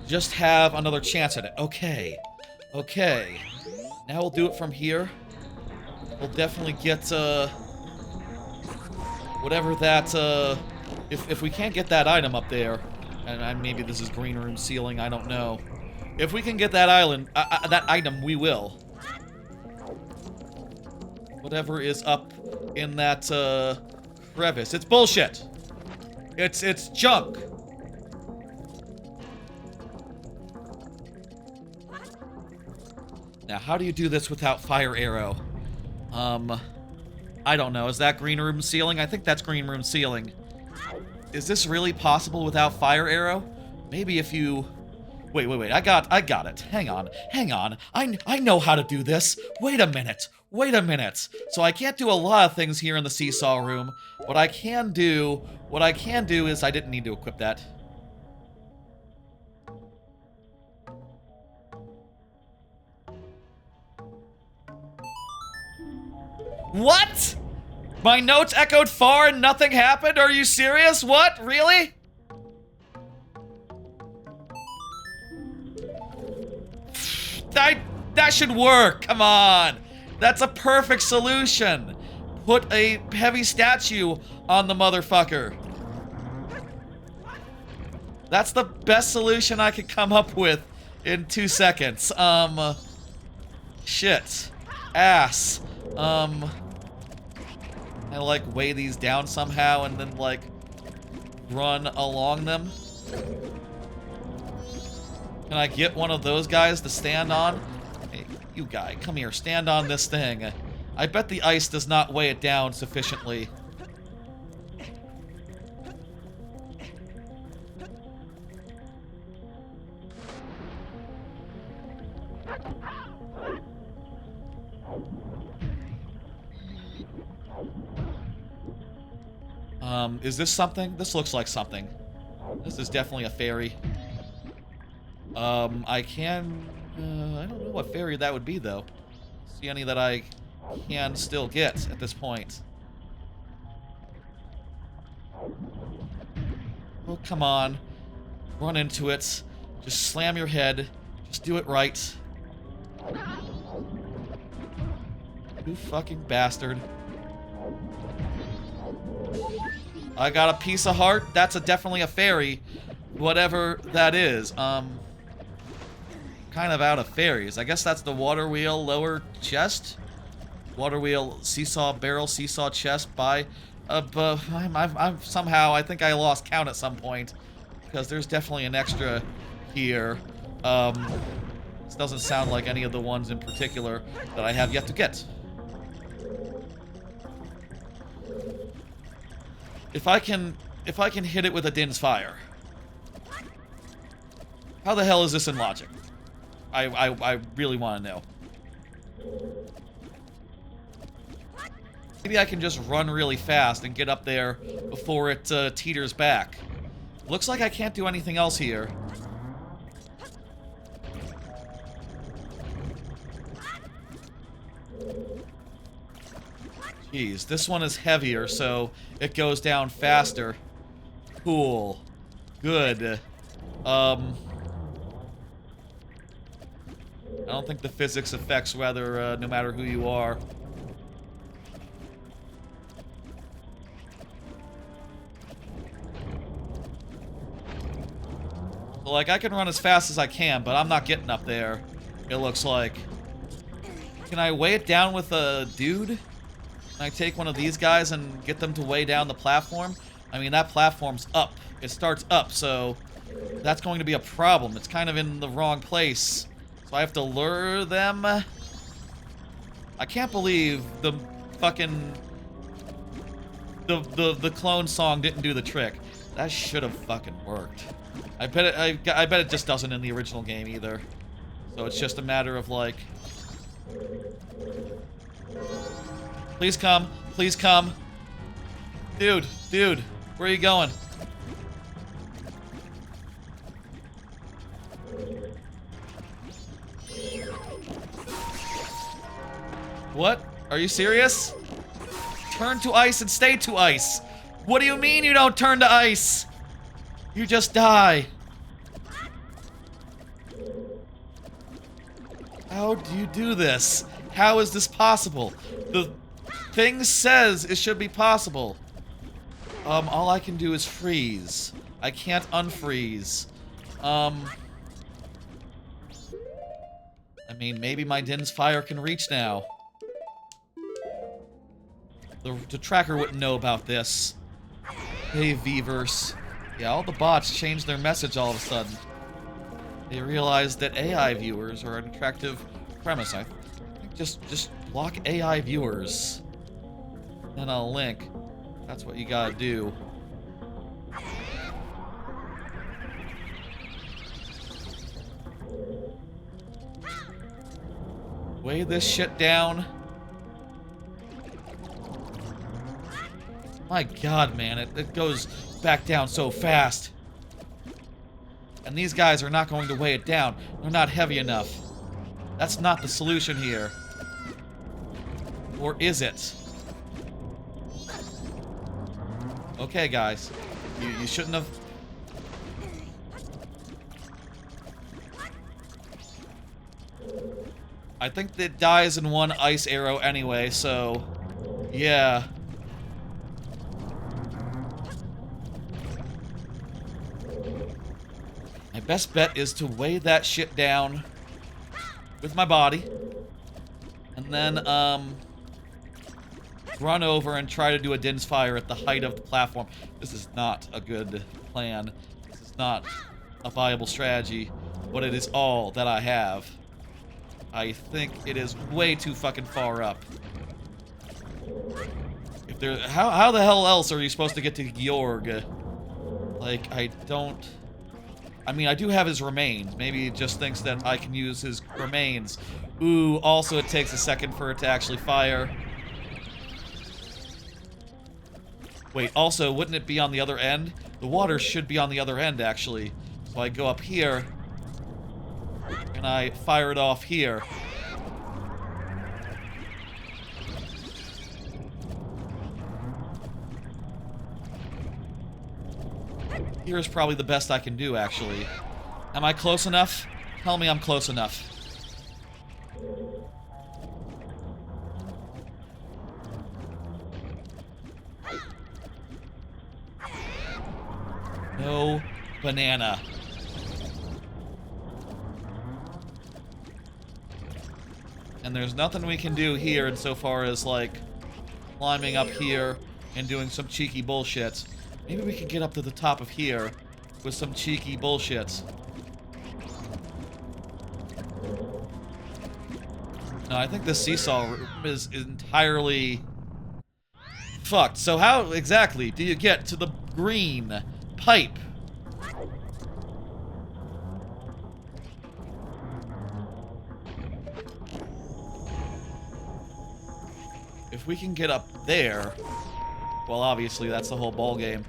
just have another chance at it. Okay, okay. Now we'll do it from here. We'll definitely get, whatever that, if we can't get that item up there, and maybe this is green room ceiling, I don't know. If we can get that that item, we will. Whatever is up in that, crevice. It's bullshit! It's junk! Now, how do you do this without fire arrow? I don't know. Is that green room ceiling? I think that's green room ceiling. Is this really possible without fire arrow? Maybe if you... Wait. I got it. Hang on. I know how to do this. Wait a minute. So I can't do a lot of things here in the seesaw room. What I can do is I didn't need to equip that. What? My notes echoed far and nothing happened? Are you serious? What? Really? That should work. Come on. That's a perfect solution. Put a heavy statue on the motherfucker. That's the best solution I could come up with in 2 seconds. Shit. Ass. I like weigh these down somehow and then like run along them. Can I get one of those guys to stand on? Hey, you guy, come here, stand on this thing. I bet the ice does not weigh it down sufficiently. Is this something? This looks like something. This is definitely a fairy. I can... I don't know what fairy that would be, though. See any that I can still get at this point. Oh, come on. Run into it. Just slam your head. Just do it right. You fucking bastard. I got a piece of heart. That's definitely a fairy. Whatever that is. Kind of out of fairies. I guess that's the water wheel lower chest? Water wheel seesaw barrel seesaw chest by... I'm somehow... I think I lost count at some point. Because there's definitely an extra here. This doesn't sound like any of the ones in particular that I have yet to get. If I can hit it with a Din's Fire. How the hell is this in logic? I really want to know. Maybe I can just run really fast and get up there before it teeters back. Looks like I can't do anything else here. Jeez, this one is heavier, so it goes down faster. Cool. Good. I don't think the physics affects whether, no matter who you are. So, like, I can run as fast as I can, but I'm not getting up there, it looks like. Can I weigh it down with a dude? Can I take one of these guys and get them to weigh down the platform? I mean, that platform's up. It starts up, so that's going to be a problem. It's kind of in the wrong place. So I have to lure them. I can't believe the fucking... The clone song didn't do the trick. That should have fucking worked. I bet it just doesn't in the original game either. So it's just a matter of like... Please come. Please come. Dude, where are you going? What? Are you serious? Turn to ice and stay to ice. What do you mean you don't turn to ice? You just die. How do you do this? How is this possible? The thing says it should be possible. All I can do is freeze. I can't unfreeze. I mean, maybe my Din's Fire can reach now. The tracker wouldn't know about this. Hey, Vverse. Yeah, all the bots changed their message all of a sudden. They realized that AI viewers are an attractive premise. I think just block AI viewers. Then I'll link. That's what you gotta do. Weigh this shit down. My god, man, it goes back down so fast. And these guys are not going to weigh it down. They're not heavy enough. That's not the solution here. Or is it? Okay, guys. You shouldn't have... I think it dies in one ice arrow anyway, so... Yeah. My best bet is to weigh that shit down with my body. And then, run over and try to do a Din's Fire at the height of the platform. This is not a good plan. This is not a viable strategy, but it is all that I have. I think it is way too fucking far up. If there, how the hell else are you supposed to get to Georg? Like, I don't... I mean, I do have his remains. Maybe he just thinks that I can use his remains. Ooh, also it takes a second for it to actually fire. Wait, also, wouldn't it be on the other end? The water should be on the other end, actually. So I go up here, and I fire it off here. Here's probably the best I can do, actually. Am I close enough? Tell me I'm close enough. No banana. And there's nothing we can do here insofar as, like, climbing up here and doing some cheeky bullshit. Maybe we can get up to the top of here with some cheeky bullshit. No, I think the seesaw is entirely fucked. So how exactly do you get to the green pipe? If we can get up there, well, obviously that's the whole ball game.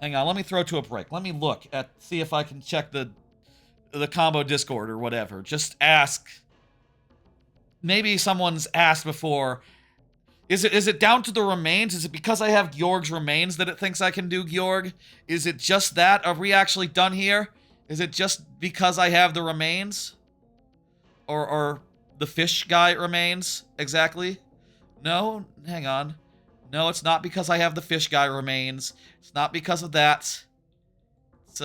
Hang on, let me throw to a break. Let me look at, see if I can check the combo Discord or whatever. Just ask. Maybe someone's asked before. Is it down to the remains? Is it because I have Georg's remains that it thinks I can do Georg? Is it just that? Are we actually done here? Is it just because I have the remains? Or the fish guy remains? Exactly? No? Hang on. No, it's not because I have the fish guy remains. It's not because of that. It's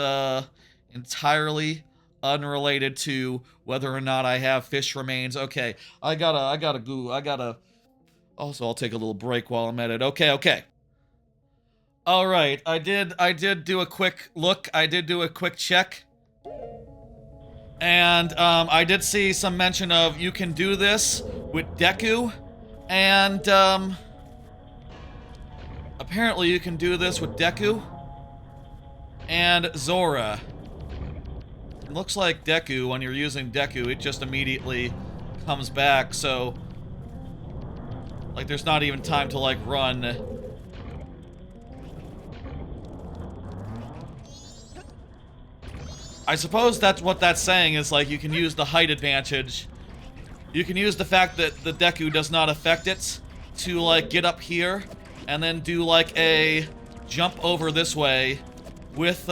entirely unrelated to whether or not I have fish remains. Okay, I gotta also, I'll take a little break while I'm at it. Okay. All right, I did do a quick look. I did do a quick check. And I did see some mention of you can do this with Deku, and apparently you can do this with Deku and Zora. It looks like Deku, when you're using Deku, it just immediately comes back, so like there's not even time to like run. I suppose that's what that's saying, is like you can use the height advantage. You can use the fact that the Deku does not affect it to like get up here and then do like a jump over this way with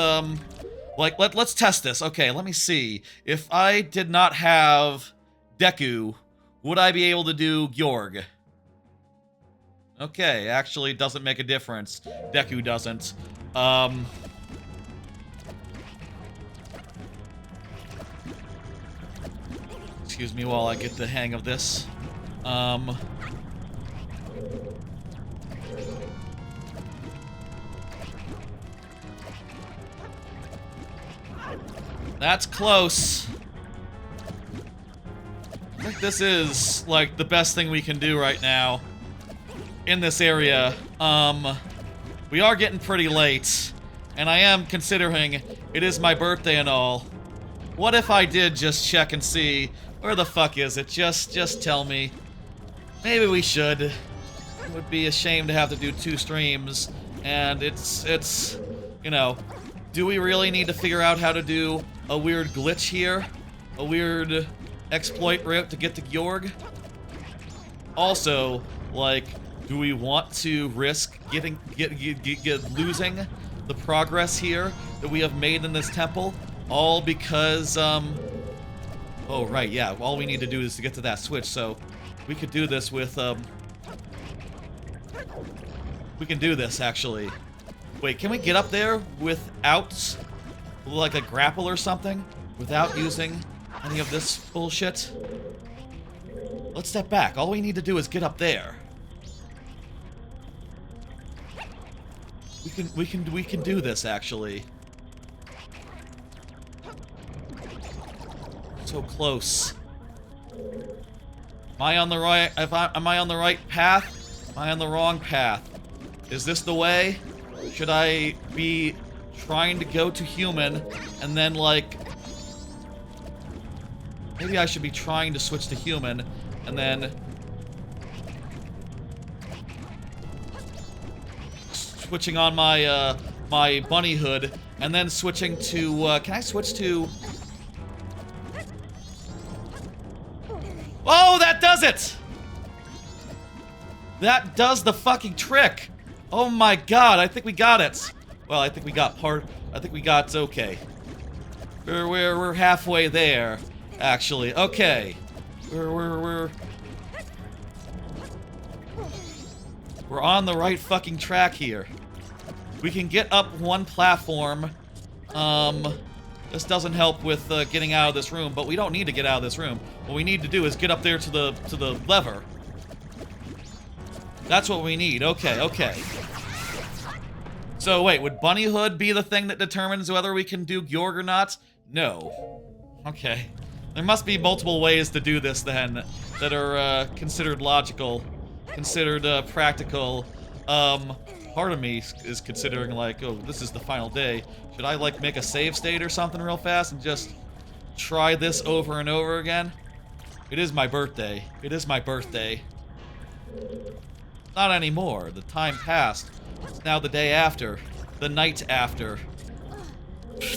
like let's test this. Okay, let me see. If I did not have Deku, would I be able to do Georg? Okay, actually it doesn't make a difference. Deku doesn't. Excuse me while I get the hang of this. That's close. I think this is, like, the best thing we can do right now in this area. We are getting pretty late, and I am considering it is my birthday and all. What if I did just check and see where the fuck is it? Just tell me. Maybe we should. It would be a shame to have to do 2 streams, and it's you know, do we really need to figure out how to do a weird glitch here? A weird exploit route to get to Georg? Also, like, do we want to risk losing the progress here that we have made in this temple? All because, oh, right, yeah, all we need to do is to get to that switch, so we could do this with, we can do this, actually. Wait, can we get up there without, like, a grapple or something? Without using any of this bullshit? Let's step back. All we need to do is get up there. We can do this, actually. So close. Am I on the right? Am I on the right path? Am I on the wrong path? Is this the way? Should I be trying to go to human and then like... Maybe I should be trying to switch to human and then... switching on my, my bunny hood and then switching to, can I switch to... Oh, that does it! That does the fucking trick! Oh my god, I think we got it. Well, I think we got okay. We're halfway there, actually. Okay. We're on the right fucking track here. We can get up one platform. This doesn't help with getting out of this room, but we don't need to get out of this room. What we need to do is get up there to the lever. That's what we need. Okay, okay. So wait, would Bunny Hood be the thing that determines whether we can do Gyorg or not? No. Okay. There must be multiple ways to do this then that are considered logical, considered practical. Part of me is considering like, oh, this is the final day. Should I like make a save state or something real fast and just try this over and over again? It is my birthday. It is my birthday. Not anymore. The time passed. It's now the day after. The night after.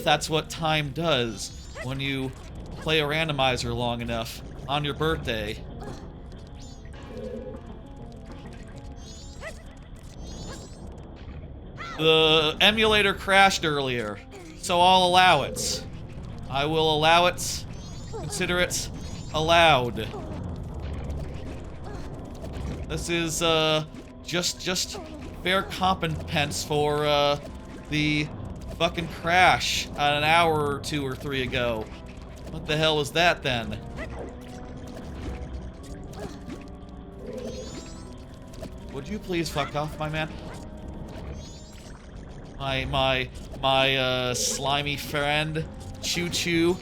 That's what time does when you play a randomizer long enough on your birthday. The emulator crashed earlier, so I'll allow it. I will allow it. Consider it allowed. This is just fair compensation for the fucking crash an hour or 2 or 3 ago. What the hell was that then? Would you please fuck off, my man? My slimy friend, Choo Choo.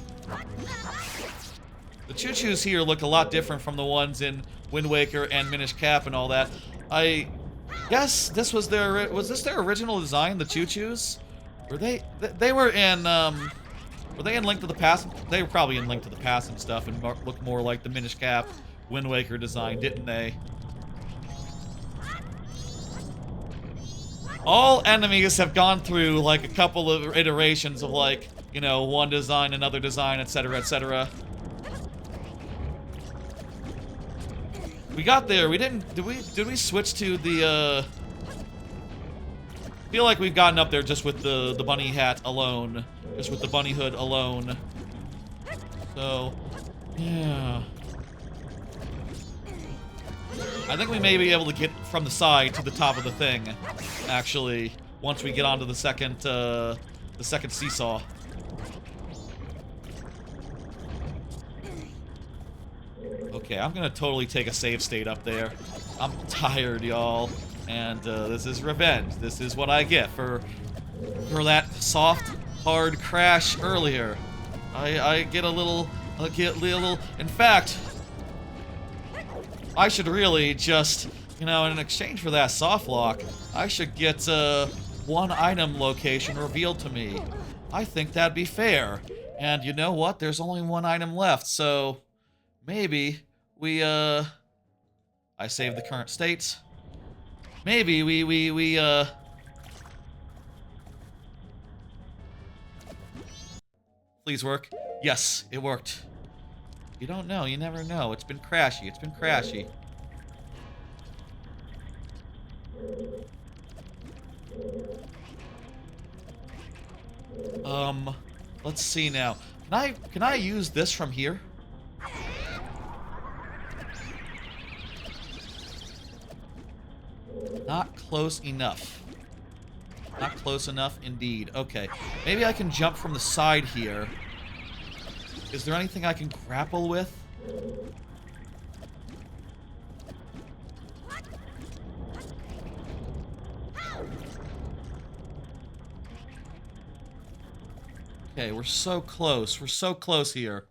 The Choo Choos here look a lot different from the ones in Wind Waker and Minish Cap and all that. I guess this was was this their original design, the Choo Choos? Were they were in Link to the Past? They were probably in Link to the Past and stuff and looked more like the Minish Cap Wind Waker design, didn't they? All enemies have gone through like a couple of iterations of like, you know, one design, another design, etc., etc. We got there. We didn't. Did we switch to the? Feel like we've gotten up there just with the bunny hat alone, just with the bunny hood alone. So, yeah. I think we may be able to get from the side to the top of the thing, actually, once we get onto the second seesaw. Okay, I'm gonna totally take a save state up there. I'm tired, y'all, and this is revenge. This is what I get for that soft, hard crash earlier. I get a little. In fact, I should really just, you know, in exchange for that soft lock, I should get one item location revealed to me. I think that'd be fair. And you know what? There's only one item left, so maybe we I save the current state. Maybe we please work. Yes, it worked. You don't know, you never know. It's been crashy, it's been crashy. Let's see now. Can I use this from here? Not close enough. Not close enough indeed. Okay. Maybe I can jump from the side here. Is there anything I can grapple with? Okay, we're so close. We're so close here.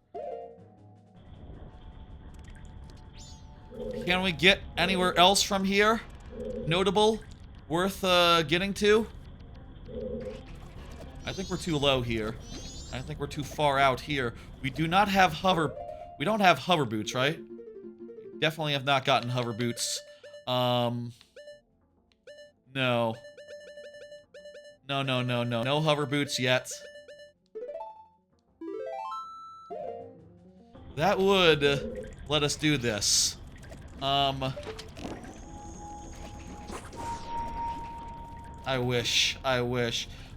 Can we get anywhere else from here? Notable? Worth getting to? I think we're too low here. I think we're too far out here. We do not have hover... We don't have hover boots, right? Definitely have not gotten hover boots. No. No, no, no, no. No hover boots yet. That would let us do this. I wish.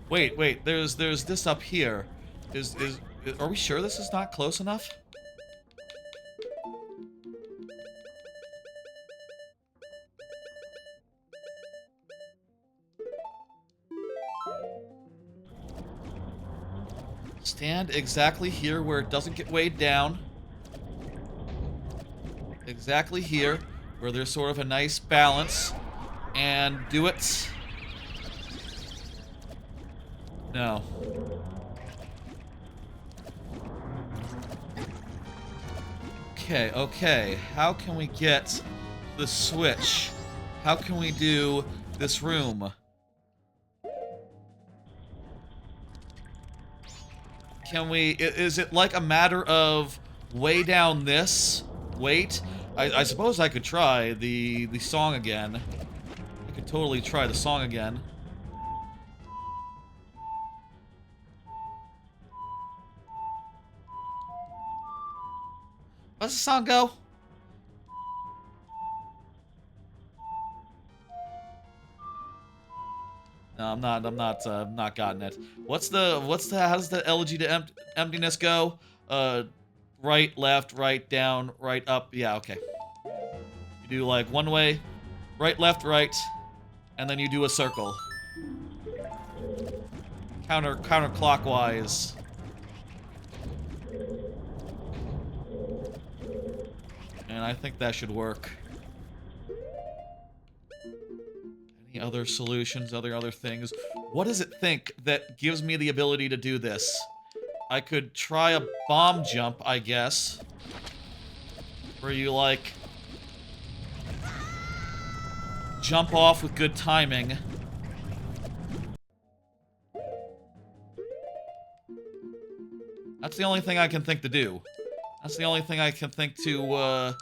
Wait, there's this up here. Are we sure this is not close enough? Stand exactly here where it doesn't get weighed down. Exactly here, where there's sort of a nice balance. And do it. No. Okay. How can we get the switch? How can we do this room? Can we... Is it like a matter of way down this? Wait. I suppose I could try the song again. I could totally try the song again. How's the song go? No, I'm not gotten it. How does the elegy to emptiness go? Right, left, right, down, right, up. Yeah, okay. You do like one way, right, left, right, and then you do a circle. Counterclockwise. And I think that should work. Any other solutions, other things? What does it think that gives me the ability to do this? I could try a bomb jump, I guess. Where you, like, jump off with good timing. That's the only thing I can think to do. That's the only thing I can think to,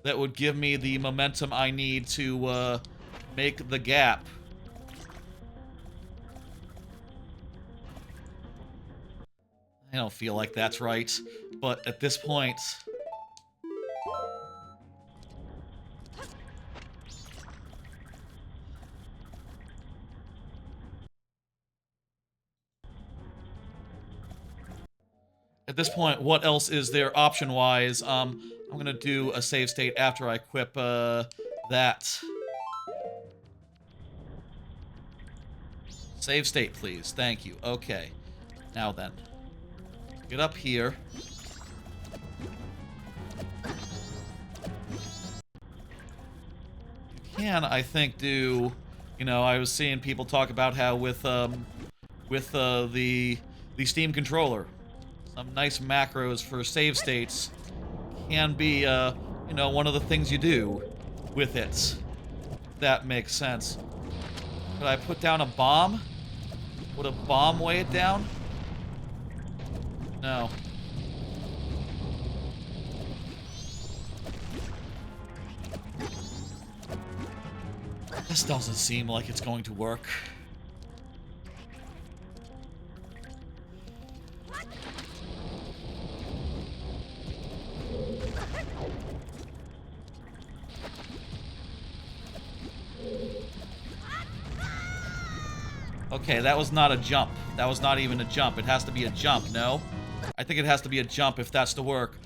that would give me the momentum I need to, make the gap. I don't feel like that's right, but at this point... At this point, what else is there option-wise? I'm gonna do a save state after I equip, that. Save state, please. Thank you. Okay. Now then. Get up here. You can, I think, do... You know, I was seeing people talk about how with the Steam controller, some nice macros for save states can be, you know, one of the things you do with it. If that makes sense. Could I put down a bomb? Would a bomb weigh it down? No. This doesn't seem like it's going to work. Okay, that was not a jump. That was not even a jump. It has to be a jump, no? I think it has to be a jump if that's to work.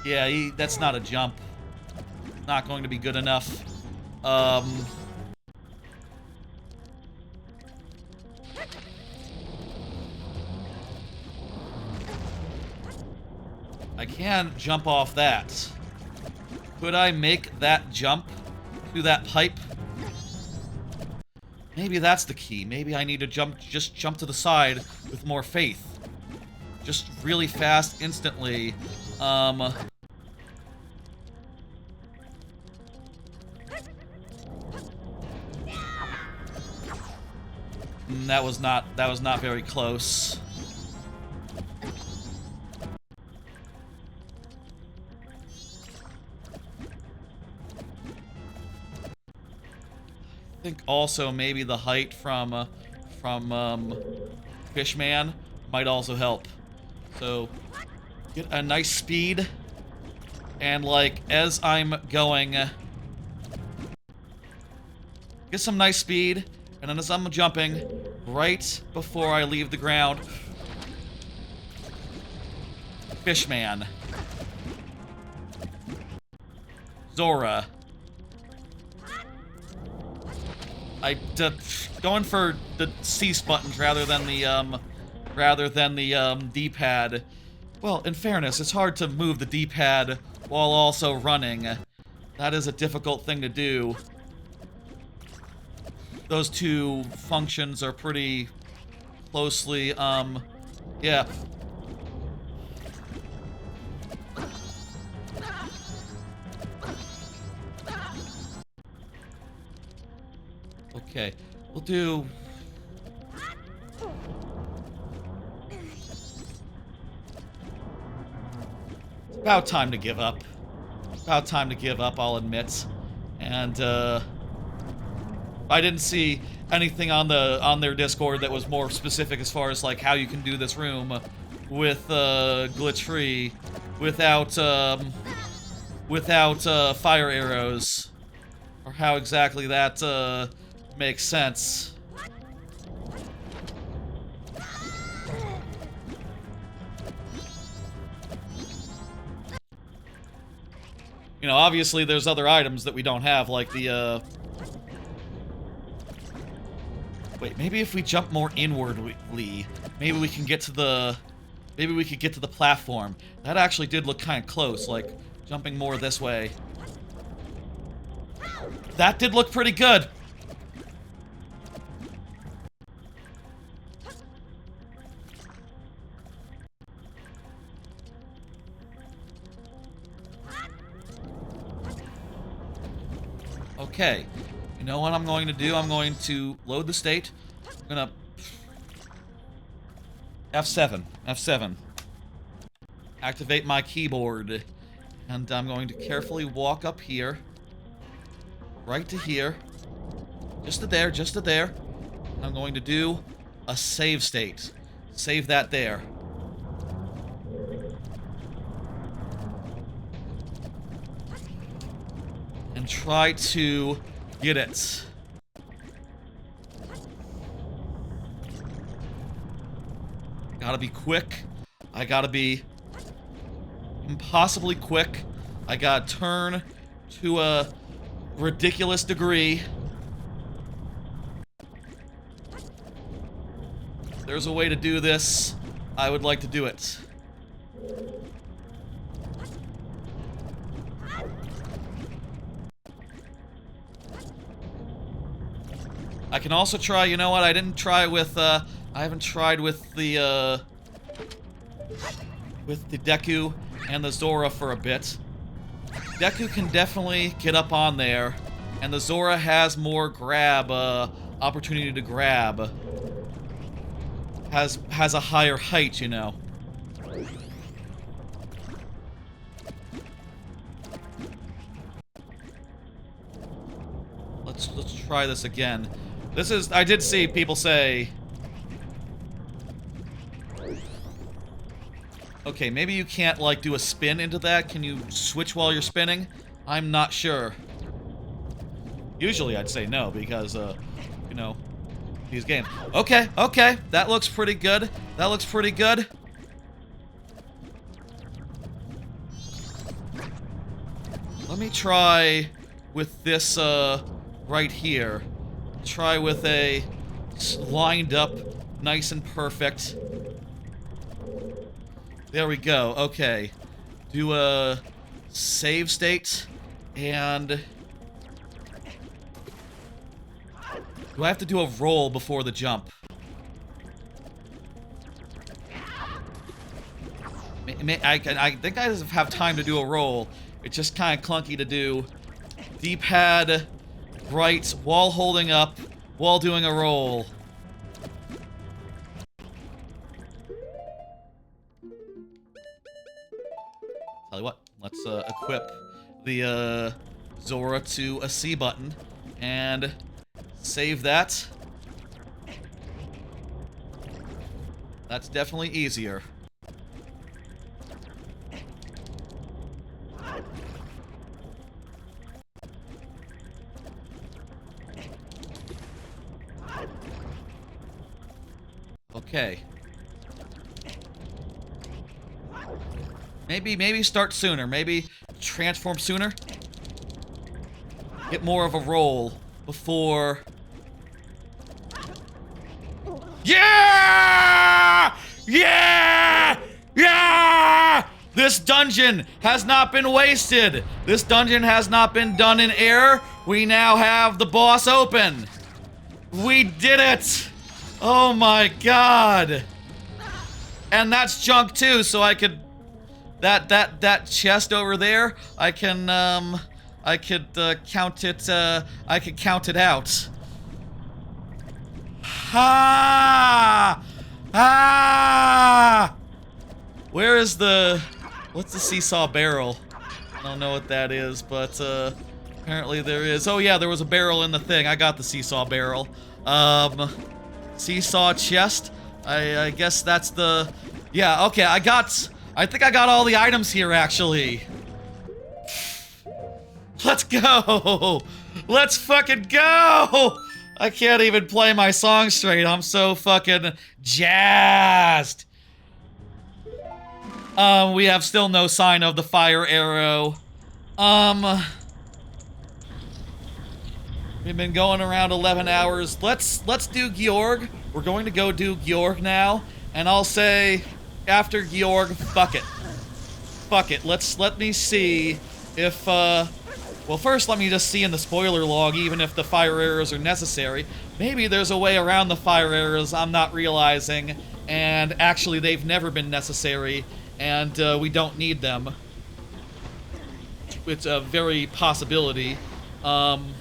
Yeah, that's not a jump. Not going to be good enough. I can jump off that. Could I make that jump to that pipe? Maybe that's the key. Maybe I need to just jump to the side with more faith. just really fast instantly. That was not very close. I think also maybe the height from Fishman might also help. So get a nice speed, and like as I'm going, get some nice speed, and then as I'm jumping, right before I leave the ground, Fishman, Zora. Going for the cease buttons rather than the D-pad. Well, in fairness, it's hard to move the D-pad while also running. That is a difficult thing to do. Those two functions are pretty closely, yeah. Okay, we'll do... It's about time to give up. About time to give up, I'll admit. And, I didn't see anything on their Discord that was more specific as far as, like, how you can do this room with, glitch-free, without fire arrows. Or how exactly that, makes sense. You know, obviously there's other items that we don't have, like the, Wait, maybe if we jump more inwardly, maybe we can get to the... Maybe we could get to the platform. That actually did look kind of close, like, jumping more this way. That did look pretty good! Okay. You know what I'm going to do? I'm going to load the state. I'm gonna... F7. F7. Activate my keyboard. And I'm going to carefully walk up here. Right to here. Just to there, just to there. I'm going to do a save state. Save that there. And try to get it. Gotta be quick. I gotta be impossibly quick. I gotta turn to a ridiculous degree. If there's a way to do this, I would like to do it. I can also try, you know what, I didn't try with, I haven't tried with the Deku and the Zora for a bit. Deku can definitely get up on there, and the Zora has more grab, opportunity to grab. Has a higher height, you know. Let's try this again. This is, I did see people say... Okay, maybe you can't, like, do a spin into that. Can you switch while you're spinning? I'm not sure. Usually I'd say no, because, you know, these games. Okay, okay, that looks pretty good. That looks pretty good. Let me try with this, right here. Try with a lined up, nice and perfect. There we go, okay. Do a save state, and... Do I have to do a roll before the jump? I think I just have time to do a roll. It's just kind of clunky to do. D-pad, right, while holding up, while doing a roll. Tell you what, let's equip the Zora to a C button and save that. That's definitely easier. Okay. Maybe start sooner. Maybe transform sooner. Get more of a roll before... Yeah! Yeah! Yeah! This dungeon has not been wasted. This dungeon has not been done in error. We now have the boss open. We did it! Oh my god! And that's junk too, so I could... That chest over there, I can, I could count it, I could count it out. Ha! Ah! Where is the... What's the seesaw barrel? I don't know what that is, but, apparently there is. Oh yeah, there was a barrel in the thing. I got the seesaw barrel. Seesaw chest? I guess that's the... Yeah, okay, I think I got all the items here, actually. Let's go! Let's fucking go! I can't even play my song straight. I'm so fucking jazzed. We have still no sign of the fire arrow. We've been going around 11 hours. Let's do Georg. We're going to go do Georg now, and I'll say after Georg, fuck it. Fuck it. Let me see if well, first let me just see in the spoiler log even if the fire arrows are necessary. Maybe there's a way around the fire arrows I'm not realizing, and actually they've never been necessary, and we don't need them. It's a very possibility. Damn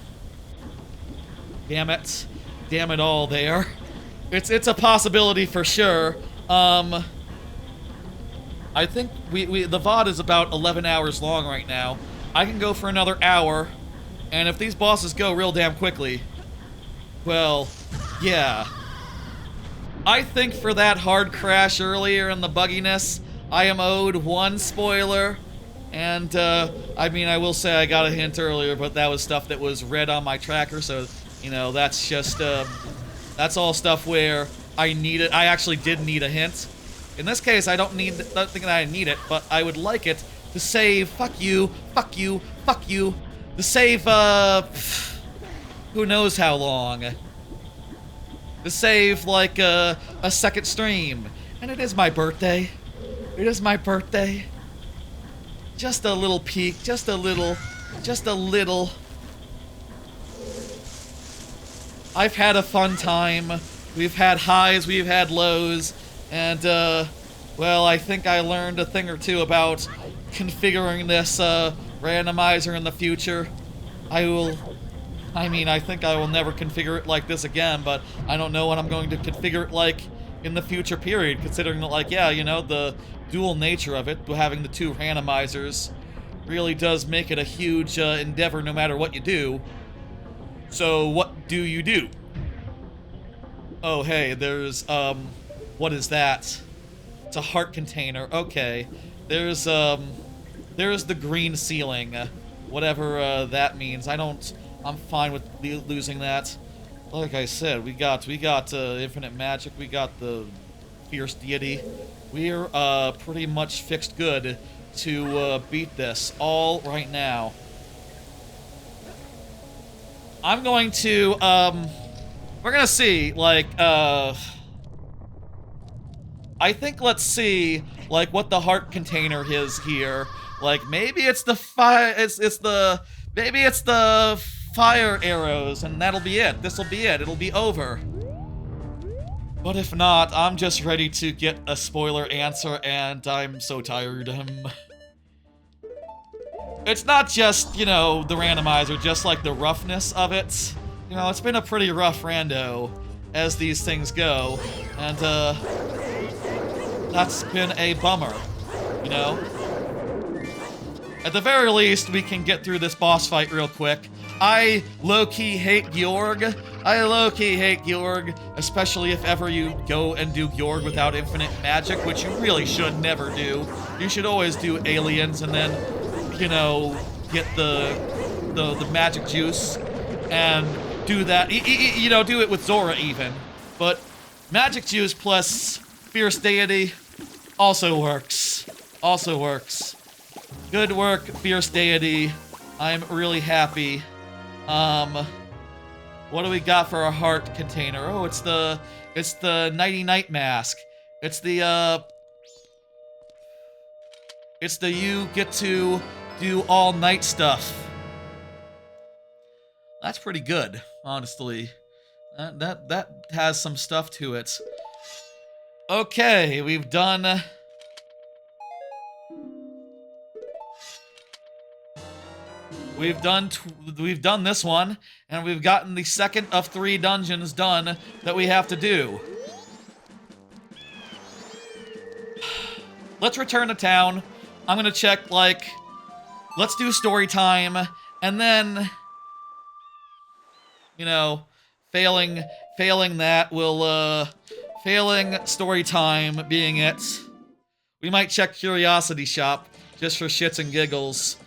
it. Damn it all there. It's a possibility for sure. I think the VOD is about 11 hours long right now. I can go for another hour, and if these bosses go real damn quickly, well, yeah. I think for that hard crash earlier and the bugginess, I am owed one spoiler, and I mean, I will say I got a hint earlier, but that was stuff that was red on my tracker, so, you know, that's just, that's all stuff where I actually did need a hint. In this case, I don't think that I need it, but I would like it to save, fuck you, fuck you, fuck you, to save, who knows how long. To save, like, a second stream. And it is my birthday. It is my birthday. Just a little peek, just a little, just a little. I've had a fun time. We've had highs, we've had lows. And, well, I think I learned a thing or two about configuring this, randomizer in the future. I think I will never configure it like this again, but I don't know what I'm going to configure it like in the future period, considering that, like, yeah, you know, the dual nature of it, having the two randomizers, really does make it a huge, endeavor no matter what you do. So, what do you do? Oh, hey, there's, what is that? It's a heart container. Okay. There's the green ceiling. Whatever, that means. I'm fine with losing that. Like I said, we got infinite magic. We got the fierce deity. We're, pretty much fixed good to, beat this all right now. I'm going to, we're gonna see, like, I think let's see, like, what the heart container is here. Like, maybe it's the maybe it's the fire arrows, and that'll be it. This'll be it. It'll be over. But if not, I'm just ready to get a spoiler answer, and I'm so tired. It's not just, you know, the randomizer, just like the roughness of it. You know, it's been a pretty rough rando as these things go, and that's been a bummer, you know? At the very least, we can get through this boss fight real quick. I low-key hate Georg. I low-key hate Georg, especially if ever you go and do Georg without infinite magic, which you really should never do. You should always do aliens and then, you know, get the magic juice and do that. You know, do it with Zora even. But magic juice plus fierce deity also works. Also works. Good work, fierce deity. I'm really happy. What do we got for our heart container? Oh, it's the nighty night mask. It's the you get to do all night stuff. That's pretty good, honestly. That has some stuff to it. Okay, we've done this one, and we've gotten the second of 3 dungeons done that we have to do. Let's return to town. I'm gonna check, like, let's do story time, and then, you know, failing that, we'll, failing story time being it, we might check Curiosity Shop, just for shits and giggles.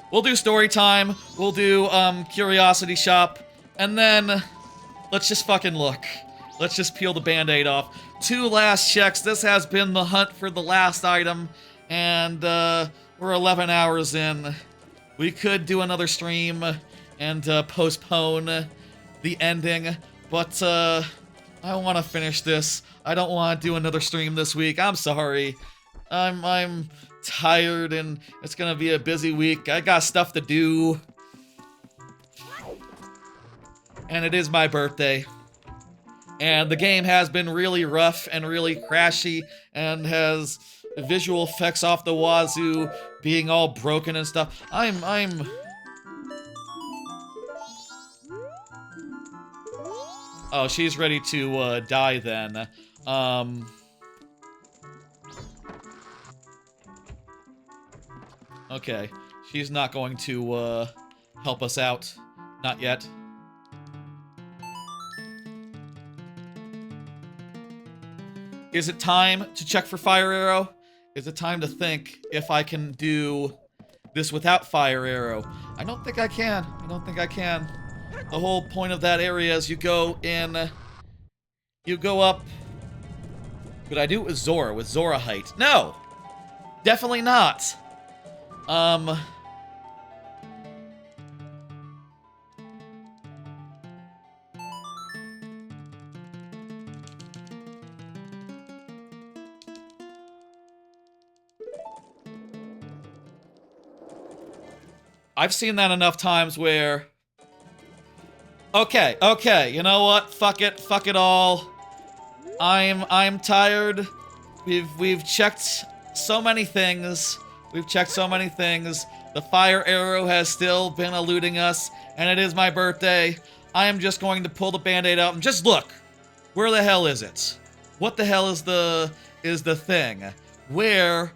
We'll do story time, we'll do, Curiosity Shop, and then, let's just fucking look. Let's just peel the band-aid off. 2 last checks. This has been the hunt for the last item, and, we're 11 hours in. We could do another stream and, postpone the ending, but, I want to finish this. I don't want to do another stream this week. I'm sorry. I'm tired, and it's gonna be a busy week. I got stuff to do. And it is my birthday. And the game has been really rough and really crashy and has visual effects off the wazoo, being all broken and stuff. Oh, she's ready to die then. Okay, she's not going to help us out. Not yet. Is it time to check for Fire Arrow? Is it time to think if I can do this without Fire Arrow? I don't think I can. I don't think I can. The whole point of that area is you go in... You go up... Could I do it with Zora height? No! Definitely not! I've seen that enough times where... Okay, you know what? Fuck it all. I'm tired. We've checked so many things. The fire arrow has still been eluding us, and it is my birthday. I am just going to pull the band-aid out and just look. Where the hell is it? What the hell is the thing? Where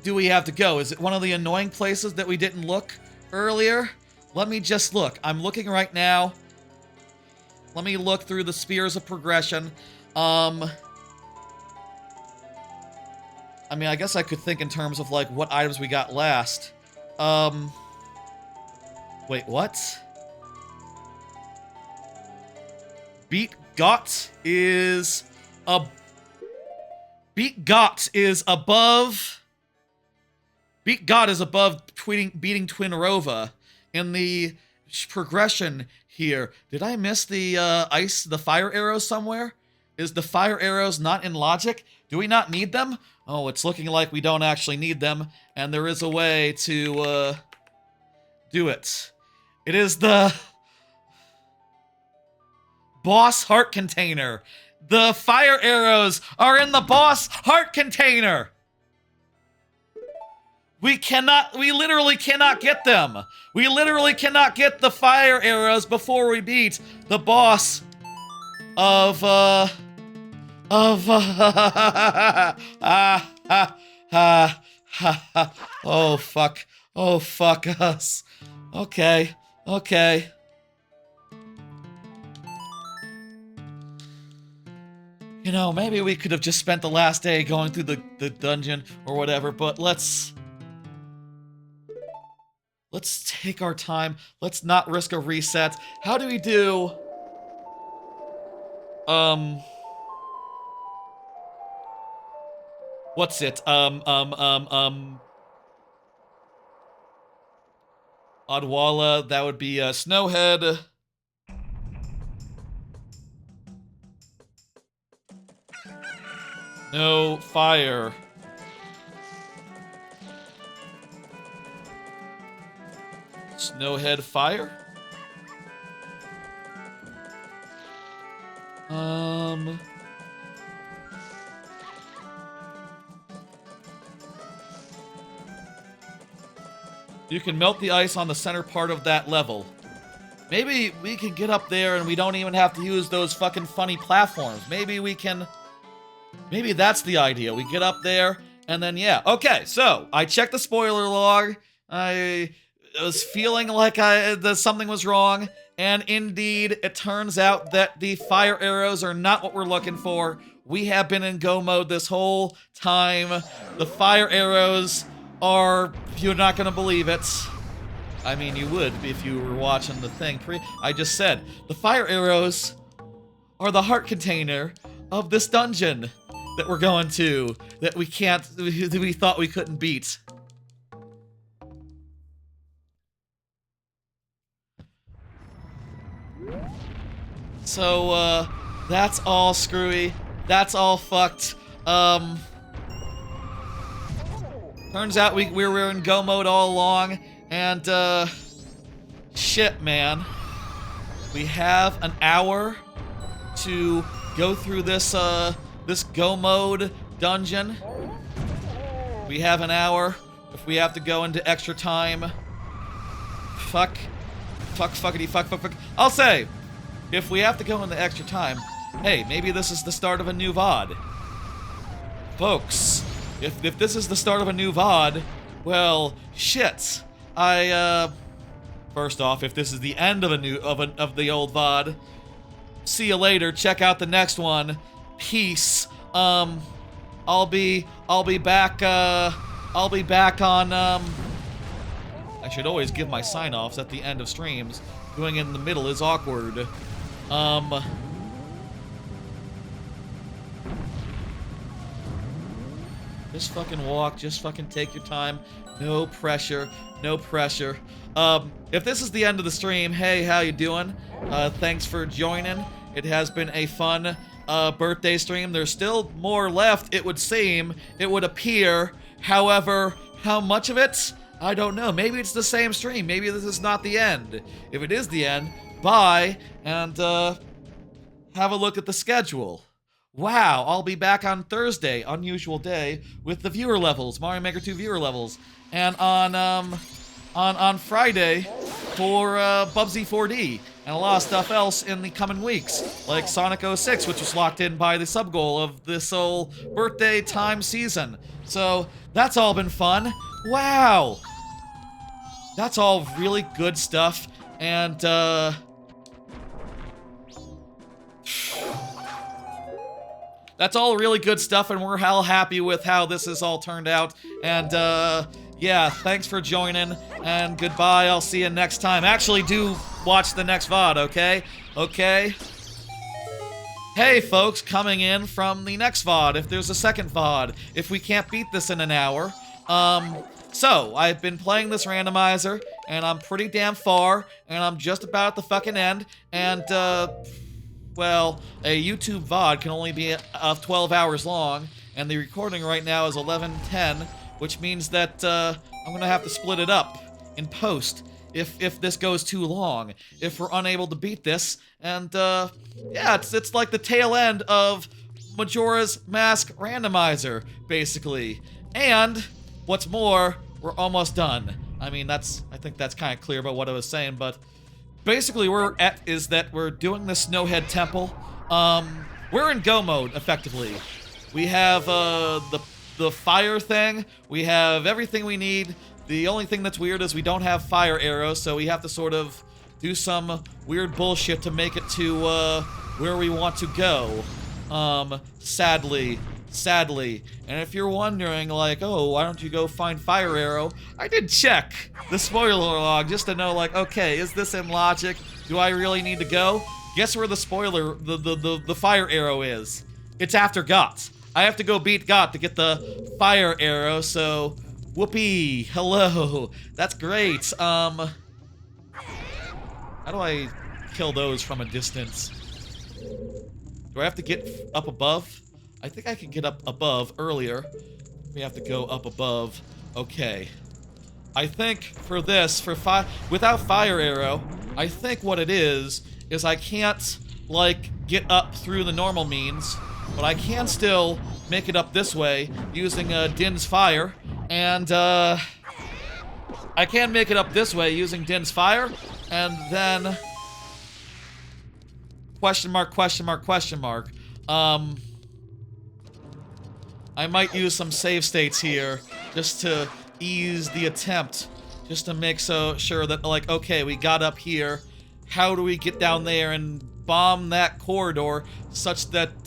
do we have to go? Is it one of the annoying places that we didn't look earlier? Let me just look. I'm looking right now. Let me look through the spheres of progression. I mean, I guess I could think in terms of, like, what items we got last. Wait, what? Beat Got is above... Beat Got is above beating Twin Rova in the progression here. Did I miss the fire arrows somewhere? Is the fire arrows not in logic? Do we not need them? Oh, it's looking like we don't actually need them, and there is a way to, do it. It is the... boss heart container. The fire arrows are in the boss heart container. We literally cannot get them. We literally cannot get the fire arrows before we beat the boss of, oh, fuck. Oh, fuck us. Okay, okay. You know, maybe we could have just spent the last day going through the dungeon or whatever, but let's take our time. Let's not risk a reset. How do we do? What's it? Odwalla, that would be Snowhead. No fire. Snowhead fire? You can melt the ice on the center part of that level. Maybe we can get up there and we don't even have to use those fucking funny platforms. Maybe we can... Maybe that's the idea. We get up there and then, yeah. Okay, so I checked the spoiler log. I was feeling like that something was wrong. And indeed, it turns out that the fire arrows are not what we're looking for. We have been in go mode this whole time. The fire arrows are... You're not gonna believe it. I mean, you would if you were watching the thing. I just said, the fire arrows are the heart container of this dungeon that we're going to, that we thought we couldn't beat. So, that's all screwy. That's all fucked. Turns out we were in go mode all along, and, shit, man. We have an hour to go through this, this go mode dungeon. We have an hour. If we have to go into extra time, fuck. I'll say, if we have to go into extra time, hey, maybe this is the start of a new VOD. Folks, if this is the start of a new VOD, well, shit. First off, if this is the end of of the old VOD, see you later. Check out the next one. Peace. I'll be back on, I should always give my sign-offs at the end of streams. Doing it in the middle is awkward. Just fucking walk, just fucking take your time. No pressure, no pressure. If this is the end of the stream, hey, how you doing? Thanks for joining. It has been a fun birthday stream. There's still more left, it would seem. It would appear. However, how much of it? I don't know. Maybe it's the same stream. Maybe this is not the end. If it is the end, bye, and have a look at the schedule. Wow, I'll be back on Thursday, unusual day, with the viewer levels, Mario Maker 2 viewer levels, and on Friday for Bubsy 4D, and a lot of stuff else in the coming weeks, like Sonic 06, which was locked in by the sub-goal of this whole birthday time season. So, that's all been fun. Wow! That's all really good stuff, and, that's all really good stuff, and we're all happy with how this has all turned out. And, yeah, thanks for joining, and goodbye. I'll see you next time. Actually, do watch the next VOD, okay? Okay? Hey, folks, coming in from the next VOD, if there's a second VOD, if we can't beat this in an hour. So, I've been playing this randomizer, and I'm pretty damn far, and I'm just about at the fucking end, and, well, a YouTube VOD can only be 12 hours long, and the recording right now is 11:10, which means that I'm gonna have to split it up in post. if this goes too long, if we're unable to beat this. And yeah, it's like the tail end of Majora's Mask Randomizer, basically. And what's more, we're almost done. I mean, I think that's kind of clear about what I was saying, but basically we're doing the Snowhead Temple. We're in go mode, effectively. We have the fire thing, we have everything we need. The only thing that's weird is we don't have fire arrows, so we have to sort of do some weird bullshit to make it to where we want to go. Sadly. And if you're wondering, like, oh, why don't you go find fire arrow? I did check the spoiler log just to know, like, okay, is this in logic? Do I really need to go? Guess where the fire arrow is? It's after Got. I have to go beat Got to get the fire arrow, so whoopee, hello. That's great. How do I kill those from a distance? Do I have to get up above? I think I can get up above earlier. We have to go up above. Okay. I think for this, without fire arrow, I think what it is I can't, like, get up through the normal means, but I can still make it up this way using Din's fire, and I can make it up this way using Din's fire, and then question mark. I might use some save states here just to ease the attempt, just to make sure that, like, okay, we got up here. How do we get down there and bomb that corridor such that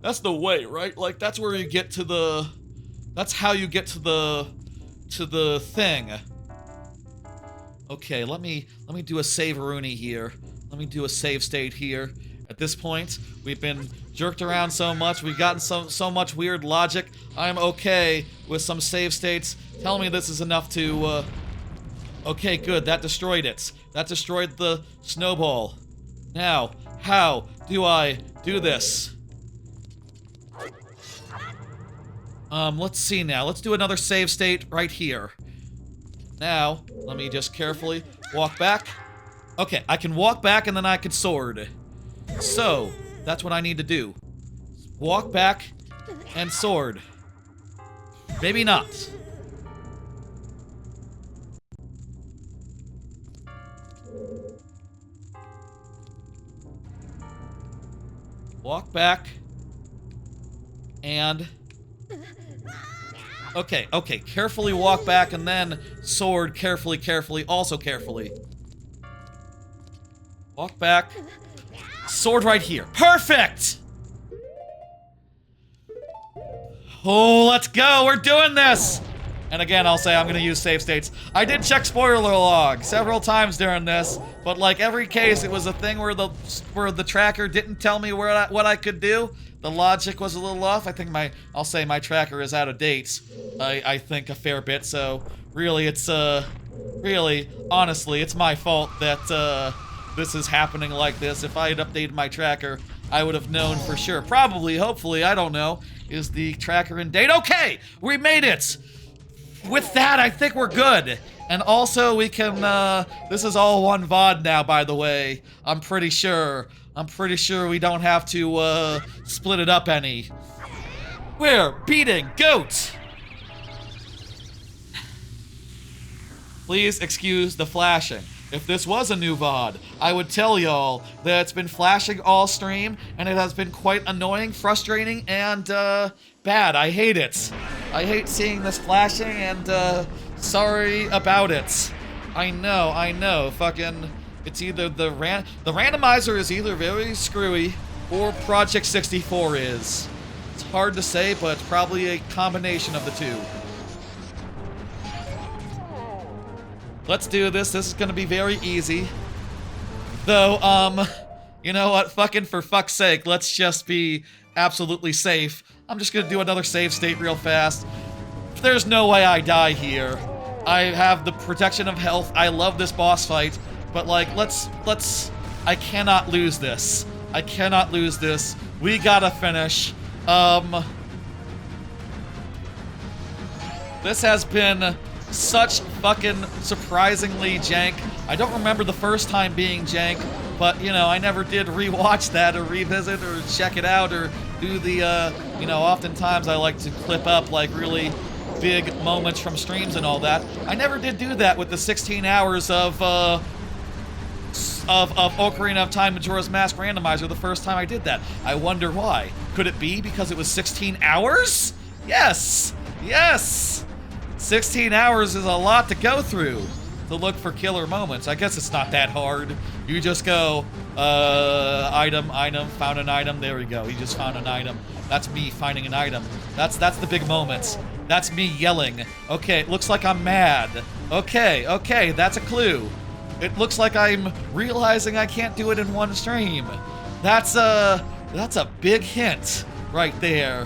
that's the way, right? Like, that's where you get to the, that's how you get to the thing. Okay, let me do a save-a-rooney here. Let me do a save state here. At this point, we've been jerked around so much, we've gotten so much weird logic. I'm okay with some save states. Tell me this is enough to, okay, good, that destroyed it. That destroyed the snowball. Now, how do I do this? Let's see now. Let's do another save state right here. Now, let me just carefully walk back. Okay, I can walk back and then I can sword. So, that's what I need to do. Walk back and sword. Maybe not. Walk back. And... Okay, carefully walk back and then sword carefully, also carefully. Walk back. Sword right here. Perfect! Oh, let's go! We're doing this! And again, I'll say I'm gonna use save states. I did check spoiler log several times during this, but like every case, it was a thing where the tracker didn't tell me what I could do. The logic was a little off. I think I'll say my tracker is out of date. I think a fair bit. So really, it's really, honestly, it's my fault that this is happening like this. If I had updated my tracker, I would have known for sure. Probably, hopefully, I don't know. Is the tracker in date? Okay, we made it. With that, I think we're good. And also, we can, this is all one VOD now, by the way. I'm pretty sure we don't have to, split it up any. We're beating Goat! Please excuse the flashing. If this was a new VOD, I would tell y'all that it's been flashing all stream, and it has been quite annoying, frustrating, and, bad. I hate it. I hate seeing this flashing, and, sorry about it. I know, fucking, it's either the randomizer is either very screwy, or Project 64 is. It's hard to say, but it's probably a combination of the two. Let's do this. This is gonna be very easy. Though, you know what? Fucking for fuck's sake, let's just be absolutely safe. I'm just gonna do another save state real fast. There's no way I die here. I have the protection of health. I love this boss fight. But, like, I cannot lose this. I cannot lose this. We gotta finish. This has been such fucking surprisingly jank. I don't remember the first time being jank, but, you know, I never did rewatch that or revisit or check it out or do the, you know, oftentimes I like to clip up, like, really big moments from streams and all that. I never did do that with the 16 hours of Ocarina of Time Majora's Mask Randomizer the first time I did that. I wonder why. Could it be because it was 16 hours? Yes! Yes! 16 hours is a lot to go through to look for killer moments. I guess it's not that hard. You just go, item, found an item, there we go. You just found an item. That's me finding an item. That's the big moments. That's me yelling. Okay, it looks like I'm mad. Okay, that's a clue. It looks like I'm realizing I can't do it in one stream. That's a big hint right there.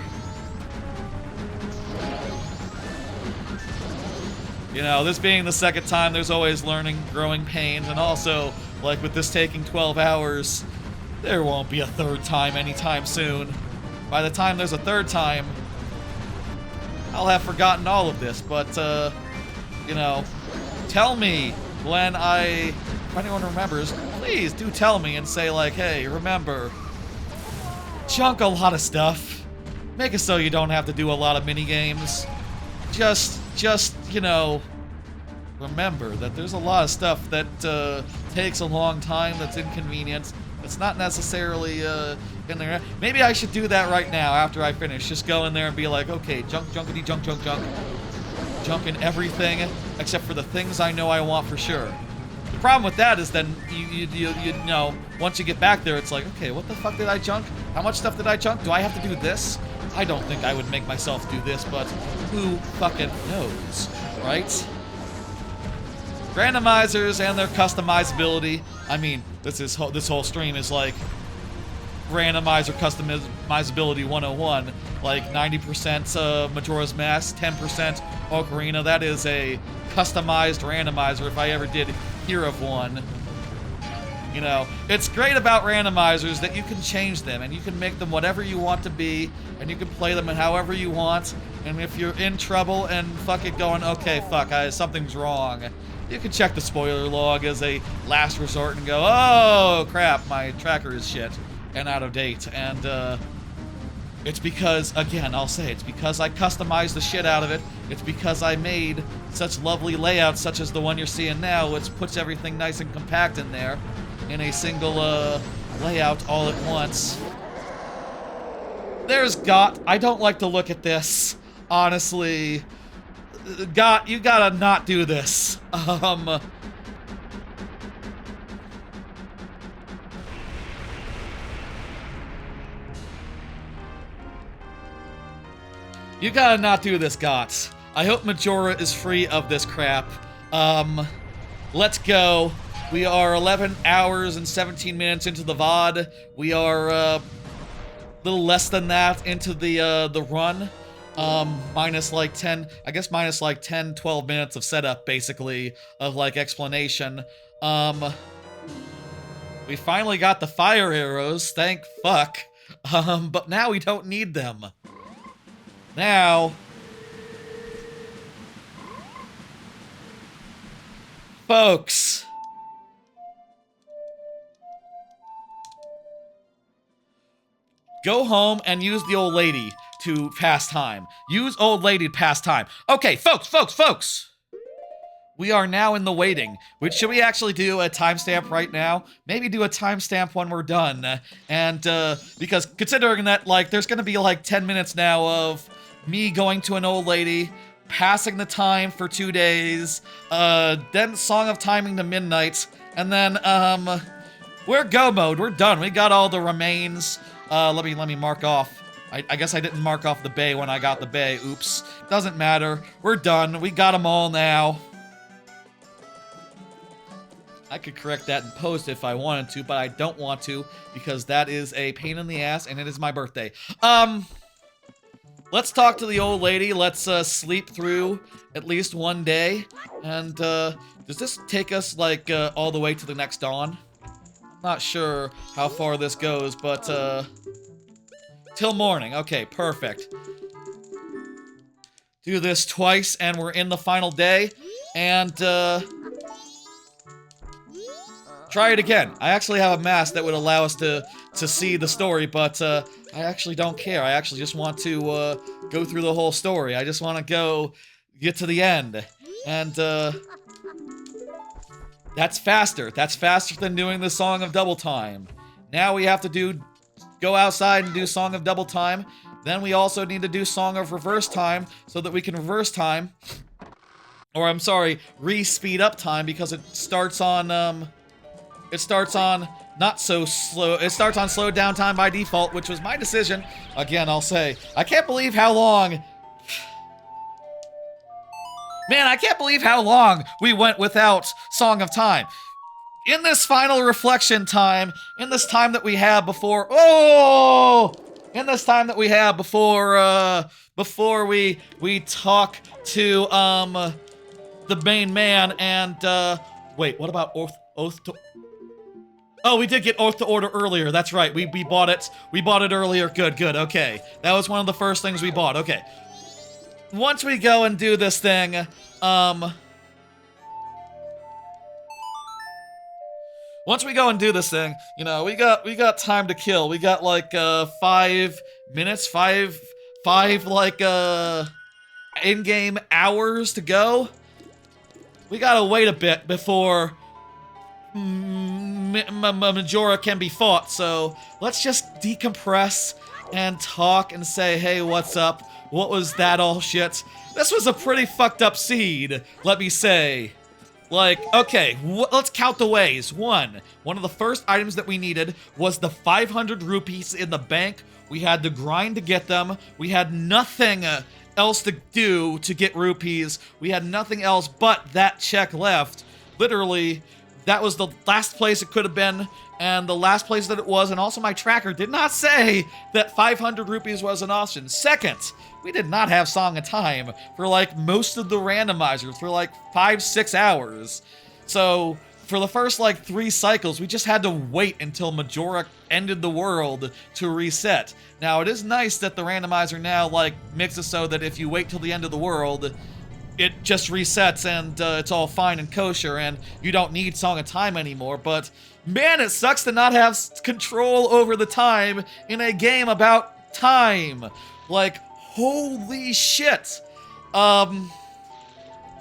You know, this being the second time, there's always learning, growing pains, and also, like with this taking 12 hours, there won't be a third time anytime soon. By the time there's a third time, I'll have forgotten all of this, but, you know, tell me when if anyone remembers, please do tell me and say, like, hey, remember, chunk a lot of stuff. Make it so you don't have to do a lot of mini games. Just, you know, remember that there's a lot of stuff that takes a long time, that's inconvenient. It's not necessarily in there. Maybe I should do that right now after I finish. Just go in there and be like, okay, junkity, junk. Junk in everything except for the things I know I want for sure. The problem with that is then you know, once you get back there, it's like, okay, what the fuck did I junk? How much stuff did I junk? Do I have to do this? I don't think I would make myself do this, but who fucking knows, right? Randomizers and their customizability. I mean, this whole stream is like randomizer customizability 101. Like 90% Majora's Mask, 10% Ocarina. That is a customized randomizer if I ever did hear of one. You know, it's great about randomizers that you can change them and you can make them whatever you want to be and you can play them in however you want. And if you're in trouble and fucking going, okay, fuck, something's wrong, you can check the spoiler log as a last resort and go, oh crap, my tracker is shit and out of date. And it's because, again, I'll say, it's because I customized the shit out of it. It's because I made such lovely layouts such as the one you're seeing now, which puts everything nice and compact in there in a single layout all at once. There's Got. I don't like to look at this, honestly. Got, you gotta not do this. You gotta not do this, Got. I hope Majora is free of this crap. Let's go. We are 11 hours and 17 minutes into the VOD. We are a little less than that into the run. Minus like 10, I guess minus like 10, 12 minutes of setup, basically, of like explanation. We finally got the fire arrows, thank fuck. But now we don't need them. Now, folks, go home and use the old lady to pass time. Use old lady to pass time. Okay, folks! We are now in the waiting. Which, should we actually do a timestamp right now? Maybe do a timestamp when we're done. And, because considering that, like, there's gonna be like 10 minutes now of me going to an old lady, passing the time for 2 days, then Song of Timing to midnight, and then, we're go mode. We're done. We got all the remains. Let me mark off. I guess I didn't mark off the bay when I got the bay. Oops. Doesn't matter. We're done. We got them all now. I could correct that in post if I wanted to, but I don't want to because that is a pain in the ass and it is my birthday. Let's talk to the old lady. Let's sleep through at least one day. And does this take us like all the way to the next dawn? Not sure how far this goes, but till morning. Okay, perfect. do this twice, and we're in the final day. And, try it again. I actually have a mask that would allow us to see the story, but, I actually don't care. I actually just want to, go through the whole story. I just want to get to the end. And, that's faster. That's faster than doing the Song of Double Time. Now we have to go outside and do Song of Double Time. Then we also need to do Song of Reverse Time so that we can reverse time. Or, I'm sorry, re-speed up time because it starts on not so slow. It starts on slowed down time by default, which was my decision. Again, I'll say, I can't believe how long... Man, I can't believe how long we went without Song of Time. In this final reflection time, in this time that we have before... In this time that we have before we talk to, the main man and, wait, what about Oath to... Oh, we did get Oath to Order earlier, that's right, we bought it. We bought it earlier, good, okay. That was one of the first things we bought, okay. Once we go and do this thing, once we go and do this thing, you know, we got time to kill. We got like 5 minutes, five like in-game hours to go. We gotta wait a bit before Majora can be fought. So let's just decompress and talk and say, hey, what's up? What was that all shit? This was a pretty fucked up seed, let me say. Like, okay, let's count the ways. One of the first items that we needed was the 500 rupees in the bank. We had to grind to get them. We had nothing else to do to get rupees. We had nothing else but that check left. Literally, that was the last place it could have been, and the last place that it was, and also my tracker did not say that 500 rupees was an option. Second, we did not have Song of Time for like most of the randomizers for like 5-6 hours. So for the first like 3 cycles, we just had to wait until Majora ended the world to reset. Now it is nice that the randomizer now like makes it so that if you wait till the end of the world, it just resets and it's all fine and kosher and you don't need Song of Time anymore, but man, it sucks to not have control over the time in a game about time. Like, holy shit.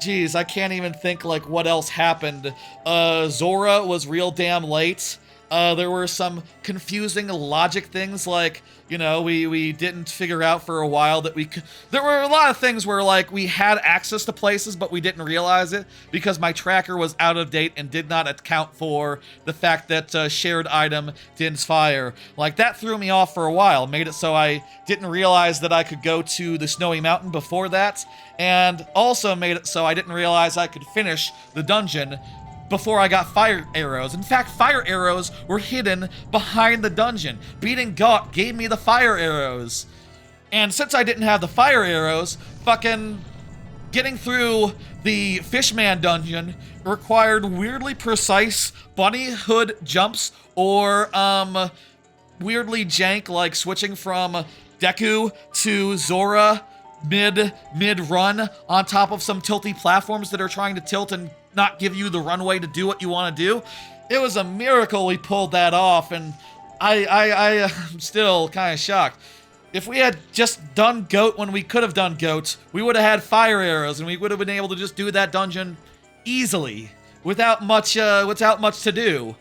Geez, I can't even think like what else happened. Zora was real damn late. There were some confusing logic things like, you know, we didn't figure out for a while that we could... There were a lot of things where, like, we had access to places, but we didn't realize it because my tracker was out of date and did not account for the fact that shared item didn't fire. Like, that threw me off for a while, made it so I didn't realize that I could go to the Snowy Mountain before that, and also made it so I didn't realize I could finish the dungeon before I got fire arrows. In fact, fire arrows were hidden behind the dungeon. Beating Gaunt gave me the fire arrows. And since I didn't have the fire arrows, fucking getting through the Fishman dungeon required weirdly precise bunny hood jumps or weirdly jank, like switching from Deku to Zora mid-run on top of some tilty platforms that are trying to tilt and not give you the runway to do what you want to do. It was a miracle we pulled that off, and I'm still kind of shocked. If we had just done Goat when we could have done Goat, we would have had fire arrows, and we would have been able to just do that dungeon easily, without much to do.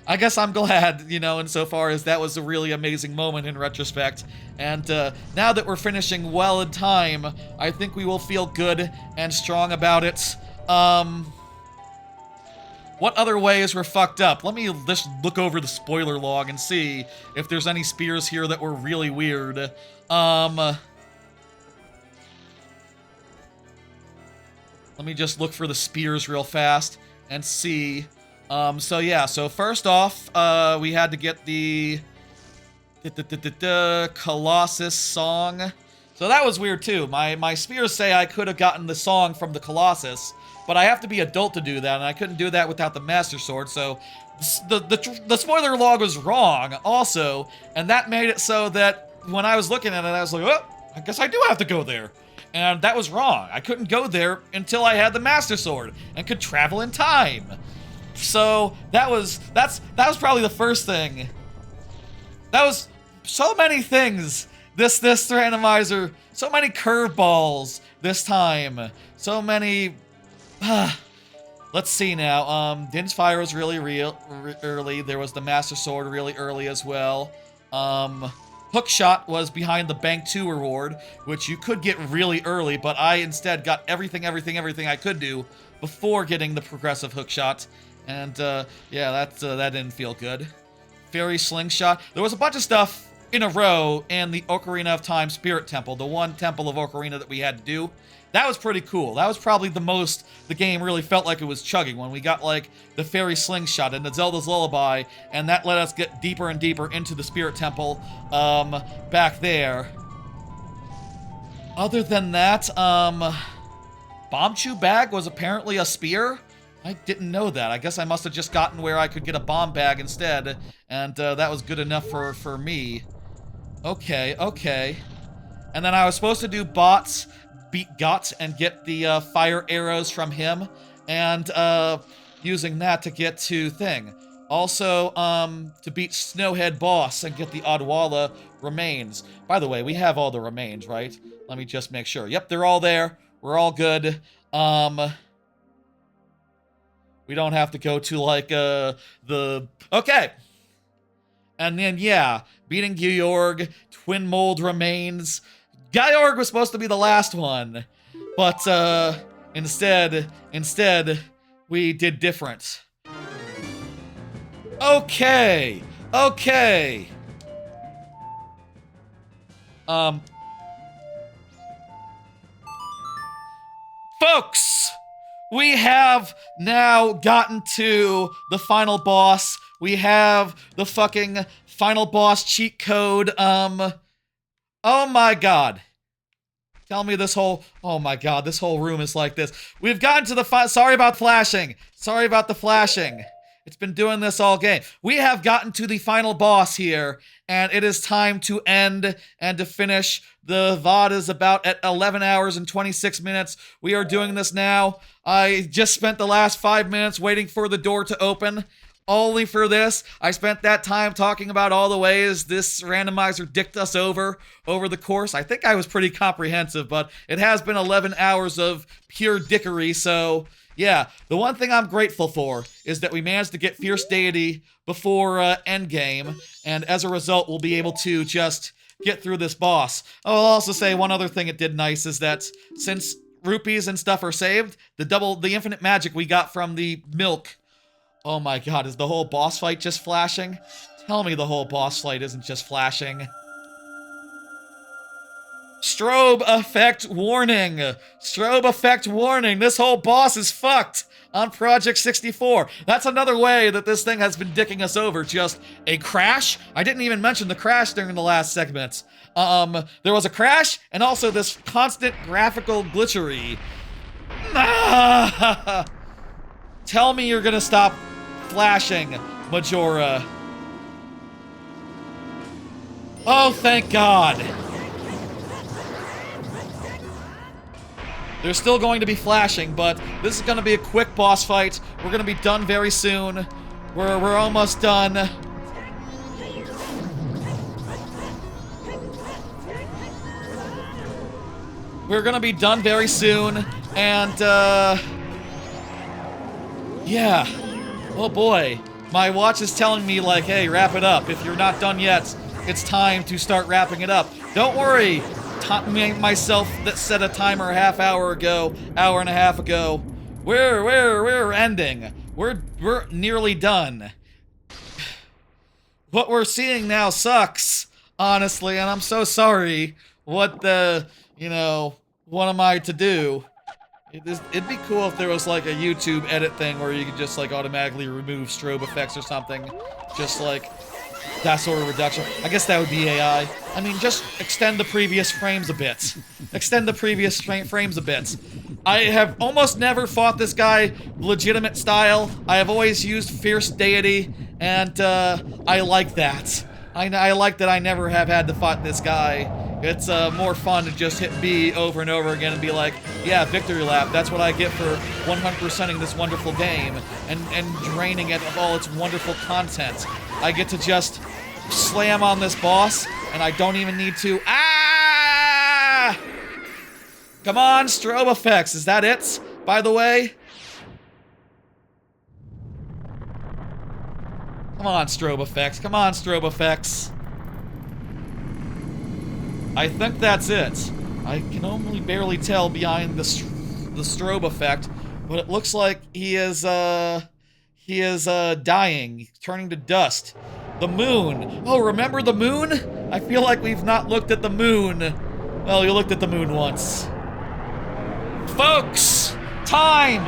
I guess I'm glad, you know, insofar as that was a really amazing moment in retrospect. And now that we're finishing well in time, I think we will feel good and strong about it. What other ways were fucked up? Let me just look over the spoiler log and see if there's any spears here that were really weird. Let me just look for the spears real fast and see. So yeah, so first off, we had to get the Colossus song. So that was weird too. My spears say I could have gotten the song from the Colossus, but I have to be adult to do that, and I couldn't do that without the Master Sword, so the spoiler log was wrong also, and that made it so that when I was looking at it, I was like, oh, I guess I do have to go there. And that was wrong. I couldn't go there until I had the Master Sword and could travel in time. So that was probably the first thing. That was so many things. This randomizer, so many curveballs this time. So many. Let's see now. Din's Fire was really early. There was the Master Sword really early as well. Hookshot was behind the Bank 2 reward, which you could get really early, but I instead got everything I could do before getting the progressive Hookshot. And, yeah, that didn't feel good. Fairy Slingshot. There was a bunch of stuff in a row in the Ocarina of Time Spirit Temple, the one temple of Ocarina that we had to do. That was pretty cool. That was probably the most the game really felt like it was chugging, when we got, like, the Fairy Slingshot and the Zelda's Lullaby, and that let us get deeper and deeper into the Spirit Temple, back there. Other than that, Bombchu Bag was apparently a spear? I didn't know that. I guess I must have just gotten where I could get a bomb bag instead, and, that was good enough for me. Okay. And then I was supposed to do bots, beat Got, and get the fire arrows from him, and using that to get to thing. Also, to beat Snowhead boss and get the Odwalla remains. By the way, we have all the remains, right? Let me just make sure. Yep, they're all there. We're all good. We don't have to go to, like, okay. And then, yeah, beating Georg, Twin Mold remains. Georg was supposed to be the last one, but, instead, we did different. Okay. Folks, we have now gotten to the final boss. We have the fucking final boss cheat code. Oh my god. Tell me this whole... Oh my god, this whole room is like this. We've gotten to the Sorry about flashing. Sorry about the flashing. It's been doing this all game. We have gotten to the final boss here, and it is time to end and to finish. The VOD is about at 11 hours and 26 minutes. We are doing this now. I just spent the last 5 minutes waiting for the door to open. Only for this. I spent that time talking about all the ways this randomizer dicked us over the course. I think I was pretty comprehensive, but it has been 11 hours of pure dickery, so... Yeah, the one thing I'm grateful for is that we managed to get Fierce Deity before endgame, and as a result, we'll be able to just get through this boss. I'll also say one other thing it did nice is that since rupees and stuff are saved, the infinite magic we got from the milk. Oh my god, is the whole boss fight just flashing? Tell me the whole boss fight isn't just flashing. Strobe effect warning. Strobe effect warning. This whole boss is fucked on Project 64. That's another way that this thing has been dicking us over. Just a crash. I didn't even mention the crash during the last segment. There was a crash and also this constant graphical glitchery. Tell me you're gonna stop flashing, Majora. Oh, thank God. There's still going to be flashing, but this is going to be a quick boss fight. We're going to be done very soon. We're almost done. We're going to be done very soon, and, yeah. Oh boy. My watch is telling me, like, hey, wrap it up. If you're not done yet, it's time to start wrapping it up. Don't worry. Myself that set a timer a half hour ago, hour and a half ago. We're ending. We're nearly done. What we're seeing now sucks, honestly, and I'm so sorry. What am I to do? It'd be cool if there was like a YouTube edit thing where you could just like automatically remove strobe effects or something. Just like that sort of reduction. I guess that would be AI. I mean, just extend the previous frames a bit. Extend the previous frames a bit. I have almost never fought this guy legitimate style. I have always used Fierce Deity, and I like that. I like that I never have had to fight this guy It's more fun to just hit B over and over again and be like, yeah, victory lap. That's what I get for 100%ing this wonderful game and draining it of all its wonderful content. I get to just slam on this boss, and I don't even need to. Ah! Come on, strobe effects. Is that it, by the way? Come on, strobe effects. Come on, strobe effects. I think that's it. I can only barely tell behind the strobe effect, but it looks like he is dying, turning to dust. The moon. Oh, remember the moon? I feel like we've not looked at the moon. Well, you looked at the moon once. Folks, time.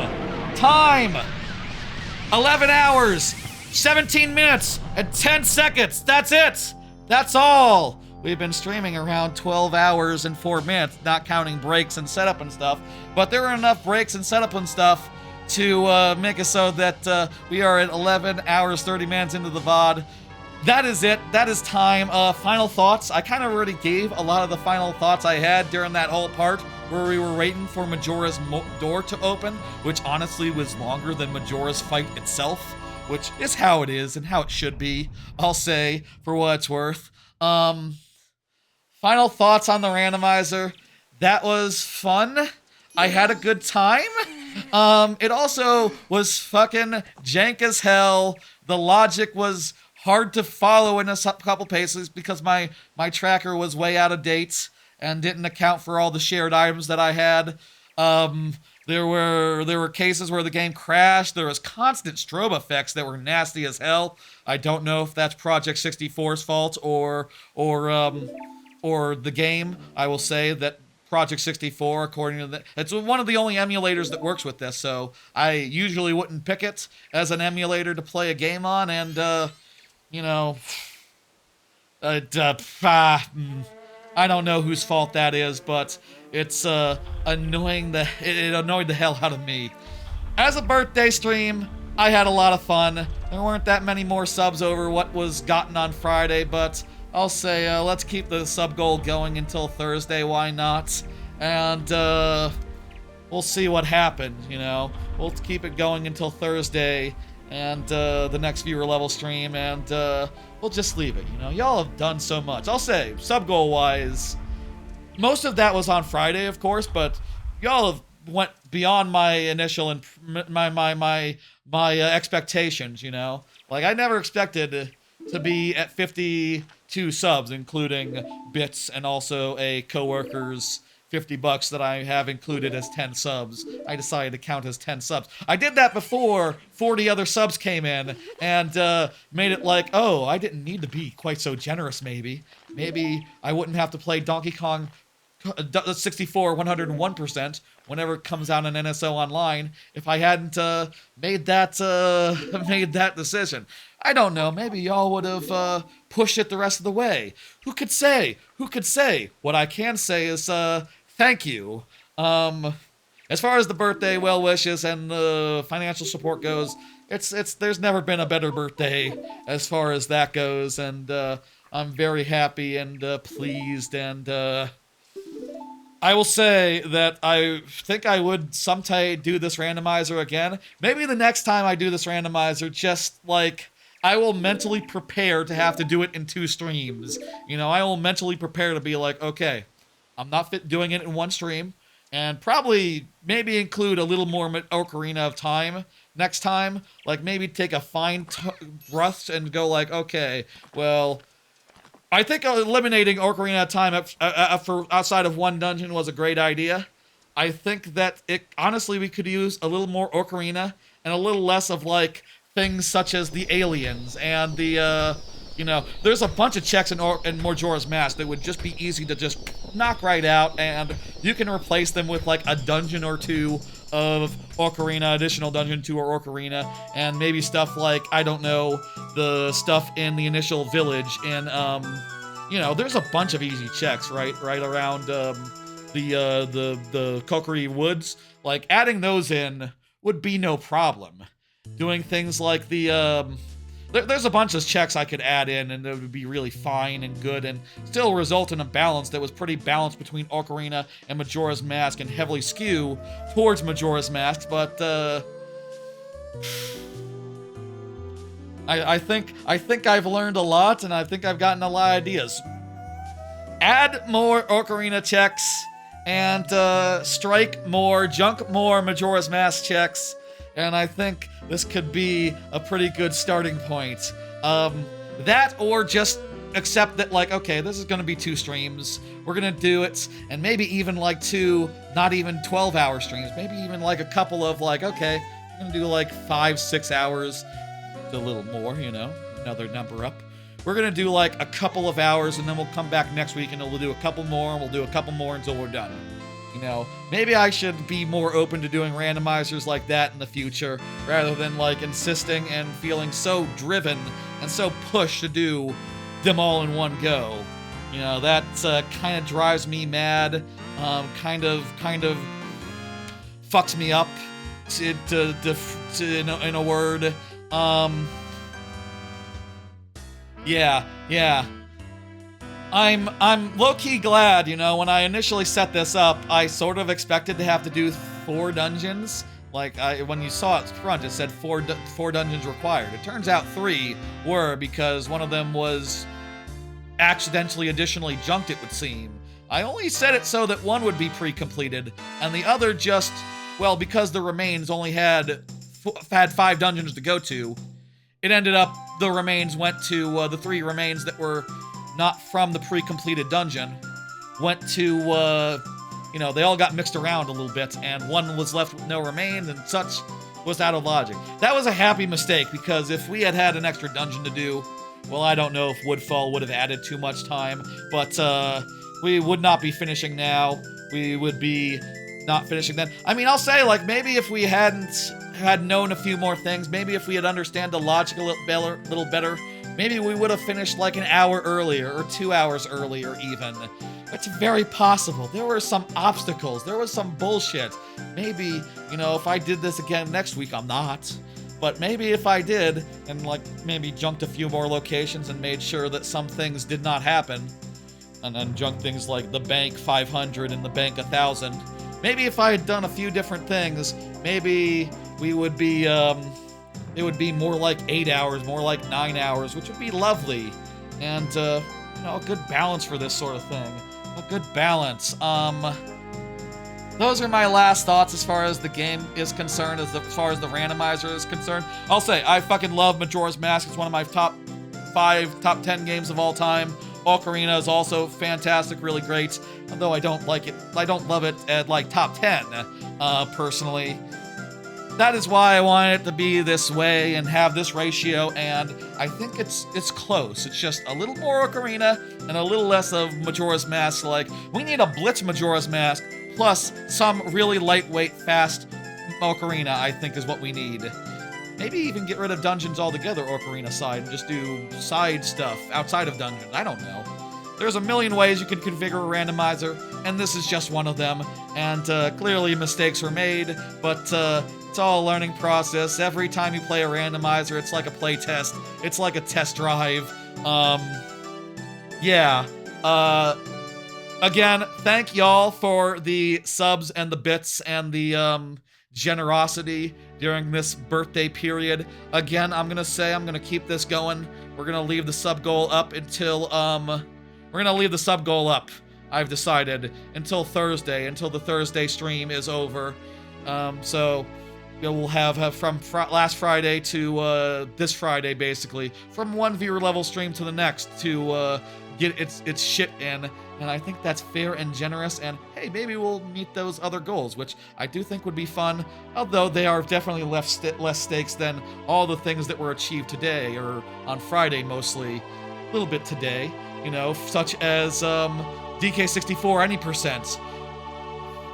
11 hours, 17 minutes, and 10 seconds. That's it. That's all. We've been streaming around 12 hours and 4 minutes, not counting breaks and setup and stuff. But there are enough breaks and setup and stuff to make it so that we are at 11 hours, 30 minutes into the VOD. That is it. That is time. Final thoughts. I kind of already gave a lot of the final thoughts I had during that whole part where we were waiting for Majora's door to open, which honestly was longer than Majora's fight itself, which is how it is and how it should be, I'll say, for what it's worth. Final thoughts on the randomizer. That was fun. I had a good time. It also was fucking jank as hell. The logic was hard to follow in a couple paces because my tracker was way out of date and didn't account for all the shared items that I had. There were cases where the game crashed. There was constant strobe effects that were nasty as hell. I don't know if that's Project 64's fault or the game. I will say that Project 64, according to it's one of the only emulators that works with this, so I usually wouldn't pick it as an emulator to play a game on, and, you know, I don't know whose fault that is, but it's annoying. It annoyed the hell out of me. As a birthday stream, I had a lot of fun. There weren't that many more subs over what was gotten on Friday, but I'll say let's keep the sub goal going until Thursday. Why not? And we'll see what happens. You know, we'll keep it going until Thursday and the next viewer level stream, and we'll just leave it. You know, y'all have done so much. I'll say sub goal wise, most of that was on Friday, of course, but y'all have went beyond my initial and my expectations. You know, like I never expected to be at 52 subs, including bits and also a coworker's $50 that I have included as 10 subs. I decided to count as 10 subs. I did that before 40 other subs came in and made it like, oh, I didn't need to be quite so generous, maybe. Maybe I wouldn't have to play Donkey Kong 64 101% whenever it comes out on NSO Online if I hadn't made that decision. I don't know, maybe y'all would have pushed it the rest of the way. Who could say? Who could say? What I can say is thank you. As far as the birthday well wishes and financial support goes, there's never been a better birthday as far as that goes, and I'm very happy and pleased, and I will say that I think I would someday do this randomizer again. Maybe the next time I do this randomizer, just like I will mentally prepare to have to do it in 2 streams. You know, I will mentally prepare to be like, okay, I'm not doing it in 1 stream, and probably maybe include a little more Ocarina of Time next time. Like maybe take a fine breath and go like, okay, well, I think eliminating Ocarina of Time for outside of 1 dungeon was a great idea. I think that honestly we could use a little more Ocarina and a little less of like things such as the aliens and the you know, there's a bunch of checks in Majora's Mask that would just be easy to just knock right out, and you can replace them with like a dungeon or 2 of Ocarina, additional dungeon 2 or Ocarina, and maybe stuff like, I don't know, the stuff in the initial village, and you know, there's a bunch of easy checks right around the Kokiri Woods. Like adding those in would be no problem. Doing things like the there's a bunch of checks I could add in, and it would be really fine and good, and still result in a balance that was pretty balanced between Ocarina and Majora's Mask, and heavily skew towards Majora's Mask. But I think I've learned a lot, and I think I've gotten a lot of ideas. Add more Ocarina checks, and strike more, junk more Majora's Mask checks, and I think this could be a pretty good starting point. That, or just accept that, like, okay, this is gonna be 2 streams, we're gonna do it, and maybe even like 2, not even 12-hour streams, maybe even like a couple of, like, okay, we're gonna do like 5-6 hours, a little more, you know, another number up. We're gonna do like a couple of hours, and then we'll come back next week and we'll do a couple more, and we'll do a couple more until we're done. You know, maybe I should be more open to doing randomizers like that in the future, rather than like insisting and feeling so driven and so pushed to do them all in one go. You know, that kind of drives me mad, kind of fucks me up, in a word. Yeah. I'm low-key glad, you know, when I initially set this up, I sort of expected to have to do 4 dungeons. Like, when you saw it front, it said 4 dungeons required. It turns out 3 were, because one of them was accidentally additionally junked, it would seem. I only said it so that one would be pre-completed, and the other just, well, because the remains only had 5 dungeons to go to, it ended up the remains went to, the 3 remains that were not from the pre-completed dungeon, went to, you know, they all got mixed around a little bit, and one was left with no remains, and such was out of logic. That was a happy mistake, because if we had had an extra dungeon to do, well, I don't know if Woodfall would have added too much time, but, we would not be finishing now. We would be not finishing then. I mean, I'll say, like, maybe if we had known a few more things, maybe if we had understand the logic a little better, maybe we would have finished like an hour earlier, or 2 hours earlier even. It's very possible. There were some obstacles. There was some bullshit. Maybe, you know, if I did this again next week, I'm not. But maybe if I did, and like maybe junked a few more locations and made sure that some things did not happen, and then junked things like the bank 500 and the bank 1000, maybe if I had done a few different things, maybe we would be, it would be more like 8 hours, more like 9 hours, which would be lovely. And, you know, a good balance for this sort of thing. A good balance. Those are my last thoughts as far as the game is concerned, as far as the randomizer is concerned. I'll say, I fucking love Majora's Mask. It's one of my top 10 games of all time. Ocarina is also fantastic, really great. Although I don't like it, I don't love it at like top 10, personally. That is why I want it to be this way and have this ratio, and I think it's close. It's just a little more Ocarina and a little less of Majora's Mask. Like, we need a Blitz Majora's Mask plus some really lightweight, fast Ocarina, I think is what we need. Maybe even get rid of dungeons altogether, Ocarina side, and just do side stuff outside of dungeons. I don't know. There's a million ways you can configure a randomizer, and this is just one of them. And clearly mistakes were made, but it's all a learning process. Every time you play a randomizer, it's like a play test. It's like a test drive. Yeah. Again, thank y'all for the subs and the bits and the generosity during this birthday period. Again, I'm gonna keep this going. We're gonna leave the sub goal up until I've decided, until Thursday, until the Thursday stream is over. So we'll have from last Friday to this Friday, basically, from one viewer level stream to the next to get its shit in. And I think that's fair and generous, and hey, maybe we'll meet those other goals, which I do think would be fun, although they are definitely less stakes than all the things that were achieved today, or on Friday mostly, a little bit today, you know, such as DK64 any percent,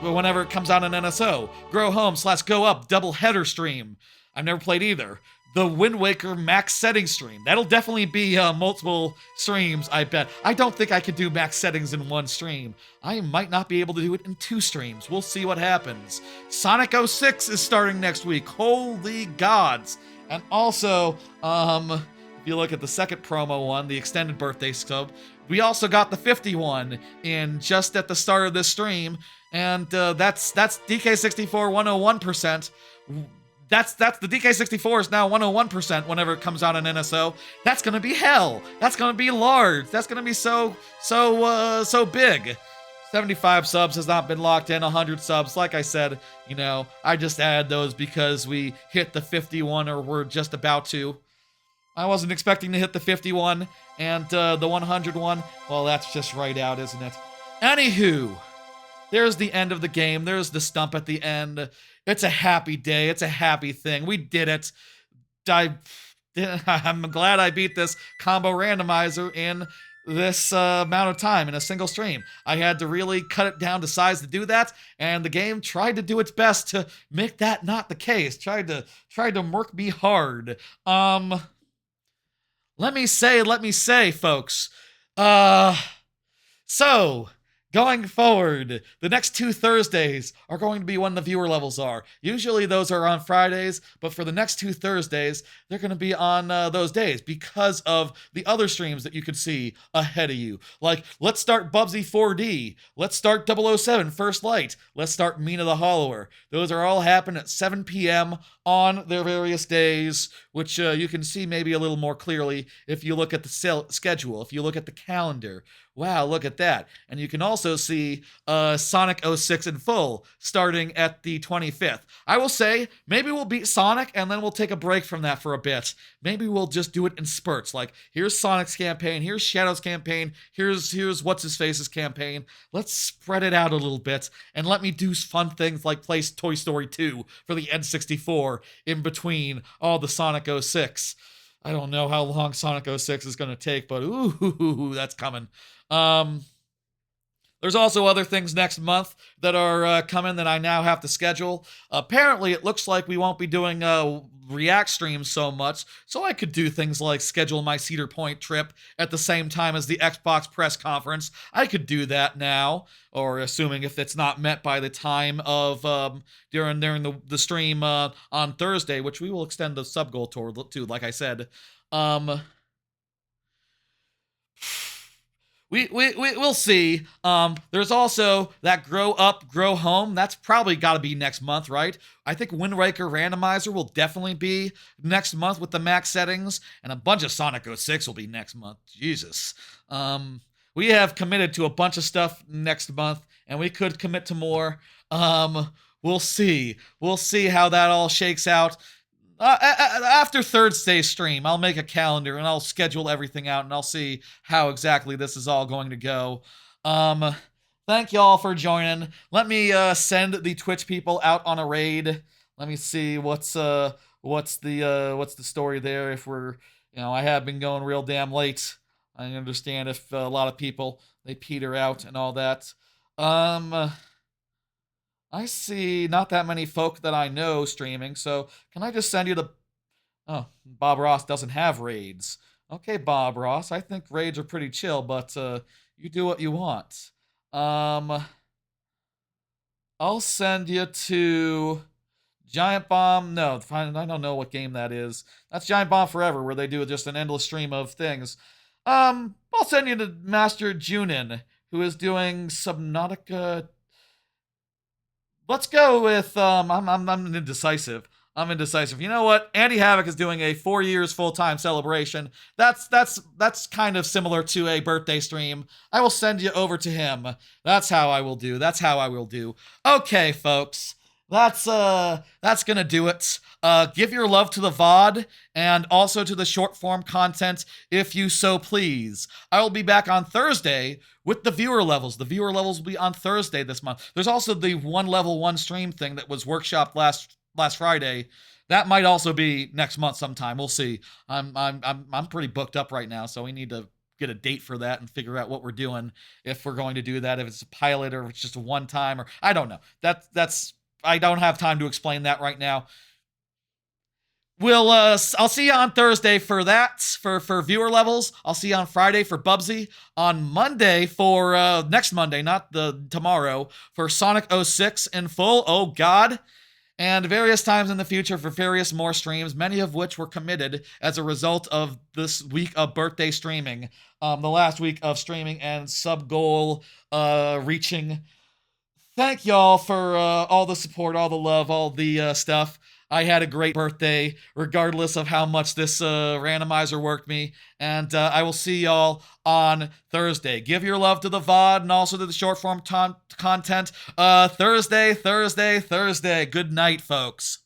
whenever it comes out on NSO, Grow Home / Go Up double header stream. I've never played either. The Wind Waker max settings stream. That'll definitely be multiple streams, I bet. I don't think I could do max settings in one stream. I might not be able to do it in 2 streams. We'll see what happens. Sonic 06 is starting next week. Holy gods. And also, you look at the second promo one, the extended birthday sub, we also got the 51 in just at the start of this stream, and that's DK64 101%. That's the DK64 is now 101% whenever it comes out on NSO. That's gonna be hell. That's gonna be large. That's gonna be so big. 75 subs has not been locked in. 100 subs, like I said, you know, I just added those because we hit the 51 or we're just about to. I wasn't expecting to hit the 51, and the 100 one, well, that's just right out, isn't it? Anywho, there's the end of the game. There's the stump at the end. It's a happy day. It's a happy thing. We did it. I'm glad I beat this combo randomizer in this amount of time in a single stream. I had to really cut it down to size to do that, and the game tried to do its best to make that not the case. Tried to work me hard. Let me say, folks. So, going forward, the next 2 Thursdays are going to be when the viewer levels are. Usually those are on Fridays, but for the next 2 Thursdays, they're going to be on those days because of the other streams that you can see ahead of you. Like, let's start Bubsy 4D. Let's start 007 First Light. Let's start Mina the Hollower. Those are all happening at 7 p.m. on their various days, which you can see maybe a little more clearly if you look at the schedule, if you look at the calendar. Wow, look at that. And you can also see Sonic 06 in full starting at the 25th. I will say, maybe we'll beat Sonic and then we'll take a break from that for a bit. Maybe we'll just do it in spurts. Like, here's Sonic's campaign, here's Shadow's campaign, here's What's-His-Face's campaign. Let's spread it out a little bit and let me do fun things like play Toy Story 2 for the N64 in between all the Sonic 06. I don't know how long Sonic 06 is going to take, but ooh, that's coming. There's also other things next month that are coming that I now have to schedule. Apparently, it looks like we won't be doing React streams so much, so I could do things like schedule my Cedar Point trip at the same time as the Xbox press conference. I could do that now, or assuming if it's not met by the time of during the stream on Thursday, which we will extend the sub goal to, like I said. We'll see. There's also that Grow Up, Grow Home. That's probably got to be next month, right? I think Wind Waker Randomizer will definitely be next month with the max settings, and a bunch of Sonic 06 will be next month. Jesus. We have committed to a bunch of stuff next month, and we could commit to more. We'll see. We'll see how that all shakes out. After Thursday's stream, I'll make a calendar and I'll schedule everything out and I'll see how exactly this is all going to go. Thank y'all for joining. Let me send the Twitch people out on a raid. Let me see what's the story there. If we're, I have been going real damn late. I understand if a lot of people they peter out and all that. I see not that many folk that I know streaming, so can I just send you the... Oh, Bob Ross doesn't have raids. Okay, Bob Ross, I think raids are pretty chill, but you do what you want. I'll send you to Giant Bomb. No, I don't know what game that is. That's Giant Bomb Forever, where they do just an endless stream of things. I'll send you to Master Junin, who is doing Subnautica... Let's go with, I'm indecisive. I'm indecisive. You know what? Andy Havoc is doing a 4 years full-time celebration. That's kind of similar to a birthday stream. I will send you over to him. That's how I will do. That's how I will do. Okay, folks. That's gonna do it. Give your love to the VOD and also to the short form content if you so please. I will be back on Thursday with the viewer levels. The viewer levels will be on Thursday this month. There's also the one level one stream thing that was workshopped last Friday. That might also be next month sometime. We'll see. I'm pretty booked up right now, so we need to get a date for that and figure out what we're doing if we're going to do that. If it's a pilot or if it's just a one time, or I don't know. That's I don't have time to explain that right now. I'll see you on Thursday for that, for viewer levels. I'll see you on Friday for Bubsy. On Monday for, next Monday, not tomorrow, for Sonic 06 in full. Oh, God. and various times in the future for various more streams, many of which were committed as a result of this week of birthday streaming, the last week of streaming and sub goal reaching. Thank y'all for all the support, all the love, all the stuff. I had a great birthday, regardless of how much this randomizer worked me. And I will see y'all on Thursday. Give your love to the VOD and also to the short form content. Thursday. Good night, folks.